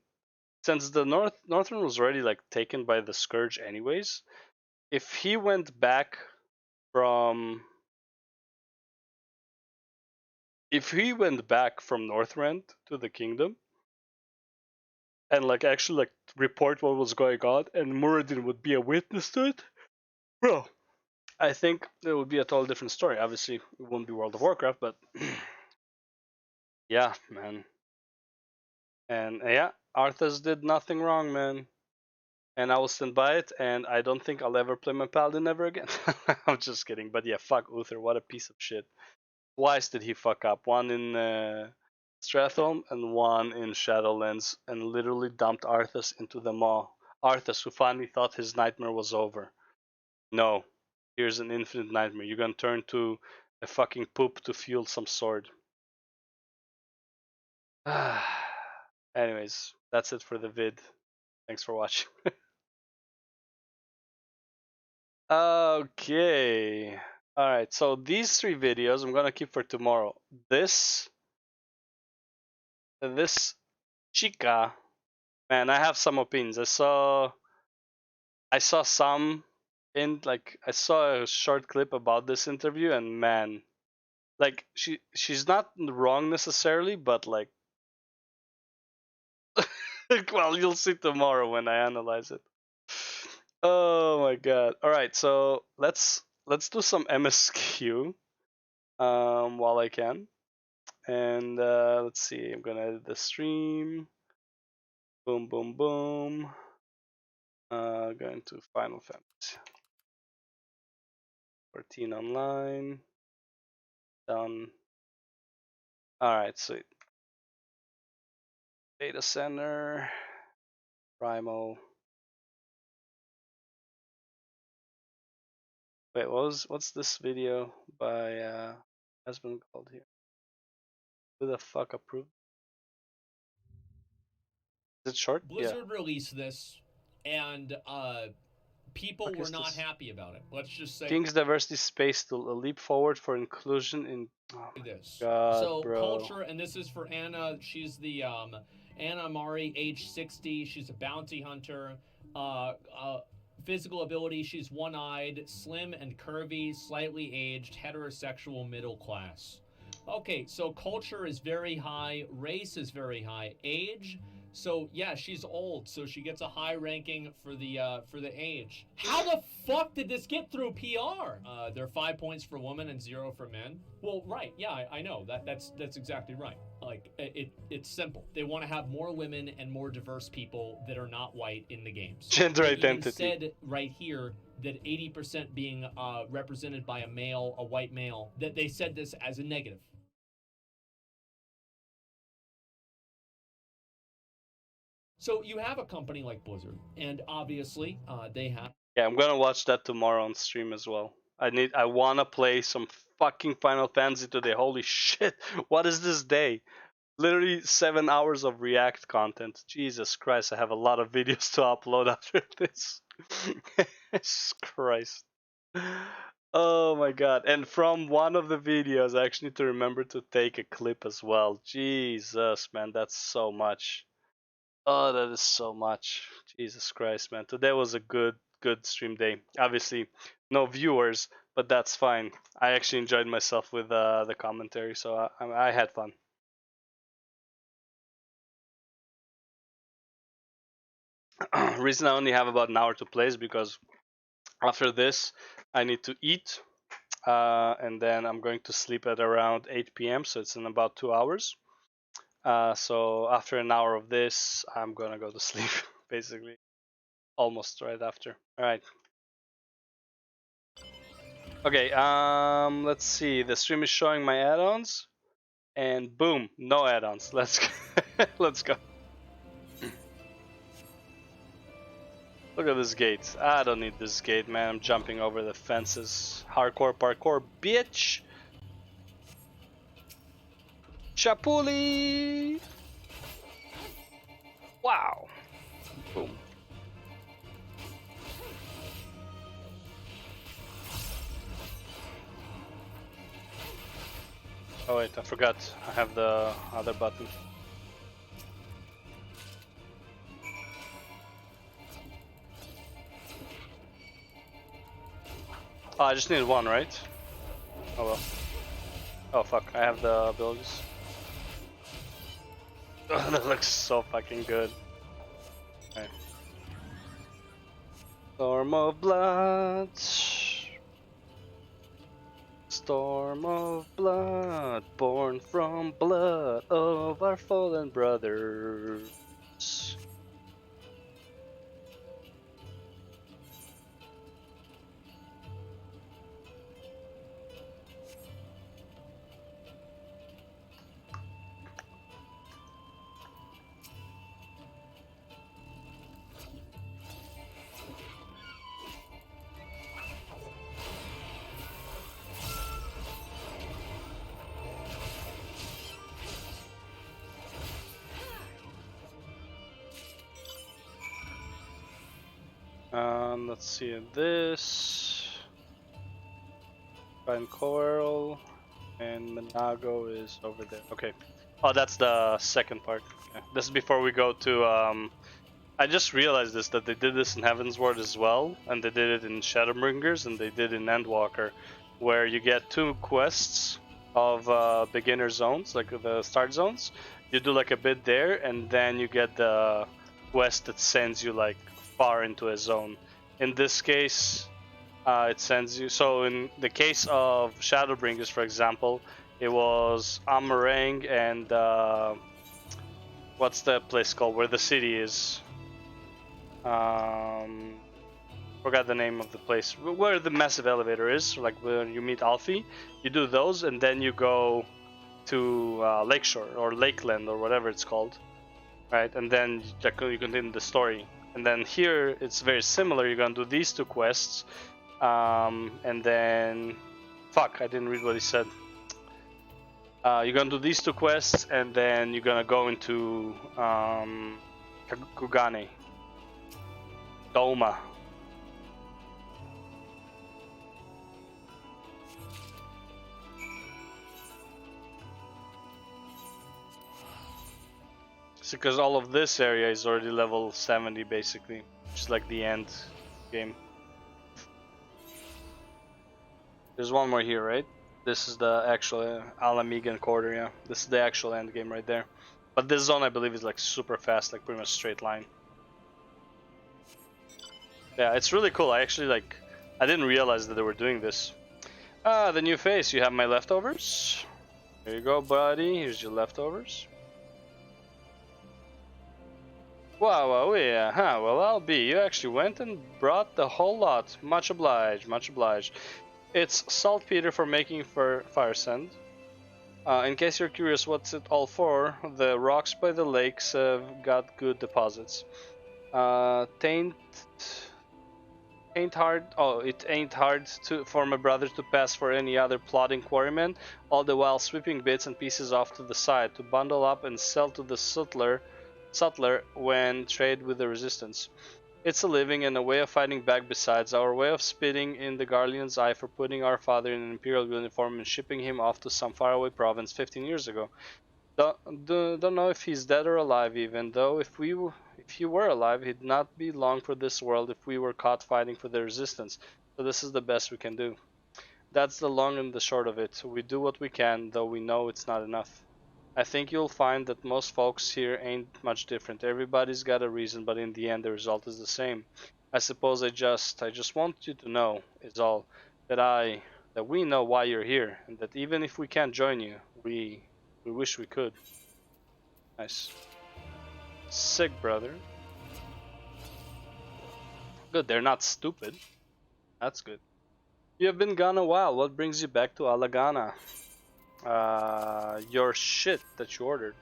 Speaker 1: since the Northrend was already like taken by the Scourge anyways, if he went back from Northrend to the kingdom and like actually like report what was going on, and Muradin would be a witness to it, bro, I think it would be a totally different story. Obviously, it wouldn't be World of Warcraft, but yeah, man. And yeah, Arthas did nothing wrong, man. And I will stand by it, and I don't think I'll ever play my Paladin ever again. I'm just kidding, but yeah, fuck Uther, what a piece of shit. Twice did he fuck up. One in Stratholme and one in Shadowlands, and literally dumped Arthas into the maw. Arthas, who finally thought his nightmare was over. No, here's an infinite nightmare. You're gonna turn to a fucking poop to fuel some sword. Anyways, that's it for the vid. Thanks for watching. Okay. Alright, so these 3 videos I'm gonna keep for tomorrow. This chica, man, I have some opinions. I saw some in like I saw a short clip about this interview, and man, like she's not wrong necessarily, but like well, you'll see tomorrow when I analyze it. Oh my god. All right, so let's do some MSQ while I can. And let's see, I'm gonna edit the stream. Boom, boom, boom. Going to Final Fantasy 14 online. Done. Alright, sweet. Data center. Primal. Wait, what's this video by has been called here? Who the fuck approved? Is it short?
Speaker 2: Blizzard released this, and people were not happy about it. Let's just say
Speaker 1: King's Diversity Space to a leap forward for inclusion in
Speaker 2: this.
Speaker 1: God,
Speaker 2: so
Speaker 1: bro.
Speaker 2: culture, and this is for Anna. She's the Anna Mari, age 60. She's a bounty hunter. Physical ability, she's one-eyed, slim and curvy, slightly aged, heterosexual, middle class. Okay, so culture is very high, race is very high, age. So yeah, she's old, so she gets a high ranking for the age. How the fuck did this get through PR? There are 5 points for women and 0 for men. Well, right, yeah, I know that's exactly right. Like it's simple. They want to have more women and more diverse people that are not white in the games.
Speaker 1: Gender
Speaker 2: they
Speaker 1: identity.
Speaker 2: Even said right here that 80% being represented by a male, a white male, that they said this as a negative. So you have a company like Blizzard, and obviously they have.
Speaker 1: Yeah, I'm gonna watch that tomorrow on stream as well. I wanna play some fucking Final Fantasy today. Holy shit! What is this day? Literally 7 hours of React content. Jesus Christ! I have a lot of videos to upload after this. Jesus Christ. Oh my god. And from one of the videos, I actually need to remember to take a clip as well. Jesus, man, that's so much. Oh, that is so much. Jesus Christ, man. Today was a good stream day. Obviously, no viewers, but that's fine. I actually enjoyed myself with the commentary, so I had fun. Reason I only have about an hour to play is because after this, I need to eat, and then I'm going to sleep at around 8 p.m. So it's in about 2 hours. So after an hour of this, I'm gonna go to sleep, basically, almost right after. All right. Okay. Let's see. The stream is showing my add-ons, and boom, no add-ons. Let's go. Let's go. Look at this gate. I don't need this gate, man. I'm jumping over the fences. Hardcore parkour, bitch. Chapuli! Wow. Boom. Oh wait, I forgot. I have the other button. Oh, I just need one, right? Oh well. Oh fuck, I have the abilities. That looks so fucking good. Okay. Storm of blood. Storm of blood, born from blood of our fallen brothers. Let's see this. Fine Coral and Minago is over there. Okay. Oh, that's the second part. Okay. This is before we go to. I just realized this that they did this in Heavensward as well, and they did it in Shadowbringers, and they did in Endwalker, where you get 2 quests of beginner zones, like the start zones. You do like a bit there, and then you get the quest that sends you like far into a zone. In this case, it sends you. So in the case of Shadowbringers, for example, it was Amarang and what's the place called where the city is? Forgot the name of the place where the massive elevator is. Like when you meet Alfie, you do those, and then you go to Lakeshore or Lakeland or whatever it's called, right? And then you continue the story. And then here it's very similar. You're gonna do these 2 quests, and then fuck, I didn't read what he said. You're gonna do these 2 quests, and then you're gonna go into Kugane, Doma. Because all of this area is already level 70 basically, which is like the end game. There's one more here, right? This is the actual Alamigan quarter, yeah. This is the actual end game right there. But this zone I believe is like super fast, like pretty much straight line. Yeah, it's really cool. I actually I didn't realize that they were doing this. Ah, the new face. You have my leftovers. There you go, buddy. Here's your leftovers. Wow, yeah, huh, well I'll be. You actually went and brought the whole lot. Much obliged, much obliged. It's saltpeter for making fire sand. In case you're curious what's it all for, the rocks by the lakes have got good deposits. Taint Ain't hard. Oh, it ain't hard for my brother to pass for any other plodding quarryman, all the while sweeping bits and pieces off to the side to bundle up and sell to the sutler when trade with the resistance. It's a living and a way of fighting back besides our way of spitting in the Guardian's eye for putting our father in an imperial uniform and shipping him off to some faraway province 15 years ago. Don't know if he's dead or alive, even though if he were alive, he'd not be long for this world if we were caught fighting for the resistance. So this is the best we can do. That's the long and the short of it. We do what we can, though we know it's not enough. I think you'll find that most folks here ain't much different. Everybody's got a reason, but in the end the result is the same. I suppose I just want you to know, is all, that we know why you're here, and that even if we can't join you, we wish we could. Nice. Sick, brother. Good, they're not stupid. That's good. You have been gone a while. What brings you back to Alagana? Your shit that you ordered.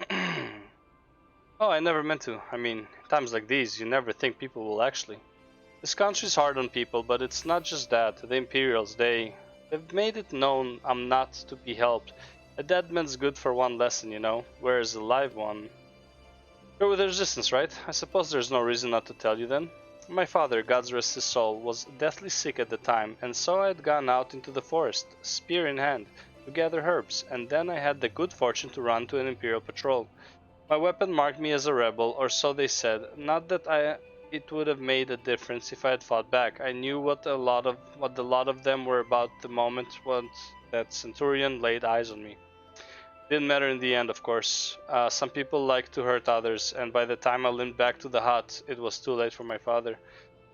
Speaker 1: Oh, I never meant to. I mean, times like these, you never think people will actually. This country's hard on people, but it's not just that. The Imperials, they've made it known I'm not to be helped. A dead man's good for one lesson, you know, whereas a live one... You're with the Resistance, right? I suppose there's no reason not to tell you then. My father, God's rest his soul, was deathly sick at the time, and so I had gone out into the forest, spear in hand, to gather herbs, and then I had the good fortune to run to an Imperial patrol. My weapon marked me as a rebel, or so they said. Not that it would have made a difference if I had fought back. I knew what a lot of them were about the moment once that Centurion laid eyes on me. Didn't matter in the end, of course. Some people like to hurt others, and by the time I limped back to the hut, it was too late for my father.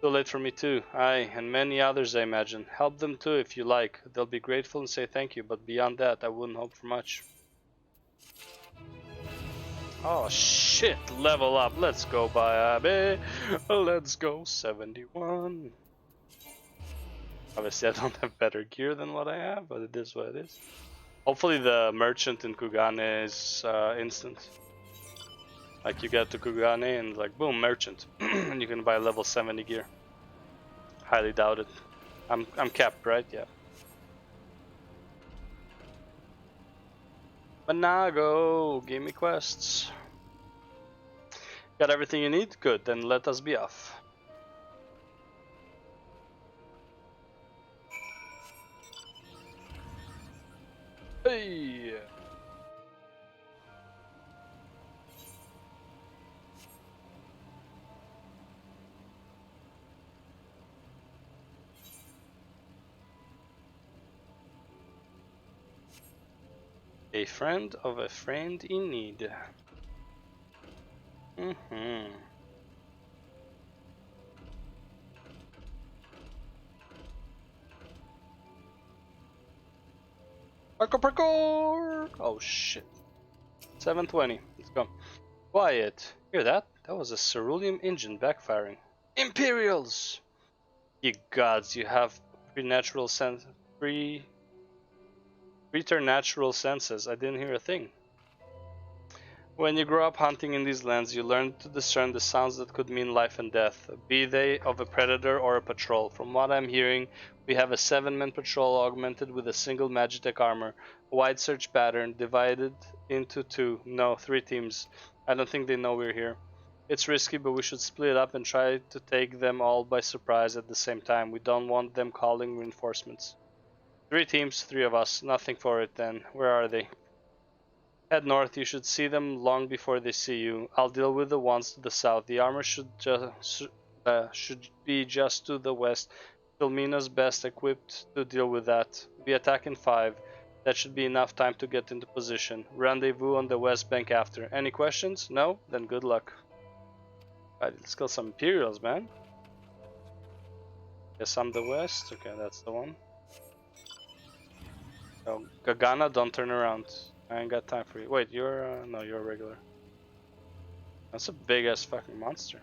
Speaker 1: Too late for me too. Aye, and many others, I imagine. Help them too if you like. They'll be grateful and say thank you, but beyond that, I wouldn't hope for much. Oh shit, level up. Let's go, baby. Let's go, 71. Obviously, I don't have better gear than what I have, but it is what it is. Hopefully the merchant in Kugane is instant. Like you get to Kugane and like boom, merchant. And you can buy level 70 gear. Highly doubt it. I'm capped, right? Yeah. Manago, give me quests. Got everything you need? Good, then let us be off. Hey! A friend of a friend in need. Parkour! Oh shit. 720. Let's go. Quiet. Hear that? That was a cerulean engine backfiring. Imperials! Ye gods, you have preternatural senses. I didn't hear a thing. When you grow up hunting in these lands, you learn to discern the sounds that could mean life and death, be they of a predator or a patrol. From what I'm hearing, we have a 7-man patrol augmented with a single Magitech armor, a wide search pattern, divided into 3 teams. I don't think they know we're here. It's risky, but we should split up and try to take them all by surprise at the same time. We don't want them calling reinforcements. 3 teams, 3 of us. Nothing for it then. Where are they? Head north, you should see them long before they see you. I'll deal with the ones to the south. The armor should be just to the west. Filmina's best equipped to deal with that. We attack in 5. That should be enough time to get into position. Rendezvous on the west bank after. Any questions? No? Then good luck. Alright, let's kill some Imperials, man. Guess I'm the west. Okay, that's the one. Oh, Gagana, don't turn around. I ain't got time for you. Wait, you're no, you're a regular. That's a big ass fucking monster.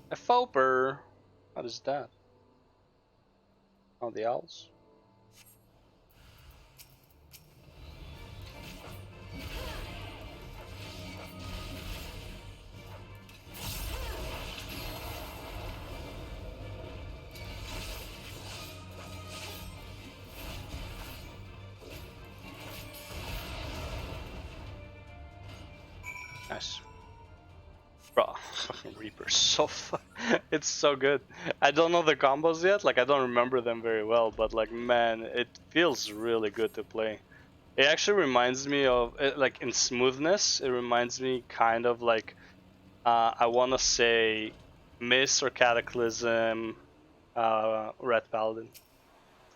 Speaker 1: A Foper. What is that? Oh, the owls. Nice. Bro, fucking Reaper, so it's so good. I don't know the combos yet, like I don't remember them very well, but like man, it feels really good to play. It actually reminds me of, like in smoothness, it reminds me kind of like, I want to say Miss or Cataclysm, Red Paladin,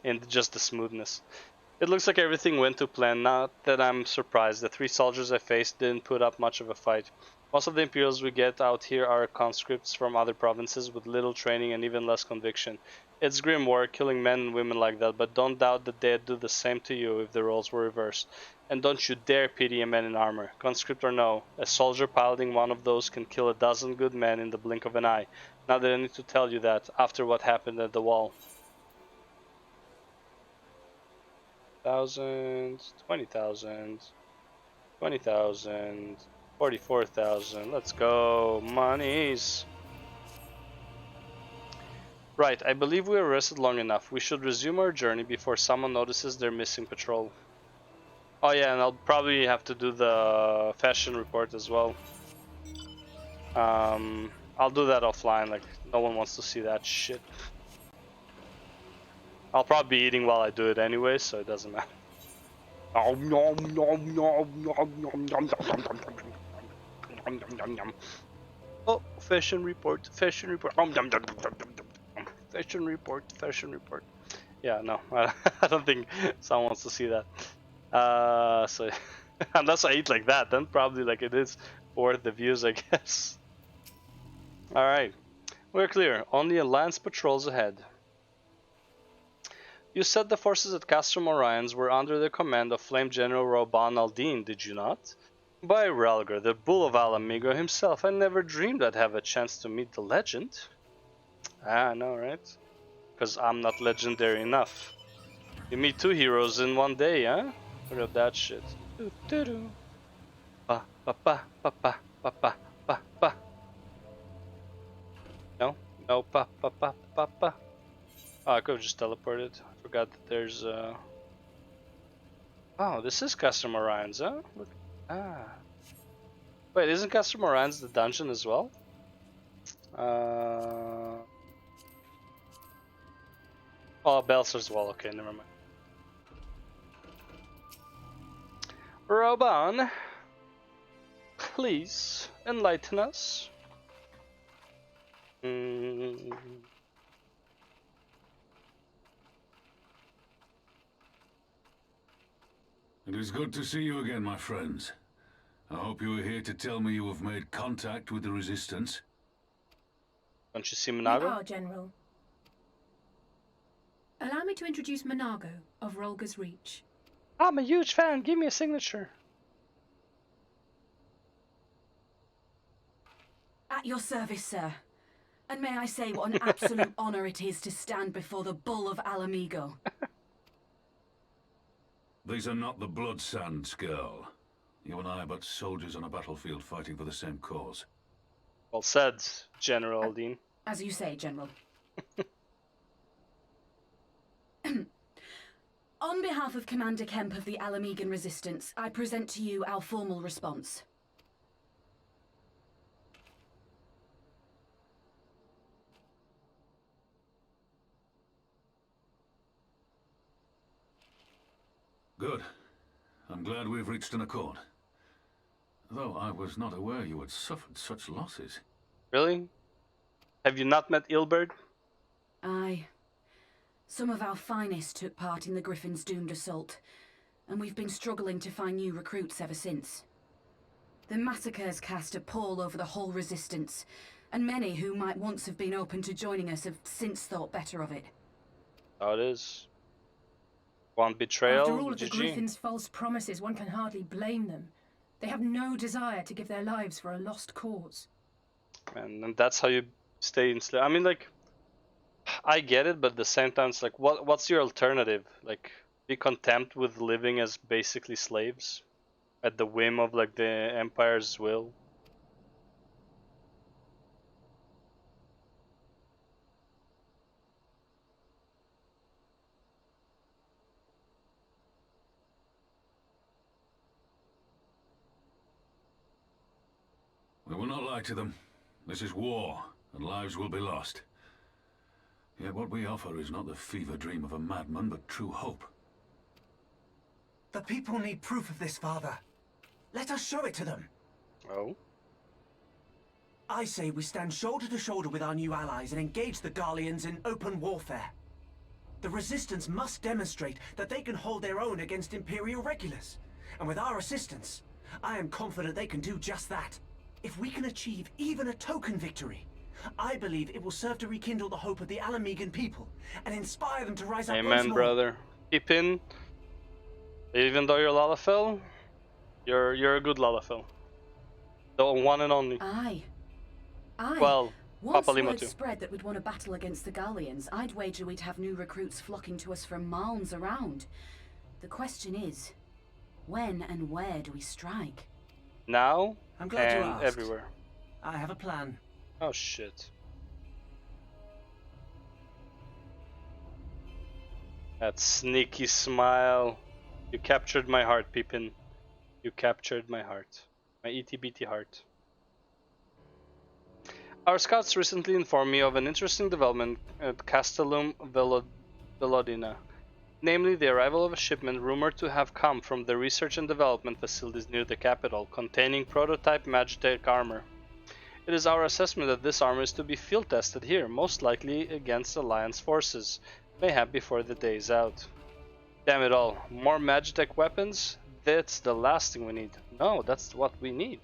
Speaker 1: in just the smoothness. It looks like everything went to plan, not that I'm surprised. The 3 soldiers I faced didn't put up much of a fight. Most of the Imperials we get out here are conscripts from other provinces with little training and even less conviction. It's grim war, killing men and women like that, but don't doubt that they'd do the same to you if the roles were reversed. And don't you dare pity a man in armor. Conscript or no, a soldier piloting one of those can kill a dozen good men in the blink of an eye. Not that I need to tell you that, after what happened at the wall. 1,000, 20,000, 20,000, 44,000. Let's go, monies. Right, I believe we were rested long enough. We should resume our journey before someone notices they're missing patrol. Oh yeah, and I'll probably have to do the fashion report as well. I'll do that offline, like no one wants to see that shit. I'll probably be eating while I do it anyway, so it doesn't matter. Oh, fashion report, fashion report. Fashion report, fashion report. Yeah, no, I don't think someone wants to see that. So unless I eat like that, then probably like it is worth the views, I guess. All right, we're clear. Only Alliance patrols ahead. You said the forces at Castrum Orions were under the command of Flame General Roban Aldine, did you not? By Relgar, the Bull of Alamigo himself, I never dreamed I'd have a chance to meet the legend. Ah, I know, right? Because I'm not legendary enough. You meet 2 heroes in one day, huh? Look at that shit. Ba ba ba ba ba ba ba ba ba. No, no, ba ba ba ba ba. Oh, I could have just teleported. I forgot that there's Oh, this is Custom Orions, huh? Look. Ah. Wait, isn't Custom Orions the dungeon as well? Oh, Belser's Wall. Okay, never mind. Roban, please enlighten us.
Speaker 21: It is good to see you again, my friends. I hope you are here to tell me you have made contact with the Resistance.
Speaker 1: Don't you see
Speaker 5: We
Speaker 1: Monago?
Speaker 5: are, General. Allow me to introduce Monago of Rolga's Reach.
Speaker 1: I'm a huge fan. Give me a signature.
Speaker 9: At your service, sir. And may I say what an absolute honor it is to stand before the Bull of Alamigo.
Speaker 21: These are not the Blood Sands, girl. You and I are but soldiers on a battlefield fighting for the same cause.
Speaker 1: Well said, General Aldine.
Speaker 9: As you say, General. On behalf of Commander Kemp of the Alamigan Resistance, I present to you our formal response.
Speaker 21: Good. I'm glad we've reached an accord. Though I was not aware you had suffered such losses.
Speaker 1: Really? Have you not met Ilberd?
Speaker 9: Aye. Some of our finest took part in the Griffin's doomed assault, and we've been struggling to find new recruits ever since. The massacres cast a pall over the whole Resistance, and many who might once have been open to joining us have since thought better of it.
Speaker 1: How it is. One betrayal,
Speaker 5: After all of the
Speaker 1: GG.
Speaker 5: Griffin's false promises, one can hardly blame them. They have no desire to give their lives for a lost cause.
Speaker 1: And that's how you stay enslaved. I mean, like, I get it, but at the same time, it's like, what's your alternative? Like, be content with living as basically slaves at the whim of like the Empire's will.
Speaker 21: lie to them. This is war, and lives will be lost. Yet what we offer is not the fever dream of a madman, but true hope.
Speaker 23: The people need proof of this, Father. Let us show it to them.
Speaker 1: Oh?
Speaker 23: I say we stand shoulder to shoulder with our new allies and engage the Garleans in open warfare. The Resistance must demonstrate that they can hold their own against Imperial regulars. And with our assistance, I am confident they can do just that. If we can achieve even a token victory, I believe it will serve to rekindle the hope of the Alamegan people and inspire them to rise up once
Speaker 1: Amen,
Speaker 23: more.
Speaker 1: brother. Pippin, even though you're Lalafell, you're a good Lalafell. The one and only.
Speaker 9: Aye. Aye.
Speaker 1: Well,
Speaker 9: Once
Speaker 1: Papa Limo
Speaker 9: word
Speaker 1: too.
Speaker 9: spread that we'd won a battle against the Gallians, I'd wager we'd have new recruits flocking to us from malms around. The question is, when and where do we strike?
Speaker 1: Now
Speaker 23: I'm glad you
Speaker 1: and
Speaker 23: asked.
Speaker 1: everywhere.
Speaker 23: I have a plan.
Speaker 1: Oh shit. That sneaky smile. You captured my heart, Pippin. You captured my heart. My itty bitty heart. Our scouts recently informed me of an interesting development at Castellum Velodina, namely the arrival of a shipment rumored to have come from the research and development facilities near the capital, containing prototype Magitech armor. It is our assessment that this armor is to be field tested here, most likely against Alliance forces, mayhap before the day is out. Damn it all, more Magitech weapons? That's the last thing we need. No, that's what we need.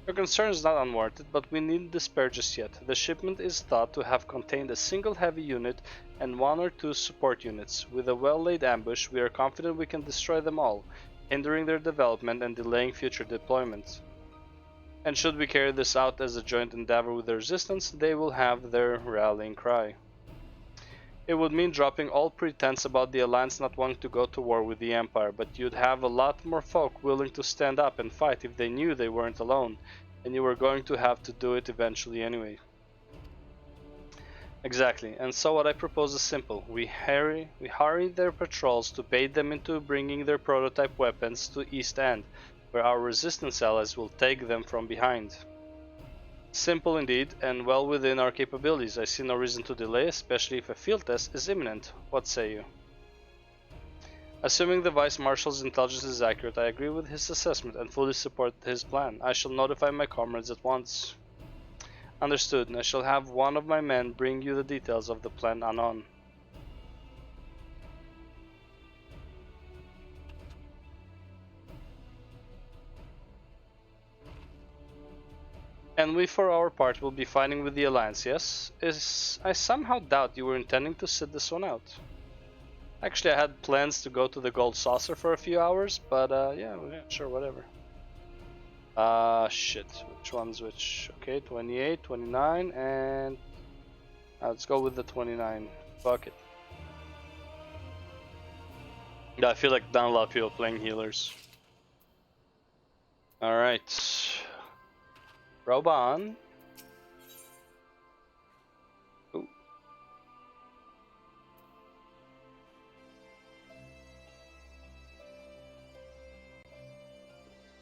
Speaker 1: Your concern is not unwarranted, but we needn't despair just yet. The shipment is thought to have contained a single heavy unit and 1 or 2 support units. With a well-laid ambush, we are confident we can destroy them all, hindering their development and delaying future deployments. And should we carry this out as a joint endeavor with the Resistance, they will have their rallying cry. It would mean dropping all pretense about the Alliance not wanting to go to war with the Empire, but you'd have a lot more folk willing to stand up and fight if they knew they weren't alone, and you were going to have to do it eventually anyway. Exactly, and so what I propose is simple. We hurry their patrols to bait them into bringing their prototype weapons to East End, where our Resistance allies will take them from behind. Simple indeed, and well within our capabilities. I see no reason to delay, especially if a field test is imminent. What say you? Assuming the Vice Marshal's intelligence is accurate, I agree with his assessment and fully support his plan. I shall notify my comrades at once. Understood, and I shall have one of my men bring you the details of the plan anon. And we for our part will be fighting with the Alliance, yes? I somehow doubt you were intending to sit this one out. Actually, I had plans to go to the Gold Saucer for a few hours, but yeah, sure, whatever. Shit, which one's which? Okay, 28, 29, and let's go with the 29. Fuck it. Yeah, I feel like not a lot of people playing healers. Alright. Robe on. Ooh.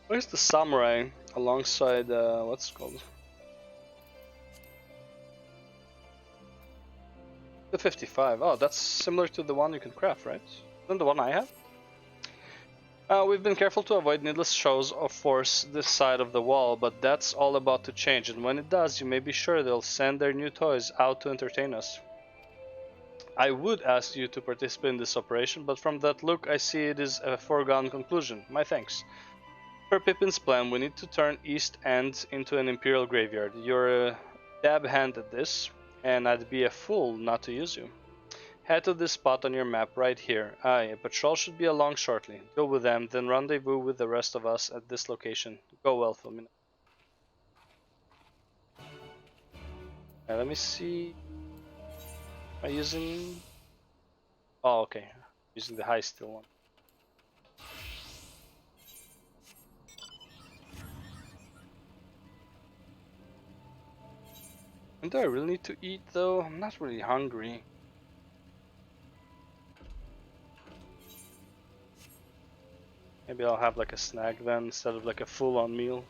Speaker 1: Where's the samurai alongside what's it called? The 55. Oh, that's similar to the one you can craft, right? Isn't the one I have? We've been careful to avoid needless shows of force this side of the wall, but that's all about to change, and when it does, you may be sure they'll send their new toys out to entertain us. I would ask you to participate in this operation, but from that look, I see it is a foregone conclusion. My thanks. Per Pippin's plan, we need to turn East End into an Imperial graveyard. You're a dab hand at this, and I'd be a fool not to use you. Head to this spot on your map right here. Aye, a patrol should be along shortly. Go with them, then rendezvous with the rest of us at this location. Go well, Filmina. Let me see. Am I using... Oh, okay. Using the high steel one. And do I really need to eat though? I'm not really hungry. Maybe I'll have like a snack then instead of like a full-on meal.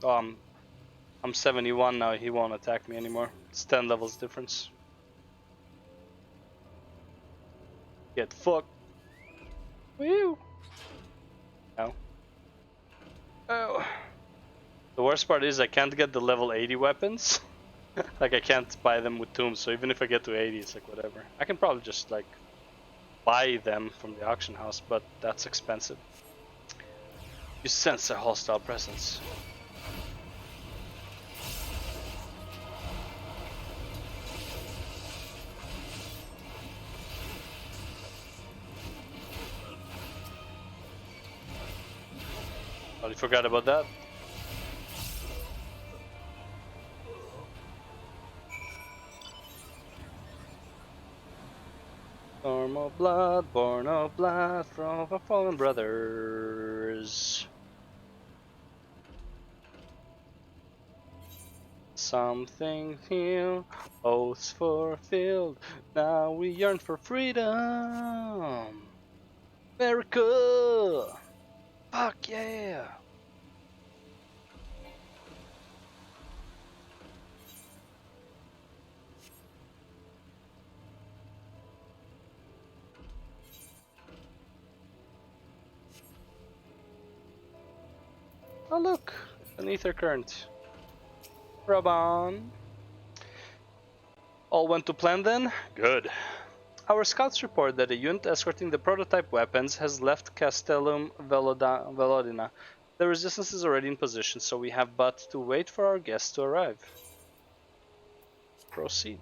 Speaker 1: Oh, I'm 71 now. He won't attack me anymore. It's 10 levels difference. Get fucked. Woo! Ow. Oh. The worst part is I can't get the level 80 weapons. Like I can't buy them with tombs, so even if I get to 80, it's like whatever. I can probably just like buy them from the auction house, but that's expensive. You sense a hostile presence. Totally forgot about that. Storm of blood, born of blood from our fallen brothers. Something new, oaths fulfilled. Now we yearn for freedom. America! Fuck yeah! Oh look, an ether current. Rub on. All went to plan then? Good. Our scouts report that a unit escorting the prototype weapons has left Castellum Velodina. The resistance is already in position, so we have but to wait for our guests to arrive. Proceed.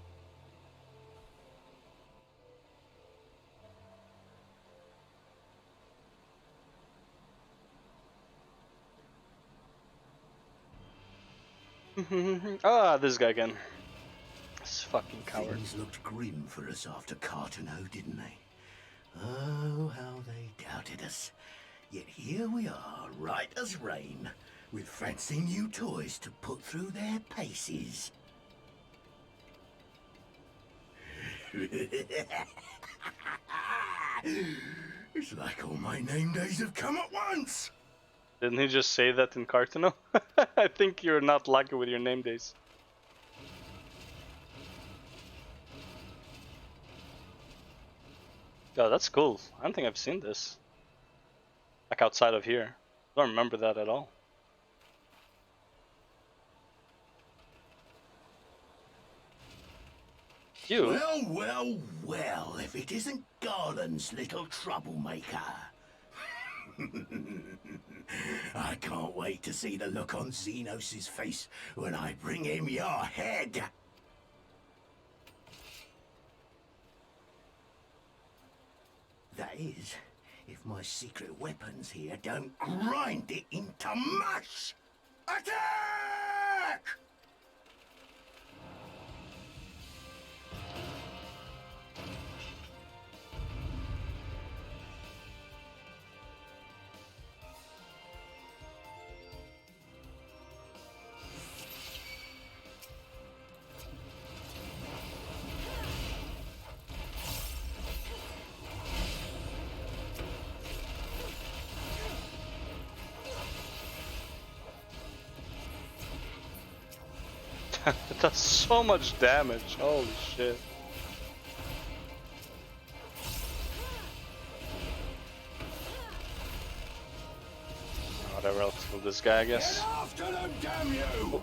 Speaker 1: Ah, this guy again. This fucking coward.
Speaker 4: Things looked grim for us after Cartano, didn't they? Oh, how they doubted us. Yet here we are, right as rain, with fancy new toys to put through their paces. It's like all my name days have come at once.
Speaker 1: Didn't he just say that in Cartano? I think you're not lucky with your name days. Oh, that's cool. I don't think I've seen this. Like outside of here. I don't remember that at all. You?
Speaker 4: Well, well, well, if it isn't Garland's little troublemaker. I can't wait to see the look on Xenos' face when I bring him your head. That is, if my secret weapons here don't grind it into mush. Attack!
Speaker 1: It does so much damage. Holy shit. Whatever else kill this guy, I guess.
Speaker 4: Get after them, damn you!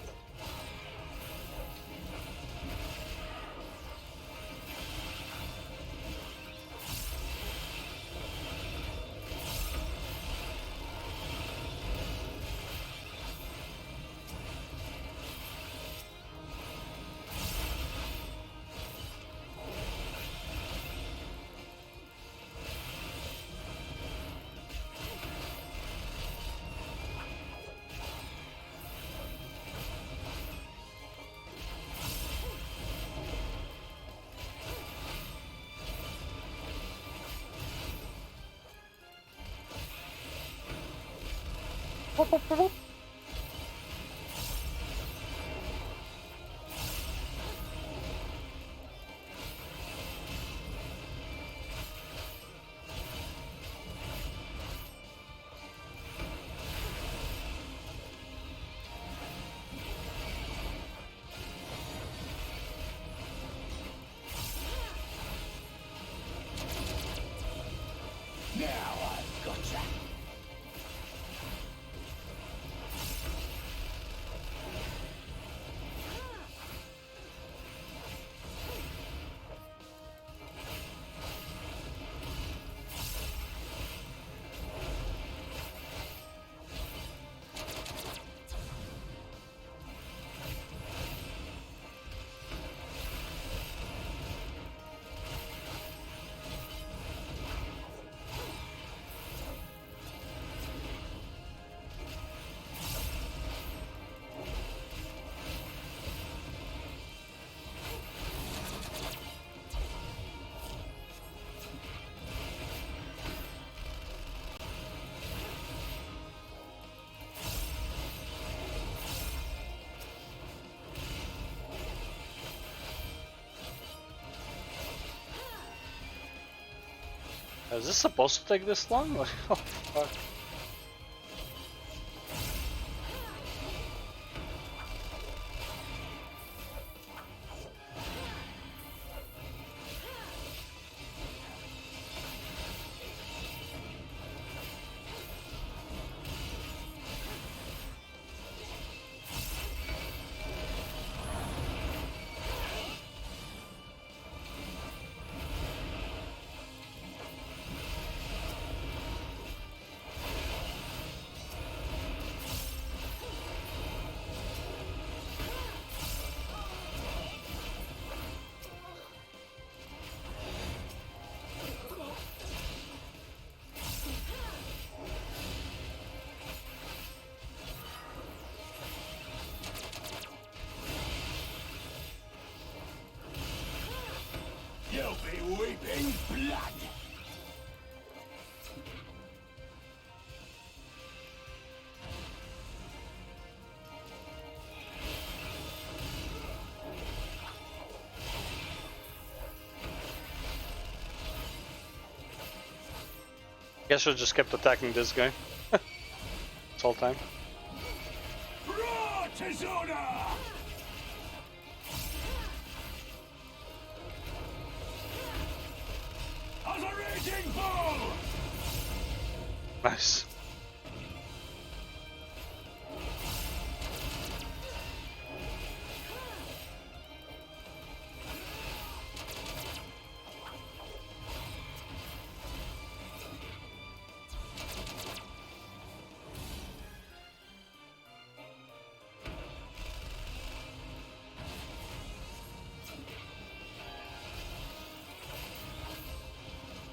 Speaker 4: Now I've gotcha.
Speaker 1: Is this supposed to take this long? Like, oh, fuck.
Speaker 4: You'll be weeping blood.
Speaker 1: Guess I just kept attacking this guy. This whole time.
Speaker 4: Raw disorder! As a raging bull!
Speaker 1: Nice.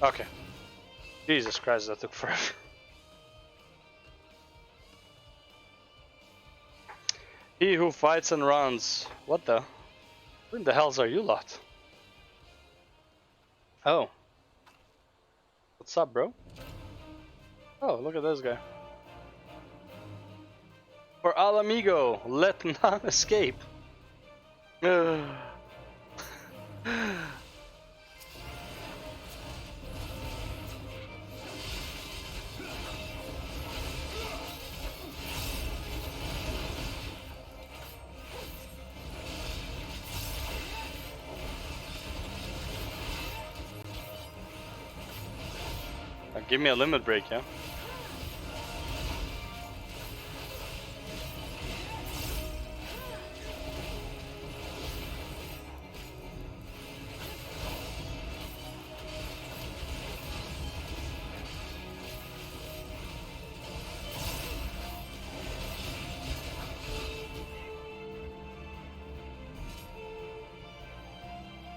Speaker 1: Okay. Jesus Christ, that took forever. He who fights and runs. What the? Who in the hells are you lot? Oh. What's up, bro? Oh, look at this guy. For Al Amigo, let none escape. Give me a limit break, yeah?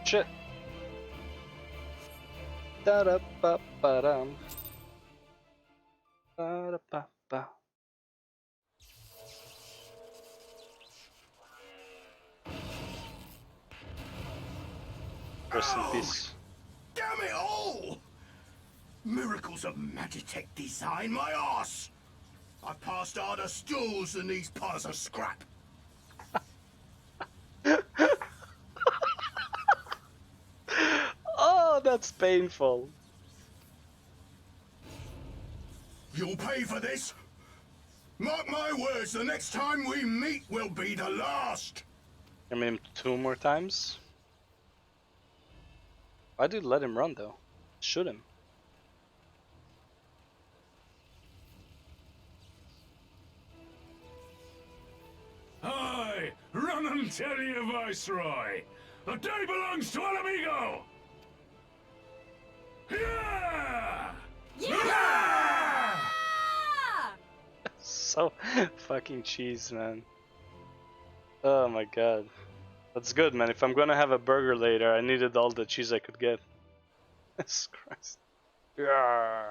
Speaker 1: Shit. Da-da-ba-ba-dum. Ba-da-ba-ba. Rest in peace.
Speaker 4: Damn it all! Miracles of Magitech design, my arse! I passed harder stools than these piles of scrap.
Speaker 1: Oh, that's painful.
Speaker 4: You'll pay for this. Mark my words, the next time we meet will be the last.
Speaker 1: I mean, 2 more times? Why did you let him run though? Shoot him.
Speaker 21: will tell you, Viceroy. The day belongs to El Amigo! Yeah!
Speaker 1: Yeah! So fucking cheese, man. Oh my god. That's good, man. If I'm gonna have a burger later, I needed all the cheese I could get. Jesus Christ. Yeah.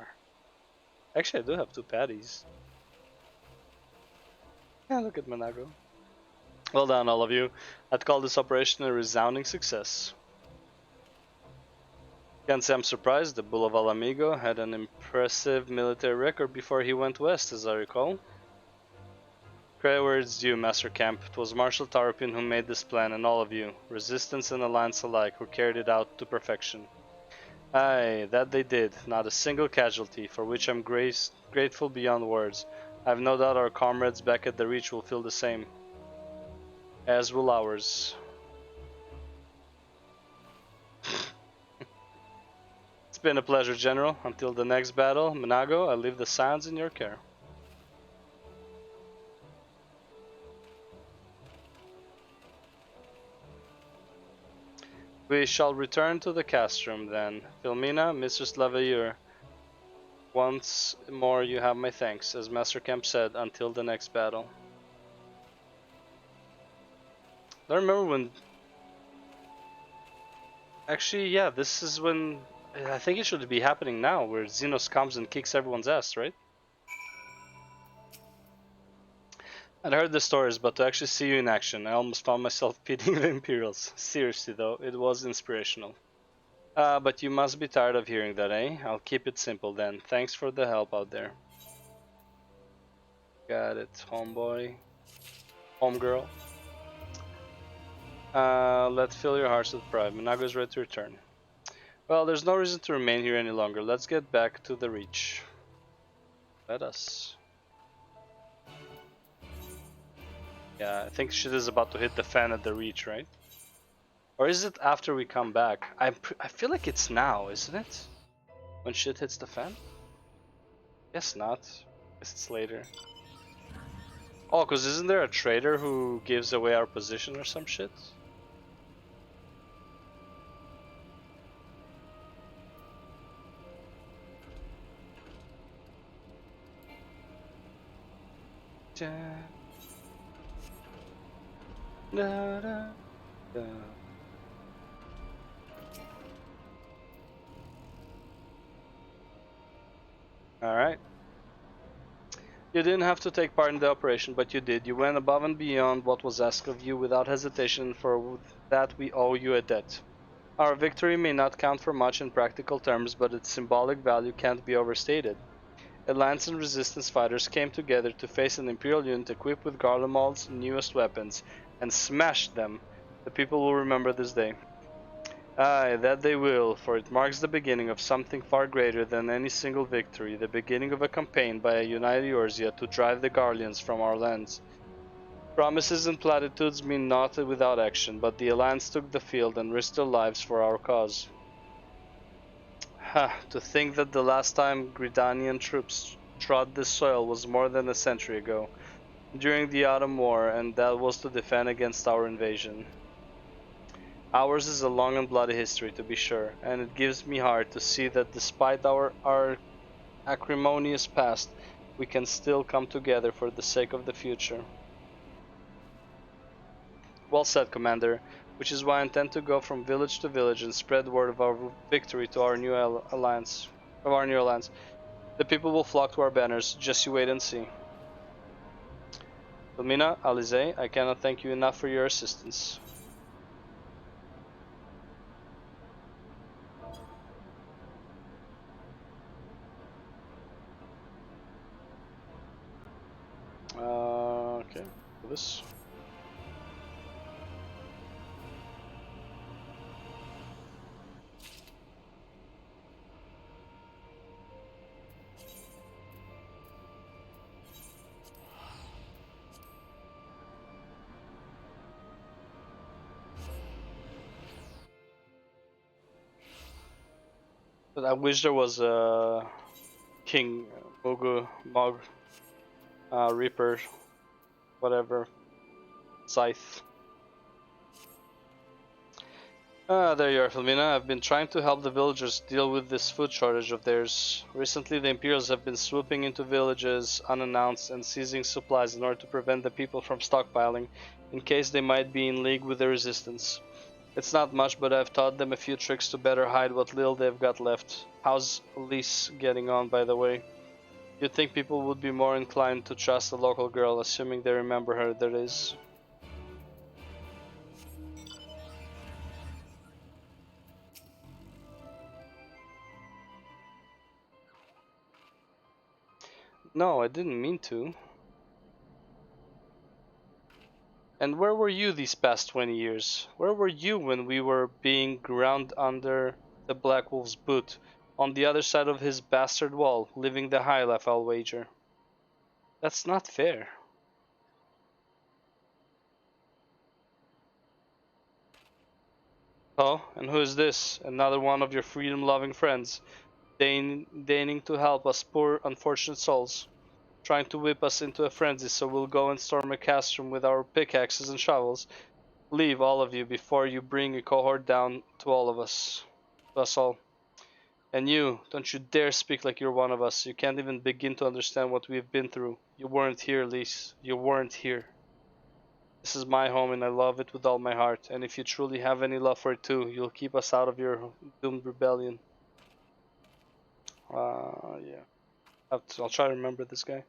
Speaker 1: Actually, I do have 2 patties. Yeah, look at Manago. Well done, all of you. I'd call this operation a resounding success. Can't say I'm surprised. The Bull of Alamigo had an impressive military record before he went west, as I recall. Credit where it's due, Master Camp. It was Marshal Tarpin who made this plan, and all of you, Resistance and Alliance alike, who carried it out to perfection. Aye, that they did. Not a single casualty, for which I'm grateful beyond words. I have no doubt our comrades back at the Reach will feel the same. As will ours. It's been a pleasure, General. Until the next battle, Manago, I leave the Sands in your care. We shall return to the cast room then. Philomena, Mistress Lavallure, once more you have my thanks. As Master Camp said, until the next battle. I remember when... Actually, yeah, this is when... I think it should be happening now, where Xenos comes and kicks everyone's ass, right? I'd heard the stories, but to actually see you in action, I almost found myself pitying the Imperials. Seriously though, it was inspirational. But you must be tired of hearing that, eh? I'll keep it simple then. Thanks for the help out there. Got it, homeboy. Homegirl. Let's fill your hearts with pride. Manago's ready to return. Well, there's no reason to remain here any longer. Let's get back to the Reach. Let us. Yeah, I think shit is about to hit the fan at the Reach, right? Or is it after we come back? I feel like it's now, isn't it? When shit hits the fan? Guess not. Guess it's later. Oh, cause isn't there a trader who gives away our position or some shit? Da, da, da, da. Alright. You didn't have to take part in the operation, but you did. You went above and beyond what was asked of you without hesitation, for that we owe you a debt. Our victory may not count for much in practical terms, but its symbolic value can't be overstated. Alliance and Resistance fighters came together to face an Imperial unit equipped with Garlemald's newest weapons, and smashed them. The people will remember this day. Aye, that they will, for it marks the beginning of something far greater than any single victory, the beginning of a campaign by a united Eorzea to drive the Garleans from our lands. Promises and platitudes mean naught without action, but the Alliance took the field and risked their lives for our cause. Ha, to think that the last time Gridanian troops trod this soil was more than a century ago, during the Autumn War, and that was to defend against our invasion. Ours is a long and bloody history, to be sure, and it gives me heart to see that despite our acrimonious past, we can still come together for the sake of the future. Well said, Commander, which is why I intend to go from village to village and spread word of our victory to our new alliance. The people will flock to our banners, just you wait and see. Filomena, Alize, I cannot thank you enough for your assistance. Okay, for this. But I wish there was a King Mogu Mog Reaper, whatever, Scythe. Ah, there you are, Filmina. I've been trying to help the villagers deal with this food shortage of theirs. Recently, the Imperials have been swooping into villages unannounced and seizing supplies in order to prevent the people from stockpiling, in case they might be in league with the resistance. It's not much, but I've taught them a few tricks to better hide what little they've got left. How's Lise getting on, by the way? You'd think people would be more inclined to trust a local girl, assuming they remember her, that is. No, I didn't mean to. And where were you these past 20 years? Where were you when we were being ground under the Black Wolf's boot, on the other side of his bastard wall, living the high life, I'll wager? That's not fair. Oh, and who is this? Another one of your freedom-loving friends, deigning to help us poor unfortunate souls, trying to whip us into a frenzy so we'll go and storm a castrum with our pickaxes and shovels. Leave, all of you, before you bring a cohort down to all of us. To us all. And you, don't you dare speak like you're one of us. You can't even begin to understand what we've been through. You weren't here, Lise. You weren't here. This is my home and I love it with all my heart. And if you truly have any love for it too, you'll keep us out of your doomed rebellion. Yeah. I'll try to remember this guy.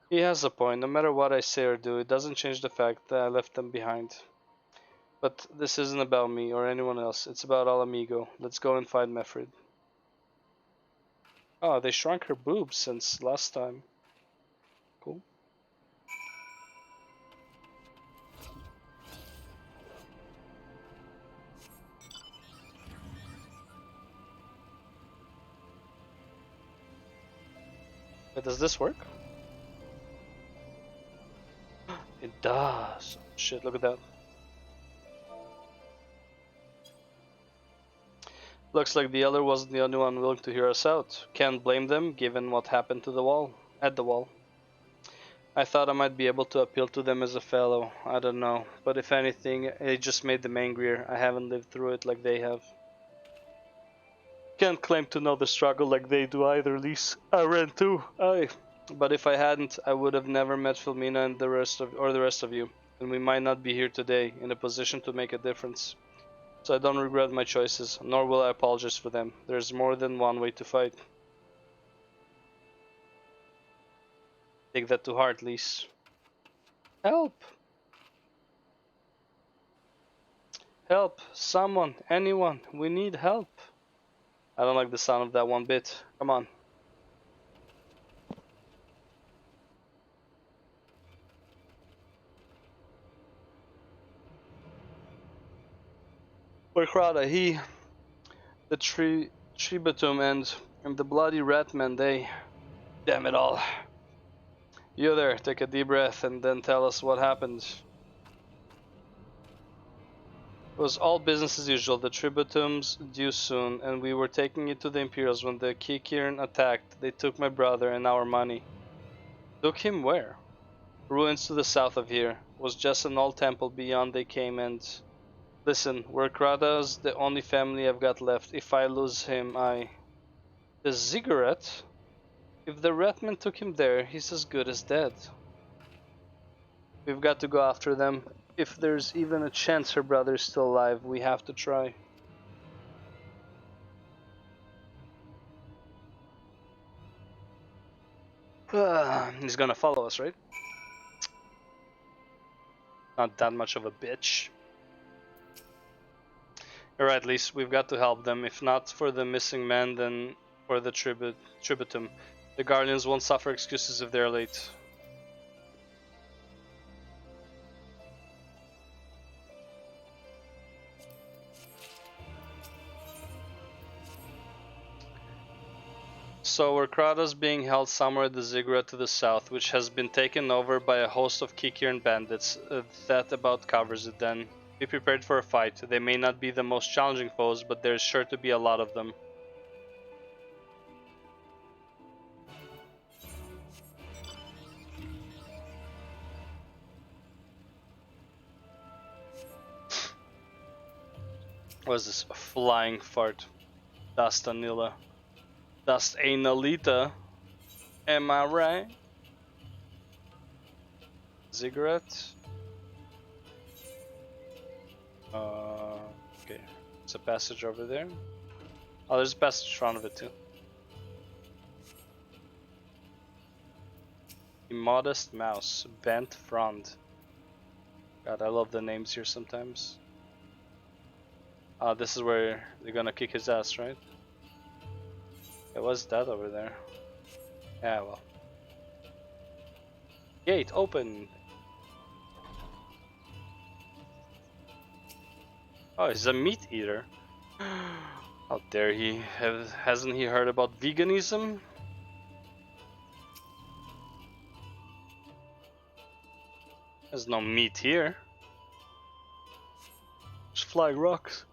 Speaker 1: He has a point. No matter what I say or do, it doesn't change the fact that I left them behind. But this isn't about me or anyone else. It's about Al Amigo. Let's go and find Mefrid. Oh, they shrunk her boobs since last time. Cool. Wait, does this work? It does. Shit, look at that. Looks like the Elder wasn't the only one willing to hear us out. Can't blame them, given what happened to the wall. At the wall. I thought I might be able to appeal to them as a fellow. I don't know. But if anything, it just made them angrier. I haven't lived through it like they have. Can't claim to know the struggle like they do either, Lise. I ran too. But if I hadn't, I would have never met Filmina and the rest of you, and we might not be here today in a position to make a difference. So I don't regret my choices, nor will I apologize for them. There's more than one way to fight. Take that to heart, Lise. Help! Help! Someone! Anyone! We need help! I don't like the sound of that one bit. Come on. Berkrada, he, the Tributum and the bloody Ratman, they... Damn it all. You there, take a deep breath and then tell us what happened. It was all business as usual. The Tributums due soon, and we were taking it to the Imperials when the Kikirin attacked. They took my brother and our money. Took him where? Ruins to the south of here. Was just an old temple beyond they came and... Listen, Werkrada's the only family I've got left. If I lose him, I... The Ziggurat? If the Ratman took him there, he's as good as dead. We've got to go after them. If there's even a chance her brother is still alive, we have to try. He's gonna follow us, right? Not that much of a bitch. Alright, at least we've got to help them. If not for the missing man, then for the Tributum. The Guardians won't suffer excuses if they're late. So Werkrada's being held somewhere at the Ziggurat to the south, which has been taken over by a host of Kikiran bandits. That about covers it then. Be prepared for a fight. They may not be the most challenging foes, but there's sure to be a lot of them. What is this? A flying fart. Dust Anila. Dust Analita. Am I right? Ziggurat. Okay. There's a passage over there. Oh, there's a passage in front of it too. Immodest mouse. Bent frond. God, I love the names here sometimes. This is where they're gonna kick his ass, right? It was that over there. Yeah, well. Gate open. Oh, he's a meat eater. How dare he? Hasn't he heard about veganism? There's no meat here. Just flying rocks.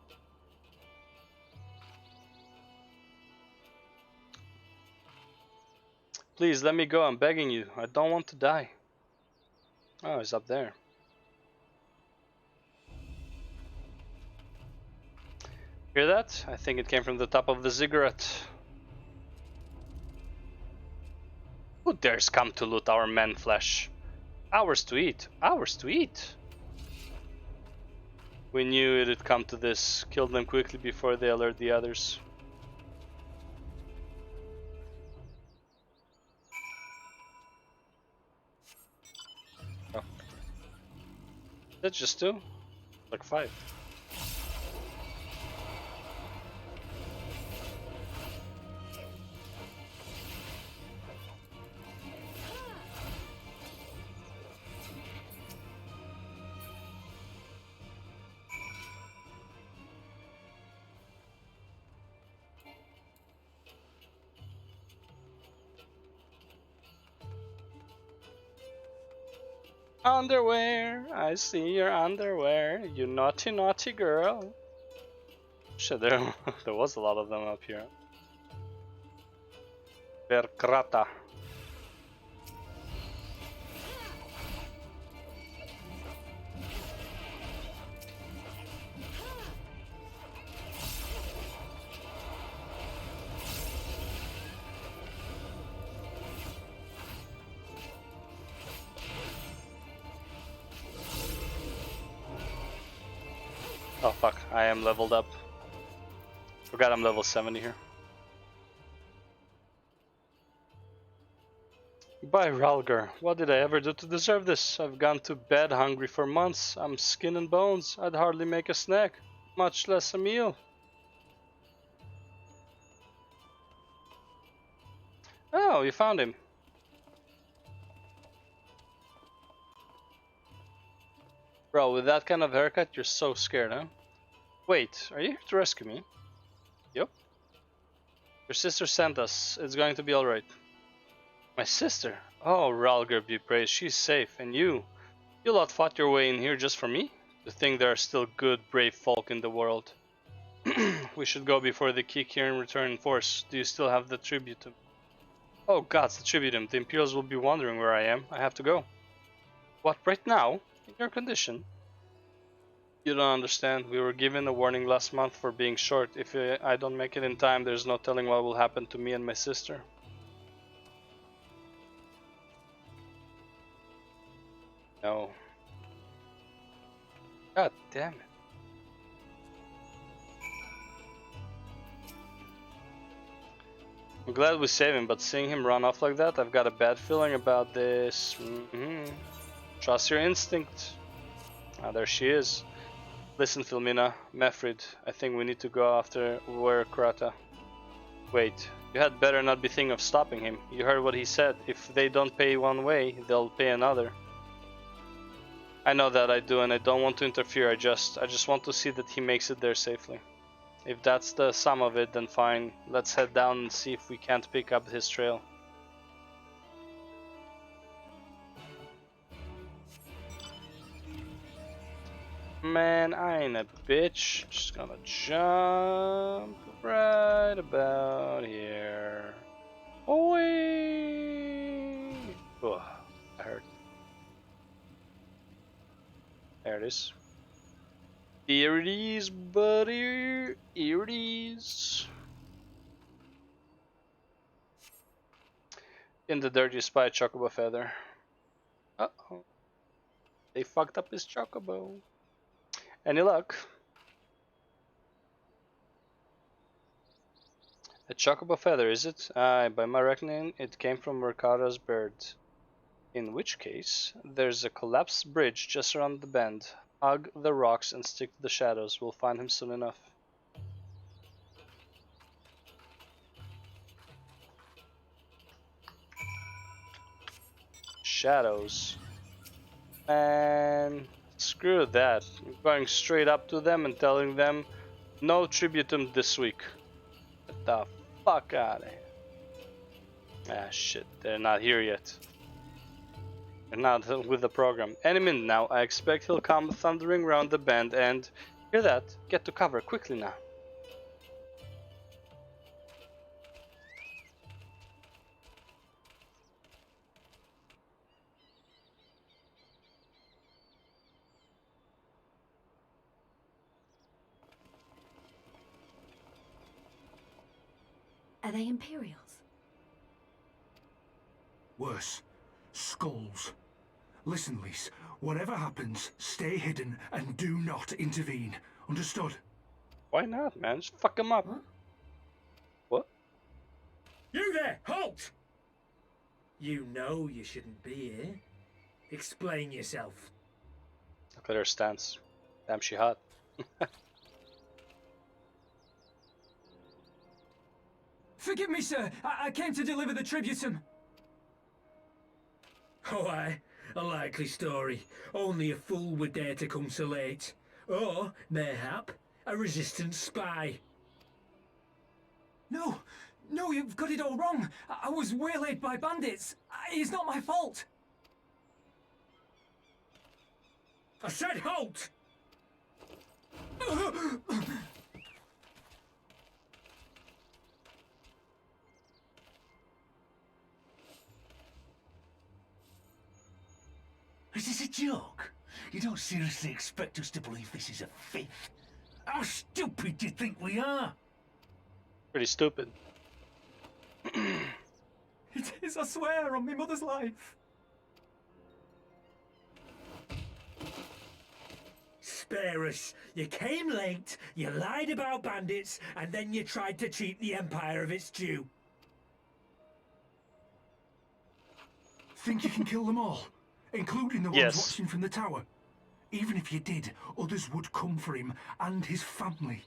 Speaker 1: Please let me go, I'm begging you. I don't want to die. Oh, he's up there. Hear that? I think it came from the top of the ziggurat. Who dares come to loot our men flesh? Ours to eat. Ours to eat. We knew it'd come to this. Kill them quickly before they alert the others. Oh. That's just 2? Like 5. Underwear, I see your underwear, you naughty naughty girl. Shit, there was a lot of them up here. Verkrata. Oh fuck, I am leveled up. Forgot I'm level 70 here. By Ralgar, what did I ever do to deserve this? I've gone to bed hungry for months. I'm skin and bones. I'd hardly make a snack, much less a meal. Oh, you found him. Bro, with that kind of haircut, you're so scared, huh? Wait, are you here to rescue me? Yep. Your sister sent us. It's going to be alright. My sister? Oh, Ralgar be praised. She's safe. And you? You lot fought your way in here just for me? To think there are still good, brave folk in the world. We should go before they kick here and return in force. Do you still have the tribute? Oh gods, the tribute. The Imperials will be wondering where I am. I have to go. What, right now? In your condition? You don't understand. We were given a warning last month for being short. If I don't make it in time, there's no telling what will happen to me and my sister. No. God damn it. I'm glad we saved him, but seeing him run off like that, I've got a bad feeling about this. Trust your instinct. Ah, there she is. Listen, Filmina, Mefrid, I think we need to go after Werkrata. Wait, you had better not be thinking of stopping him. You heard what he said. If they don't pay one way, they'll pay another. I know that I do, and I don't want to interfere. I just want to see that he makes it there safely. If that's the sum of it, then fine. Let's head down and see if we can't pick up his trail. Man, I ain't a bitch. Just gonna jump right about here. Away! Oh, I heard. There it is. Here it is, buddy. Here it is. In the dirt, you spy a chocobo feather. Uh-oh. They fucked up his chocobo. Any luck? A chocobo feather, is it? Aye, by my reckoning, it came from Mercado's bird. In which case, there's a collapsed bridge just around the bend. Hug the rocks and stick to the shadows. We'll find him soon enough. Shadows. And screw that. I'm going straight up to them and telling them no tributum this week. Get the fuck out of here. Ah shit, they're not here yet. They're not with the program. Any minute now, I expect he'll come thundering round the bend and... Hear that? Get to cover quickly now.
Speaker 8: Are they Imperials?
Speaker 23: Worse. Skulls. Listen, Lise. Whatever happens, stay hidden and do not intervene. Understood?
Speaker 1: Why not, man? Just fuck him up. What?
Speaker 23: You there! Halt! You know you shouldn't be here. Explain yourself.
Speaker 1: Look at her stance. Damn, she hot.
Speaker 23: Forgive me, sir. I came to deliver the tributum. Oh, aye. A likely story. Only a fool would dare to come so late. Or, mayhap, a resistance spy. No, you've got it all wrong. I was waylaid by bandits. It's not my fault. I said halt!
Speaker 4: Is this a joke? You don't seriously expect us to believe this is a fifth? How stupid do you think we are?
Speaker 1: Pretty stupid.
Speaker 23: It is, I swear, on my mother's life. Spare us. You came late, you lied about bandits, and then you tried to cheat the Empire of its due. Think you can kill them all? Including the ones watching from the tower? Even if you did, others would come for him and his family.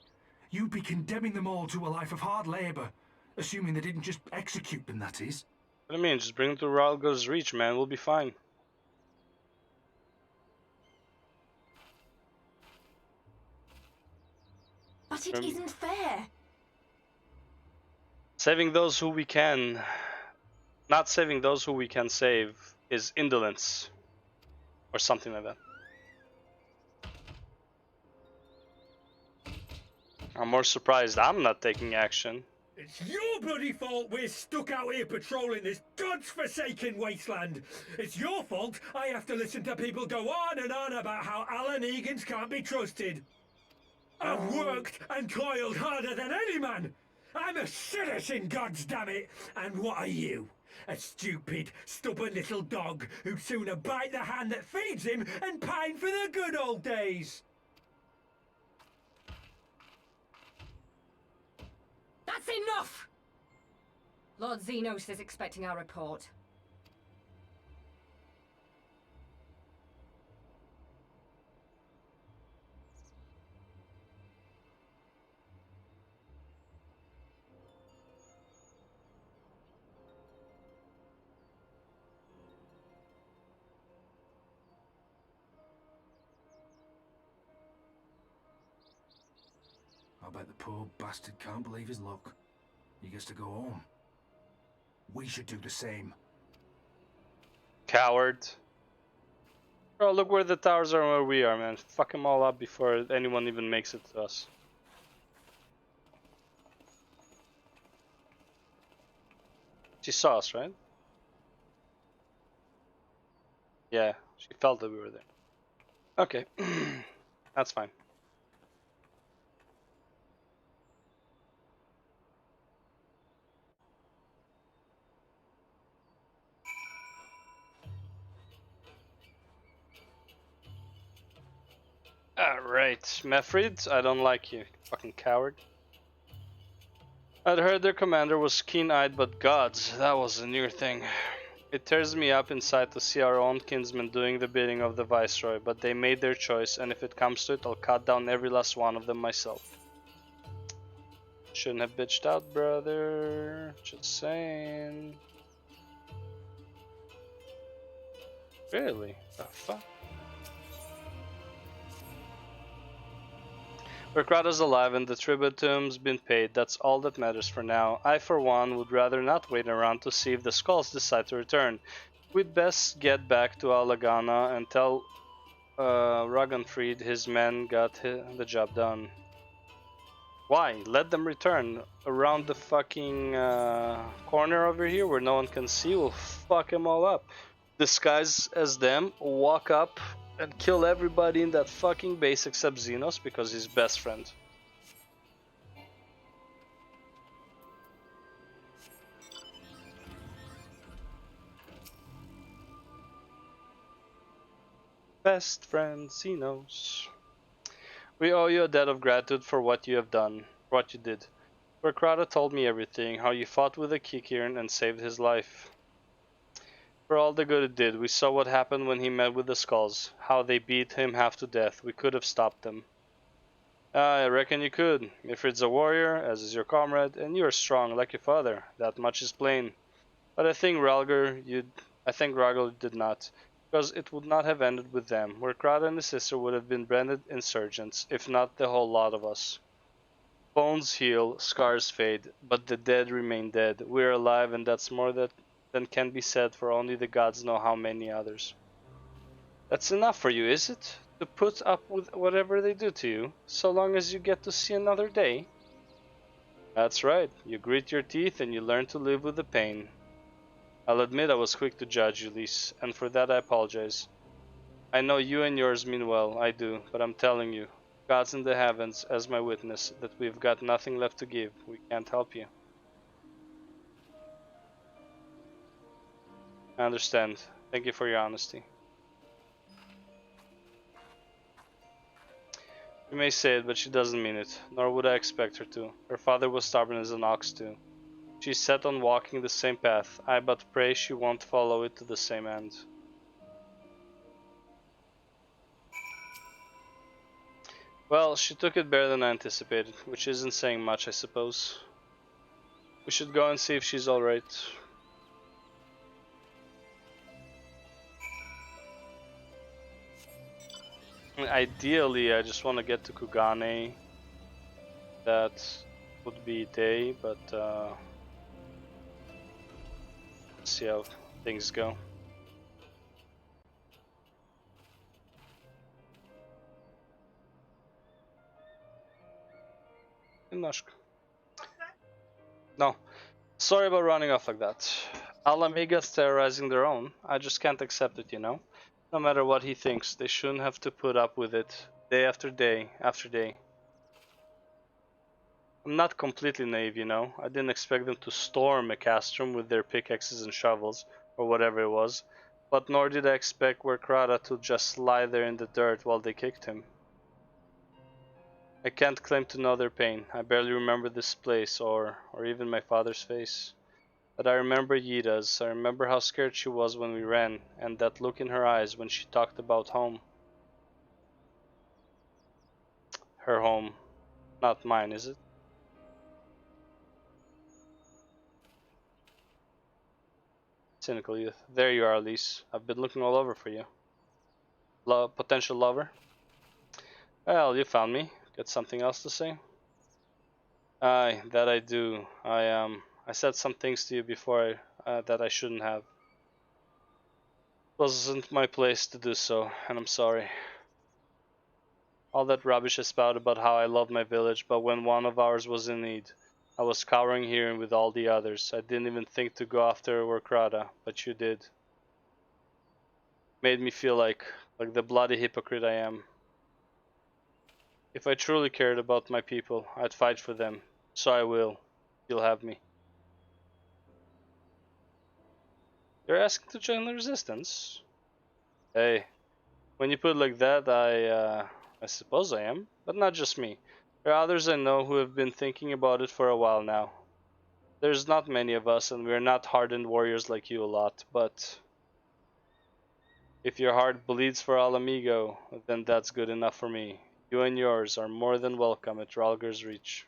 Speaker 23: You'd be condemning them all to a life of hard labour. Assuming they didn't just execute them, that is.
Speaker 1: What do you mean? Just bring them to Ralgo's Reach, man. We'll be fine.
Speaker 8: But it isn't fair.
Speaker 1: Saving those who we can... Not saving those who we can save is indolence. Or something like that. I'm more surprised I'm not taking action.
Speaker 23: It's your bloody fault we're stuck out here patrolling this god's-forsaken wasteland. It's your fault I have to listen to people go on and on about how Alan Egan's can't be trusted. I've worked and toiled harder than any man. I'm a citizen, goddammit. And what are you? A stupid, stubborn little dog who'd sooner bite the hand that feeds him and pine for the good old days.
Speaker 9: That's enough! Lord Xenos is expecting our report.
Speaker 23: I bet the poor bastard can't believe his luck. He gets to go home. We should do the same.
Speaker 1: Coward. Bro, look where the towers are and where we are, man. Fuck them all up before anyone even makes it to us. She saw us, right? Yeah, she felt that we were there. Okay, that's fine. Alright, Mefrid, I don't like you, fucking coward. I'd heard their commander was keen-eyed, but gods, that was a new thing. It tears me up inside to see our own kinsmen doing the bidding of the Viceroy, but they made their choice, and if it comes to it, I'll cut down every last one of them myself. Shouldn't have bitched out, brother. Just saying. Really? The fuck? Berkrada's alive and the tribute to him's been paid. That's all that matters for now. I, for one, would rather not wait around to see if the Skulls decide to return. We'd best get back to Alagana and tell Ragnfried his men got the job done. Why? Let them return. Around the fucking corner over here where no one can see, we'll fuck them all up. Disguise as them, walk up and kill everybody in that fucking base except Xenos because he's best friend. Best friend Xenos. We owe you a debt of gratitude for what you have done, what you did. Berkrada told me everything, how you fought with the Kikirin and saved his life. For all the good it did, we saw what happened when he met with the Skulls, how they beat him half to death. We could have stopped them. I reckon you could. Mifrid's a warrior, as is your comrade, and you are strong, like your father. That much is plain. But I think Ralgar did not, because it would not have ended with them. Berkrada and his sister would have been branded insurgents, if not the whole lot of us. Bones heal, scars fade, but the dead remain dead. We are alive, and that's more than can be said, for only the gods know how many others. That's enough for you, is it? To put up with whatever they do to you, so long as you get to see another day? That's right, you grit your teeth and you learn to live with the pain. I'll admit I was quick to judge you, Lise, and for that I apologize. I know you and yours mean well, I do, but I'm telling you, God's in the heavens as my witness, that we've got nothing left to give. We can't help you. I understand. Thank you for your honesty. You may say it, but she doesn't mean it, nor would I expect her to. Her father was stubborn as an ox too. She's set on walking the same path. I but pray she won't follow it to the same end. Well, she took it better than I anticipated, which isn't saying much, I suppose. We should go and see if she's alright. Ideally, I just want to get to Kugane. That would be day, but see how things go. No, sorry about running off like that. Alamiga's terrorizing their own. I just can't accept it, you know. No matter what he thinks, they shouldn't have to put up with it, day after day after day. I'm not completely naive, you know. I didn't expect them to storm a castrum with their pickaxes and shovels, or whatever it was, but nor did I expect Werkrada to just lie there in the dirt while they kicked him. I can't claim to know their pain. I barely remember this place, or even my father's face. But I remember Yida's. I remember how scared she was when we ran, and that look in her eyes when she talked about home. Her home. Not mine, is it? Cynical youth. There you are, Elise. I've been looking all over for you. Potential lover? Well, you found me. Got something else to say? Aye, that I do. I said some things to you before that I shouldn't have. It wasn't my place to do so, and I'm sorry. All that rubbish I spout about how I love my village, but when one of ours was in need, I was cowering here with all the others. I didn't even think to go after Werkrada, but you did. Made me feel like the bloody hypocrite I am. If I truly cared about my people, I'd fight for them. So I will. You'll have me. You're asking to join the resistance? Hey, when you put it like that, I suppose I am, but not just me. There are others I know who have been thinking about it for a while now. There's not many of us, and we're not hardened warriors like you a lot, but if your heart bleeds for Alamigo, then that's good enough for me. You and yours are more than welcome at Ralger's Reach.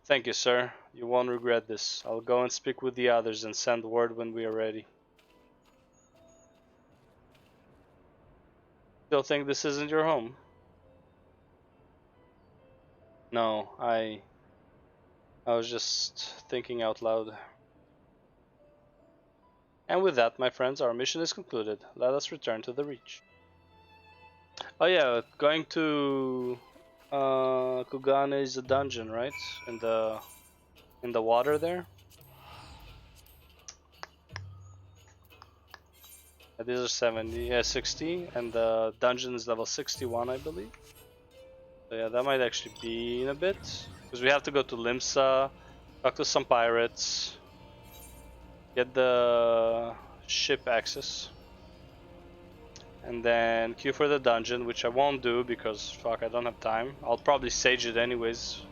Speaker 1: Thank you, sir. You won't regret this. I'll go and speak with the others and send word when we are ready. Still think this isn't your home? No, I was just thinking out loud. And with that, my friends, our mission is concluded. Let us return to the Reach. Oh yeah, going to Kugane is a dungeon, right? In the water there. These are 70, yeah, 60, and the dungeon is level 61, I believe. So yeah, that might actually be in a bit, because we have to go to Limsa, talk to some pirates, get the ship access, and then queue for the dungeon, which I won't do because fuck, I don't have time. I'll probably sage it anyways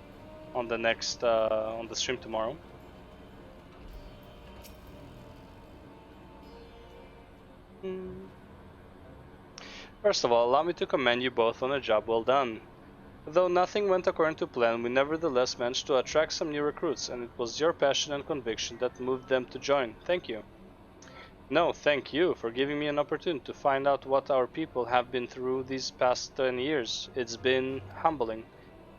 Speaker 1: on the next on the stream tomorrow. First of all, allow me to commend you both on a job well done. Though nothing went according to plan, we nevertheless managed to attract some new recruits, and it was your passion and conviction that moved them to join. Thank you. No, thank you for giving me an opportunity to find out what our people have been through these past 10 years. It's been humbling.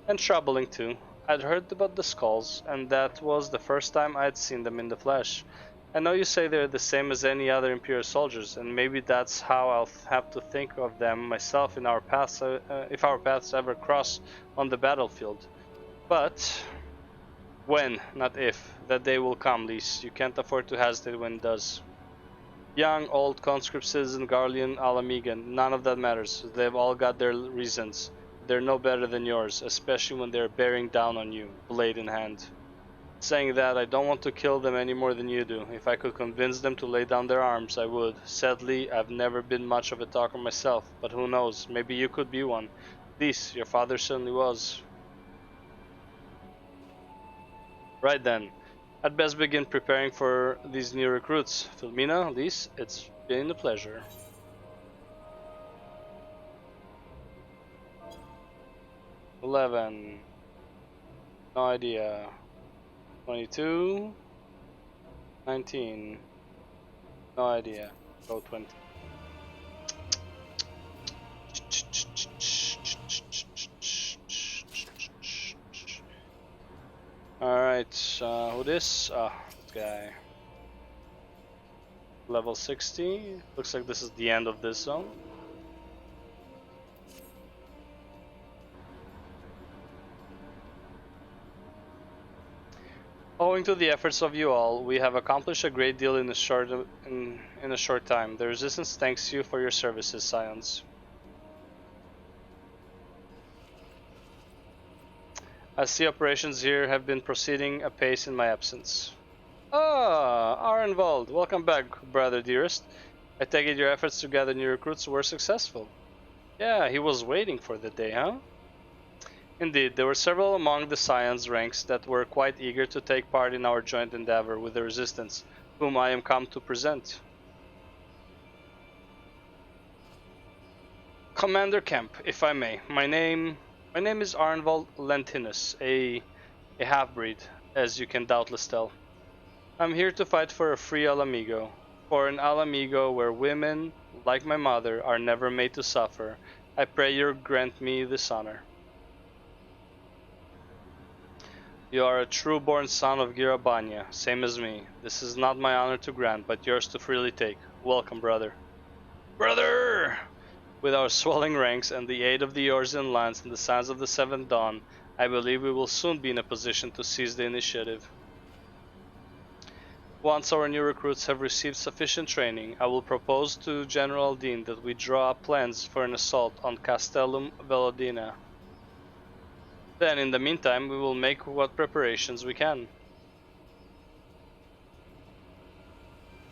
Speaker 1: And troubling too. I'd heard about the skulls, and that was the first time I'd seen them in the flesh. I know you say they're the same as any other Imperial soldiers, and maybe that's how I'll have to think of them myself in our paths, if our paths ever cross on the battlefield. But when, not if, that day will come, Lise. You can't afford to hesitate when it does. Young, old, conscript, citizen, Garlean, Alamigan, none of that matters. They've all got their reasons. They're no better than yours, especially when they're bearing down on you, blade in hand. Saying that, I don't want to kill them any more than you do. If I could convince them to lay down their arms, I would. Sadly, I've never been much of a talker myself, but who knows, maybe you could be one. This, your father certainly was. Right then, I'd best begin preparing for these new recruits. Filmina, Lise, it's been a pleasure. $11. No idea. 22. 19. No idea. Go 20. Alright, who this? Ah, this guy. Level 60. Looks like this is the end of this zone. Owing to the efforts of you all, we have accomplished a great deal in a short time. The Resistance thanks you for your services, Scions. I see operations here have been proceeding apace in my absence. Ah, Arenvald, welcome back, brother dearest. I take it your efforts to gather new recruits were successful. Yeah, he was waiting for the day, huh? Indeed, there were several among the Scions ranks that were quite eager to take part in our joint endeavor with the Resistance, whom I am come to present. Commander Kemp, if I may, my name is Arnvald Lentinus, a half-breed, as you can doubtless tell. I'm here to fight for a free Alamigo, for an Alamigo where women, like my mother, are never made to suffer. I pray you grant me this honor. You are a true-born son of Girabanya, same as me. This is not my honor to grant, but yours to freely take. Welcome, brother. Brother! With our swelling ranks and the aid of the Eorzean lands and the sands of the Seventh Dawn, I believe we will soon be in a position to seize the initiative. Once our new recruits have received sufficient training, I will propose to General Dean that we draw up plans for an assault on Castellum Velodina. Then, in the meantime, we will make what preparations we can.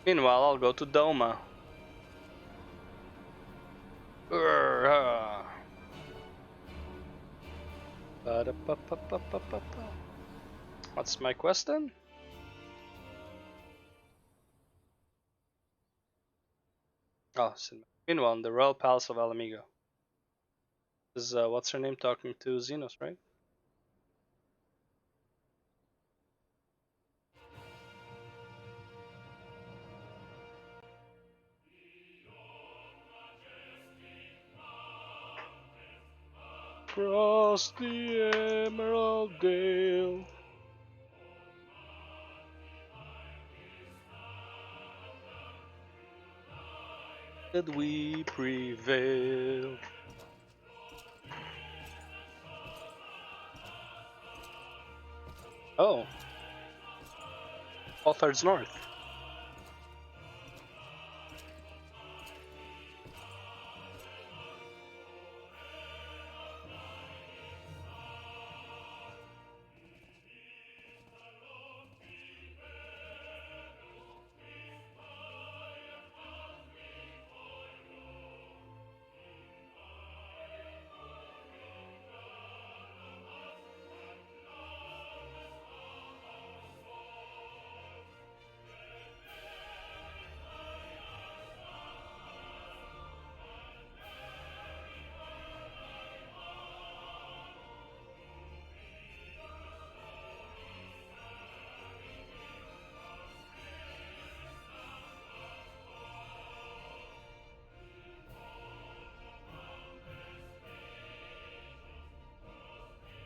Speaker 1: Meanwhile, I'll go to Doma. What's my quest then? Oh, meanwhile, in the Royal Palace of Alamigo. This is, what's her name talking to Xenos, right? Across the Emerald Dale. Did we prevail? Oh. All thirds north.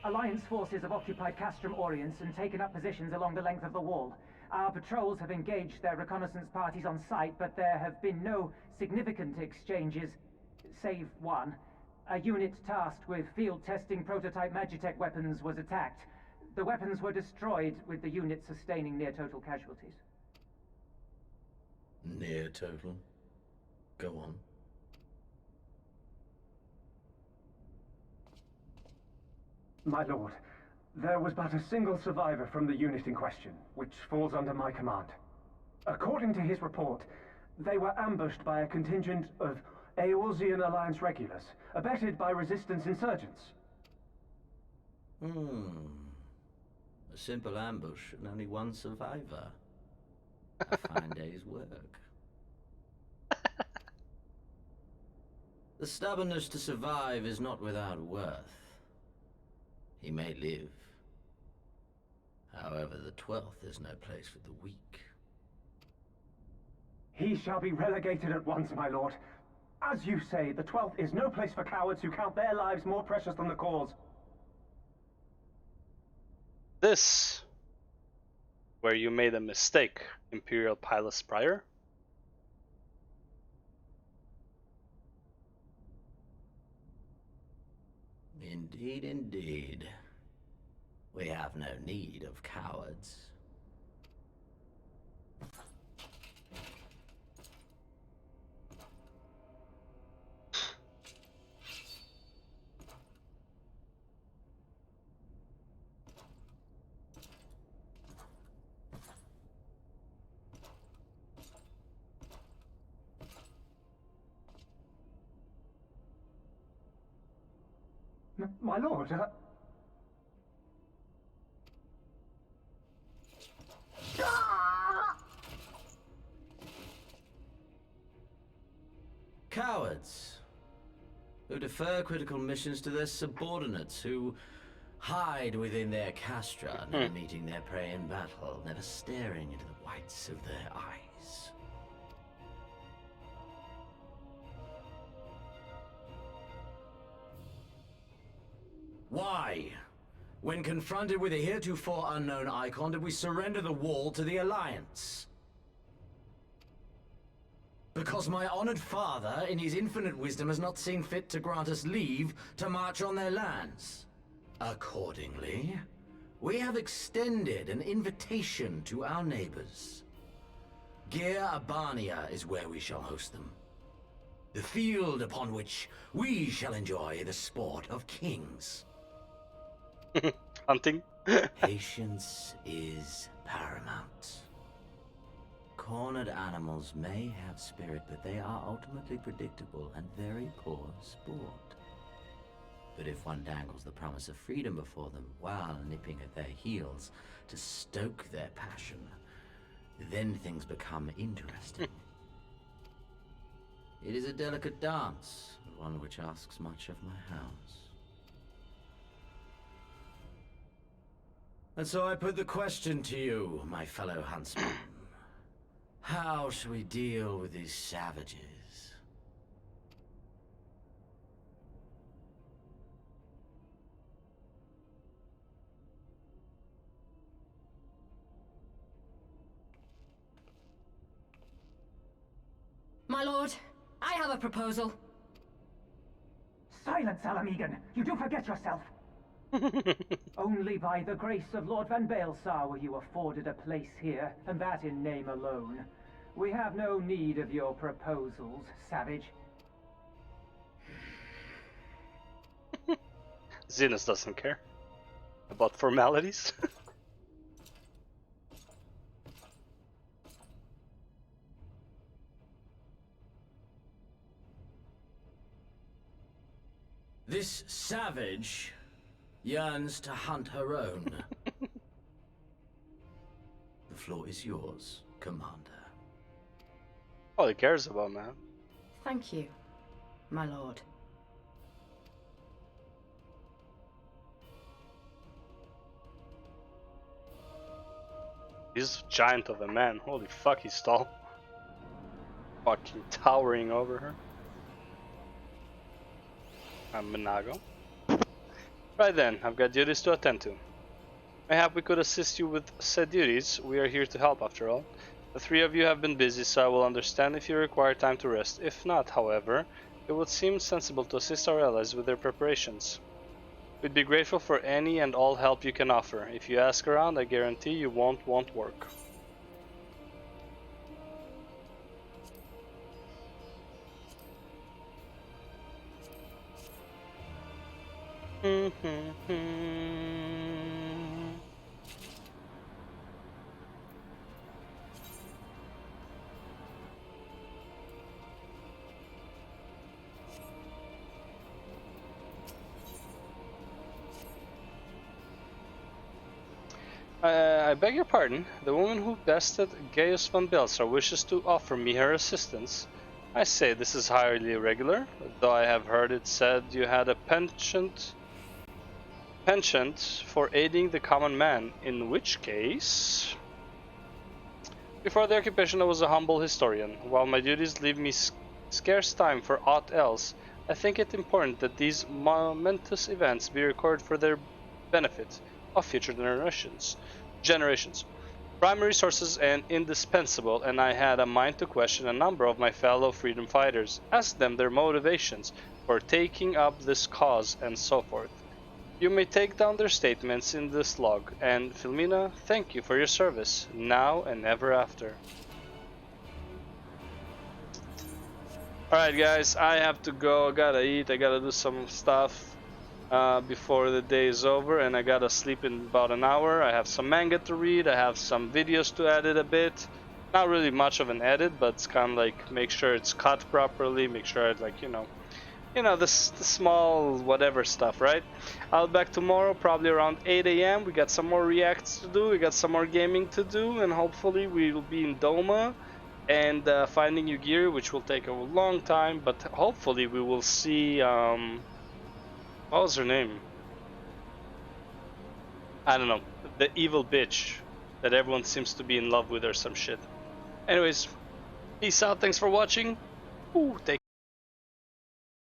Speaker 11: Alliance forces have occupied Castrum Orients and taken up positions along the length of the wall. Our patrols have engaged their reconnaissance parties on site, but there have been no significant exchanges, save one. A unit tasked with field testing prototype Magitech weapons was attacked. The weapons were destroyed, with the unit sustaining near-total casualties.
Speaker 12: Near total? Go on.
Speaker 23: My lord, there was but a single survivor from the unit in question, which falls under my command. According to his report, they were ambushed by a contingent of Eorzean Alliance regulars, abetted by resistance insurgents.
Speaker 12: A simple ambush and only one survivor. A fine day's work. The stubbornness to survive is not without worth. He may live. However, the 12th is no place for the weak.
Speaker 23: He shall be relegated at once, my lord. As you say, the 12th is no place for cowards who count their lives more precious than the cause.
Speaker 1: This, where you made a mistake, Imperial Pilot Prior.
Speaker 12: Indeed, indeed. We have no need of cowards.
Speaker 23: My lord,
Speaker 12: Cowards who defer critical missions to their subordinates, who hide within their castra, never meeting their prey in battle, never staring into the whites of their eyes. Why, when confronted with a heretofore unknown icon, did we surrender the wall to the Alliance? Because my honored father, in his infinite wisdom, has not seen fit to grant us leave to march on their lands. Accordingly, we have extended an invitation to our neighbors. Gir Abania is where we shall host them. The field upon which we shall enjoy the sport of kings.
Speaker 1: Hunting.
Speaker 12: Patience is paramount. cornered animals may have spirit, but they are ultimately predictable and very poor sport. But if one dangles the promise of freedom before them while nipping at their heels to stoke their passion, then things become interesting. It is a delicate dance, one which asks much of my house. And so I put the question to you, my fellow huntsman. How shall we deal with these savages?
Speaker 5: My lord, I have a proposal.
Speaker 11: Silence, Alamegan! You do forget yourself! Only by the grace of Lord Van Baelsar were you afforded a place here, and that in name alone. We have no need of your proposals, savage.
Speaker 1: Xenos doesn't care about formalities.
Speaker 12: This savage yearns to hunt her own. The floor is yours, Commander.
Speaker 1: All he cares about, man.
Speaker 5: Thank you, my lord.
Speaker 1: He's a giant of a man. Holy fuck, he's tall. Fucking towering over her. I'm Minago. Right then, I've got duties to attend to. Mayhap we could assist you with said duties. We are here to help after all. The three of you have been busy, so I will understand if you require time to rest. If not, however, it would seem sensible to assist our allies with their preparations. We'd be grateful for any and all help you can offer. If you ask around, I guarantee you won't want work. I beg your pardon. The woman who bested Gaius Van Baelsar wishes to offer me her assistance. I say this is highly irregular, though I have heard it said you had a penchant for aiding the common man, in which case... Before the occupation I was a humble historian. While my duties leave me scarce time for aught else, I think it important that these momentous events be recorded for their benefit of future generations. Primary sources and indispensable, and I had a mind to question a number of my fellow freedom fighters, ask them their motivations for taking up this cause, and so forth. You may take down their statements in this log, and Filmina, thank you for your service, now and ever after. Alright guys, I have to go, I gotta eat, I gotta do some stuff before the day is over, and I gotta sleep in about an hour. I have some manga to read, I have some videos to edit a bit. Not really much of an edit, but it's kind of like make sure it's cut properly, make sure it's like, you know the small whatever stuff, right? I'll be back tomorrow, probably around 8 AM. We got some more reacts to do, we got some more gaming to do, and hopefully we will be in Doma and finding new gear, which will take a long time, but hopefully we will see, what was her name? I don't know, the evil bitch that everyone seems to be in love with or some shit. Anyways, peace out, thanks for watching. Ooh, take